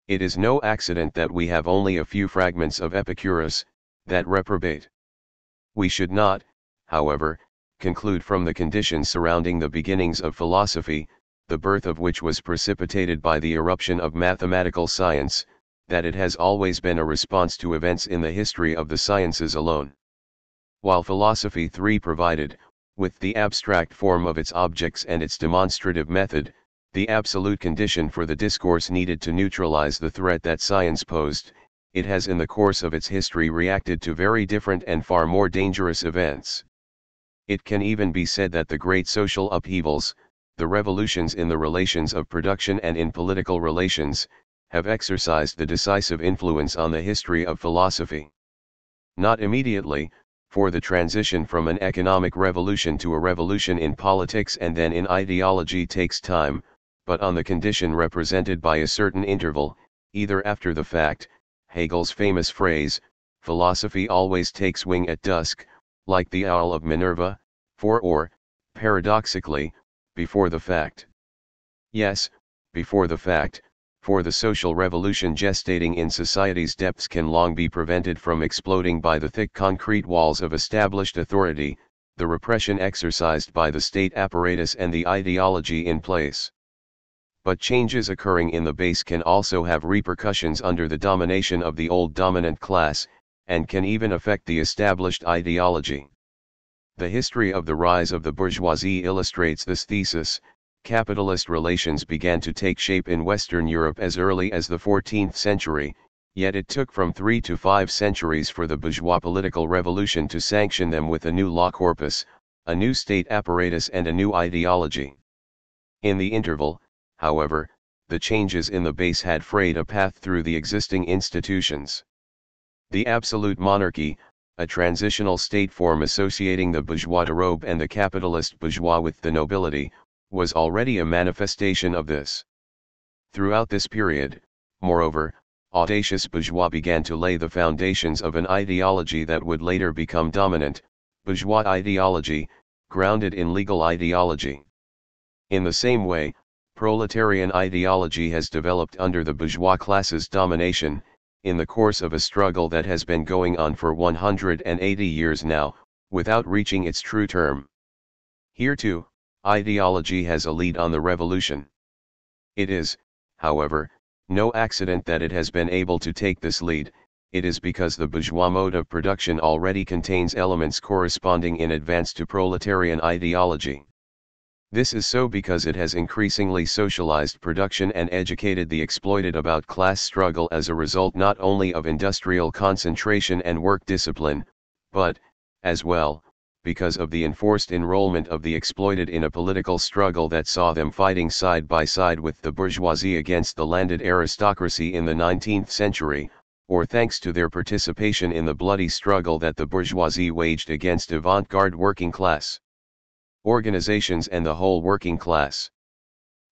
A: It is no accident that we have only a few fragments of Epicurus, that reprobate. We should not, however, conclude from the conditions surrounding the beginnings of philosophy, the birth of which was precipitated by the eruption of mathematical science, that it has always been a response to events in the history of the sciences alone. While philosophy 3 provided, with the abstract form of its objects and its demonstrative method, the absolute condition for the discourse needed to neutralize the threat that science posed, it has in the course of its history reacted to very different and far more dangerous events. It can even be said that the great social upheavals, the revolutions in the relations of production and in political relations, have exercised the decisive influence on the history of philosophy. Not immediately, for the transition from an economic revolution to a revolution in politics and then in ideology takes time, but on the condition represented by a certain interval, either after the fact, Hegel's famous phrase, philosophy always takes wing at dusk, like the owl of Minerva, or, paradoxically, before the fact. Yes, before the fact, for the social revolution gestating in society's depths can long be prevented from exploding by the thick concrete walls of established authority, the repression exercised by the state apparatus and the ideology in place. But changes occurring in the base can also have repercussions under the domination of the old dominant class, and can even affect the established ideology. The history of the rise of the bourgeoisie illustrates this thesis. Capitalist relations began to take shape in Western Europe as early as the 14th century, yet it took from 3 to 5 centuries for the bourgeois political revolution to sanction them with a new law corpus, a new state apparatus and a new ideology. In the interval, however, the changes in the base had frayed a path through the existing institutions. The absolute monarchy, a transitional state form associating the bourgeois dérobe and the capitalist bourgeois with the nobility, was already a manifestation of this. Throughout this period, moreover, audacious bourgeois began to lay the foundations of an ideology that would later become dominant, bourgeois ideology, grounded in legal ideology. In the same way, proletarian ideology has developed under the bourgeois class's domination, in the course of a struggle that has been going on for 180 years now, without reaching its true term. Here too, ideology has a lead on the revolution. It is, however, no accident that it has been able to take this lead, it is because the bourgeois mode of production already contains elements corresponding in advance to proletarian ideology. This is so because it has increasingly socialized production and educated the exploited about class struggle as a result not only of industrial concentration and work discipline, but, as well, because of the enforced enrollment of the exploited in a political struggle that saw them fighting side by side with the bourgeoisie against the landed aristocracy in the 19th century, or thanks to their participation in the bloody struggle that the bourgeoisie waged against avant-garde working class organizations and the whole working class.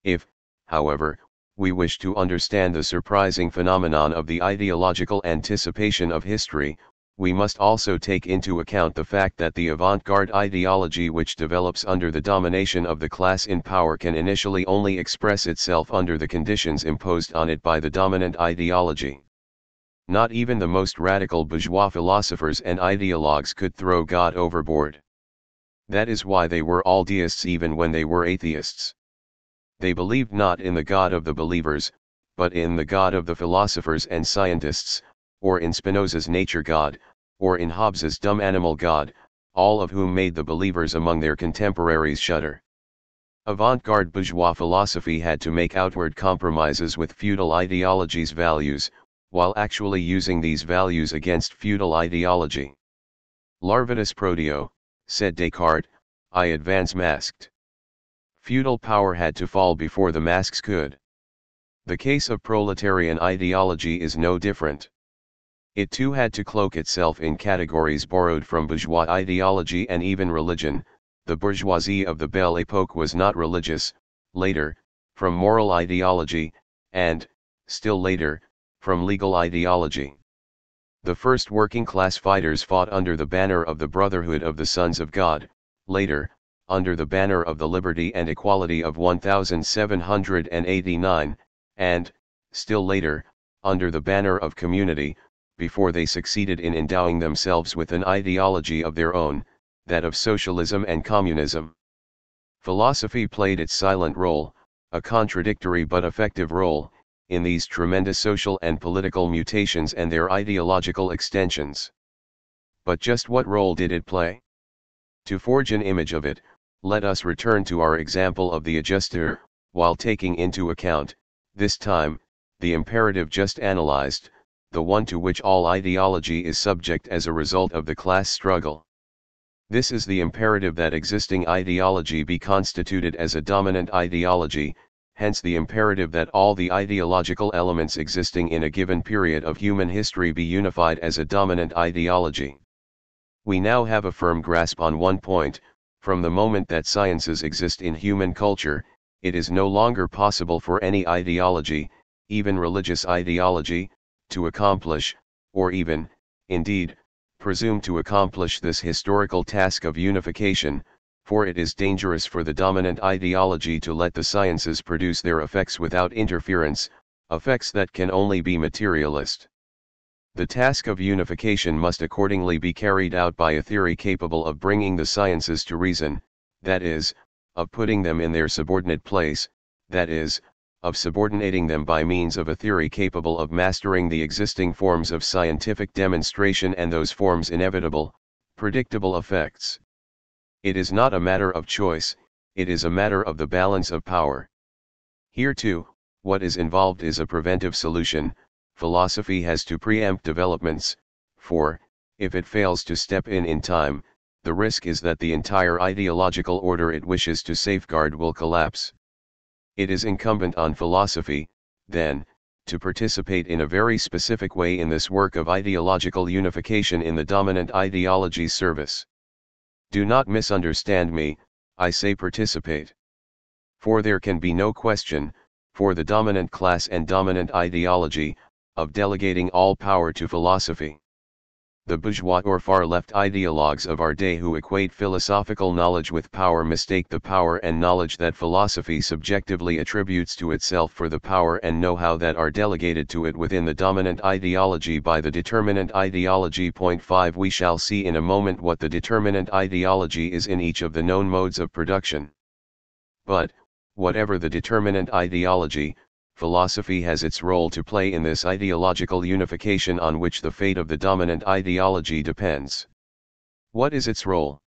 A: If, however, we wish to understand the surprising phenomenon of the ideological anticipation of history, we must also take into account the fact that the avant-garde ideology which develops under the domination of the class in power can initially only express itself under the conditions imposed on it by the dominant ideology. Not even the most radical bourgeois philosophers and ideologues could throw God overboard. That is why they were all deists even when they were atheists. They believed not in the God of the believers, but in the God of the philosophers and scientists, or in Spinoza's nature God, or in Hobbes's dumb animal God, all of whom made the believers among their contemporaries shudder. Avant-garde bourgeois philosophy had to make outward compromises with feudal ideology's values, while actually using these values against feudal ideology. Larvitus prodeo, said Descartes, I advance masked. Feudal power had to fall before the masks could. The case of proletarian ideology is no different. It too had to cloak itself in categories borrowed from bourgeois ideology and even religion. The bourgeoisie of the Belle Époque was not religious, later, from moral ideology, and, still later, from legal ideology. The first working class fighters fought under the banner of the Brotherhood of the Sons of God, later, under the banner of the Liberty and Equality of 1789, and, still later, under the banner of community, before they succeeded in endowing themselves with an ideology of their own, that of socialism and communism. Philosophy played its silent role, a contradictory but effective role, in these tremendous social and political mutations and their ideological extensions. But just what role did it play? To forge an image of it, let us return to our example of the adjuster, while taking into account, this time, the imperative just analyzed, the one to which all ideology is subject as a result of the class struggle. This is the imperative that existing ideology be constituted as a dominant ideology, hence the imperative that all the ideological elements existing in a given period of human history be unified as a dominant ideology. We now have a firm grasp on one point: from the moment that sciences exist in human culture, it is no longer possible for any ideology, even religious ideology, to accomplish, or even, indeed, presume to accomplish this historical task of unification, for it is dangerous for the dominant ideology to let the sciences produce their effects without interference, effects that can only be materialist. The task of unification must accordingly be carried out by a theory capable of bringing the sciences to reason, that is, of putting them in their subordinate place, that is, of subordinating them by means of a theory capable of mastering the existing forms of scientific demonstration and those forms' inevitable, predictable effects. It is not a matter of choice, it is a matter of the balance of power. Here too, what is involved is a preventive solution. Philosophy has to preempt developments, for, if it fails to step in time, the risk is that the entire ideological order it wishes to safeguard will collapse. It is incumbent on philosophy, then, to participate in a very specific way in this work of ideological unification in the dominant ideology's service. Do not misunderstand me, I say participate. For there can be no question, for the dominant class and dominant ideology, of delegating all power to philosophy. The bourgeois or far-left ideologues of our day who equate philosophical knowledge with power mistake the power and knowledge that philosophy subjectively attributes to itself for the power and know-how that are delegated to it within the dominant ideology by the determinant ideology. 5 We shall see in a moment what the determinant ideology is in each of the known modes of production. But, whatever the determinant ideology, philosophy has its role to play in this ideological unification on which the fate of the dominant ideology depends. What is its role?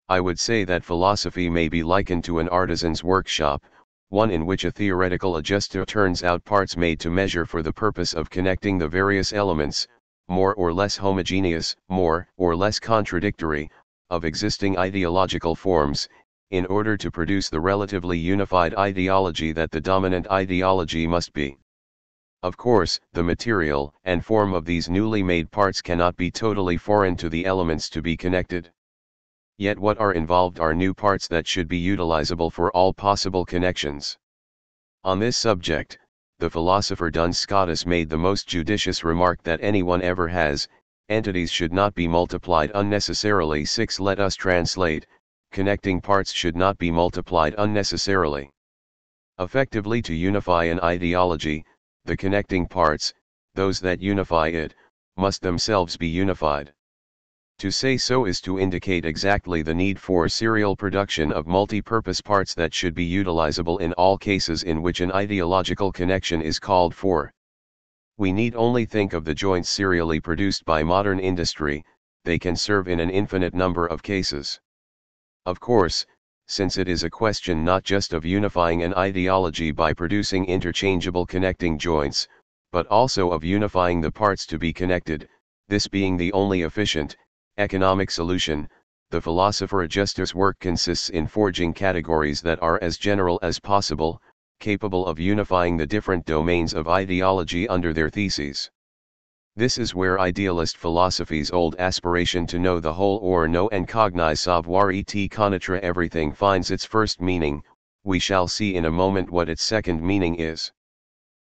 A: I would say that philosophy may be likened to an artisan's workshop, one in which a theoretical adjuster turns out parts made to measure for the purpose of connecting the various elements, more or less homogeneous, more or less contradictory, of existing ideological forms, in order to produce the relatively unified ideology that the dominant ideology must be. Of course, the material and form of these newly made parts cannot be totally foreign to the elements to be connected. Yet what are involved are new parts that should be utilizable for all possible connections. On this subject, the philosopher Duns Scotus made the most judicious remark that anyone ever has: entities should not be multiplied unnecessarily. 6. Let us translate: connecting parts should not be multiplied unnecessarily. Effectively, to unify an ideology, the connecting parts, those that unify it, must themselves be unified. To say so is to indicate exactly the need for serial production of multi-purpose parts that should be utilizable in all cases in which an ideological connection is called for. We need only think of the joints serially produced by modern industry; they can serve in an infinite number of cases. Of course, since it is a question not just of unifying an ideology by producing interchangeable connecting joints, but also of unifying the parts to be connected, this being the only efficient, economic solution, the philosopher adjuster's work consists in forging categories that are as general as possible, capable of unifying the different domains of ideology under their theses. This is where idealist philosophy's old aspiration to know the whole or know and cognize savoir et connaître everything finds its first meaning. We shall see in a moment what its second meaning is.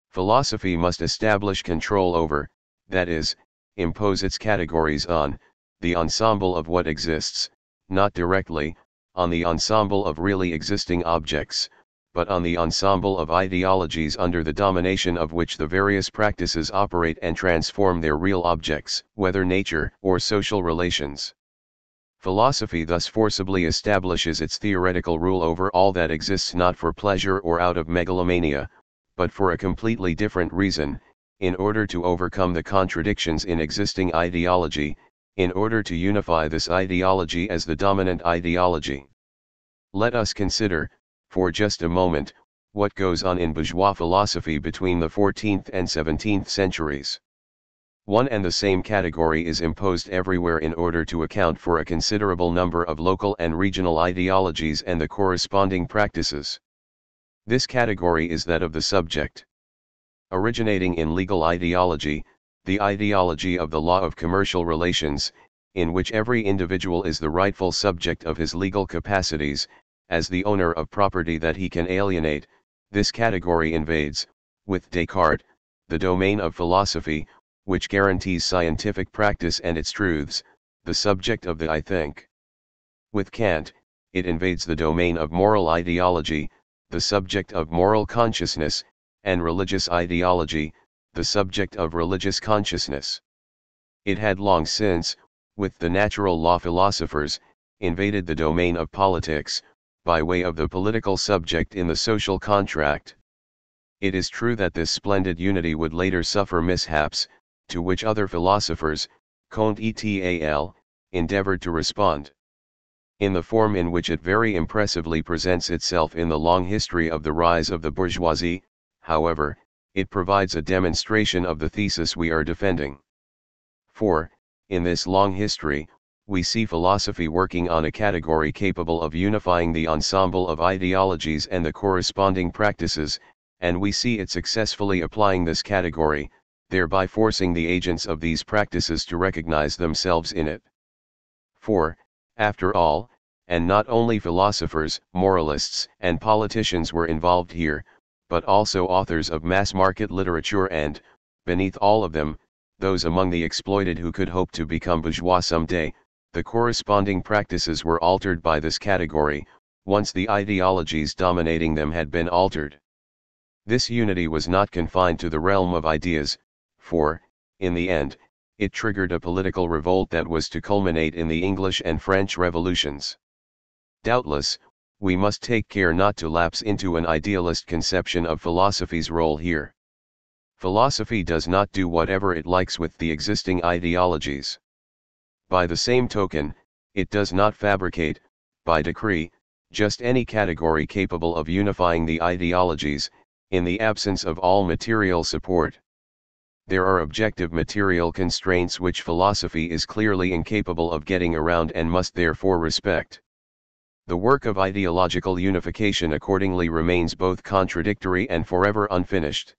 A: Philosophy must establish control over, that is, impose its categories on, the ensemble of what exists, not directly, on the ensemble of really existing objects, but on the ensemble of ideologies under the domination of which the various practices operate and transform their real objects, whether nature or social relations. Philosophy thus forcibly establishes its theoretical rule over all that exists not for pleasure or out of megalomania, but for a completely different reason, in order to overcome the contradictions in existing ideology, in order to unify this ideology as the dominant ideology. Let us consider, for just a moment, what goes on in bourgeois philosophy between the 14th and 17th centuries. One and the same category is imposed everywhere in order to account for a considerable number of local and regional ideologies and the corresponding practices. This category is that of the subject. Originating in legal ideology, the ideology of the law of commercial relations, in which every individual is the rightful subject of his legal capacities, as the owner of property that he can alienate, this category invades, with Descartes, the domain of philosophy, which guarantees scientific practice and its truths, the subject of the I think. With Kant, it invades the domain of moral ideology, the subject of moral consciousness, and religious ideology, the subject of religious consciousness. It had long since, with the natural law philosophers, invaded the domain of politics, by way of the political subject in the social contract. It is true that this splendid unity would later suffer mishaps, to which other philosophers, Comte et al., endeavored to respond. In the form in which it very impressively presents itself in the long history of the rise of the bourgeoisie, however, it provides a demonstration of the thesis we are defending. For, in this long history, we see philosophy working on a category capable of unifying the ensemble of ideologies and the corresponding practices, and we see it successfully applying this category, thereby forcing the agents of these practices to recognize themselves in it. For, after all, and not only philosophers, moralists, and politicians were involved here, but also authors of mass-market literature and, beneath all of them, those among the exploited who could hope to become bourgeois someday, the corresponding practices were altered by this category, once the ideologies dominating them had been altered. This unity was not confined to the realm of ideas, for, in the end, it triggered a political revolt that was to culminate in the English and French revolutions. Doubtless, we must take care not to lapse into an idealist conception of philosophy's role here. Philosophy does not do whatever it likes with the existing ideologies. By the same token, it does not fabricate, by decree, just any category capable of unifying the ideologies, in the absence of all material support. There are objective material constraints which philosophy is clearly incapable of getting around and must therefore respect. The work of ideological unification accordingly remains both contradictory and forever unfinished.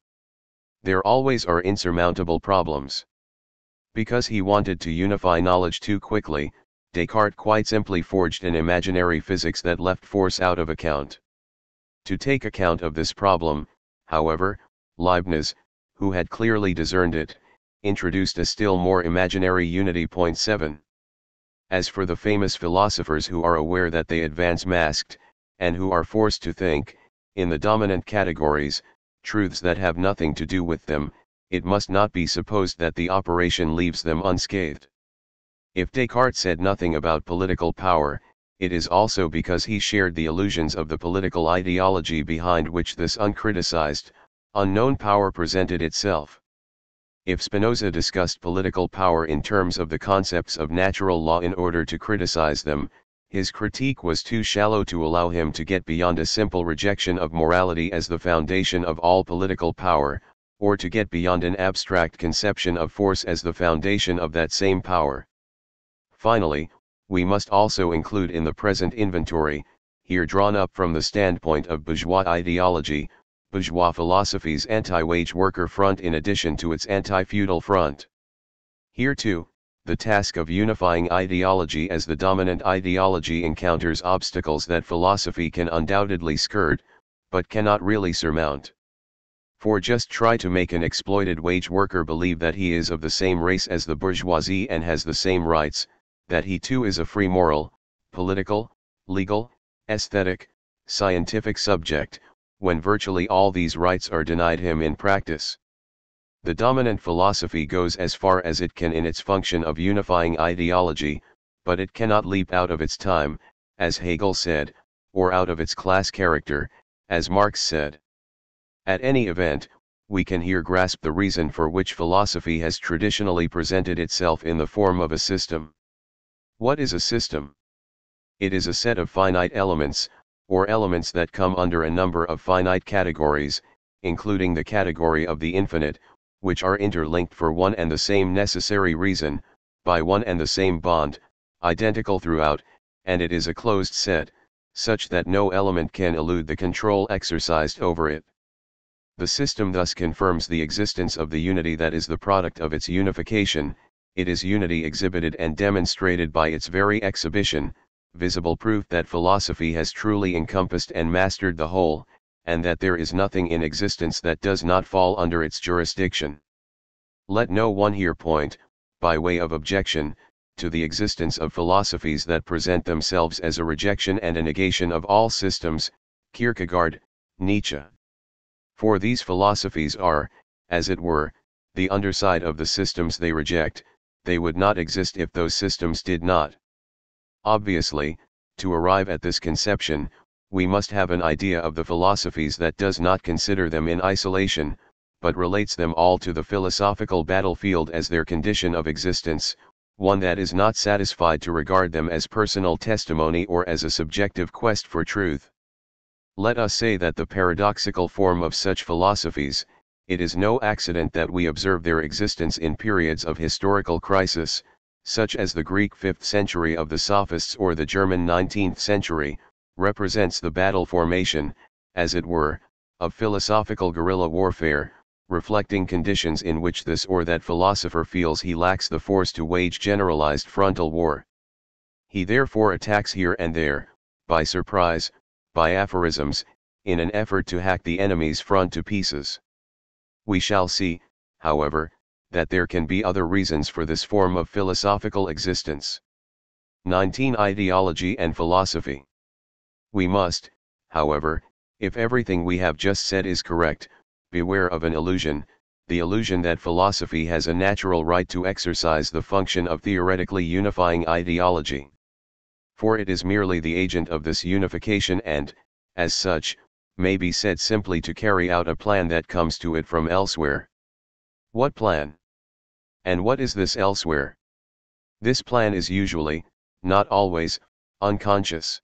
A: There always are insurmountable problems. Because he wanted to unify knowledge too quickly, Descartes quite simply forged an imaginary physics that left force out of account. To take account of this problem, however, Leibniz, who had clearly discerned it, introduced a still more imaginary unity. Point 7. As for the famous philosophers who are aware that they advance masked, and who are forced to think, in the dominant categories, truths that have nothing to do with them, it must not be supposed that the operation leaves them unscathed. If Descartes said nothing about political power, it is also because he shared the illusions of the political ideology behind which this uncriticized, unknown power presented itself. If Spinoza discussed political power in terms of the concepts of natural law in order to criticize them, his critique was too shallow to allow him to get beyond a simple rejection of morality as the foundation of all political power, or to get beyond an abstract conception of force as the foundation of that same power. Finally, we must also include in the present inventory, here drawn up from the standpoint of bourgeois ideology, bourgeois philosophy's anti-wage worker front in addition to its anti-feudal front. Here too, the task of unifying ideology as the dominant ideology encounters obstacles that philosophy can undoubtedly skirt, but cannot really surmount. For just try to make an exploited wage worker believe that he is of the same race as the bourgeoisie and has the same rights, that he too is a free moral, political, legal, aesthetic, scientific subject, when virtually all these rights are denied him in practice. The dominant philosophy goes as far as it can in its function of unifying ideology, but it cannot leap out of its time, as Hegel said, or out of its class character, as Marx said. At any event, we can here grasp the reason for which philosophy has traditionally presented itself in the form of a system. What is a system? It is a set of finite elements, or elements that come under a number of finite categories, including the category of the infinite, which are interlinked for one and the same necessary reason, by one and the same bond, identical throughout, and it is a closed set, such that no element can elude the control exercised over it. The system thus confirms the existence of the unity that is the product of its unification. It is unity exhibited and demonstrated by its very exhibition, visible proof that philosophy has truly encompassed and mastered the whole, and that there is nothing in existence that does not fall under its jurisdiction. Let no one here point, by way of objection, to the existence of philosophies that present themselves as a rejection and a negation of all systems, Kierkegaard, Nietzsche. For these philosophies are, as it were, the underside of the systems they reject. They would not exist if those systems did not. Obviously, to arrive at this conception, we must have an idea of the philosophies that does not consider them in isolation, but relates them all to the philosophical battlefield as their condition of existence, one that is not satisfied to regard them as personal testimony or as a subjective quest for truth. Let us say that the paradoxical form of such philosophies, it is no accident that we observe their existence in periods of historical crisis, such as the Greek 5th century of the Sophists or the German 19th century, represents the battle formation, as it were, of philosophical guerrilla warfare, reflecting conditions in which this or that philosopher feels he lacks the force to wage generalized frontal war. He therefore attacks here and there, by surprise, by aphorisms, in an effort to hack the enemy's front to pieces. We shall see, however, that there can be other reasons for this form of philosophical existence. 19. Ideology and philosophy. We must, however, if everything we have just said is correct, beware of an illusion, the illusion that philosophy has a natural right to exercise the function of theoretically unifying ideology. For it is merely the agent of this unification and, as such, may be said simply to carry out a plan that comes to it from elsewhere. What plan? And what is this elsewhere? This plan is usually, not always, unconscious.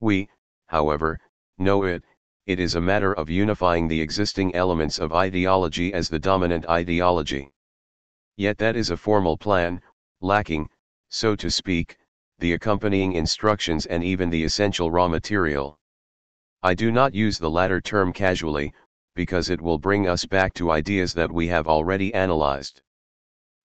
A: We, however, know it. It is a matter of unifying the existing elements of ideology as the dominant ideology. Yet that is a formal plan, lacking, so to speak, the accompanying instructions and even the essential raw material. I do not use the latter term casually, because it will bring us back to ideas that we have already analyzed.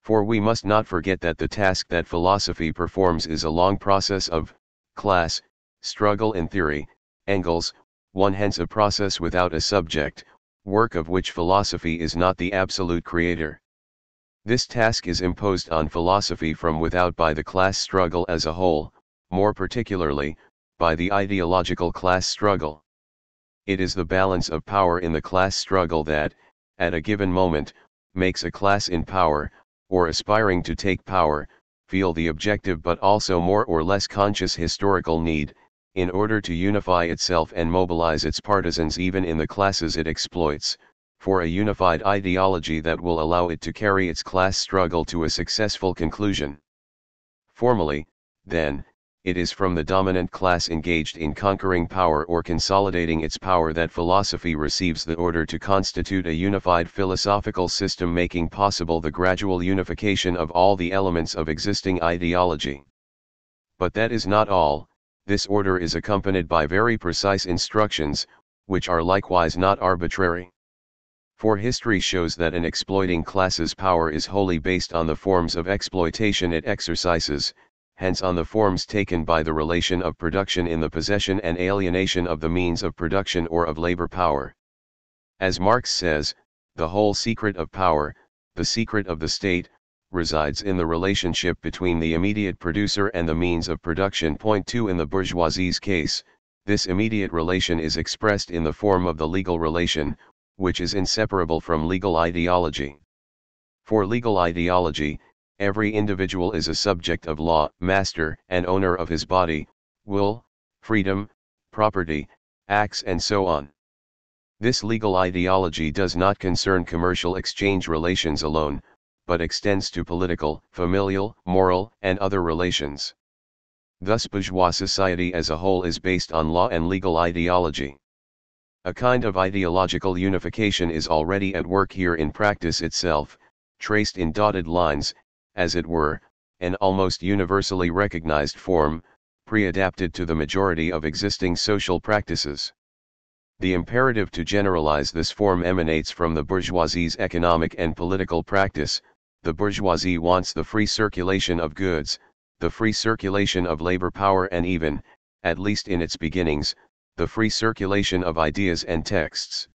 A: For we must not forget that the task that philosophy performs is a long process of class struggle in theory, Engels, one, hence a process without a subject, work of which philosophy is not the absolute creator. This task is imposed on philosophy from without by the class struggle as a whole, more particularly, by the ideological class struggle. It is the balance of power in the class struggle that, at a given moment, makes a class in power, or aspiring to take power, feel the objective but also more or less conscious historical need, in order to unify itself and mobilize its partisans even in the classes it exploits, for a unified ideology that will allow it to carry its class struggle to a successful conclusion. Formally, then, it is from the dominant class engaged in conquering power or consolidating its power that philosophy receives the order to constitute a unified philosophical system, making possible the gradual unification of all the elements of existing ideology. But that is not all. This order is accompanied by very precise instructions, which are likewise not arbitrary. For history shows that an exploiting class's power is wholly based on the forms of exploitation it exercises, hence on the forms taken by the relation of production in the possession and alienation of the means of production or of labor power. As Marx says, the whole secret of power, the secret of the state, resides in the relationship between the immediate producer and the means of production. Point 2. In the bourgeoisie's case, this immediate relation is expressed in the form of the legal relation, which is inseparable from legal ideology. For legal ideology, every individual is a subject of law, master and owner of his body, will, freedom, property, acts and so on. This legal ideology does not concern commercial exchange relations alone, but extends to political, familial, moral, and other relations. Thus bourgeois society as a whole is based on law and legal ideology. A kind of ideological unification is already at work here in practice itself, traced in dotted lines, as it were, an almost universally recognized form, pre-adapted to the majority of existing social practices. The imperative to generalize this form emanates from the bourgeoisie's economic and political practice. The bourgeoisie wants the free circulation of goods, the free circulation of labor power and even, at least in its beginnings, the free circulation of ideas and texts.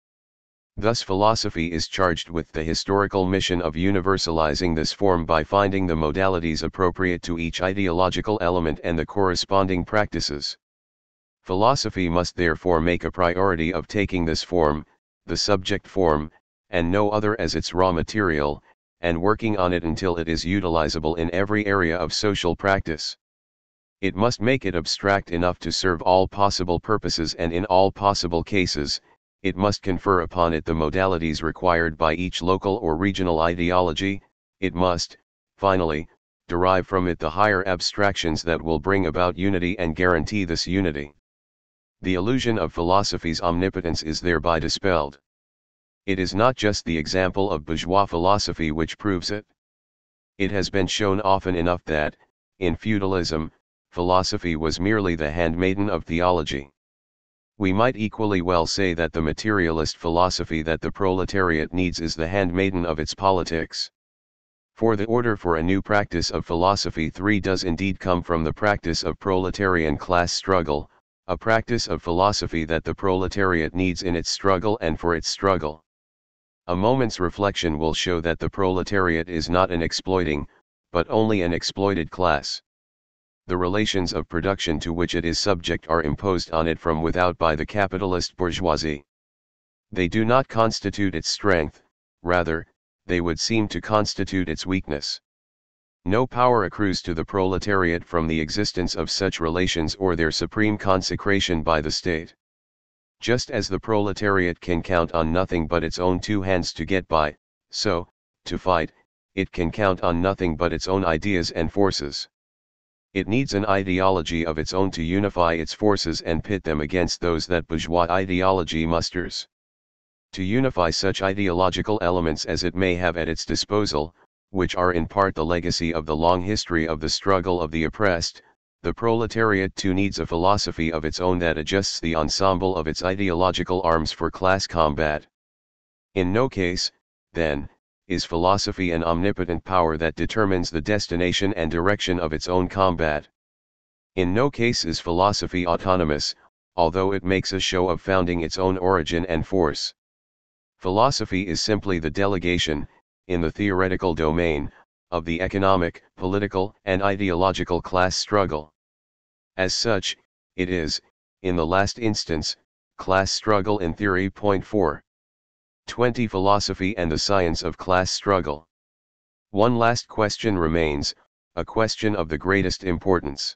A: Thus philosophy is charged with the historical mission of universalizing this form by finding the modalities appropriate to each ideological element and the corresponding practices. Philosophy must therefore make a priority of taking this form, the subject form, and no other as its raw material, and working on it until it is utilizable in every area of social practice. It must make it abstract enough to serve all possible purposes and in all possible cases, it must confer upon it the modalities required by each local or regional ideology, it must, finally, derive from it the higher abstractions that will bring about unity and guarantee this unity. The illusion of philosophy's omnipotence is thereby dispelled. It is not just the example of bourgeois philosophy which proves it. It has been shown often enough that, in feudalism, philosophy was merely the handmaiden of theology. We might equally well say that the materialist philosophy that the proletariat needs is the handmaiden of its politics. For the order for a new practice of philosophy 3 does indeed come from the practice of proletarian class struggle, a practice of philosophy that the proletariat needs in its struggle and for its struggle. A moment's reflection will show that the proletariat is not an exploiting, but only an exploited class. The relations of production to which it is subject are imposed on it from without by the capitalist bourgeoisie. They do not constitute its strength, rather, they would seem to constitute its weakness. No power accrues to the proletariat from the existence of such relations or their supreme consecration by the state. Just as the proletariat can count on nothing but its own two hands to get by, so, to fight, it can count on nothing but its own ideas and forces. It needs an ideology of its own to unify its forces and pit them against those that bourgeois ideology musters. To unify such ideological elements as it may have at its disposal, which are in part the legacy of the long history of the struggle of the oppressed, the proletariat too needs a philosophy of its own that adjusts the ensemble of its ideological arms for class combat. In no case, then, is philosophy an omnipotent power that determines the destination and direction of its own combat. In no case is philosophy autonomous, although it makes a show of founding its own origin and force. Philosophy is simply the delegation, in the theoretical domain, of the economic, political, and ideological class struggle. As such, it is, in the last instance, class struggle in theory. 4. 20. Philosophy and the science of class struggle. One last question remains, a question of the greatest importance.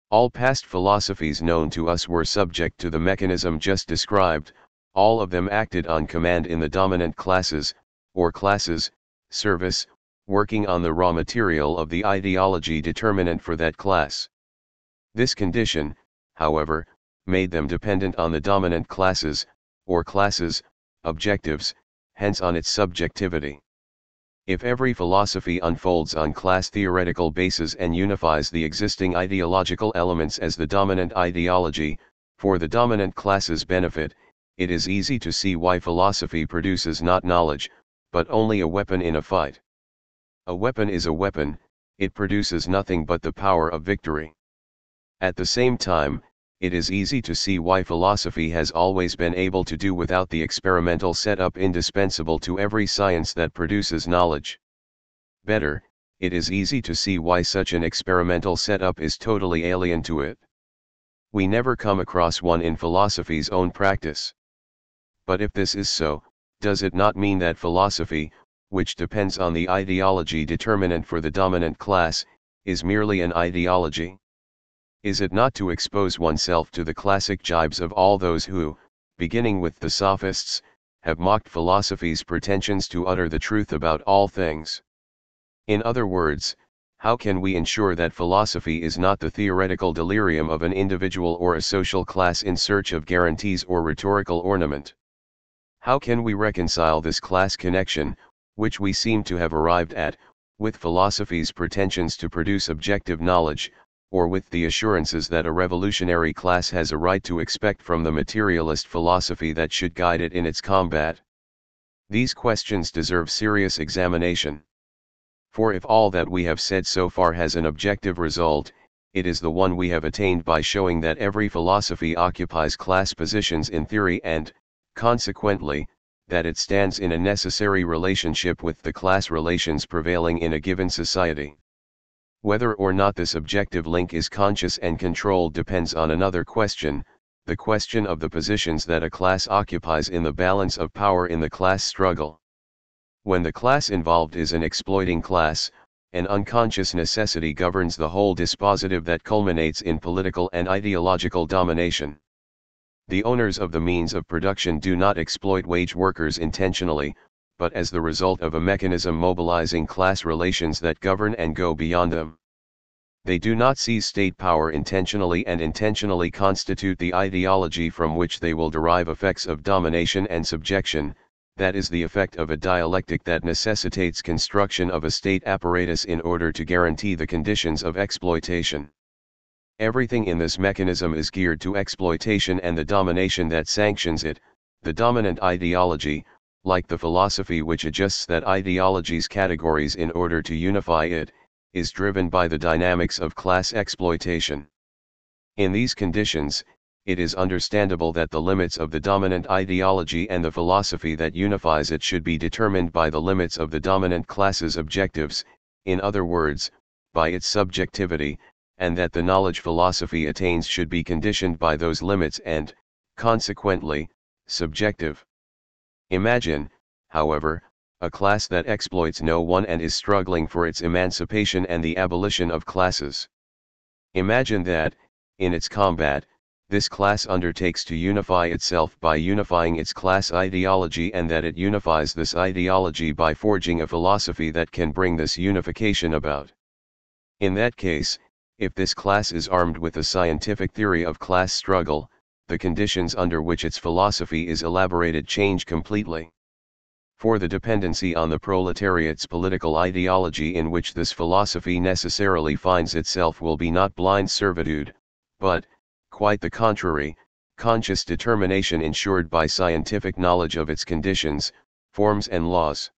A: All past philosophies known to us were subject to the mechanism just described, all of them acted on command in the dominant classes, or classes, service, working on the raw material of the ideology determinant for that class. This condition, however, made them dependent on the dominant classes, or classes, objectives, hence on its subjectivity. If every philosophy unfolds on class theoretical basis and unifies the existing ideological elements as the dominant ideology, for the dominant class's benefit, it is easy to see why philosophy produces not knowledge, but only a weapon in a fight. A weapon is a weapon, it produces nothing but the power of victory. At the same time, it is easy to see why philosophy has always been able to do without the experimental setup indispensable to every science that produces knowledge. Better, it is easy to see why such an experimental setup is totally alien to it. We never come across one in philosophy's own practice. But if this is so, does it not mean that philosophy, which depends on the ideology determinant for the dominant class, is merely an ideology? Is it not to expose oneself to the classic jibes of all those who, beginning with the sophists, have mocked philosophy's pretensions to utter the truth about all things? In other words, how can we ensure that philosophy is not the theoretical delirium of an individual or a social class in search of guarantees or rhetorical ornament? How can we reconcile this class connection, which we seem to have arrived at, with philosophy's pretensions to produce objective knowledge, or with the assurances that a revolutionary class has a right to expect from the materialist philosophy that should guide it in its combat? These questions deserve serious examination. For if all that we have said so far has an objective result, it is the one we have attained by showing that every philosophy occupies class positions in theory and, consequently, that it stands in a necessary relationship with the class relations prevailing in a given society. Whether or not this objective link is conscious and controlled depends on another question, the question of the positions that a class occupies in the balance of power in the class struggle. When the class involved is an exploiting class, an unconscious necessity governs the whole dispositive that culminates in political and ideological domination. The owners of the means of production do not exploit wage workers intentionally, but as the result of a mechanism mobilizing class relations that govern and go beyond them. They do not seize state power intentionally and intentionally constitute the ideology from which they will derive effects of domination and subjection, that is the effect of a dialectic that necessitates construction of a state apparatus in order to guarantee the conditions of exploitation. Everything in this mechanism is geared to exploitation and the domination that sanctions it. The dominant ideology, like the philosophy which adjusts that ideology's categories in order to unify it, is driven by the dynamics of class exploitation. In these conditions, it is understandable that the limits of the dominant ideology and the philosophy that unifies it should be determined by the limits of the dominant class's objectives, in other words, by its subjectivity, and that the knowledge philosophy attains should be conditioned by those limits and, consequently, subjective. Imagine, however, a class that exploits no one and is struggling for its emancipation and the abolition of classes. Imagine that, in its combat, this class undertakes to unify itself by unifying its class ideology, and that it unifies this ideology by forging a philosophy that can bring this unification about. In that case, if this class is armed with a scientific theory of class struggle, the conditions under which its philosophy is elaborated change completely. For the dependency on the proletariat's political ideology in which this philosophy necessarily finds itself will be not blind servitude, but, quite the contrary, conscious determination ensured by scientific knowledge of its conditions, forms and laws.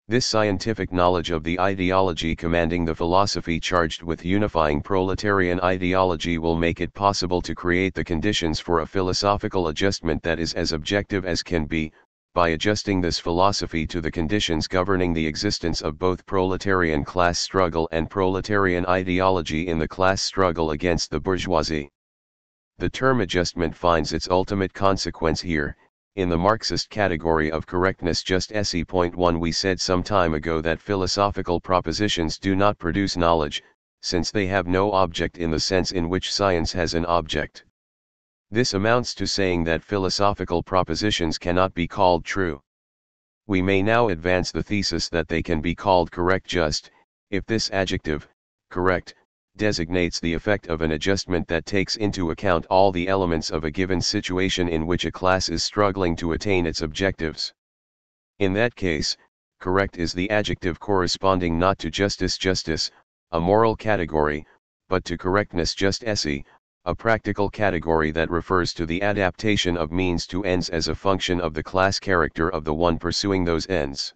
A: This scientific knowledge of the ideology commanding the philosophy charged with unifying proletarian ideology will make it possible to create the conditions for a philosophical adjustment that is as objective as can be, by adjusting this philosophy to the conditions governing the existence of both proletarian class struggle and proletarian ideology in the class struggle against the bourgeoisie. The term adjustment finds its ultimate consequence here. In the Marxist category of correctness just se.1 we said some time ago that philosophical propositions do not produce knowledge, since they have no object in the sense in which science has an object. This amounts to saying that philosophical propositions cannot be called true. We may now advance the thesis that they can be called correct just, if this adjective, correct, designates the effect of an adjustment that takes into account all the elements of a given situation in which a class is struggling to attain its objectives. In that case, correct is the adjective corresponding not to justice, a moral category, but to correctness just esse, a practical category that refers to the adaptation of means to ends as a function of the class character of the one pursuing those ends.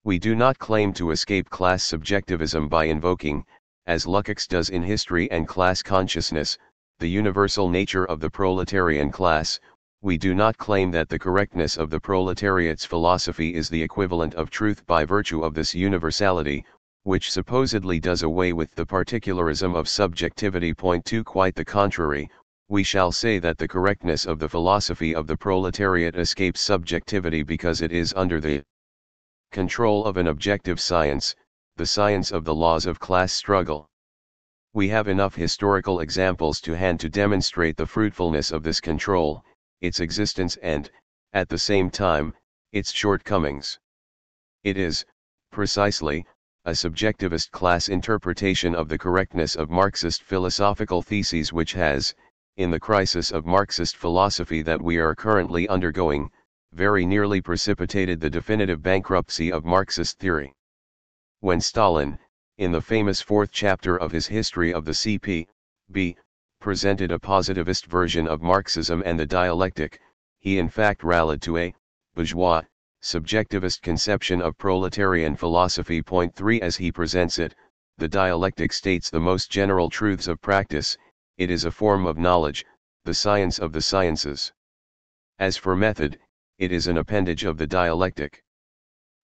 A: We do not claim to escape class subjectivism by invoking, as Lukács does in History and Class Consciousness, the universal nature of the proletarian class. We do not claim that the correctness of the proletariat's philosophy is the equivalent of truth by virtue of this universality, which supposedly does away with the particularism of subjectivity. Point 2 Quite the contrary, we shall say that the correctness of the philosophy of the proletariat escapes subjectivity because it is under the control of an objective science, the science of the laws of class struggle. We have enough historical examples to hand to demonstrate the fruitfulness of this control, its existence and, at the same time, its shortcomings. It is, precisely, a subjectivist class interpretation of the correctness of Marxist philosophical theses which has, in the crisis of Marxist philosophy that we are currently undergoing, very nearly precipitated the definitive bankruptcy of Marxist theory. When Stalin, in the famous fourth chapter of his History of the C.P.B., presented a positivist version of Marxism and the dialectic, he in fact rallied to a bourgeois, subjectivist conception of proletarian philosophy. Point 3 As he presents it, the dialectic states the most general truths of practice, it is a form of knowledge, the science of the sciences. As for method, it is an appendage of the dialectic.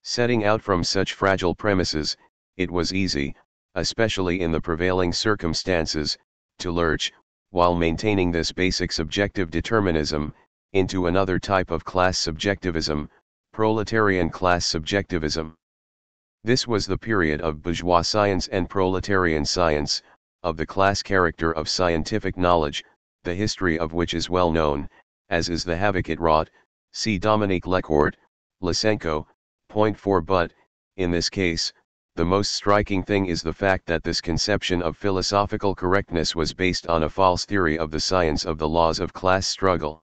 A: Setting out from such fragile premises, it was easy, especially in the prevailing circumstances, to lurch, while maintaining this basic subjective determinism, into another type of class subjectivism, proletarian class subjectivism. This was the period of bourgeois science and proletarian science, of the class character of scientific knowledge, the history of which is well known, as is the havoc it wrought, see Dominique Lecourt, Lysenko. Point 4 But, in this case, the most striking thing is the fact that this conception of philosophical correctness was based on a false theory of the science of the laws of class struggle.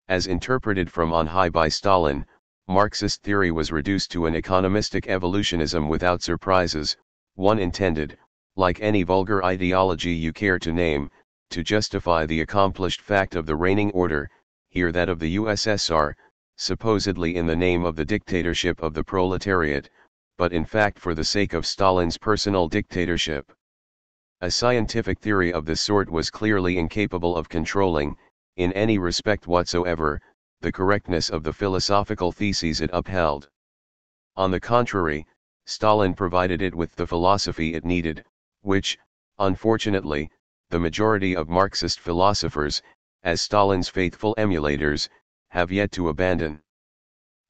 A: As interpreted from on high by Stalin, Marxist theory was reduced to an economistic evolutionism without surprises, one intended, like any vulgar ideology you care to name, to justify the accomplished fact of the reigning order, here that of the USSR, supposedly in the name of the dictatorship of the proletariat, but in fact for the sake of Stalin's personal dictatorship. A scientific theory of this sort was clearly incapable of controlling, in any respect whatsoever, the correctness of the philosophical theses it upheld. On the contrary, Stalin provided it with the philosophy it needed, which, unfortunately, the majority of Marxist philosophers, as Stalin's faithful emulators, have yet to abandon.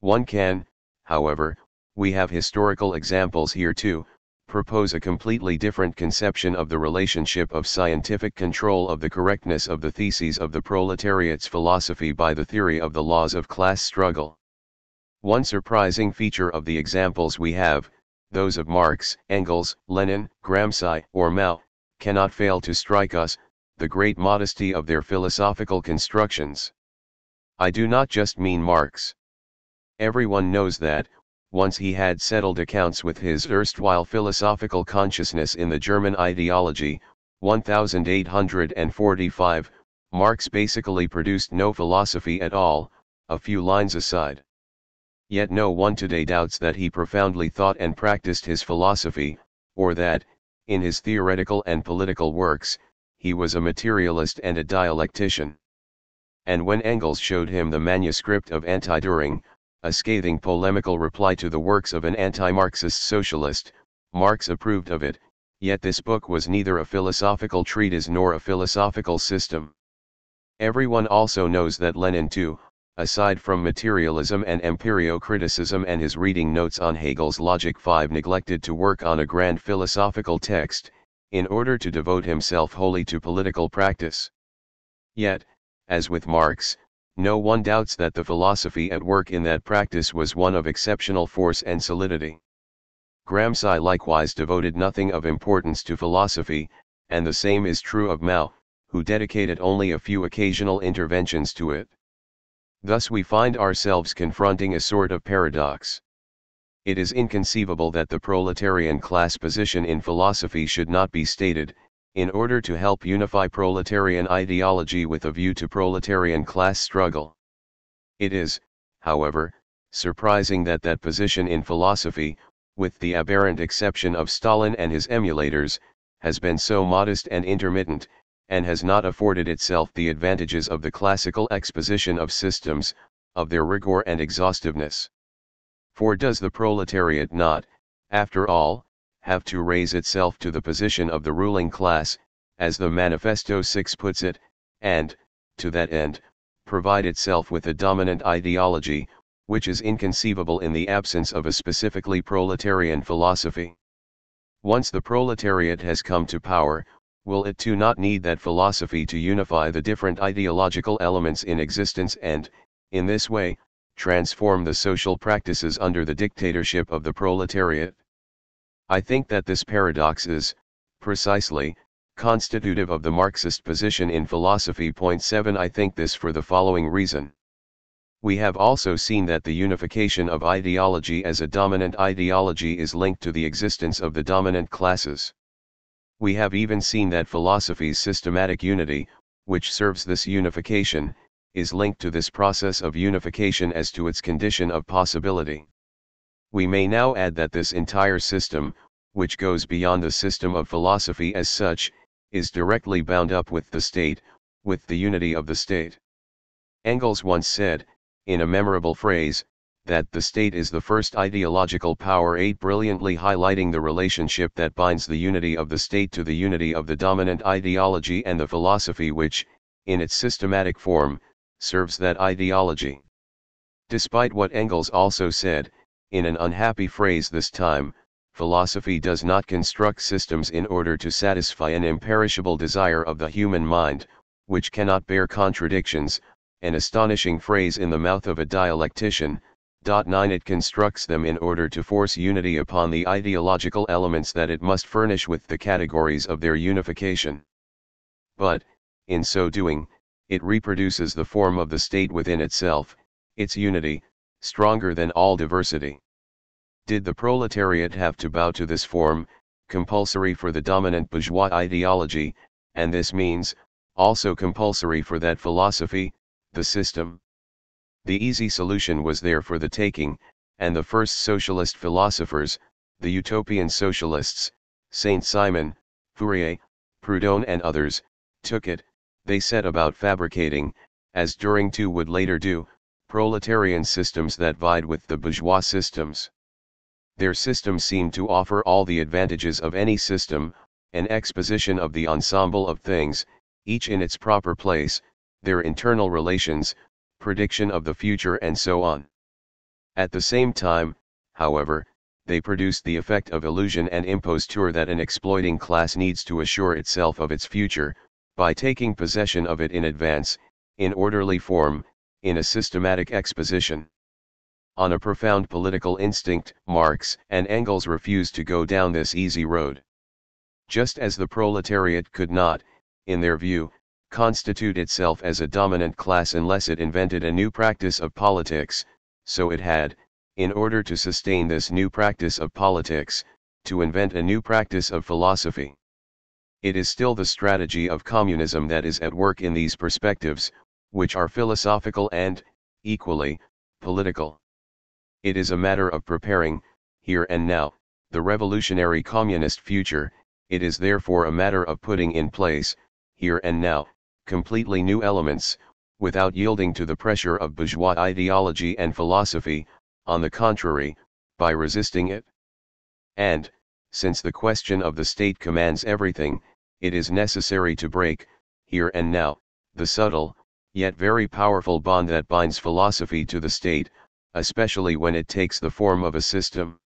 A: One can, however, We have historical examples here too, propose a completely different conception of the relationship of scientific control of the correctness of the theses of the proletariat's philosophy by the theory of the laws of class struggle. One surprising feature of the examples we have, those of Marx, Engels, Lenin, Gramsci, or Mao, cannot fail to strike us, the great modesty of their philosophical constructions. I do not just mean Marx. Everyone knows that, once he had settled accounts with his erstwhile philosophical consciousness in the German ideology, 1845, Marx basically produced no philosophy at all, a few lines aside. Yet no one today doubts that he profoundly thought and practiced his philosophy, or that, in his theoretical and political works, he was a materialist and a dialectician. And when Engels showed him the manuscript of Anti-Düring, a scathing polemical reply to the works of an anti-Marxist socialist, Marx approved of it, yet this book was neither a philosophical treatise nor a philosophical system. Everyone also knows that Lenin too, aside from materialism and empirio-criticism and his reading notes on Hegel's Logic 5, neglected to work on a grand philosophical text, in order to devote himself wholly to political practice. Yet, as with Marx, no one doubts that the philosophy at work in that practice was one of exceptional force and solidity. Gramsci likewise devoted nothing of importance to philosophy, and the same is true of Mao, who dedicated only a few occasional interventions to it. Thus we find ourselves confronting a sort of paradox. It is inconceivable that the proletarian class position in philosophy should not be stated, in order to help unify proletarian ideology with a view to proletarian class struggle. It is, however, surprising that that position in philosophy, with the aberrant exception of Stalin and his emulators, has been so modest and intermittent, and has not afforded itself the advantages of the classical exposition of systems, of their rigor and exhaustiveness. For does the proletariat not, after all, have to raise itself to the position of the ruling class, as the Manifesto 6 puts it, and, to that end, provide itself with a dominant ideology, which is inconceivable in the absence of a specifically proletarian philosophy? Once the proletariat has come to power, will it too not need that philosophy to unify the different ideological elements in existence and, in this way, transform the social practices under the dictatorship of the proletariat? I think that this paradox is, precisely, constitutive of the Marxist position in philosophy. 7 I think this for the following reason. We have also seen that the unification of ideology as a dominant ideology is linked to the existence of the dominant classes. We have even seen that philosophy's systematic unity, which serves this unification, is linked to this process of unification as to its condition of possibility. We may now add that this entire system, which goes beyond the system of philosophy as such, is directly bound up with the state, with the unity of the state. Engels once said, in a memorable phrase, that the state is the first ideological power, brilliantly highlighting the relationship that binds the unity of the state to the unity of the dominant ideology and the philosophy which, in its systematic form, serves that ideology. Despite what Engels also said, in an unhappy phrase this time, philosophy does not construct systems in order to satisfy an imperishable desire of the human mind, which cannot bear contradictions, an astonishing phrase in the mouth of a dialectician. 9 It constructs them in order to force unity upon the ideological elements that it must furnish with the categories of their unification. But, in so doing, it reproduces the form of the state within itself, its unity, stronger than all diversity. Did the proletariat have to bow to this form, compulsory for the dominant bourgeois ideology, and this means, also compulsory for that philosophy, the system? The easy solution was there for the taking, and the first socialist philosophers, the utopian socialists, Saint-Simon, Fourier, Proudhon and others, took it. They set about fabricating, as Düring too would later do, proletarian systems that vied with the bourgeois systems. Their system seemed to offer all the advantages of any system, an exposition of the ensemble of things, each in its proper place, their internal relations, prediction of the future and so on. At the same time, however, they produced the effect of illusion and imposture that an exploiting class needs to assure itself of its future, by taking possession of it in advance, in orderly form, in a systematic exposition. On a profound political instinct, Marx and Engels refused to go down this easy road. Just as the proletariat could not, in their view, constitute itself as a dominant class unless it invented a new practice of politics, so it had, in order to sustain this new practice of politics, to invent a new practice of philosophy. It is still the strategy of communism that is at work in these perspectives, which are philosophical and, equally, political. It is a matter of preparing, here and now, the revolutionary communist future. It is therefore a matter of putting in place, here and now, completely new elements, without yielding to the pressure of bourgeois ideology and philosophy, on the contrary, by resisting it. And, since the question of the state commands everything, it is necessary to break, here and now, the subtle, yet very powerful bond that binds philosophy to the state, especially when it takes the form of a system.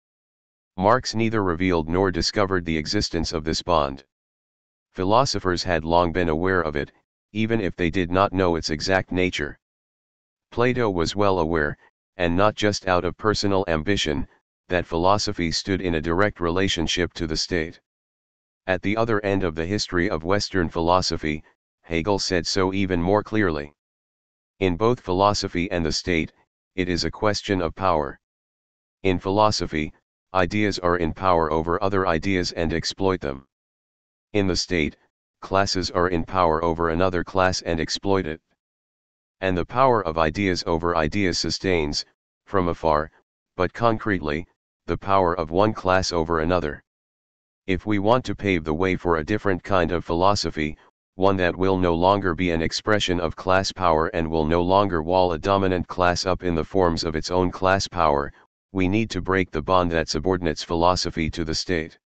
A: Marx neither revealed nor discovered the existence of this bond. Philosophers had long been aware of it, even if they did not know its exact nature. Plato was well aware, and not just out of personal ambition, that philosophy stood in a direct relationship to the state. At the other end of the history of Western philosophy, Hegel said so even more clearly. In both philosophy and the state, it is a question of power. In philosophy, ideas are in power over other ideas and exploit them. In the state, classes are in power over another class and exploit it. And the power of ideas over ideas sustains, from afar, but concretely, the power of one class over another. If we want to pave the way for a different kind of philosophy, one that will no longer be an expression of class power and will no longer wall a dominant class up in the forms of its own class power, we need to break the bond that subordinates philosophy to the state.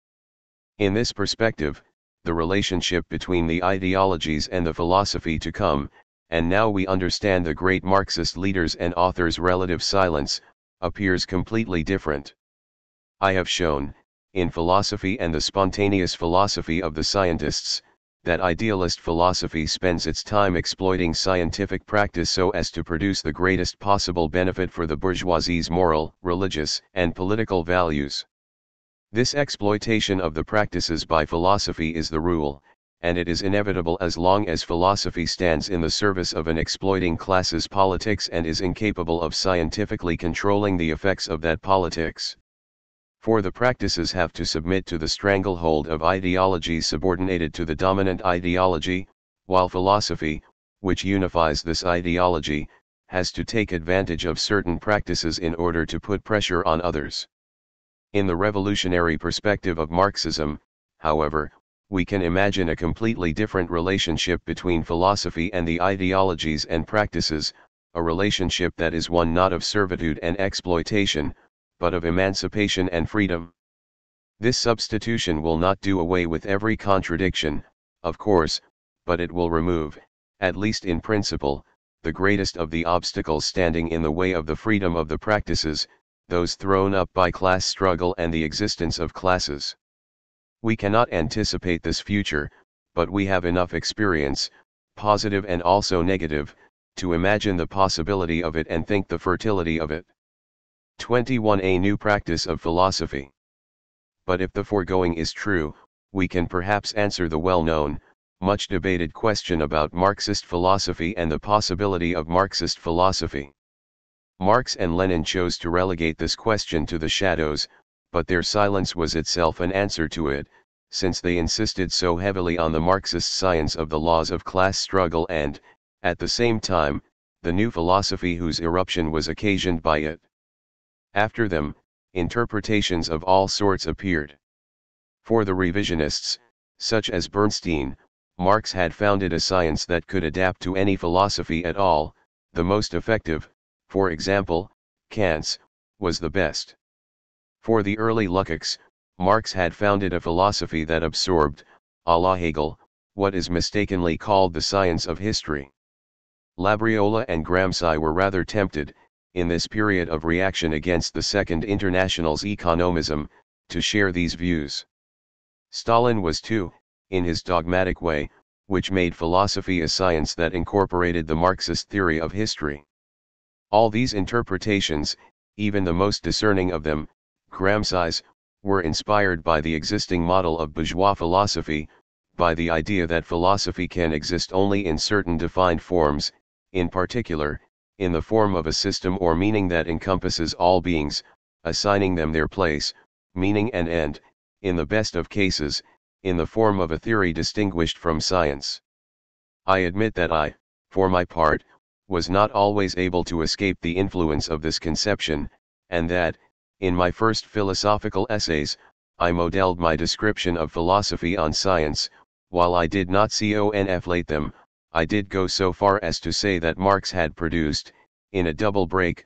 A: In this perspective, the relationship between the ideologies and the philosophy to come, and now we understand the great Marxist leaders and authors' relative silence, appears completely different. I have shown, in Philosophy and the Spontaneous Philosophy of the Scientists, that idealist philosophy spends its time exploiting scientific practice so as to produce the greatest possible benefit for the bourgeoisie's moral, religious, and political values. This exploitation of the practices by philosophy is the rule, and it is inevitable as long as philosophy stands in the service of an exploiting class's politics and is incapable of scientifically controlling the effects of that politics. For the practices have to submit to the stranglehold of ideologies subordinated to the dominant ideology, while philosophy, which unifies this ideology, has to take advantage of certain practices in order to put pressure on others. In the revolutionary perspective of Marxism, however, we can imagine a completely different relationship between philosophy and the ideologies and practices, a relationship that is one not of servitude and exploitation, but of emancipation and freedom. This substitution will not do away with every contradiction, of course, but it will remove, at least in principle, the greatest of the obstacles standing in the way of the freedom of the practices, those thrown up by class struggle and the existence of classes. We cannot anticipate this future, but we have enough experience, positive and also negative, to imagine the possibility of it and think the fertility of it. 21. A new practice of philosophy. But if the foregoing is true, we can perhaps answer the well-known, much debated question about Marxist philosophy and the possibility of Marxist philosophy. Marx and Lenin chose to relegate this question to the shadows, but their silence was itself an answer to it, since they insisted so heavily on the Marxist science of the laws of class struggle and, at the same time, the new philosophy whose eruption was occasioned by it. After them, interpretations of all sorts appeared. For the revisionists, such as Bernstein, Marx had founded a science that could adapt to any philosophy at all. The most effective, for example, Kant's, was the best. For the early Lukács, Marx had founded a philosophy that absorbed, à la Hegel, what is mistakenly called the science of history. Labriola and Gramsci were rather tempted, in this period of reaction against the Second International's economism, to share these views. Stalin was too, in his dogmatic way, which made philosophy a science that incorporated the Marxist theory of history. All these interpretations, even the most discerning of them, Gramsci's, were inspired by the existing model of bourgeois philosophy, by the idea that philosophy can exist only in certain defined forms, in particular, in the form of a system or meaning that encompasses all beings, assigning them their place, meaning and end, in the best of cases, in the form of a theory distinguished from science. I admit that I, for my part, was not always able to escape the influence of this conception, and that, in my first philosophical essays, I modeled my description of philosophy on science. While I did not conflate them, I did go so far as to say that Marx had produced, in a double break,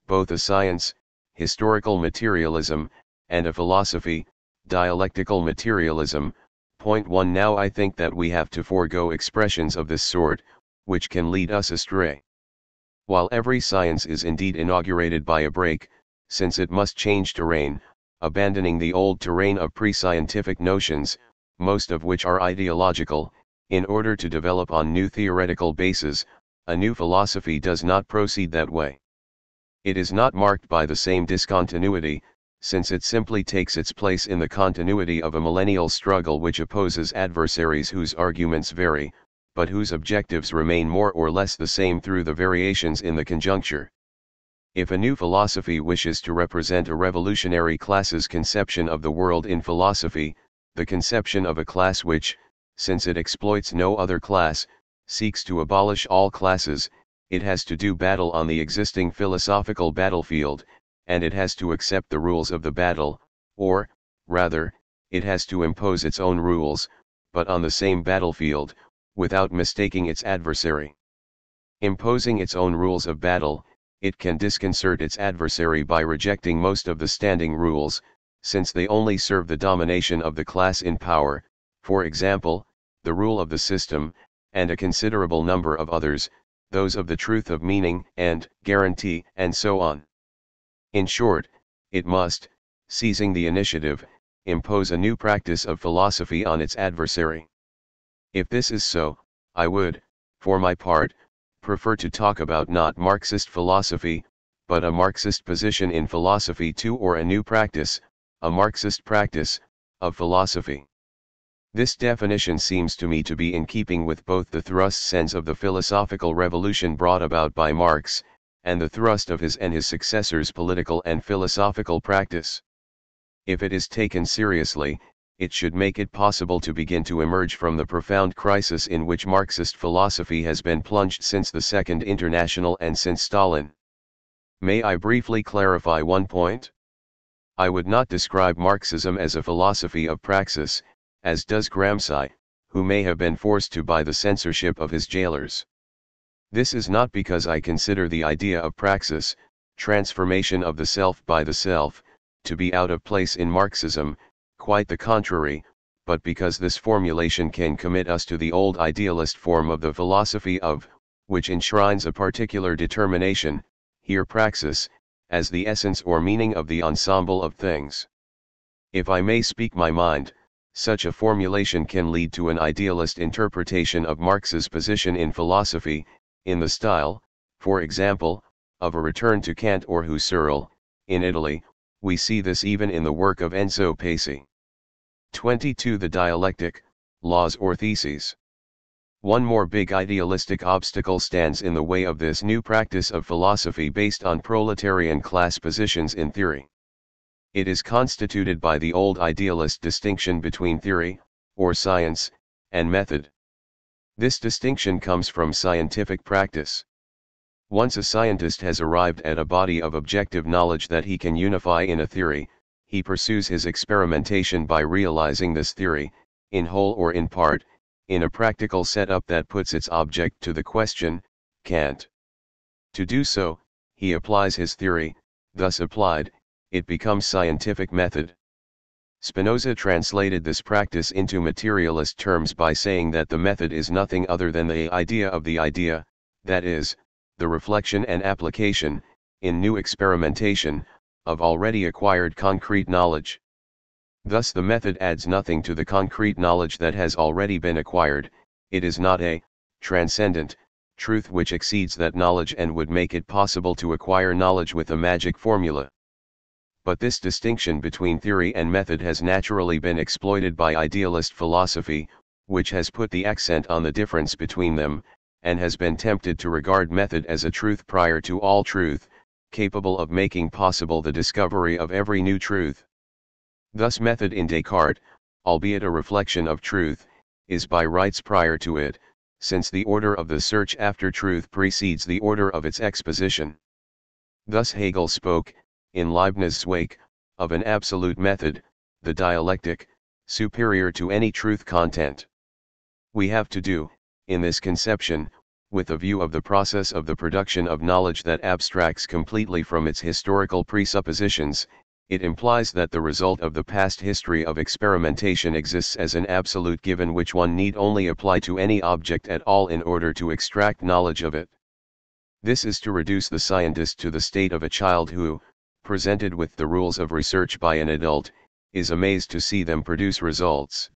A: both a science, historical materialism, and a philosophy, dialectical materialism. Point 1. Now I think that we have to forego expressions of this sort, which can lead us astray. While every science is indeed inaugurated by a break, since it must change terrain, abandoning the old terrain of pre-scientific notions, most of which are ideological, in order to develop on new theoretical bases, a new philosophy does not proceed that way. It is not marked by the same discontinuity, since it simply takes its place in the continuity of a millennial struggle which opposes adversaries whose arguments vary, but whose objectives remain more or less the same through the variations in the conjuncture. If a new philosophy wishes to represent a revolutionary class's conception of the world in philosophy, the conception of a class which, since it exploits no other class, seeks to abolish all classes, it has to do battle on the existing philosophical battlefield, and it has to accept the rules of the battle, or, rather, it has to impose its own rules, but on the same battlefield, without mistaking its adversary. Imposing its own rules of battle, it can disconcert its adversary by rejecting most of the standing rules, since they only serve the domination of the class in power, for example, the rule of the system, and a considerable number of others, those of the truth of meaning and guarantee, and so on. In short, it must, seizing the initiative, impose a new practice of philosophy on its adversary. If this is so, I would, for my part, prefer to talk about not Marxist philosophy, but a Marxist position in philosophy too, or a new practice, a Marxist practice, of philosophy. This definition seems to me to be in keeping with both the thrusts ends of the philosophical revolution brought about by Marx, and the thrust of his and his successors' political and philosophical practice. If it is taken seriously, it should make it possible to begin to emerge from the profound crisis in which Marxist philosophy has been plunged since the Second International and since Stalin. May I briefly clarify one point? I would not describe Marxism as a philosophy of praxis, as does Gramsci, who may have been forced to by the censorship of his jailers. This is not because I consider the idea of praxis, transformation of the self by the self, to be out of place in Marxism, quite the contrary, but because this formulation can commit us to the old idealist form of the philosophy of, which enshrines a particular determination, here praxis, as the essence or meaning of the ensemble of things. If I may speak my mind, such a formulation can lead to an idealist interpretation of Marx's position in philosophy, in the style, for example, of a return to Kant or Husserl. In Italy, we see this even in the work of Enzo Pace. 22. The dialectic, laws or theses. One more big idealistic obstacle stands in the way of this new practice of philosophy based on proletarian class positions in theory. It is constituted by the old idealist distinction between theory, or science, and method. This distinction comes from scientific practice. Once a scientist has arrived at a body of objective knowledge that he can unify in a theory, he pursues his experimentation by realizing this theory, in whole or in part, in a practical setup that puts its object to the question, Kant. To do so, he applies his theory, thus applied, it becomes scientific method. Spinoza translated this practice into materialist terms by saying that the method is nothing other than the idea of the idea, that is, the reflection and application, in new experimentation, of already acquired concrete knowledge. Thus the method adds nothing to the concrete knowledge that has already been acquired. It is not a transcendent truth which exceeds that knowledge and would make it possible to acquire knowledge with a magic formula. But this distinction between theory and method has naturally been exploited by idealist philosophy, which has put the accent on the difference between them, and has been tempted to regard method as a truth prior to all truth, capable of making possible the discovery of every new truth. Thus method in Descartes, albeit a reflection of truth, is by rights prior to it, since the order of the search after truth precedes the order of its exposition. Thus Hegel spoke, in Leibniz's wake, of an absolute method, the dialectic, superior to any truth content. We have to do, in this conception, with a view of the process of the production of knowledge that abstracts completely from its historical presuppositions. It implies that the result of the past history of experimentation exists as an absolute given which one need only apply to any object at all in order to extract knowledge of it. This is to reduce the scientist to the state of a child who, presented with the rules of research by an adult, is amazed to see them produce results.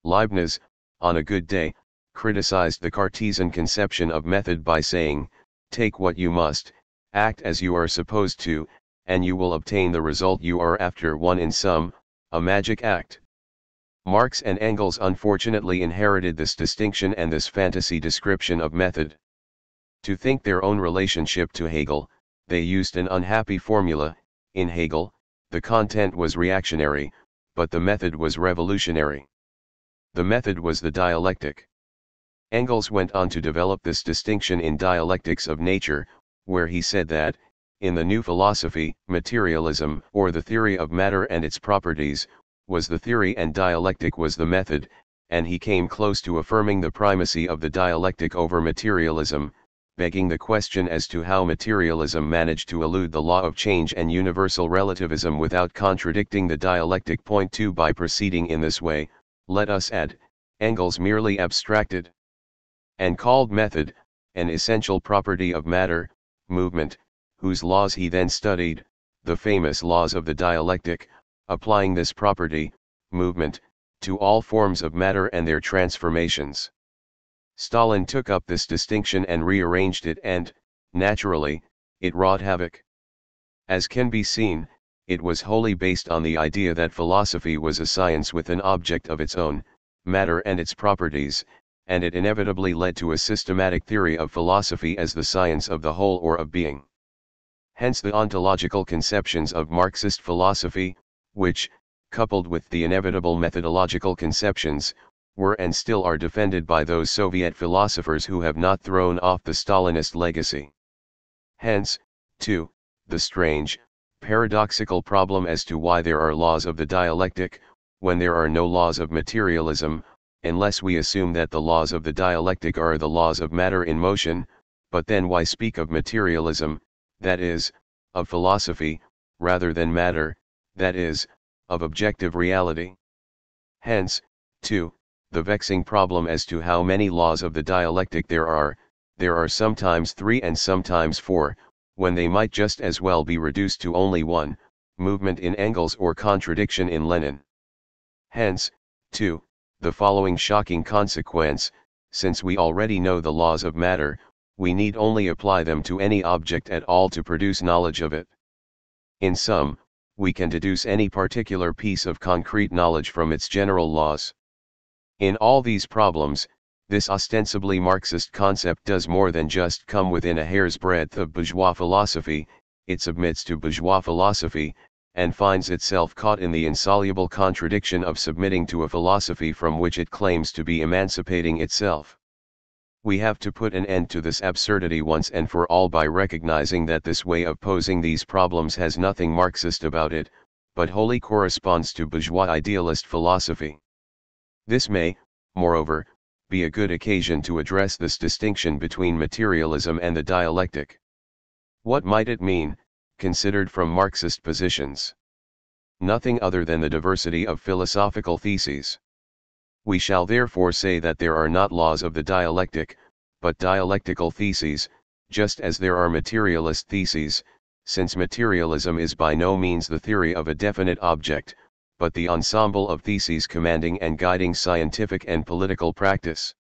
A: Leibniz, on a good day, criticized the Cartesian conception of method by saying, "Take what you must, act as you are supposed to, and you will obtain the result you are after." One in sum, a magic act. Marx and Engels unfortunately inherited this distinction and this fantasy description of method. To think their own relationship to Hegel, they used an unhappy formula. In Hegel, the content was reactionary, but the method was revolutionary. The method was the dialectic. Engels went on to develop this distinction in Dialectics of Nature, where he said that, in the new philosophy, materialism, or the theory of matter and its properties, was the theory and dialectic was the method, and he came close to affirming the primacy of the dialectic over materialism, begging the question as to how materialism managed to elude the law of change and universal relativism without contradicting the dialectic. Point 2. By proceeding in this way, let us add, Engels merely abstracted and called method, an essential property of matter, movement, whose laws he then studied, the famous laws of the dialectic, applying this property, movement, to all forms of matter and their transformations. Stalin took up this distinction and rearranged it and, naturally, it wrought havoc. As can be seen, it was wholly based on the idea that philosophy was a science with an object of its own, matter and its properties, and it inevitably led to a systematic theory of philosophy as the science of the whole or of being. Hence the ontological conceptions of Marxist philosophy, which, coupled with the inevitable methodological conceptions, were and still are defended by those Soviet philosophers who have not thrown off the Stalinist legacy. Hence, too, the strange, paradoxical problem as to why there are laws of the dialectic, when there are no laws of materialism, unless we assume that the laws of the dialectic are the laws of matter in motion. But then why speak of materialism, that is, of philosophy, rather than matter, that is, of objective reality? Hence, too, the vexing problem as to how many laws of the dialectic there are sometimes 3 and sometimes 4, when they might just as well be reduced to only one, movement in Engels or contradiction in Lenin. Hence, too, the following shocking consequence: since we already know the laws of matter, we need only apply them to any object at all to produce knowledge of it. In sum, we can deduce any particular piece of concrete knowledge from its general laws. In all these problems, this ostensibly Marxist concept does more than just come within a hair's breadth of bourgeois philosophy. It submits to bourgeois philosophy, and finds itself caught in the insoluble contradiction of submitting to a philosophy from which it claims to be emancipating itself. We have to put an end to this absurdity once and for all by recognizing that this way of posing these problems has nothing Marxist about it, but wholly corresponds to bourgeois idealist philosophy. This may, moreover, be a good occasion to address this distinction between materialism and the dialectic. What might it mean, considered from Marxist positions? Nothing other than the diversity of philosophical theses. We shall therefore say that there are not laws of the dialectic, but dialectical theses, just as there are materialist theses, since materialism is by no means the theory of a definite object, but the ensemble of theses commanding and guiding scientific and political practice.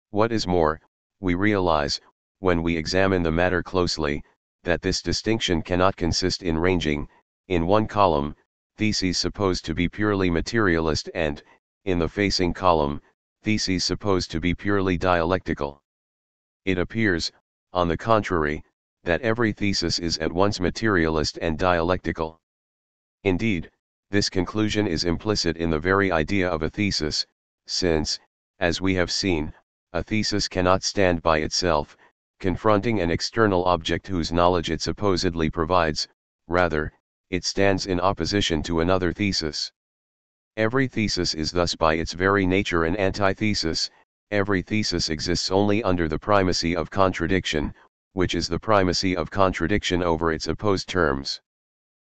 A: What is more, we realize, when we examine the matter closely, that this distinction cannot consist in ranging, in one column, theses supposed to be purely materialist and, in the facing column, theses supposed to be purely dialectical. It appears, on the contrary, that every thesis is at once materialist and dialectical. Indeed, this conclusion is implicit in the very idea of a thesis, since, as we have seen, a thesis cannot stand by itself, confronting an external object whose knowledge it supposedly provides, rather, it stands in opposition to another thesis. Every thesis is thus by its very nature an antithesis. Every thesis exists only under the primacy of contradiction, which is the primacy of contradiction over its opposed terms.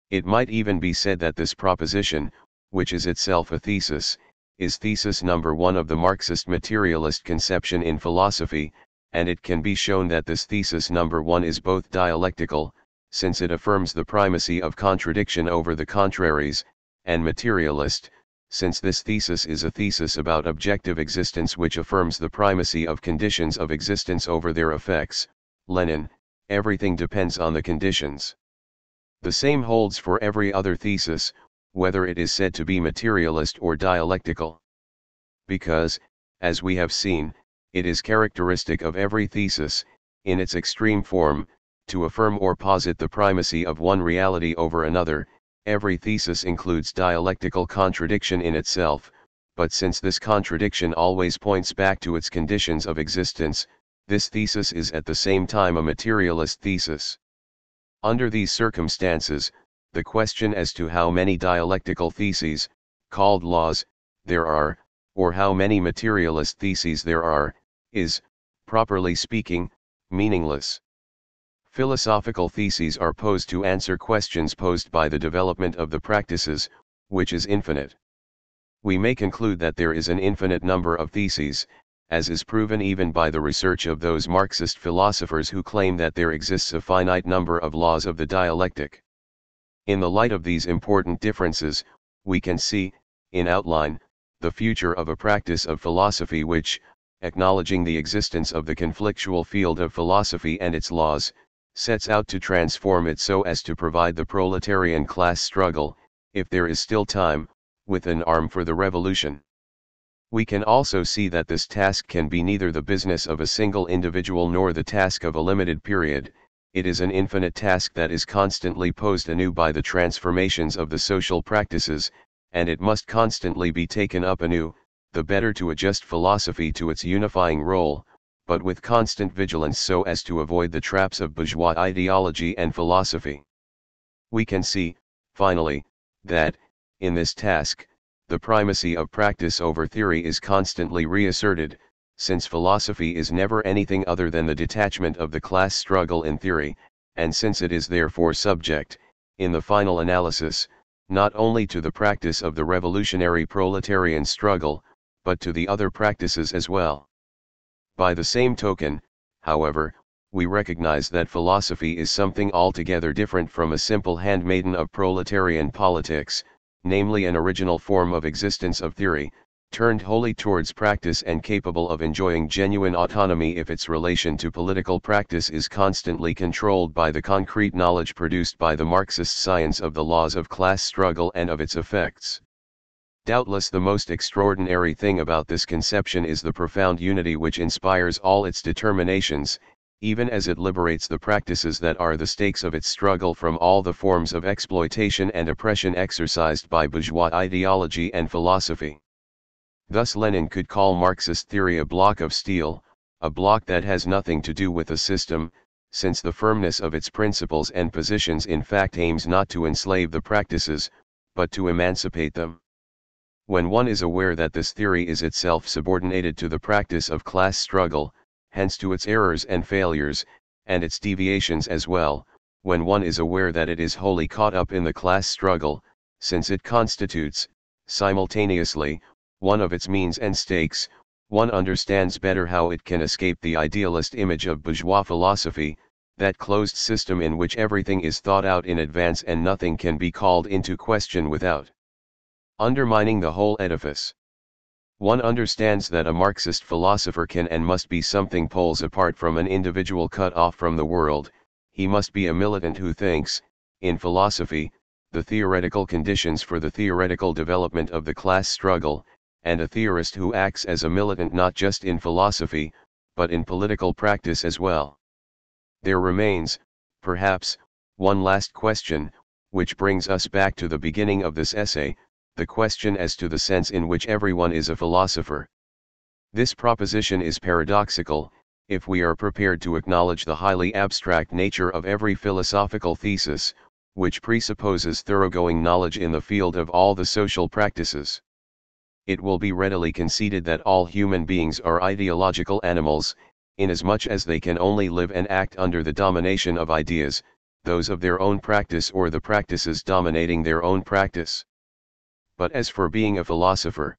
A: It might even be said that this proposition, which is itself a thesis, is thesis number one of the Marxist materialist conception in philosophy, and it can be shown that this thesis number one is both dialectical, since it affirms the primacy of contradiction over the contraries, and materialist, since this thesis is a thesis about objective existence which affirms the primacy of conditions of existence over their effects. Lenin, everything depends on the conditions. The same holds for every other thesis, whether it is said to be materialist or dialectical. Because, as we have seen, it is characteristic of every thesis, in its extreme form, to affirm or posit the primacy of one reality over another. Every thesis includes dialectical contradiction in itself, but since this contradiction always points back to its conditions of existence, this thesis is at the same time a materialist thesis. Under these circumstances, the question as to how many dialectical theses, called laws, there are, or how many materialist theses there are, is, properly speaking, meaningless. Philosophical theses are posed to answer questions posed by the development of the practices, which is infinite. We may conclude that there is an infinite number of theses, as is proven even by the research of those Marxist philosophers who claim that there exists a finite number of laws of the dialectic. In the light of these important differences, we can see, in outline, the future of a practice of philosophy which, acknowledging the existence of the conflictual field of philosophy and its laws, sets out to transform it so as to provide the proletarian class struggle, if there is still time, with an arm for the revolution. We can also see that this task can be neither the business of a single individual nor the task of a limited period. It is an infinite task that is constantly posed anew by the transformations of the social practices, and it must constantly be taken up anew, the better to adjust philosophy to its unifying role, but with constant vigilance so as to avoid the traps of bourgeois ideology and philosophy. We can see, finally, that, in this task, the primacy of practice over theory is constantly reasserted, since philosophy is never anything other than the detachment of the class struggle in theory, and since it is therefore subject, in the final analysis, not only to the practice of the revolutionary proletarian struggle, but to the other practices as well. By the same token, however, we recognize that philosophy is something altogether different from a simple handmaiden of proletarian politics, namely an original form of existence of theory, turned wholly towards practice and capable of enjoying genuine autonomy if its relation to political practice is constantly controlled by the concrete knowledge produced by the Marxist science of the laws of class struggle and of its effects. Doubtless the most extraordinary thing about this conception is the profound unity which inspires all its determinations, even as it liberates the practices that are the stakes of its struggle from all the forms of exploitation and oppression exercised by bourgeois ideology and philosophy. Thus Lenin could call Marxist theory a block of steel, a block that has nothing to do with a system, since the firmness of its principles and positions in fact aims not to enslave the practices, but to emancipate them. When one is aware that this theory is itself subordinated to the practice of class struggle, hence to its errors and failures, and its deviations as well, when one is aware that it is wholly caught up in the class struggle, since it constitutes, simultaneously, one of its means and stakes, one understands better how it can escape the idealist image of bourgeois philosophy, that closed system in which everything is thought out in advance and nothing can be called into question without undermining the whole edifice. One understands that a Marxist philosopher can and must be something poles apart from an individual cut off from the world. He must be a militant who thinks, in philosophy, the theoretical conditions for the theoretical development of the class struggle, and a theorist who acts as a militant not just in philosophy, but in political practice as well. There remains, perhaps, one last question, which brings us back to the beginning of this essay, the question as to the sense in which everyone is a philosopher. This proposition is paradoxical, if we are prepared to acknowledge the highly abstract nature of every philosophical thesis, which presupposes thoroughgoing knowledge in the field of all the social practices. It will be readily conceded that all human beings are ideological animals, inasmuch as they can only live and act under the domination of ideas, those of their own practice or the practices dominating their own practice. But as for being a philosopher,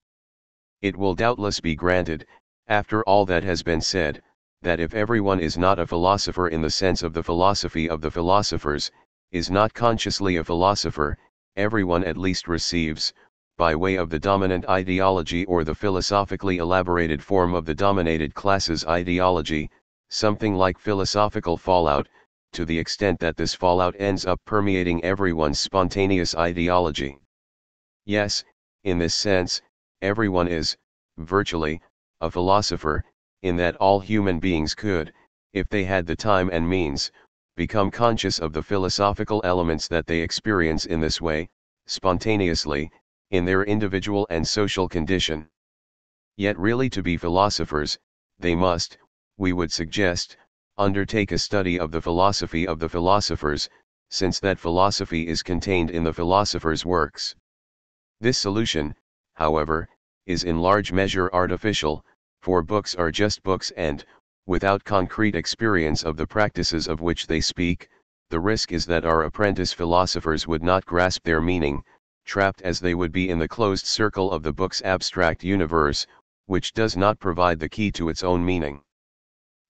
A: it will doubtless be granted, after all that has been said, that if everyone is not a philosopher in the sense of the philosophy of the philosophers, is not consciously a philosopher, everyone at least receives, by way of the dominant ideology or the philosophically elaborated form of the dominated class's ideology, something like philosophical fallout, to the extent that this fallout ends up permeating everyone's spontaneous ideology. Yes, in this sense, everyone is, virtually, a philosopher, in that all human beings could, if they had the time and means, become conscious of the philosophical elements that they experience in this way, spontaneously, in their individual and social condition. Yet really to be philosophers, they must, we would suggest, undertake a study of the philosophy of the philosophers, since that philosophy is contained in the philosophers' works. This solution, however, is in large measure artificial, for books are just books and, without concrete experience of the practices of which they speak, the risk is that our apprentice philosophers would not grasp their meaning, trapped as they would be in the closed circle of the book's abstract universe, which does not provide the key to its own meaning.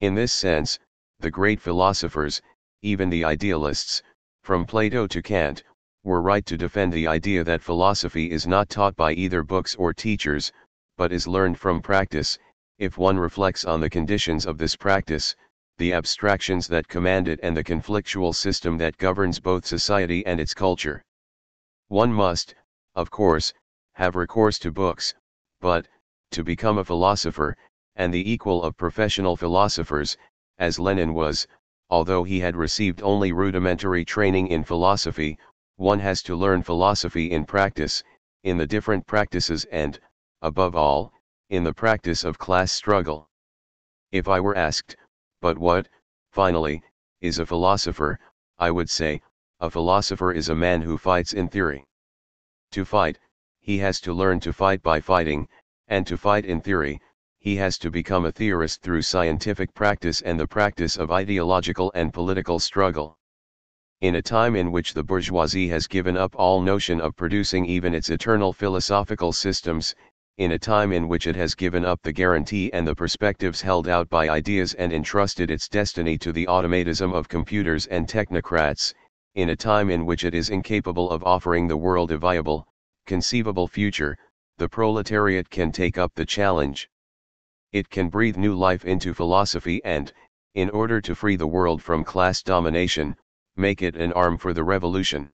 A: In this sense, the great philosophers, even the idealists, from Plato to Kant, were right to defend the idea that philosophy is not taught by either books or teachers, but is learned from practice, if one reflects on the conditions of this practice, the abstractions that command it and the conflictual system that governs both society and its culture. One must, of course, have recourse to books, but, to become a philosopher, and the equal of professional philosophers, as Lenin was, although he had received only rudimentary training in philosophy, one has to learn philosophy in practice, in the different practices and, above all, in the practice of class struggle. If I were asked, but what, finally, is a philosopher, I would say, a philosopher is a man who fights in theory. To fight, he has to learn to fight by fighting, and to fight in theory, he has to become a theorist through scientific practice and the practice of ideological and political struggle. In a time in which the bourgeoisie has given up all notion of producing even its eternal philosophical systems, in a time in which it has given up the guarantee and the perspectives held out by ideas and entrusted its destiny to the automatism of computers and technocrats, in a time in which it is incapable of offering the world a viable, conceivable future, the proletariat can take up the challenge. It can breathe new life into philosophy and, in order to free the world from class domination, make it an arm for the revolution.